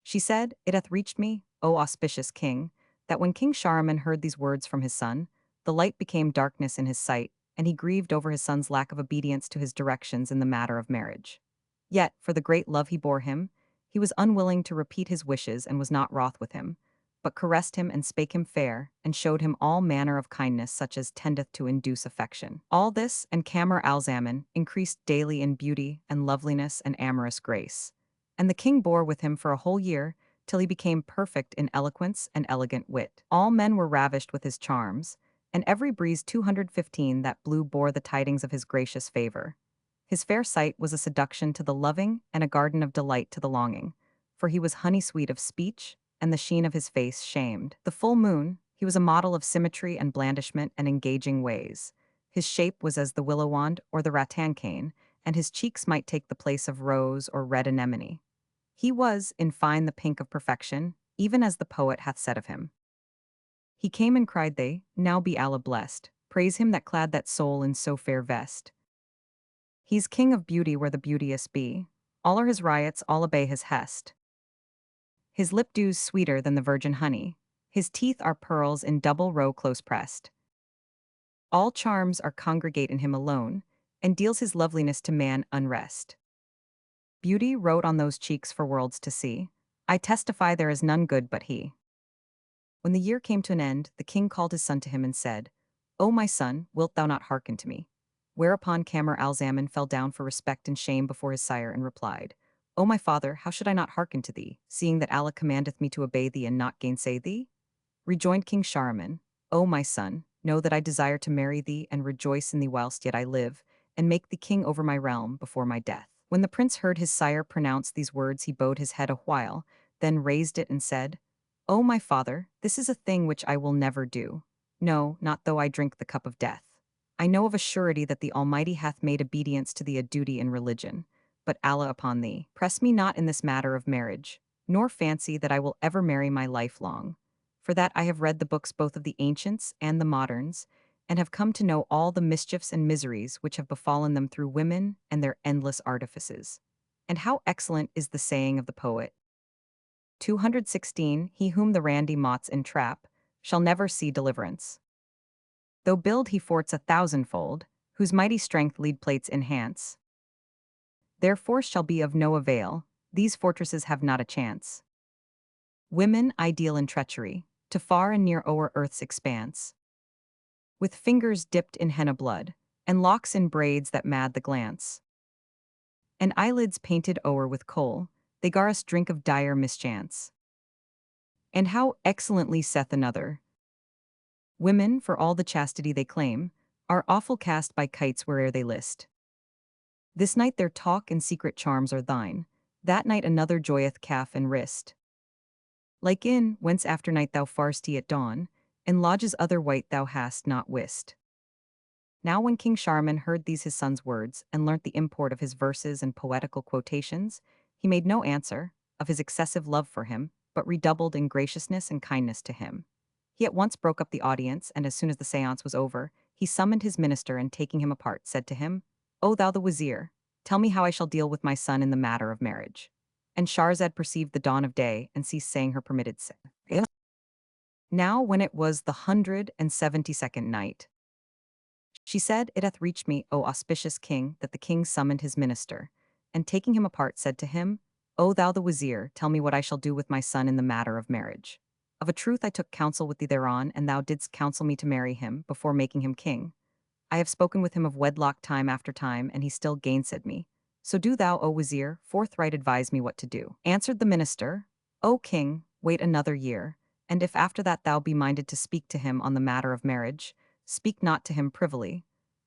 she said, It hath reached me, O auspicious king, that when King Shahryar heard these words from his son, the light became darkness in his sight, and he grieved over his son's lack of obedience to his directions in the matter of marriage. Yet, for the great love he bore him, he was unwilling to repeat his wishes and was not wroth with him, but caressed him and spake him fair, and showed him all manner of kindness such as tendeth to induce affection. All this and Camar al-Zaman increased daily in beauty and loveliness and amorous grace. And the king bore with him for a whole year, till he became perfect in eloquence and elegant wit. All men were ravished with his charms, and every breeze 215 that blew bore the tidings of his gracious favor. His fair sight was a seduction to the loving and a garden of delight to the longing, for he was honey-sweet of speech, and the sheen of his face shamed. The full moon, he was a model of symmetry and blandishment and engaging ways. His shape was as the willow wand or the rattan cane, and his cheeks might take the place of rose or red anemone. He was, in fine, the pink of perfection, even as the poet hath said of him. He came and cried they, now be Allah blessed, praise him that clad that soul in so fair vest. He's king of beauty where the beauteous be, all are his riots, all obey his hest. His lip dew's sweeter than the virgin honey, his teeth are pearls in double row close pressed. All charms are congregate in him alone, and deals his loveliness to man unrest. Beauty wrote on those cheeks for worlds to see, I testify there is none good but he. When the year came to an end, the king called his son to him and said, O my son, wilt thou not hearken to me? Whereupon Camar al-Zaman fell down for respect and shame before his sire and replied, O my father, how should I not hearken to thee, seeing that Allah commandeth me to obey thee and not gainsay thee? Rejoined King Shahryar, O my son, know that I desire to marry thee and rejoice in thee whilst yet I live, and make thee king over my realm before my death. When the prince heard his sire pronounce these words, he bowed his head a while, then raised it and said, O my father, this is a thing which I will never do. No, not though I drink the cup of death. I know of a surety that the Almighty hath made obedience to thee a duty in religion, but Allah upon thee, press me not in this matter of marriage, nor fancy that I will ever marry my life long. For that I have read the books both of the ancients and the moderns, and have come to know all the mischiefs and miseries which have befallen them through women and their endless artifices. And how excellent is the saying of the poet, 216, he whom the randy mots entrap, shall never see deliverance. Though build he forts 1,000-fold, whose mighty strength lead plates enhance. Their force shall be of no avail, these fortresses have not a chance. Women ideal in treachery, to far and near o'er earth's expanse. With fingers dipped in henna blood, and locks in braids that mad the glance. And eyelids painted o'er with kohl, they gar us drink of dire mischance. And how excellently saith another, women, for all the chastity they claim, are awful cast by kites where'er they list. This night their talk and secret charms are thine, that night another joyeth calf and wrist. Like in, whence after night thou farst he at dawn, and lodges other white thou hast not wist. Now when King Shahryar heard these his son's words, and learnt the import of his verses and poetical quotations, he made no answer, of his excessive love for him, but redoubled in graciousness and kindness to him. He at once broke up the audience, and as soon as the seance was over, he summoned his minister and taking him apart, said to him, O thou the wazir, tell me how I shall deal with my son in the matter of marriage. And Shahrazad perceived the dawn of day, and ceased saying her permitted say. Now when it was the 172nd night, she said, It hath reached me, O auspicious king, that the king summoned his minister, and taking him apart said to him, O thou the wazir, tell me what I shall do with my son in the matter of marriage. Of a truth I took counsel with thee thereon, and thou didst counsel me to marry him, before making him king. I have spoken with him of wedlock time after time, and he still gainsaid me. So do thou, O wazir, forthright advise me what to do. Answered the minister, O king, wait another year, and if after that thou be minded to speak to him on the matter of marriage, speak not to him privily,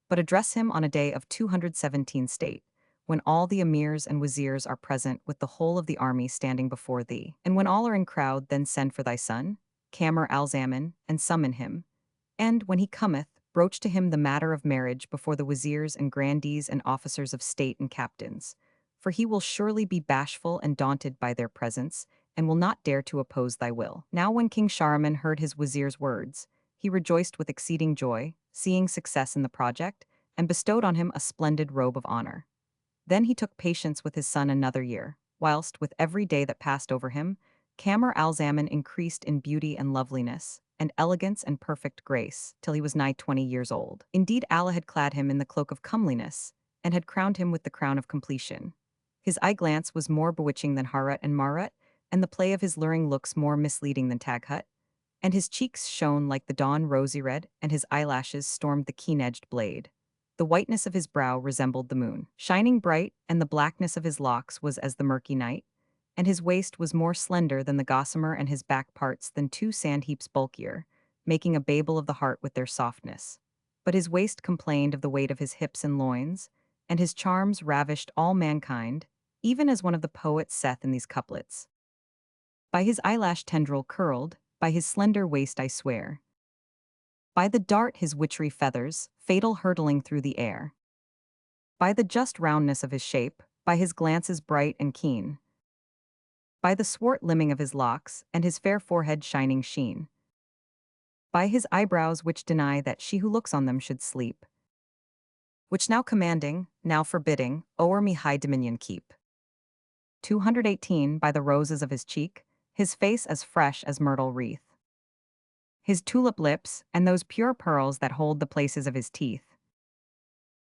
but address him on a day of 217 state, when all the emirs and wazirs are present with the whole of the army standing before thee. And when all are in crowd, then send for thy son, Camar al-Zaman, and summon him. And, when he cometh, broach to him the matter of marriage before the wazirs and grandees and officers of state and captains. For he will surely be bashful and daunted by their presence, and will not dare to oppose thy will. Now when King Shahryar heard his wazir's words, he rejoiced with exceeding joy, seeing success in the project, and bestowed on him a splendid robe of honor. Then he took patience with his son another year, whilst, with every day that passed over him, Camar al-Zaman increased in beauty and loveliness, and elegance and perfect grace, till he was nigh 20 years old. Indeed, Allah had clad him in the cloak of comeliness, and had crowned him with the crown of completion. His eye glance was more bewitching than Harut and Marut, and the play of his luring looks more misleading than Taghut, and his cheeks shone like the dawn rosy red, and his eyelashes stormed the keen-edged blade. The whiteness of his brow resembled the moon, shining bright, and the blackness of his locks was as the murky night, and his waist was more slender than the gossamer and his back parts than two sand heaps bulkier, making a babel of the heart with their softness. But his waist complained of the weight of his hips and loins, and his charms ravished all mankind, even as one of the poets saith in these couplets. By his eyelash tendril curled, by his slender waist I swear. By the dart his witchery feathers, fatal hurtling through the air. By the just roundness of his shape, by his glances bright and keen. By the swart limbing of his locks, and his fair forehead shining sheen. By his eyebrows which deny that she who looks on them should sleep. Which now commanding, now forbidding, o'er me high dominion keep. 218 By the roses of his cheek, his face as fresh as myrtle wreath. His tulip lips, and those pure pearls that hold the places of his teeth.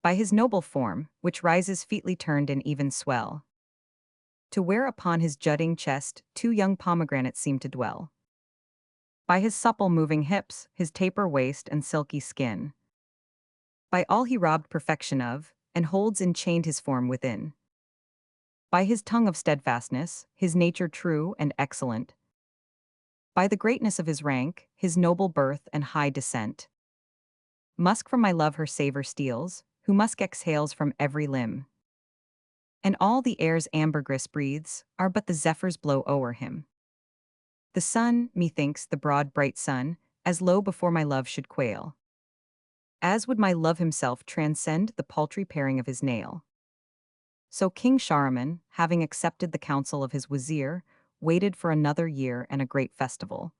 By his noble form, which rises featly turned in even swell. To where upon his jutting chest two young pomegranates seem to dwell. By his supple moving hips, his taper waist and silky skin. By all he robbed perfection of, and holds enchained his form within. By his tongue of steadfastness, his nature true and excellent. By the greatness of his rank, his noble birth and high descent. Musk from my love her savor steals, who musk exhales from every limb. And all the air's ambergris breathes, are but the zephyrs blow o'er him. The sun, methinks, the broad bright sun, as low before my love should quail. As would my love himself transcend the paltry paring of his nail. So King Shahryar, having accepted the counsel of his wazir, waited for another year and a great festival.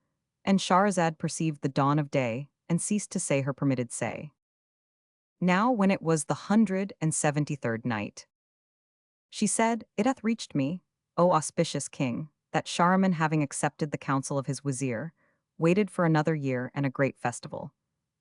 And Scheherazade perceived the dawn of day, and ceased to say her permitted say. Now when it was the 173rd night, she said, It hath reached me, O auspicious king, that Shahryar, having accepted the counsel of his wazir, waited for another year and a great festival.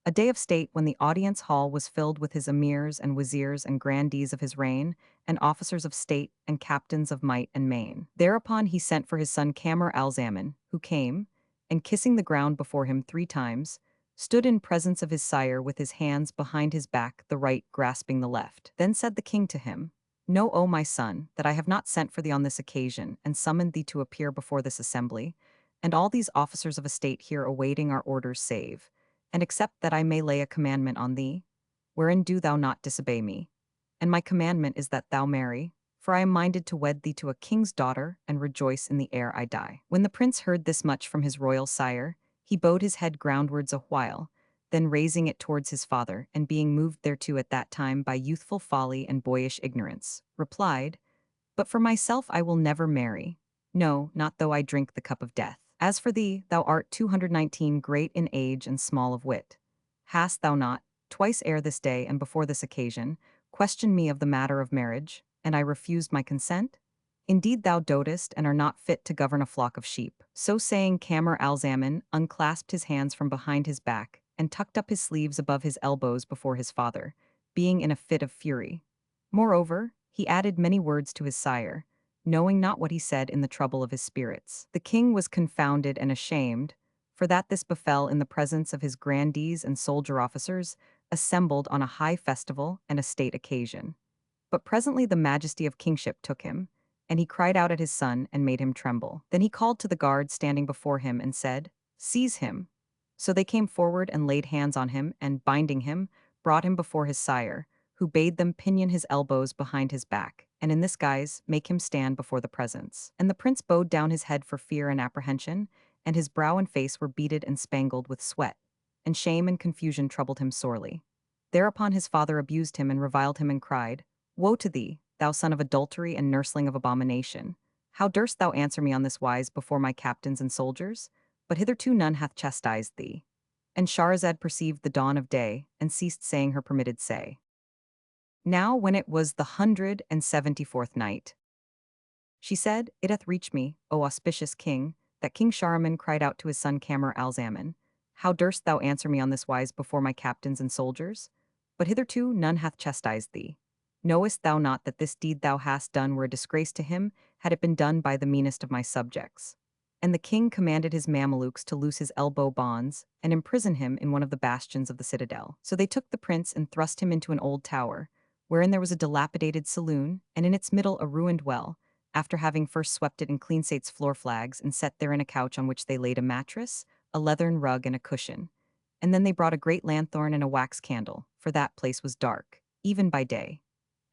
A day of state when the audience hall was filled with his emirs and wazirs and grandees of his reign, and officers of state and captains of might and main. Thereupon he sent for his son Kamar al-Zaman, who came, and kissing the ground before him 3 times, stood in presence of his sire with his hands behind his back, the right grasping the left. Then said the king to him, Know, O my son, that I have not sent for thee on this occasion, and summoned thee to appear before this assembly, and all these officers of a state here awaiting our orders save, and except that I may lay a commandment on thee, wherein do thou not disobey me. And my commandment is that thou marry, for I am minded to wed thee to a king's daughter, and rejoice in the ere I die. When the prince heard this much from his royal sire, he bowed his head groundwards a while, then raising it towards his father, and being moved thereto at that time by youthful folly and boyish ignorance, replied, But for myself I will never marry, no, not though I drink the cup of death. As for thee, thou art 219 great in age and small of wit. Hast thou not, twice ere this day and before this occasion, questioned me of the matter of marriage, and I refused my consent? Indeed thou dotest and are not fit to govern a flock of sheep. So saying, Kamar al-Zaman unclasped his hands from behind his back, and tucked up his sleeves above his elbows before his father, being in a fit of fury. Moreover, he added many words to his sire, knowing not what he said in the trouble of his spirits. The king was confounded and ashamed, for that this befell in the presence of his grandees and soldier officers, assembled on a high festival and a state occasion. But presently the majesty of kingship took him, and he cried out at his son and made him tremble. Then he called to the guard standing before him and said, Seize him. So they came forward and laid hands on him, and binding him, brought him before his sire, who bade them pinion his elbows behind his back, and in this guise make him stand before the presence. And the prince bowed down his head for fear and apprehension, and his brow and face were beaded and spangled with sweat, and shame and confusion troubled him sorely. Thereupon his father abused him and reviled him and cried, Woe to thee, thou son of adultery and nursling of abomination! How durst thou answer me on this wise before my captains and soldiers? But hitherto none hath chastised thee. And Shahrazad perceived the dawn of day, and ceased saying her permitted say. Now when it was the 174th night, she said, It hath reached me, O auspicious king, that King Shahryar cried out to his son Kamar al-Zaman, How durst thou answer me on this wise before my captains and soldiers? But hitherto none hath chastised thee. Knowest thou not that this deed thou hast done were a disgrace to him, had it been done by the meanest of my subjects? And the king commanded his Mamelukes to loose his elbow bonds and imprison him in one of the bastions of the citadel. So they took the prince and thrust him into an old tower, wherein there was a dilapidated saloon, and in its middle a ruined well, after having first swept it and cleaned its floor flags and set therein a couch on which they laid a mattress, a leathern rug, and a cushion. And then they brought a great lanthorn and a wax candle, for that place was dark, even by day.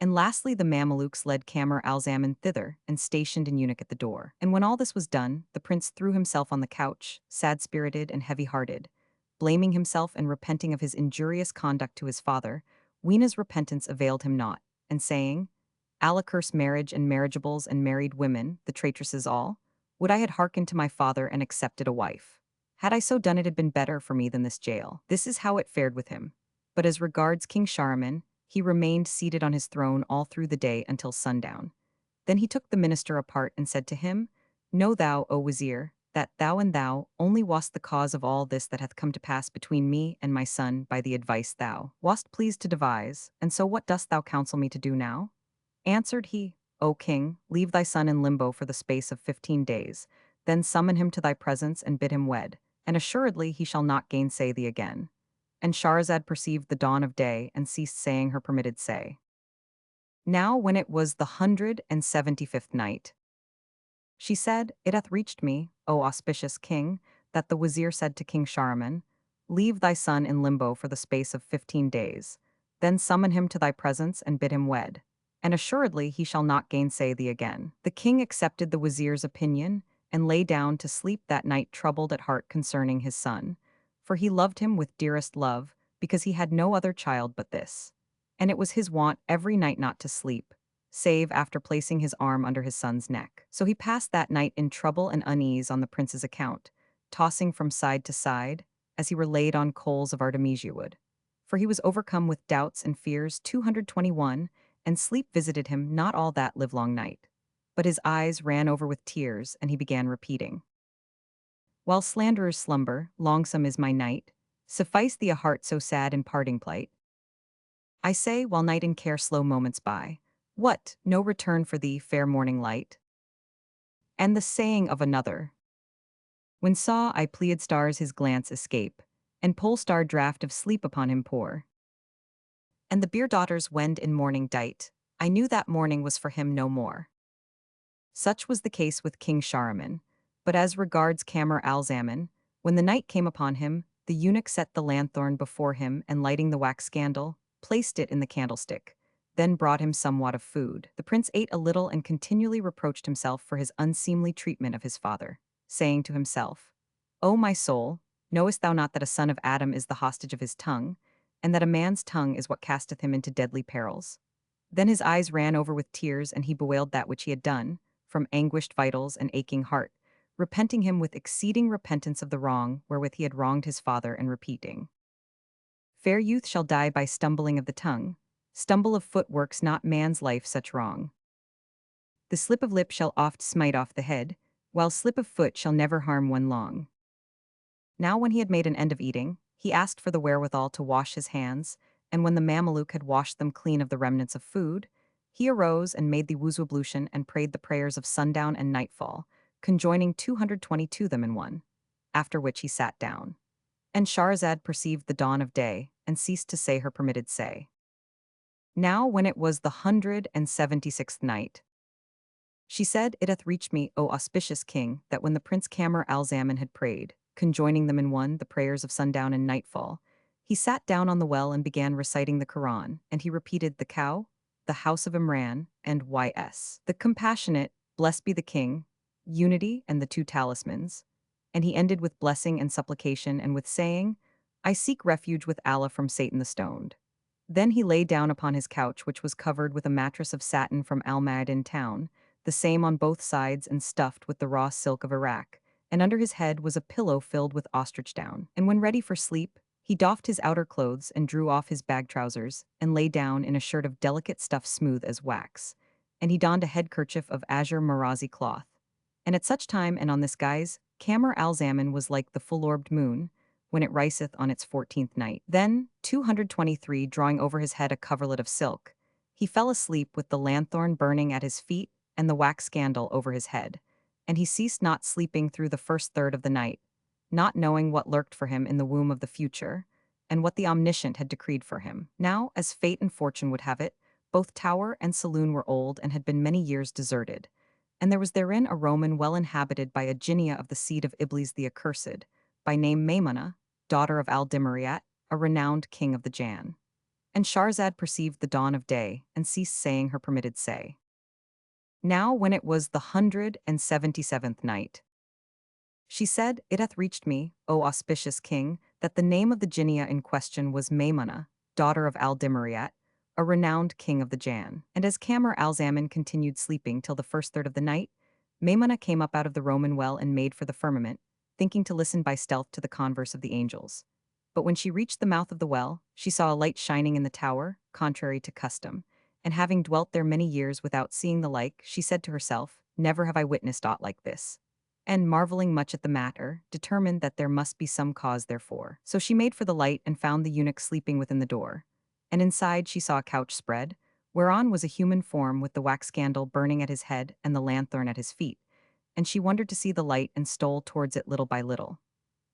And lastly, the Mamelukes led Kamar al-Zaman thither, and stationed an eunuch at the door. And when all this was done, the prince threw himself on the couch, sad-spirited and heavy-hearted, blaming himself and repenting of his injurious conduct to his father. Weena's repentance availed him naught, and saying, Allah curse marriage and marriageables and married women, the traitresses all, would I had hearkened to my father and accepted a wife. Had I so done, it had been better for me than this jail. This is how it fared with him. But as regards King Shahryar, he remained seated on his throne all through the day until sundown. Then he took the minister apart and said to him, Know thou, O Wazir, that thou and thou only wast the cause of all this that hath come to pass between me and my son by the advice thou wast pleased to devise, and so what dost thou counsel me to do now? Answered he, O king, leave thy son in limbo for the space of 15 days, then summon him to thy presence and bid him wed, and assuredly he shall not gainsay thee again. And Shahrazad perceived the dawn of day and ceased saying her permitted say. Now when it was the 175th night, she said, It hath reached me, O auspicious king, that the Wazir said to King Shahryar, Leave thy son in limbo for the space of 15 days, then summon him to thy presence and bid him wed, and assuredly he shall not gainsay thee again. The king accepted the Wazir's opinion, and lay down to sleep that night troubled at heart concerning his son, for he loved him with dearest love, because he had no other child but this. And it was his wont every night not to sleep, save after placing his arm under his son's neck. So he passed that night in trouble and unease on the prince's account, tossing from side to side, as he were laid on coals of artemisia wood. For he was overcome with doubts and fears 221, and sleep visited him not all that livelong night. But his eyes ran over with tears, and he began repeating, While slanderers slumber, longsome is my night, suffice thee a heart so sad in parting plight. I say, while night and care slow moments by, what, no return for thee, fair morning light? And the saying of another, When saw I Pleiad stars his glance escape, and pole star draught of sleep upon him pour. And the beer daughters wend in mourning dight, I knew that morning was for him no more. Such was the case with King Shahryar, but as regards Kamar al-Zaman, when the night came upon him, the eunuch set the lanthorn before him and lighting the wax candle, placed it in the candlestick, then brought him somewhat of food. The prince ate a little and continually reproached himself for his unseemly treatment of his father, saying to himself, O my soul, knowest thou not that a son of Adam is the hostage of his tongue, and that a man's tongue is what casteth him into deadly perils? Then his eyes ran over with tears, and he bewailed that which he had done, from anguished vitals and aching heart, repenting him with exceeding repentance of the wrong wherewith he had wronged his father, and repeating, Fair youth shall die by stumbling of the tongue, stumble of foot works not man's life such wrong. The slip of lip shall oft smite off the head, while slip of foot shall never harm one long. Now when he had made an end of eating, he asked for the wherewithal to wash his hands, and when the Mameluke had washed them clean of the remnants of food, he arose and made the wuzu ablution and prayed the prayers of sundown and nightfall, conjoining 222 them in one, after which he sat down. And Shahrazad perceived the dawn of day, and ceased to say her permitted say. Now when it was the 176th night, she said, It hath reached me, O auspicious king, that when the prince Kamar al-Zaman had prayed, conjoining them in one, the prayers of sundown and nightfall, he sat down on the well and began reciting the Quran, and he repeated the cow, the house of Imran, and ys. The compassionate, blessed be the king, unity, and the two talismans. And he ended with blessing and supplication and with saying, I seek refuge with Allah from Satan the stoned. Then he lay down upon his couch, which was covered with a mattress of satin from Al-Ma'adin town, the same on both sides and stuffed with the raw silk of Iraq, and under his head was a pillow filled with ostrich down. And when ready for sleep, he doffed his outer clothes and drew off his bag trousers, and lay down in a shirt of delicate stuff smooth as wax, and he donned a headkerchief of azure marazi cloth. And at such time and on this guise, Kamar al-Zaman was like the full-orbed moon, when it riseth on its 14th night. Then, 223 drawing over his head a coverlet of silk, he fell asleep with the lanthorn burning at his feet and the wax candle over his head, and he ceased not sleeping through the first third of the night, not knowing what lurked for him in the womb of the future, and what the Omniscient had decreed for him. Now, as fate and fortune would have it, both tower and saloon were old and had been many years deserted, and there was therein a Roman well inhabited by a Jinniyah of the seed of Iblis the Accursed, by name Maimuna, daughter of Al-Dimariat, a renowned king of the Jann. And Shahrazad perceived the dawn of day, and ceased saying her permitted say. Now when it was the 177th night, she said, It hath reached me, O auspicious king, that the name of the Jinniyah in question was Maimuna, daughter of Al-Dimariat, a renowned king of the Jann. And as Kamar al-Zaman continued sleeping till the first third of the night, Maimuna came up out of the Roman well and made for the firmament, thinking to listen by stealth to the converse of the angels. But when she reached the mouth of the well, she saw a light shining in the tower, contrary to custom, and having dwelt there many years without seeing the like, she said to herself, Never have I witnessed aught like this. And marveling much at the matter, determined that there must be some cause therefore. So she made for the light and found the eunuch sleeping within the door. And inside she saw a couch spread, whereon was a human form with the wax candle burning at his head and the lanthorn at his feet. And she wondered to see the light and stole towards it little by little.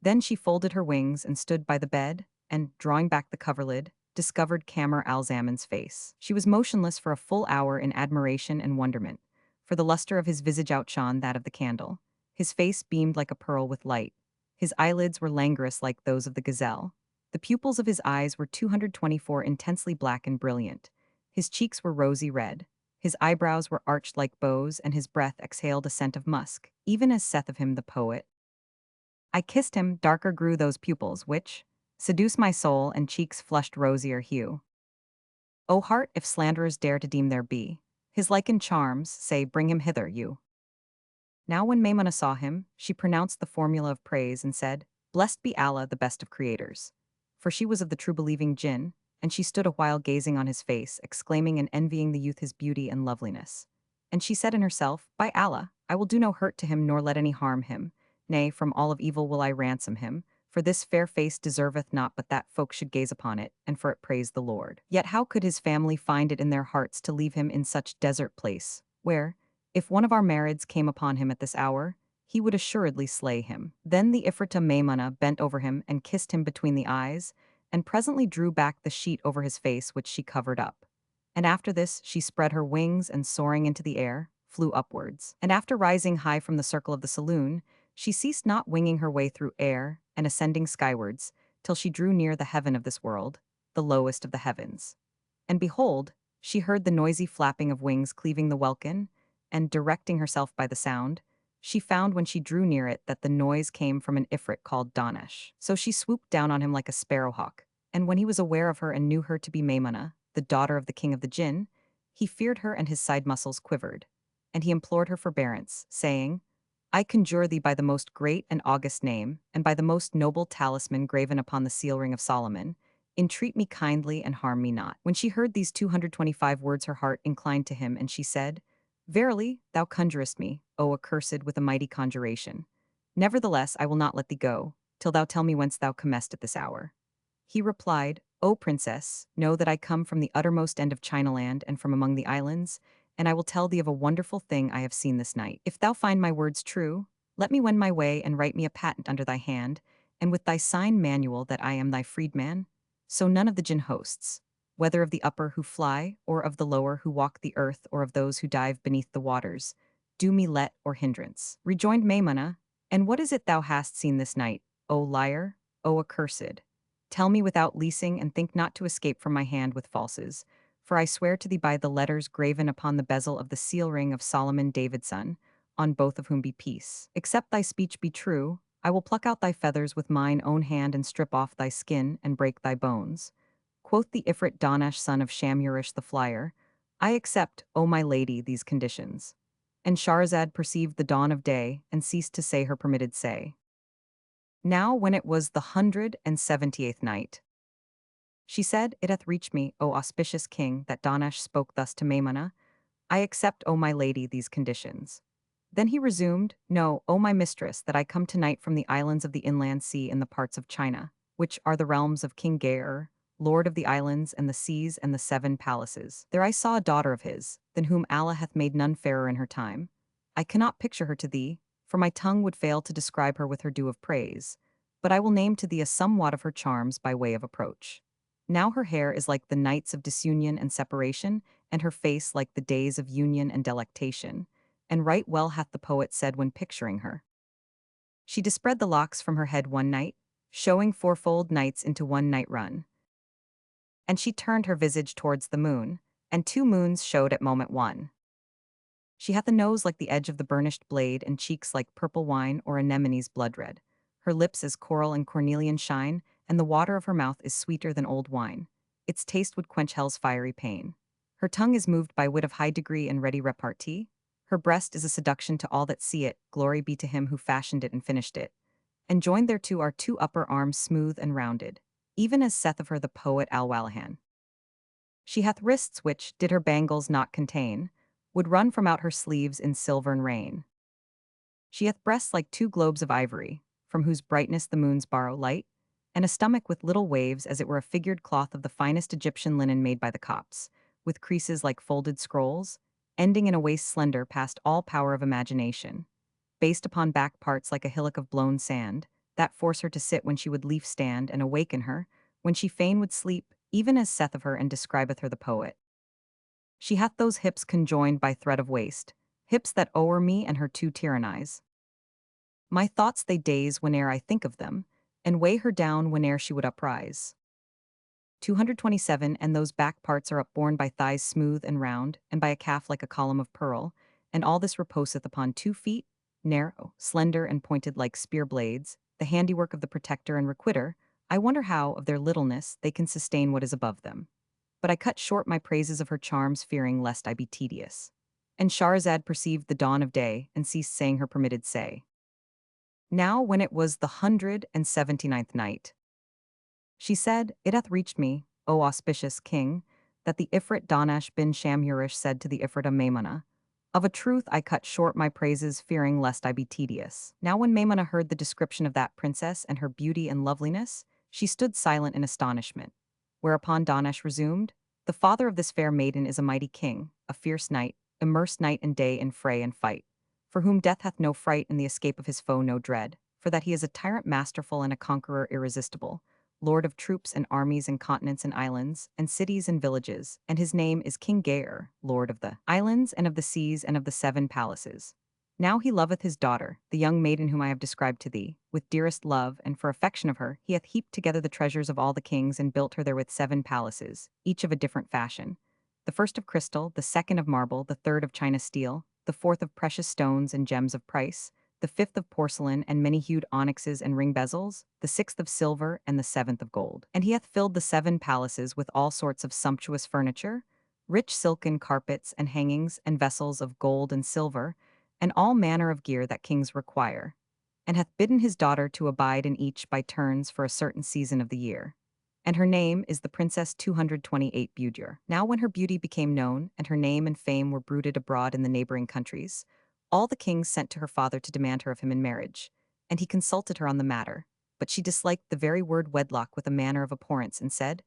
Then she folded her wings and stood by the bed, and, drawing back the coverlid, discovered Kamar al-Zaman's face. She was motionless for a full hour in admiration and wonderment, for the luster of his visage outshone that of the candle. His face beamed like a pearl with light. His eyelids were languorous like those of the gazelle. The pupils of his eyes were 224 intensely black and brilliant. His cheeks were rosy red. His eyebrows were arched like bows, and his breath exhaled a scent of musk, even as saith of him the poet. I kissed him, darker grew those pupils, which seduce my soul, and cheeks flushed rosier hue. O heart, if slanderers dare to deem there be his like in charms, say, bring him hither, you. Now when Maimuna saw him, she pronounced the formula of praise and said, Blessed be Allah, the best of creators. For she was of the true-believing jinn, and she stood a while gazing on his face, exclaiming and envying the youth his beauty and loveliness. And she said in herself, By Allah, I will do no hurt to him nor let any harm him. Nay, from all of evil will I ransom him, for this fair face deserveth not but that folk should gaze upon it, and for it praise the Lord. Yet how could his family find it in their hearts to leave him in such desert place, where, if one of our Marids came upon him at this hour, he would assuredly slay him. Then the Ifritah Maimuna bent over him and kissed him between the eyes, and presently drew back the sheet over his face which she covered up. And after this she spread her wings and soaring into the air, flew upwards. And after rising high from the circle of the saloon, she ceased not winging her way through air and ascending skywards, till she drew near the heaven of this world, the lowest of the heavens. And behold, she heard the noisy flapping of wings cleaving the welkin, and, directing herself by the sound, she found when she drew near it that the noise came from an Ifrit called Danash. So she swooped down on him like a sparrowhawk, and when he was aware of her and knew her to be Maimuna, the daughter of the king of the Jinn, he feared her and his side muscles quivered, and he implored her forbearance, saying, I conjure thee by the most great and august name, and by the most noble talisman graven upon the seal ring of Solomon, entreat me kindly and harm me not. When she heard these 225 words her heart inclined to him, and she said, Verily, thou conjurest me, O accursed, with a mighty conjuration. Nevertheless, I will not let thee go, till thou tell me whence thou comest at this hour. He replied, O princess, know that I come from the uttermost end of Chinaland and from among the islands, and I will tell thee of a wonderful thing I have seen this night. If thou find my words true, let me wend my way and write me a patent under thy hand, and with thy sign manual that I am thy freedman. So none of the jinn hosts, whether of the upper who fly, or of the lower who walk the earth, or of those who dive beneath the waters, do me let or hindrance. Rejoined Maimuna, and what is it thou hast seen this night, O liar, O accursed? Tell me without leasing, and think not to escape from my hand with falses. For I swear to thee by the letters graven upon the bezel of the seal ring of Solomon Davidson, on both of whom be peace. Except thy speech be true, I will pluck out thy feathers with mine own hand and strip off thy skin and break thy bones. Quoth the Ifrit Danash son of Shamyurish the flyer, I accept, O my lady, these conditions. And Shahrazad perceived the dawn of day and ceased to say her permitted say. Now when it was the 178th night, she said, It hath reached me, O auspicious king, that Danash spoke thus to Maimuna, I accept, O my lady, these conditions. Then he resumed, "Know, O my mistress, that I come tonight from the islands of the inland sea in the parts of China, which are the realms of King Shahryar, lord of the islands and the seas and the 7 palaces. There I saw a daughter of his, than whom Allah hath made none fairer in her time. I cannot picture her to thee, for my tongue would fail to describe her with her due of praise, but I will name to thee a somewhat of her charms by way of approach. Now her hair is like the nights of disunion and separation, and her face like the days of union and delectation, and right well hath the poet said when picturing her. She dispread the locks from her head one night, showing fourfold nights into one night run. And she turned her visage towards the moon, and 2 moons showed at moment one. She hath a nose like the edge of the burnished blade, and cheeks like purple wine or anemone's blood red. Her lips as coral and cornelian shine, and the water of her mouth is sweeter than old wine. Its taste would quench hell's fiery pain. Her tongue is moved by wit of high degree and ready repartee. Her breast is a seduction to all that see it, glory be to him who fashioned it and finished it. And joined thereto are 2 upper arms smooth and rounded, even as saith of her the poet Al-Walahan. She hath wrists which, did her bangles not contain, would run from out her sleeves in silvern rain. She hath breasts like 2 globes of ivory, from whose brightness the moons borrow light, and a stomach with little waves as it were a figured cloth of the finest Egyptian linen made by the Copts, with creases like folded scrolls, ending in a waist slender past all power of imagination, based upon back parts like a hillock of blown sand, that force her to sit when she would lief stand, and awaken her, when she fain would sleep, even as saith of her and describeth her the poet. She hath those hips conjoined by thread of waist, hips that o'er me and her to tyrannize. My thoughts they daze whene'er I think of them, and weigh her down whene'er she would uprise. 227 And those back parts are upborne by thighs smooth and round, and by a calf like a column of pearl, and all this reposeth upon 2 feet, narrow, slender, and pointed like spear blades, the handiwork of the protector and requitter. I wonder how, of their littleness, they can sustain what is above them. But I cut short my praises of her charms, fearing lest I be tedious. And Shahrazad perceived the dawn of day, and ceased saying her permitted say. Now when it was the 179th night, she said, It hath reached me, O auspicious king, that the Ifrit Danash bin Shamhurish said to the Ifrita Maimuna, Of a truth I cut short my praises, fearing lest I be tedious. Now when Maimuna heard the description of that princess and her beauty and loveliness, she stood silent in astonishment. Whereupon Danash resumed, The father of this fair maiden is a mighty king, a fierce knight, immersed night and day in fray and fight, for whom death hath no fright and the escape of his foe no dread, for that he is a tyrant masterful and a conqueror irresistible, lord of troops and armies and continents and islands, and cities and villages, and his name is King Shahryar, lord of the islands and of the seas and of the 7 palaces. Now he loveth his daughter, the young maiden whom I have described to thee, with dearest love, and for affection of her, he hath heaped together the treasures of all the kings and built her therewith 7 palaces, each of a different fashion. The first of crystal, the second of marble, the third of China steel, the fourth of precious stones and gems of price, the 5th of porcelain and many-hued onyxes and ring bezels, the 6th of silver and the 7th of gold. And he hath filled the 7 palaces with all sorts of sumptuous furniture, rich silken carpets and hangings and vessels of gold and silver, and all manner of gear that kings require, and hath bidden his daughter to abide in each by turns for a certain season of the year. And her name is the Princess 228 Budur. Now when her beauty became known, and her name and fame were bruited abroad in the neighboring countries, all the kings sent to her father to demand her of him in marriage, and he consulted her on the matter, but she disliked the very word wedlock with a manner of abhorrence, and said,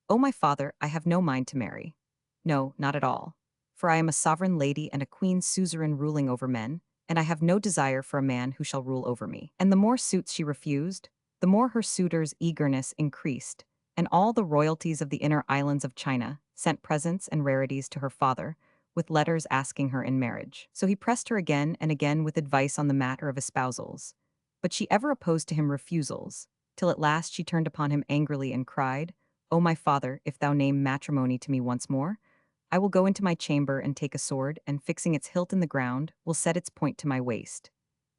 O my father, I have no mind to marry. No, not at all. For I am a sovereign lady and a queen suzerain ruling over men, and I have no desire for a man who shall rule over me. And the more suits she refused, the more her suitors' eagerness increased, and all the royalties of the inner islands of China sent presents and rarities to her father, with letters asking her in marriage. So he pressed her again and again with advice on the matter of espousals, but she ever opposed to him refusals, till at last she turned upon him angrily and cried, O my father, if thou name matrimony to me once more, I will go into my chamber and take a sword, and fixing its hilt in the ground, will set its point to my waist.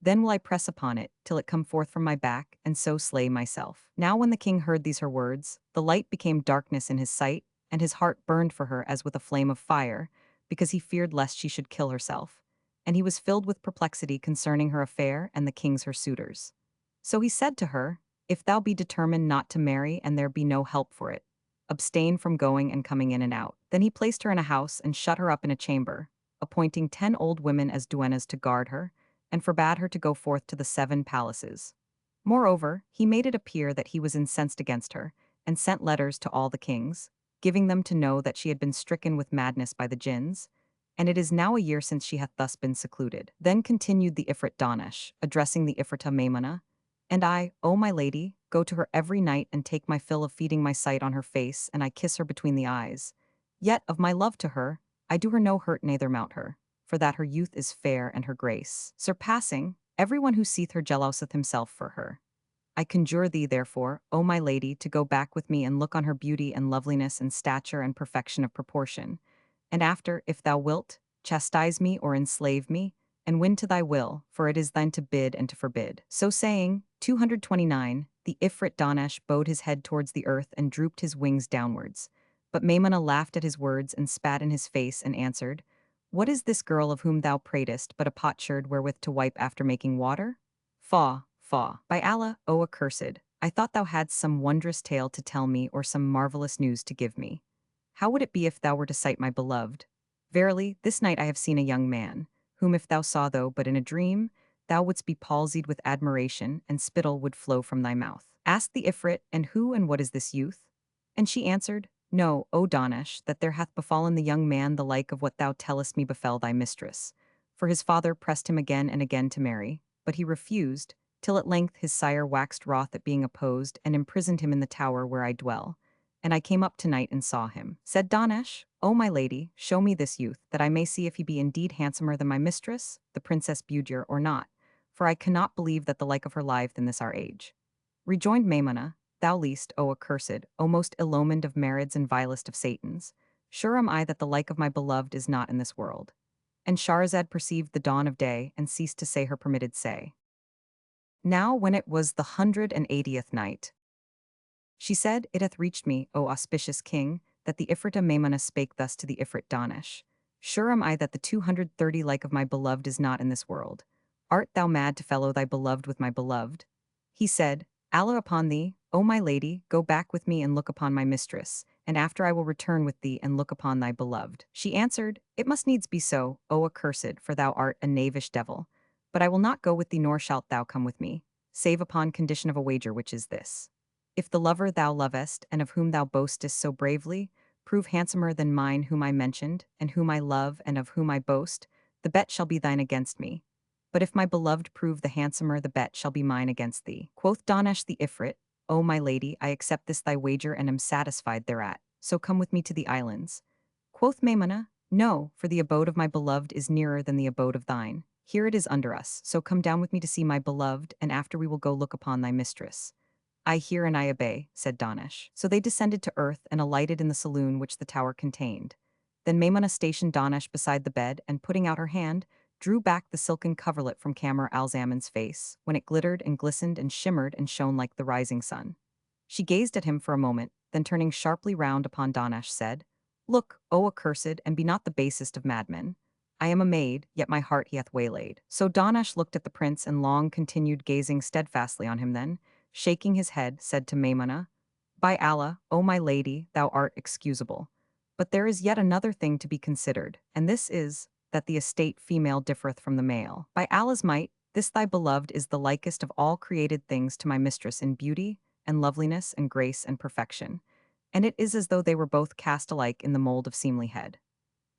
Then will I press upon it, till it come forth from my back, and so slay myself. Now when the king heard these her words, the light became darkness in his sight, and his heart burned for her as with a flame of fire, because he feared lest she should kill herself. And he was filled with perplexity concerning her affair and the kings her suitors. So he said to her, If thou be determined not to marry and there be no help for it, abstain from going and coming in and out. Then he placed her in a house and shut her up in a chamber, appointing 10 old women as duennas to guard her, and forbade her to go forth to the 7 palaces. Moreover, he made it appear that he was incensed against her, and sent letters to all the kings, giving them to know that she had been stricken with madness by the jinns, and it is now a year since she hath thus been secluded. Then continued the Ifrit Danish, addressing the Ifrita Maimuna, and I, O my lady, go to her every night and take my fill of feeding my sight on her face, and I kiss her between the eyes. Yet, of my love to her, I do her no hurt neither mount her, for that her youth is fair and her grace surpassing, everyone who seeth her jealouseth himself for her. I conjure thee, therefore, O my lady, to go back with me and look on her beauty and loveliness and stature and perfection of proportion. And after, if thou wilt, chastise me or enslave me, and win to thy will, for it is thine to bid and to forbid. So saying, 229, the Ifrit Danesh bowed his head towards the earth and drooped his wings downwards. But Maimuna laughed at his words and spat in his face and answered, What is this girl of whom thou pratest but a potsherd wherewith to wipe after making water? Faugh, faugh. By Allah, O accursed, I thought thou hadst some wondrous tale to tell me or some marvelous news to give me. How would it be if thou were to sight my beloved? Verily, this night I have seen a young man, whom if thou saw though but in a dream, thou wouldst be palsied with admiration, and spittle would flow from thy mouth. Asked the Ifrit, and who and what is this youth? And she answered, Know, O Danesh, that there hath befallen the young man the like of what thou tellest me befell thy mistress. For his father pressed him again and again to marry, but he refused, till at length his sire waxed wroth at being opposed, and imprisoned him in the tower where I dwell. And I came up tonight and saw him. Said Danesh, O my lady, show me this youth, that I may see if he be indeed handsomer than my mistress, the Princess Budir, or not, for I cannot believe that the like of her liveth in this our age. Rejoined Maimuna, Thou least, O accursed, O most ill-omened of Marids and vilest of Satans, sure am I that the like of my beloved is not in this world. And Shahrazad perceived the dawn of day and ceased to say her permitted say. Now when it was the 180th night, she said, It hath reached me, O auspicious king, that the Ifrita Maimuna spake thus to the Ifrit Danesh. Sure am I that the 230 like of my beloved is not in this world. Art thou mad to fellow thy beloved with my beloved? He said, Allah upon thee, O my lady, go back with me and look upon my mistress, and after I will return with thee and look upon thy beloved. She answered, It must needs be so, O accursed, for thou art a knavish devil. But I will not go with thee, nor shalt thou come with me, save upon condition of a wager, which is this. If the lover thou lovest, and of whom thou boastest so bravely, prove handsomer than mine whom I mentioned, and whom I love and of whom I boast, the bet shall be thine against me. But if my beloved prove the handsomer, the bet shall be mine against thee. Quoth Danesh the Ifrit, O my lady, I accept this thy wager and am satisfied thereat, so come with me to the islands. Quoth Maimuna, No, for the abode of my beloved is nearer than the abode of thine. Here it is under us, so come down with me to see my beloved, and after we will go look upon thy mistress. I hear and I obey, said Danesh. So they descended to earth and alighted in the saloon which the tower contained. Then Maimuna stationed Danesh beside the bed, and putting out her hand, drew back the silken coverlet from Kamar al-Zaman's face, when it glittered and glistened and shimmered and shone like the rising sun. She gazed at him for a moment, then turning sharply round upon Danesh said, Look, O accursed, and be not the basest of madmen. I am a maid, yet my heart he hath waylaid. So Danesh looked at the prince and long continued gazing steadfastly on him, then, shaking his head, said to Maimuna, By Allah, O my lady, thou art excusable. But there is yet another thing to be considered, and this is, that the estate female differeth from the male. By Allah's might, this thy beloved is the likest of all created things to my mistress in beauty, and loveliness, and grace, and perfection. And it is as though they were both cast alike in the mold of seemlihead.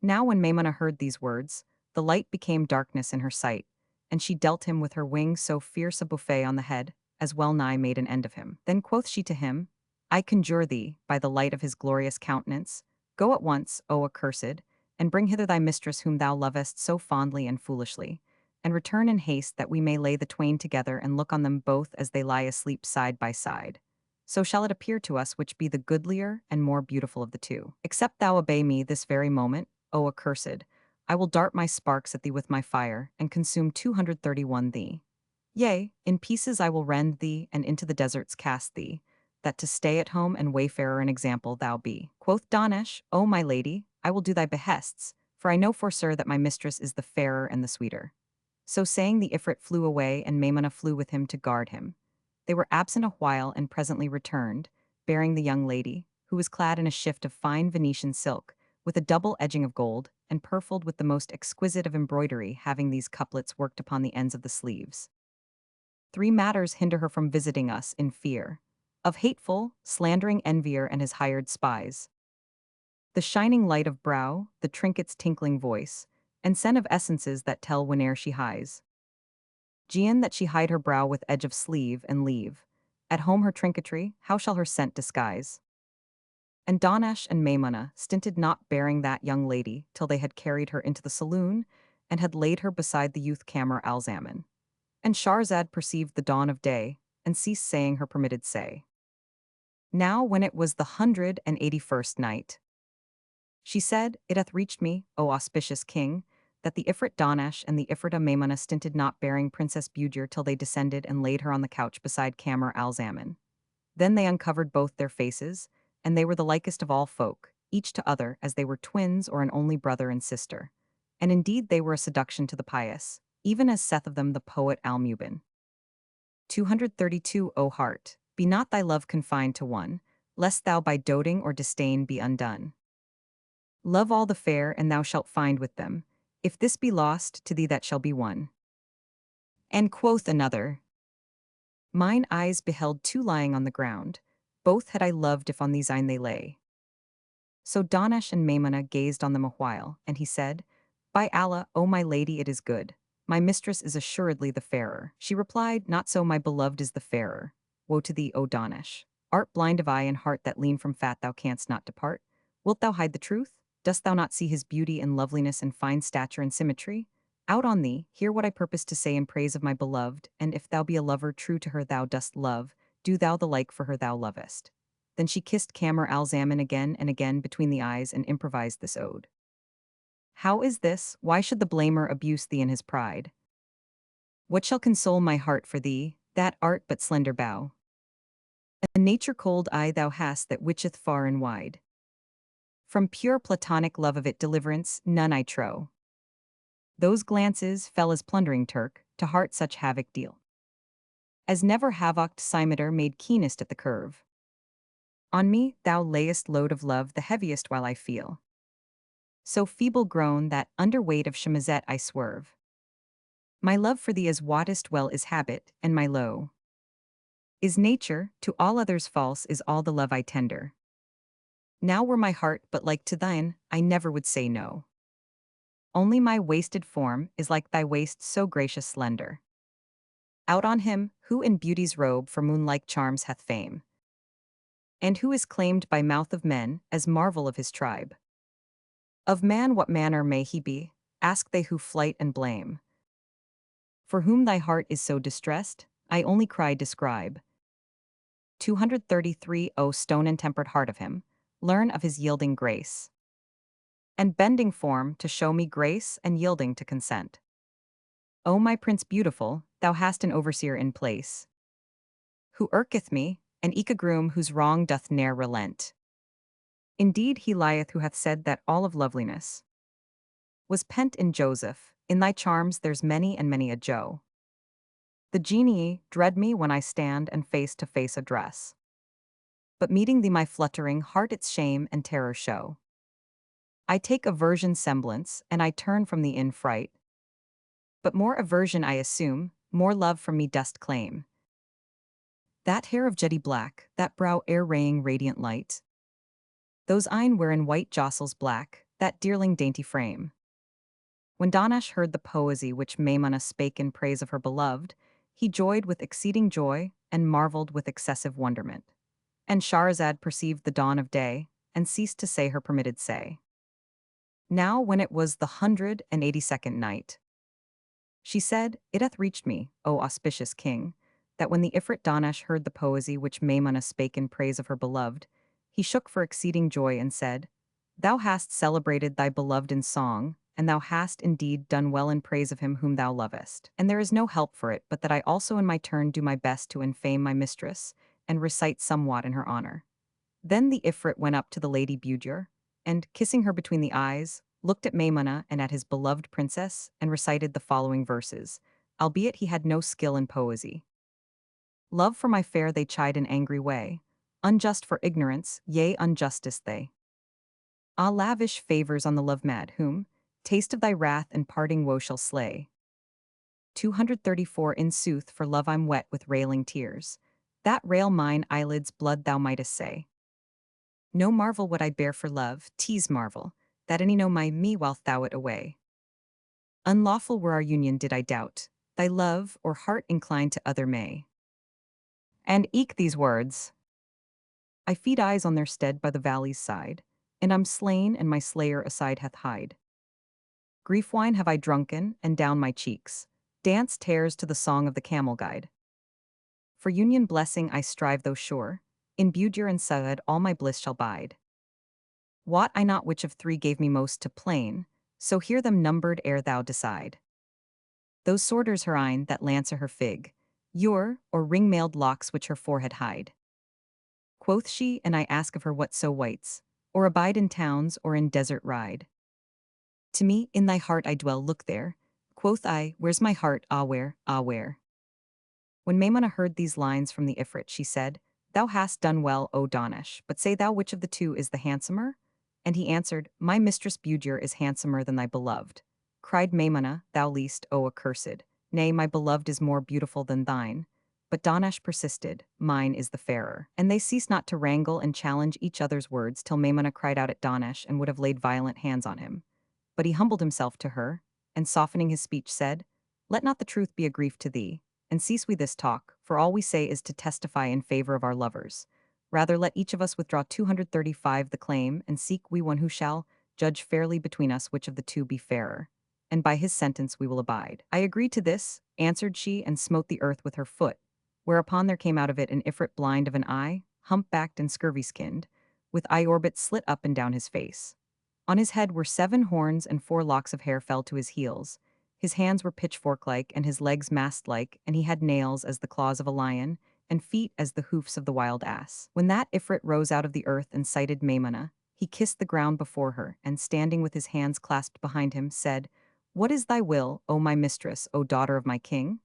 Now when Maimuna heard these words, the light became darkness in her sight, and she dealt him with her wing so fierce a buffet on the head, as well nigh made an end of him. Then quoth she to him, I conjure thee, by the light of his glorious countenance, go at once, O accursed, and bring hither thy mistress whom thou lovest so fondly and foolishly, and return in haste that we may lay the twain together and look on them both as they lie asleep side by side. So shall it appear to us which be the goodlier and more beautiful of the two. Except thou obey me this very moment, O accursed, I will dart my sparks at thee with my fire, and consume 231 thee. Yea, in pieces I will rend thee, and into the deserts cast thee, that to stay at home and wayfarer an example thou be. Quoth Danesh, O my lady, I will do thy behests, for I know for sure that my mistress is the fairer and the sweeter. So saying, the Ifrit flew away, and Maimuna flew with him to guard him. They were absent a while, and presently returned, bearing the young lady, who was clad in a shift of fine Venetian silk, with a double edging of gold, and purfled with the most exquisite of embroidery, having these couplets worked upon the ends of the sleeves. 3 matters hinder her from visiting us in fear of hateful, slandering envier and his hired spies. The shining light of brow, the trinket's tinkling voice, and scent of essences that tell whene'er she hies. Gian that she hide her brow with edge of sleeve and leave. At home her trinketry, how shall her scent disguise? And Danash and Maimuna stinted not bearing that young lady till they had carried her into the saloon and had laid her beside the youth Kamar al-Zaman. And Shahrazad perceived the dawn of day and ceased saying her permitted say. Now when it was the 181st night, she said, It hath reached me, O auspicious king, that the Ifrit Danash and the Ifrita Maimuna stinted not bearing Princess Budger till they descended and laid her on the couch beside Kamar al-Zaman. Then they uncovered both their faces, and they were the likest of all folk, each to other as they were twins or an only brother and sister. And indeed they were a seduction to the pious, even as saith of them the poet Al-Mubin. 232 O heart, be not thy love confined to one, lest thou by doting or disdain be undone. Love all the fair and thou shalt find with them, if this be lost, to thee that shall be won. And quoth another, Mine eyes beheld two lying on the ground, both had I loved if on these eyne they lay. So Danash and Maimuna gazed on them a while, and he said, By Allah, O my lady, it is good. My mistress is assuredly the fairer. She replied, Not so, my beloved is the fairer. Woe to thee, O Danash! Art blind of eye and heart that lean from fat thou canst not depart? Wilt thou hide the truth? Dost thou not see his beauty and loveliness and fine stature and symmetry? Out on thee, hear what I purpose to say in praise of my beloved, and if thou be a lover true to her thou dost love, do thou the like for her thou lovest. Then she kissed Kamar al-Zaman again and again between the eyes and improvised this ode. How is this? Why should the blamer abuse thee in his pride? What shall console my heart for thee, that art but slender bough? A nature cold eye thou hast that witcheth far and wide. From pure platonic love of it deliverance, none I trow. Those glances fell as plundering Turk, to heart such havoc deal. As never havocked cimeter made keenest at the curve. On me thou layest load of love the heaviest while I feel. So feeble grown that under weight of chamizet I swerve. My love for thee as wottest well is habit, and my low is nature, to all others false is all the love I tender. Now were my heart but like to thine, I never would say no. Only my wasted form is like thy waist so gracious slender. Out on him, who in beauty's robe for moon-like charms hath fame, and who is claimed by mouth of men as marvel of his tribe. Of man what manner may he be? Ask they who flight and blame. For whom thy heart is so distressed, I only cry describe. 233 O stone and tempered heart of him, learn of his yielding grace. And bending form to show me grace and yielding to consent. O my prince beautiful, thou hast an overseer in place, who irketh me, and eke a groom whose wrong doth ne'er relent. Indeed he lieth who hath said that all of loveliness was pent in Joseph, in thy charms there's many and many a Joe. The genii dread me when I stand and face to face address. But meeting thee my fluttering heart its shame and terror show. I take aversion semblance, and I turn from thee in fright. But more aversion I assume, more love from me dost claim. That hair of jetty black, that brow air raying radiant light. Those eyne wherein white jostles black, that dearling dainty frame. When Danash heard the poesy which Maimuna spake in praise of her beloved, he joyed with exceeding joy, and marveled with excessive wonderment. And Shahrazad perceived the dawn of day, and ceased to say her permitted say. Now when it was the 182nd night, she said, It hath reached me, O auspicious king, that when the Ifrit Danash heard the poesy which Maimuna spake in praise of her beloved, he shook for exceeding joy and said, Thou hast celebrated thy beloved in song, and thou hast indeed done well in praise of him whom thou lovest. And there is no help for it but that I also in my turn do my best to infame my mistress, and recite somewhat in her honor. Then the Ifrit went up to the lady Budger, and, kissing her between the eyes, looked at Maimuna and at his beloved princess, and recited the following verses, albeit he had no skill in poesy. Love for my fair they chide in angry way, unjust for ignorance, yea, unjustice they. Ah, lavish favors on the love-mad whom, Taste of thy wrath and parting woe shall slay. 234 In sooth, for love I'm wet with railing tears. That rail mine eyelids blood thou mightest say. No marvel what I bear for love, tease marvel, that any know my me whilst thou it away. Unlawful were our union did I doubt, thy love or heart inclined to other may. And eke these words, I feed eyes on their stead by the valley's side, and I'm slain and my slayer aside hath hied. Grief wine have I drunken, and down my cheeks, dance tears to the song of the camel guide. For union blessing I strive though sure, in Budir and Saad all my bliss shall bide. Wot I not which of three gave me most to plain, so hear them numbered ere thou decide. Those sworders her eyne that lance her fig, your, or ring-mailed locks which her forehead hide. Quoth she, and I ask of her what so whites, or abide in towns or in desert ride. To me, in thy heart I dwell, look there. Quoth I, where's my heart, ah where, ah where? When Maimuna heard these lines from the Ifrit, she said, Thou hast done well, O Danish, but say thou which of the two is the handsomer? And he answered, My mistress Budir is handsomer than thy beloved. Cried Maimuna, Thou least, O accursed. Nay, my beloved is more beautiful than thine. But Danash persisted, Mine is the fairer. And they ceased not to wrangle and challenge each other's words till Maimuna cried out at Danash and would have laid violent hands on him. But he humbled himself to her, and softening his speech said, Let not the truth be a grief to thee, and cease we this talk, for all we say is to testify in favor of our lovers. Rather let each of us withdraw 235 the claim, and seek we one who shall judge fairly between us which of the two be fairer. And by his sentence we will abide. I agree to this, answered she, and smote the earth with her foot, whereupon there came out of it an Ifrit blind of an eye, hump-backed and scurvy-skinned, with eye orbits slit up and down his face. On his head were 7 horns and 4 locks of hair fell to his heels. His hands were pitchfork-like and his legs mast-like, and he had nails as the claws of a lion, and feet as the hoofs of the wild ass. When that Ifrit rose out of the earth and sighted Maimuna, he kissed the ground before her, and standing with his hands clasped behind him, said, What is thy will, O my mistress, O daughter of my king?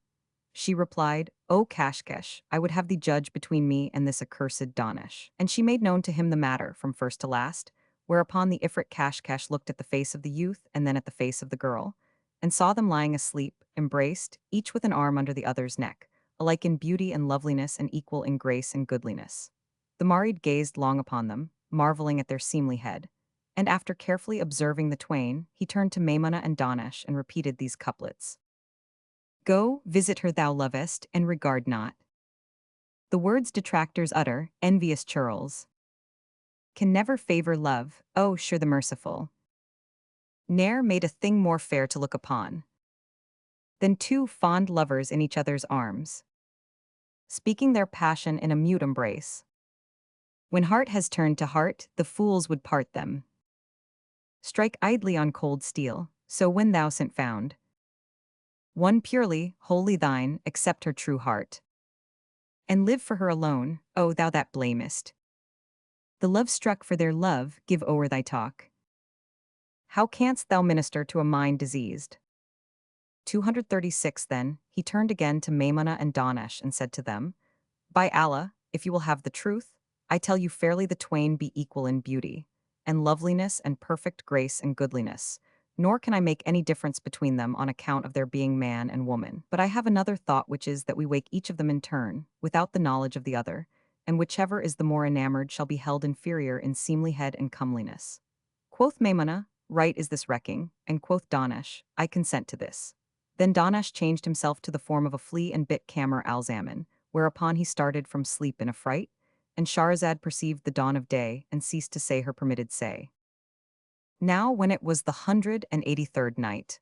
She replied, O Kashkesh, I would have thee judge between me and this accursed Danish. And she made known to him the matter from first to last, whereupon the Ifrit Kashkesh looked at the face of the youth and then at the face of the girl, and saw them lying asleep, embraced, each with an arm under the other's neck, alike in beauty and loveliness and equal in grace and goodliness. The Marid gazed long upon them, marveling at their seemly head, and after carefully observing the twain, he turned to Maimuna and Danash and repeated these couplets. Go, visit her thou lovest, and regard not the words detractors utter, envious churls. Can never favor love, oh, sure the merciful. Ne'er made a thing more fair to look upon than two fond lovers in each other's arms, speaking their passion in a mute embrace. When heart has turned to heart, the fools would part them. Strike idly on cold steel, so when thou sint found one purely, wholly thine, accept her true heart, and live for her alone, O thou that blamest the love struck for their love, give o'er thy talk. How canst thou minister to a mind diseased? 236 Then, he turned again to Maimuna and Danash and said to them, By Allah, if you will have the truth, I tell you fairly the twain be equal in beauty, and loveliness and perfect grace and goodliness, nor can I make any difference between them on account of their being man and woman. But I have another thought, which is that we wake each of them in turn, without the knowledge of the other, and whichever is the more enamored shall be held inferior in seemlihead and comeliness. Quoth Maimuna, Right is this recking, and quoth Danash, I consent to this. Then Danash changed himself to the form of a flea and bit Kamar al-Zaman, whereupon he started from sleep in a fright, and Shahrazad perceived the dawn of day and ceased to say her permitted say. Now when it was the 183rd night,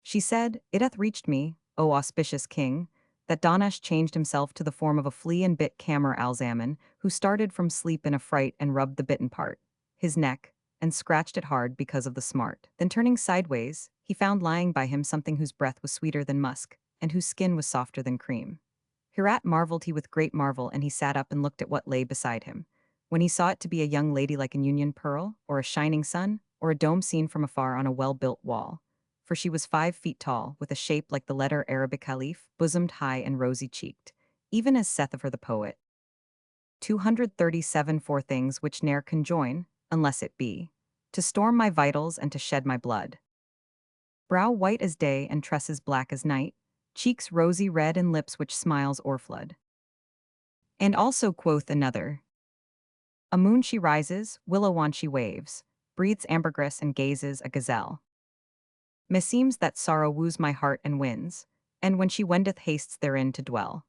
she said, It hath reached me, O auspicious king, that Danash changed himself to the form of a flea and bit Kamar al-Zaman, who started from sleep in a fright and rubbed the bitten part, his neck, and scratched it hard because of the smart. Then turning sideways, he found lying by him something whose breath was sweeter than musk, and whose skin was softer than cream. Hereat marveled he with great marvel, and he sat up and looked at what lay beside him. When he saw it to be a young lady like an union pearl, or a shining sun, or a dome seen from afar on a well-built wall. For she was 5 feet tall, with a shape like the letter Arabic Caliph, bosomed high and rosy-cheeked, even as saith of her the poet. 237 Four things which ne'er conjoin, unless it be to storm my vitals and to shed my blood. Brow white as day and tresses black as night, cheeks rosy red and lips which smiles o'erflood. And also quoth another, a moon she rises, willow wand she waves, breathes ambergris and gazes a gazelle. Meseems that sorrow woos my heart and wins, and when she wendeth hastes therein to dwell.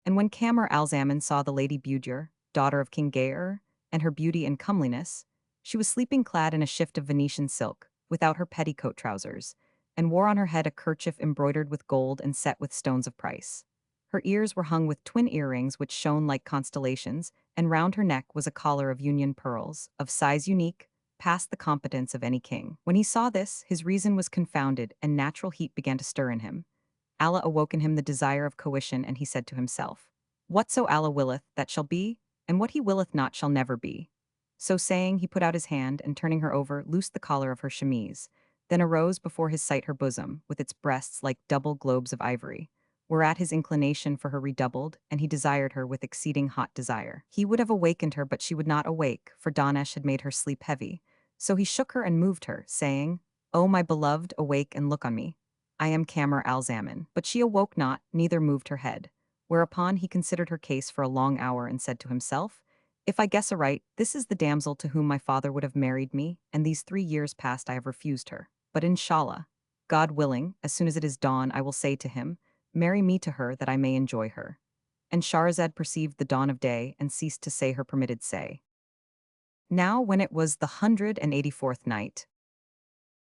And when Camar Alzaman saw the Lady Budur, daughter of King Shahryar, and her beauty and comeliness, she was sleeping clad in a shift of Venetian silk, without her petticoat trousers, and wore on her head a kerchief embroidered with gold and set with stones of price. Her ears were hung with twin earrings which shone like constellations, and round her neck was a collar of union pearls, of size unique, past the competence of any king. When he saw this, his reason was confounded, and natural heat began to stir in him. Allah awoke in him the desire of coition, and he said to himself, whatso Allah willeth, that shall be, and what he willeth not shall never be. So saying, he put out his hand, and turning her over, loosed the collar of her chemise. Then arose before his sight her bosom, with its breasts like double globes of ivory, whereat his inclination for her redoubled, and he desired her with exceeding hot desire. He would have awakened her, but she would not awake, for Danesh had made her sleep heavy. So he shook her and moved her, saying, O my beloved, awake and look on me. I am Camar Alzaman. But she awoke not, neither moved her head. Whereupon he considered her case for a long hour and said to himself, if I guess aright, this is the damsel to whom my father would have married me, and these 3 years past I have refused her. But inshallah, God willing, as soon as it is dawn, I will say to him, marry me to her that I may enjoy her. And Shahrazad perceived the dawn of day and ceased to say her permitted say. Now when it was the 184th night,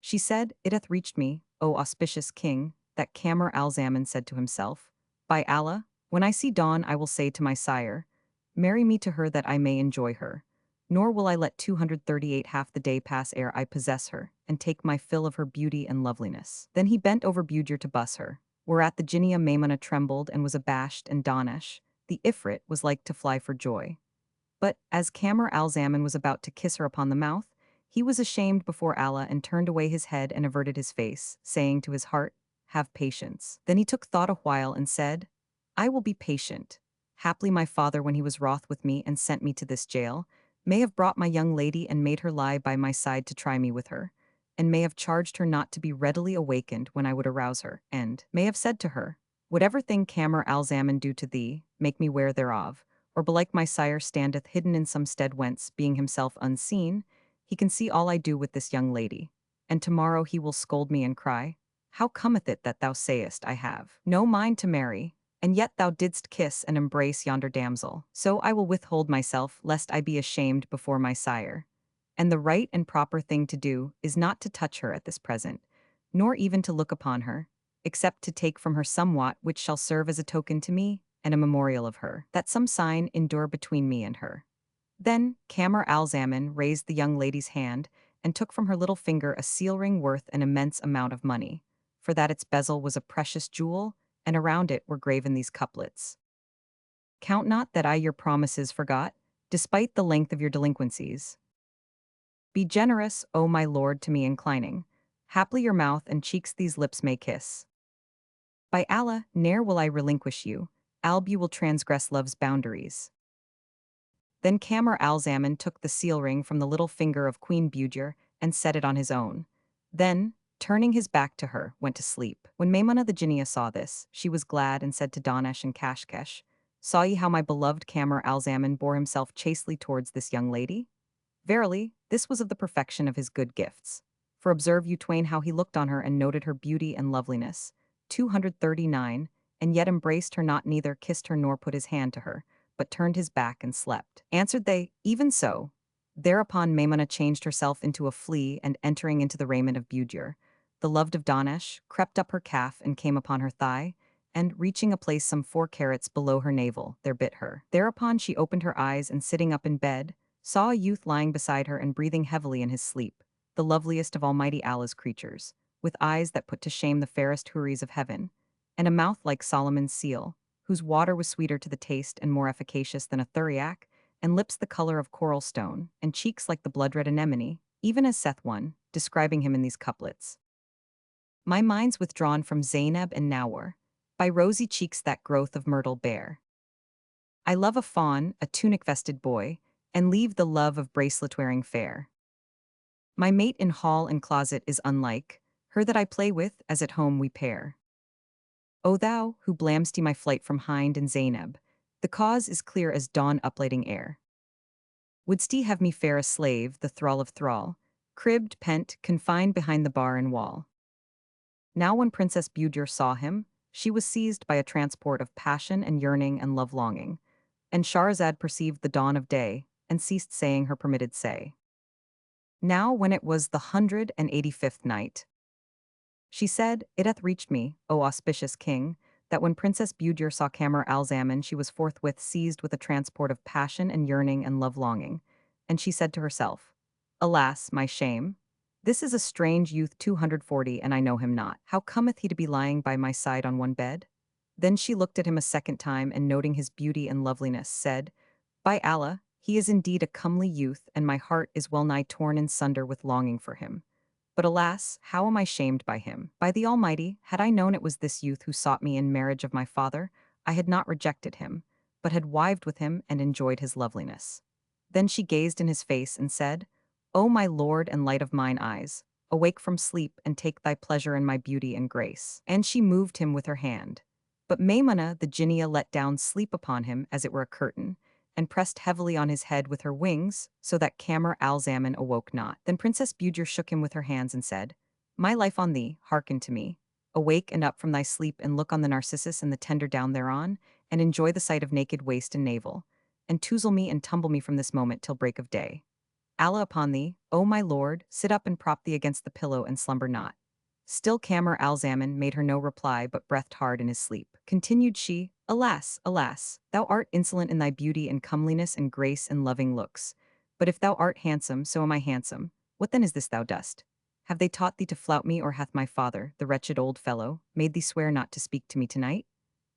she said, it hath reached me, O auspicious king, that Camar Alzaman said to himself, by Allah, when I see dawn I will say to my sire, marry me to her that I may enjoy her, nor will I let 238 half the day pass ere I possess her, and take my fill of her beauty and loveliness. Then he bent over Budur to buss her, whereat the Jinniyah Maimuna trembled and was abashed, and Danesh, the Ifrit, was like to fly for joy. But, as Camar Alzaman was about to kiss her upon the mouth, he was ashamed before Allah and turned away his head and averted his face, saying to his heart, have patience. Then he took thought a while and said, I will be patient. Haply my father, when he was wroth with me and sent me to this jail, may have brought my young lady and made her lie by my side to try me with her, and may have charged her not to be readily awakened when I would arouse her, and may have said to her, whatever thing Camar Alzaman do to thee, make me ware thereof, or belike my sire standeth hidden in some stead whence, being himself unseen, he can see all I do with this young lady, and tomorrow he will scold me and cry, how cometh it that thou sayest I have no mind to marry, and yet thou didst kiss and embrace yonder damsel? So I will withhold myself, lest I be ashamed before my sire. And the right and proper thing to do is not to touch her at this present, nor even to look upon her, except to take from her somewhat which shall serve as a token to me, and a memorial of her, that some sign endure between me and her. Then Camar Alzaman raised the young lady's hand, and took from her little finger a seal ring worth an immense amount of money, for that its bezel was a precious jewel, and around it were graven these couplets. Count not that I your promises forgot, despite the length of your delinquencies. Be generous, O my lord, to me inclining. Haply your mouth and cheeks these lips may kiss. By Allah, ne'er will I relinquish you, alb you will transgress love's boundaries. Then Camar Alzaman took the seal ring from the little finger of Queen Budur and set it on his own. Then, turning his back to her, went to sleep. When Maimuna the Jinniyah saw this, she was glad and said to Danesh and Kashkesh, saw ye how my beloved Camar Alzaman bore himself chastely towards this young lady? Verily, this was of the perfection of his good gifts. For observe you twain how he looked on her and noted her beauty and loveliness. 239, and yet embraced her not, neither kissed her nor put his hand to her, but turned his back and slept. Answered they, even so. Thereupon Maimuna changed herself into a flea, and entering into the raiment of Budur, the loved of Danesh, crept up her calf and came upon her thigh, and, reaching a place some 4 carats below her navel, there bit her. Thereupon she opened her eyes, and sitting up in bed, saw a youth lying beside her and breathing heavily in his sleep, the loveliest of Almighty Allah's creatures, with eyes that put to shame the fairest houris of heaven, and a mouth like Solomon's seal, whose water was sweeter to the taste and more efficacious than a thuriac, and lips the color of coral stone, and cheeks like the blood-red anemone, even as saith one, describing him in these couplets. My mind's withdrawn from Zainab and Nawar, by rosy cheeks that growth of myrtle bear. I love a fawn, a tunic-vested boy, and leave the love of bracelet-wearing fair. My mate in hall and closet is unlike, her that I play with, as at home we pair. O thou, who blam'st my flight from Hind and Zainab, the cause is clear as dawn uplighting air. Wouldst have me fair a slave, the thrall of thrall, cribbed, pent, confined behind the bar and wall? Now when Princess Budur saw him, she was seized by a transport of passion and yearning and love-longing, and Shahrazad perceived the dawn of day, and ceased saying her permitted say. Now when it was the 185th night, she said, It hath reached me, O auspicious king, that when Princess Budur saw Kamar al-Zaman she was forthwith seized with a transport of passion and yearning and love-longing, and she said to herself, Alas, my shame! This is a strange youth 240 and I know him not. How cometh he to be lying by my side on one bed? Then she looked at him a second time and noting his beauty and loveliness said, By Allah, he is indeed a comely youth and my heart is well nigh torn in sunder with longing for him. But alas, how am I shamed by him? By the Almighty, had I known it was this youth who sought me in marriage of my father, I had not rejected him, but had wived with him and enjoyed his loveliness. Then she gazed in his face and said, O my lord and light of mine eyes, awake from sleep and take thy pleasure in my beauty and grace. And she moved him with her hand. But Maymuna the Jinniyah let down sleep upon him as it were a curtain, and pressed heavily on his head with her wings, so that Kamar al-Zaman awoke not. Then Princess Budur shook him with her hands and said, My life on thee, hearken to me. Awake and up from thy sleep and look on the narcissus and the tender down thereon, and enjoy the sight of naked waist and navel, and touzle me and tumble me from this moment till break of day. Allah upon thee, O my lord, sit up and prop thee against the pillow and slumber not. Still Kamar al-Zaman made her no reply but breathed hard in his sleep. Continued she, Alas, alas, thou art insolent in thy beauty and comeliness and grace and loving looks. But if thou art handsome, so am I handsome. What then is this thou dost? Have they taught thee to flout me, or hath my father, the wretched old fellow, made thee swear not to speak to me tonight?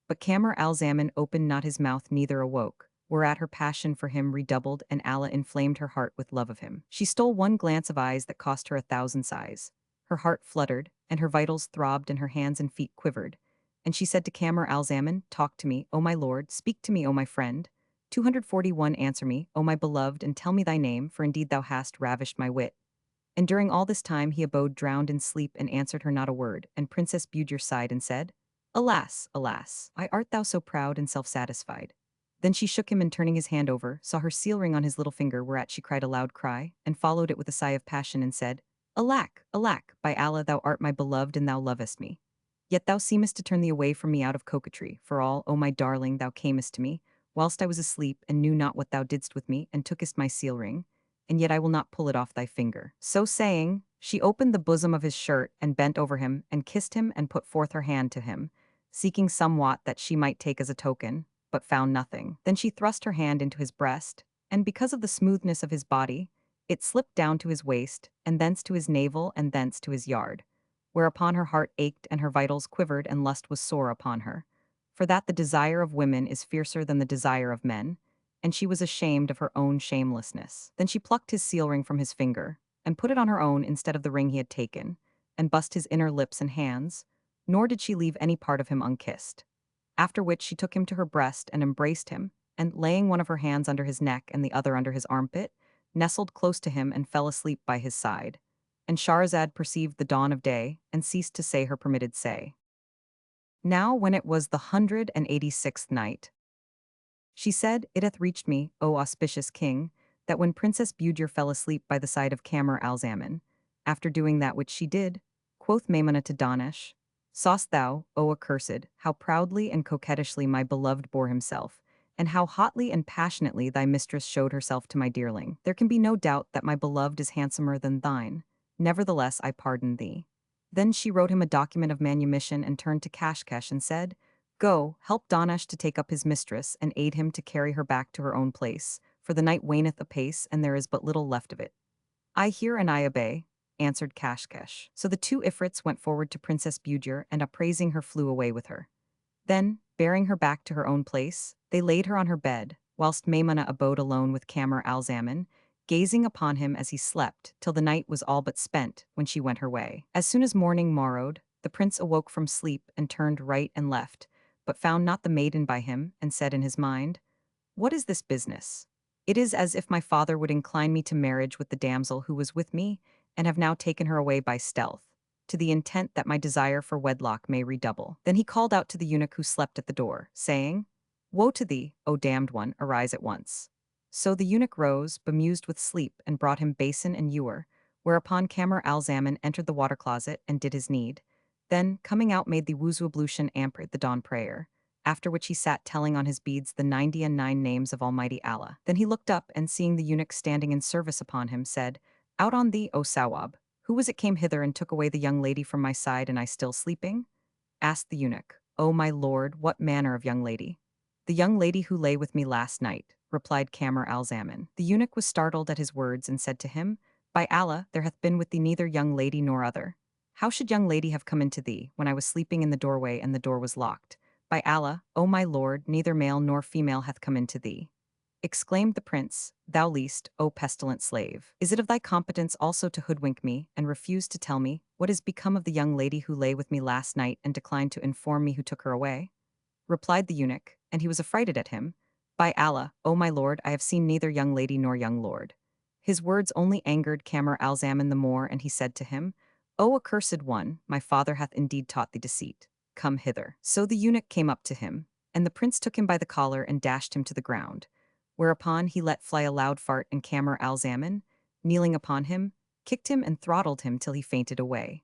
But Kamar al-Zaman opened not his mouth neither awoke, whereat her passion for him redoubled and Allah inflamed her heart with love of him. She stole one glance of eyes that cost her 1,000 sighs. Her heart fluttered, and her vitals throbbed and her hands and feet quivered. And she said to Kamar al-Zaman, Talk to me, O my lord, speak to me, O my friend. 241 Answer me, O my beloved, and tell me thy name, for indeed thou hast ravished my wit. And during all this time he abode drowned in sleep and answered her not a word, and Princess Budur sighed and said, Alas, alas, why art thou so proud and self-satisfied? Then she shook him and turning his hand over, saw her seal ring on his little finger, whereat she cried a loud cry, and followed it with a sigh of passion and said, Alack, alack, by Allah thou art my beloved and thou lovest me. Yet thou seemest to turn thee away from me out of coquetry, for all, O my darling, thou camest to me, whilst I was asleep and knew not what thou didst with me, and tookest my seal ring, and yet I will not pull it off thy finger. So saying, she opened the bosom of his shirt and bent over him and kissed him and put forth her hand to him, seeking somewhat that she might take as a token, but found nothing. Then she thrust her hand into his breast, and because of the smoothness of his body, it slipped down to his waist, and thence to his navel, and thence to his yard. Whereupon her heart ached and her vitals quivered and lust was sore upon her. For that the desire of women is fiercer than the desire of men, and she was ashamed of her own shamelessness. Then she plucked his seal ring from his finger, and put it on her own instead of the ring he had taken, and bussed his inner lips and hands, nor did she leave any part of him unkissed. After which she took him to her breast and embraced him, and laying one of her hands under his neck and the other under his armpit, nestled close to him and fell asleep by his side. And Shahrazad perceived the dawn of day, and ceased to say her permitted say. Now when it was the 186th night, she said, It hath reached me, O auspicious king, that when Princess Budur fell asleep by the side of Kamar al-Zaman, after doing that which she did, quoth Maymuna to Dahnesh, Sawst thou, O accursed, how proudly and coquettishly my beloved bore himself, and how hotly and passionately thy mistress showed herself to my dearling? There can be no doubt that my beloved is handsomer than thine. Nevertheless, I pardon thee. Then she wrote him a document of manumission and turned to Kashkesh and said, Go, help Dahnesh to take up his mistress and aid him to carry her back to her own place, for the night waneth apace and there is but little left of it. I hear and I obey, answered Kashkesh. So the two Ifrits went forward to Princess Budur and upraising her flew away with her. Then, bearing her back to her own place, they laid her on her bed, whilst Maymuna abode alone with Kamar al-Zaman, gazing upon him as he slept, till the night was all but spent, when she went her way. As soon as morning morrowed, the prince awoke from sleep and turned right and left, but found not the maiden by him, and said in his mind, What is this business? It is as if my father would incline me to marriage with the damsel who was with me, and have now taken her away by stealth. to the intent that my desire for wedlock may redouble. Then he called out to the eunuch who slept at the door, saying, Woe to thee, O damned one, arise at once. So the eunuch rose, bemused with sleep, and brought him basin and ewer, whereupon Kamar al-Zaman entered the water closet and did his need. Then, coming out, made the wuzu ablution ampered the dawn prayer, after which he sat telling on his beads the 99 names of Almighty Allah. Then he looked up, and seeing the eunuch standing in service upon him, said, Out on thee, O Sawab! Who was it came hither and took away the young lady from my side, and I still sleeping? Asked the eunuch, O my lord, what manner of young lady? The young lady who lay with me last night, replied Kamar al-Zaman. The eunuch was startled at his words and said to him, By Allah, there hath been with thee neither young lady nor other. How should young lady have come into thee, when I was sleeping in the doorway and the door was locked? By Allah, O my lord, neither male nor female hath come into thee. Exclaimed the prince, Thou least, O pestilent slave. Is it of thy competence also to hoodwink me, and refuse to tell me what is become of the young lady who lay with me last night and declined to inform me who took her away? Replied the eunuch, and he was affrighted at him, By Allah, O my lord, I have seen neither young lady nor young lord. His words only angered Kamar al-Zaman the more, and he said to him, O accursed one, my father hath indeed taught thee deceit. Come hither. So the eunuch came up to him, and the prince took him by the collar and dashed him to the ground, whereupon he let fly a loud fart, and Kamar al-Zaman, kneeling upon him, kicked him and throttled him till he fainted away.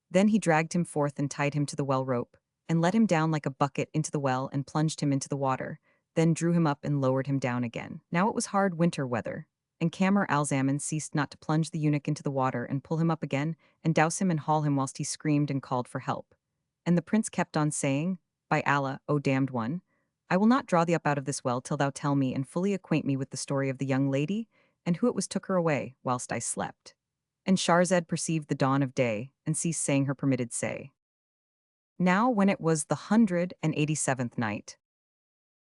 Then he dragged him forth and tied him to the well rope, and let him down like a bucket into the well and plunged him into the water, then drew him up and lowered him down again. Now it was hard winter weather, and Kamar al-Zaman ceased not to plunge the eunuch into the water and pull him up again, and douse him and haul him whilst he screamed and called for help. And the prince kept on saying, By Allah, O damned one, I will not draw thee up out of this well till thou tell me and fully acquaint me with the story of the young lady, and who it was took her away whilst I slept. And Shahrazad perceived the dawn of day, and ceased saying her permitted say. Now when it was the 187th night,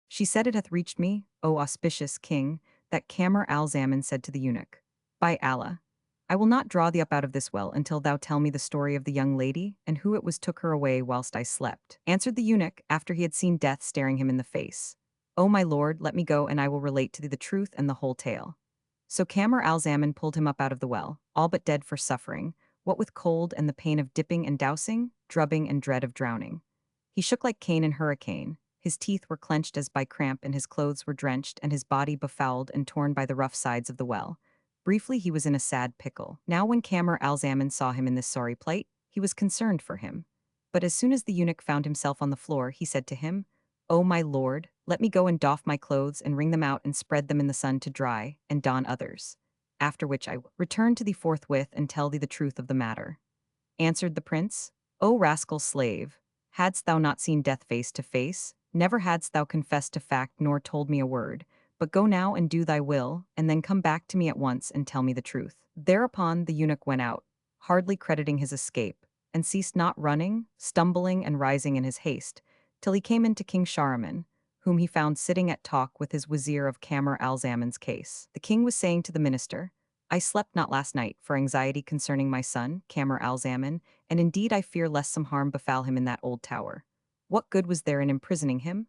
she said, It hath reached me, O auspicious king, that Kamar al-Zaman said to the eunuch, By Allah, I will not draw thee up out of this well until thou tell me the story of the young lady, and who it was took her away whilst I slept. Answered the eunuch, after he had seen death staring him in the face, O my lord, let me go, and I will relate to thee the truth and the whole tale. So Kamar al-Zaman pulled him up out of the well, all but dead for suffering, what with cold and the pain of dipping and dousing, drubbing and dread of drowning. He shook like cane in hurricane, his teeth were clenched as by cramp, and his clothes were drenched, and his body befouled and torn by the rough sides of the well. Briefly, he was in a sad pickle. Now when Kamar al-Zaman saw him in this sorry plight, he was concerned for him. But as soon as the eunuch found himself on the floor, he said to him, O my lord, let me go and doff my clothes and wring them out and spread them in the sun to dry, and don others. After which I will return to thee forthwith and tell thee the truth of the matter. Answered the prince, O rascal slave, hadst thou not seen death face to face, never hadst thou confessed to fact nor told me a word, but go now and do thy will, and then come back to me at once and tell me the truth. Thereupon the eunuch went out, hardly crediting his escape, and ceased not running, stumbling, and rising in his haste, till he came into King Shahryar, whom he found sitting at talk with his wazir of Kamar al-Zaman's case. The king was saying to the minister, I slept not last night for anxiety concerning my son, Kamar al-Zaman, and indeed I fear lest some harm befall him in that old tower. What good was there in imprisoning him?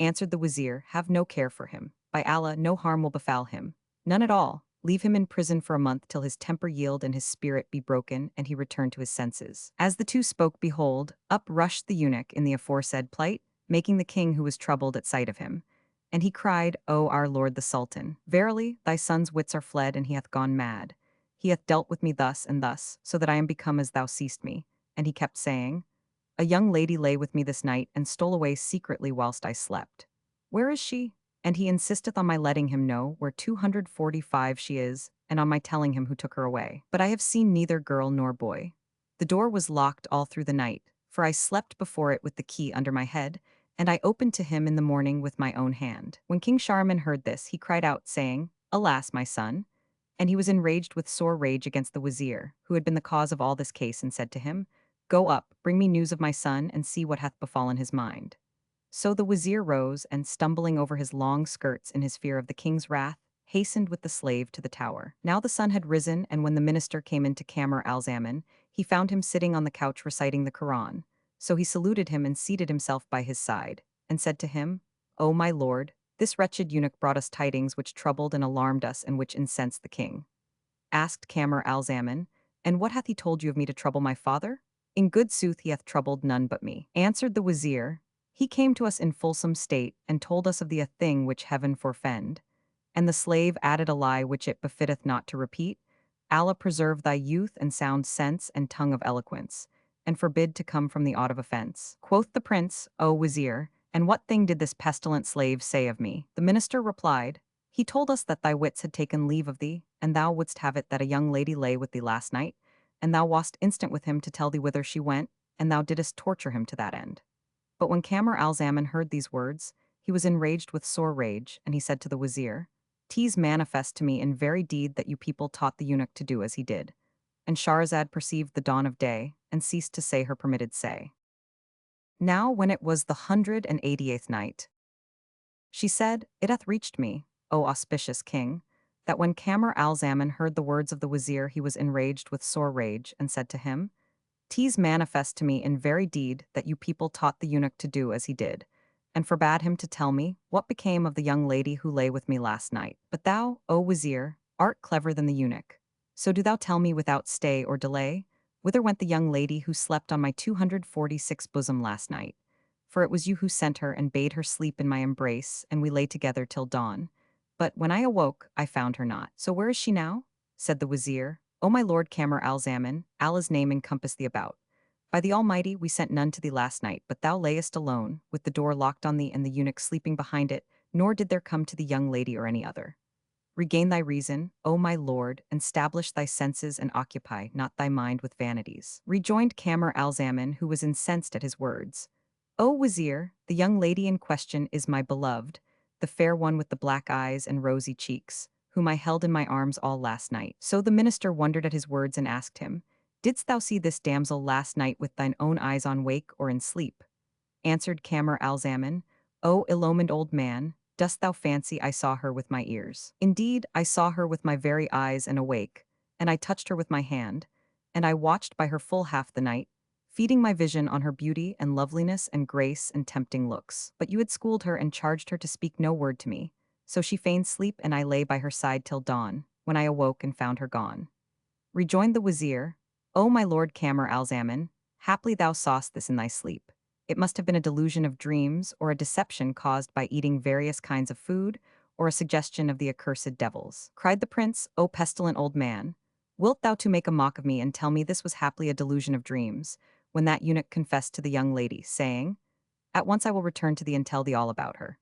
Answered the wazir, Have no care for him. By Allah, no harm will befall him. None at all. Leave him in prison for a month till his temper yield and his spirit be broken, and he return to his senses. As the two spoke, behold, up rushed the eunuch in the aforesaid plight, making the king, who was troubled at sight of him. And he cried, O our lord the Sultan, verily, thy son's wits are fled, and he hath gone mad. He hath dealt with me thus and thus, so that I am become as thou seest me. And he kept saying, A young lady lay with me this night, and stole away secretly whilst I slept. Where is she? And he insisteth on my letting him know where 245 she is, and on my telling him who took her away. But I have seen neither girl nor boy. The door was locked all through the night, for I slept before it with the key under my head, and I opened to him in the morning with my own hand. When King Shahryar heard this, he cried out, saying, Alas, my son! And he was enraged with sore rage against the wazir, who had been the cause of all this case, and said to him, Go up, bring me news of my son, and see what hath befallen his mind. So the wazir rose, and stumbling over his long skirts in his fear of the king's wrath, hastened with the slave to the tower. Now the sun had risen, and when the minister came into Kamar al-Zaman, he found him sitting on the couch reciting the Quran. So he saluted him and seated himself by his side, and said to him, O my lord, this wretched eunuch brought us tidings which troubled and alarmed us, and which incensed the king. Asked Kamar al-Zaman, And what hath he told you of me to trouble my father? In good sooth he hath troubled none but me. Answered the Wazir, he came to us in fulsome state, and told us of the a thing which heaven forfend. And the slave added a lie which it befitteth not to repeat. Allah preserve thy youth and sound sense and tongue of eloquence, and forbid to come from the aught of offence. Quoth the prince, O Wazir, and what thing did this pestilent slave say of me? The minister replied, he told us that thy wits had taken leave of thee, and thou wouldst have it that a young lady lay with thee last night, and thou wast instant with him to tell thee whither she went, and thou didst torture him to that end. But when Kamar al-Zaman heard these words, he was enraged with sore rage, and he said to the Wazir, "'Tis manifest to me in very deed that you people taught the eunuch to do as he did." And Shahrazad perceived the dawn of day, and ceased to say her permitted say. Now when it was the 188th night, she said, It hath reached me, O auspicious king, that when Kamar al-Zaman heard the words of the Wazir he was enraged with sore rage, and said to him, "'Tis manifest to me in very deed that you people taught the eunuch to do as he did, and forbade him to tell me what became of the young lady who lay with me last night. But thou, O Wazir, art clever than the eunuch. So do thou tell me without stay or delay, whither went the young lady who slept on my 246 bosom last night? For it was you who sent her and bade her sleep in my embrace, and we lay together till dawn. But when I awoke, I found her not. So where is she now?" Said the Wazir, "O my lord Kamar al-Zaman, Allah's name encompass thee about. By the Almighty, we sent none to thee last night, but thou layest alone, with the door locked on thee and the eunuch sleeping behind it, nor did there come to the young lady or any other. Regain thy reason, O my lord, and stablish thy senses and occupy not thy mind with vanities." Rejoined Kamar al-Zaman, who was incensed at his words, "O Wazir, the young lady in question is my beloved, the fair one with the black eyes and rosy cheeks, whom I held in my arms all last night." So the minister wondered at his words and asked him, "Didst thou see this damsel last night with thine own eyes on wake or in sleep?" Answered Kamar al-Zaman, "O illumined old man, dost thou fancy I saw her with my ears? Indeed, I saw her with my very eyes and awake, and I touched her with my hand, and I watched by her full half the night, feeding my vision on her beauty and loveliness and grace and tempting looks. But you had schooled her and charged her to speak no word to me, so she feigned sleep and I lay by her side till dawn, when I awoke and found her gone." Rejoined the Wazir, "O my lord Kamar al-Zaman, haply thou sawest this in thy sleep. It must have been a delusion of dreams, or a deception caused by eating various kinds of food, or a suggestion of the accursed devils." Cried the prince, "O pestilent old man, wilt thou to make a mock of me and tell me this was haply a delusion of dreams, when that eunuch confessed to the young lady, saying, 'At once I will return to thee and tell thee all about her.'"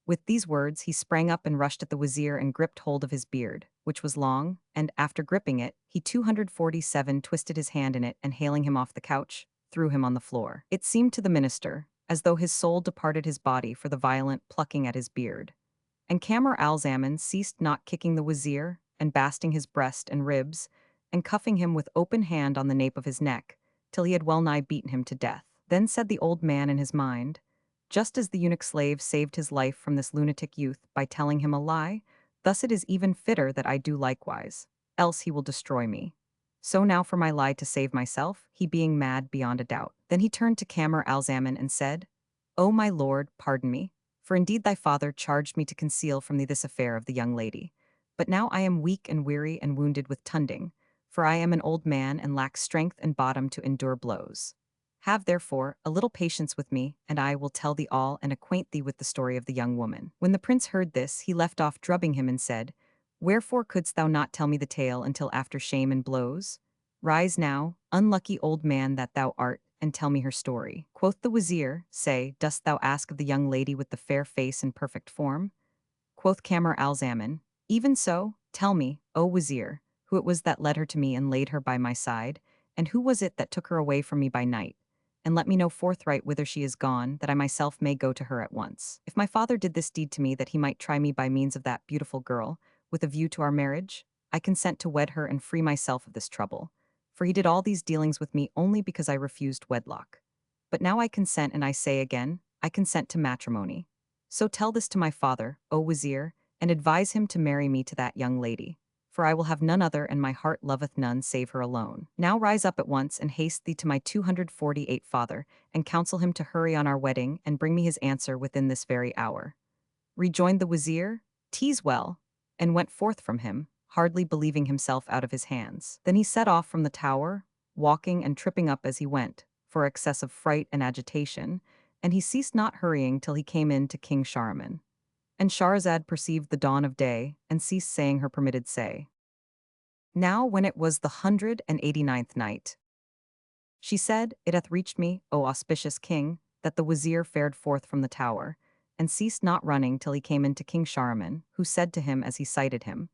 With these words, he sprang up and rushed at the Wazir and gripped hold of his beard, which was long, and, after gripping it, he 247 twisted his hand in it and, hailing him off the couch, threw him on the floor. It seemed to the minister as though his soul departed his body for the violent plucking at his beard. And Kamar al-Zaman ceased not kicking the Wazir, and basting his breast and ribs, and cuffing him with open hand on the nape of his neck, till he had well nigh beaten him to death. Then said the old man in his mind, "Just as the eunuch slave saved his life from this lunatic youth by telling him a lie, thus it is even fitter that I do likewise, else he will destroy me. So now for my lie to save myself, he being mad beyond a doubt." Then he turned to Kamar al-Zaman and said, "O my lord, pardon me, for indeed thy father charged me to conceal from thee this affair of the young lady. But now I am weak and weary and wounded with tunding, for I am an old man and lack strength and bottom to endure blows. Have, therefore, a little patience with me, and I will tell thee all and acquaint thee with the story of the young woman." When the prince heard this, he left off drubbing him and said, "Wherefore couldst thou not tell me the tale until after shame and blows? Rise now, unlucky old man that thou art, and tell me her story." Quoth the Wazir, "Say, dost thou ask of the young lady with the fair face and perfect form?" Quoth Kamar al-Zaman, "Even so, tell me, O Wazir, who it was that led her to me and laid her by my side, and who was it that took her away from me by night? And let me know forthright whither she is gone, that I myself may go to her at once. If my father did this deed to me that he might try me by means of that beautiful girl, with a view to our marriage, I consent to wed her and free myself of this trouble. For he did all these dealings with me only because I refused wedlock. But now I consent, and I say again, I consent to matrimony. So tell this to my father, O Wazir, and advise him to marry me to that young lady. For I will have none other, and my heart loveth none save her alone. Now rise up at once, and haste thee to my 248 father, and counsel him to hurry on our wedding, and bring me his answer within this very hour." Rejoined the Wazir, "'Tis well," and went forth from him, hardly believing himself out of his hands. Then he set off from the tower, walking and tripping up as he went, for excess of fright and agitation, and he ceased not hurrying till he came in to King Shahryar. And Shahrazad perceived the dawn of day, and ceased saying her permitted say. Now when it was the 189th night, she said, It hath reached me, O auspicious king, that the wazir fared forth from the tower, and ceased not running till he came into King Shahryar, who said to him as he sighted him,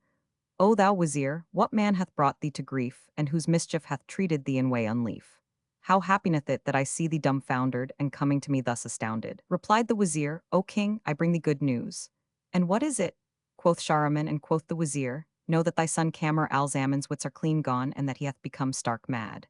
O thou wazir, what man hath brought thee to grief, and whose mischief hath treated thee in way unlief? How happineth it that I see thee dumbfoundered, and coming to me thus astounded? Replied the wazir, O king, I bring thee good news. And what is it? Quoth Shahryar, and quoth the wazir, Know that thy son Kamar al-Zaman's wits are clean gone, and that he hath become stark mad.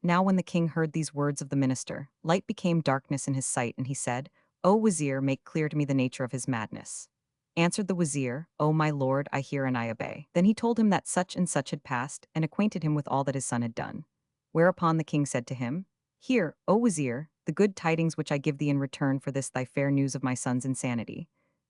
Now when the king heard these words of the minister, light became darkness in his sight, and he said, O wazir, make clear to me the nature of his madness. Answered the wazir, O my lord, I hear and I obey. Then he told him that such and such had passed, and acquainted him with all that his son had done. Whereupon the king said to him, Hear, O wazir, the good tidings which I give thee in return for this thy fair news of my son's insanity.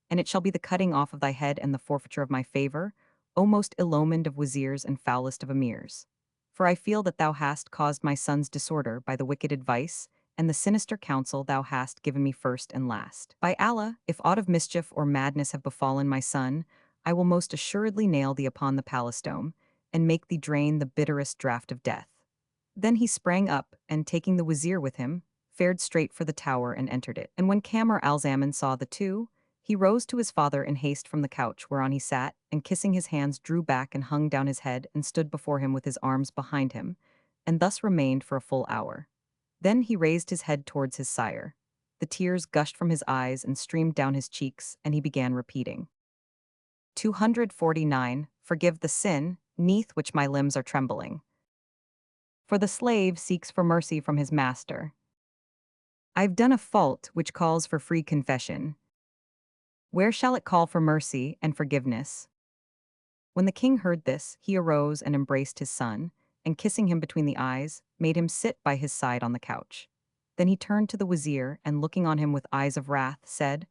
And it shall be the cutting off of thy head and the forfeiture of my favor, O most ill-omened of wazirs and foulest of emirs. For I feel that thou hast caused my son's disorder by the wicked advice, and the sinister counsel thou hast given me first and last. By Allah, if aught of mischief or madness have befallen my son, I will most assuredly nail thee upon the palace dome, and make thee drain the bitterest draught of death. Then he sprang up, and taking the wazir with him, fared straight for the tower and entered it. And when Kamar al-Zaman saw the two, he rose to his father in haste from the couch whereon he sat, and kissing his hands drew back and hung down his head and stood before him with his arms behind him, and thus remained for a full hour. Then he raised his head towards his sire. The tears gushed from his eyes and streamed down his cheeks, and he began repeating. 249. Forgive the sin, neath which my limbs are trembling. For the slave seeks for mercy from his master. I've done a fault which calls for free confession. Where shall it call for mercy and forgiveness? When the king heard this, he arose and embraced his son, and kissing him between the eyes, made him sit by his side on the couch. Then he turned to the wazir, and looking on him with eyes of wrath, said,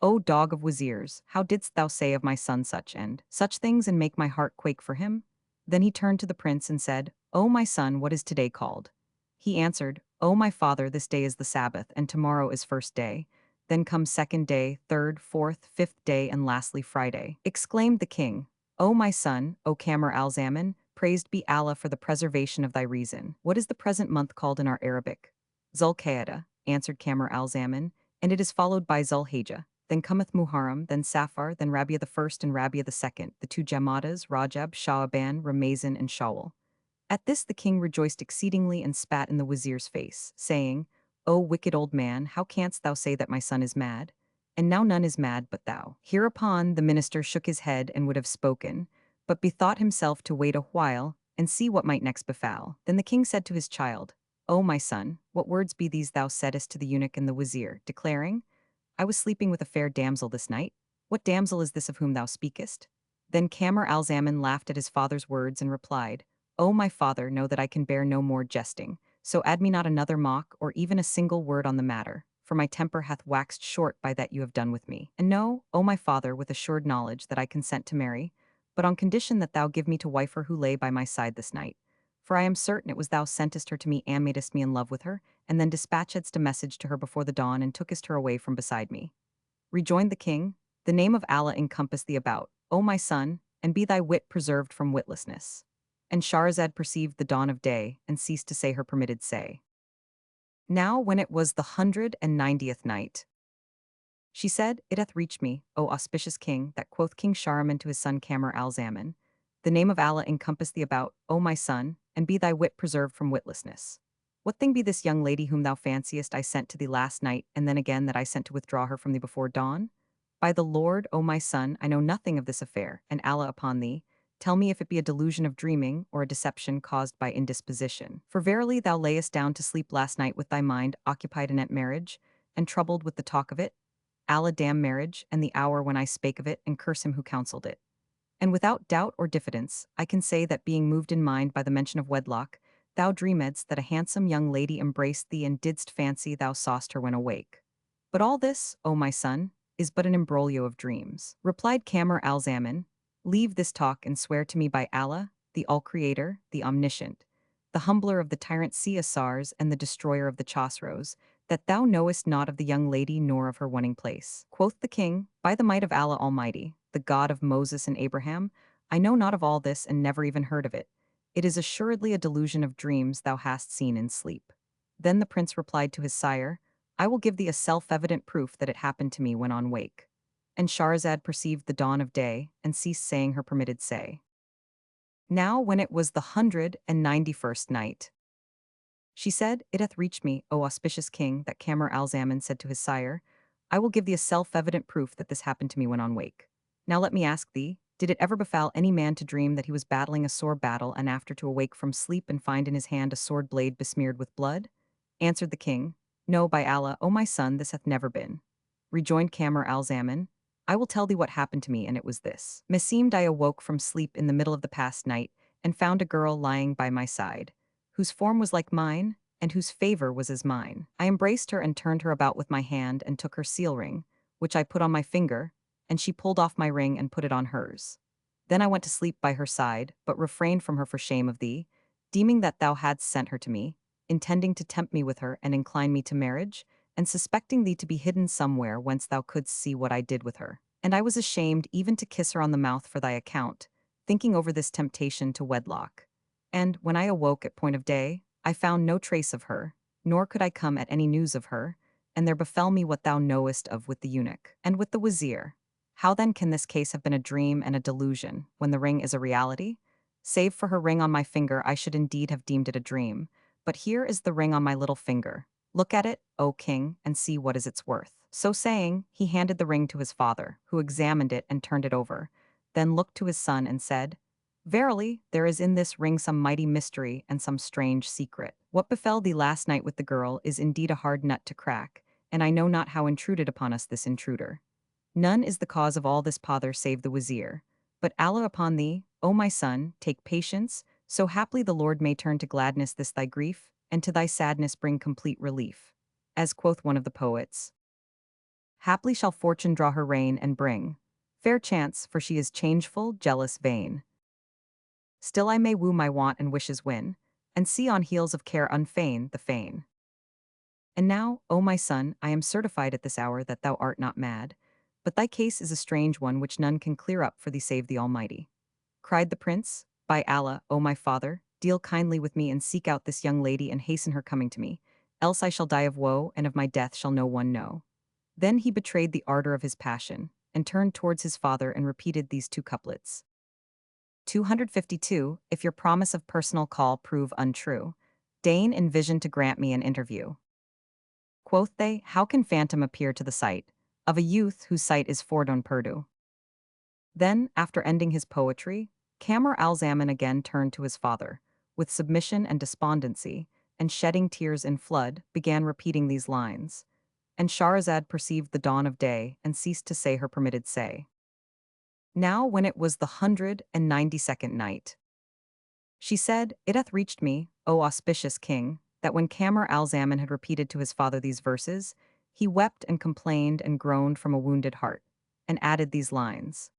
O dog of wazirs, how didst thou say of my son such and such things, and make my heart quake for him? Then he turned to the prince and said, O my son, what is today called? He answered, O my father, this day is the Sabbath, and tomorrow is first day. Then comes second day, third, fourth, fifth day, and lastly Friday. Exclaimed the king, O my son, O Kamar al-Zaman, praised be Allah for the preservation of thy reason. What is the present month called in our Arabic? Zulqa'dah, answered Kamar al-Zaman, and it is followed by Zulhijjah. Then cometh Muharram, then Safar, then Rabi'a the first and Rabi'a the second, the two Jamadas, Rajab, Sha'aban, Ramazan, and Shawwal. At this the king rejoiced exceedingly and spat in the wazir's face, saying, O wicked old man, how canst thou say that my son is mad? And now none is mad but thou. Hereupon the minister shook his head and would have spoken, but bethought himself to wait a while and see what might next befall. Then the king said to his child, O my son, what words be these thou saidst to the eunuch and the wazir, declaring, I was sleeping with a fair damsel this night. What damsel is this of whom thou speakest? Then Kamar al-Zaman laughed at his father's words and replied, O my father, know that I can bear no more jesting, so add me not another mock or even a single word on the matter, for my temper hath waxed short by that you have done with me. And know, O my father, with assured knowledge that I consent to marry, but on condition that thou give me to wife her who lay by my side this night. For I am certain it was thou sentest her to me and madest me in love with her, and then dispatchedst a message to her before the dawn and tookest her away from beside me. Rejoined the king, the name of Allah encompass thee about, O my son, and be thy wit preserved from witlessness. And Shahrazad perceived the dawn of day, and ceased to say her permitted say. Now when it was the 190th night, she said, It hath reached me, O auspicious king, that quoth King Shahryar to his son Kamar al-Zaman, the name of Allah encompass thee about, O my son, and be thy wit preserved from witlessness. What thing be this young lady whom thou fanciest I sent to thee last night, and then again that I sent to withdraw her from thee before dawn? By the Lord, O my son, I know nothing of this affair, and Allah upon thee, tell me if it be a delusion of dreaming or a deception caused by indisposition. For verily thou layest down to sleep last night with thy mind occupied in marriage, and troubled with the talk of it. Allah damn marriage, and the hour when I spake of it, and curse him who counselled it. And without doubt or diffidence, I can say that being moved in mind by the mention of wedlock, thou dreamedst that a handsome young lady embraced thee and didst fancy thou sawest her when awake. But all this, O my son, is but an imbroglio of dreams. Replied Kamar al-Zaman, Leave this talk and swear to me by Allah, the All-Creator, the Omniscient, the humbler of the tyrant Caesars and the destroyer of the Chosroes, that thou knowest not of the young lady nor of her winning place. Quoth the king, by the might of Allah Almighty, the God of Moses and Abraham, I know not of all this and never even heard of it. It is assuredly a delusion of dreams thou hast seen in sleep. Then the prince replied to his sire, I will give thee a self-evident proof that it happened to me when on wake. And Shahrazad perceived the dawn of day, and ceased saying her permitted say. Now when it was the 191st night, she said, It hath reached me, O auspicious king, that Kamar al-Zaman said to his sire, I will give thee a self-evident proof that this happened to me when on wake. Now let me ask thee, did it ever befall any man to dream that he was battling a sore battle and after to awake from sleep and find in his hand a sword blade besmeared with blood? Answered the king, No, by Allah, O my son, this hath never been. Rejoined Kamar al-Zaman, I will tell thee what happened to me, and it was this. Meseemed I awoke from sleep in the middle of the past night, and found a girl lying by my side, whose form was like mine, and whose favor was as mine. I embraced her and turned her about with my hand and took her seal ring, which I put on my finger, and she pulled off my ring and put it on hers. Then I went to sleep by her side, but refrained from her for shame of thee, deeming that thou hadst sent her to me, intending to tempt me with her and incline me to marriage, and suspecting thee to be hidden somewhere whence thou couldst see what I did with her. And I was ashamed even to kiss her on the mouth for thy account, thinking over this temptation to wedlock. And, when I awoke at point of day, I found no trace of her, nor could I come at any news of her, and there befell me what thou knowest of with the eunuch, and with the wazir. How then can this case have been a dream and a delusion, when the ring is a reality? Save for her ring on my finger, I should indeed have deemed it a dream, but here is the ring on my little finger. Look at it, O king, and see what is its worth. So saying, he handed the ring to his father, who examined it and turned it over, then looked to his son and said, Verily, there is in this ring some mighty mystery and some strange secret. What befell thee last night with the girl is indeed a hard nut to crack, and I know not how intruded upon us this intruder. None is the cause of all this pother save the wazir. But Allah upon thee, O my son, take patience, so haply the Lord may turn to gladness this thy grief, and to thy sadness bring complete relief. As quoth one of the poets, Haply shall fortune draw her rein and bring fair chance, for she is changeful, jealous, vain. Still I may woo my want and wishes win, and see on heels of care unfeign the feign. And now, O my son, I am certified at this hour that thou art not mad, but thy case is a strange one which none can clear up for thee save the Almighty. Cried the prince, By Allah, O my father, deal kindly with me and seek out this young lady and hasten her coming to me, else I shall die of woe, and of my death shall no one know. Then he betrayed the ardor of his passion, and turned towards his father and repeated these two couplets. 252, If your promise of personal call prove untrue, deign in vision to grant me an interview. Quoth they, How can phantom appear to the sight of a youth whose sight is fordon perdu? Then, after ending his poetry, Kamar al-Zaman again turned to his father, with submission and despondency, and shedding tears in flood, began repeating these lines. And Shahrazad perceived the dawn of day, and ceased to say her permitted say. Now when it was the 192nd night, she said, It hath reached me, O auspicious king, that when Kamar al-Zaman had repeated to his father these verses, he wept and complained and groaned from a wounded heart, and added these lines.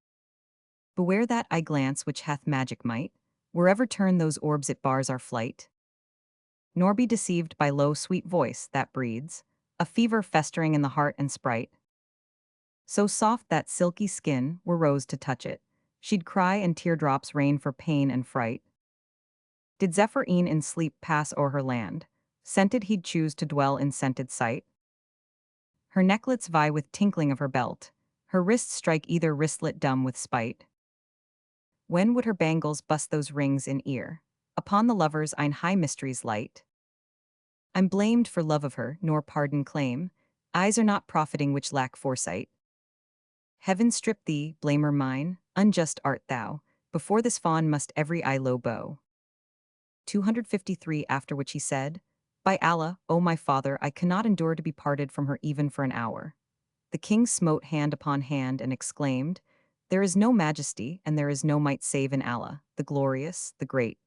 Beware that eye glance which hath magic might, wherever turn those orbs it bars our flight. Nor be deceived by low sweet voice that breeds a fever festering in the heart and sprite. So soft that silky skin were rose to touch it, she'd cry and teardrops rain for pain and fright. Did Zephyr e'en in sleep pass o'er her land, scented he'd choose to dwell in scented sight. Her necklets vie with tinkling of her belt, her wrists strike either wristlet dumb with spite. When would her bangles bust those rings in ear, upon the lovers ein high mysteries light? I'm blamed for love of her, nor pardon claim, eyes are not profiting which lack foresight. Heaven strip thee, blamer mine, unjust art thou, before this fawn must every eye low bow. 253 After which he said, By Allah, O my father, I cannot endure to be parted from her even for an hour. The king smote hand upon hand and exclaimed, There is no majesty and there is no might save in Allah, the glorious, the great.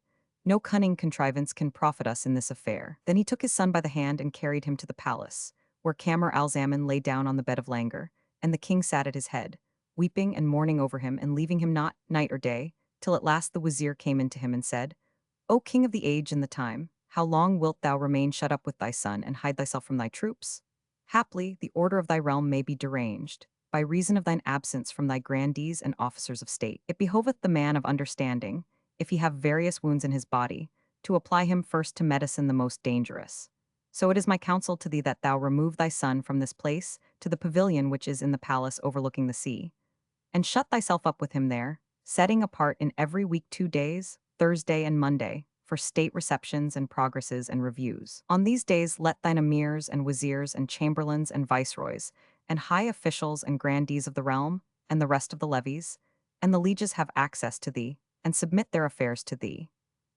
No cunning contrivance can profit us in this affair. Then he took his son by the hand and carried him to the palace, where Kamar al-Zaman lay down on the bed of languor, and the king sat at his head, weeping and mourning over him and leaving him not night or day, till at last the wazir came in to him and said, O king of the age and the time, how long wilt thou remain shut up with thy son and hide thyself from thy troops? Haply the order of thy realm may be deranged, by reason of thine absence from thy grandees and officers of state. It behoveth the man of understanding, if he have various wounds in his body, to apply him first to medicine the most dangerous. So it is my counsel to thee that thou remove thy son from this place to the pavilion which is in the palace overlooking the sea, and shut thyself up with him there, setting apart in every week 2 days, Thursday and Monday, for state receptions and progresses and reviews. On these days let thine emirs and wazirs and chamberlains and viceroys, and high officials and grandees of the realm, and the rest of the levies, and the lieges have access to thee, and submit their affairs to thee.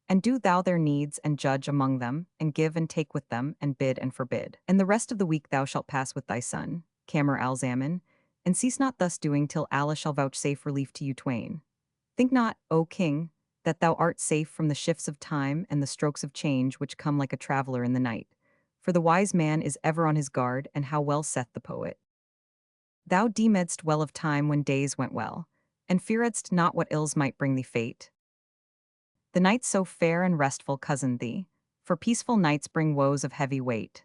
And do thou their needs, and judge among them, and give and take with them, and bid and forbid. And the rest of the week thou shalt pass with thy son, Camer al-Zaman, and cease not thus doing till Allah shall vouchsafe relief to you twain. Think not, O king, that thou art safe from the shifts of time and the strokes of change which come like a traveller in the night. For the wise man is ever on his guard, and how well saith the poet. Thou deemedst well of time when days went well, and fearedst not what ills might bring thee fate. The night so fair and restful cozened thee, for peaceful nights bring woes of heavy weight.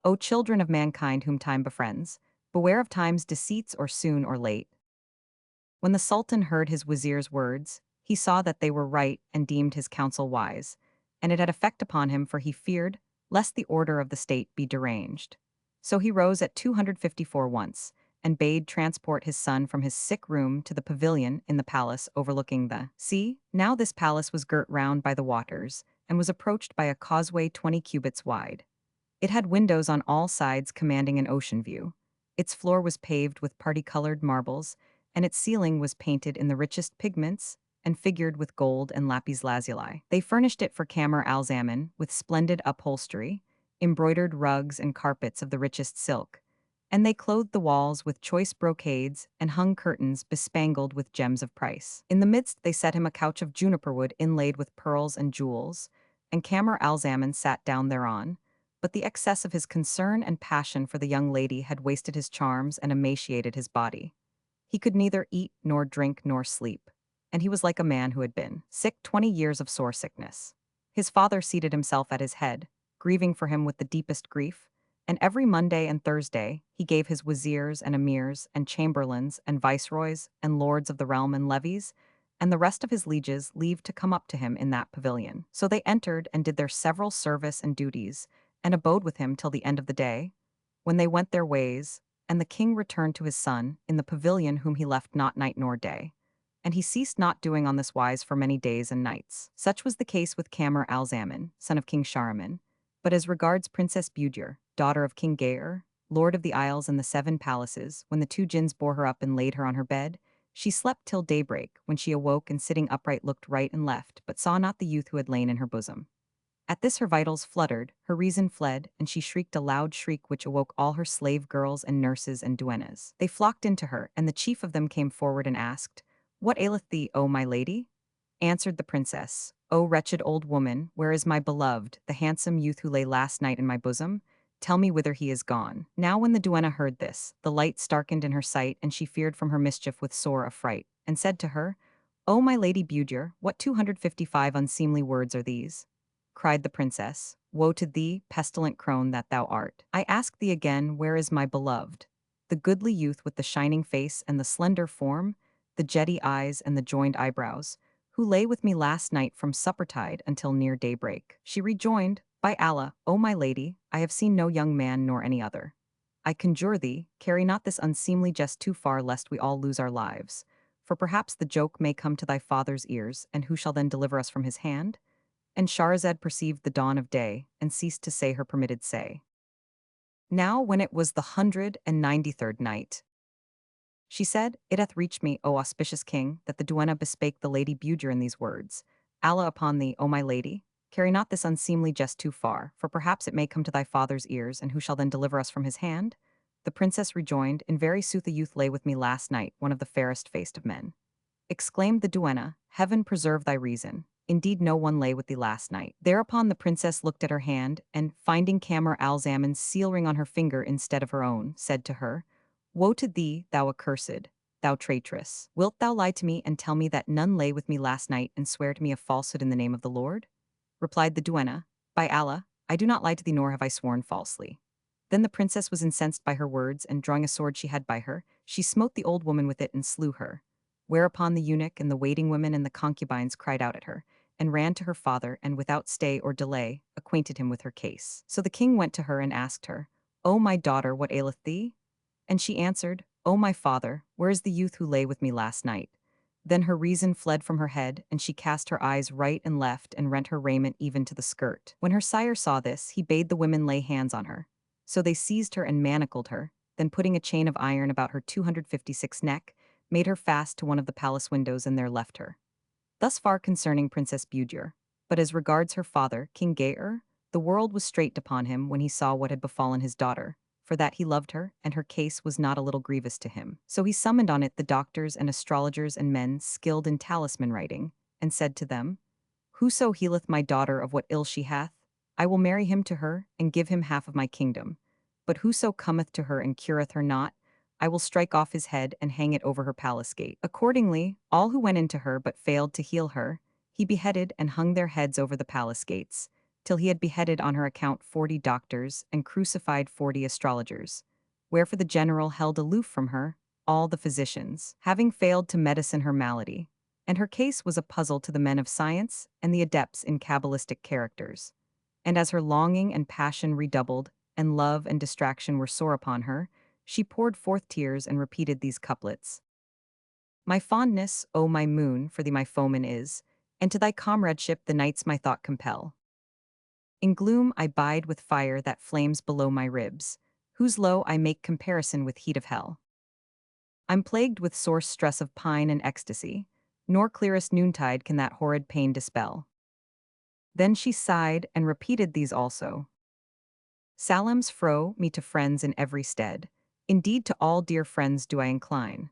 O children of mankind whom time befriends, beware of time's deceits or soon or late. When the Sultan heard his wazir's words, he saw that they were right and deemed his counsel wise, and it had effect upon him, for he feared lest the order of the state be deranged. So he rose at 254 once, and bade transport his son from his sick room to the pavilion in the palace overlooking the sea. Now this palace was girt round by the waters, and was approached by a causeway 20 cubits wide. It had windows on all sides commanding an ocean view. Its floor was paved with party-colored marbles, and its ceiling was painted in the richest pigments and figured with gold and lapis lazuli. They furnished it for Camer al-Zaman with splendid upholstery, embroidered rugs and carpets of the richest silk, and they clothed the walls with choice brocades and hung curtains bespangled with gems of price. In the midst they set him a couch of juniper wood inlaid with pearls and jewels, and Camer al-Zaman sat down thereon, but the excess of his concern and passion for the young lady had wasted his charms and emaciated his body. He could neither eat nor drink nor sleep, and he was like a man who had been sick 20 years of sore sickness. His father seated himself at his head, grieving for him with the deepest grief, and every Monday and Thursday he gave his wazirs and emirs and chamberlains and viceroys and lords of the realm and levies and the rest of his lieges leave to come up to him in that pavilion. So they entered and did their several service and duties, and abode with him till the end of the day, when they went their ways, and the king returned to his son in the pavilion whom he left not night nor day. And he ceased not doing on this wise for many days and nights. Such was the case with Camer al-Zaman, son of King Shahryar. But as regards Princess Budur, daughter of King Gayer, lord of the isles and the 7 palaces, when the 2 jinns bore her up and laid her on her bed, she slept till daybreak, when she awoke and sitting upright looked right and left, but saw not the youth who had lain in her bosom. At this her vitals fluttered, her reason fled, and she shrieked a loud shriek which awoke all her slave girls and nurses and duennas. They flocked into her, and the chief of them came forward and asked, "What aileth thee, O my lady?" Answered the princess, "O wretched old woman, where is my beloved, the handsome youth who lay last night in my bosom? Tell me whither he is gone." Now when the duenna heard this, the light starkened in her sight, and she feared from her mischief with sore affright, and said to her, "O my lady Budur, what 255 unseemly words are these?" Cried the princess, "Woe to thee, pestilent crone that thou art! I ask thee again, where is my beloved? The goodly youth with the shining face and the slender form, the jetty eyes and the joined eyebrows, who lay with me last night from suppertide until near daybreak." She rejoined, "By Allah, O my lady, I have seen no young man nor any other. I conjure thee, carry not this unseemly jest too far lest we all lose our lives, for perhaps the joke may come to thy father's ears, and who shall then deliver us from his hand?" And Shahrazad perceived the dawn of day, and ceased to say her permitted say. Now when it was the 193rd night, she said, "It hath reached me, O auspicious king, that the duenna bespake the lady Budur in these words, Allah upon thee, O my lady, carry not this unseemly jest too far, for perhaps it may come to thy father's ears, and who shall then deliver us from his hand?" The princess rejoined, "In very sooth a youth lay with me last night, one of the fairest faced of men." Exclaimed the duenna, "Heaven preserve thy reason. Indeed no one lay with thee last night." Thereupon the princess looked at her hand, and, finding Camer al-Zaman's seal ring on her finger instead of her own, said to her, "Woe to thee, thou accursed! thou traitress. Wilt thou lie to me and tell me that none lay with me last night and swear to me a falsehood in the name of the Lord? Replied the duenna, By Allah, I do not lie to thee nor have I sworn falsely. Then the princess was incensed by her words, and drawing a sword she had by her, she smote the old woman with it and slew her. Whereupon the eunuch and the waiting women and the concubines cried out at her, and ran to her father, and without stay or delay, acquainted him with her case. So the king went to her and asked her, O my daughter, what aileth thee? And she answered, O my father, where is the youth who lay with me last night? Then her reason fled from her head, and she cast her eyes right and left and rent her raiment even to the skirt. When her sire saw this, he bade the women lay hands on her. So they seized her and manacled her, then putting a chain of iron about her 256 neck, made her fast to one of the palace windows and there left her. Thus far concerning Princess Budur. But as regards her father, King Shahryar, the world was straitened upon him when he saw what had befallen his daughter, for that he loved her, and her case was not a little grievous to him. So he summoned on it the doctors and astrologers and men skilled in talisman writing, and said to them, Whoso healeth my daughter of what ill she hath, I will marry him to her, and give him half of my kingdom. But whoso cometh to her and cureth her not, I will strike off his head and hang it over her palace gate. Accordingly, all who went into her but failed to heal her, he beheaded and hung their heads over the palace gates, till he had beheaded on her account 40 doctors and crucified 40 astrologers. Wherefore the general held aloof from her all the physicians, having failed to medicine her malady, and her case was a puzzle to the men of science and the adepts in Kabbalistic characters. And as her longing and passion redoubled, and love and distraction were sore upon her, she poured forth tears and repeated these couplets. My fondness, O my moon, for thee my foeman is, and to thy comradeship the nights my thought compel. In gloom I bide with fire that flames below my ribs, whose low I make comparison with heat of hell. I'm plagued with sore stress of pine and ecstasy, nor clearest noontide can that horrid pain dispel. Then she sighed and repeated these also. Salams fro me to friends in every stead, indeed to all dear friends do I incline.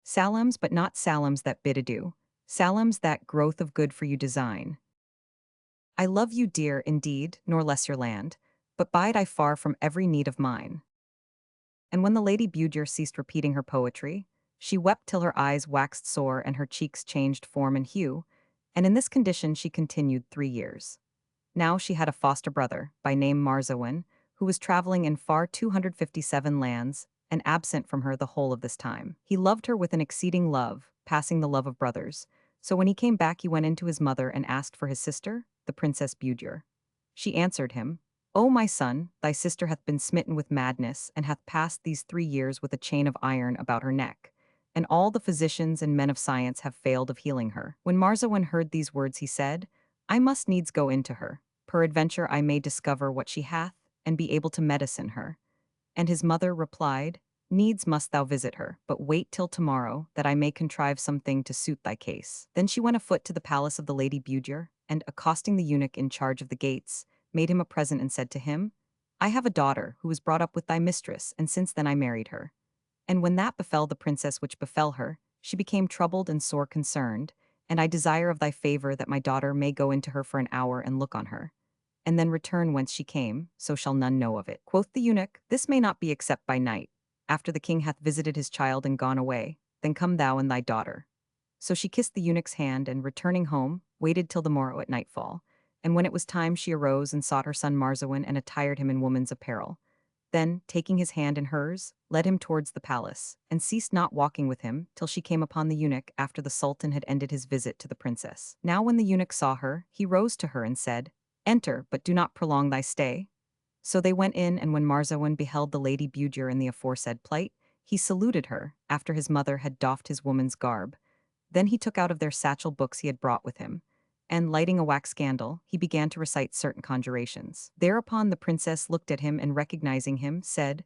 Salams but not salams that bid adieu, salams that growth of good for you design. I love you dear indeed, nor less your land, but bide I far from every need of mine. And when the Lady Budur ceased repeating her poetry, she wept till her eyes waxed sore and her cheeks changed form and hue, and in this condition she continued 3 years. Now she had a foster brother, by name Marzawan, who was traveling in far 257 lands, and absent from her the whole of this time. He loved her with an exceeding love, passing the love of brothers. So when he came back he went in to his mother and asked for his sister, the Princess Budur. She answered him, O my son, thy sister hath been smitten with madness, and hath passed these 3 years with a chain of iron about her neck. And all the physicians and men of science have failed of healing her. When Marzawan heard these words he said, I must needs go into her. Peradventure I may discover what she hath, and be able to medicine her. And his mother replied, Needs must thou visit her, but wait till tomorrow, that I may contrive something to suit thy case. Then she went afoot to the palace of the Lady Budur, and accosting the eunuch in charge of the gates, made him a present and said to him, I have a daughter who was brought up with thy mistress, and since then I married her. And when that befell the princess which befell her, she became troubled and sore concerned, and I desire of thy favor that my daughter may go into her for an hour and look on her, and then return whence she came, so shall none know of it. Quoth the eunuch, This may not be except by night, after the king hath visited his child and gone away, then come thou and thy daughter. So she kissed the eunuch's hand, and returning home, waited till the morrow at nightfall, and when it was time she arose and sought her son Marzawan and attired him in woman's apparel. Then, taking his hand in hers, led him towards the palace, and ceased not walking with him till she came upon the eunuch after the sultan had ended his visit to the princess. Now when the eunuch saw her, he rose to her and said, Enter, but do not prolong thy stay. So they went in, and when Marzawan beheld the Lady Budur in the aforesaid plight, he saluted her, after his mother had doffed his woman's garb. Then he took out of their satchel books he had brought with him, and lighting a wax candle, he began to recite certain conjurations. Thereupon the princess looked at him and recognizing him, said,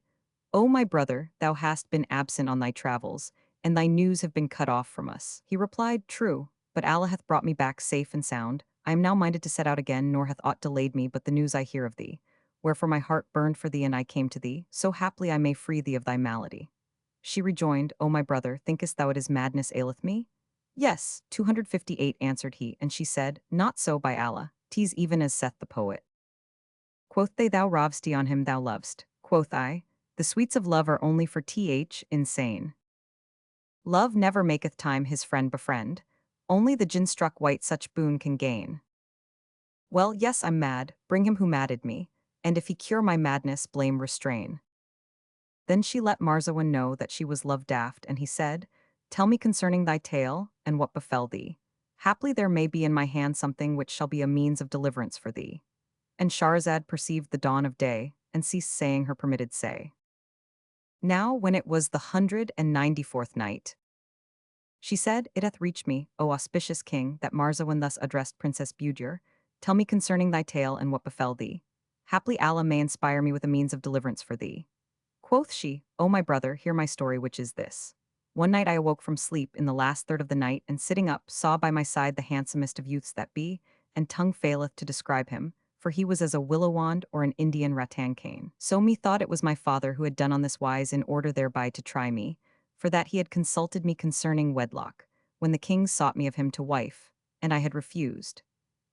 O my brother, thou hast been absent on thy travels, and thy news have been cut off from us. He replied, True, but Allah hath brought me back safe and sound. I am now minded to set out again, nor hath aught delayed me but the news I hear of thee. Wherefore my heart burned for thee, and I came to thee, so haply I may free thee of thy malady. She rejoined, O my brother, thinkest thou it is madness aileth me? Yes, 258 answered he, and she said, Not so by Allah, 'tis even as saith the poet. Quoth they, Thou rov'st on him thou lovest. Quoth I, The sweets of love are only for th insane. Love never maketh time his friend befriend. Only the gin-struck wight such boon can gain. Well, yes, I'm mad, bring him who madded me, and if he cure my madness, blame restrain. Then she let Marzawan know that she was love daft, and he said, Tell me concerning thy tale, and what befell thee. Haply there may be in my hand something which shall be a means of deliverance for thee. And Shahrazad perceived the dawn of day, and ceased saying her permitted say. Now when it was the 194th night, she said, It hath reached me, O auspicious king, that Marzawan thus addressed Princess Budur, Tell me concerning thy tale and what befell thee. Haply Allah may inspire me with a means of deliverance for thee. Quoth she, O my brother, hear my story, which is this. One night I awoke from sleep in the last third of the night, and sitting up, saw by my side the handsomest of youths that be, and tongue faileth to describe him, for he was as a willow wand or an Indian rattan cane. So methought it was my father who had done on this wise in order thereby to try me, for that he had consulted me concerning wedlock, when the king sought me of him to wife, and I had refused.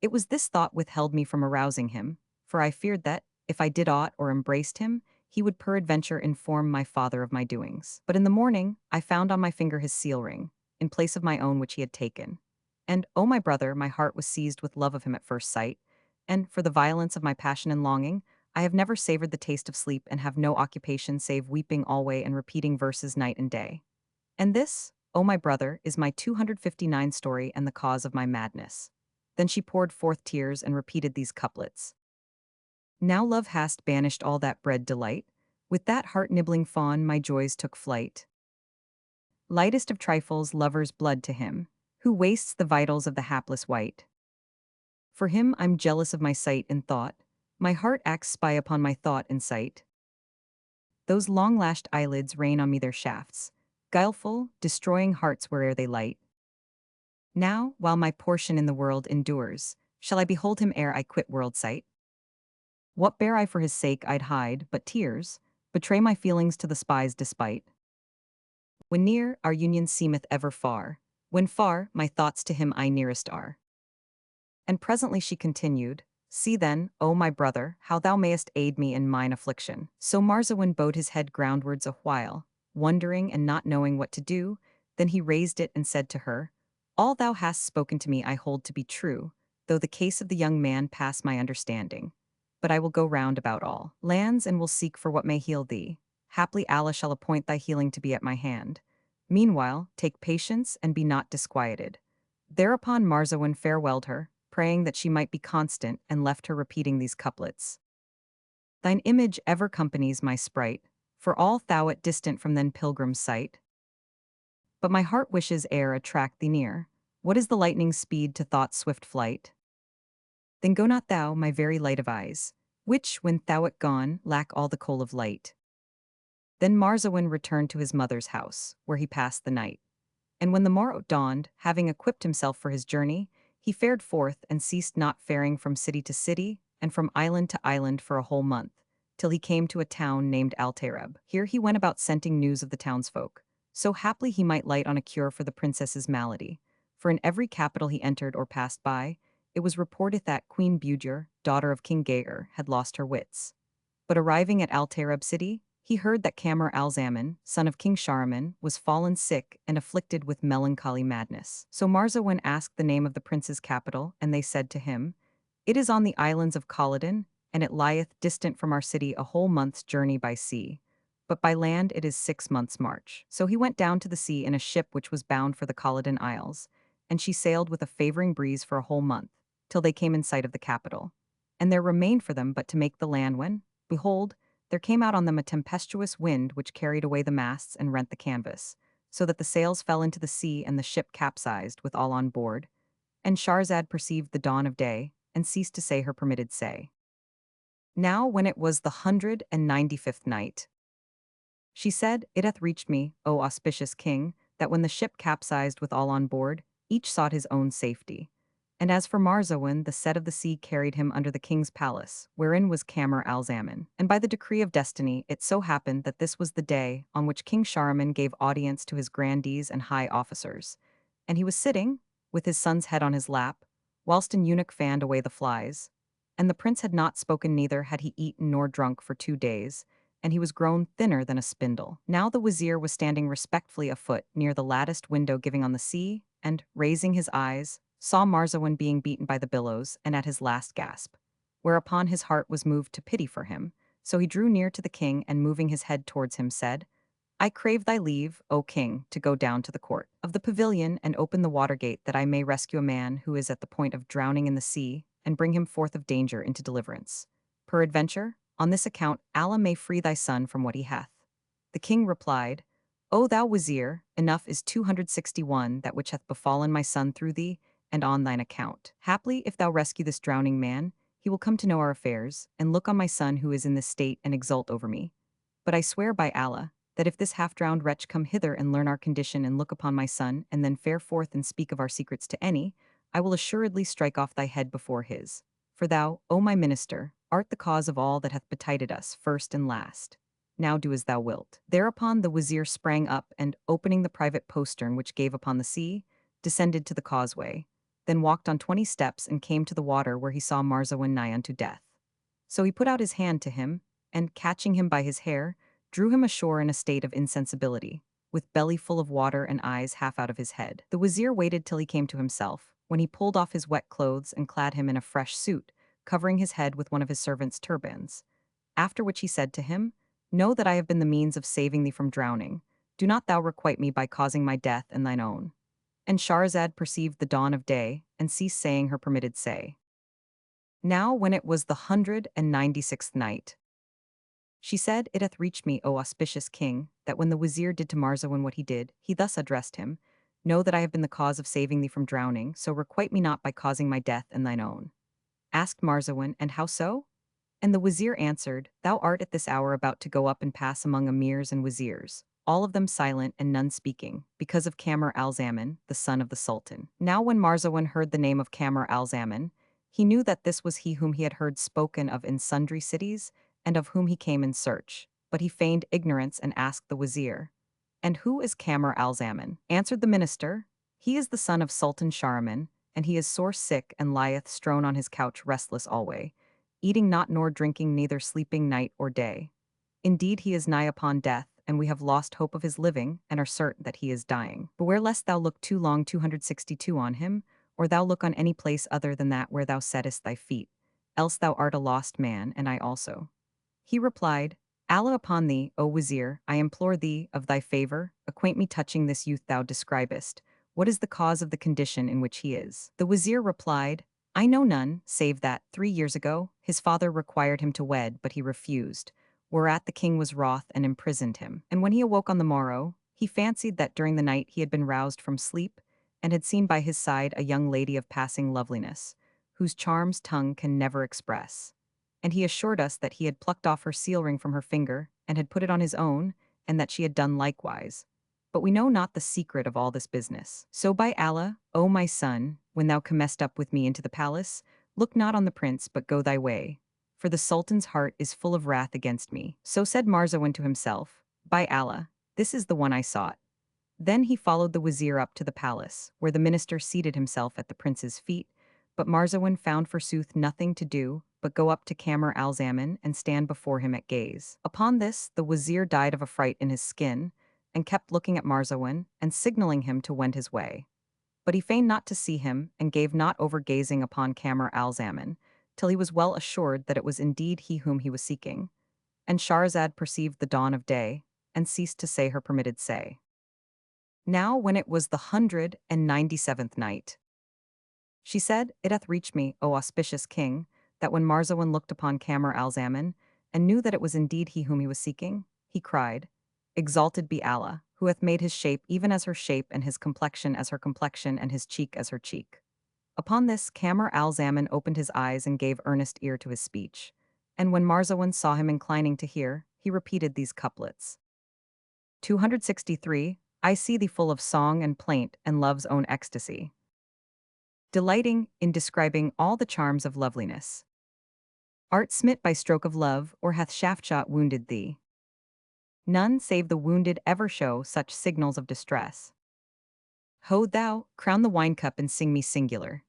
It was this thought withheld me from arousing him, for I feared that, if I did aught or embraced him, he would peradventure inform my father of my doings. But in the morning, I found on my finger his seal ring, in place of my own which he had taken. And, O my brother, my heart was seized with love of him at first sight, and, for the violence of my passion and longing, I have never savored the taste of sleep and have no occupation save weeping alway and repeating verses night and day. And this, O my brother, is my 259 story and the cause of my madness. Then she poured forth tears and repeated these couplets. Now love hast banished all that bred delight, with that heart-nibbling fawn my joys took flight. Lightest of trifles lover's blood to him, who wastes the vitals of the hapless wight. For him I'm jealous of my sight and thought, my heart acts spy upon my thought and sight. Those long-lashed eyelids rain on me their shafts, guileful, destroying hearts where'er they light. Now, while my portion in the world endures, shall I behold him ere I quit world sight? What bear I for his sake I'd hide, but tears, betray my feelings to the spy's despite. When near, our union seemeth ever far, when far, my thoughts to him I nearest are. And presently she continued, See then, O my brother, how thou mayest aid me in mine affliction. So Marzawan bowed his head groundwards a while, wondering and not knowing what to do, then he raised it and said to her, All thou hast spoken to me I hold to be true, though the case of the young man pass my understanding. But I will go round about all lands and will seek for what may heal thee. Haply Allah shall appoint thy healing to be at my hand. Meanwhile, take patience and be not disquieted. Thereupon Marzawan farewelled her, praying that she might be constant, and left her repeating these couplets. Thine image ever companies my sprite, for all thou art distant from then pilgrim's sight. But my heart wishes e'er attract thee near. What is the lightning's speed to thought's swift flight? Then go not thou, my very light of eyes, which, when thou art gone, lack all the coal of light. Then Marzawan returned to his mother's house, where he passed the night. And when the morrow dawned, having equipped himself for his journey, he fared forth and ceased not faring from city to city, and from island to island for a whole month, till he came to a town named Al-Tarab. Here he went about scenting news of the townsfolk, so haply he might light on a cure for the princess's malady, for in every capital he entered or passed by, it was reported that Queen Budur, daughter of King Shahryar, had lost her wits. But arriving at Al-Tarab city, he heard that Kamar al-Zaman, son of King Shahryar, was fallen sick and afflicted with melancholy madness. So Marzawan asked the name of the prince's capital, and they said to him, It is on the islands of Khalidan, and it lieth distant from our city a whole month's journey by sea. But by land it is 6 months' march. So he went down to the sea in a ship which was bound for the Khalidan Isles, and she sailed with a favoring breeze for a whole month, till they came in sight of the capital. And there remained for them but to make the land when, behold, there came out on them a tempestuous wind which carried away the masts and rent the canvas, so that the sails fell into the sea and the ship capsized with all on board. And Shahrazad perceived the dawn of day, and ceased to say her permitted say. Now when it was the 195th night, she said, It hath reached me, O auspicious king, that when the ship capsized with all on board, each sought his own safety. And as for Marzawan, the set of the sea carried him under the king's palace, wherein was Kamar al-Zaman. And by the decree of destiny, it so happened that this was the day on which King Shahryar gave audience to his grandees and high officers. And he was sitting, with his son's head on his lap, whilst an eunuch fanned away the flies. And the prince had not spoken, neither had he eaten nor drunk for 2 days, and he was grown thinner than a spindle. Now the wazir was standing respectfully afoot near the latticed window giving on the sea, and, raising his eyes, saw Marzawan being beaten by the billows and at his last gasp, whereupon his heart was moved to pity for him, so he drew near to the king and moving his head towards him said, I crave thy leave, O king, to go down to the court of the pavilion and open the water gate that I may rescue a man who is at the point of drowning in the sea and bring him forth of danger into deliverance. Peradventure, on this account Allah may free thy son from what he hath. The king replied, O thou wazir, enough is 261 that which hath befallen my son through thee, and on thine account. Haply, if thou rescue this drowning man, he will come to know our affairs, and look on my son who is in this state and exult over me. But I swear by Allah, that if this half-drowned wretch come hither and learn our condition and look upon my son, and then fare forth and speak of our secrets to any, I will assuredly strike off thy head before his. For thou, O my minister, art the cause of all that hath betided us, first and last. Now do as thou wilt. Thereupon the wazir sprang up and, opening the private postern which gave upon the sea, descended to the causeway, then walked on 20 steps and came to the water where he saw Marzawan nigh unto death. So he put out his hand to him, and, catching him by his hair, drew him ashore in a state of insensibility, with belly full of water and eyes half out of his head. The wazir waited till he came to himself, when he pulled off his wet clothes and clad him in a fresh suit, covering his head with one of his servants' turbans. After which he said to him, Know that I have been the means of saving thee from drowning. Do not thou requite me by causing my death and thine own. And Shahrazad perceived the dawn of day, and ceased saying her permitted say. Now when it was the 196th night, she said, It hath reached me, O auspicious king, that when the wazir did to Marzawan what he did, he thus addressed him, Know that I have been the cause of saving thee from drowning, so requite me not by causing my death and thine own. Asked Marzawan, And how so? And the wazir answered, Thou art at this hour about to go up and pass among emirs and wazirs, all of them silent and none speaking, because of Kamar al-Zaman, the son of the sultan. Now when Marzawan heard the name of Kamar al-Zaman, he knew that this was he whom he had heard spoken of in sundry cities, and of whom he came in search. But he feigned ignorance and asked the wazir, And who is Kamar al-Zaman? Answered the minister, He is the son of Sultan Shahriman, and he is sore sick and lieth strown on his couch restless alway, eating not nor drinking neither sleeping night or day. Indeed he is nigh upon death, and we have lost hope of his living, and are certain that he is dying. Beware lest thou look too long 262 on him, or thou look on any place other than that where thou settest thy feet, else thou art a lost man, and I also. He replied, Allah upon thee, O wazir, I implore thee, of thy favor, acquaint me touching this youth thou describest. What is the cause of the condition in which he is? The wazir replied, I know none, save that, 3 years ago, his father required him to wed, but he refused, whereat the king was wroth and imprisoned him. And when he awoke on the morrow, he fancied that during the night he had been roused from sleep, and had seen by his side a young lady of passing loveliness, whose charms tongue can never express. And he assured us that he had plucked off her seal ring from her finger, and had put it on his own, and that she had done likewise. But we know not the secret of all this business. So by Allah, O my son, when thou comest up with me into the palace, look not on the prince, but go thy way. For the sultan's heart is full of wrath against me. So said Marzawan to himself, By Allah, this is the one I sought. Then he followed the wazir up to the palace, where the minister seated himself at the prince's feet, but Marzawan found forsooth nothing to do but go up to Kamar al-Zaman and stand before him at gaze. Upon this, the wazir died of a fright in his skin, and kept looking at Marzawan and signaling him to wend his way. But he feigned not to see him, and gave not over gazing upon Kamar al-Zaman, till he was well assured that it was indeed he whom he was seeking. And Shahrazad perceived the dawn of day, and ceased to say her permitted say. Now when it was the 197th night, she said, It hath reached me, O auspicious king, that when Marzawan looked upon Kamar al-Zaman, and knew that it was indeed he whom he was seeking, he cried, Exalted be Allah, who hath made his shape even as her shape, and his complexion as her complexion, and his cheek as her cheek. Upon this, Kamar al-Zaman opened his eyes and gave earnest ear to his speech. And when Marzawan saw him inclining to hear, he repeated these couplets. 263, I see thee full of song and plaint and love's own ecstasy, delighting in describing all the charms of loveliness. Art smit by stroke of love, or hath shaft shot wounded thee? None save the wounded ever show such signals of distress. Ho thou, crown the wine cup and sing me singular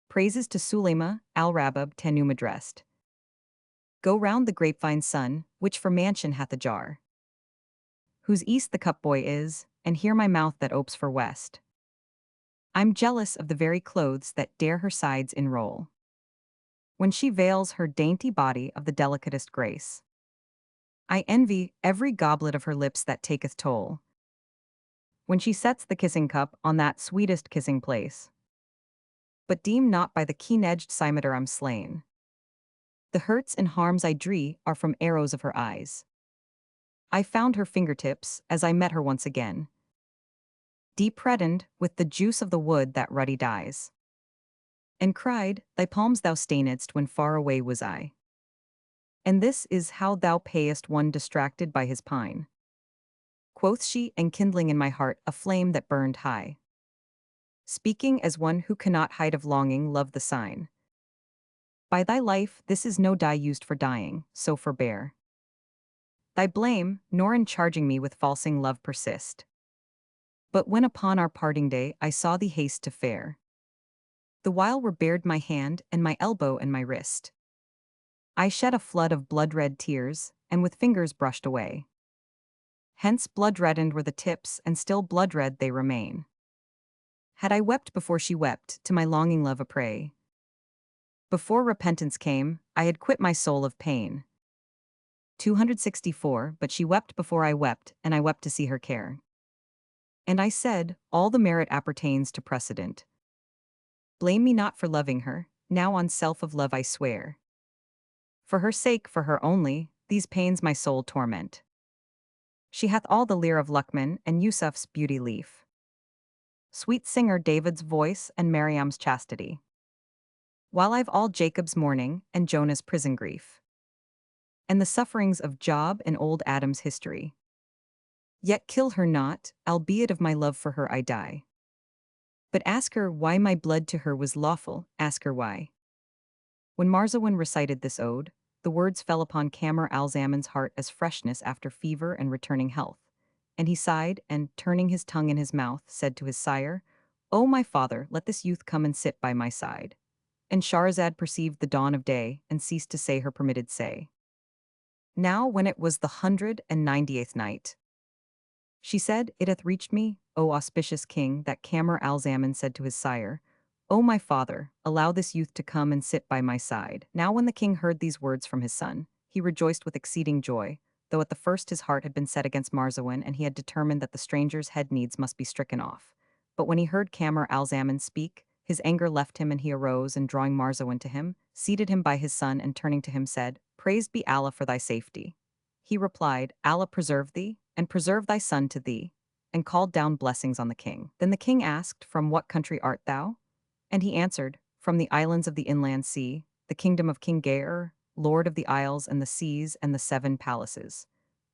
praises to Sulaima al-Rabab Tanum addressed. Go round the grapevine sun, which for mansion hath a jar. Whose east the cup boy is, and here my mouth that opes for west. I'm jealous of the very clothes that dare her sides enroll, when she veils her dainty body of the delicatest grace. I envy every goblet of her lips that taketh toll, when she sets the kissing cup on that sweetest kissing place. But deem not by the keen-edged cimeter I'm slain. The hurts and harms I dree are from arrows of her eyes. I found her fingertips, as I met her once again, deep reddened with the juice of the wood that ruddy dyes, and cried, Thy palms thou stainedst when far away was I. And this is how thou payest one distracted by his pine. Quoth she, enkindling in my heart a flame that burned high. Speaking as one who cannot hide of longing love the sign. By thy life this is no dye used for dying, so forbear thy blame, nor in charging me with falsing love persist. But when upon our parting day I saw thee haste to fare, the while were bared my hand and my elbow and my wrist, I shed a flood of blood-red tears, and with fingers brushed away. Hence blood-reddened were the tips, and still blood-red they remain. Had I wept before she wept, to my longing love a prey, before repentance came, I had quit my soul of pain. 264 But she wept before I wept, and I wept to see her care. And I said, all the merit appertains to precedent. Blame me not for loving her, now on self of love I swear. For her sake, for her only, these pains my soul torment. She hath all the lyre of Luckman and Yusuf's beauty leaf, sweet singer David's voice and Mariam's chastity, while I've all Jacob's mourning and Jonah's prison grief, and the sufferings of Job and old Adam's history. Yet kill her not, albeit of my love for her I die. But ask her why my blood to her was lawful, ask her why. When Marzawan recited this ode, the words fell upon Kamar al-Zaman's heart as freshness after fever and returning health, and he sighed and, turning his tongue in his mouth, said to his sire, O my father, let this youth come and sit by my side. And Shahrazad perceived the dawn of day, and ceased to say her permitted say. Now when it was the 198th night, she said, It hath reached me, O auspicious king, that Kamar al-Zaman said to his sire, O my father, allow this youth to come and sit by my side. Now when the king heard these words from his son, he rejoiced with exceeding joy, though at the first his heart had been set against Marzawan, and he had determined that the stranger's head needs must be stricken off. But when he heard Kamar al-Zaman speak, his anger left him, and he arose, and drawing Marzawan to him, seated him by his son, and turning to him said, Praised be Allah for thy safety. He replied, Allah preserve thee, and preserve thy son to thee, and called down blessings on the king. Then the king asked, From what country art thou? And he answered, From the islands of the inland sea, the kingdom of King Shahryar, lord of the isles and the seas and the 7 palaces.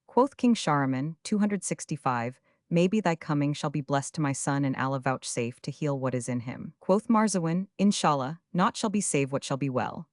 Quoth King Shahryar, 265, Maybe thy coming shall be blessed to my son, and Allah vouchsafe to heal what is in him. Quoth Marzawan, Inshallah, naught shall be save what shall be well.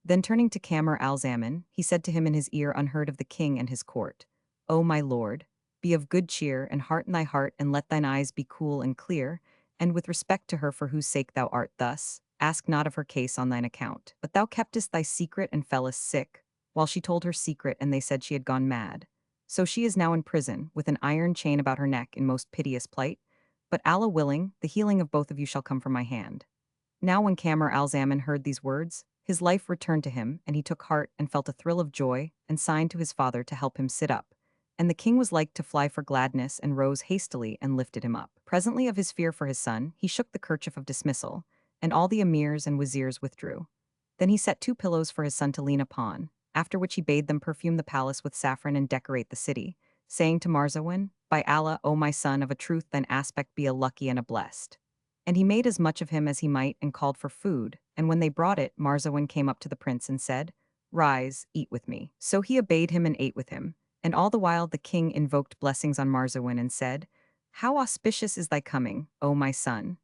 Then turning to Kamar al-Zaman, he said to him in his ear unheard of the king and his court, O my lord, be of good cheer, and hearten thy heart, and let thine eyes be cool and clear, and with respect to her for whose sake thou art thus, ask not of her case on thine account. But thou keptest thy secret and fellest sick, while she told her secret, and they said she had gone mad. So she is now in prison, with an iron chain about her neck in most piteous plight, but Allah willing, the healing of both of you shall come from my hand. Now when Kamar al-Zaman heard these words, his life returned to him, and he took heart and felt a thrill of joy, and signed to his father to help him sit up. And the king was like to fly for gladness, and rose hastily and lifted him up. Presently of his fear for his son, he shook the kerchief of dismissal, and all the emirs and wazirs withdrew. Then he set 2 pillows for his son to lean upon, after which he bade them perfume the palace with saffron and decorate the city, saying to Marzawan, By Allah, O my son, of a truth thine aspect be a lucky and a blessed. And he made as much of him as he might, and called for food, and when they brought it, Marzawan came up to the prince and said, Rise, eat with me. So he obeyed him and ate with him, and all the while the king invoked blessings on Marzawan and said, How auspicious is thy coming, O my son.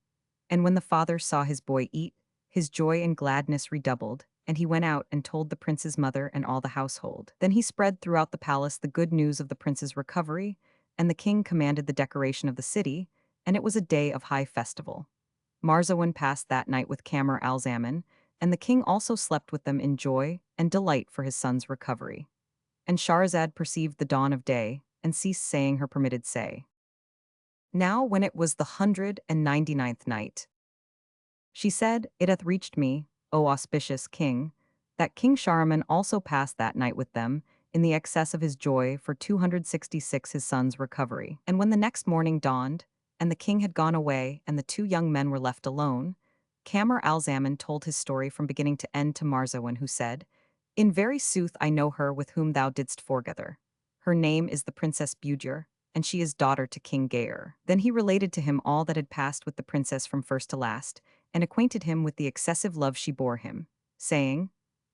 And when the father saw his boy eat, his joy and gladness redoubled, and he went out and told the prince's mother and all the household. Then he spread throughout the palace the good news of the prince's recovery, and the king commanded the decoration of the city, and it was a day of high festival. Marzawan passed that night with Kamar al-Zaman, and the king also slept with them in joy and delight for his son's recovery. And Shahrazad perceived the dawn of day, and ceased saying her permitted say. Now when it was the 199th night, she said, It hath reached me, O auspicious king, that King Shahryar also passed that night with them, in the excess of his joy for 266 his son's recovery. And when the next morning dawned, and the king had gone away, and the two young men were left alone, Kamar al-Zaman told his story from beginning to end to Marzawan, who said, In very sooth I know her with whom thou didst foregather. Her name is the Princess Budur, and she is daughter to King Gayer. Then he related to him all that had passed with the princess from first to last, and acquainted him with the excessive love she bore him, saying,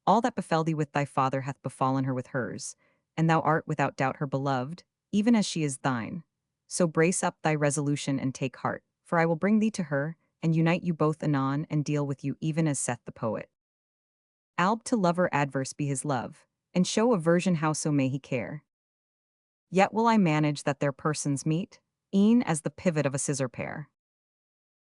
All that befell thee with thy father hath befallen her with hers, and thou art without doubt her beloved, even as she is thine. So brace up thy resolution and take heart, for I will bring thee to her, and unite you both anon, and deal with you even as saith the poet. Alb to lover adverse be his love, and show aversion howso may he care. Yet will I manage that their persons meet, e'en as the pivot of a scissor pair.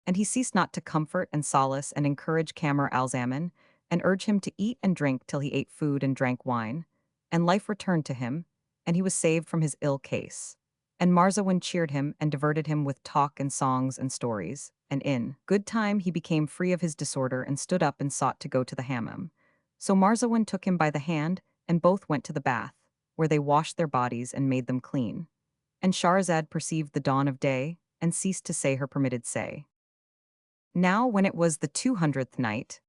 And he ceased not to comfort and solace and encourage Kamar al-Zaman, and urge him to eat and drink till he ate food and drank wine, and life returned to him, and he was saved from his ill case. And Marzawan cheered him and diverted him with talk and songs and stories, and in good time he became free of his disorder and stood up and sought to go to the hammam. So Marzawan took him by the hand, and both went to the bath, where they washed their bodies and made them clean. And Shahrazad perceived the dawn of day, and ceased to say her permitted say. Now when it was the 200th night,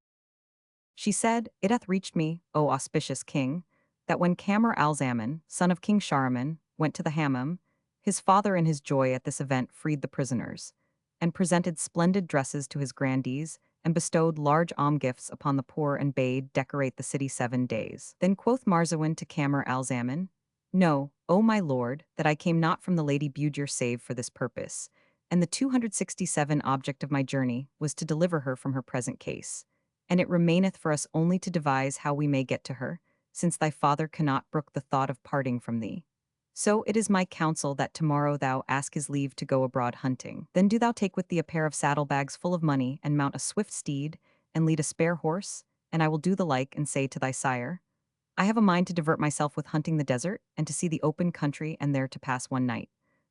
she said, It hath reached me, O auspicious king, that when Kamar al-Zaman, son of King Shahryar, went to the hammam, his father in his joy at this event freed the prisoners, and presented splendid dresses to his grandees, and bestowed large gifts upon the poor and bade decorate the city 7 days. Then quoth Marzawan to Kamar al-Zaman, Know, O my lord, that I came not from the lady Budur save for this purpose, and the 267 object of my journey was to deliver her from her present case. And it remaineth for us only to devise how we may get to her, since thy father cannot brook the thought of parting from thee. So it is my counsel that tomorrow thou ask his leave to go abroad hunting. Then do thou take with thee a pair of saddlebags full of money, and mount a swift steed, and lead a spare horse, and I will do the like and say to thy sire, I have a mind to divert myself with hunting the desert, and to see the open country, and there to pass one night.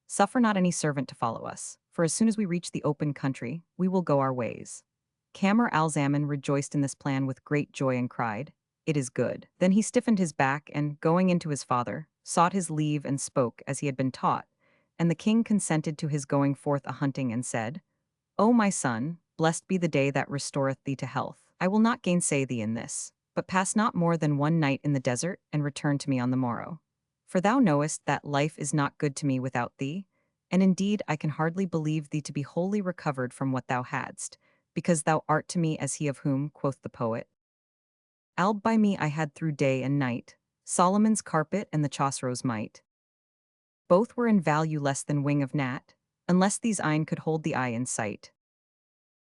Suffer not any servant to follow us, for as soon as we reach the open country, we will go our ways. Kamar al-Zaman rejoiced in this plan with great joy and cried, It is good. Then he stiffened his back and, going into his father, sought his leave and spoke as he had been taught, and the king consented to his going forth a-hunting and said, O my son, blessed be the day that restoreth thee to health. I will not gainsay thee in this, but pass not more than one night in the desert and return to me on the morrow. For thou knowest that life is not good to me without thee, and indeed I can hardly believe thee to be wholly recovered from what thou hadst, because thou art to me as he of whom, quoth the poet, Alb by me I had through day and night, Solomon's carpet and the Chosro's might. Both were in value less than wing of gnat, unless these eyne could hold the eye in sight.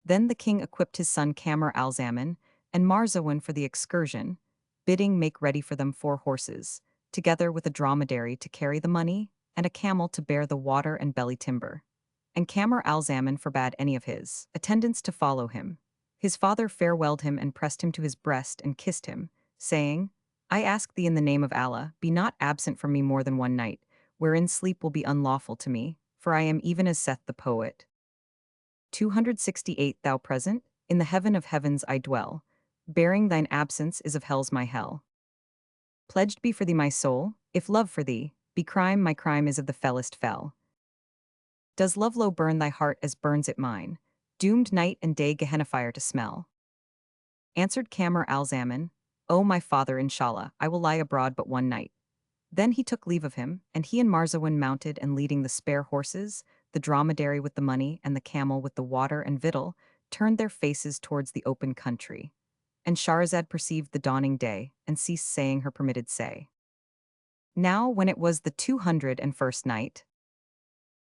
Then the king equipped his son Kamar al-Zaman and Marzawan for the excursion, bidding make ready for them 4 horses, together with a dromedary to carry the money, and a camel to bear the water and belly timber. And Kamar al-Zaman forbade any of his attendants to follow him. His father farewelled him and pressed him to his breast and kissed him, saying, I ask thee in the name of Allah, be not absent from me more than one night, wherein sleep will be unlawful to me, for I am even as saith the poet. 268 Thou present, in the heaven of heavens I dwell, bearing thine absence is of hell's my hell. Pledged be for thee my soul, if love for thee be crime, my crime is of the fellest fell. Does love low burn thy heart as burns it mine, doomed night and day Gehenna fire to smell? Answered Kamar al-Zaman, O my father, inshallah, I will lie abroad but one night. Then he took leave of him, and he and Marzawan mounted, and leading the spare horses, the dromedary with the money, and the camel with the water and victual, turned their faces towards the open country. And Shahrazad perceived the dawning day, and ceased saying her permitted say. Now when it was the 201st night,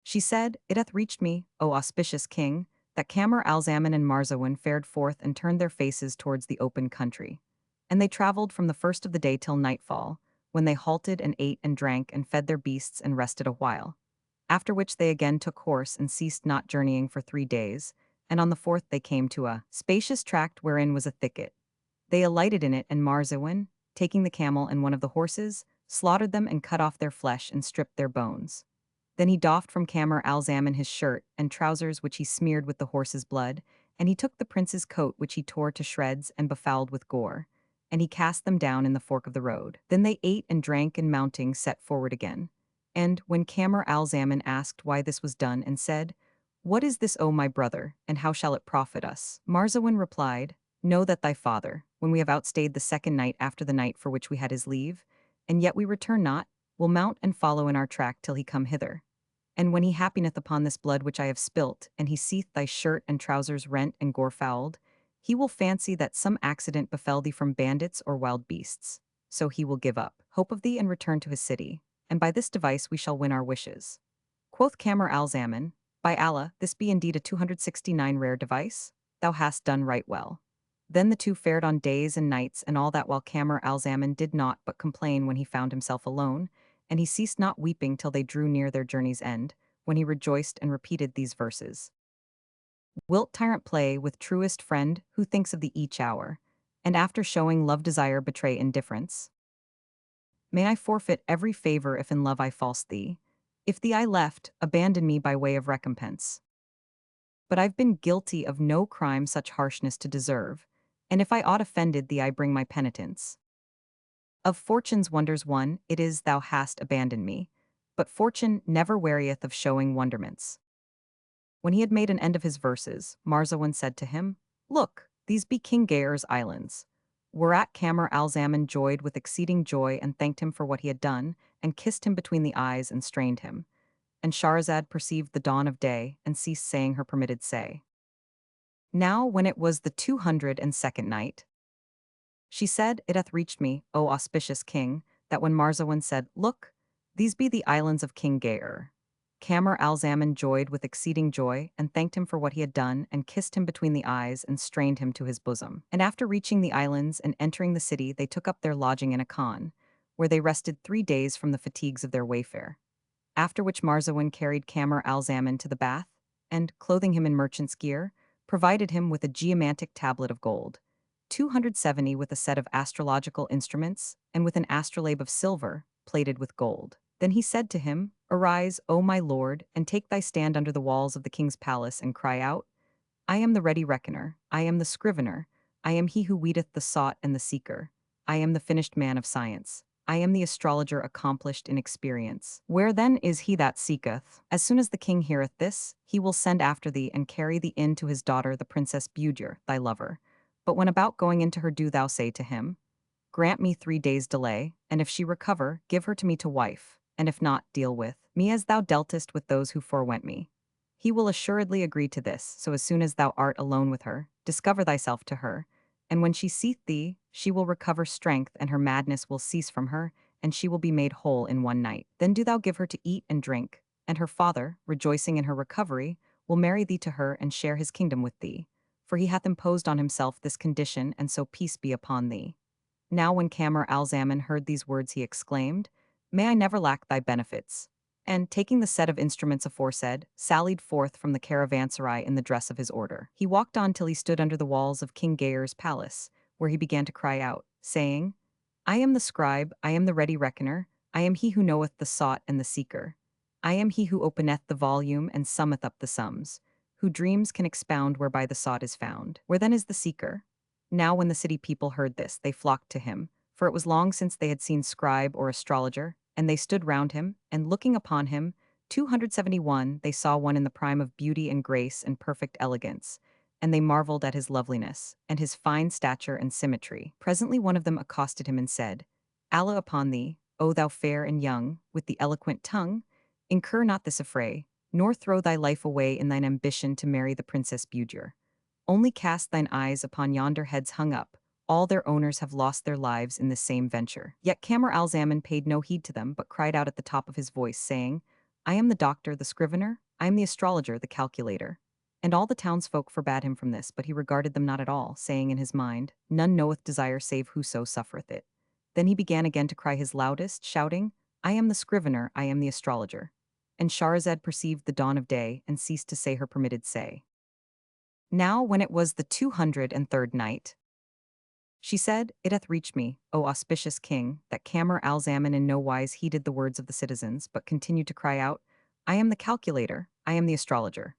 she said, It hath reached me, O auspicious king, that Kamar al-Zaman and Marzawan fared forth and turned their faces towards the open country. And they travelled from the first of the day till nightfall, when they halted and ate and drank and fed their beasts and rested a while. After which they again took horse and ceased not journeying for 3 days, and on the 4th they came to a spacious tract wherein was a thicket. They alighted in it, and Marzawan, taking the camel and one of the horses, slaughtered them and cut off their flesh and stripped their bones. Then he doffed from Kamar al-Zaman his shirt and trousers which he smeared with the horse's blood, and he took the prince's coat which he tore to shreds and befouled with gore, and he cast them down in the fork of the road. Then they ate and drank, and mounting set forward again. And when Kamar al-Zaman asked why this was done and said, "What is this, O my brother, and how shall it profit us?" Marzawan replied, "Know that thy father, when we have outstayed the second night after the night for which we had his leave, and yet we return not, will mount and follow in our track till he come hither. And when he happeneth upon this blood which I have spilt, and he seeth thy shirt and trousers rent and gore fouled, he will fancy that some accident befell thee from bandits or wild beasts. So he will give up hope of thee and return to his city, and by this device we shall win our wishes." Quoth Kamar al-Zaman, "By Allah, this be indeed a 269 rare device. Thou hast done right well." Then the two fared on days and nights, and all that while Kamar al-Zaman did not but complain when he found himself alone, and he ceased not weeping till they drew near their journey's end, when he rejoiced and repeated these verses. "Wilt tyrant play with truest friend who thinks of thee each hour, and after showing love desire betray indifference? May I forfeit every favor if in love I false thee? If thee I left, abandon me by way of recompense. But I've been guilty of no crime such harshness to deserve, and if I aught offended thee I bring my penitence. Of fortune's wonders one, it is thou hast abandoned me, but fortune never wearieth of showing wonderments." When he had made an end of his verses, Marzawan said to him, "Look, these be King Shahryar's islands." Whereat Kamar al-Zaman joyed with exceeding joy and thanked him for what he had done, and kissed him between the eyes and strained him. And Shahrazad perceived the dawn of day and ceased saying her permitted say. Now when it was the 202nd night, she said, "It hath reached me, O auspicious king, that when Marzawan said, 'Look, these be the islands of King Shahryar,' Kamar al-Zaman joyed with exceeding joy, and thanked him for what he had done, and kissed him between the eyes, and strained him to his bosom. And after reaching the islands and entering the city, they took up their lodging in a khan, where they rested 3 days from the fatigues of their wayfare. After which Marzawan carried Kamar al-Zaman to the bath, and, clothing him in merchant's gear, provided him with a geomantic tablet of gold, 270 with a set of astrological instruments, and with an astrolabe of silver, plated with gold. Then he said to him, "Arise, O my lord, and take thy stand under the walls of the king's palace, and cry out, 'I am the ready reckoner, I am the scrivener, I am he who weedeth the sought and the seeker, I am the finished man of science, I am the astrologer accomplished in experience. Where then is he that seeketh?' As soon as the king heareth this, he will send after thee and carry thee in to his daughter the princess Budur, thy lover. But when about going into her do thou say to him, 'Grant me 3 days' delay, and if she recover, give her to me to wife, and if not, deal with me as thou dealtest with those who forewent me.' He will assuredly agree to this, so as soon as thou art alone with her, discover thyself to her, and when she seeth thee, she will recover strength, and her madness will cease from her, and she will be made whole in one night. Then do thou give her to eat and drink, and her father, rejoicing in her recovery, will marry thee to her and share his kingdom with thee, for he hath imposed on himself this condition, and so peace be upon thee." Now when Kamar al-Zaman heard these words he exclaimed, "May I never lack thy benefits," and, taking the set of instruments aforesaid, sallied forth from the caravanserai in the dress of his order. He walked on till he stood under the walls of King Shahryar's palace, where he began to cry out, saying, "I am the scribe, I am the ready reckoner, I am he who knoweth the sought and the seeker. I am he who openeth the volume and summeth up the sums, who dreams can expound whereby the sought is found. Where then is the seeker?" Now when the city people heard this, they flocked to him, for it was long since they had seen scribe or astrologer, and they stood round him, and looking upon him, 271, they saw one in the prime of beauty and grace and perfect elegance, and they marveled at his loveliness, and his fine stature and symmetry. Presently one of them accosted him and said, "Allah upon thee, O thou fair and young, with the eloquent tongue, incur not this affray, nor throw thy life away in thine ambition to marry the Princess Budur. Only cast thine eyes upon yonder heads hung up. All their owners have lost their lives in this same venture." Yet Kamar al-Zaman paid no heed to them, but cried out at the top of his voice, saying, "I am the doctor, the scrivener, I am the astrologer, the calculator." And all the townsfolk forbade him from this, but he regarded them not at all, saying in his mind, "None knoweth desire save whoso suffereth it." Then he began again to cry his loudest, shouting, "I am the scrivener, I am the astrologer." And Shahrazad perceived the dawn of day, and ceased to say her permitted say. Now when it was the 203rd night, She said, "It hath reached me, O auspicious king, that Camar al-Zaman in no wise heeded the words of the citizens, but continued to cry out, I am the calculator, I am the astrologer."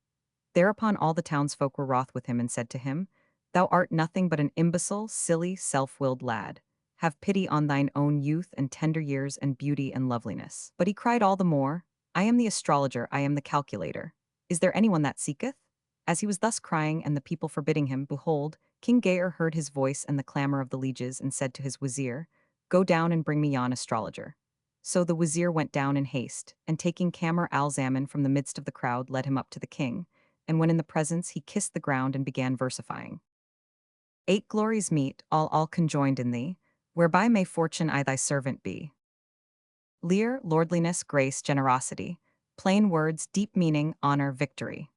Thereupon all the townsfolk were wroth with him and said to him, "Thou art nothing but an imbecile, silly, self-willed lad. Have pity on thine own youth and tender years and beauty and loveliness." But he cried all the more, "I am the astrologer, I am the calculator. Is there anyone that seeketh?" As he was thus crying and the people forbidding him, behold, King Gaer heard his voice and the clamor of the lieges and said to his wazir, "Go down and bring me yon astrologer." So the wazir went down in haste, and taking Camar al-Zaman from the midst of the crowd led him up to the king, and when in the presence he kissed the ground and began versifying. Eight glories meet, all conjoined in thee, whereby may fortune I thy servant be. Lear, lordliness, grace, generosity, plain words, deep meaning, honor, victory.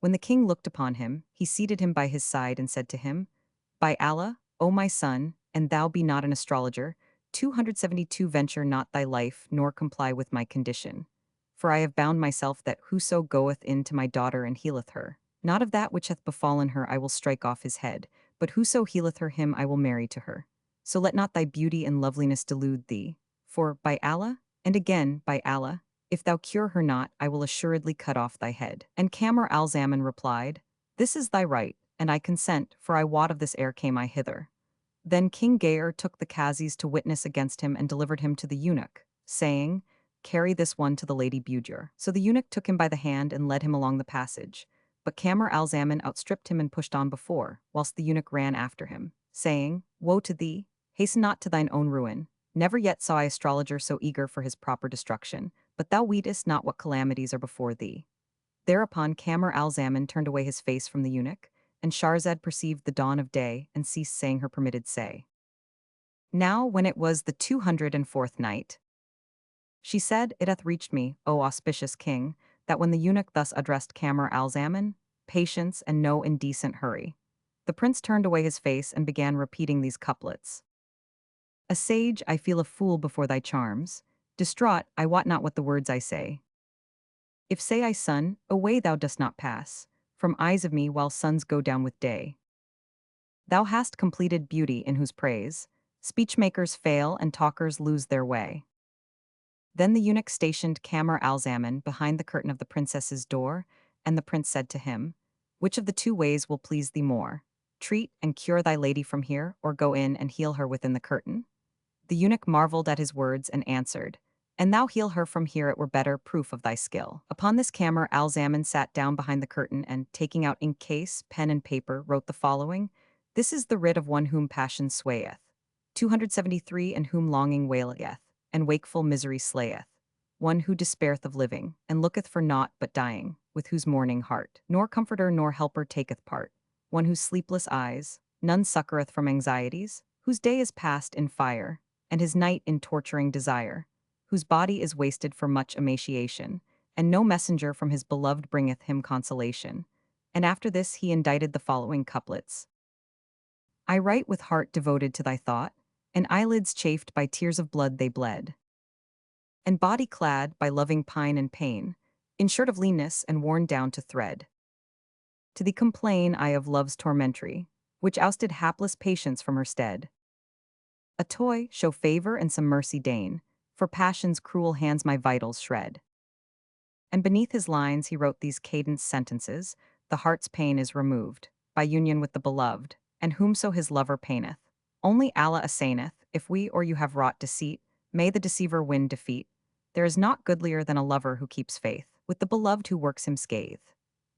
When the king looked upon him, he seated him by his side and said to him, By Allah, O my son, and thou be not an astrologer, 272 venture not thy life, nor comply with my condition. For I have bound myself that whoso goeth in to my daughter and healeth her, not of that which hath befallen her I will strike off his head, but whoso healeth her him I will marry to her. So let not thy beauty and loveliness delude thee, for, by Allah, and again, by Allah, if thou cure her not, I will assuredly cut off thy head. And Camar al-Zaman replied, This is thy right, and I consent, for I wot of this ere came I hither. Then King Gaer took the Qazis to witness against him and delivered him to the eunuch, saying, Carry this one to the lady Budur. So the eunuch took him by the hand and led him along the passage. But Camar al-Zaman outstripped him and pushed on before, whilst the eunuch ran after him, saying, Woe to thee! Hasten not to thine own ruin. Never yet saw I astrologer so eager for his proper destruction, but thou weetest not what calamities are before thee. Thereupon Camar al-Zaman turned away his face from the eunuch, and Shahrazad perceived the dawn of day and ceased saying her permitted say. Now when it was the 204th night, she said, It hath reached me, O auspicious king, that when the eunuch thus addressed Camar al-Zaman, patience and no indecent hurry, the prince turned away his face and began repeating these couplets. A sage, I feel a fool before thy charms. Distraught, I wot not what the words I say. If say I sun, away thou dost not pass from eyes of me while suns go down with day. Thou hast completed beauty in whose praise speechmakers fail and talkers lose their way. Then the eunuch stationed Camar al-Zaman behind the curtain of the princess's door, and the prince said to him, Which of the two ways will please thee more? Treat and cure thy lady from here, or go in and heal her within the curtain? The eunuch marveled at his words and answered, An thou heal her from here it were better proof of thy skill. Upon this Camar al-Zaman sat down behind the curtain and, taking out ink case, pen and paper, wrote the following, This is the writ of one whom passion swayeth, 273 and whom longing waileth, and wakeful misery slayeth, one who despaireth of living, and looketh for naught but dying, with whose mourning heart nor comforter nor helper taketh part, one whose sleepless eyes none succoureth from anxieties, whose day is passed in fire, and his night in torturing desire, whose body is wasted for much emaciation, and no messenger from his beloved bringeth him consolation. And after this he indited the following couplets. I write with heart devoted to thy thought, and eyelids chafed by tears of blood they bled, and body clad by loving pine and pain, in shirt of leanness and worn down to thread. To thee complain I of love's tormentry, which ousted hapless patience from her stead. A toy, show favor and some mercy deign, for passion's cruel hands my vitals shred. And beneath his lines he wrote these cadence sentences, The heart's pain is removed, by union with the beloved, and whomso his lover paineth. Only Allah assaineth, if we or you have wrought deceit, may the deceiver win defeat. There is naught goodlier than a lover who keeps faith, with the beloved who works him scathe.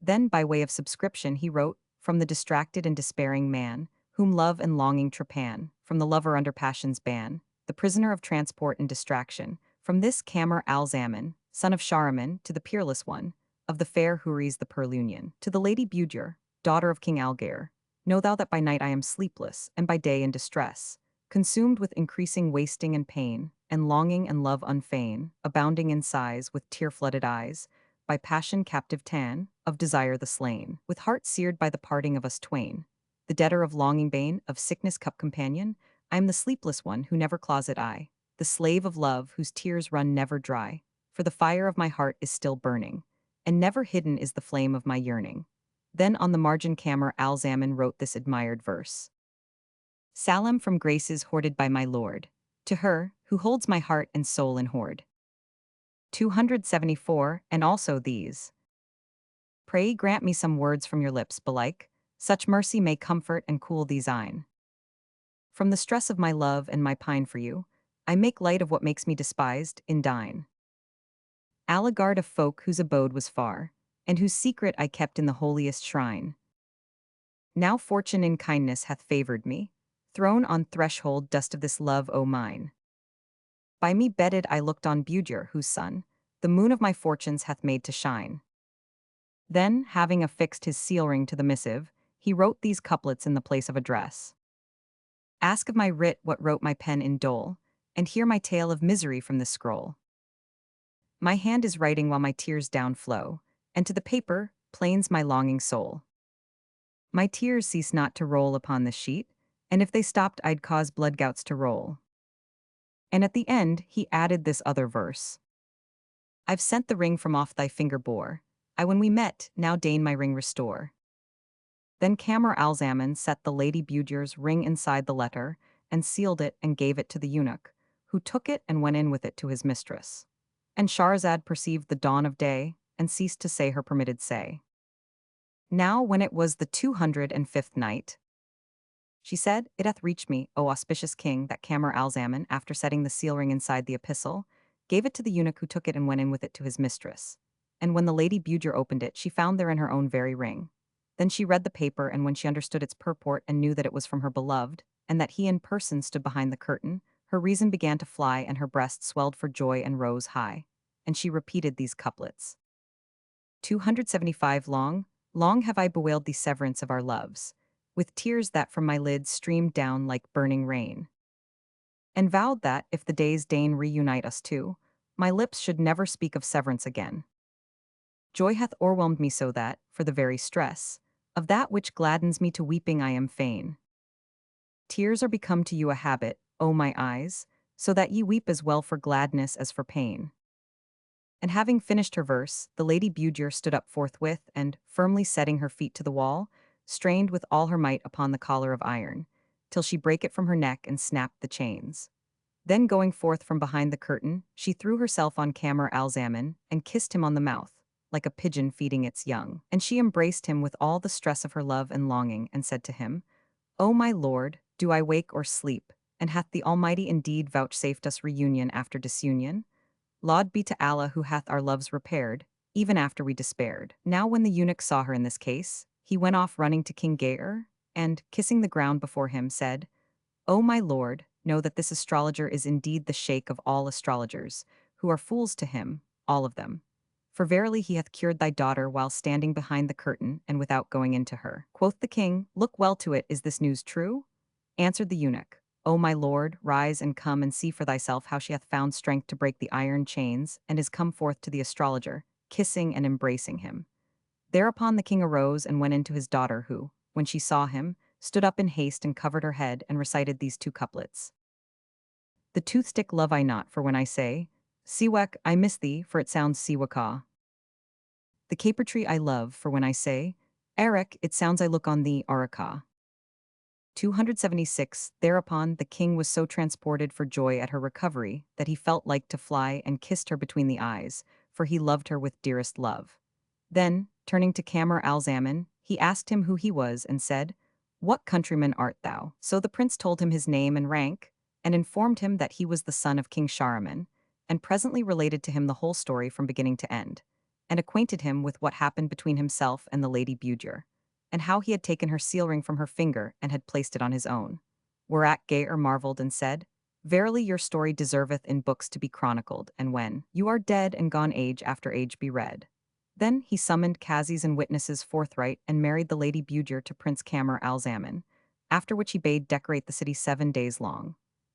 Then by way of subscription he wrote, From the distracted and despairing man, whom love and longing trepan, from the lover under passion's ban, the prisoner of transport and distraction, from this Camar al-Zaman, son of Shahriman, to the peerless one, of the fair Houris the Pearl Union, to the lady Budur, daughter of King Algair, know thou that by night I am sleepless, and by day in distress, consumed with increasing wasting and pain, and longing and love unfain, abounding in sighs with tear-flooded eyes, by passion captive tan, of desire the slain, with heart seared by the parting of us twain, the debtor of longing bane, of sickness cup companion, I am the sleepless one who never closet I, the slave of love whose tears run never dry, for the fire of my heart is still burning, and never hidden is the flame of my yearning. Then on the margin Camar al-Zaman wrote this admired verse. Salam from graces hoarded by my lord, to her, who holds my heart and soul in hoard. 274, and also these. Pray grant me some words from your lips, belike, such mercy may comfort and cool these eyne. From the stress of my love and my pine for you, I make light of what makes me despised, in dine. Allegard of folk whose abode was far, and whose secret I kept in the holiest shrine. Now fortune in kindness hath favored me, thrown on threshold dust of this love, O mine. By me bedded I looked on Budger, whose son, the moon of my fortunes hath made to shine. Then, having affixed his seal ring to the missive, he wrote these couplets in the place of address. Ask of my writ what wrote my pen in dole, and hear my tale of misery from this scroll. My hand is writing while my tears down flow, and to the paper plains my longing soul. My tears cease not to roll upon this sheet, and if they stopped I'd cause blood gouts to roll. And at the end he added this other verse. I've sent the ring from off thy finger bore, I when we met, now deign my ring restore. Then Camar Alzaman set the Lady Budger's ring inside the letter, and sealed it and gave it to the eunuch, who took it and went in with it to his mistress. And Shahrazad perceived the dawn of day, and ceased to say her permitted say. Now when it was the 205th night, she said, It hath reached me, O auspicious king, that Camar Alzaman, after setting the seal ring inside the epistle, gave it to the eunuch who took it and went in with it to his mistress. And when the Lady Budger opened it, she found therein her own very ring. Then she read the paper, and when she understood its purport and knew that it was from her beloved, and that he in person stood behind the curtain, her reason began to fly, and her breast swelled for joy and rose high. And she repeated these couplets. 275 long, long have I bewailed the severance of our loves, with tears that from my lids streamed down like burning rain. And vowed that, if the days deign reunite us two, my lips should never speak of severance again. Joy hath o'erwhelmed me so that, for the very stress of that which gladdens me to weeping I am fain. Tears are become to you a habit, O my eyes, so that ye weep as well for gladness as for pain. And having finished her verse, the Lady Budger stood up forthwith, and, firmly setting her feet to the wall, strained with all her might upon the collar of iron, till she brake it from her neck and snapped the chains. Then going forth from behind the curtain, she threw herself on Camar Alzaman, and kissed him on the mouth, like a pigeon feeding its young. And she embraced him with all the stress of her love and longing, and said to him, O my lord, do I wake or sleep, and hath the Almighty indeed vouchsafed us reunion after disunion? Laud be to Allah who hath our loves repaired, even after we despaired. Now when the eunuch saw her in this case, he went off running to King Shahryar, and, kissing the ground before him, said, O my lord, know that this astrologer is indeed the sheikh of all astrologers, who are fools to him, all of them. For verily he hath cured thy daughter while standing behind the curtain and without going into her. Quoth the king, Look well to it, is this news true? Answered the eunuch, O my lord, rise and come and see for thyself how she hath found strength to break the iron chains, and is come forth to the astrologer, kissing and embracing him. Thereupon the king arose and went in to his daughter, who, when she saw him, stood up in haste and covered her head and recited these two couplets. The toothstick love I not, for when I say, Siwak, I miss thee, for it sounds Siwaka. The caper tree I love, for when I say, Eric, it sounds I look on thee, Araka. 276. Thereupon the king was so transported for joy at her recovery that he felt like to fly and kissed her between the eyes, for he loved her with dearest love. Then, turning to Camar Alzaman, he asked him who he was and said, What countryman art thou? So the prince told him his name and rank, and informed him that he was the son of King Shahryar, and presently related to him the whole story from beginning to end, and acquainted him with what happened between himself and the Lady Budger, and how he had taken her seal ring from her finger and had placed it on his own. Whereat Shahryar marveled and said, Verily your story deserveth in books to be chronicled, and when you are dead and gone age after age be read. Then he summoned Qazis and witnesses forthright and married the Lady Budger to Prince Camar Alzaman, after which he bade decorate the city 7 days long.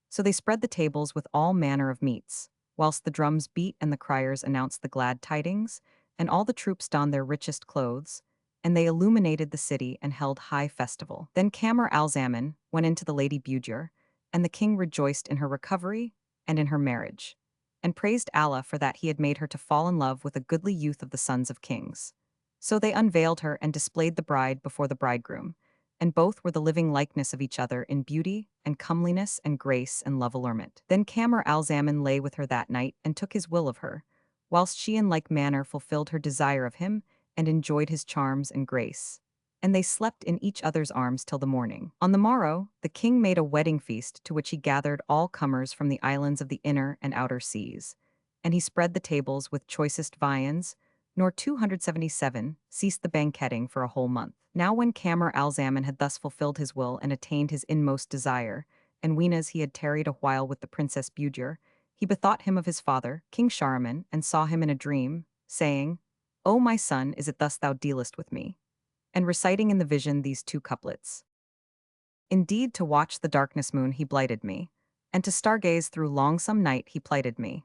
So they spread the tables with all manner of meats, whilst the drums beat and the criers announced the glad tidings, and all the troops donned their richest clothes, and they illuminated the city and held high festival. Then Camar Alzaman went into the Lady Budger, and the king rejoiced in her recovery and in her marriage, and praised Allah for that he had made her to fall in love with a goodly youth of the sons of kings. So they unveiled her and displayed the bride before the bridegroom, and both were the living likeness of each other in beauty and comeliness and grace and love allurement. Then Camar al-Zaman lay with her that night and took his will of her, whilst she in like manner fulfilled her desire of him and enjoyed his charms and grace. And they slept in each other's arms till the morning. On the morrow, the king made a wedding feast to which he gathered all comers from the islands of the inner and outer seas. And he spread the tables with choicest viands, nor 277 ceased the banqueting for a whole month. Now when Camar al-Zaman had thus fulfilled his will and attained his inmost desire, and weenas he had tarried a while with the Princess Budur, he bethought him of his father, King Shahryar, and saw him in a dream, saying, O my son, is it thus thou dealest with me? And reciting in the vision these two couplets. Indeed, to watch the darkness moon he blighted me, and to stargaze through longsome night he plighted me.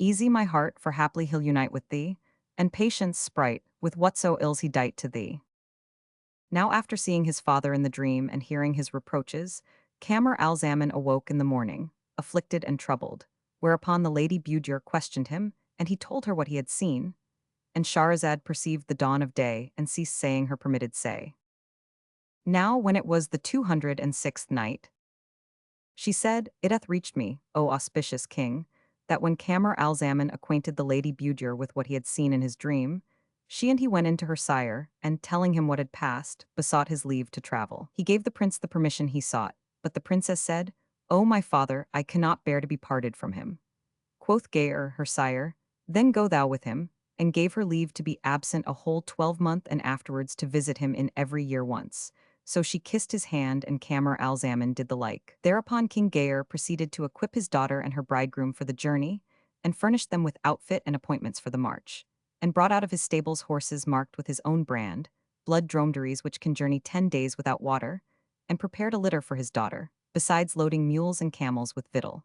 Easy my heart, for haply he'll unite with thee, and patience sprite, with whatso ills he dight to thee. Now after seeing his father in the dream and hearing his reproaches, Camar al-Zaman awoke in the morning, afflicted and troubled, whereupon the lady Budur questioned him, and he told her what he had seen, and Shahrazad perceived the dawn of day and ceased saying her permitted say. Now when it was the 206th night, she said, It hath reached me, O auspicious king, that when Camar al-Zaman acquainted the lady Budur with what he had seen in his dream, she and he went into her sire, and telling him what had passed, besought his leave to travel. He gave the prince the permission he sought, but the princess said, O my father, I cannot bear to be parted from him. Quoth Gayer, her sire, Then go thou with him, and gave her leave to be absent a whole 12 month and afterwards to visit him in every year once. So she kissed his hand, and Camar al-Zaman did the like. Thereupon King Gayer proceeded to equip his daughter and her bridegroom for the journey, and furnished them with outfit and appointments for the march, and brought out of his stables horses marked with his own brand, blood dromedaries which can journey 10 days without water, and prepared a litter for his daughter, besides loading mules and camels with victual.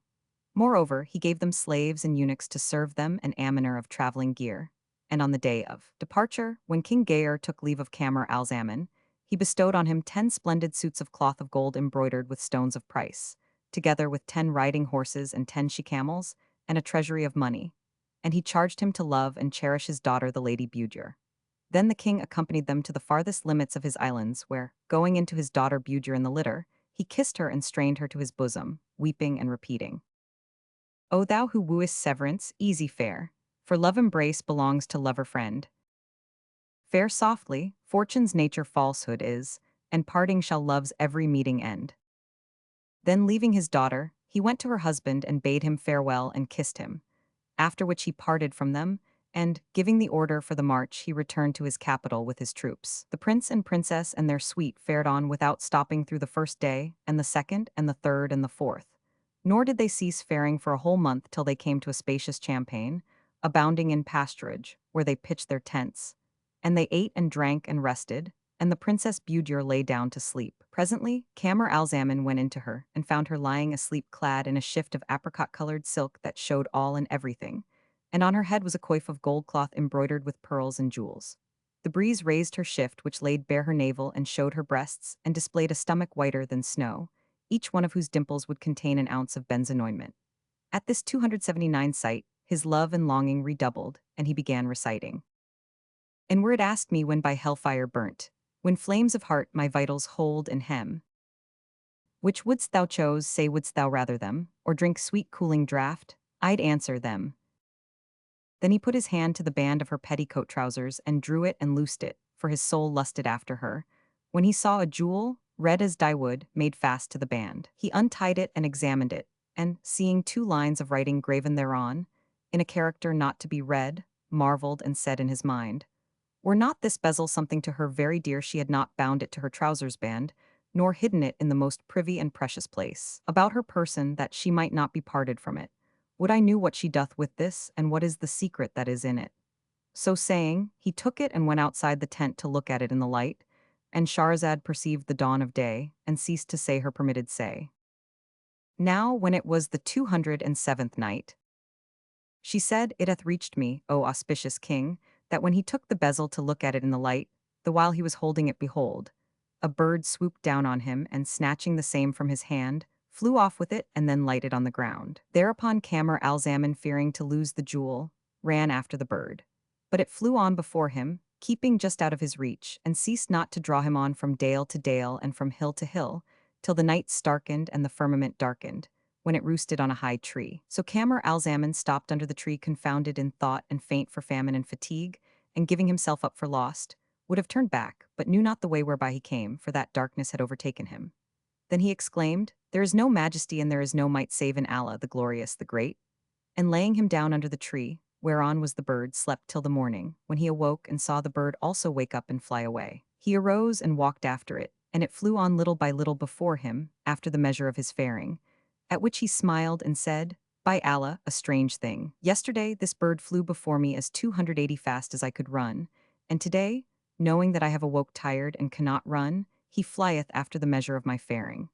Moreover, he gave them slaves and eunuchs to serve them and ammoner of traveling gear. And on the day of departure, when King Gayer took leave of Camar al-Zaman, he bestowed on him 10 splendid suits of cloth of gold embroidered with stones of price, together with 10 riding horses and 10 she-camels, and a treasury of money. And he charged him to love and cherish his daughter the lady Budur. Then the king accompanied them to the farthest limits of his islands, where, going into his daughter Budur in the litter, he kissed her and strained her to his bosom, weeping and repeating, O thou who wooest severance, easy fare, for love embrace belongs to lover friend. Fare softly, fortune's nature falsehood is, and parting shall love's every meeting end. Then leaving his daughter, he went to her husband and bade him farewell and kissed him, after which he parted from them, and, giving the order for the march, he returned to his capital with his troops. The prince and princess and their suite fared on without stopping through the first day, and the second, and the third, and the fourth. Nor did they cease faring for a whole month till they came to a spacious champaign, abounding in pasturage, where they pitched their tents. And they ate and drank and rested, and the Princess Budur lay down to sleep. Presently, Camar al-Zaman went into her, and found her lying asleep clad in a shift of apricot-colored silk that showed all and everything, and on her head was a coif of gold cloth embroidered with pearls and jewels. The breeze raised her shift, which laid bare her navel and showed her breasts, and displayed a stomach whiter than snow, each one of whose dimples would contain an ounce of benzoin ointment. At this 279 sight, his love and longing redoubled, and he began reciting. And were it asked me when by hellfire burnt, when flames of heart my vitals hold and hem, which wouldst thou chose, say wouldst thou rather them, or drink sweet cooling draught, I'd answer them. Then he put his hand to the band of her petticoat trousers and drew it and loosed it, for his soul lusted after her, when he saw a jewel, red as dyewood, made fast to the band. He untied it and examined it, and, seeing 2 lines of writing graven thereon, in a character not to be read, marveled and said in his mind, Were not this bezel something to her very dear, she had not bound it to her trousers band, nor hidden it in the most privy and precious place about her person, that she might not be parted from it. Would I knew what she doth with this, and what is the secret that is in it. So saying, he took it and went outside the tent to look at it in the light, and Shahrazad perceived the dawn of day, and ceased to say her permitted say. Now when it was the 207th night, she said, It hath reached me, O auspicious king, that when he took the bezel to look at it in the light, the while he was holding it, behold, a bird swooped down on him, and snatching the same from his hand, flew off with it and then lighted on the ground. Thereupon Camar al-Zaman, fearing to lose the jewel, ran after the bird. But it flew on before him, keeping just out of his reach, and ceased not to draw him on from dale to dale and from hill to hill, till the night starkened and the firmament darkened, when it roosted on a high tree. So Camar al-Zaman stopped under the tree, confounded in thought and faint for famine and fatigue, and giving himself up for lost, would have turned back, but knew not the way whereby he came, for that darkness had overtaken him. Then he exclaimed, "There is no majesty and there is no might save in Allah, the glorious, the great." And laying him down under the tree, whereon was the bird, slept till the morning, when he awoke and saw the bird also wake up and fly away. He arose and walked after it, and it flew on little by little before him, after the measure of his faring. At which he smiled and said, "By Allah, a strange thing. Yesterday this bird flew before me as 280 fast as I could run, and today, knowing that I have awoke tired and cannot run, he flieth after the measure of my faring.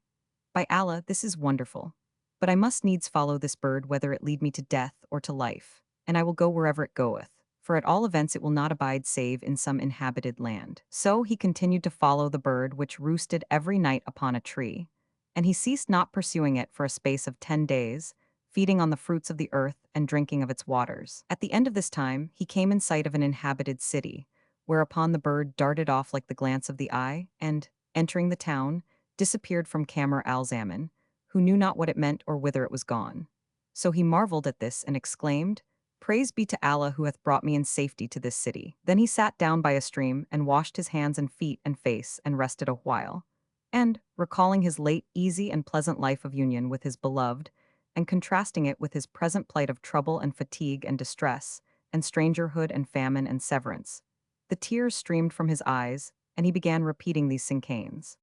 By Allah, this is wonderful. But I must needs follow this bird whether it lead me to death or to life, and I will go wherever it goeth, for at all events it will not abide save in some inhabited land." So he continued to follow the bird, which roosted every night upon a tree, and he ceased not pursuing it for a space of 10 days, feeding on the fruits of the earth and drinking of its waters. At the end of this time he came in sight of an inhabited city, whereupon the bird darted off like the glance of the eye, and, entering the town, disappeared from Camar al-Zaman, who knew not what it meant or whither it was gone. So he marveled at this and exclaimed, "Praise be to Allah who hath brought me in safety to this city." Then he sat down by a stream and washed his hands and feet and face and rested a while. And, recalling his late easy and pleasant life of union with his beloved, and contrasting it with his present plight of trouble and fatigue and distress, and strangerhood and famine and severance, the tears streamed from his eyes, and he began repeating these cinquains.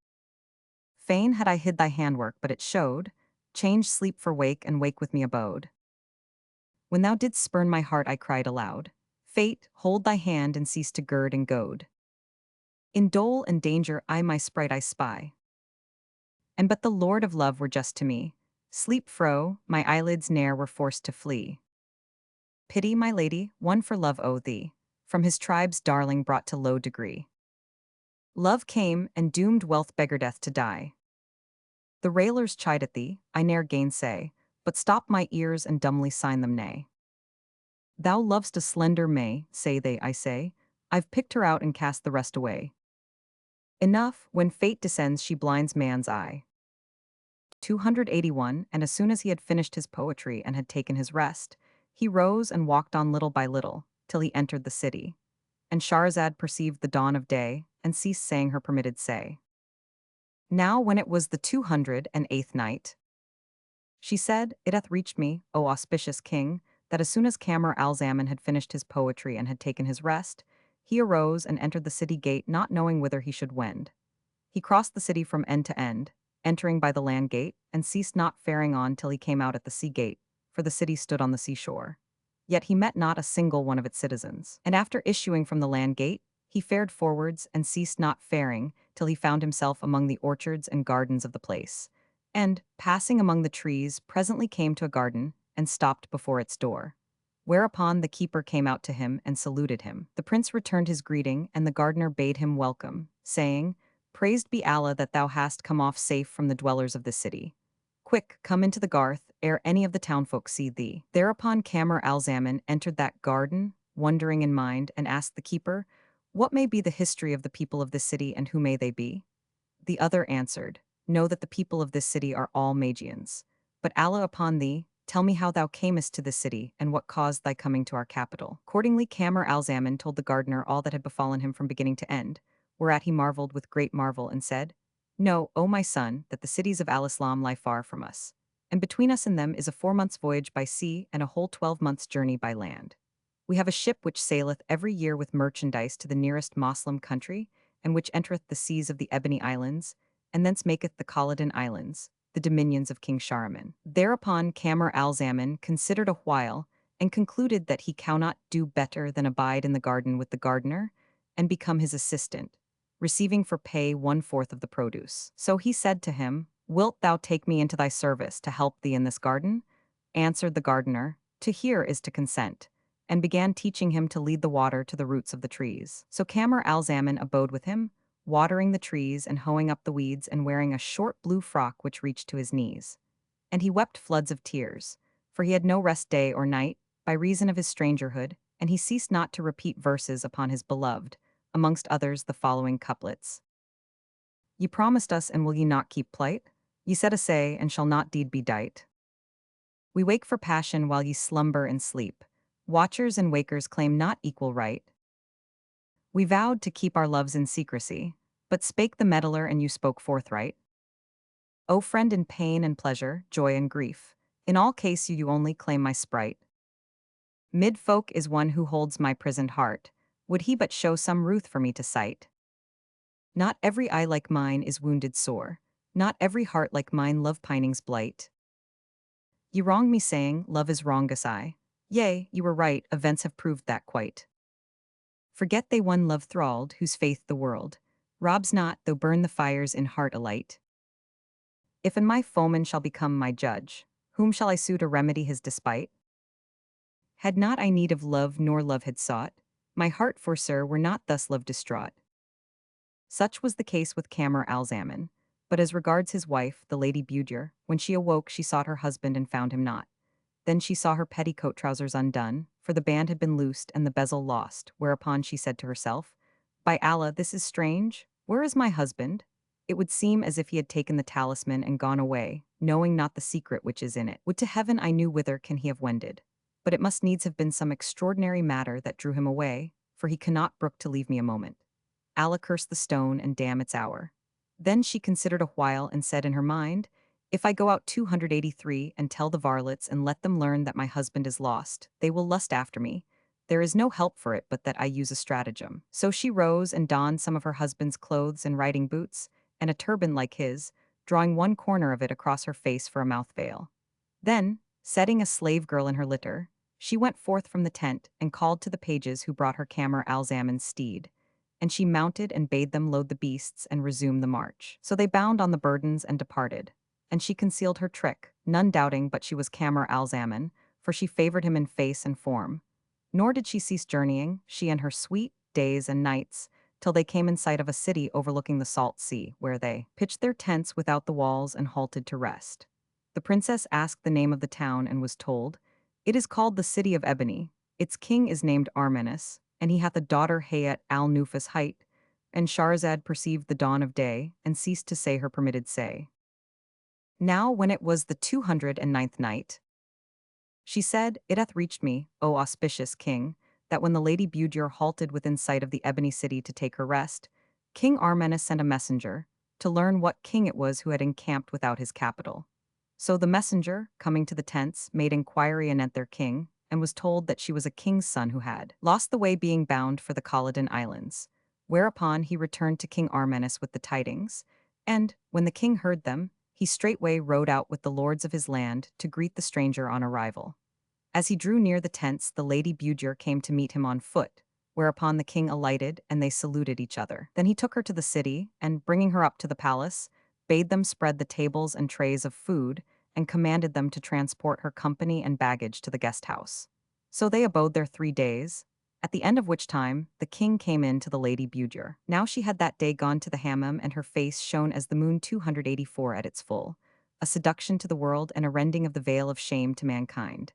"Fain had I hid thy handwork, but it showed. Change sleep for wake, and wake with me abode. When thou didst spurn my heart, I cried aloud. Fate, hold thy hand and cease to gird and goad. In dole and danger my sprite I spy. And but the Lord of love were just to me. Sleep fro, my eyelids ne'er were forced to flee. Pity, my lady, one for love owe thee, from his tribe's darling brought to low degree. Love came, and doomed wealth beggar death to die. The railers chide at thee, I ne'er gainsay, but stop my ears and dumbly sign them nay. Thou lov'st a slender May, say they, I say, I've picked her out and cast the rest away. Enough, when fate descends she blinds man's eye. 281. And as soon as he had finished his poetry and had taken his rest, he rose and walked on little by little, till he entered the city. And Shahrazad perceived the dawn of day, and ceased saying her permitted say. Now when it was the 208th night, she said, "It hath reached me, O auspicious king, that as soon as Camar al-Zaman had finished his poetry and had taken his rest, he arose and entered the city gate, not knowing whither he should wend. He crossed the city from end to end, entering by the land gate, and ceased not faring on till he came out at the sea gate, for the city stood on the seashore. Yet he met not a single one of its citizens. And after issuing from the land gate, he fared forwards and ceased not faring till he found himself among the orchards and gardens of the place, and, passing among the trees, presently came to a garden, and stopped before its door. Whereupon the keeper came out to him and saluted him. The prince returned his greeting, and the gardener bade him welcome, saying, "Praised be Allah that thou hast come off safe from the dwellers of this city. Quick, come into the garth, ere any of the townfolk see thee." Thereupon Camar al-Zaman entered that garden, wondering in mind, and asked the keeper, "What may be the history of the people of this city, and who may they be?" The other answered, "Know that the people of this city are all Magians. But Allah upon thee, tell me how thou camest to this city, and what caused thy coming to our capital." Accordingly Camar al-Zaman told the gardener all that had befallen him from beginning to end, whereat he marveled with great marvel, and said, "Know, O my son, that the cities of al-Islam lie far from us, and between us and them is a 4 months' voyage by sea and a whole 12 months' journey by land. We have a ship which saileth every year with merchandise to the nearest Moslem country, and which entereth the seas of the Ebony Islands, and thence maketh the Khalidan Islands, the dominions of King Shahryar." Thereupon Camar al-Zaman considered a while, and concluded that he cannot do better than abide in the garden with the gardener, and become his assistant, receiving for pay 1/4 of the produce. So he said to him, "Wilt thou take me into thy service to help thee in this garden?" Answered the gardener, "To hear is to consent," and began teaching him to lead the water to the roots of the trees. So Camar al-Zaman abode with him, watering the trees and hoeing up the weeds, and wearing a short blue frock which reached to his knees. And he wept floods of tears, for he had no rest day or night, by reason of his strangerhood, and he ceased not to repeat verses upon his beloved, amongst others the following couplets. Ye promised us, and will ye not keep plight? Ye said a say, and shall not deed be dight. We wake for passion while ye slumber and sleep. Watchers and wakers claim not equal right. We vowed to keep our loves in secrecy, but spake the meddler and you spoke forthright. O friend in pain and pleasure, joy and grief, in all case you only claim my sprite. Mid folk is one who holds my prisoned heart, would he but show some ruth for me to sight. Not every eye like mine is wounded sore, not every heart like mine love pinings blight. Ye wrong me saying, love is wrongous I. Yea, you were right, events have proved that quite. Forget they one love thralled, whose faith the world robs not, though burn the fires in heart alight. If in my foeman shall become my judge, whom shall I sue to remedy his despite? Had not I need of love, nor love had sought, my heart, for sir, were not thus love distraught. Such was the case with Camar al-Zaman, but as regards his wife, the Lady Budur, when she awoke she sought her husband and found him not. Then she saw her petticoat trousers undone, for the band had been loosed and the bezel lost, whereupon she said to herself, By Allah, this is strange. Where is my husband? It would seem as if he had taken the talisman and gone away, knowing not the secret which is in it. Would to heaven I knew whither can he have wended. But it must needs have been some extraordinary matter that drew him away, for he cannot brook to leave me a moment. Allah curse the stone and damn its hour. Then she considered a while and said in her mind, If I go out 283 and tell the varlets and let them learn that my husband is lost, they will lust after me. There is no help for it but that I use a stratagem. So she rose and donned some of her husband's clothes and riding boots, and a turban like his, drawing one corner of it across her face for a mouth veil. Then, setting a slave girl in her litter, she went forth from the tent and called to the pages who brought her Camar al-Zaman's steed. And she mounted and bade them load the beasts and resume the march. So they bound on the burdens and departed. And she concealed her trick, none doubting but she was Camar al-Zaman, for she favored him in face and form. Nor did she cease journeying, she and her suite, days and nights, till they came in sight of a city overlooking the salt sea, where they pitched their tents without the walls and halted to rest. The princess asked the name of the town and was told, It is called the City of Ebony. Its king is named Armenis, and he hath a daughter Hayat al-Nufus hight. And Shahrazad perceived the dawn of day, and ceased to say her permitted say. Now when it was the 209th night, she said, It hath reached me, O auspicious king, that when the Lady Budur halted within sight of the Ebony City to take her rest, King Armenis sent a messenger, to learn what king it was who had encamped without his capital. So the messenger, coming to the tents, made inquiry anent their king, and was told that she was a king's son who had lost the way being bound for the Khalidan Islands. Whereupon he returned to King Armenis with the tidings, and, when the king heard them, he straightway rode out with the lords of his land to greet the stranger on arrival. As he drew near the tents, the Lady Budur came to meet him on foot, whereupon the king alighted and they saluted each other. Then he took her to the city, and, bringing her up to the palace, bade them spread the tables and trays of food, and commanded them to transport her company and baggage to the guest house. So they abode there 3 days, at the end of which time the king came in to the Lady Budur. Now she had that day gone to the hammam, and her face shone as the moon 284 at its full, a seduction to the world and a rending of the veil of shame to mankind.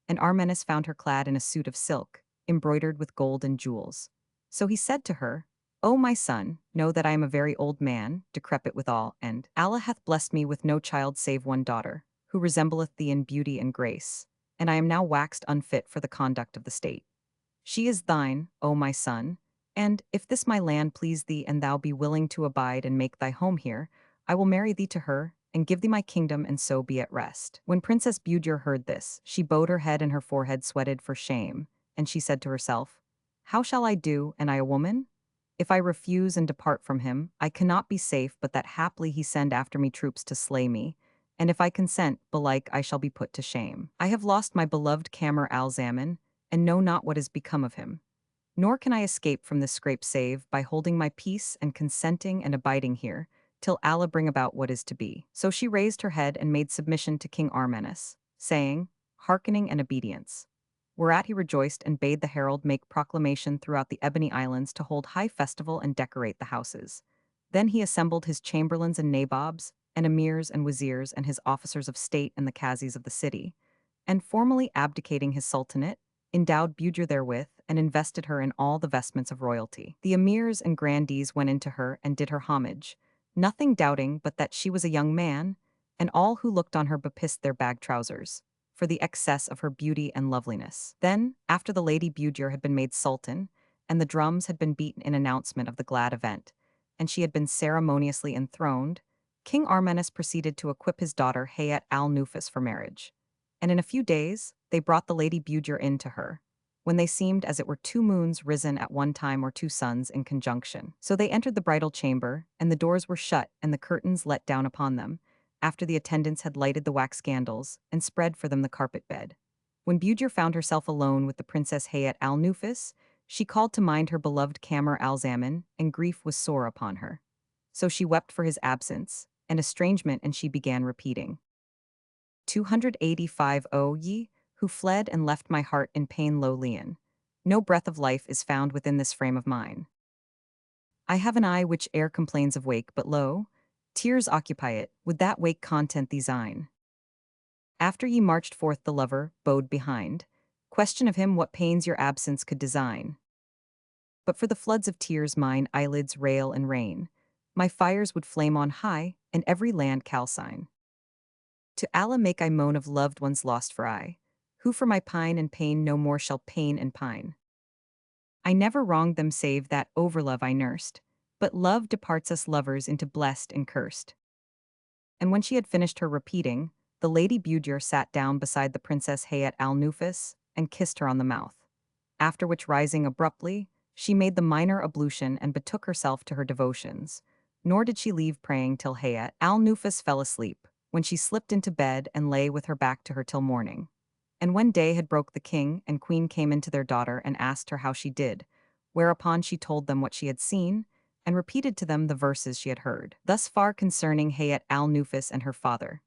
And Armenis found her clad in a suit of silk, embroidered with gold and jewels. So he said to her, O my son, know that I am a very old man, decrepit withal, and Allah hath blessed me with no child save one daughter, who resembleth thee in beauty and grace, and I am now waxed unfit for the conduct of the state. She is thine, O my son, and, if this my land please thee and thou be willing to abide and make thy home here, I will marry thee to her, and give thee my kingdom, and so be at rest. When Princess Budur heard this, she bowed her head and her forehead sweated for shame, and she said to herself, How shall I do, and I a woman? If I refuse and depart from him, I cannot be safe but that haply he send after me troops to slay me, and if I consent, belike I shall be put to shame. I have lost my beloved Camar al-Zaman, and know not what is become of him. Nor can I escape from this scrape save by holding my peace and consenting and abiding here, till Allah bring about what is to be. So she raised her head and made submission to King Armenis, saying, Hearkening and obedience. Whereat he rejoiced and bade the herald make proclamation throughout the Ebony Islands to hold high festival and decorate the houses. Then he assembled his chamberlains and nabobs, and emirs and wazirs and his officers of state and the qazis of the city, and formally abdicating his sultanate, endowed Budur therewith, and invested her in all the vestments of royalty. The emirs and grandees went into her and did her homage, nothing doubting but that she was a young man, and all who looked on her bepissed their bag trousers, for the excess of her beauty and loveliness. Then, after the Lady Budir had been made sultan, and the drums had been beaten in announcement of the glad event, and she had been ceremoniously enthroned, King Armanis proceeded to equip his daughter Hayat al-Nufus for marriage. And in a few days, they brought the Lady Budir in to her, when they seemed as it were two moons risen at one time or two suns in conjunction. So they entered the bridal chamber, and the doors were shut and the curtains let down upon them, after the attendants had lighted the wax candles and spread for them the carpet bed. When Budir found herself alone with the Princess Hayat al-Nufus, she called to mind her beloved Kamar al-Zaman, and grief was sore upon her. So she wept for his absence, and estrangement, and she began repeating, 285 O ye, who fled and left my heart in pain low lien. No breath of life is found within this frame of mine. I have an eye which e'er complains of wake, but lo, tears occupy it, would that wake content these eyne. After ye marched forth the lover, bode behind, question of him what pains your absence could design. But for the floods of tears mine eyelids rail and rain, my fires would flame on high, and every land calcine. To Allah make I moan of loved ones lost for I, who for my pine and pain no more shall pain and pine. I never wronged them save that overlove I nursed, but love departs us lovers into blessed and cursed. And when she had finished her repeating, the Lady Budir sat down beside the Princess Hayat al-Nufus and kissed her on the mouth, after which rising abruptly, she made the minor ablution and betook herself to her devotions, nor did she leave praying till Hayat al-Nufus fell asleep, when she slipped into bed and lay with her back to her till morning. And when day had broke, the king and queen came in to their daughter and asked her how she did, whereupon she told them what she had seen, and repeated to them the verses she had heard. Thus far concerning Hayat al-Nufus and her father.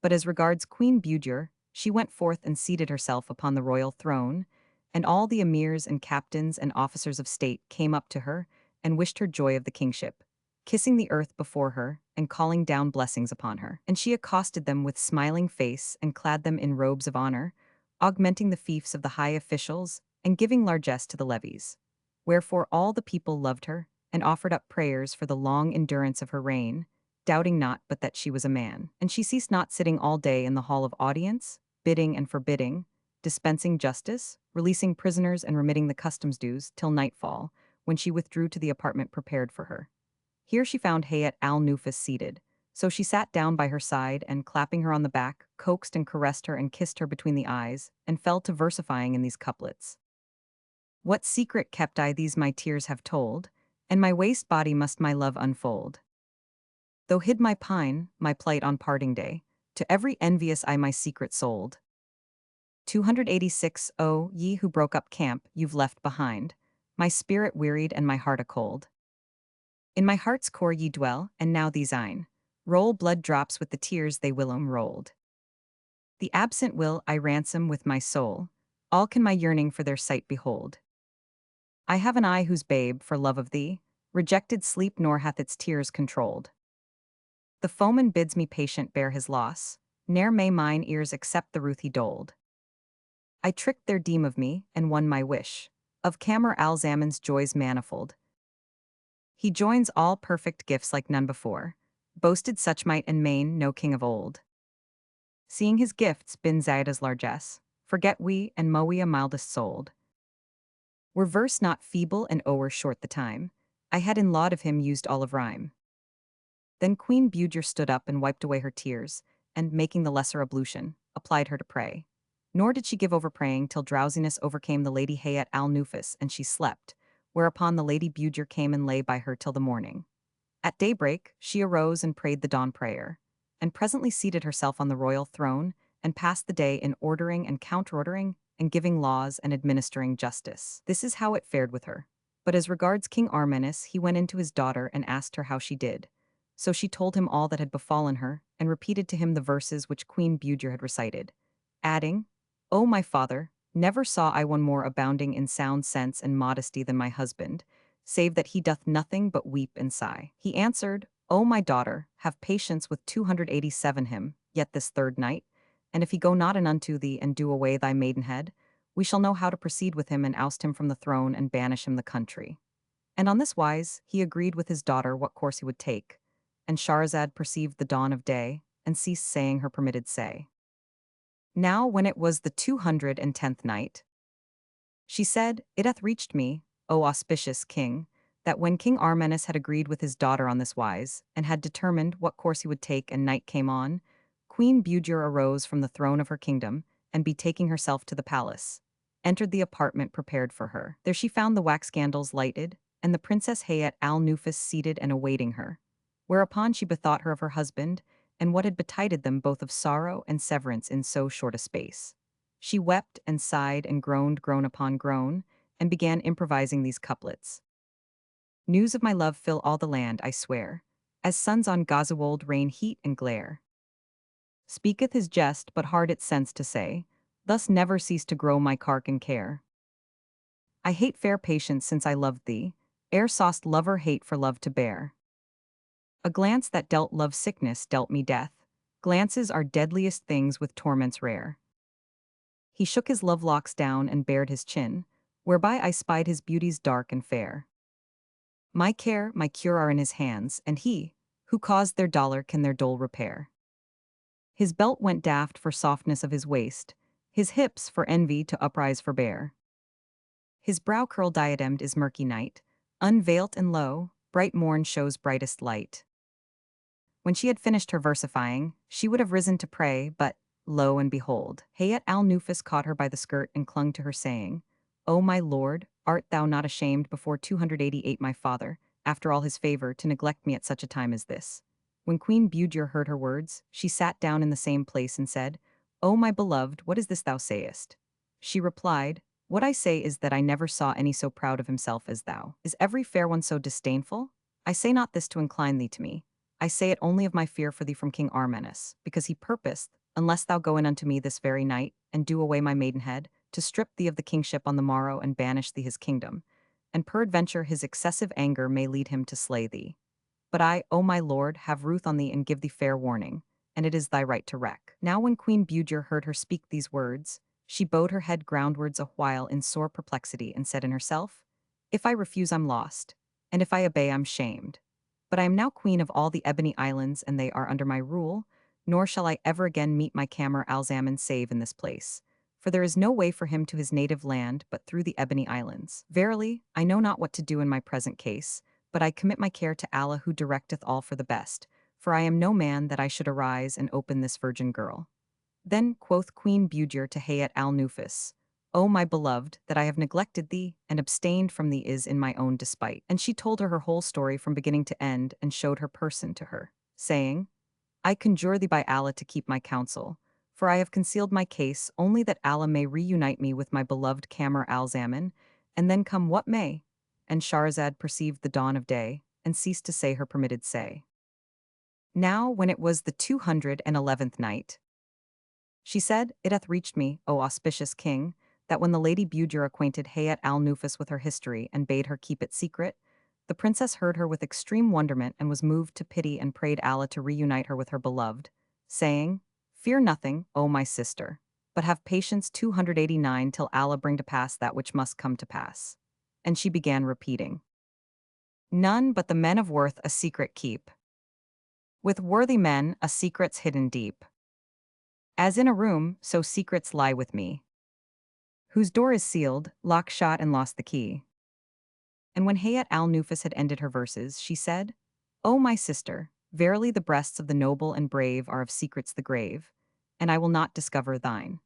But as regards Queen Budir, she went forth and seated herself upon the royal throne, and all the emirs and captains and officers of state came up to her and wished her joy of the kingship, kissing the earth before her and calling down blessings upon her. And she accosted them with smiling face and clad them in robes of honor, augmenting the fiefs of the high officials and giving largesse to the levies. Wherefore all the people loved her and offered up prayers for the long endurance of her reign, doubting not but that she was a man. And she ceased not sitting all day in the hall of audience, bidding and forbidding, dispensing justice, releasing prisoners and remitting the customs dues till nightfall, when she withdrew to the apartment prepared for her. Here she found Hayat al-Nufus seated, so she sat down by her side and, clapping her on the back, coaxed and caressed her and kissed her between the eyes, and fell to versifying in these couplets. What secret kept I these my tears have told, and my waste body must my love unfold. Though hid my pine, my plight on parting day, to every envious I my secret sold. 286 O ye who broke up camp, you've left behind, my spirit wearied and my heart a cold. In my heart's core ye dwell, and now these eyne roll blood drops with the tears they whilom rolled. The absent will I ransom with my soul, all can my yearning for their sight behold. I have an eye whose babe, for love of thee, rejected sleep nor hath its tears controlled. The foeman bids me patient bear his loss, ne'er may mine ears accept the ruth he doled. I tricked their deem of me, and won my wish, of Kamar al-Zaman's joys manifold. He joins all perfect gifts like none before, boasted such might and main no king of old. Seeing his gifts, bin Zaida's largesse, forget we and Moia mildest souled. Were verse not feeble and o'er short the time, I had in laud of him used all of rhyme. Then Queen Budir stood up and wiped away her tears, and, making the lesser ablution, applied her to pray. Nor did she give over praying till drowsiness overcame the Lady Hayat al-Nufus and she slept, whereupon the Lady Budir came and lay by her till the morning. At daybreak, she arose and prayed the dawn prayer, and presently seated herself on the royal throne, and passed the day in ordering and counterordering, and giving laws and administering justice. This is how it fared with her. But as regards King Armanis, he went in to his daughter and asked her how she did. So she told him all that had befallen her, and repeated to him the verses which Queen Budir had recited, adding, O my father, never saw I one more abounding in sound sense and modesty than my husband, save that he doth nothing but weep and sigh. He answered, O my daughter, have patience with 287 him, yet this third night, and if he go not in unto thee and do away thy maidenhead, we shall know how to proceed with him and oust him from the throne and banish him the country. And on this wise he agreed with his daughter what course he would take. And Shahrazad perceived the dawn of day, and ceased saying her permitted say. Now when it was the 210th night, she said, It hath reached me, O auspicious king, that when King Armenis had agreed with his daughter on this wise, and had determined what course he would take and night came on, Queen Budur arose from the throne of her kingdom, and betaking herself to the palace, entered the apartment prepared for her. There she found the wax candles lighted, and the Princess Hayat al-Nufus seated and awaiting her. Whereupon she bethought her of her husband, and what had betided them both of sorrow and severance in so short a space. She wept and sighed and groaned groan upon groan, and began improvising these couplets. News of my love fill all the land, I swear, as suns on Gazawold rain heat and glare. Speaketh his jest, but hard its sense to say, thus never cease to grow my cark and care. I hate fair patience since I loved thee, ere saw'st lover hate for love to bear. A glance that dealt love sickness dealt me death, glances are deadliest things with torments rare. He shook his love locks down and bared his chin, whereby I spied his beauties dark and fair. My care, my cure are in his hands, and he, who caused their dolour can their dole repair. His belt went daft for softness of his waist, his hips for envy to uprise forbear. His brow curl diademed is murky night, unveiled and low, bright morn shows brightest light. When she had finished her versifying, she would have risen to pray, but, lo and behold, Hayat al-Nufus caught her by the skirt and clung to her, saying, O my lord, art thou not ashamed before 288 my father, after all his favor, to neglect me at such a time as this? When Queen Budur heard her words, she sat down in the same place and said, O my beloved, what is this thou sayest? She replied, What I say is that I never saw any so proud of himself as thou. Is every fair one so disdainful? I say not this to incline thee to me. I say it only of my fear for thee from King Armenis, because he purposed, unless thou go in unto me this very night, and do away my maidenhead, to strip thee of the kingship on the morrow and banish thee his kingdom, and peradventure his excessive anger may lead him to slay thee. But I, O my lord, have ruth on thee and give thee fair warning, and it is thy right to wreck. Now when Queen Budur heard her speak these words, she bowed her head groundwards a while in sore perplexity, and said in herself, If I refuse I'm lost, and if I obey I'm shamed. But I am now queen of all the Ebony Islands, and they are under my rule, nor shall I ever again meet my Camar al-Zaman save in this place. For there is no way for him to his native land but through the Ebony Islands. Verily, I know not what to do in my present case, but I commit my care to Allah who directeth all for the best, for I am no man that I should arise and open this virgin girl. Then quoth Queen Budur to Hayat al-Nufus, O my beloved, that I have neglected thee, and abstained from thee is in my own despite. And she told her whole story from beginning to end, and showed her person to her, saying, I conjure thee by Allah to keep my counsel, for I have concealed my case only that Allah may reunite me with my beloved Camar al-Zaman, and then come what may. And Shahrazad perceived the dawn of day, and ceased to say her permitted say. Now when it was the 211th night, she said, It hath reached me, O auspicious king, that when the Lady Budur acquainted Hayat al-Nufus with her history and bade her keep it secret, the princess heard her with extreme wonderment and was moved to pity and prayed Allah to reunite her with her beloved, saying, Fear nothing, O my sister, but have patience 289 till Allah bring to pass that which must come to pass. And she began repeating, None but the men of worth a secret keep. With worthy men a secret's hidden deep. As in a room, so secrets lie with me, whose door is sealed, lock shot and lost the key. And when Hayat al-Nufus had ended her verses, she said, O my sister, verily the breasts of the noble and brave are of secrets the grave, and I will not discover thine.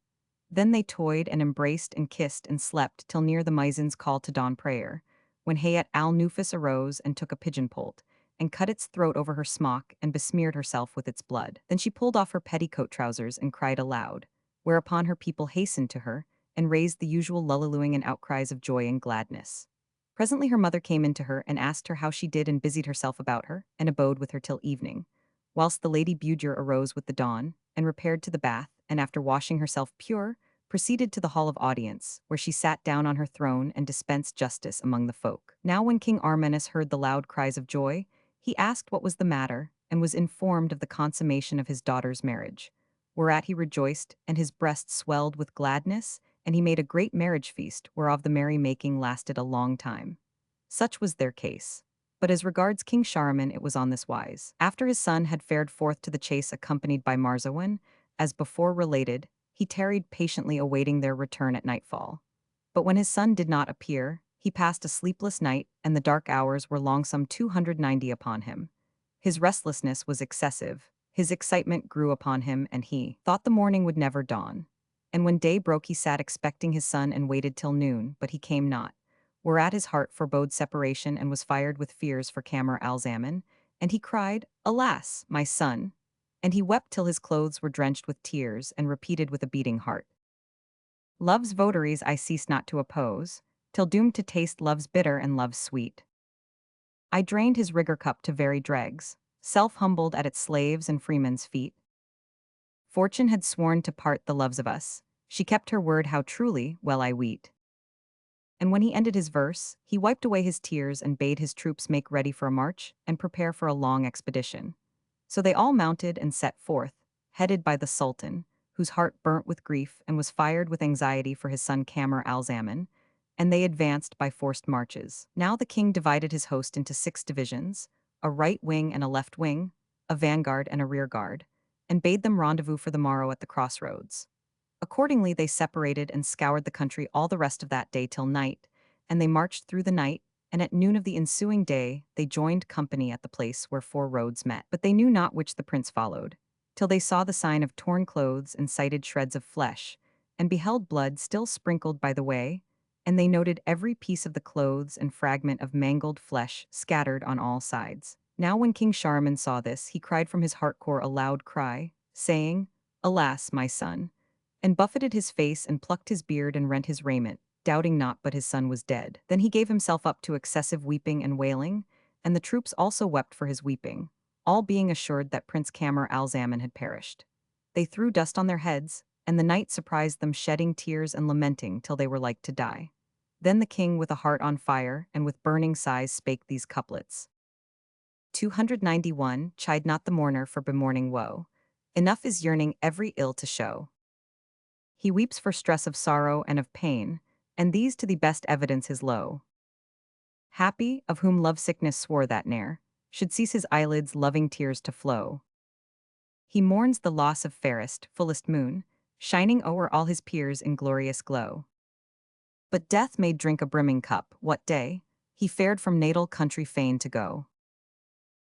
Then they toyed and embraced and kissed and slept till near the muezzin's call to dawn prayer, when Hayat al-Nufus arose and took a pigeon poult, and cut its throat over her smock and besmeared herself with its blood. Then she pulled off her petticoat trousers and cried aloud, whereupon her people hastened to her, and raised the usual lullilooing and outcries of joy and gladness. Presently her mother came in to her and asked her how she did, and busied herself about her, and abode with her till evening, whilst the Lady Budur arose with the dawn, and repaired to the bath, and after washing herself pure, proceeded to the hall of audience, where she sat down on her throne and dispensed justice among the folk. Now when King Armenis heard the loud cries of joy, he asked what was the matter, and was informed of the consummation of his daughter's marriage, whereat he rejoiced, and his breast swelled with gladness, and he made a great marriage feast, whereof the merry-making lasted a long time. Such was their case. But as regards King Shahryar, it was on this wise. After his son had fared forth to the chase accompanied by Marzawan, as before related, he tarried patiently awaiting their return at nightfall. But when his son did not appear, he passed a sleepless night, and the dark hours were long some 290 upon him. His restlessness was excessive, his excitement grew upon him, and he thought the morning would never dawn. And when day broke he sat expecting his son and waited till noon, but he came not. Whereat his heart forebode separation and was fired with fears for Kamar al-Zaman, and he cried, "Alas, my son!" And he wept till his clothes were drenched with tears, and repeated with a beating heart, "Love's votaries I cease not to oppose, till doomed to taste love's bitter and love's sweet." I drained his rigor cup to very dregs, self-humbled at its slaves' and freemen's feet. Fortune had sworn to part the loves of us, she kept her word how truly, well I weet. And when he ended his verse, he wiped away his tears and bade his troops make ready for a march and prepare for a long expedition. So they all mounted and set forth, headed by the Sultan, whose heart burnt with grief and was fired with anxiety for his son Kamar al-Zaman, and they advanced by forced marches. Now the king divided his host into 6 divisions, a right wing and a left wing, a vanguard and a rear guard, and bade them rendezvous for the morrow at the crossroads. Accordingly they separated and scoured the country all the rest of that day till night, and they marched through the night, and at noon of the ensuing day they joined company at the place where 4 roads met. But they knew not which the prince followed, till they saw the sign of torn clothes and sighted shreds of flesh, and beheld blood still sprinkled by the way, and they noted every piece of the clothes and fragment of mangled flesh scattered on all sides. Now when King Shahryar saw this, he cried from his heart-core a loud cry, saying, "Alas, my son!" and buffeted his face and plucked his beard and rent his raiment, doubting not but his son was dead. Then he gave himself up to excessive weeping and wailing, and the troops also wept for his weeping, all being assured that Prince Kamar al-Zaman had perished. They threw dust on their heads, and the night surprised them shedding tears and lamenting till they were like to die. Then the king, with a heart on fire and with burning sighs, spake these couplets. 291 Chide not the mourner for bemourning woe. Enough is yearning every ill to show. He weeps for stress of sorrow and of pain, and these to the best evidence his low. Happy, of whom love-sickness swore that ne'er should cease his eyelids' loving tears to flow. He mourns the loss of fairest, fullest moon, shining o'er all his peers in glorious glow. But death made drink a brimming cup, what day he fared from natal country fain to go.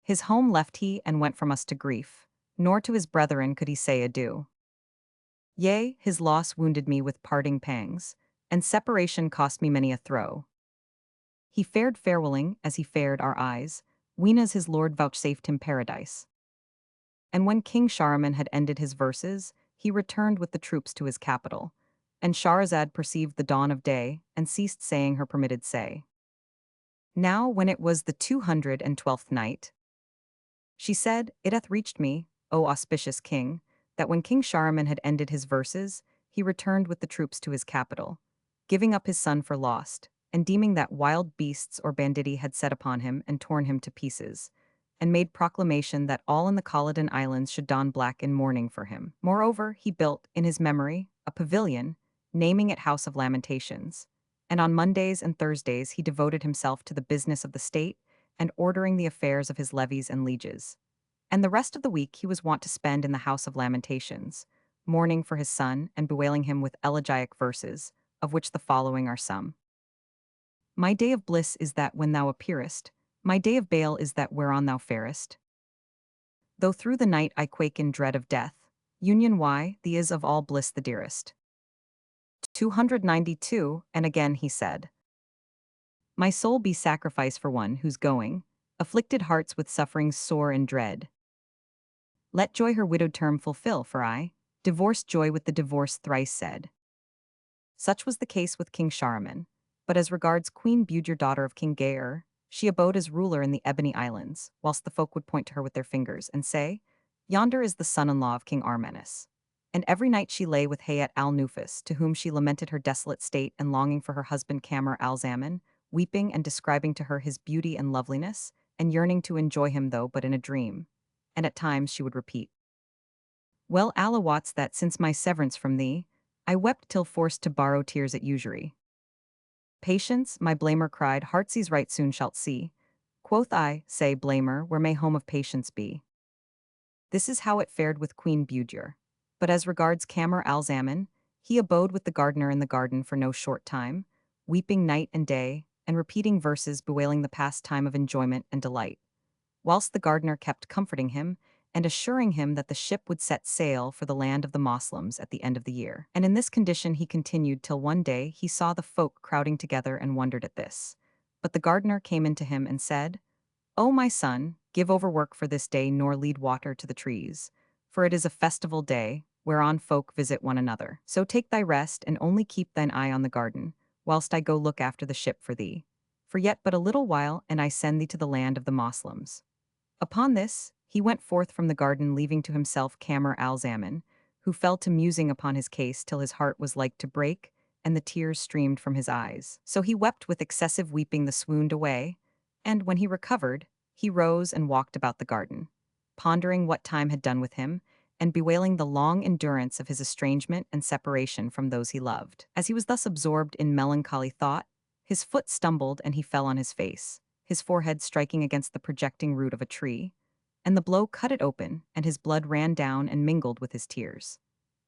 His home left he and went from us to grief, nor to his brethren could he say adieu. Yea, his loss wounded me with parting pangs, and separation cost me many a throe. He fared farewelling as he fared our eyes, ween as his lord vouchsafed him paradise. And when King Shahryar had ended his verses, he returned with the troops to his capital, and Scheherazade perceived the dawn of day, and ceased saying her permitted say. Now when it was the 212th night, she said, "It hath reached me, O auspicious king, that when King Shahryar had ended his verses, he returned with the troops to his capital, giving up his son for lost, and deeming that wild beasts or banditti had set upon him and torn him to pieces, and made proclamation that all in the Khalidan Islands should don black in mourning for him. Moreover, he built, in his memory, a pavilion, naming it House of Lamentations, and on Mondays and Thursdays he devoted himself to the business of the state and ordering the affairs of his levies and lieges. And the rest of the week he was wont to spend in the House of Lamentations, mourning for his son and bewailing him with elegiac verses, of which the following are some. My day of bliss is that when thou appearest, my day of bale is that whereon thou farest. Though through the night I quake in dread of death, union why, thee is of all bliss the dearest. 292, and again he said, my soul be sacrifice for one whose going, afflicted hearts with sufferings sore and dread. Let joy her widowed term fulfill, for I, divorced joy with the divorce thrice said. Such was the case with King Shahryar, but as regards Queen Budger, daughter of King Gaer, she abode as ruler in the Ebony Islands, whilst the folk would point to her with their fingers and say, "Yonder is the son-in-law of King Armanis." And every night she lay with Hayat al-Nufus, to whom she lamented her desolate state and longing for her husband Kamar al-Zaman, weeping and describing to her his beauty and loveliness, and yearning to enjoy him though but in a dream. And at times she would repeat, "Well, Allah wots that since my severance from thee, I wept till forced to borrow tears at usury. Patience, my blamer cried, heartsease right soon shalt see. Quoth I, say, blamer, where may home of patience be? This is how it fared with Queen Budur. But as regards Kamar al-Zaman, he abode with the gardener in the garden for no short time, weeping night and day, and repeating verses bewailing the past time of enjoyment and delight, whilst the gardener kept comforting him, and assuring him that the ship would set sail for the land of the Moslems at the end of the year. And in this condition he continued till one day he saw the folk crowding together and wondered at this. But the gardener came in to him and said, O my son, give over work for this day nor lead water to the trees, for it is a festival day, whereon folk visit one another. So take thy rest and only keep thine eye on the garden, whilst I go look after the ship for thee. For yet but a little while and I send thee to the land of the Moslems. Upon this, he went forth from the garden, leaving to himself Kamar al-Zaman, who fell to musing upon his case till his heart was like to break, and the tears streamed from his eyes. So he wept with excessive weeping the swooned away, and when he recovered, he rose and walked about the garden, pondering what time had done with him, and bewailing the long endurance of his estrangement and separation from those he loved. As he was thus absorbed in melancholy thought, his foot stumbled and he fell on his face, his forehead striking against the projecting root of a tree, and the blow cut it open, and his blood ran down and mingled with his tears.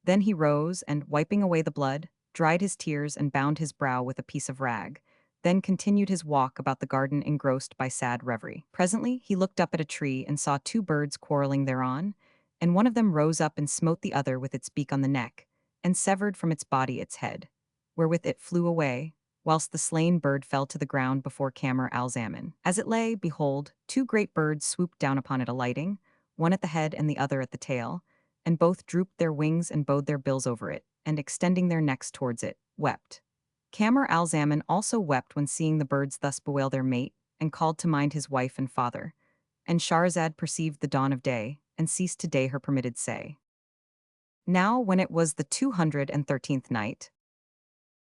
Then he rose and, wiping away the blood, dried his tears and bound his brow with a piece of rag, then continued his walk about the garden engrossed by sad reverie. Presently he looked up at a tree and saw two birds quarreling thereon, and one of them rose up and smote the other with its beak on the neck, and severed from its body its head, wherewith it flew away, whilst the slain bird fell to the ground before Kamar al-Zaman. As it lay, behold, two great birds swooped down upon it alighting, one at the head and the other at the tail, and both drooped their wings and bowed their bills over it, and extending their necks towards it, wept. Kamar al-Zaman also wept when seeing the birds thus bewail their mate, and called to mind his wife and father. And Shahrazad perceived the dawn of day, and ceased to day her permitted say. Now when it was the 213th night,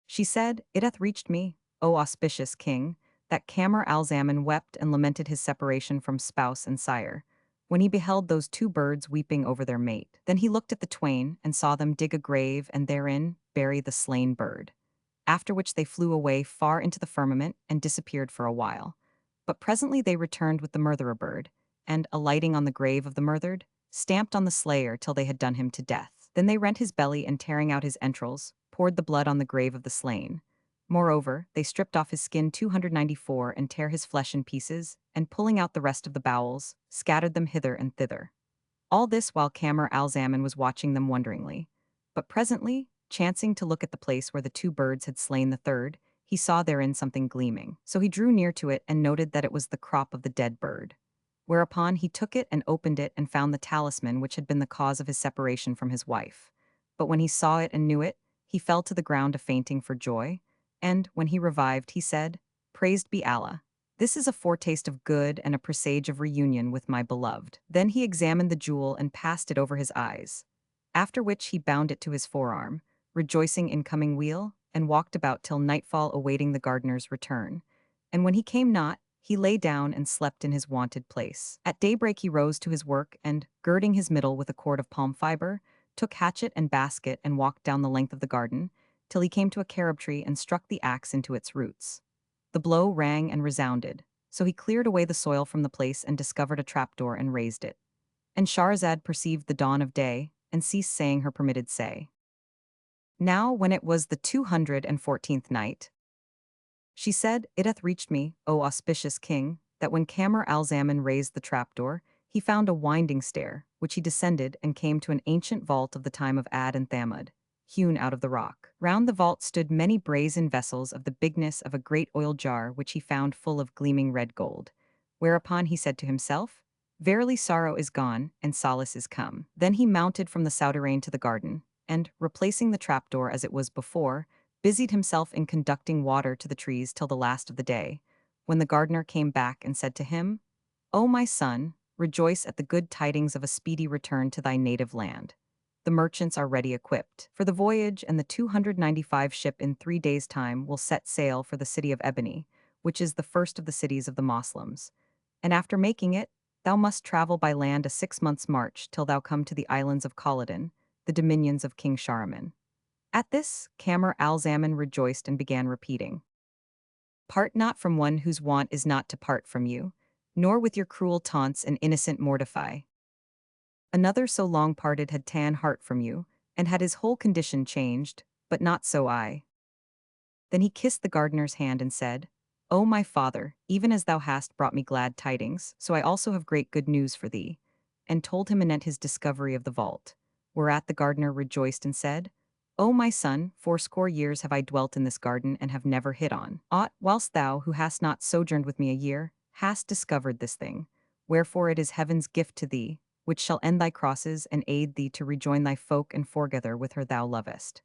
she said, It hath reached me, O auspicious king, that Kamar al-Zaman wept and lamented his separation from spouse and sire, when he beheld those two birds weeping over their mate. Then he looked at the twain, and saw them dig a grave and therein bury the slain bird, after which they flew away far into the firmament and disappeared for a while. But presently they returned with the murtherer bird, and, alighting on the grave of the murthered, stamped on the slayer till they had done him to death. Then they rent his belly and, tearing out his entrails, poured the blood on the grave of the slain. Moreover, they stripped off his skin 294 and tear his flesh in pieces, and pulling out the rest of the bowels, scattered them hither and thither. All this while Kamar al-Zaman was watching them wonderingly. But presently, chancing to look at the place where the two birds had slain the third, he saw therein something gleaming. So he drew near to it and noted that it was the crop of the dead bird. Whereupon he took it and opened it and found the talisman which had been the cause of his separation from his wife. But when he saw it and knew it, he fell to the ground a-fainting for joy, and, when he revived, he said, Praised be Allah! This is a foretaste of good and a presage of reunion with my beloved. Then he examined the jewel and passed it over his eyes, after which he bound it to his forearm, rejoicing in coming weal, and walked about till nightfall awaiting the gardener's return. And when he came not, he lay down and slept in his wonted place. At daybreak he rose to his work and, girding his middle with a cord of palm fiber, took hatchet and basket and walked down the length of the garden, till he came to a carob tree and struck the axe into its roots. The blow rang and resounded, so he cleared away the soil from the place and discovered a trapdoor and raised it. And Shahrazad perceived the dawn of day, and ceased saying her permitted say. Now when it was the 214th night, she said, It hath reached me, O auspicious king, that when Kamar al-Zaman raised the trapdoor, he found a winding stair, which he descended and came to an ancient vault of the time of Ad and Thamud, hewn out of the rock. Round the vault stood many brazen vessels of the bigness of a great oil jar, which he found full of gleaming red gold. Whereupon he said to himself, Verily sorrow is gone, and solace is come. Then he mounted from the souterrain to the garden, and, replacing the trapdoor as it was before, busied himself in conducting water to the trees till the last of the day, when the gardener came back and said to him, O my son, rejoice at the good tidings of a speedy return to thy native land. The merchants are ready equipped for the voyage, and the 295 ship in 3 days' time will set sail for the city of Ebony, which is the first of the cities of the Moslems. And after making it, thou must travel by land a 6 months' march till thou come to the islands of Khalidan, the dominions of King Shahryar. At this, Camar al-Zaman rejoiced and began repeating, "Part not from one whose want is not to part from you, nor with your cruel taunts an innocent mortify. Another so long parted had ta'en heart from you, and had his whole condition changed, but not so I." Then he kissed the gardener's hand and said, "O my father, even as thou hast brought me glad tidings, so I also have great good news for thee," and told him anent his discovery of the vault. Whereat the gardener rejoiced and said, "O my son, 80 years have I dwelt in this garden and have never hit on aught, whilst thou, who hast not sojourned with me a year, hast discovered this thing. Wherefore it is heaven's gift to thee, which shall end thy crosses and aid thee to rejoin thy folk and foregather with her thou lovest."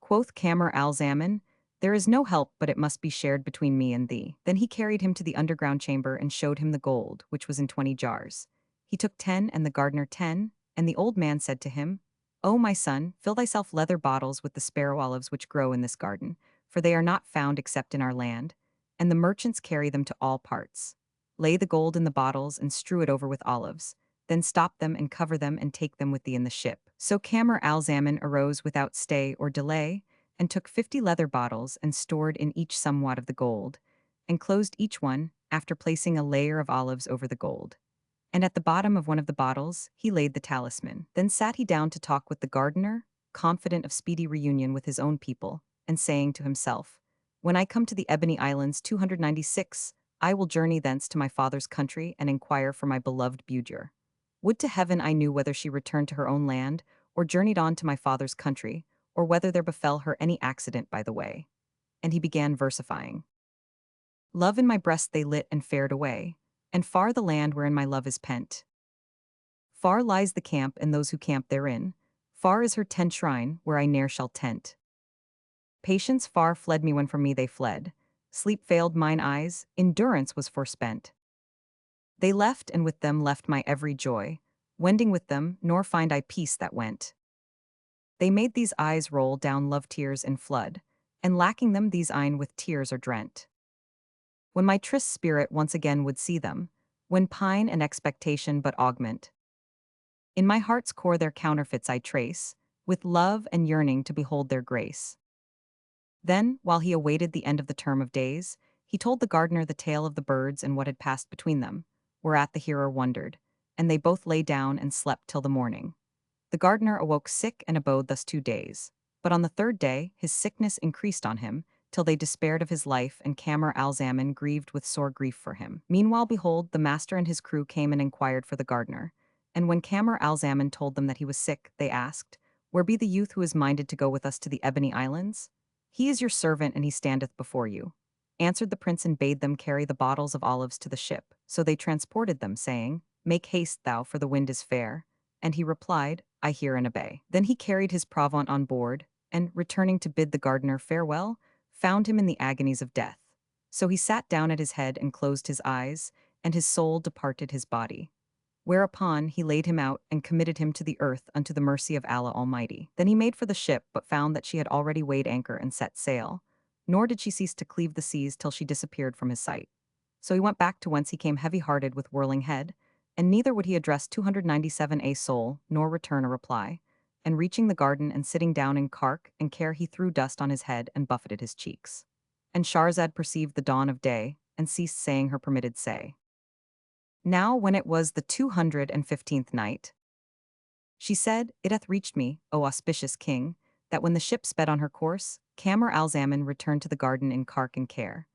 Quoth Camar al-Zaman, "There is no help but it must be shared between me and thee." Then he carried him to the underground chamber and showed him the gold, which was in 20 jars. He took 10 and the gardener 10, and the old man said to him, "O my son, fill thyself leather bottles with the sparrow olives which grow in this garden, for they are not found except in our land, and the merchants carry them to all parts. Lay the gold in the bottles and strew it over with olives. Then stop them and cover them and take them with thee in the ship." So Camar al-Zaman arose without stay or delay, and took 50 leather bottles and stored in each somewhat of the gold, and closed each one, after placing a layer of olives over the gold. And at the bottom of one of the bottles he laid the talisman. Then sat he down to talk with the gardener, confident of speedy reunion with his own people, and saying to himself, "When I come to the Ebony Islands 296, I will journey thence to my father's country and inquire for my beloved Budur. Would to heaven I knew whether she returned to her own land, or journeyed on to my father's country, or whether there befell her any accident by the way." And he began versifying. "Love in my breast they lit and fared away, and far the land wherein my love is pent. Far lies the camp and those who camp therein, far is her tent shrine where I ne'er shall tent. Patience far fled me when from me they fled, sleep failed mine eyes, endurance was forspent. They left and with them left my every joy, wending with them, nor find I peace that went. They made these eyes roll down love tears in flood, and lacking them these eyne with tears are drent. When my tryst spirit once again would see them, when pine and expectation but augment, in my heart's core their counterfeits I trace, with love and yearning to behold their grace." Then, while he awaited the end of the term of days, he told the gardener the tale of the birds and what had passed between them, whereat the hero wondered, and they both lay down and slept till the morning. The gardener awoke sick and abode thus 2 days. But on the third day his sickness increased on him, till they despaired of his life, and Camar al-Zaman grieved with sore grief for him. Meanwhile, behold, the master and his crew came and inquired for the gardener. And when Camar al-Zaman told them that he was sick, they asked, "Where be the youth who is minded to go with us to the Ebony Islands?" "He is your servant, and he standeth before you," answered the prince, and bade them carry the bottles of olives to the ship. So they transported them, saying, "Make haste thou, for the wind is fair." And he replied, "I hear and obey." Then he carried his provant on board, and, returning to bid the gardener farewell, found him in the agonies of death. So he sat down at his head and closed his eyes, and his soul departed his body. Whereupon he laid him out and committed him to the earth unto the mercy of Allah Almighty. Then he made for the ship, but found that she had already weighed anchor and set sail, nor did she cease to cleave the seas till she disappeared from his sight. So he went back to whence he came heavy-hearted with whirling head, and neither would he address 297 a soul, nor return a reply. And reaching the garden and sitting down in cark and care, he threw dust on his head and buffeted his cheeks. And Shahrazad perceived the dawn of day, and ceased saying her permitted say. Now when it was the 215th night, she said, "It hath reached me, O auspicious king, that when the ship sped on her course, Camar al-Zaman returned to the garden in cark and care.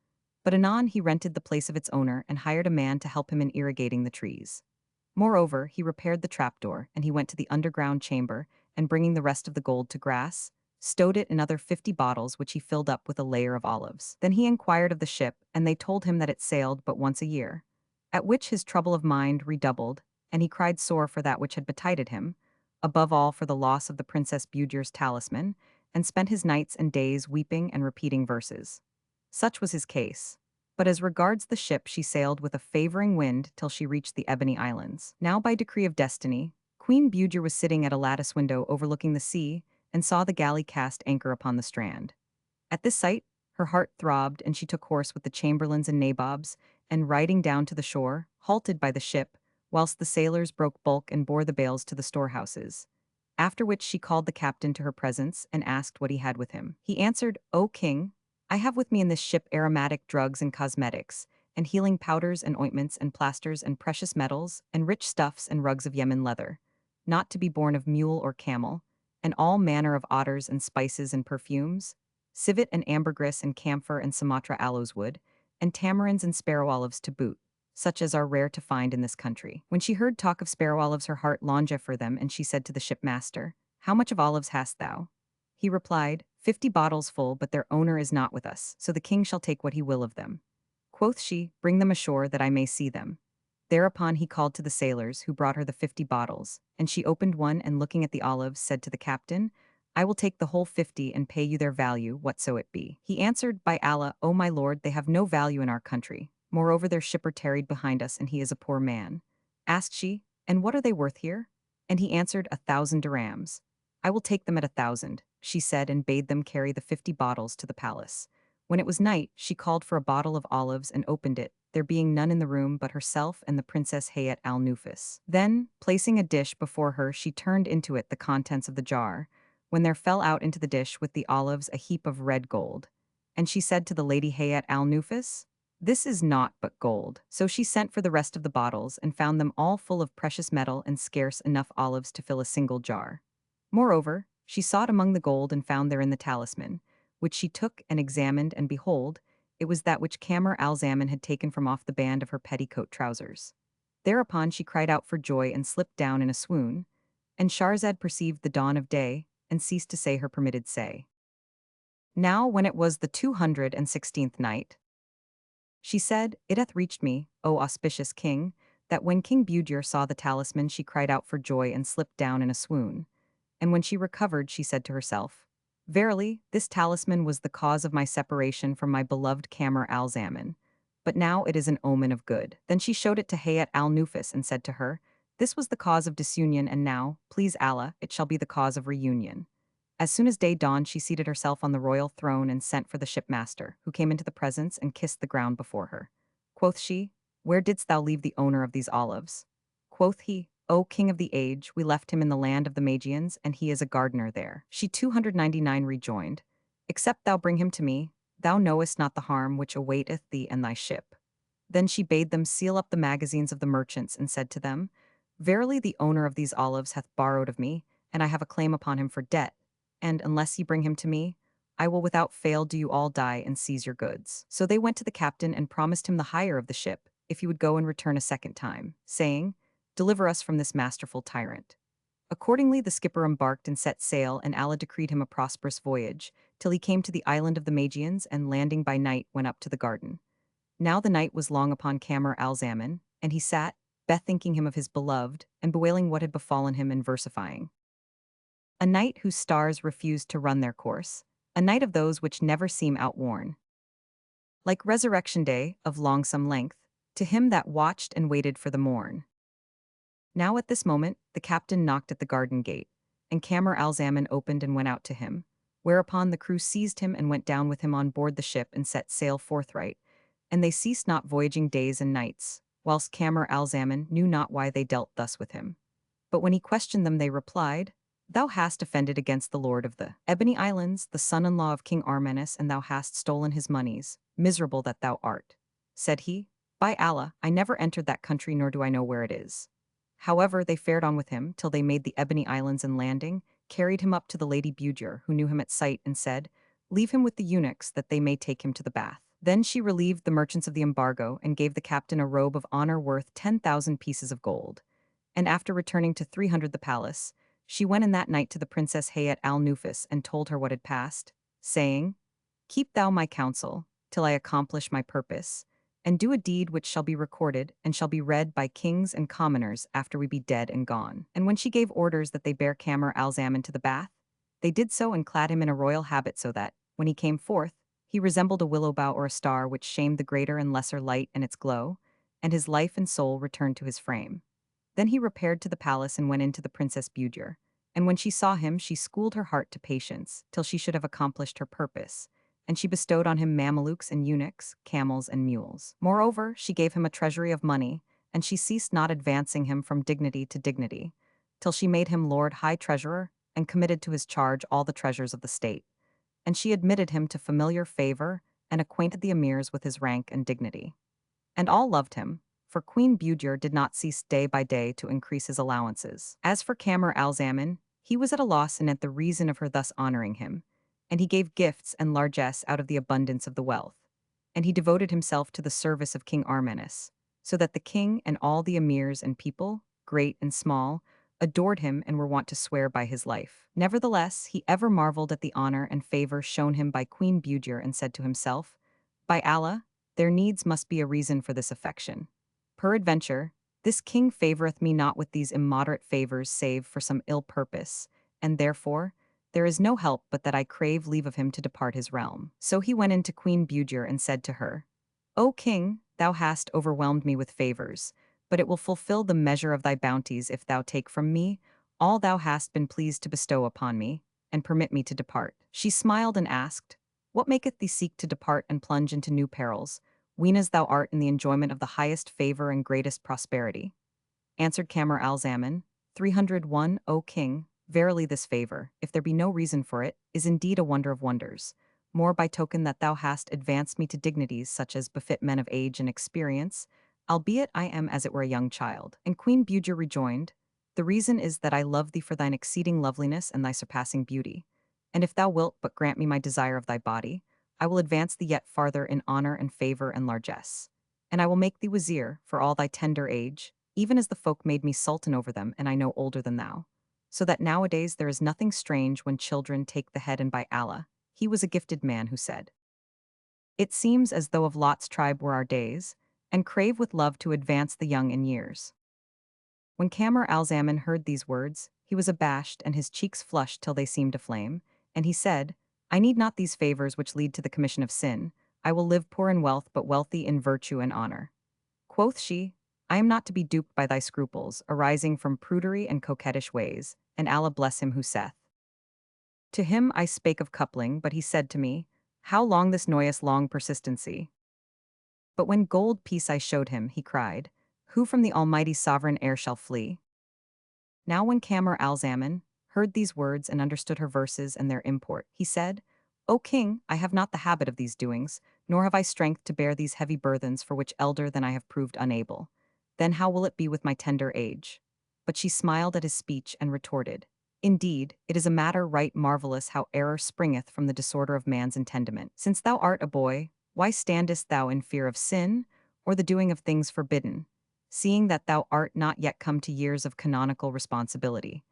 But anon he rented the place of its owner and hired a man to help him in irrigating the trees. Moreover, he repaired the trapdoor, and he went to the underground chamber, and bringing the rest of the gold to grass, stowed it in other 50 bottles which he filled up with a layer of olives. Then he inquired of the ship, and they told him that it sailed but once a year. At which his trouble of mind redoubled, and he cried sore for that which had betided him, above all for the loss of the Princess Budur's talisman, and spent his nights and days weeping and repeating verses. Such was his case. But as regards the ship, she sailed with a favoring wind till she reached the Ebony Islands. Now by decree of destiny, Queen Budur was sitting at a lattice window overlooking the sea, and saw the galley cast anchor upon the strand. At this sight, her heart throbbed, and she took horse with the chamberlains and nabobs, and riding down to the shore, halted by the ship, whilst the sailors broke bulk and bore the bales to the storehouses. after which she called the captain to her presence and asked what he had with him. He answered, "O king, I have with me in this ship aromatic drugs and cosmetics, and healing powders and ointments and plasters and precious metals, and rich stuffs and rugs of Yemen leather, not to be born of mule or camel, and all manner of otters and spices and perfumes, civet and ambergris and camphor and Sumatra aloes wood, and tamarinds and sparrow olives to boot, such as are rare to find in this country." When she heard talk of sparrow olives, her heart longed for them, and she said to the shipmaster, "How much of olives hast thou?" He replied, 50 bottles full, but their owner is not with us, so the king shall take what he will of them. Quoth she, "Bring them ashore that I may see them." Thereupon he called to the sailors, who brought her the 50 bottles, and she opened one and looking at the olives said to the captain, "I will take the whole 50 and pay you their value, whatso it be." He answered, "By Allah, O my lord, they have no value in our country. Moreover, their shipper tarried behind us, and he is a poor man." Asked she, "And what are they worth here?" And he answered, 1,000 dirhams. "I will take them at 1,000, she said, and bade them carry the 50 bottles to the palace. When it was night, she called for a bottle of olives and opened it, there being none in the room but herself and the Princess Hayat al-Nufus. Then, placing a dish before her, she turned into it the contents of the jar, when there fell out into the dish with the olives a heap of red gold. And she said to the lady Hayat al-Nufus, "This is naught but gold." So she sent for the rest of the bottles and found them all full of precious metal and scarce enough olives to fill a single jar. Moreover, she sought among the gold and found therein the talisman, which she took and examined, and behold, it was that which Kamar al-Zaman had taken from off the band of her petticoat trousers. Thereupon she cried out for joy and slipped down in a swoon, and Shahrazad perceived the dawn of day and ceased to say her permitted say. Now when it was the 216th night, she said, "It hath reached me, O auspicious king, that when King Budger saw the talisman she cried out for joy and slipped down in a swoon. And when she recovered she said to herself, Verily, this talisman was the cause of my separation from my beloved Kamar al-Zaman, but now it is an omen of good." Then she showed it to Hayat al-Nufus and said to her, "This was the cause of disunion, and now, please Allah, it shall be the cause of reunion." As soon as day dawned, she seated herself on the royal throne and sent for the shipmaster, who came into the presence and kissed the ground before her. Quoth she, "Where didst thou leave the owner of these olives?" Quoth he, "O king of the age, we left him in the land of the Magians, and he is a gardener there." She 299 rejoined, "Except thou bring him to me, thou knowest not the harm which awaiteth thee and thy ship." Then she bade them seal up the magazines of the merchants and said to them, "Verily the owner of these olives hath borrowed of me, and I have a claim upon him for debt, and unless ye bring him to me, I will without fail do you all die and seize your goods." So they went to the captain and promised him the hire of the ship, if he would go and return a second time, saying, "Deliver us from this masterful tyrant." Accordingly the skipper embarked and set sail, and Allah decreed him a prosperous voyage, till he came to the island of the Magians, and landing by night went up to the garden. Now the night was long upon Kamar al-Zaman, and he sat, bethinking him of his beloved, and bewailing what had befallen him, and versifying. A night whose stars refused to run their course, a night of those which never seem outworn. Like resurrection day, of longsome length, to him that watched and waited for the morn. Now at this moment, the captain knocked at the garden gate, and Kamar al-Zaman opened and went out to him, whereupon the crew seized him and went down with him on board the ship and set sail forthright, and they ceased not voyaging days and nights, whilst Kamar al-Zaman knew not why they dealt thus with him. But when he questioned them they replied, "Thou hast offended against the lord of the Ebony Islands, the son-in-law of King Armenis, and thou hast stolen his monies, miserable that thou art." Said he, "By Allah, I never entered that country, nor do I know where it is." However, they fared on with him, till they made the Ebony Islands, and landing, carried him up to the Lady Budger, who knew him at sight, and said, "Leave him with the eunuchs, that they may take him to the bath." Then she relieved the merchants of the embargo, and gave the captain a robe of honor worth 10,000 pieces of gold. And after returning to 300 the palace, she went in that night to the Princess Hayat al-Nufus, and told her what had passed, saying, "Keep thou my counsel, till I accomplish my purpose, and do a deed which shall be recorded and shall be read by kings and commoners after we be dead and gone." And when she gave orders that they bear Kamar al-Zaman to the bath, they did so and clad him in a royal habit, so that, when he came forth, he resembled a willow bough or a star, which shamed the greater and lesser light and its glow, and his life and soul returned to his frame. Then he repaired to the palace and went in to the Princess Budger, and when she saw him she schooled her heart to patience, till she should have accomplished her purpose, and she bestowed on him mamelukes and eunuchs, camels and mules. Moreover, she gave him a treasury of money, and she ceased not advancing him from dignity to dignity, till she made him Lord High Treasurer, and committed to his charge all the treasures of the state. And she admitted him to familiar favor, and acquainted the emirs with his rank and dignity. And all loved him, for Queen Budger did not cease day by day to increase his allowances. As for Kamar al-Zaman, he was at a loss anent the reason of her thus honoring him, and he gave gifts and largesse out of the abundance of the wealth. And he devoted himself to the service of King Armanis, so that the king and all the emirs and people, great and small, adored him and were wont to swear by his life. Nevertheless, he ever marveled at the honor and favor shown him by Queen Budger, and said to himself, "By Allah, there needs must be a reason for this affection. Peradventure, this king favoreth me not with these immoderate favors save for some ill purpose, and therefore there is no help but that I crave leave of him to depart his realm." So he went in to Queen Budger and said to her, "O king, thou hast overwhelmed me with favors, but it will fulfill the measure of thy bounties if thou take from me all thou hast been pleased to bestow upon me, and permit me to depart." She smiled and asked, "What maketh thee seek to depart and plunge into new perils, ween as thou art in the enjoyment of the highest favor and greatest prosperity?" Answered Kamar al-Zaman, 301, O king, verily this favor, if there be no reason for it, is indeed a wonder of wonders, more by token that thou hast advanced me to dignities such as befit men of age and experience, albeit I am as it were a young child. And Queen Budger rejoined, "The reason is that I love thee for thine exceeding loveliness and thy surpassing beauty. And if thou wilt but grant me my desire of thy body, I will advance thee yet farther in honor and favor and largesse. And I will make thee wazir for all thy tender age, even as the folk made me sultan over them, and I know older than thou. So that nowadays there is nothing strange when children take the head, and by Allah, he was a gifted man who said, it seems as though of Lot's tribe were our days, and crave with love to advance the young in years." When Kamar al-Zaman heard these words, he was abashed and his cheeks flushed till they seemed to flame, and he said, "I need not these favors which lead to the commission of sin. I will live poor in wealth but wealthy in virtue and honor." Quoth she, "I am not to be duped by thy scruples, arising from prudery and coquettish ways, and Allah bless him who saith. To him I spake of coupling, but he said to me, how long this noyous long persistency? But when gold piece I showed him, he cried, who from the almighty sovereign heir shall flee?" Now when Kamar al-Zaman heard these words and understood her verses and their import, he said, "O king, I have not the habit of these doings, nor have I strength to bear these heavy burthens for which elder than I have proved unable. Then how will it be with my tender age?" But she smiled at his speech and retorted, "Indeed, it is a matter right marvelous how error springeth from the disorder of man's intendiment. Since thou art a boy, why standest thou in fear of sin, or the doing of things forbidden, seeing that thou art not yet come to years of canonical responsibility?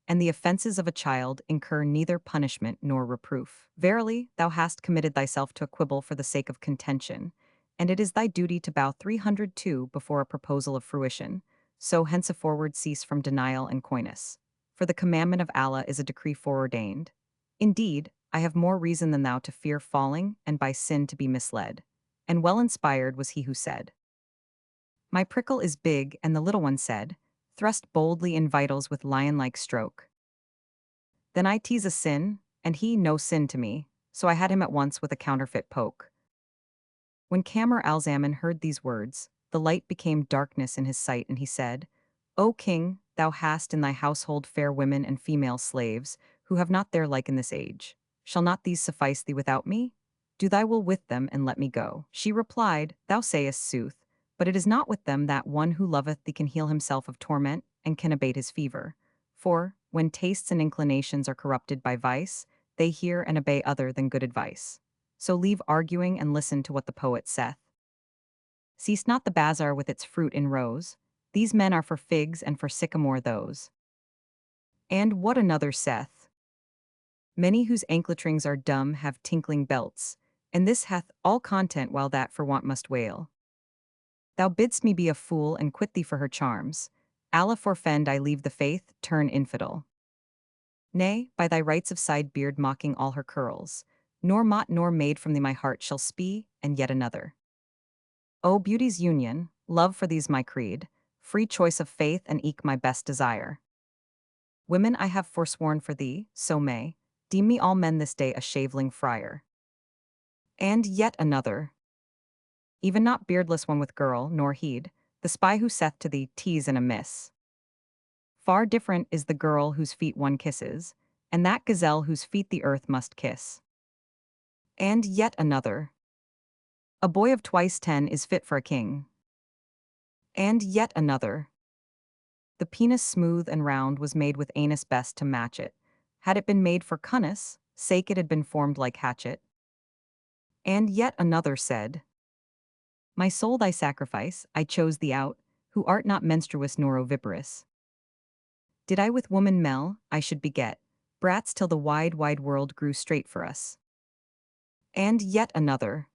And the offenses of a child incur neither punishment nor reproof. Verily, thou hast committed thyself to a quibble for the sake of contention, and it is thy duty to bow 302 before a proposal of fruition, so henceforward cease from denial and coyness. For the commandment of Allah is a decree foreordained. Indeed, I have more reason than thou to fear falling and by sin to be misled." And well inspired was he who said, "My prickle is big," and the little one said, "Thrust boldly in vitals with lion-like stroke." Then I tease a sin, and he no sin to me, so I had him at once with a counterfeit poke. When Kamar al-Zaman heard these words, the light became darkness in his sight, and he said, "O king, thou hast in thy household fair women and female slaves, who have not their like in this age. Shall not these suffice thee without me? Do thy will with them, and let me go." She replied, "Thou sayest sooth, but it is not with them that one who loveth thee can heal himself of torment, and can abate his fever. For, when tastes and inclinations are corrupted by vice, they hear and obey other than good advice. So leave arguing and listen to what the poet saith. Cease not the bazaar with its fruit in rows. These men are for figs and for sycamore those. And what another saith? Many whose ankletrings are dumb have tinkling belts, and this hath all content while that for want must wail. Thou bidst me be a fool and quit thee for her charms. Allah forfend I leave the faith, turn infidel. Nay, by thy rights of side beard mocking all her curls, nor mot nor maid from thee my heart shall spee, and yet another. O beauty's union, love for these my creed, free choice of faith and eke my best desire. Women I have forsworn for thee, so may, deem me all men this day a shaveling friar. And yet another. Even not beardless one with girl, nor heed, the spy who saith to thee, tease and a miss. Far different is the girl whose feet one kisses, and that gazelle whose feet the earth must kiss. And yet another. A boy of twice 10 is fit for a king. And yet another. The penis smooth and round was made with anus best to match it. Had it been made for cunness, sake it had been formed like hatchet. And yet another said, my soul thy sacrifice, I chose thee out, who art not menstruous nor oviparous. Did I with woman mell, I should beget brats till the wide, wide world grew straight for us. And yet another.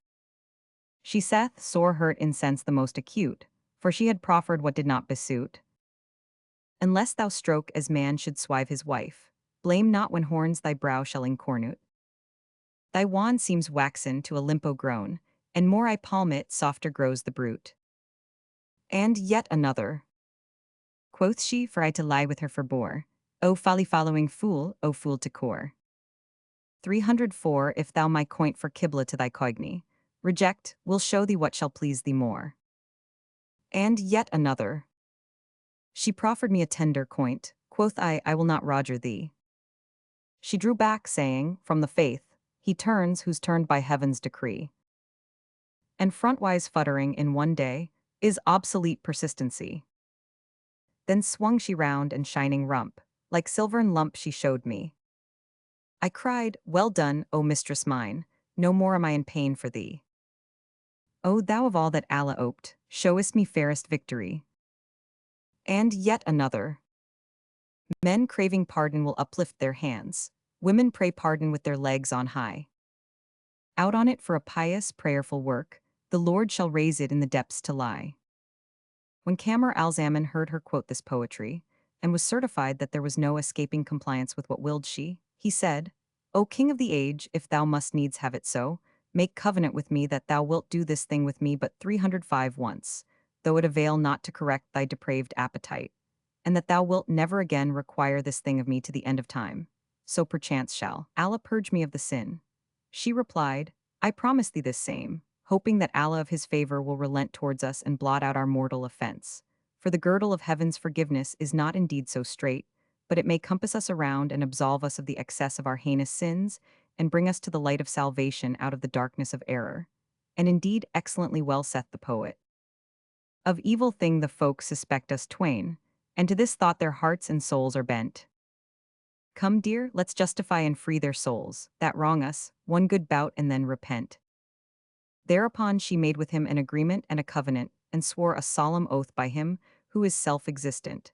She saith, sore hurt in sense the most acute, for she had proffered what did not besuit. Unless thou stroke as man should swive his wife, blame not when horns thy brow shall incornute. Thy wand seems waxen to a limpo grown, and more I palm it, softer grows the brute. And yet another. Quoth she, for I to lie with her forbore. O folly following fool, O fool to core. 304 If thou my coint for kibla to thy coigny, reject, will show thee what shall please thee more. And yet another. She proffered me a tender coint, quoth I will not roger thee. She drew back, saying, from the faith, he turns who's turned by heaven's decree. And frontwise futtering in one day, is obsolete persistency. Then swung she round and shining rump, like silvern lump she showed me. I cried, well done, O mistress mine, no more am I in pain for thee. O thou of all that Allah oped, showest me fairest victory. And yet another. Men craving pardon will uplift their hands, women pray pardon with their legs on high. Out on it for a pious, prayerful work, the Lord shall raise it in the depths to lie. When Kamar al-Zaman heard her quote this poetry, and was certified that there was no escaping compliance with what willed she, he said, O King of the age, if thou must needs have it so, make covenant with me that thou wilt do this thing with me but 305 once, though it avail not to correct thy depraved appetite, and that thou wilt never again require this thing of me to the end of time. So perchance shall Allah purge me of the sin. She replied, I promise thee this same, hoping that Allah of his favor will relent towards us and blot out our mortal offense. For the girdle of heaven's forgiveness is not indeed so strait, but it may compass us around and absolve us of the excess of our heinous sins, and bring us to the light of salvation out of the darkness of error. And indeed excellently well saith the poet. Of evil thing the folk suspect us twain, and to this thought their hearts and souls are bent. Come, dear, let's justify and free their souls, that wrong us, one good bout and then repent. Thereupon she made with him an agreement and a covenant, and swore a solemn oath by him, who is self-existent,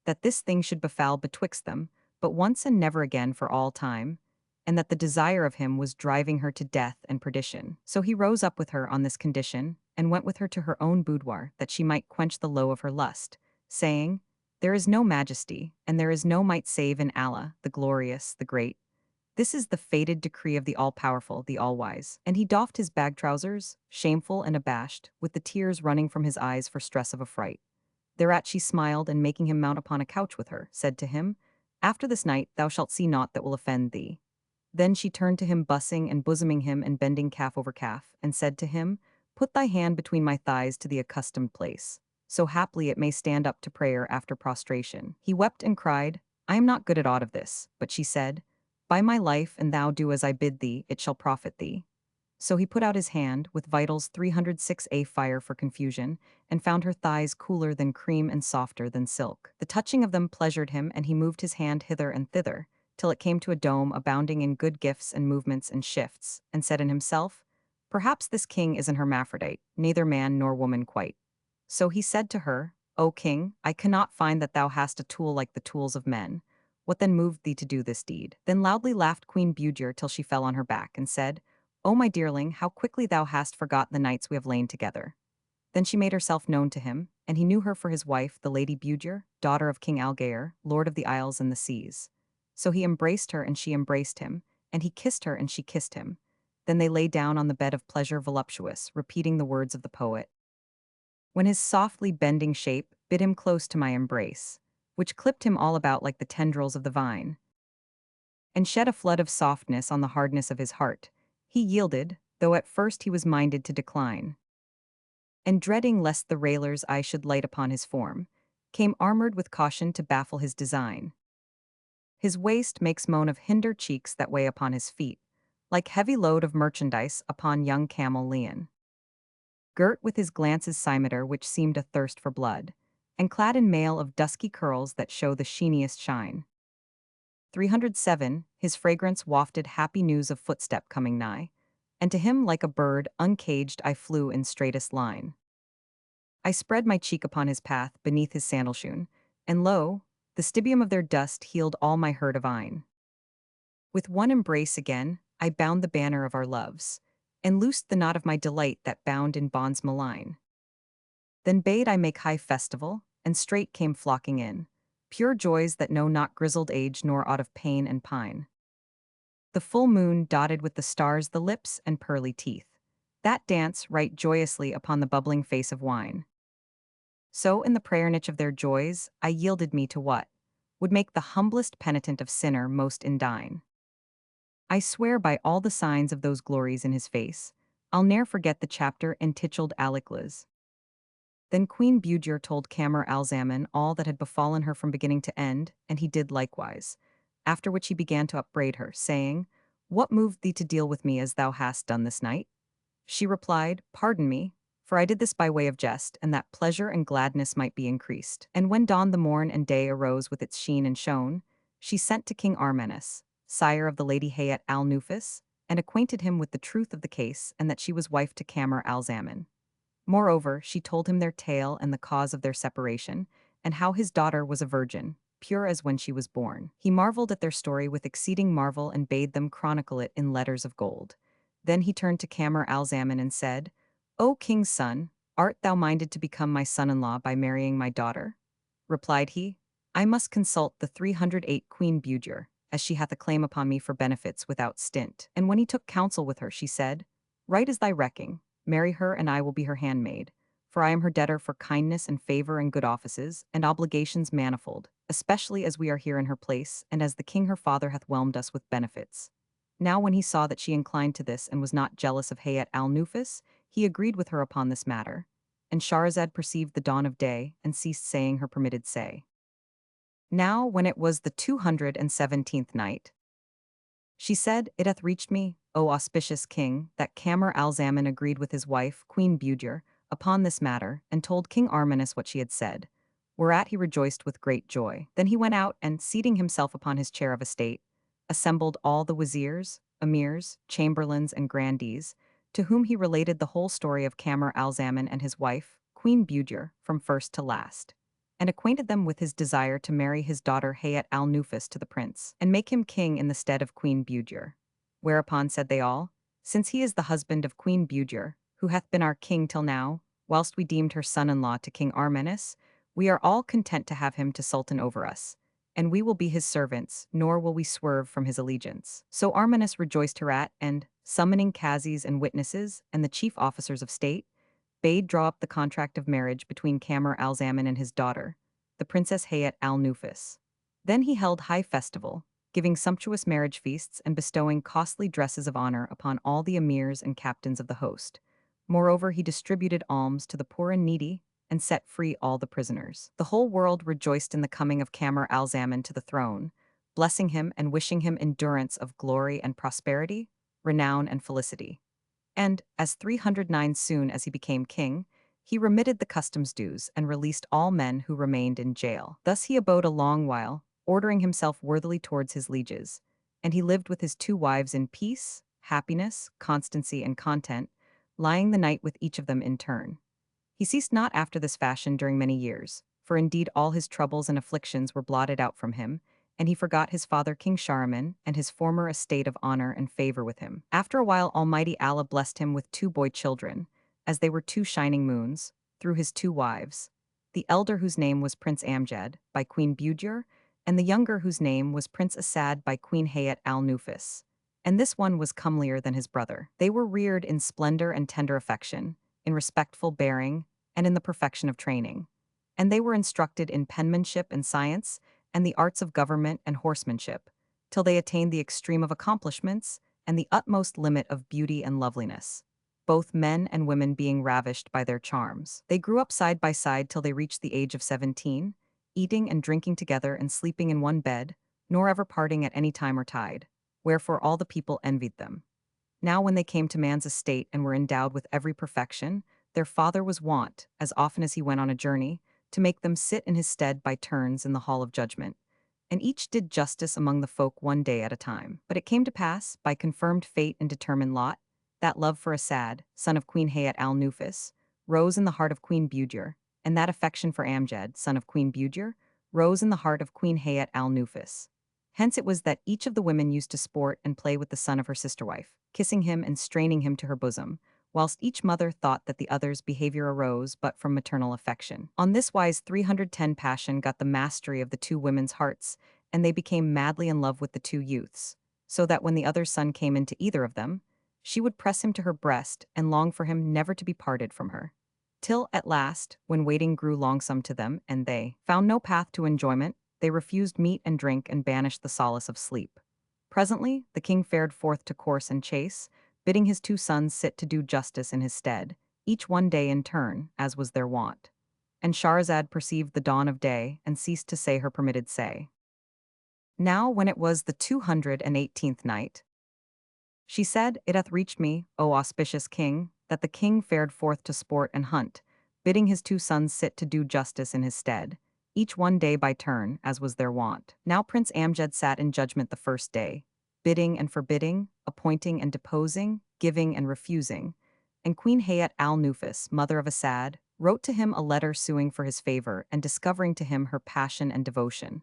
that this thing should befall betwixt them, but once and never again for all time, and that the desire of him was driving her to death and perdition. So he rose up with her on this condition, and went with her to her own boudoir, that she might quench the low of her lust, saying, there is no majesty, and there is no might save in Allah, the glorious, the great. This is the fated decree of the all-powerful, the all-wise. And he doffed his bag trousers, shameful and abashed, with the tears running from his eyes for stress of affright. Thereat she smiled, and making him mount upon a couch with her, said to him, after this night thou shalt see naught that will offend thee. Then she turned to him, bussing and bosoming him and bending calf over calf, and said to him, put thy hand between my thighs to the accustomed place, so haply it may stand up to prayer after prostration. He wept and cried, I am not good at aught of this, but she said, by my life, and thou do as I bid thee, it shall profit thee. So he put out his hand, with vitals 306A fire for confusion, and found her thighs cooler than cream and softer than silk. The touching of them pleasured him, and he moved his hand hither and thither, till it came to a dome abounding in good gifts and movements and shifts, and said in himself, perhaps this king is an hermaphrodite, neither man nor woman quite. So he said to her, O king, I cannot find that thou hast a tool like the tools of men. What then moved thee to do this deed? Then loudly laughed Queen Scheherazade till she fell on her back, and said, O my dearling, how quickly thou hast forgot the nights we have lain together. Then she made herself known to him, and he knew her for his wife, the Lady Scheherazade, daughter of King Algair, lord of the isles and the seas. So he embraced her and she embraced him, and he kissed her and she kissed him. Then they lay down on the bed of pleasure voluptuous, repeating the words of the poet. When his softly bending shape bid him close to my embrace, which clipped him all about like the tendrils of the vine, and shed a flood of softness on the hardness of his heart, he yielded, though at first he was minded to decline. And dreading lest the railer's eye should light upon his form, came armored with caution to baffle his design. His waist makes moan of hinder cheeks that weigh upon his feet, like heavy load of merchandise upon young camel Leon. Girt with his glance's cimeter which seemed a thirst for blood, and clad in mail of dusky curls that show the sheeniest shine. 307, his fragrance wafted happy news of footstep coming nigh, and to him like a bird uncaged I flew in straightest line. I spread my cheek upon his path beneath his sandal shoon, and lo, the stibium of their dust healed all my hurt of eyne. With one embrace again, I bound the banner of our loves, and loosed the knot of my delight that bound in bonds malign. Then bade I make high festival, and straight came flocking in, pure joys that know not grizzled age nor aught of pain and pine. The full moon dotted with the stars the lips and pearly teeth, that dance right joyously upon the bubbling face of wine. So in the prayer niche of their joys, I yielded me to what would make the humblest penitent of sinner most indign. I swear by all the signs of those glories in his face, I'll ne'er forget the chapter entitled Aliclas. Then Queen Budger told Camar Alzaman all that had befallen her from beginning to end, and he did likewise, after which he began to upbraid her, saying, "What moved thee to deal with me as thou hast done this night?" She replied, "Pardon me, for I did this by way of jest, and that pleasure and gladness might be increased." And when dawned the morn and day arose with its sheen and shone, she sent to King Armenes, sire of the Lady Hayat al-Nufus, and acquainted him with the truth of the case and that she was wife to Camar al-Zaman. Moreover, she told him their tale and the cause of their separation, and how his daughter was a virgin, pure as when she was born. He marveled at their story with exceeding marvel and bade them chronicle it in letters of gold. Then he turned to Camar al-Zaman and said, "O king's son, art thou minded to become my son-in-law by marrying my daughter?" Replied he, "I must consult the 308 Queen Budger, as she hath a claim upon me for benefits without stint." And when he took counsel with her, she said, "Right is thy recking. Marry her, and I will be her handmaid, for I am her debtor for kindness and favor and good offices, and obligations manifold, especially as we are here in her place, and as the king her father hath whelmed us with benefits." Now when he saw that she inclined to this and was not jealous of Hayat al-Nufus, he agreed with her upon this matter, and Shahrazad perceived the dawn of day, and ceased saying her permitted say. Now when it was the 217th night, she said, "It hath reached me, O auspicious king, that Camar al-Zaman agreed with his wife, Queen Budger, upon this matter, and told King Armenes what she had said, whereat he rejoiced with great joy. Then he went out, and, seating himself upon his chair of estate, assembled all the wazirs, emirs, chamberlains, and grandees, to whom he related the whole story of Camar al-Zaman and his wife, Queen Budger, from first to last, and acquainted them with his desire to marry his daughter Hayat al-Nufus to the prince, and make him king in the stead of Queen Budger. Whereupon said they all, "Since he is the husband of Queen Budger, who hath been our king till now, whilst we deemed her son-in-law to King Armenes, we are all content to have him to sultan over us, and we will be his servants, nor will we swerve from his allegiance." So Armenes rejoiced hereat, and, summoning Qazis and witnesses, and the chief officers of state, bade draw up the contract of marriage between Camar al-Zaman and his daughter, the Princess Hayat al-Nufus. Then he held high festival, giving sumptuous marriage feasts and bestowing costly dresses of honor upon all the emirs and captains of the host. Moreover, he distributed alms to the poor and needy, and set free all the prisoners. The whole world rejoiced in the coming of Camar al-Zaman to the throne, blessing him and wishing him endurance of glory and prosperity, renown and felicity. And, as 309 soon as he became king, he remitted the customs dues and released all men who remained in jail. Thus he abode a long while, ordering himself worthily towards his lieges, and he lived with his two wives in peace, happiness, constancy, and content, lying the night with each of them in turn. He ceased not after this fashion during many years, for indeed all his troubles and afflictions were blotted out from him, and he forgot his father King Shahryar and his former estate of honor and favor with him. After a while Almighty Allah blessed him with two boy children, as they were two shining moons, through his two wives, the elder whose name was Prince Amjad, by Queen Budger, and the younger whose name was Prince Asad by Queen Hayat al-Nufus. And this one was comelier than his brother. They were reared in splendor and tender affection, in respectful bearing, and in the perfection of training. And they were instructed in penmanship and science, and the arts of government and horsemanship, till they attained the extreme of accomplishments and the utmost limit of beauty and loveliness. both men and women being ravished by their charms. They grew up side by side till they reached the age of 17, eating and drinking together and sleeping in one bed, nor ever parting at any time or tide, wherefore all the people envied them. Now when they came to man's estate and were endowed with every perfection, their father was wont, as often as he went on a journey, to make them sit in his stead by turns in the hall of judgment. And each did justice among the folk one day at a time. But it came to pass, by confirmed fate and determined lot, that love for Asad, son of Queen Hayat al-Nufus, rose in the heart of Queen Budger, and that affection for Amjad, son of Queen Budger, rose in the heart of Queen Hayat al-Nufus. Hence it was that each of the women used to sport and play with the son of her sister wife, kissing him and straining him to her bosom, whilst each mother thought that the other's behavior arose but from maternal affection. On this wise 310 passion got the mastery of the two women's hearts, and they became madly in love with the two youths, so that when the other's son came into either of them, she would press him to her breast and long for him never to be parted from her. Till, at last, when waiting grew longsome to them, and they found no path to enjoyment, they refused meat and drink and banished the solace of sleep. Presently, the king fared forth to course and chase, bidding his two sons sit to do justice in his stead, each one day in turn, as was their wont. And Shahrazad perceived the dawn of day, and ceased to say her permitted say. Now when it was the 218th night, she said, It hath reached me, O auspicious king, that the king fared forth to sport and hunt, bidding his two sons sit to do justice in his stead, each one day by turn, as was their wont. Now Prince Amjad sat in judgment the first day, bidding and forbidding, appointing and deposing, giving and refusing. And Queen Hayat al-Nufus, mother of Asad, wrote to him a letter suing for his favor and discovering to him her passion and devotion,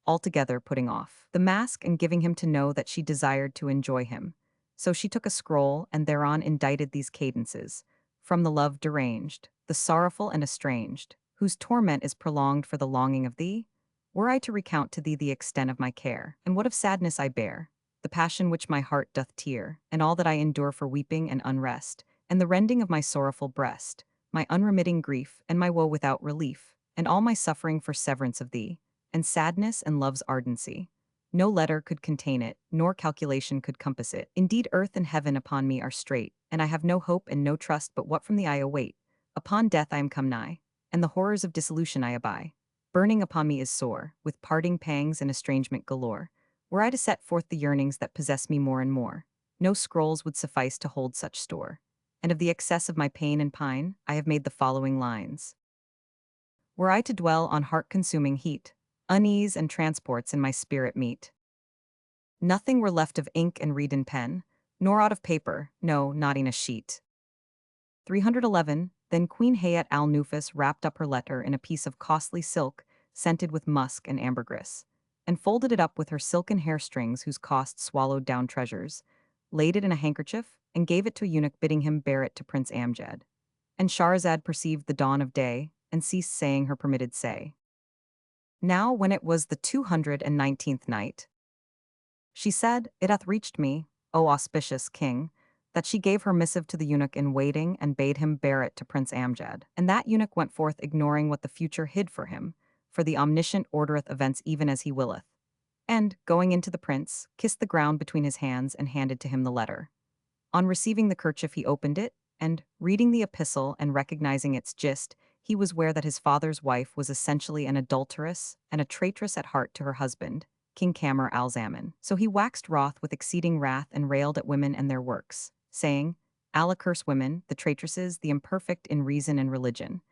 altogether putting off the mask and giving him to know that she desired to enjoy him. So she took a scroll and thereon indited these cadences, from the love deranged, the sorrowful and estranged, whose torment is prolonged for the longing of thee, were I to recount to thee the extent of my care, and what of sadness I bear, the passion which my heart doth tear, and all that I endure for weeping and unrest, and the rending of my sorrowful breast, my unremitting grief, and my woe without relief, and all my suffering for severance of thee, and sadness and love's ardency. No letter could contain it, nor calculation could compass it. Indeed earth and heaven upon me are strait, and I have no hope and no trust but what from the eye await. Upon death I am come nigh, and the horrors of dissolution I abide. Burning upon me is sore, with parting pangs and estrangement galore. Were I to set forth the yearnings that possess me more and more, no scrolls would suffice to hold such store. And of the excess of my pain and pine, I have made the following lines. Were I to dwell on heart-consuming heat, unease and transports in my spirit meet. Nothing were left of ink and reed and pen, nor aught of paper, no, not in a sheet. 311. Then Queen Hayat al-Nufus wrapped up her letter in a piece of costly silk, scented with musk and ambergris, and folded it up with her silken hair strings whose cost swallowed down treasures, laid it in a handkerchief, and gave it to a eunuch bidding him bear it to Prince Amjad. And Shahrazad perceived the dawn of day, and ceased saying her permitted say. Now when it was the 219th night, she said, It hath reached me, O auspicious king, that she gave her missive to the eunuch in waiting and bade him bear it to Prince Amjad. And that eunuch went forth ignoring what the future hid for him, for the omniscient ordereth events even as he willeth. And, going in to the prince, kissed the ground between his hands and handed to him the letter. On receiving the kerchief he opened it, and, reading the epistle and recognizing its gist, he was aware that his father's wife was essentially an adulteress and a traitress at heart to her husband, King Kamar al-Zaman. So he waxed wroth with exceeding wrath and railed at women and their works, saying, Allah curse women, the traitresses, the imperfect in reason and religion.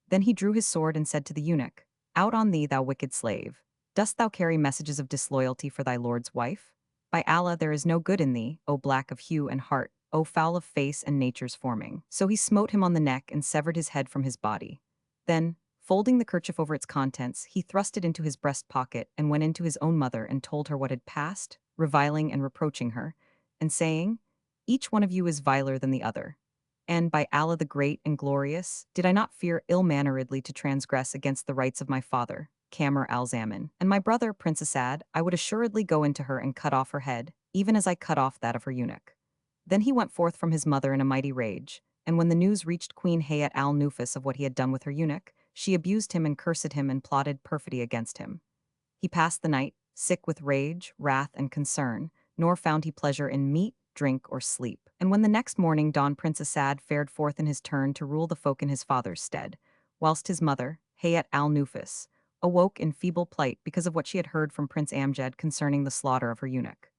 Then he drew his sword and said to the eunuch, Out on thee, thou wicked slave! Dost thou carry messages of disloyalty for thy lord's wife? By Allah, there is no good in thee, O black of hue and heart, O foul of face and nature's forming. So he smote him on the neck and severed his head from his body. Then, folding the kerchief over its contents, he thrust it into his breast pocket and went into his own mother and told her what had passed, reviling and reproaching her, and saying, Each one of you is viler than the other. And by Allah the Great and Glorious, did I not fear ill-manneredly to transgress against the rights of my father, Kamar al-Zaman, and my brother, Prince Asad, I would assuredly go into her and cut off her head, even as I cut off that of her eunuch. Then he went forth from his mother in a mighty rage, and when the news reached Queen Hayat al-Nufus of what he had done with her eunuch, she abused him and cursed him and plotted perfidy against him. He passed the night, sick with rage, wrath, and concern, nor found he pleasure in meat, drink, or sleep. And when the next morning dawned, Prince Asad fared forth in his turn to rule the folk in his father's stead, whilst his mother, Hayat al-Nufus, awoke in feeble plight because of what she had heard from Prince Amjad concerning the slaughter of her eunuch.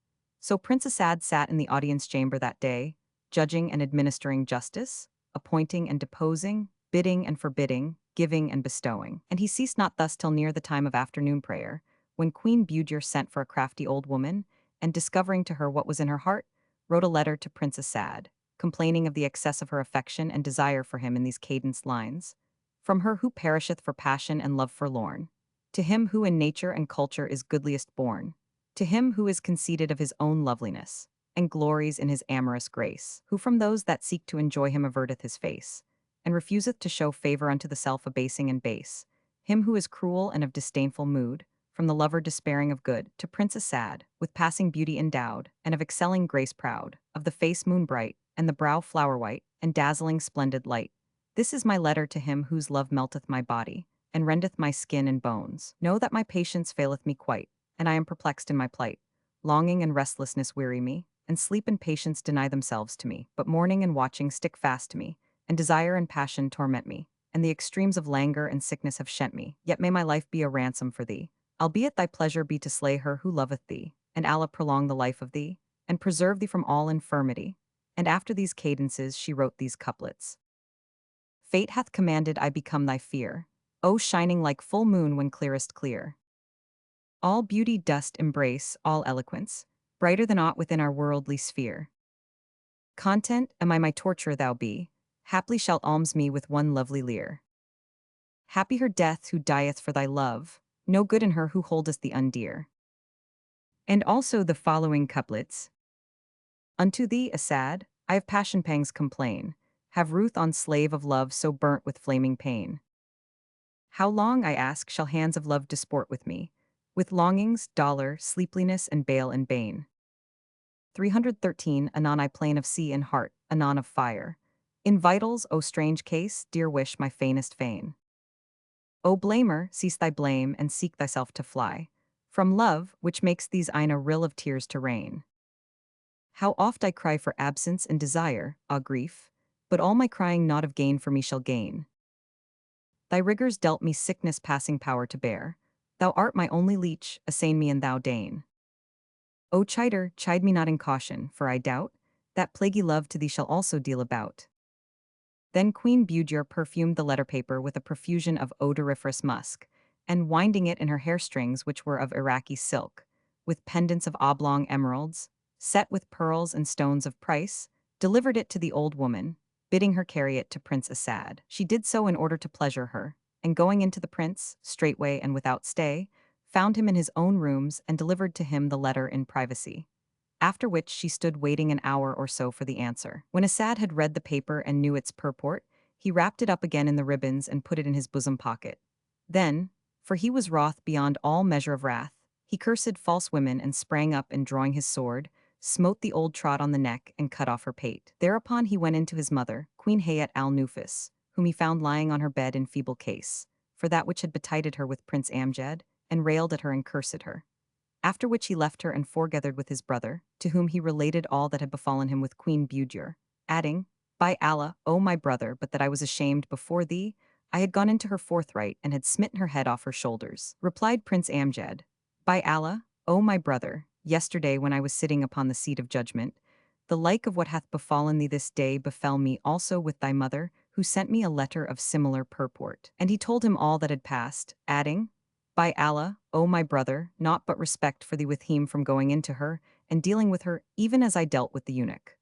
So Prince Asad sat in the audience chamber that day, judging and administering justice, appointing and deposing, bidding and forbidding, giving and bestowing. And he ceased not thus till near the time of afternoon prayer, when Queen Budur sent for a crafty old woman, and discovering to her what was in her heart, wrote a letter to Prince Asad, complaining of the excess of her affection and desire for him in these cadenced lines. From her who perisheth for passion and love forlorn, to him who in nature and culture is goodliest born, to him who is conceited of his own loveliness, and glories in his amorous grace, who from those that seek to enjoy him averteth his face, and refuseth to show favor unto the self-abasing and base, him who is cruel and of disdainful mood, from the lover despairing of good, to Prince Asad, with passing beauty endowed, and of excelling grace proud, of the face moon bright, and the brow flower white, and dazzling splendid light. This is my letter to him whose love melteth my body, and rendeth my skin and bones. Know that my patience faileth me quite, and I am perplexed in my plight. Longing and restlessness weary me, and sleep and patience deny themselves to me, but mourning and watching stick fast to me, and desire and passion torment me, and the extremes of languor and sickness have shent me. Yet may my life be a ransom for thee, albeit thy pleasure be to slay her who loveth thee, and Allah prolong the life of thee, and preserve thee from all infirmity. And after these cadences she wrote these couplets. Fate hath commanded I become thy fear, O shining like full moon when clearest clear. All beauty dost embrace, all eloquence, brighter than aught within our worldly sphere. Content am I my torture thou be, haply shalt alms me with one lovely leer. Happy her death who dieth for thy love, no good in her who holdeth thee undear. And also the following couplets. Unto thee, Asad, I of passion pangs complain, have ruth on slave of love so burnt with flaming pain. How long, I ask, shall hands of love disport with me, with longings, dolour, sleepliness, and bale and bane? 313 Anon I plain of sea and heart, anon of fire. In vitals, O strange case, dear wish my fainest fain. O blamer, cease thy blame and seek thyself to fly from love, which makes these eyne a rill of tears to rain. How oft I cry for absence and desire, ah grief, but all my crying not of gain for me shall gain. Thy rigours dealt me sickness passing power to bear. Thou art my only leech, assain me and thou deign. O chider, chide me not in caution, for I doubt that plaguy love to thee shall also deal about. Then Queen Budur perfumed the letter paper with a profusion of odoriferous musk, and winding it in her hair strings, which were of Iraqi silk, with pendants of oblong emeralds, set with pearls and stones of price, delivered it to the old woman, bidding her carry it to Prince Asad. She did so in order to pleasure her, and going into the prince, straightway and without stay, found him in his own rooms and delivered to him the letter in privacy. After which she stood waiting an hour or so for the answer. When Asad had read the paper and knew its purport, he wrapped it up again in the ribbons and put it in his bosom pocket. Then, for he was wroth beyond all measure of wrath, he cursed false women and sprang up and drawing his sword, smote the old trot on the neck and cut off her pate. Thereupon he went in to his mother, Queen Hayat al-Nufus, whom he found lying on her bed in feeble case, for that which had betided her with Prince Amjad, and railed at her and cursed her. After which he left her and foregathered with his brother, to whom he related all that had befallen him with Queen Budur, adding, By Allah, O my brother, but that I was ashamed before thee, I had gone into her forthright and had smitten her head off her shoulders. Replied Prince Amjad, By Allah, O my brother, yesterday when I was sitting upon the seat of judgment, the like of what hath befallen thee this day befell me also with thy mother, who sent me a letter of similar purport. And he told him all that had passed, adding, By Allah, O my brother, naught but respect for thee with him from going into her, and dealing with her even as I dealt with the eunuch.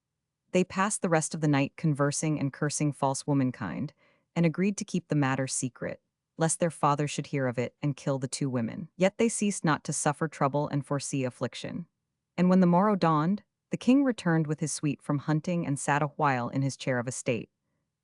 They passed the rest of the night conversing and cursing false womankind, and agreed to keep the matter secret, lest their father should hear of it and kill the two women. Yet they ceased not to suffer trouble and foresee affliction. And when the morrow dawned, the king returned with his suite from hunting and sat a while in his chair of estate.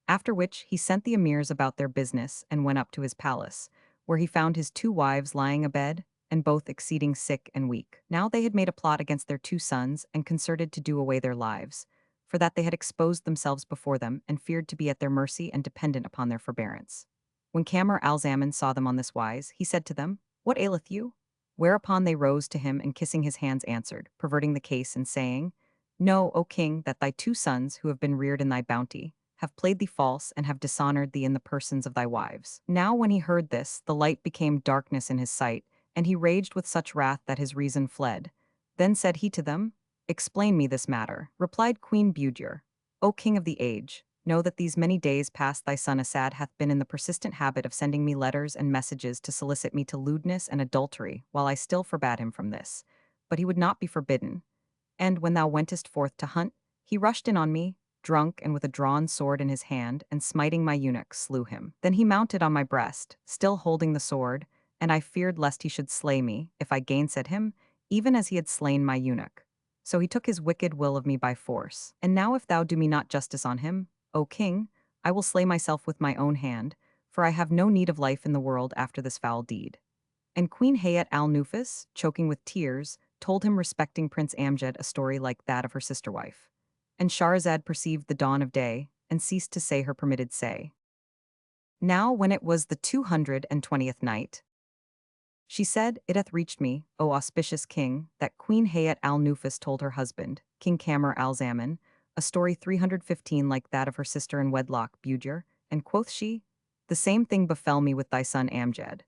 After which he sent the emirs about their business and went up to his palace, where he found his two wives lying abed, and both exceeding sick and weak. Now they had made a plot against their two sons and concerted to do away their lives, for that they had exposed themselves before them and feared to be at their mercy and dependent upon their forbearance. When Kamar al-Zaman saw them on this wise, he said to them, What aileth you? Whereupon they rose to him and kissing his hands answered, perverting the case and saying, Know, O king, that thy two sons, who have been reared in thy bounty, have played thee false and have dishonored thee in the persons of thy wives. Now when he heard this, the light became darkness in his sight, and he raged with such wrath that his reason fled. Then said he to them, Explain me this matter. Replied Queen Scheherazade, O king of the age, know that these many days past thy son Asad hath been in the persistent habit of sending me letters and messages to solicit me to lewdness and adultery, while I still forbade him from this. But he would not be forbidden, and when thou wentest forth to hunt, he rushed in on me, drunk and with a drawn sword in his hand, and smiting my eunuch, slew him. Then he mounted on my breast, still holding the sword, and I feared lest he should slay me, if I gainsaid him, even as he had slain my eunuch. So he took his wicked will of me by force. And now if thou do me not justice on him, O king, I will slay myself with my own hand, for I have no need of life in the world after this foul deed. And Queen Hayat al-Nufus, choking with tears, told him respecting Prince Amjad a story like that of her sister-wife. And Shahrazad perceived the dawn of day, and ceased to say her permitted say. Now when it was the 220th night, she said, It hath reached me, O auspicious king, that Queen Hayat al-Nufus told her husband, King Kamar al-Zaman, a story 315 like that of her sister in wedlock, Budger, and quoth she, The same thing befell me with thy son Amjad.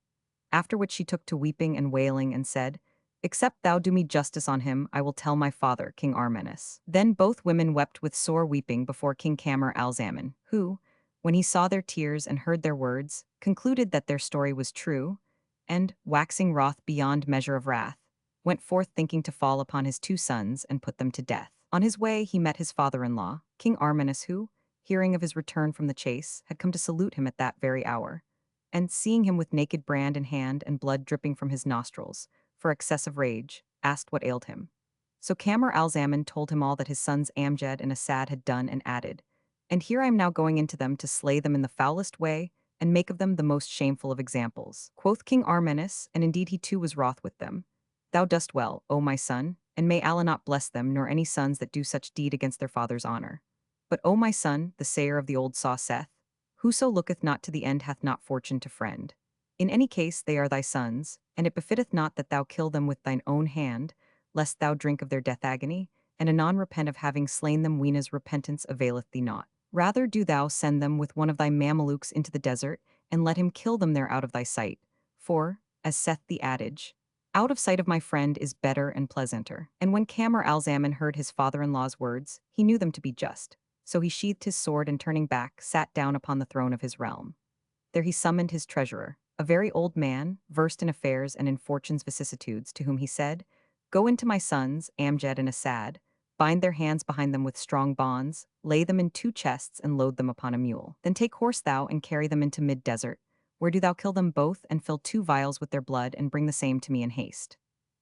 After which she took to weeping and wailing and said, Except thou do me justice on him, I will tell my father, King Armenis. Then both women wept with sore weeping before King Kamar al-Zaman, who, when he saw their tears and heard their words, concluded that their story was true, and, waxing wroth beyond measure of wrath, went forth thinking to fall upon his two sons and put them to death. On his way he met his father-in-law, King Armenis, who, hearing of his return from the chase, had come to salute him at that very hour, and seeing him with naked brand in hand and blood dripping from his nostrils, for excess of rage, asked what ailed him. So Kamar al-Zaman told him all that his sons Amjad and Asad had done, and added, And here I am now going into them to slay them in the foulest way, and make of them the most shameful of examples. Quoth King Armenis, and indeed he too was wroth with them, Thou dost well, O my son, and may Allah not bless them, nor any sons that do such deed against their father's honor. But O my son, the sayer of the old saw saith, Whoso looketh not to the end hath not fortune to friend. In any case they are thy sons, and it befitteth not that thou kill them with thine own hand, lest thou drink of their death agony, and anon repent of having slain them whenas repentance availeth thee not. Rather do thou send them with one of thy Mamelukes into the desert, and let him kill them there out of thy sight. For, as saith the adage, out of sight of my friend is better and pleasanter. And when Kamar al-Zaman heard his father-in-law's words, he knew them to be just. So he sheathed his sword and turning back, sat down upon the throne of his realm. There he summoned his treasurer, a very old man, versed in affairs and in fortune's vicissitudes, to whom he said, Go into my sons, Amjad and Asad, bind their hands behind them with strong bonds, lay them in 2 chests and load them upon a mule. Then take horse thou and carry them into mid-desert, where do thou kill them both and fill 2 vials with their blood and bring the same to me in haste.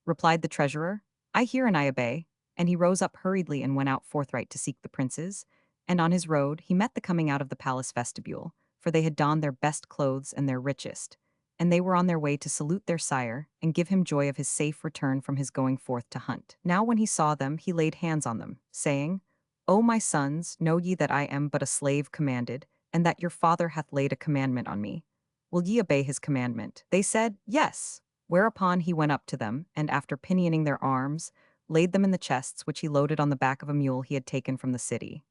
Replied the treasurer, I hear and I obey, and he rose up hurriedly and went out forthright to seek the princes, and on his road he met the coming out of the palace vestibule, for they had donned their best clothes and their richest, and they were on their way to salute their sire and give him joy of his safe return from his going forth to hunt. Now when he saw them, he laid hands on them, saying, O my sons, know ye that I am but a slave commanded, and that your father hath laid a commandment on me. Will ye obey his commandment? They said, Yes. Whereupon he went up to them, and after pinioning their arms, laid them in the chests which he loaded on the back of a mule he had taken from the city.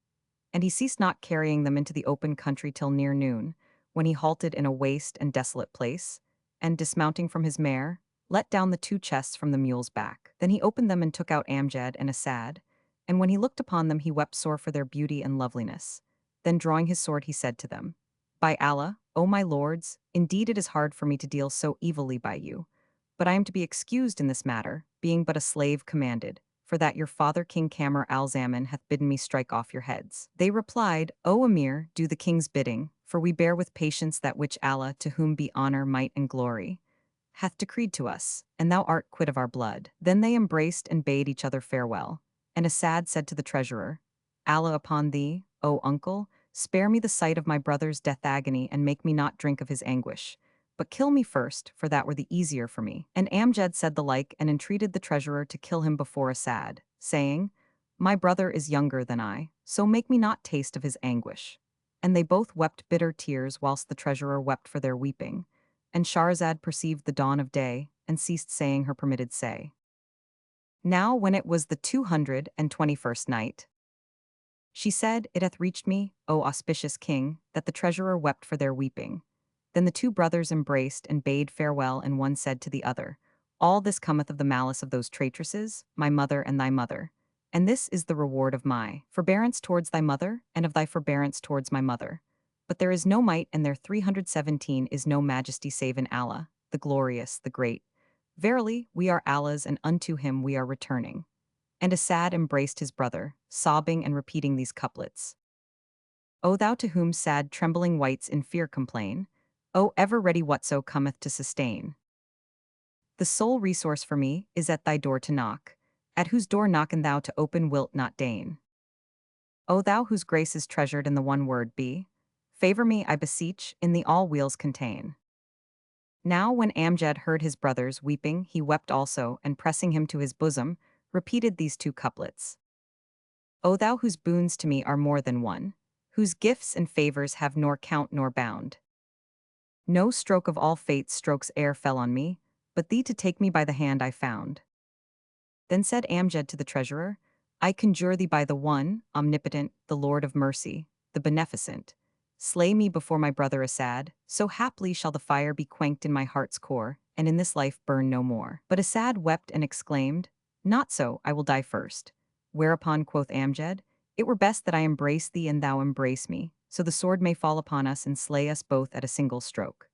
And he ceased not carrying them into the open country till near noon, when he halted in a waste and desolate place, and, dismounting from his mare, let down the 2 chests from the mule's back. Then he opened them and took out Amjad and Asad, and when he looked upon them he wept sore for their beauty and loveliness. Then drawing his sword he said to them, By Allah, O my lords, indeed it is hard for me to deal so evilly by you, but I am to be excused in this matter, being but a slave commanded, for that your father King Kamar al-Zaman hath bidden me strike off your heads. They replied, O Emir, do the king's bidding, for we bear with patience that which Allah, to whom be honor, might, and glory, hath decreed to us, and thou art quit of our blood. Then they embraced and bade each other farewell. And Asad said to the treasurer, Allah upon thee, O uncle, spare me the sight of my brother's death agony and make me not drink of his anguish, but kill me first, for that were the easier for me. And Amjad said the like and entreated the treasurer to kill him before Asad, saying, My brother is younger than I, so make me not taste of his anguish. And they both wept bitter tears whilst the treasurer wept for their weeping, and Shahrazad perceived the dawn of day and ceased saying her permitted say. Now when it was the 221st night, she said, "It hath reached me, O auspicious king, that the treasurer wept for their weeping." Then the two brothers embraced and bade farewell, and one said to the other, "All this cometh of the malice of those traitresses, my mother and thy mother. And this is the reward of my forbearance towards thy mother, and of thy forbearance towards my mother. But there is no might, and there 317 is no majesty save in Allah, the glorious, the great. Verily, we are Allah's, and unto him we are returning." And Asad embraced his brother, sobbing and repeating these couplets. O thou to whom sad trembling wights in fear complain, O ever ready whatso cometh to sustain. The sole resource for me is at thy door to knock, at whose door knockin' thou to open wilt not deign. O thou whose grace is treasured in the one word be, favor me, I beseech, in the all wheels contain. Now when Amjad heard his brothers weeping, he wept also, and pressing him to his bosom, repeated these two couplets. O thou whose boons to me are more than one, whose gifts and favors have nor count nor bound. No stroke of all fate's strokes e'er fell on me, but thee to take me by the hand I found. Then said Amjad to the treasurer, I conjure thee by the one, omnipotent, the Lord of mercy, the beneficent, slay me before my brother Asad, so haply shall the fire be quenched in my heart's core, and in this life burn no more. But Asad wept and exclaimed, Not so, I will die first. Whereupon quoth Amjad, It were best that I embrace thee and thou embrace me, so the sword may fall upon us and slay us both at a single stroke.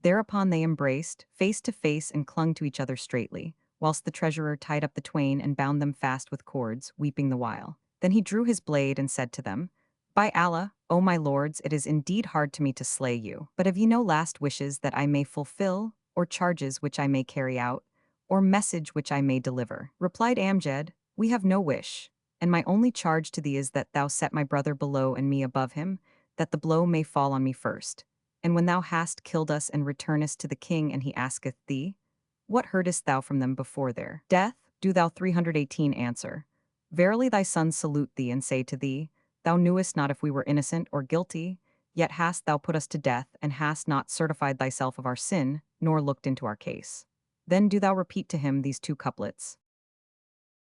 Thereupon they embraced, face to face, and clung to each other straitly, whilst the treasurer tied up the twain and bound them fast with cords, weeping the while. Then he drew his blade and said to them, By Allah, O my lords, it is indeed hard to me to slay you, but have ye no last wishes that I may fulfill, or charges which I may carry out, or message which I may deliver? Replied Amjad, We have no wish, and my only charge to thee is that thou set my brother below and me above him, that the blow may fall on me first. And when thou hast killed us and returnest to the king and he asketh thee, What heardest thou from them before their death? Do thou 318 answer, Verily thy sons salute thee and say to thee, Thou knewest not if we were innocent or guilty, yet hast thou put us to death, and hast not certified thyself of our sin, nor looked into our case. Then do thou repeat to him these two couplets.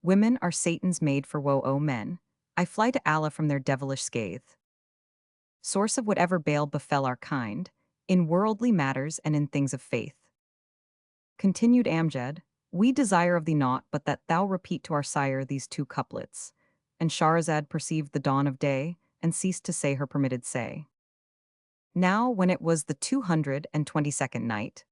Women are Satan's maid for woe, O men. I fly to Allah from their devilish scathe. Source of whatever bale befell our kind, in worldly matters and in things of faith. Continued Amjad, We desire of thee naught but that thou repeat to our sire these two couplets. And Shahrazad perceived the dawn of day, and ceased to say her permitted say. Now when it was the 222nd night,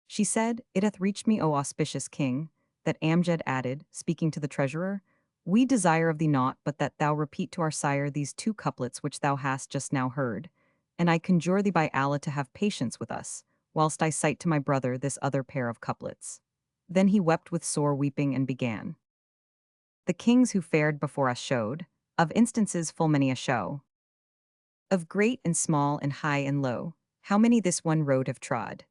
she said, It hath reached me, O auspicious king, that Amjad added, speaking to the treasurer, We desire of thee naught but that thou repeat to our sire these two couplets which thou hast just now heard, and I conjure thee by Allah to have patience with us, whilst I cite to my brother this other pair of couplets. Then he wept with sore weeping and began. The kings who fared before us showed, of instances full many a show, of great and small and high and low, how many this one road have trod.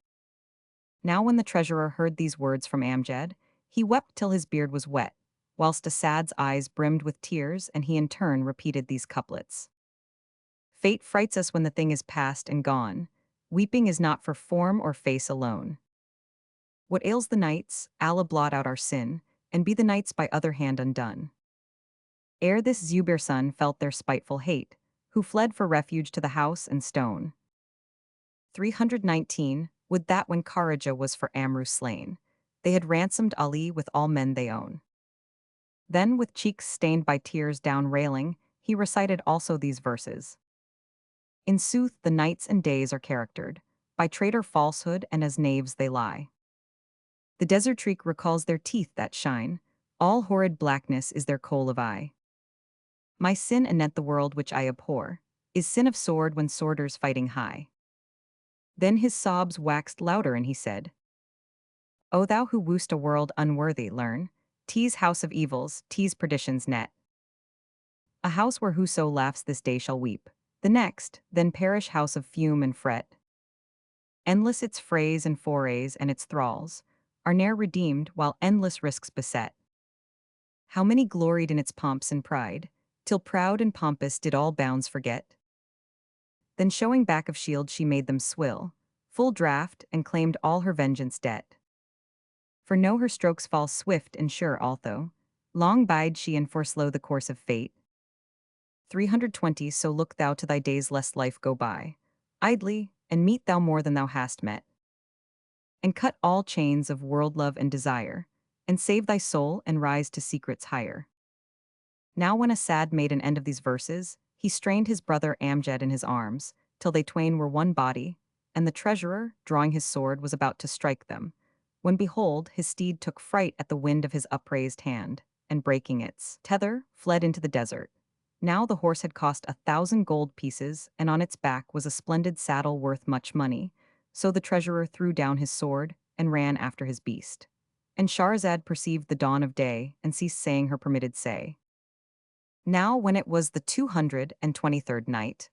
Now when the treasurer heard these words from Amjad, he wept till his beard was wet, whilst Asad's eyes brimmed with tears, and he in turn repeated these couplets. Fate frights us when the thing is past and gone. Weeping is not for form or face alone. What ails the knights, Allah blot out our sin, and be the knights by other hand undone. Ere this Zubair son felt their spiteful hate, who fled for refuge to the house and stone. 319, Would that when Kharija was for Amru slain, they had ransomed Ali with all men they own. Then with cheeks stained by tears down railing, he recited also these verses. In sooth the nights and days are charactered by traitor falsehood, and as knaves they lie. The desert tree recalls their teeth that shine, all horrid blackness is their coal of eye. My sin anent the world which I abhor, is sin of sword when sworders fighting high. Then his sobs waxed louder and he said, O thou who woost a world unworthy, learn, T's house of evils, T's perdition's net. A house where whoso laughs this day shall weep, the next, then perish house of fume and fret. Endless its frays and forays and its thralls, are ne'er redeemed while endless risks beset. How many gloried in its pomps and pride, till proud and pompous did all bounds forget. Then showing back of shield she made them swill, full draught, and claimed all her vengeance debt. For know her strokes fall swift and sure although. Long bide she and forslow the course of fate. 320 So look thou to thy days lest life go by idly, and meet thou more than thou hast met. And cut all chains of world love and desire, and save thy soul and rise to secrets higher. Now when Asad made an end of these verses, he strained his brother Amjad in his arms, till they twain were one body, and the treasurer, drawing his sword, was about to strike them, when behold, his steed took fright at the wind of his upraised hand, and breaking its tether, fled into the desert. Now the horse had cost 1,000 gold pieces, and on its back was a splendid saddle worth much money, so the treasurer threw down his sword, and ran after his beast. And Shahrazad perceived the dawn of day, and ceased saying her permitted say. Now when it was the 223rd night,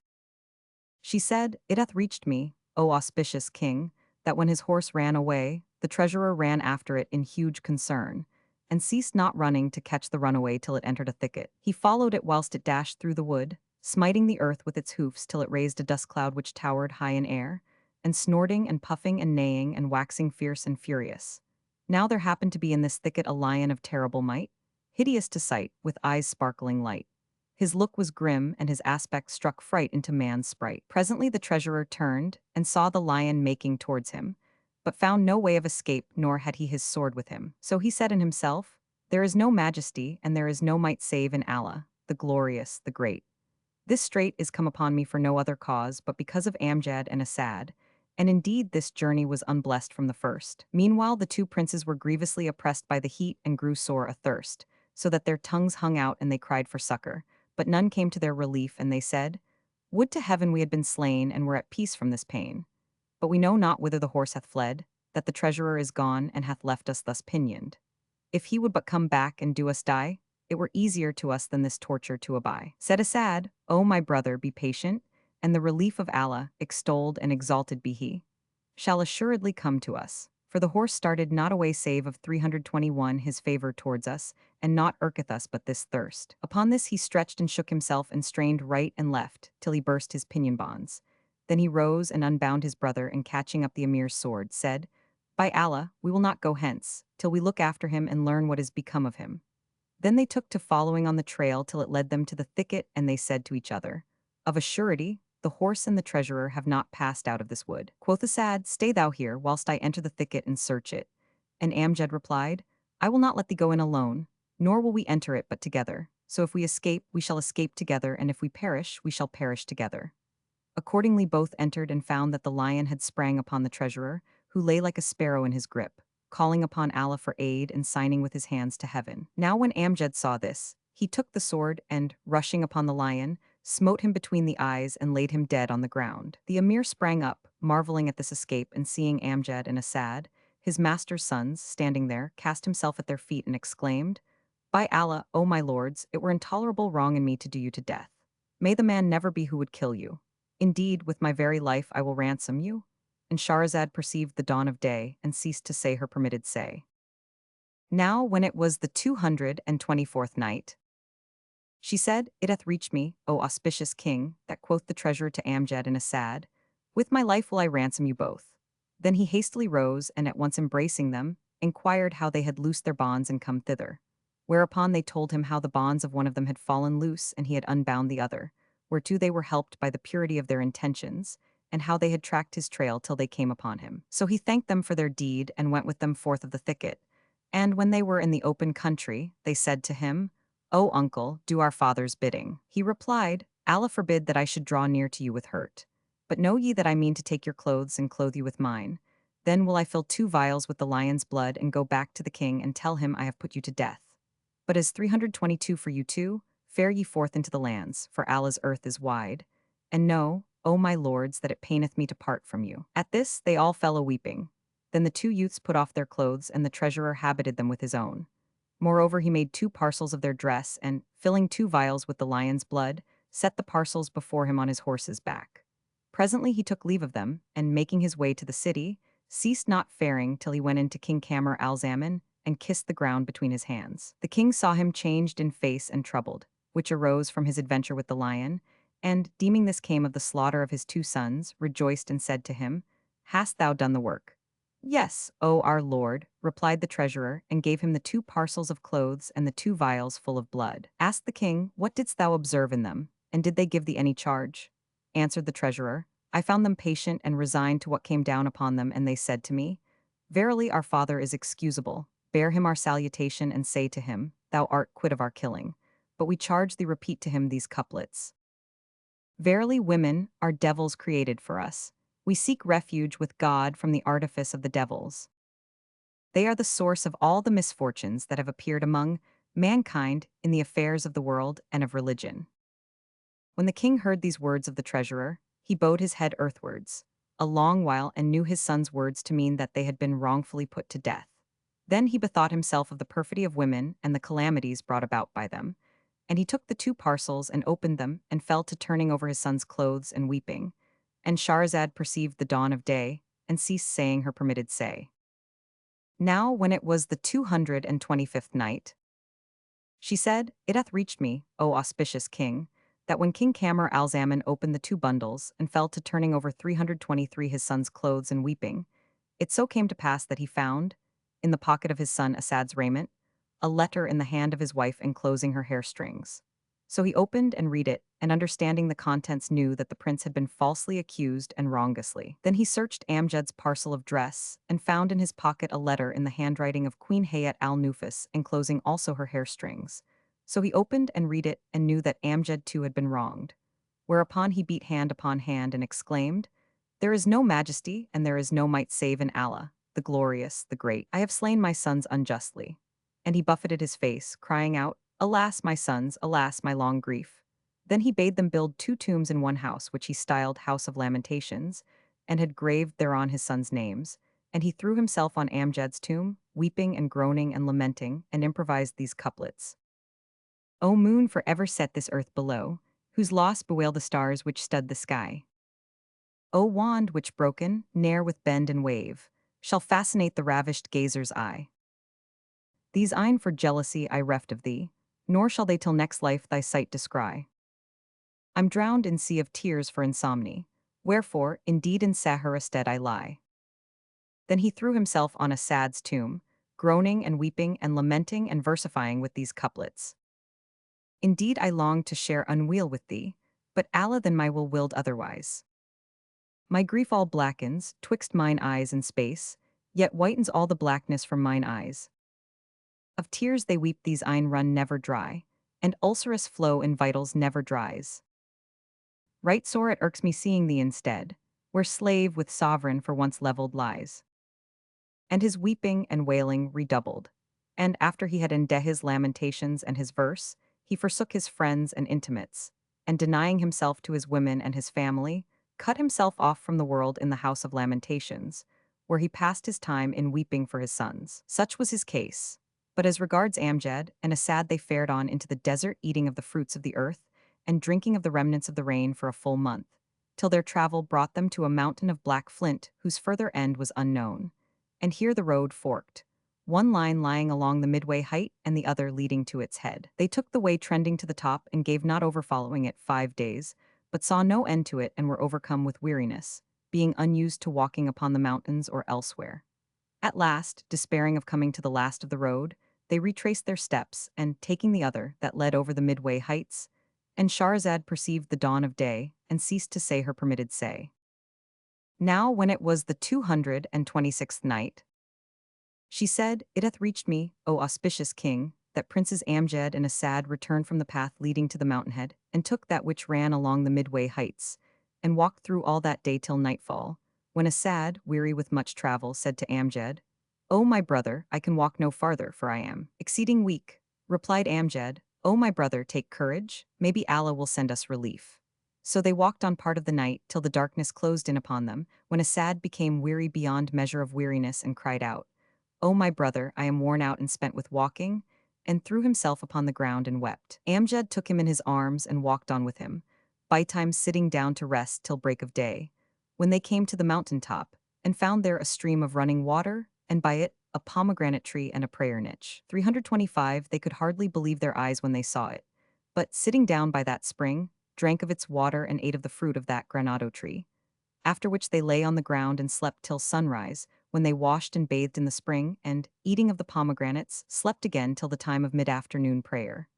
she said, It hath reached me, O auspicious king, that when his horse ran away, the treasurer ran after it in huge concern, and ceased not running to catch the runaway till it entered a thicket. He followed it whilst it dashed through the wood, smiting the earth with its hoofs till it raised a dust cloud which towered high in air, and snorting and puffing and neighing and waxing fierce and furious. Now there happened to be in this thicket a lion of terrible might, hideous to sight, with eyes sparkling light. His look was grim, and his aspect struck fright into man's sprite. Presently the treasurer turned, and saw the lion making towards him, but found no way of escape, nor had he his sword with him. So he said in himself, There is no majesty, and there is no might save in Allah, the glorious, the great. This strait is come upon me for no other cause but because of Amjad and Asad, and indeed this journey was unblessed from the first. Meanwhile the two princes were grievously oppressed by the heat and grew sore athirst, so that their tongues hung out and they cried for succor, but none came to their relief, and they said, Would to heaven we had been slain and were at peace from this pain. But we know not whither the horse hath fled, that the treasurer is gone and hath left us thus pinioned. If he would but come back and do us die, it were easier to us than this torture to abide. Said Asad, O my brother, be patient, and the relief of Allah, extolled and exalted be he, shall assuredly come to us. For the horse started not away save of 321 his favor towards us, and naught irketh us but this thirst. Upon this he stretched and shook himself and strained right and left, till he burst his pinion bonds. Then he rose and unbound his brother, and catching up the emir's sword, said, By Allah, we will not go hence, till we look after him and learn what is become of him. Then they took to following on the trail till it led them to the thicket, and they said to each other, Of a surety, the horse and the treasurer have not passed out of this wood. Quoth Asad, Stay thou here, whilst I enter the thicket and search it. And Amjad replied, I will not let thee go in alone, nor will we enter it but together. So if we escape, we shall escape together, and if we perish, we shall perish together. Accordingly both entered and found that the lion had sprang upon the treasurer, who lay like a sparrow in his grip, calling upon Allah for aid and signing with his hands to heaven. Now when Amjad saw this, he took the sword and, rushing upon the lion, smote him between the eyes and laid him dead on the ground. The emir sprang up, marveling at this escape, and seeing Amjad and Asad, his master's sons, standing there, cast himself at their feet and exclaimed, By Allah, O my lords, it were intolerable wrong in me to do you to death. May the man never be who would kill you. Indeed, with my very life I will ransom you. And Shahrazad perceived the dawn of day, and ceased to say her permitted say. Now when it was the 224th night, she said, It hath reached me, O auspicious king, that quoth the treasurer to Amjad and Asad, With my life will I ransom you both. Then he hastily rose, and at once embracing them, inquired how they had loosed their bonds and come thither. Whereupon they told him how the bonds of one of them had fallen loose, and he had unbound the other, whereto they were helped by the purity of their intentions, and how they had tracked his trail till they came upon him. So he thanked them for their deed, and went with them forth of the thicket. And when they were in the open country, they said to him, O uncle, do our father's bidding. He replied, Allah forbid that I should draw near to you with hurt. But know ye that I mean to take your clothes and clothe you with mine. Then will I fill 2 vials with the lion's blood and go back to the king and tell him I have put you to death. But as 322 for you two, fare ye forth into the lands, for Allah's earth is wide. And know, O my lords, that it paineth me to part from you. At this they all fell a-weeping. Then the 2 youths put off their clothes, and the treasurer habited them with his own. Moreover, he made 2 parcels of their dress, and, filling 2 vials with the lion's blood, set the parcels before him on his horse's back. Presently he took leave of them, and making his way to the city, ceased not faring till he went into King Kamar al-Zaman, and kissed the ground between his hands. The king saw him changed in face and troubled, which arose from his adventure with the lion, and, deeming this came of the slaughter of his 2 sons, rejoiced and said to him, Hast thou done the work? Yes, O our lord, replied the treasurer, and gave him the 2 parcels of clothes and the 2 vials full of blood. Asked the king, what didst thou observe in them, and did they give thee any charge? Answered the treasurer, I found them patient and resigned to what came down upon them, and they said to me, Verily our father is excusable. Bear him our salutation and say to him, Thou art quit of our killing. But we charge thee repeat to him these couplets. Verily women are devils created for us. We seek refuge with God from the artifice of the devils. They are the source of all the misfortunes that have appeared among mankind in the affairs of the world and of religion. When the king heard these words of the treasurer, he bowed his head earthwards a long while and knew his son's words to mean that they had been wrongfully put to death. Then he bethought himself of the perfidy of women and the calamities brought about by them, and he took the 2 parcels and opened them and fell to turning over his son's clothes and weeping. And Shahrazad perceived the dawn of day and ceased saying her permitted say. Now when it was the 225th night, she said, It hath reached me, O auspicious king, that when King Kamar al-Zaman opened the 2 bundles and fell to turning over 323 his son's clothes and weeping, it so came to pass that he found, in the pocket of his son Asad's raiment, a letter in the hand of his wife enclosing her hair strings. So he opened and read it, and understanding the contents knew that the prince had been falsely accused and wrongously. Then he searched Amjad's parcel of dress, and found in his pocket a letter in the handwriting of Queen Hayat al-Nufus enclosing also her hair strings. So he opened and read it, and knew that Amjad too had been wronged. Whereupon he beat hand upon hand and exclaimed, There is no majesty and there is no might save in Allah, the glorious, the great. I have slain my sons unjustly. And he buffeted his face, crying out, Alas, my sons, alas, my long grief. Then he bade them build 2 tombs in one house, which he styled House of Lamentations, and had graved thereon his sons' names. And he threw himself on Amjad's tomb, weeping and groaning and lamenting, and improvised these couplets. O moon, for ever set this earth below, whose loss bewail the stars which stud the sky. O wand which broken, ne'er with bend and wave, shall fascinate the ravished gazer's eye. These eyne for jealousy I reft of thee, nor shall they till next life thy sight descry. I'm drowned in sea of tears for insomny, wherefore, indeed in Sahara stead I lie. Then he threw himself on Asad's tomb, groaning and weeping and lamenting and versifying with these couplets. Indeed I long to share unweal with thee, but Allah than my will willed otherwise. My grief all blackens, twixt mine eyes and space, yet whitens all the blackness from mine eyes. Of tears they weep these eyne run never dry, and ulcerous flow in vitals never dries. Right sore it irks me seeing thee instead, where slave with sovereign for once levelled lies. And his weeping and wailing redoubled, and after he had ended his lamentations and his verse, he forsook his friends and intimates, and denying himself to his women and his family, cut himself off from the world in the House of Lamentations, where he passed his time in weeping for his sons. Such was his case. But as regards Amjad and Asad, they fared on into the desert, eating of the fruits of the earth, and drinking of the remnants of the rain for a full month, till their travel brought them to a mountain of black flint whose further end was unknown. And here the road forked, one line lying along the midway height and the other leading to its head. They took the way trending to the top and gave not over following it 5 days, but saw no end to it and were overcome with weariness, being unused to walking upon the mountains or elsewhere. At last, despairing of coming to the last of the road, they retraced their steps, and, taking the other that led over the midway heights, and Shahrazad perceived the dawn of day, and ceased to say her permitted say. Now when it was the 226th night, she said, It hath reached me, O auspicious king, that Princes Amjad and Asad returned from the path leading to the mountainhead, and took that which ran along the midway heights, and walked through all that day till nightfall, when Asad, weary with much travel, said to Amjad, O my brother, I can walk no farther, for I am exceeding weak. Replied Amjad, O my brother, take courage, maybe Allah will send us relief. So they walked on part of the night till the darkness closed in upon them, when Asad became weary beyond measure of weariness and cried out, O my brother, I am worn out and spent with walking, and threw himself upon the ground and wept. Amjad took him in his arms and walked on with him, by times sitting down to rest till break of day, when they came to the mountain top, and found there a stream of running water, and by it a pomegranate tree and a prayer niche. 325 They could hardly believe their eyes when they saw it, but, sitting down by that spring, drank of its water and ate of the fruit of that granado tree. After which they lay on the ground and slept till sunrise, when they washed and bathed in the spring, and, eating of the pomegranates, slept again till the time of mid-afternoon prayer.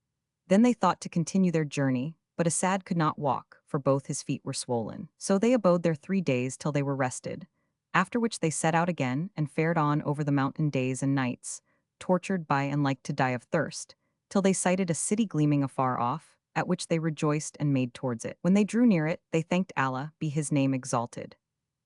Then they thought to continue their journey, but Asad could not walk, for both his feet were swollen. So they abode there 3 days till they were rested, after which they set out again and fared on over the mountain days and nights, tortured by and like to die of thirst, till they sighted a city gleaming afar off, at which they rejoiced and made towards it. When they drew near it, they thanked Allah, be his name exalted.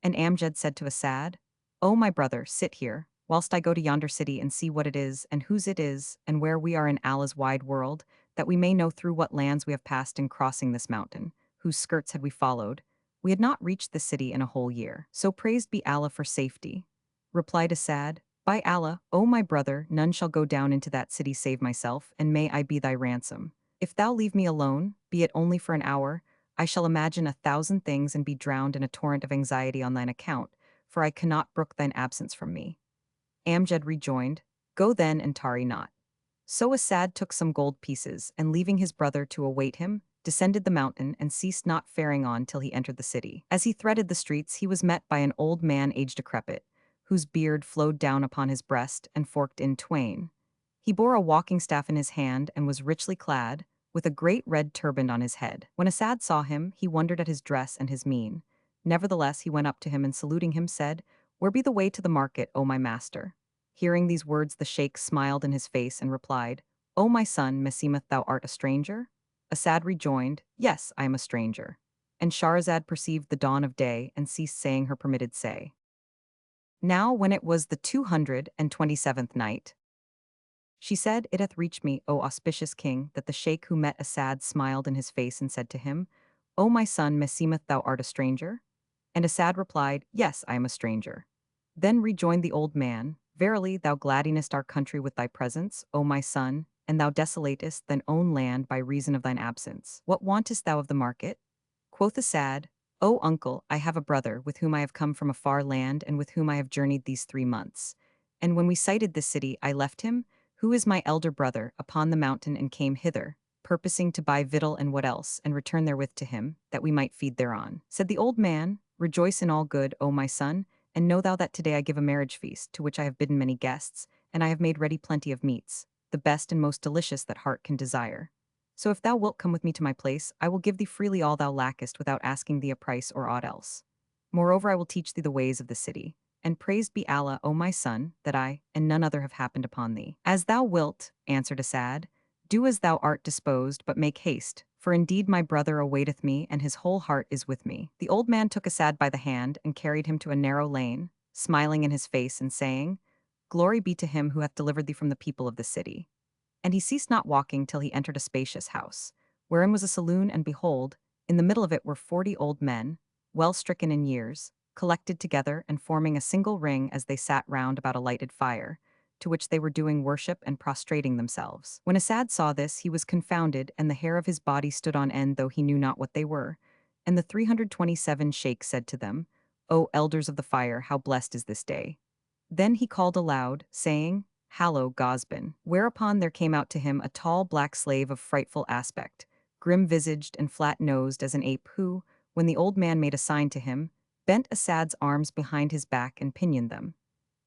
And Amjad said to Asad, O my brother, sit here, whilst I go to yonder city and see what it is, and whose it is, and where we are in Allah's wide world, that we may know through what lands we have passed in crossing this mountain, whose skirts had we followed. We had not reached the city in a whole year. So praised be Allah for safety. Replied Asad, By Allah, O my brother, none shall go down into that city save myself, and may I be thy ransom. If thou leave me alone, be it only for an hour, I shall imagine 1,000 things and be drowned in a torrent of anxiety on thine account, for I cannot brook thine absence from me. Amjad rejoined, Go then and tarry not. So Asad took some gold pieces, and leaving his brother to await him, descended the mountain and ceased not faring on till he entered the city. As he threaded the streets, he was met by an old man aged decrepit, whose beard flowed down upon his breast and forked in twain. He bore a walking staff in his hand and was richly clad, with a great red turban on his head. When Asad saw him, he wondered at his dress and his mien. Nevertheless, he went up to him and saluting him said, Where be the way to the market, O my master? Hearing these words, the sheikh smiled in his face and replied, O my son, meseemeth thou art a stranger? Asad rejoined, Yes, I am a stranger. And Shahrazad perceived the dawn of day and ceased saying her permitted say. Now when it was the 227th night, she said, It hath reached me, O auspicious king, that the sheikh who met Asad smiled in his face and said to him, O my son, meseemeth thou art a stranger? And Asad replied, Yes, I am a stranger. Then rejoined the old man, Verily thou gladdinest our country with thy presence, O my son, and thou desolatest thine own land by reason of thine absence. What wantest thou of the market? Quoth Asad, O uncle, I have a brother with whom I have come from a far land and with whom I have journeyed these 3 months. And when we sighted this city, I left him, who is my elder brother, upon the mountain and came hither, purposing to buy victual and what else, and return therewith to him, that we might feed thereon. Said the old man, Rejoice in all good, O my son, and know thou that today I give a marriage feast, to which I have bidden many guests, and I have made ready plenty of meats, the best and most delicious that heart can desire. So if thou wilt come with me to my place, I will give thee freely all thou lackest without asking thee a price or aught else. Moreover, I will teach thee the ways of the city. And praised be Allah, O my son, that I and none other have happened upon thee. As thou wilt, answered Asad, do as thou art disposed, but make haste, for indeed my brother awaiteth me, and his whole heart is with me. The old man took Asad by the hand and carried him to a narrow lane, smiling in his face and saying, Glory be to him who hath delivered thee from the people of the city. And he ceased not walking till he entered a spacious house, wherein was a saloon, and behold, in the middle of it were 40 old men, well stricken in years, collected together and forming a single ring as they sat round about a lighted fire, to which they were doing worship and prostrating themselves. When Asad saw this, he was confounded, and the hair of his body stood on end, though he knew not what they were. And the 327 sheikhs said to them, O elders of the fire, how blessed is this day! Then he called aloud, saying, Hallo, Gosbin. Whereupon there came out to him a tall black slave of frightful aspect, grim-visaged and flat-nosed as an ape, who, when the old man made a sign to him, bent Asad's arms behind his back and pinioned them.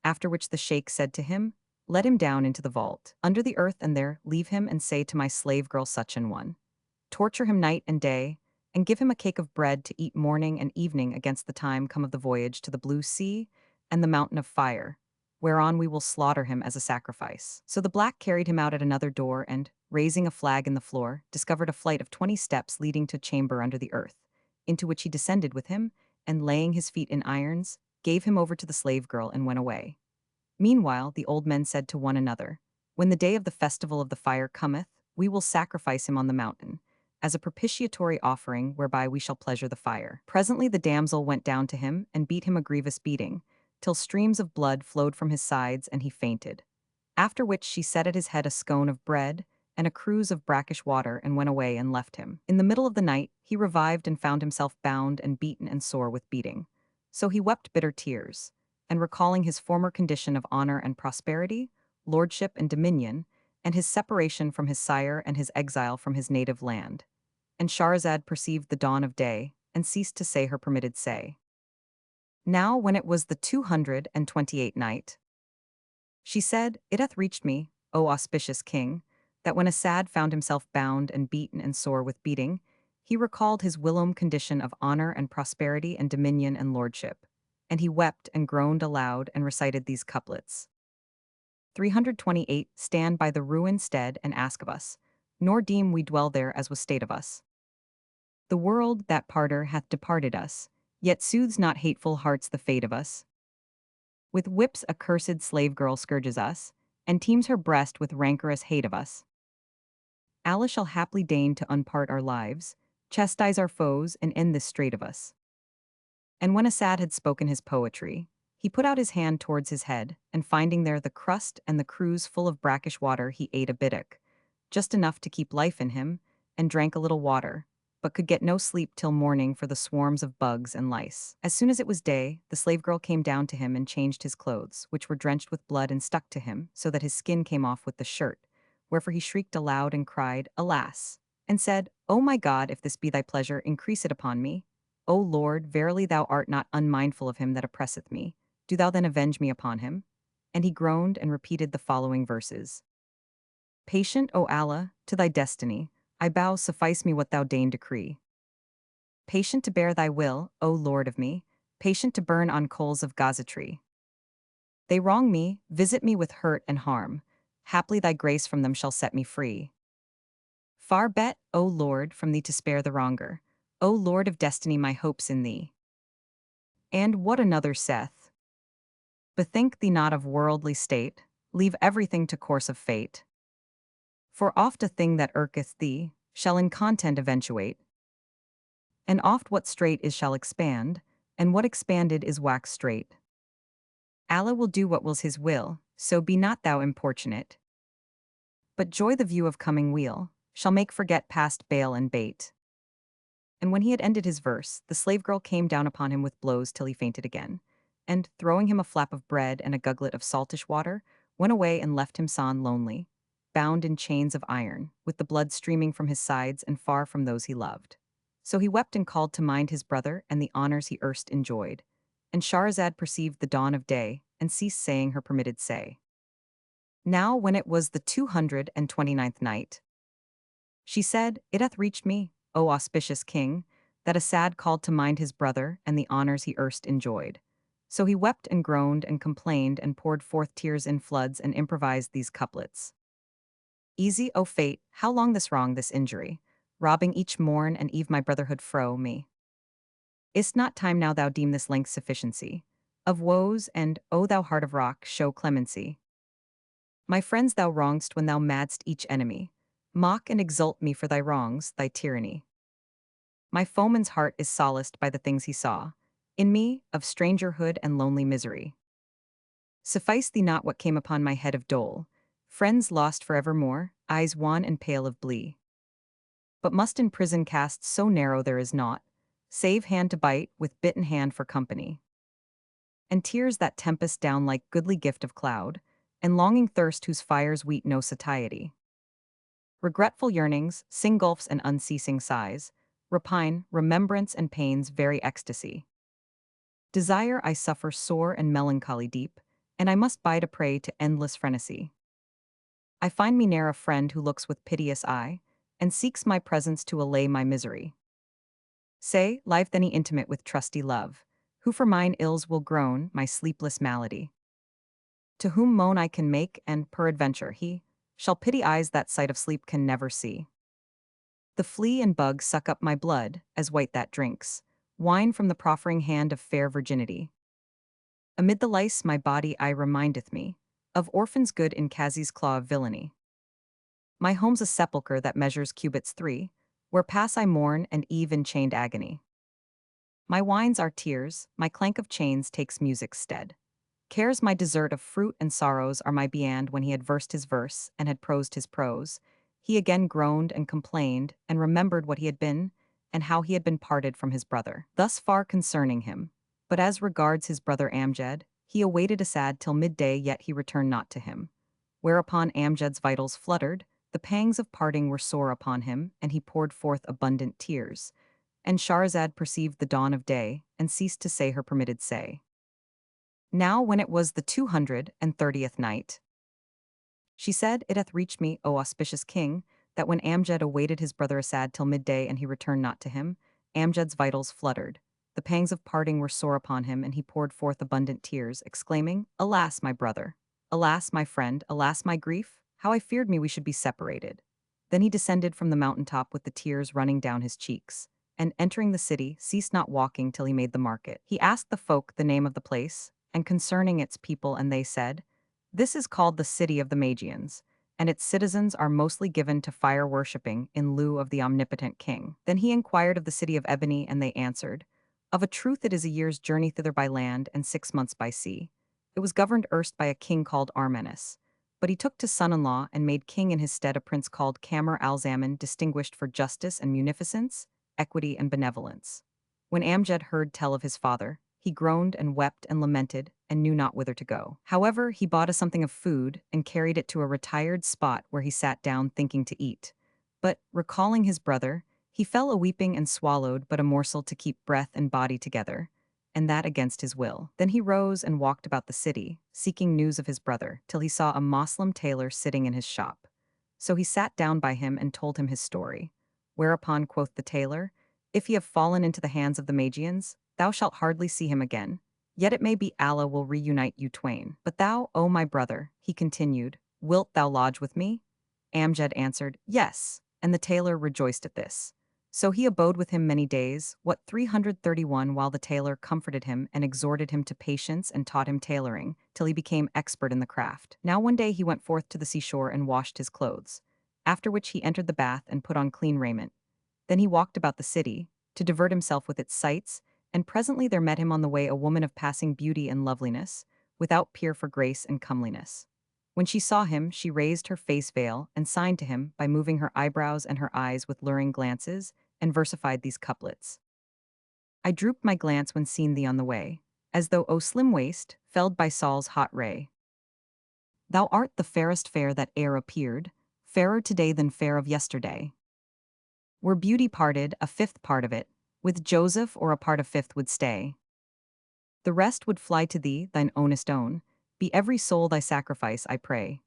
After which the sheikh said to him, Let him down into the vault, under the earth, and there leave him, and say to my slave girl such an one, Torture him night and day, and give him a cake of bread to eat morning and evening against the time come of the voyage to the blue sea and the mountain of fire, whereon we will slaughter him as a sacrifice. So the black carried him out at another door and, raising a flag in the floor, discovered a flight of 20 steps leading to a chamber under the earth, into which he descended with him, and laying his feet in irons, gave him over to the slave girl and went away. Meanwhile the old men said to one another, When the day of the festival of the fire cometh, we will sacrifice him on the mountain, as a propitiatory offering whereby we shall pleasure the fire. Presently the damsel went down to him and beat him a grievous beating, till streams of blood flowed from his sides and he fainted. After which she set at his head a scone of bread and a cruse of brackish water and went away and left him. In the middle of the night he revived and found himself bound and beaten and sore with beating. So he wept bitter tears, and recalling his former condition of honor and prosperity, lordship and dominion, and his separation from his sire and his exile from his native land. And Shahrazad perceived the dawn of day, and ceased to say her permitted say. Now when it was the 228th night, she said, "It hath reached me, O auspicious king, that when Asad found himself bound and beaten and sore with beating, he recalled his whilom condition of honor and prosperity and dominion and lordship. And he wept and groaned aloud and recited these couplets. 328 Stand by the ruined stead and ask of us, nor deem we dwell there as was state of us. The world, that parter, hath departed us, yet soothes not hateful hearts the fate of us. With whips a cursed slave girl scourges us, and teems her breast with rancorous hate of us. Allah shall haply deign to unpart our lives, chastise our foes, and end this strait of us." And when Asad had spoken his poetry, he put out his hand towards his head, and finding there the crust and the cruse full of brackish water, he ate a biddock, just enough to keep life in him, and drank a little water, but could get no sleep till morning for the swarms of bugs and lice. As soon as it was day, the slave girl came down to him and changed his clothes, which were drenched with blood and stuck to him, so that his skin came off with the shirt, wherefore he shrieked aloud and cried, "Alas!" and said, "O my God, if this be thy pleasure, increase it upon me. O Lord, verily thou art not unmindful of him that oppresseth me. Do thou then avenge me upon him." And he groaned and repeated the following verses. "Patient, O Allah, to thy destiny, I bow, suffice me what thou deign decree. Patient to bear thy will, O Lord of me, patient to burn on coals of gazetry. They wrong me, visit me with hurt and harm, haply thy grace from them shall set me free. Far bet, O Lord, from thee to spare the wronger, O Lord of destiny, my hopes in thee." And what another saith? "Bethink thee not of worldly state, leave everything to course of fate. For oft a thing that irketh thee shall in content eventuate, and oft what strait is shall expand, and what expanded is wax strait. Allah will do what wills his will, so be not thou importunate. But joy the view of coming weal shall make forget past bale and bait." And when he had ended his verse, the slave girl came down upon him with blows till he fainted again, and, throwing him a flap of bread and a gugglet of saltish water, went away and left him son lonely, bound in chains of iron, with the blood streaming from his sides and far from those he loved. So he wept and called to mind his brother and the honors he erst enjoyed. And Shahrazad perceived the dawn of day, and ceased saying her permitted say. Now when it was the 229th night, she said, "It hath reached me, O auspicious king, that Asad called to mind his brother and the honors he erst enjoyed. So he wept and groaned and complained and poured forth tears in floods and improvised these couplets. Easy, O fate, how long this wrong, this injury, robbing each morn and eve my brotherhood fro me? Is't not time now thou deem this length sufficiency of woes, and, O thou heart of rock, show clemency? My friends thou wrongedst when thou madst each enemy, mock and exult me for thy wrongs, thy tyranny. My foeman's heart is solaced by the things he saw in me, of strangerhood and lonely misery. Suffice thee not what came upon my head of dole, friends lost for evermore, eyes wan and pale of blee. But must in prison cast so narrow there is naught, save hand to bite with bitten hand for company. And tears that tempest down like goodly gift of cloud, and longing thirst whose fires weet no satiety. Regretful yearnings, sing gulfs and unceasing sighs, repine, remembrance and pain's very ecstasy. Desire I suffer sore and melancholy deep, and I must bide a prey to endless frenesy. I find me ne'er a friend who looks with piteous eye, and seeks my presence to allay my misery. Say, live any intimate with trusty love, who for mine ills will groan, my sleepless malady. To whom moan I can make, and, peradventure, he shall pity eyes that sight of sleep can never see. The flea and bug suck up my blood, as white that drinks wine from the proffering hand of fair virginity. Amid the lice my body I remindeth me of orphans good in Kazi's claw of villainy. My home's a sepulchre that measures cubits 3, where pass I mourn and eve in chained agony. My wines are tears, my clank of chains takes music's stead. Cares my dessert of fruit and sorrows are my viand. When he had versed his verse and had prosed his prose, he again groaned and complained and remembered what he had been, and how he had been parted from his brother. Thus far concerning him. But as regards his brother Amjad, he awaited Asad till midday, yet he returned not to him. Whereupon Amjad's vitals fluttered, the pangs of parting were sore upon him, and he poured forth abundant tears. And Shahrazad perceived the dawn of day, and ceased to say her permitted say. Now when it was the 230th night, she said, It hath reached me, O auspicious king, that when Amjad awaited his brother Asad till midday and he returned not to him, Amjad's vitals fluttered. The pangs of parting were sore upon him, and he poured forth abundant tears, exclaiming, Alas, my brother! Alas, my friend! Alas, my grief! How I feared me we should be separated. Then he descended from the mountain top with the tears running down his cheeks, and entering the city, ceased not walking till he made the market. He asked the folk the name of the place, and concerning its people, and they said, This is called the city of the Magians, and its citizens are mostly given to fire worshipping in lieu of the omnipotent king. Then he inquired of the city of Ebony, and they answered, Of a truth it is a year's journey thither by land, and 6 months by sea. It was governed erst by a king called Armenis. But he took to son-in-law and made king in his stead a prince called Kamar al-Zaman, distinguished for justice and munificence, equity and benevolence. When Amjad heard tell of his father, he groaned and wept and lamented, and knew not whither to go. However, he bought a something of food, and carried it to a retired spot where he sat down thinking to eat. But, recalling his brother, he fell a-weeping and swallowed but a morsel to keep breath and body together, and that against his will. Then he rose and walked about the city, seeking news of his brother, till he saw a Moslem tailor sitting in his shop. So he sat down by him and told him his story. Whereupon quoth the tailor, If he have fallen into the hands of the Magians, thou shalt hardly see him again. Yet it may be Allah will reunite you twain. But thou, O my brother, he continued, wilt thou lodge with me? Amjad answered, Yes, and the tailor rejoiced at this. So he abode with him many days, 331, while the tailor comforted him and exhorted him to patience and taught him tailoring, till he became expert in the craft. Now one day he went forth to the seashore and washed his clothes, after which he entered the bath and put on clean raiment. Then he walked about the city, to divert himself with its sights, and presently there met him on the way a woman of passing beauty and loveliness, without peer for grace and comeliness. When she saw him, she raised her face veil and signed to him by moving her eyebrows and her eyes with luring glances, and versified these couplets. I drooped my glance when seen thee on the way, as though, O slim waist, felled by Sol's hot ray. Thou art the fairest fair that e'er appeared, fairer today than fair of yesterday. Were beauty parted, a fifth part of it, with Joseph or a part of fifth would stay. The rest would fly to thee, thine ownest own, be every soul thy sacrifice, I pray.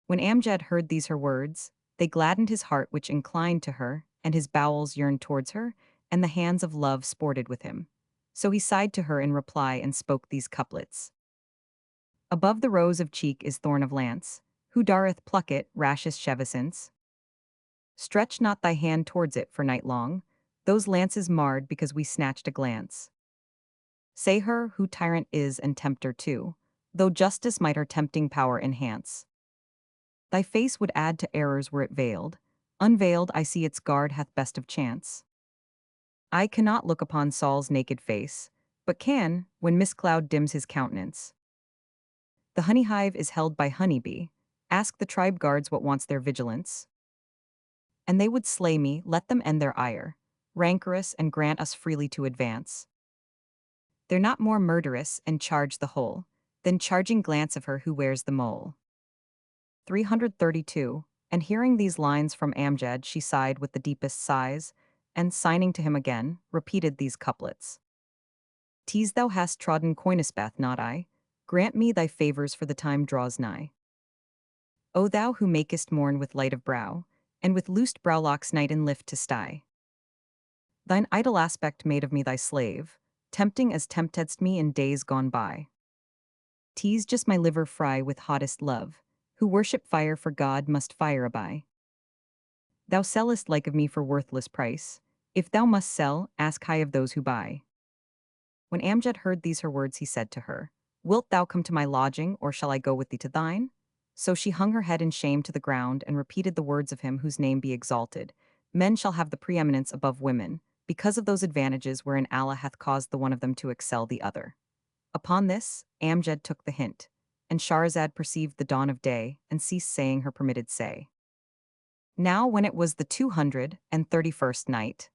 When Amjad heard these her words, they gladdened his heart which inclined to her, and his bowels yearned towards her, and the hands of love sported with him. So he sighed to her in reply and spoke these couplets. Above the rose of cheek is thorn of lance, who dareth pluck it, rashest Shevescence? Stretch not thy hand towards it for night long, those lances marred because we snatched a glance. Say her who tyrant is and tempter too, though justice might her tempting power enhance. Thy face would add to errors were it veiled, unveiled I see its guard hath best of chance. I cannot look upon Saul's naked face, but can, when mist cloud dims his countenance. The honey hive is held by honey bee, ask the tribe guards what wants their vigilance. And they would slay me, let them end their ire, rancorous and grant us freely to advance. They're not more murderous and charge the whole, than charging glance of her who wears the mole. 332, and hearing these lines from Amjad she sighed with the deepest sighs, and signing to him again, repeated these couplets. Tease thou hast trodden Coinisbeth, not I, grant me thy favors for the time draws nigh. O thou who makest morn with light of brow, and with loosed browlocks night and lift to sty. Thine idle aspect made of me thy slave, tempting as temptedst me in days gone by. Tease just my liver fry with hottest love, who worship fire for God must fire aby. Thou sellest like of me for worthless price, if thou must sell, ask high of those who buy. When Amjad heard these her words he said to her, Wilt thou come to my lodging, or shall I go with thee to thine? So she hung her head in shame to the ground and repeated the words of him whose name be exalted. Men shall have the preeminence above women, because of those advantages wherein Allah hath caused the one of them to excel the other. Upon this, Amjad took the hint, and Shahrazad perceived the dawn of day, and ceased saying her permitted say. Now when it was the 231st night,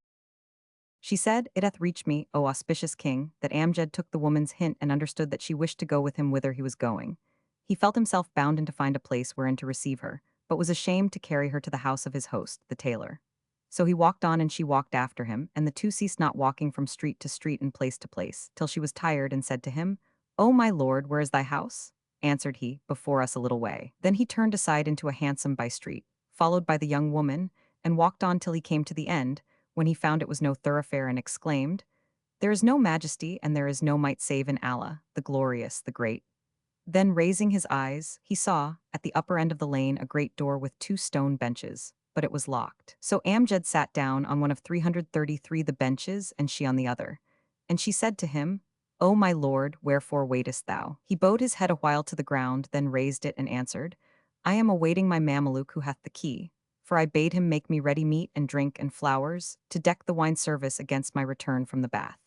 she said, It hath reached me, O auspicious king, that Amjad took the woman's hint and understood that she wished to go with him whither he was going. He felt himself bounden to find a place wherein to receive her, but was ashamed to carry her to the house of his host, the tailor. So he walked on and she walked after him, and the two ceased not walking from street to street and place to place, till she was tired and said to him, O my lord, where is thy house? Answered he, Before us a little way. Then he turned aside into a hansom by street, followed by the young woman, and walked on till he came to the end, when he found it was no thoroughfare, and exclaimed, There is no majesty and there is no might save in Allah, the glorious, the great. Then raising his eyes, he saw, at the upper end of the lane, a great door with two stone benches, but it was locked. So Amjad sat down on one of 333 the benches, and she on the other. And she said to him, O my lord, wherefore waitest thou? He bowed his head a while to the ground, then raised it and answered, I am awaiting my Mameluke who hath the key, for I bade him make me ready meat and drink and flowers, to deck the wine service against my return from the bath.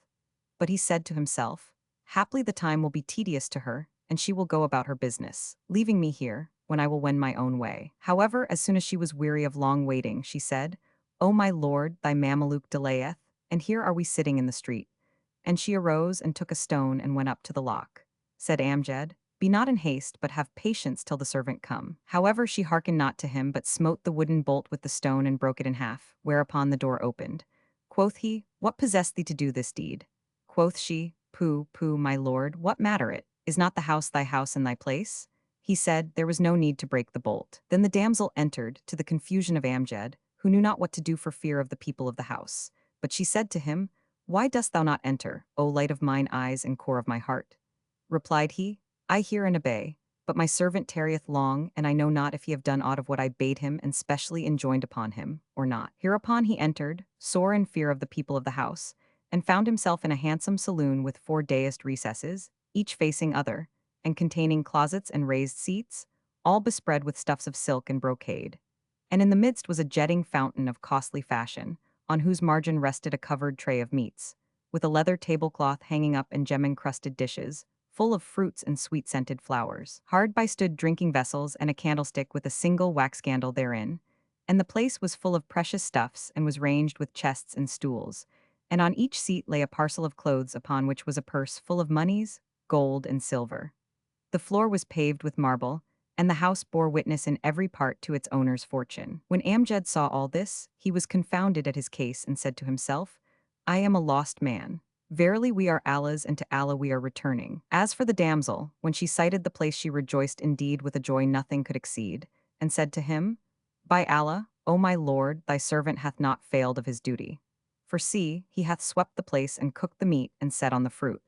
But he said to himself, Haply the time will be tedious to her, and she will go about her business, leaving me here, when I will wend my own way. However, as soon as she was weary of long waiting, she said, O my lord, thy Mameluke delayeth, and here are we sitting in the street. And she arose and took a stone and went up to the lock. Said Amjad, Be not in haste, but have patience till the servant come. However, she hearkened not to him, but smote the wooden bolt with the stone and broke it in half, whereupon the door opened. Quoth he, What possessed thee to do this deed? Quoth she, Pooh, pooh, my lord, what matter it? Is not the house thy house and thy place? He said, There was no need to break the bolt. Then the damsel entered, to the confusion of Amjad, who knew not what to do for fear of the people of the house. But she said to him, Why dost thou not enter, O light of mine eyes and core of my heart? Replied he, I hear and obey, but my servant tarrieth long, and I know not if he have done aught of what I bade him and specially enjoined upon him, or not. Hereupon he entered, sore in fear of the people of the house, and found himself in a handsome saloon with 4 dais recesses, each facing other, and containing closets and raised seats, all bespread with stuffs of silk and brocade. And in the midst was a jetting fountain of costly fashion, on whose margin rested a covered tray of meats, with a leather tablecloth hanging up and gem-encrusted dishes, full of fruits and sweet-scented flowers. Hard by stood drinking vessels and a candlestick with a single wax candle therein, and the place was full of precious stuffs and was ranged with chests and stools, and on each seat lay a parcel of clothes upon which was a purse full of moneys, gold, and silver. The floor was paved with marble, and the house bore witness in every part to its owner's fortune. When Amjad saw all this, he was confounded at his case and said to himself, I am a lost man. Verily we are Allah's, and to Allah we are returning. As for the damsel, when she sighted the place she rejoiced indeed with a joy nothing could exceed, and said to him, By Allah, O my lord, thy servant hath not failed of his duty. For see, he hath swept the place and cooked the meat and set on the fruit.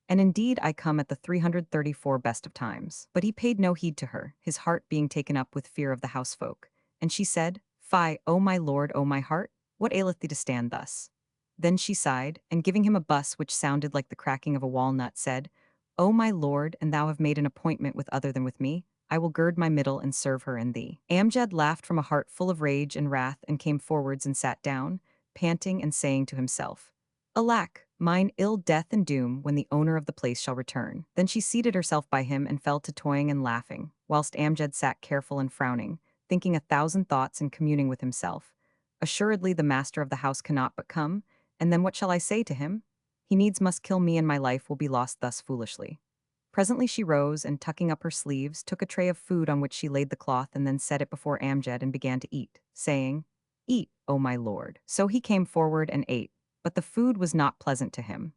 And indeed I come at the 334 best of times. But he paid no heed to her, his heart being taken up with fear of the housefolk. And she said, Fie, O my lord, O my heart, what aileth thee to stand thus? Then she sighed, and giving him a buss which sounded like the cracking of a walnut, said, O my lord, and thou have made an appointment with other than with me, I will gird my middle and serve her and thee. Amjad laughed from a heart full of rage and wrath, and came forwards and sat down, panting and saying to himself, Alack, mine ill death and doom when the owner of the place shall return. Then she seated herself by him and fell to toying and laughing, whilst Amjad sat careful and frowning, thinking 1,000 thoughts and communing with himself. Assuredly the master of the house cannot but come, and then what shall I say to him? He needs must kill me, and my life will be lost thus foolishly. Presently she rose, and tucking up her sleeves, took a tray of food on which she laid the cloth and then set it before Amjad and began to eat, saying, Eat, O my lord. So he came forward and ate, but the food was not pleasant to him.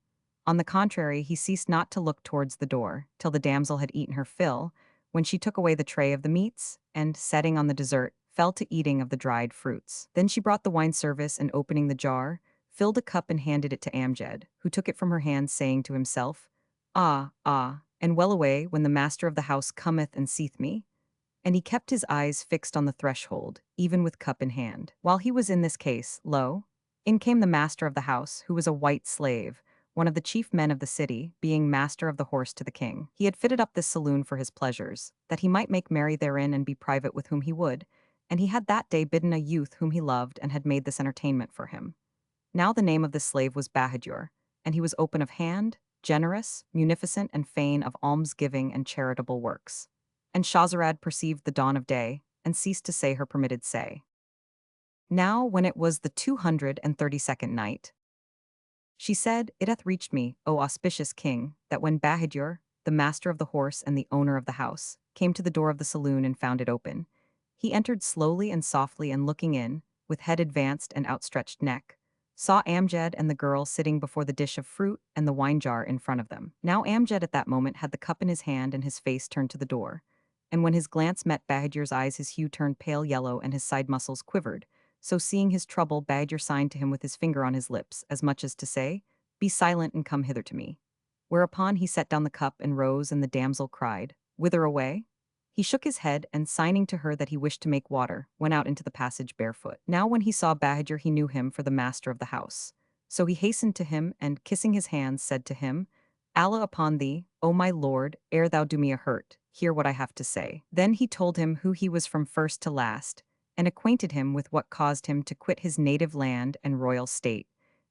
On the contrary, he ceased not to look towards the door, till the damsel had eaten her fill, when she took away the tray of the meats, and, setting on the dessert, fell to eating of the dried fruits. Then she brought the wine service, and opening the jar, filled a cup and handed it to Amjad, who took it from her hand, saying to himself, Ah, ah, and well away when the master of the house cometh and seeth me? And he kept his eyes fixed on the threshold, even with cup in hand. While he was in this case, lo, in came the master of the house, who was a white slave, one of the chief men of the city, being master of the horse to the king. He had fitted up this saloon for his pleasures, that he might make merry therein and be private with whom he would, and he had that day bidden a youth whom he loved and had made this entertainment for him. Now the name of this slave was Bahadur, and he was open of hand, generous, munificent, and fain of almsgiving and charitable works. And Scheherazade perceived the dawn of day, and ceased to say her permitted say. Now when it was the 232nd night, she said, It hath reached me, O auspicious king, that when Bahadur, the master of the horse and the owner of the house, came to the door of the saloon and found it open, he entered slowly and softly, and looking in, with head advanced and outstretched neck, saw Amjad and the girl sitting before the dish of fruit and the wine jar in front of them. Now Amjad at that moment had the cup in his hand and his face turned to the door. And when his glance met Bahadur's eyes, his hue turned pale yellow and his side muscles quivered. So seeing his trouble, Bahadur signed to him with his finger on his lips, as much as to say, "Be silent and come hither to me." Whereupon he set down the cup and rose, and the damsel cried, "Whither away?" He shook his head, and signing to her that he wished to make water, went out into the passage barefoot. Now when he saw Bahadur, he knew him for the master of the house. So he hastened to him, and kissing his hands, said to him, "Allah upon thee, O my lord, ere thou do me a hurt, hear what I have to say." Then he told him who he was from first to last, and acquainted him with what caused him to quit his native land and royal state,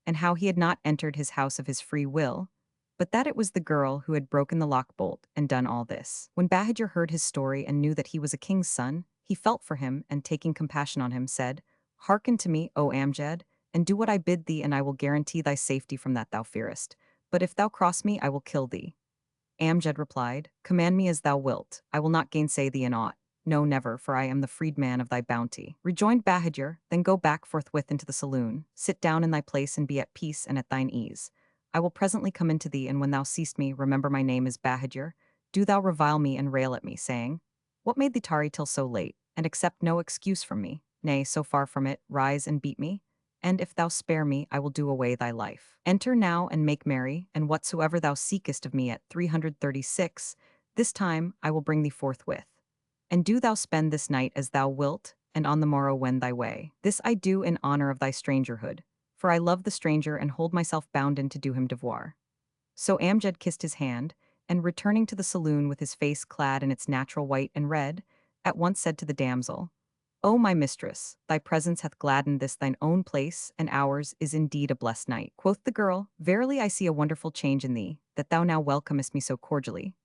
and how he had not entered his house of his free will, but that it was the girl who had broken the lock-bolt and done all this. When Bahadur heard his story and knew that he was a king's son, he felt for him, and taking compassion on him, said, "Hearken to me, O Amjad, and do what I bid thee, and I will guarantee thy safety from that thou fearest. But if thou cross me, I will kill thee." Amjad replied, "Command me as thou wilt, I will not gainsay thee in aught. No, never, for I am the freedman of thy bounty." Rejoined Bahadur, "Then go back forthwith into the saloon, sit down in thy place and be at peace and at thine ease. I will presently come into thee, and when thou seest me, remember my name is Bahadur. Do thou revile me and rail at me, saying, 'What made thee tarry till so late?' and accept no excuse from me. Nay, so far from it, rise and beat me. And if thou spare me, I will do away thy life. Enter now and make merry, and whatsoever thou seekest of me at 336, this time I will bring thee forthwith. And do thou spend this night as thou wilt, and on the morrow wend thy way. This I do in honor of thy strangerhood, for I love the stranger and hold myself bounden to do him devoir." So Amjad kissed his hand, and returning to the saloon with his face clad in its natural white and red, at once said to the damsel, "O my mistress, thy presence hath gladdened this thine own place, and ours is indeed a blessed night." Quoth the girl, "Verily I see a wonderful change in thee, that thou now welcomest me so cordially."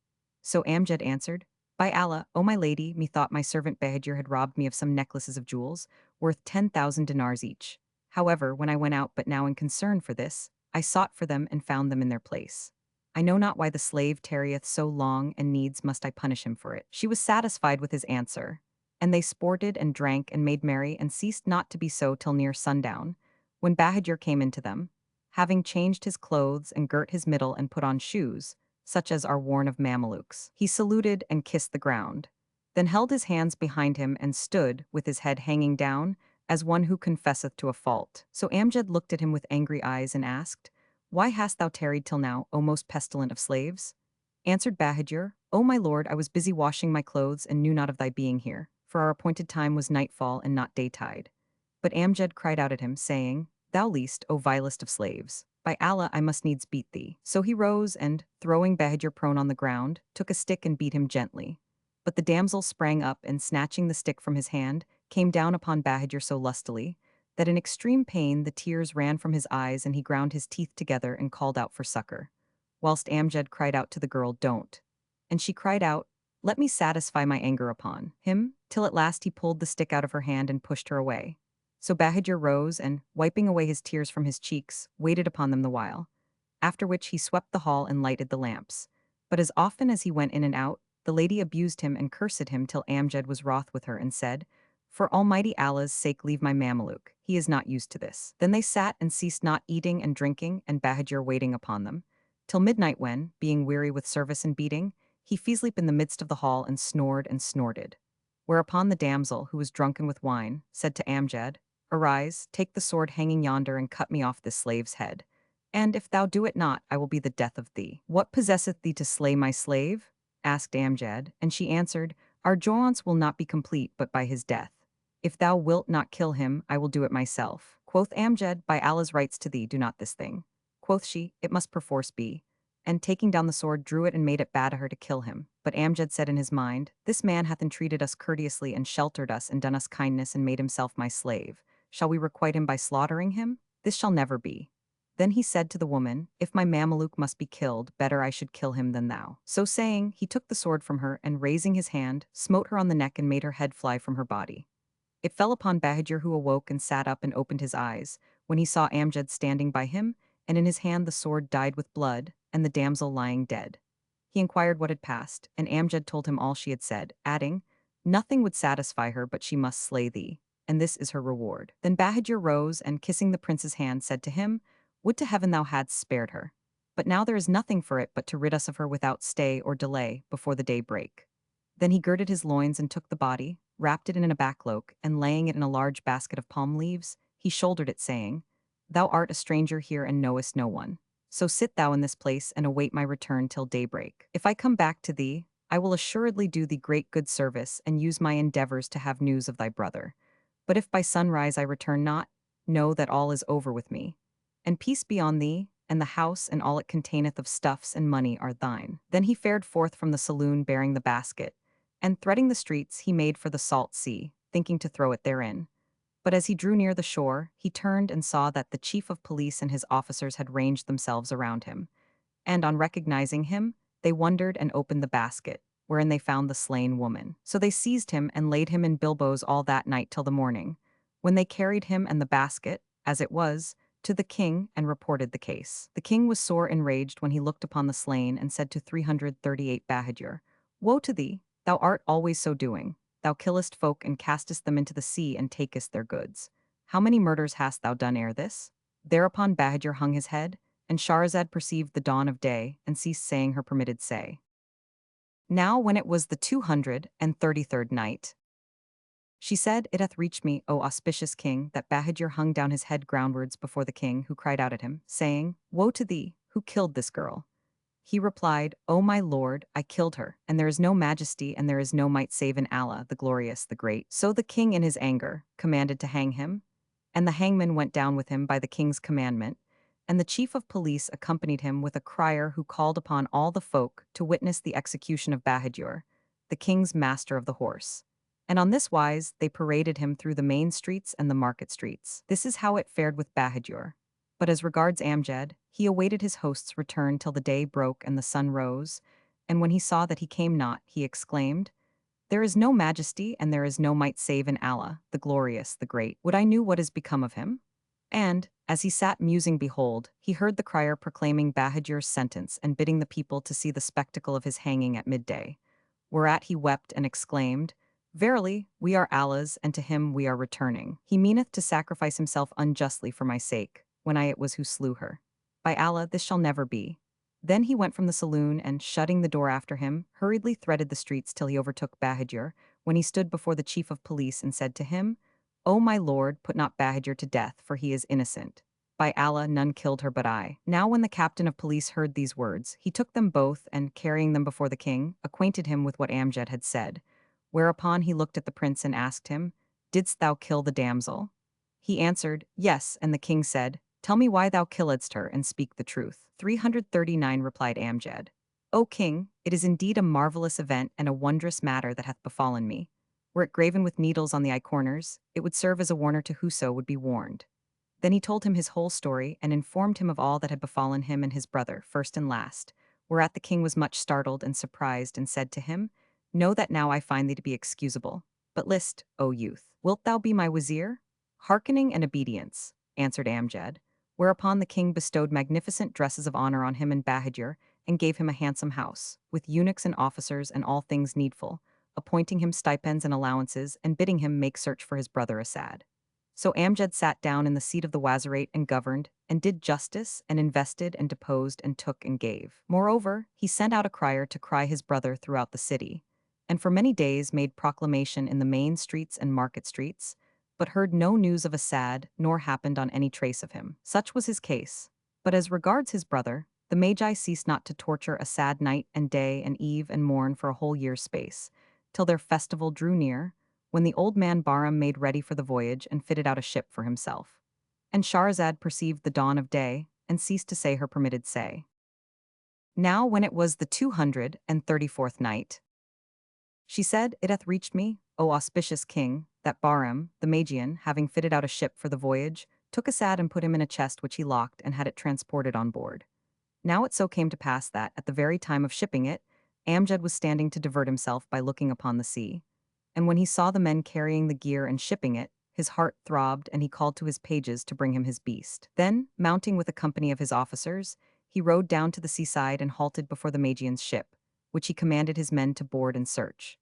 So Amjad answered, "By Allah, O my lady, methought my servant Bahadur had robbed me of some necklaces of jewels, worth 10,000 dinars each. However, when I went out but now in concern for this, I sought for them and found them in their place. I know not why the slave tarrieth so long, and needs must I punish him for it." She was satisfied with his answer, and they sported and drank and made merry, and ceased not to be so till near sundown, when Bahadur came into them, having changed his clothes and girt his middle and put on shoes, such as are worn of Mamelukes. He saluted and kissed the ground, then held his hands behind him and stood, with his head hanging down, as one who confesseth to a fault. So Amjad looked at him with angry eyes and asked, "Why hast thou tarried till now, O most pestilent of slaves?" Answered Bahadur, "O my lord, I was busy washing my clothes and knew not of thy being here, for our appointed time was nightfall and not daytide." But Amjad cried out at him, saying, "Thou least, O vilest of slaves, by Allah I must needs beat thee." So he rose and, throwing Bahadur prone on the ground, took a stick and beat him gently. But the damsel sprang up and, snatching the stick from his hand, came down upon Bahadur so lustily, that in extreme pain the tears ran from his eyes, and he ground his teeth together and called out for succor, whilst Amjad cried out to the girl, "Don't." And she cried out, "Let me satisfy my anger upon him," till at last he pulled the stick out of her hand and pushed her away. So Bahadur rose and, wiping away his tears from his cheeks, waited upon them the while, after which he swept the hall and lighted the lamps. But as often as he went in and out, the lady abused him and cursed him till Amjad was wroth with her and said, "For Almighty Allah's sake leave my Mameluke, he is not used to this." Then they sat and ceased not eating and drinking, and Bahadur waiting upon them, till midnight when, being weary with service and beating, he fell asleep in the midst of the hall and snored and snorted. Whereupon the damsel, who was drunken with wine, said to Amjad, "Arise, take the sword hanging yonder and cut me off this slave's head. And if thou do it not, I will be the death of thee." "What possesseth thee to slay my slave?" asked Amjad, and she answered, "Our joyaunce will not be complete but by his death. If thou wilt not kill him, I will do it myself." Quoth Amjad, "By Allah's rights to thee, do not this thing." Quoth she, "It must perforce be." And taking down the sword, drew it and made it bad to her to kill him. But Amjad said in his mind, "This man hath entreated us courteously and sheltered us and done us kindness and made himself my slave. Shall we requite him by slaughtering him? This shall never be." Then he said to the woman, "If my Mameluke must be killed, better I should kill him than thou." So saying, he took the sword from her and, raising his hand, smote her on the neck and made her head fly from her body. It fell upon Bahadur, who awoke and sat up and opened his eyes, when he saw Amjad standing by him, and in his hand the sword dyed with blood, and the damsel lying dead. He inquired what had passed, and Amjad told him all she had said, adding, "Nothing would satisfy her but she must slay thee." and this is her reward." Then Bahadur rose and, kissing the prince's hand, said to him, "Would to heaven thou hadst spared her. But now there is nothing for it but to rid us of her without stay or delay before the day break." Then he girded his loins and took the body, wrapped it in a backcloak, and laying it in a large basket of palm leaves, he shouldered it, saying, "Thou art a stranger here and knowest no one. So sit thou in this place and await my return till daybreak. If I come back to thee, I will assuredly do thee great good service and use my endeavors to have news of thy brother. But if by sunrise I return not, know that all is over with me. And peace be on thee, and the house and all it containeth of stuffs and money are thine." Then he fared forth from the saloon bearing the basket, and threading the streets he made for the salt sea, thinking to throw it therein. But as he drew near the shore, he turned and saw that the chief of police and his officers had ranged themselves around him. And on recognizing him, they wondered and opened the basket, wherein they found the slain woman. So they seized him and laid him in bilboes all that night till the morning, when they carried him and the basket, as it was, to the king and reported the case. The king was sore enraged when he looked upon the slain and said to 338 Bahadur, "Woe to thee, thou art always so doing. Thou killest folk and castest them into the sea and takest their goods. How many murders hast thou done ere this?" Thereupon Bahadur hung his head, and Shahrazad perceived the dawn of day and ceased saying her permitted say. Now when it was the 233rd night, she said, "It hath reached me, O auspicious king, that Bahadur hung down his head groundwards before the king, who cried out at him, saying, 'Woe to thee, who killed this girl?' He replied, 'O my lord, I killed her, and there is no majesty and there is no might save in Allah, the glorious, the great.' So the king in his anger commanded to hang him, and the hangman went down with him by the king's commandment, and the chief of police accompanied him with a crier who called upon all the folk to witness the execution of Bahadur, the king's master of the horse. And on this wise they paraded him through the main streets and the market streets. This is how it fared with Bahadur. But as regards Amjad, he awaited his host's return till the day broke and the sun rose, and when he saw that he came not, he exclaimed, "There is no majesty and there is no might save in Allah, the glorious, the great. Would I knew what is become of him?" And, as he sat musing, behold, he heard the crier proclaiming Bahadur's sentence and bidding the people to see the spectacle of his hanging at midday. Whereat he wept and exclaimed, "Verily, we are Allah's, and to him we are returning. He meaneth to sacrifice himself unjustly for my sake, when I it was who slew her. By Allah, this shall never be." Then he went from the saloon and, shutting the door after him, hurriedly threaded the streets till he overtook Bahadur, when he stood before the chief of police and said to him, "O my lord, put not Bahadur to death, for he is innocent. By Allah, none killed her but I." Now when the captain of police heard these words, he took them both and, carrying them before the king, acquainted him with what Amjad had said. Whereupon he looked at the prince and asked him, "Didst thou kill the damsel?" He answered, "Yes," and the king said, "Tell me why thou killedst her, and speak the truth." 339 replied Amjad, "O king, it is indeed a marvelous event and a wondrous matter that hath befallen me. Were it graven with needles on the eye corners, it would serve as a warner to whoso would be warned." Then he told him his whole story and informed him of all that had befallen him and his brother, first and last, whereat the king was much startled and surprised and said to him, "Know that now I find thee to be excusable. But list, O youth, wilt thou be my wazir?" "Hearkening and obedience," answered Amjad, whereupon the king bestowed magnificent dresses of honor on him and Bahadur, and gave him a handsome house, with eunuchs and officers and all things needful, appointing him stipends and allowances, and bidding him make search for his brother Asad. So Amjad sat down in the seat of the wazirate and governed, and did justice, and invested, and deposed, and took, and gave. Moreover, he sent out a crier to cry his brother throughout the city, and for many days made proclamation in the main streets and market streets, but heard no news of Asad, nor happened on any trace of him. Such was his case. But as regards his brother, the Magi ceased not to torture Asad night and day and eve and morn for a whole year's space, till their festival drew near, when the old man Bahram made ready for the voyage and fitted out a ship for himself. And Shahrazad perceived the dawn of day, and ceased to say her permitted say. Now when it was the 234th night, she said, "It hath reached me, O auspicious king, that Bahram, the Magian, having fitted out a ship for the voyage, took Asad and put him in a chest which he locked and had it transported on board. Now it so came to pass that, at the very time of shipping it, Amjad was standing to divert himself by looking upon the sea. And when he saw the men carrying the gear and shipping it, his heart throbbed, and he called to his pages to bring him his beast. Then, mounting with a company of his officers, he rode down to the seaside and halted before the Magian's ship, which he commanded his men to board and search.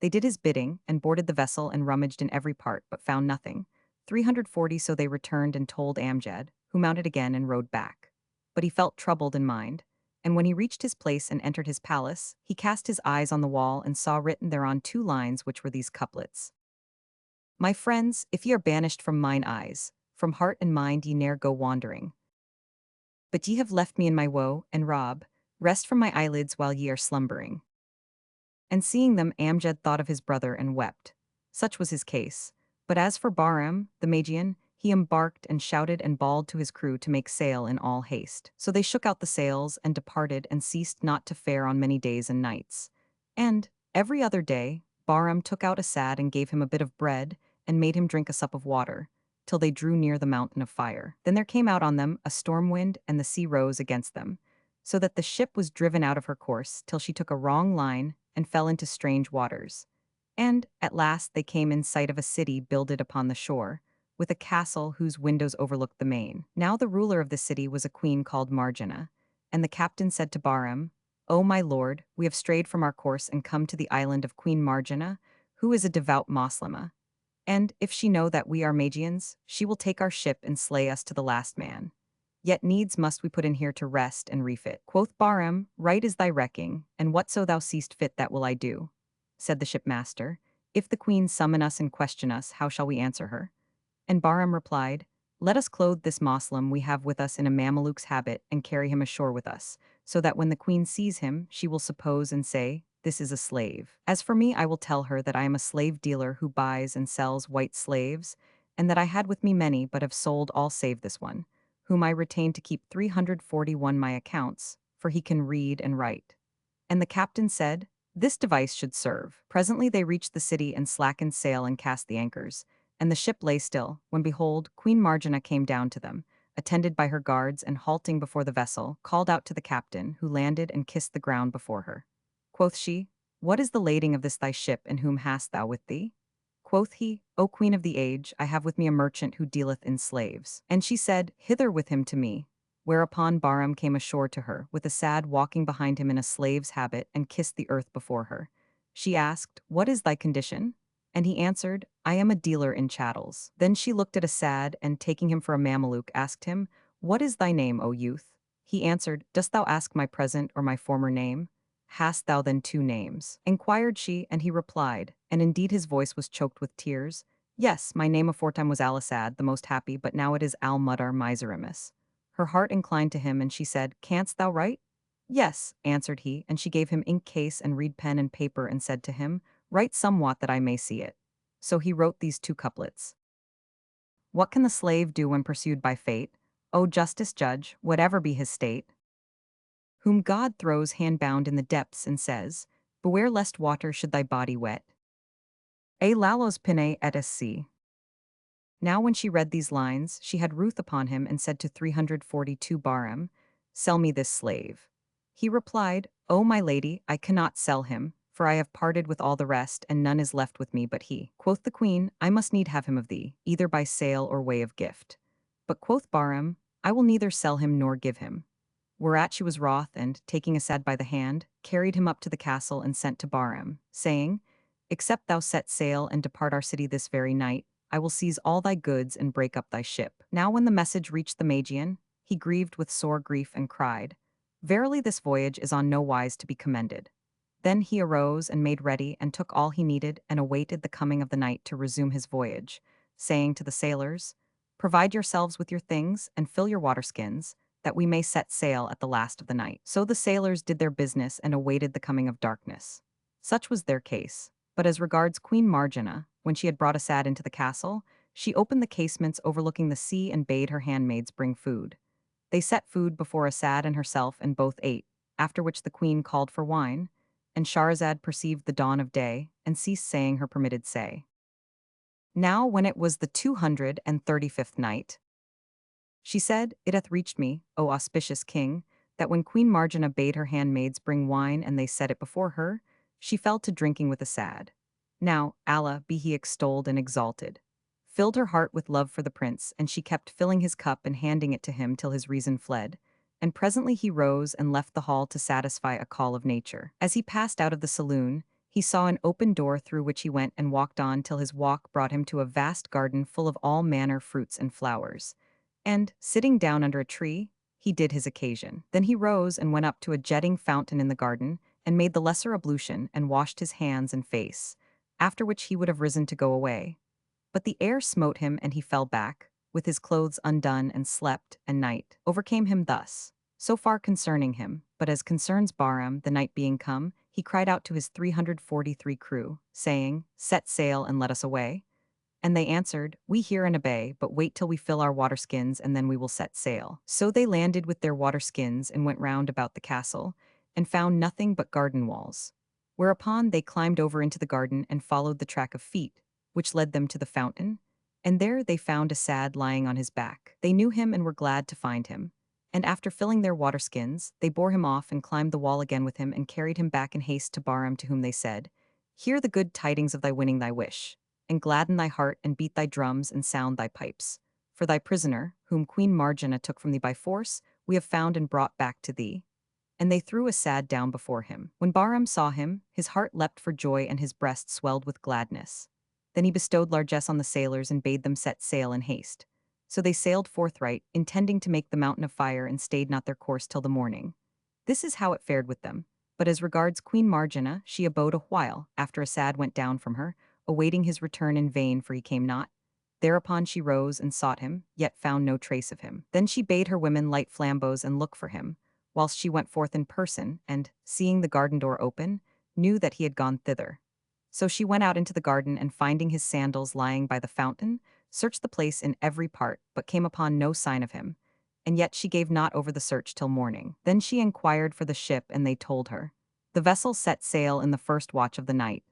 They did his bidding, and boarded the vessel and rummaged in every part, but found nothing. 340 so they returned and told Amjad, who mounted again and rode back. But he felt troubled in mind, and when he reached his place and entered his palace, he cast his eyes on the wall and saw written thereon 2 lines which were these couplets. My friends, if ye are banished from mine eyes, from heart and mind ye ne'er go wandering. But ye have left me in my woe, and rob, rest from my eyelids while ye are slumbering. And seeing them, Amjad thought of his brother and wept. Such was his case. But as for Bahram, the Magian, he embarked and shouted and bawled to his crew to make sail in all haste. So they shook out the sails and departed and ceased not to fare on many days and nights. And, every other day, Bahram took out Asad and gave him a bit of bread and made him drink a sup of water, till they drew near the mountain of fire. Then there came out on them a storm wind, and the sea rose against them, so that the ship was driven out of her course till she took a wrong line and fell into strange waters. And, at last, they came in sight of a city builded upon the shore, with a castle whose windows overlooked the main. Now the ruler of the city was a queen called Marjana, and the captain said to Bahram, O my lord, we have strayed from our course and come to the island of Queen Marjana, who is a devout Moslema. And, if she know that we are Magians, she will take our ship and slay us to the last man. Yet needs must we put in here to rest and refit. Quoth Bahram, right is thy recking, and whatso thou seest fit that will I do. Said the shipmaster, if the queen summon us and question us, how shall we answer her? And Bahram replied, let us clothe this Moslem we have with us in a Mameluke's habit and carry him ashore with us, so that when the queen sees him, she will suppose and say, this is a slave. As for me, I will tell her that I am a slave dealer who buys and sells white slaves, and that I had with me many but have sold all save this one, whom I retained to keep 341 my accounts, for he can read and write. And the captain said, this device should serve. Presently they reached the city and slackened sail and cast the anchors, and the ship lay still, when behold, Queen Marjana came down to them, attended by her guards, and halting before the vessel, called out to the captain, who landed and kissed the ground before her. Quoth she, what is the lading of this thy ship, and whom hast thou with thee? Quoth he, O queen of the age, I have with me a merchant who dealeth in slaves. And she said, hither with him to me. Whereupon Bahram came ashore to her, with Asad walking behind him in a slave's habit, and kissed the earth before her. She asked, what is thy condition? And he answered, I am a dealer in chattels. Then she looked at Asad, and taking him for a Mameluke, asked him, what is thy name, O youth? He answered, dost thou ask my present or my former name? Hast thou then 2 names? Inquired she, and he replied, and indeed his voice was choked with tears, yes, my name aforetime was Al-Asad, the most happy, but now it is Al-Mudar Miserimus. Her heart inclined to him, and she said, canst thou write? Yes, answered he, and she gave him ink case and reed pen and paper, and said to him, write somewhat that I may see it. So he wrote these 2 couplets. What can the slave do when pursued by fate? O justice judge, whatever be his state, whom God throws hand-bound in the depths and says, beware lest water should thy body wet. A lalos pine et sc. Now when she read these lines, she had ruth upon him and said to 342 Bahram, sell me this slave. He replied, O my lady, I cannot sell him, for I have parted with all the rest, and none is left with me but he. Quoth the queen, I must need have him of thee, either by sale or way of gift. But quoth Bahram, I will neither sell him nor give him. Whereat she was wroth, and, taking Asad by the hand, carried him up to the castle and sent to Bahram, saying, except thou set sail and depart our city this very night, I will seize all thy goods and break up thy ship. Now when the message reached the Magian, he grieved with sore grief and cried, verily this voyage is on no wise to be commended. Then he arose and made ready and took all he needed and awaited the coming of the night to resume his voyage, saying to the sailors, provide yourselves with your things and fill your waterskins, that we may set sail at the last of the night. So the sailors did their business and awaited the coming of darkness. Such was their case. But as regards Queen Marjana, when she had brought Asad into the castle, she opened the casements overlooking the sea and bade her handmaids bring food. They set food before Asad and herself, and both ate, after which the queen called for wine, and Shahrazad perceived the dawn of day, and ceased saying her permitted say. Now when it was the 235th night, she said, it hath reached me, O auspicious king, that when Queen Marjana bade her handmaids bring wine and they set it before her, she fell to drinking with Asad. Now, Allah, be he extolled and exalted, filled her heart with love for the prince, and she kept filling his cup and handing it to him till his reason fled, and presently he rose and left the hall to satisfy a call of nature. As he passed out of the saloon, he saw an open door through which he went and walked on till his walk brought him to a vast garden full of all manner fruits and flowers. And, sitting down under a tree, he did his occasion. Then he rose and went up to a jetting fountain in the garden, and made the lesser ablution and washed his hands and face, after which he would have risen to go away. But the air smote him and he fell back, with his clothes undone and slept, and night overcame him thus. So far concerning him, but as concerns Bahram, the night being come, he cried out to his 343 crew, saying, Set sail and let us away. And they answered, We hear and obey, but wait till we fill our waterskins and then we will set sail. So they landed with their waterskins and went round about the castle, and found nothing but garden walls. Whereupon they climbed over into the garden and followed the track of feet, which led them to the fountain, and there they found Asad lying on his back. They knew him and were glad to find him. And after filling their waterskins, they bore him off and climbed the wall again with him and carried him back in haste to Bahram, to whom they said, Hear the good tidings of thy winning thy wish, and gladden thy heart and beat thy drums and sound thy pipes. For thy prisoner, whom Queen Marjanah took from thee by force, we have found and brought back to thee. And they threw Asad down before him. When Bahram saw him, his heart leapt for joy and his breast swelled with gladness. Then he bestowed largesse on the sailors and bade them set sail in haste. So they sailed forthright, intending to make the mountain of fire, and stayed not their course till the morning. This is how it fared with them. But as regards Queen Marjanah, she abode a while, after Asad went down from her, awaiting his return in vain, for he came not. Thereupon she rose and sought him, yet found no trace of him. Then she bade her women light flambeaux and look for him, whilst she went forth in person, and, seeing the garden door open, knew that he had gone thither. So she went out into the garden, and finding his sandals lying by the fountain, searched the place in every part, but came upon no sign of him. And yet she gave not over the search till morning. Then she inquired for the ship, and they told her. The vessel set sail in the first watch of the night.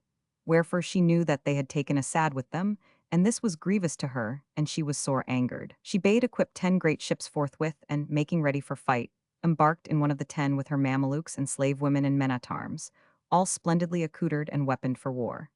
Wherefore she knew that they had taken Asad with them, and this was grievous to her, and she was sore angered. She bade equip 10 great ships forthwith, and, making ready for fight, embarked in one of the 10 with her Mamelukes and slave women and men-at-arms, all splendidly accoutred and weaponed for war.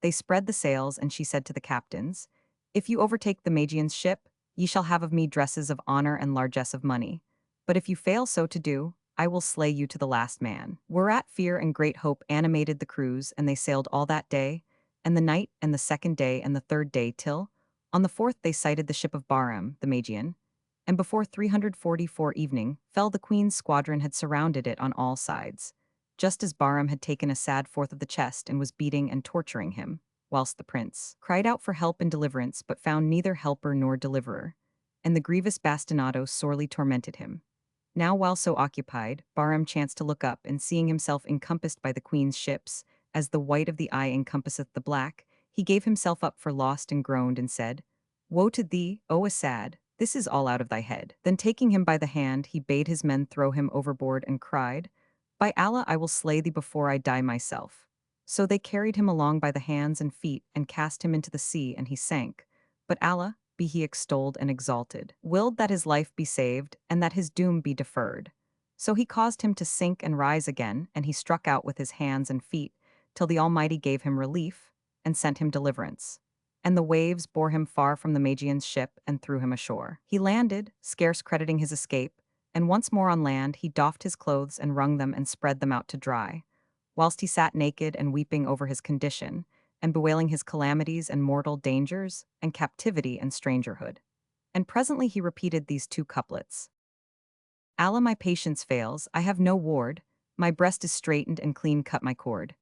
They spread the sails, and she said to the captains, If you overtake the Magian's ship, ye shall have of me dresses of honor and largesse of money. But if you fail so to do, I will slay you to the last man. Whereat fear and great hope animated the crews, and they sailed all that day, and the night, and the second day, and the third day, till, on the fourth they sighted the ship of Bahram, the Magian, and before 344 evening, fell the queen's squadron had surrounded it on all sides, just as Bahram had taken Asad forth of the chest and was beating and torturing him, whilst the prince cried out for help and deliverance, but found neither helper nor deliverer, and the grievous bastinado sorely tormented him. Now while so occupied, Bahram chanced to look up, and seeing himself encompassed by the queen's ships, as the white of the eye encompasseth the black, he gave himself up for lost and groaned and said, Woe to thee, O Asad, this is all out of thy head. Then taking him by the hand, he bade his men throw him overboard and cried, By Allah, I will slay thee before I die myself. So they carried him along by the hands and feet and cast him into the sea, and he sank. But Allah, be he extolled and exalted, willed that his life be saved and that his doom be deferred. So he caused him to sink and rise again, and he struck out with his hands and feet, till the Almighty gave him relief and sent him deliverance. And the waves bore him far from the Magian's ship and threw him ashore. He landed, scarce crediting his escape, and once more on land he doffed his clothes and wrung them and spread them out to dry, whilst he sat naked and weeping over his condition, and bewailing his calamities and mortal dangers, and captivity and strangerhood. And presently he repeated these 2 couplets. Allah, my patience fails, I have no ward, my breast is straitened and clean cut my cord.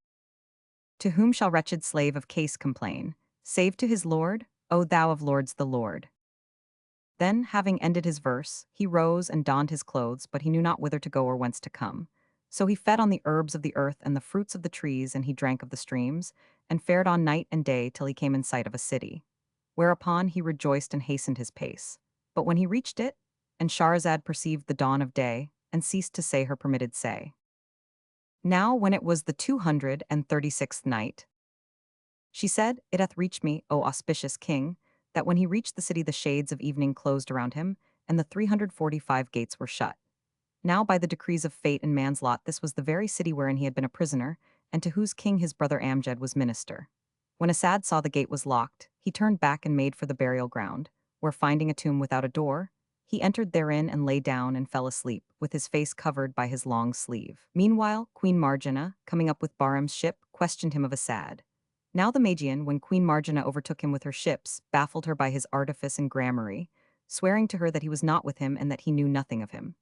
To whom shall wretched slave of case complain, save to his Lord, O thou of lords the Lord? Then, having ended his verse, he rose and donned his clothes, but he knew not whither to go or whence to come. So he fed on the herbs of the earth and the fruits of the trees, and he drank of the streams, and fared on night and day till he came in sight of a city. Whereupon he rejoiced and hastened his pace. But when he reached it, and Shahrazad perceived the dawn of day, and ceased to say her permitted say. Now when it was the 236th night, she said, It hath reached me, O auspicious king, that when he reached the city the shades of evening closed around him, and the 345 gates were shut. Now by the decrees of fate and man's lot this was the very city wherein he had been a prisoner, and to whose king his brother Amjad was minister. When Asad saw the gate was locked, he turned back and made for the burial ground, where finding a tomb without a door, He entered therein and lay down and fell asleep, with his face covered by his long sleeve. Meanwhile, Queen Margina, coming up with Bahram's ship, questioned him of Asad. Now the Magian, when Queen Margina overtook him with her ships, baffled her by his artifice and gramarye, swearing to her that he was not with him and that he knew nothing of him.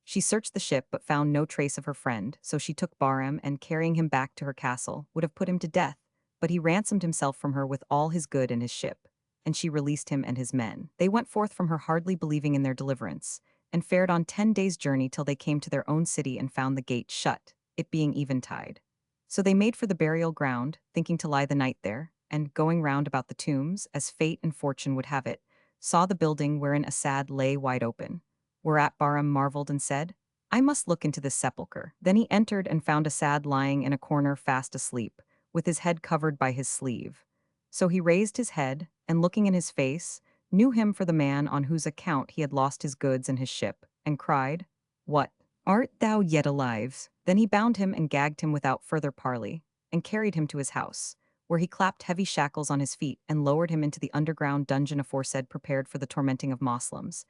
She searched the ship but found no trace of her friend, so she took Bahram and, carrying him back to her castle, would have put him to death, but he ransomed himself from her with all his good and his ship, and she released him and his men. They went forth from her hardly believing in their deliverance, and fared on 10 days' journey till they came to their own city and found the gate shut, it being eventide. So they made for the burial ground, thinking to lie the night there, and, going round about the tombs, as fate and fortune would have it, saw the building wherein Asad lay wide open. Whereat Bahram marveled and said, I must look into this sepulchre. Then he entered and found Asad lying in a corner fast asleep, with his head covered by his sleeve. So he raised his head, and looking in his face, knew him for the man on whose account he had lost his goods and his ship, and cried, What? Art thou yet alive? Then he bound him and gagged him without further parley, and carried him to his house, where he clapped heavy shackles on his feet and lowered him into the underground dungeon aforesaid prepared for the tormenting of Moslems.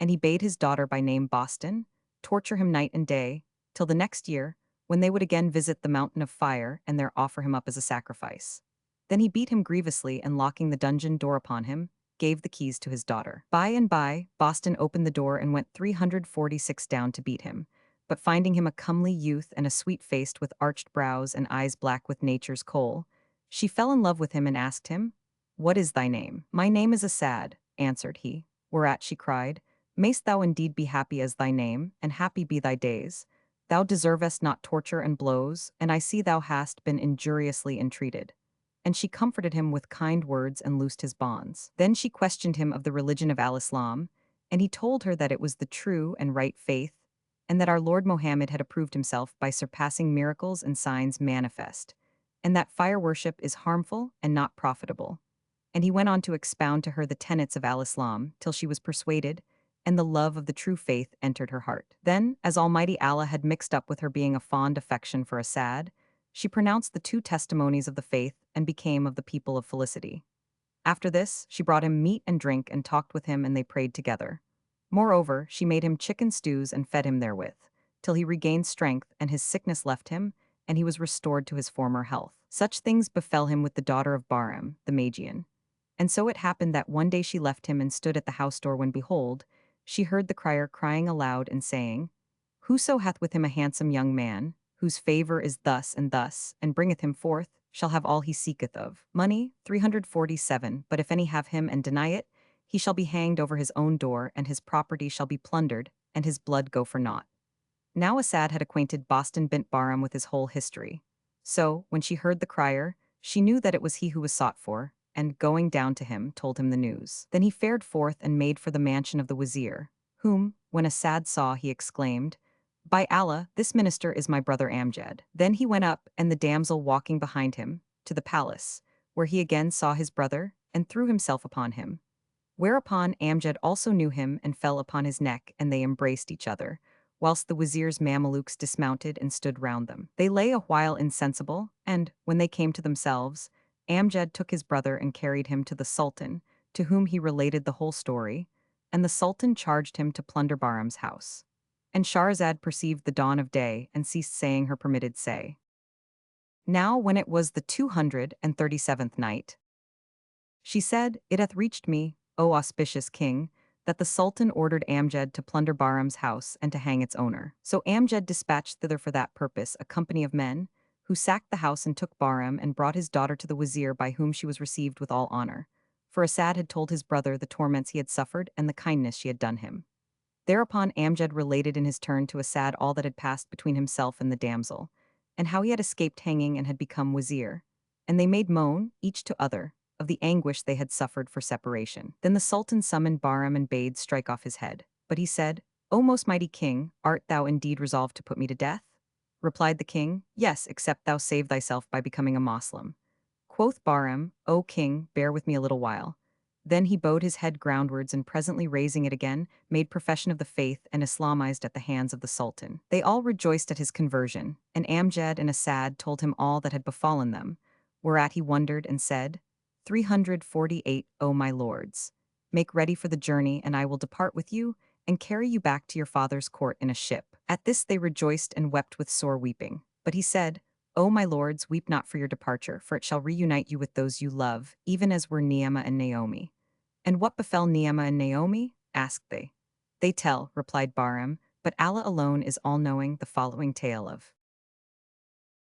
And he bade his daughter by name Boston torture him night and day, till the next year, when they would again visit the mountain of fire and there offer him up as a sacrifice. Then he beat him grievously and, locking the dungeon door upon him, gave the keys to his daughter. By and by, Boston opened the door and went 346 down to beat him, but finding him a comely youth and a sweet-faced with arched brows and eyes black with nature's coal, she fell in love with him and asked him, What is thy name? My name is Asad, answered he, whereat she cried, Mayst thou indeed be happy as thy name, and happy be thy days. Thou deservest not torture and blows, and I see thou hast been injuriously entreated. And she comforted him with kind words and loosed his bonds. Then she questioned him of the religion of Al-Islam, and he told her that it was the true and right faith, and that our Lord Mohammed had approved himself by surpassing miracles and signs manifest, and that fire worship is harmful and not profitable. And he went on to expound to her the tenets of Al-Islam till she was persuaded, and the love of the true faith entered her heart. Then, as Almighty Allah had mixed up with her being a fond affection for Asad, she pronounced the two testimonies of the faith and became of the people of felicity. After this, she brought him meat and drink and talked with him, and they prayed together. Moreover, she made him chicken stews and fed him therewith, till he regained strength and his sickness left him, and he was restored to his former health. Such things befell him with the daughter of Bahram, the Magian. And so it happened that one day she left him and stood at the house door when behold, she heard the crier crying aloud and saying, Whoso hath with him a handsome young man, whose favor is thus, and bringeth him forth, shall have all he seeketh of. Money, 347, but if any have him and deny it, he shall be hanged over his own door, and his property shall be plundered, and his blood go for naught. Now Asad had acquainted Boston bint Bahram with his whole history. So, when she heard the crier, she knew that it was he who was sought for, and, going down to him, told him the news. Then he fared forth and made for the mansion of the wazir, whom, when Asad saw, he exclaimed, By Allah, this minister is my brother Amjad. Then he went up, and the damsel walking behind him, to the palace, where he again saw his brother, and threw himself upon him. Whereupon Amjad also knew him and fell upon his neck, and they embraced each other, whilst the wazir's Mamelukes dismounted and stood round them. They lay a while insensible, and, when they came to themselves, Amjad took his brother and carried him to the Sultan, to whom he related the whole story, and the Sultan charged him to plunder Bahram's house. And Shahrazad perceived the dawn of day and ceased saying her permitted say. Now when it was the 237th night, she said, It hath reached me, O auspicious king, that the Sultan ordered Amjad to plunder Bahram's house and to hang its owner. So Amjad dispatched thither for that purpose a company of men, who sacked the house and took Bahram and brought his daughter to the wazir, by whom she was received with all honor. For Asad had told his brother the torments he had suffered and the kindness she had done him. Thereupon Amjad related in his turn to Asad all that had passed between himself and the damsel, and how he had escaped hanging and had become wazir. And they made moan, each to other, of the anguish they had suffered for separation. Then the Sultan summoned Bahram and bade strike off his head. But he said, O most mighty king, art thou indeed resolved to put me to death? Replied the king, Yes, except thou save thyself by becoming a Moslem. Quoth Bahram, O king, bear with me a little while. Then he bowed his head groundwards and presently raising it again, made profession of the faith and Islamized at the hands of the Sultan. They all rejoiced at his conversion, and Amjad and Asad told him all that had befallen them, whereat he wondered and said, 348, O my lords, make ready for the journey, and I will depart with you, and carry you back to your father's court in a ship." At this they rejoiced and wept with sore weeping. But he said, "O my lords, weep not for your departure, for it shall reunite you with those you love, even as were Neema and Naomi." "And what befell Neema and Naomi?" asked they. "They tell," replied Bahram, "but Allah alone is all-knowing, the following tale of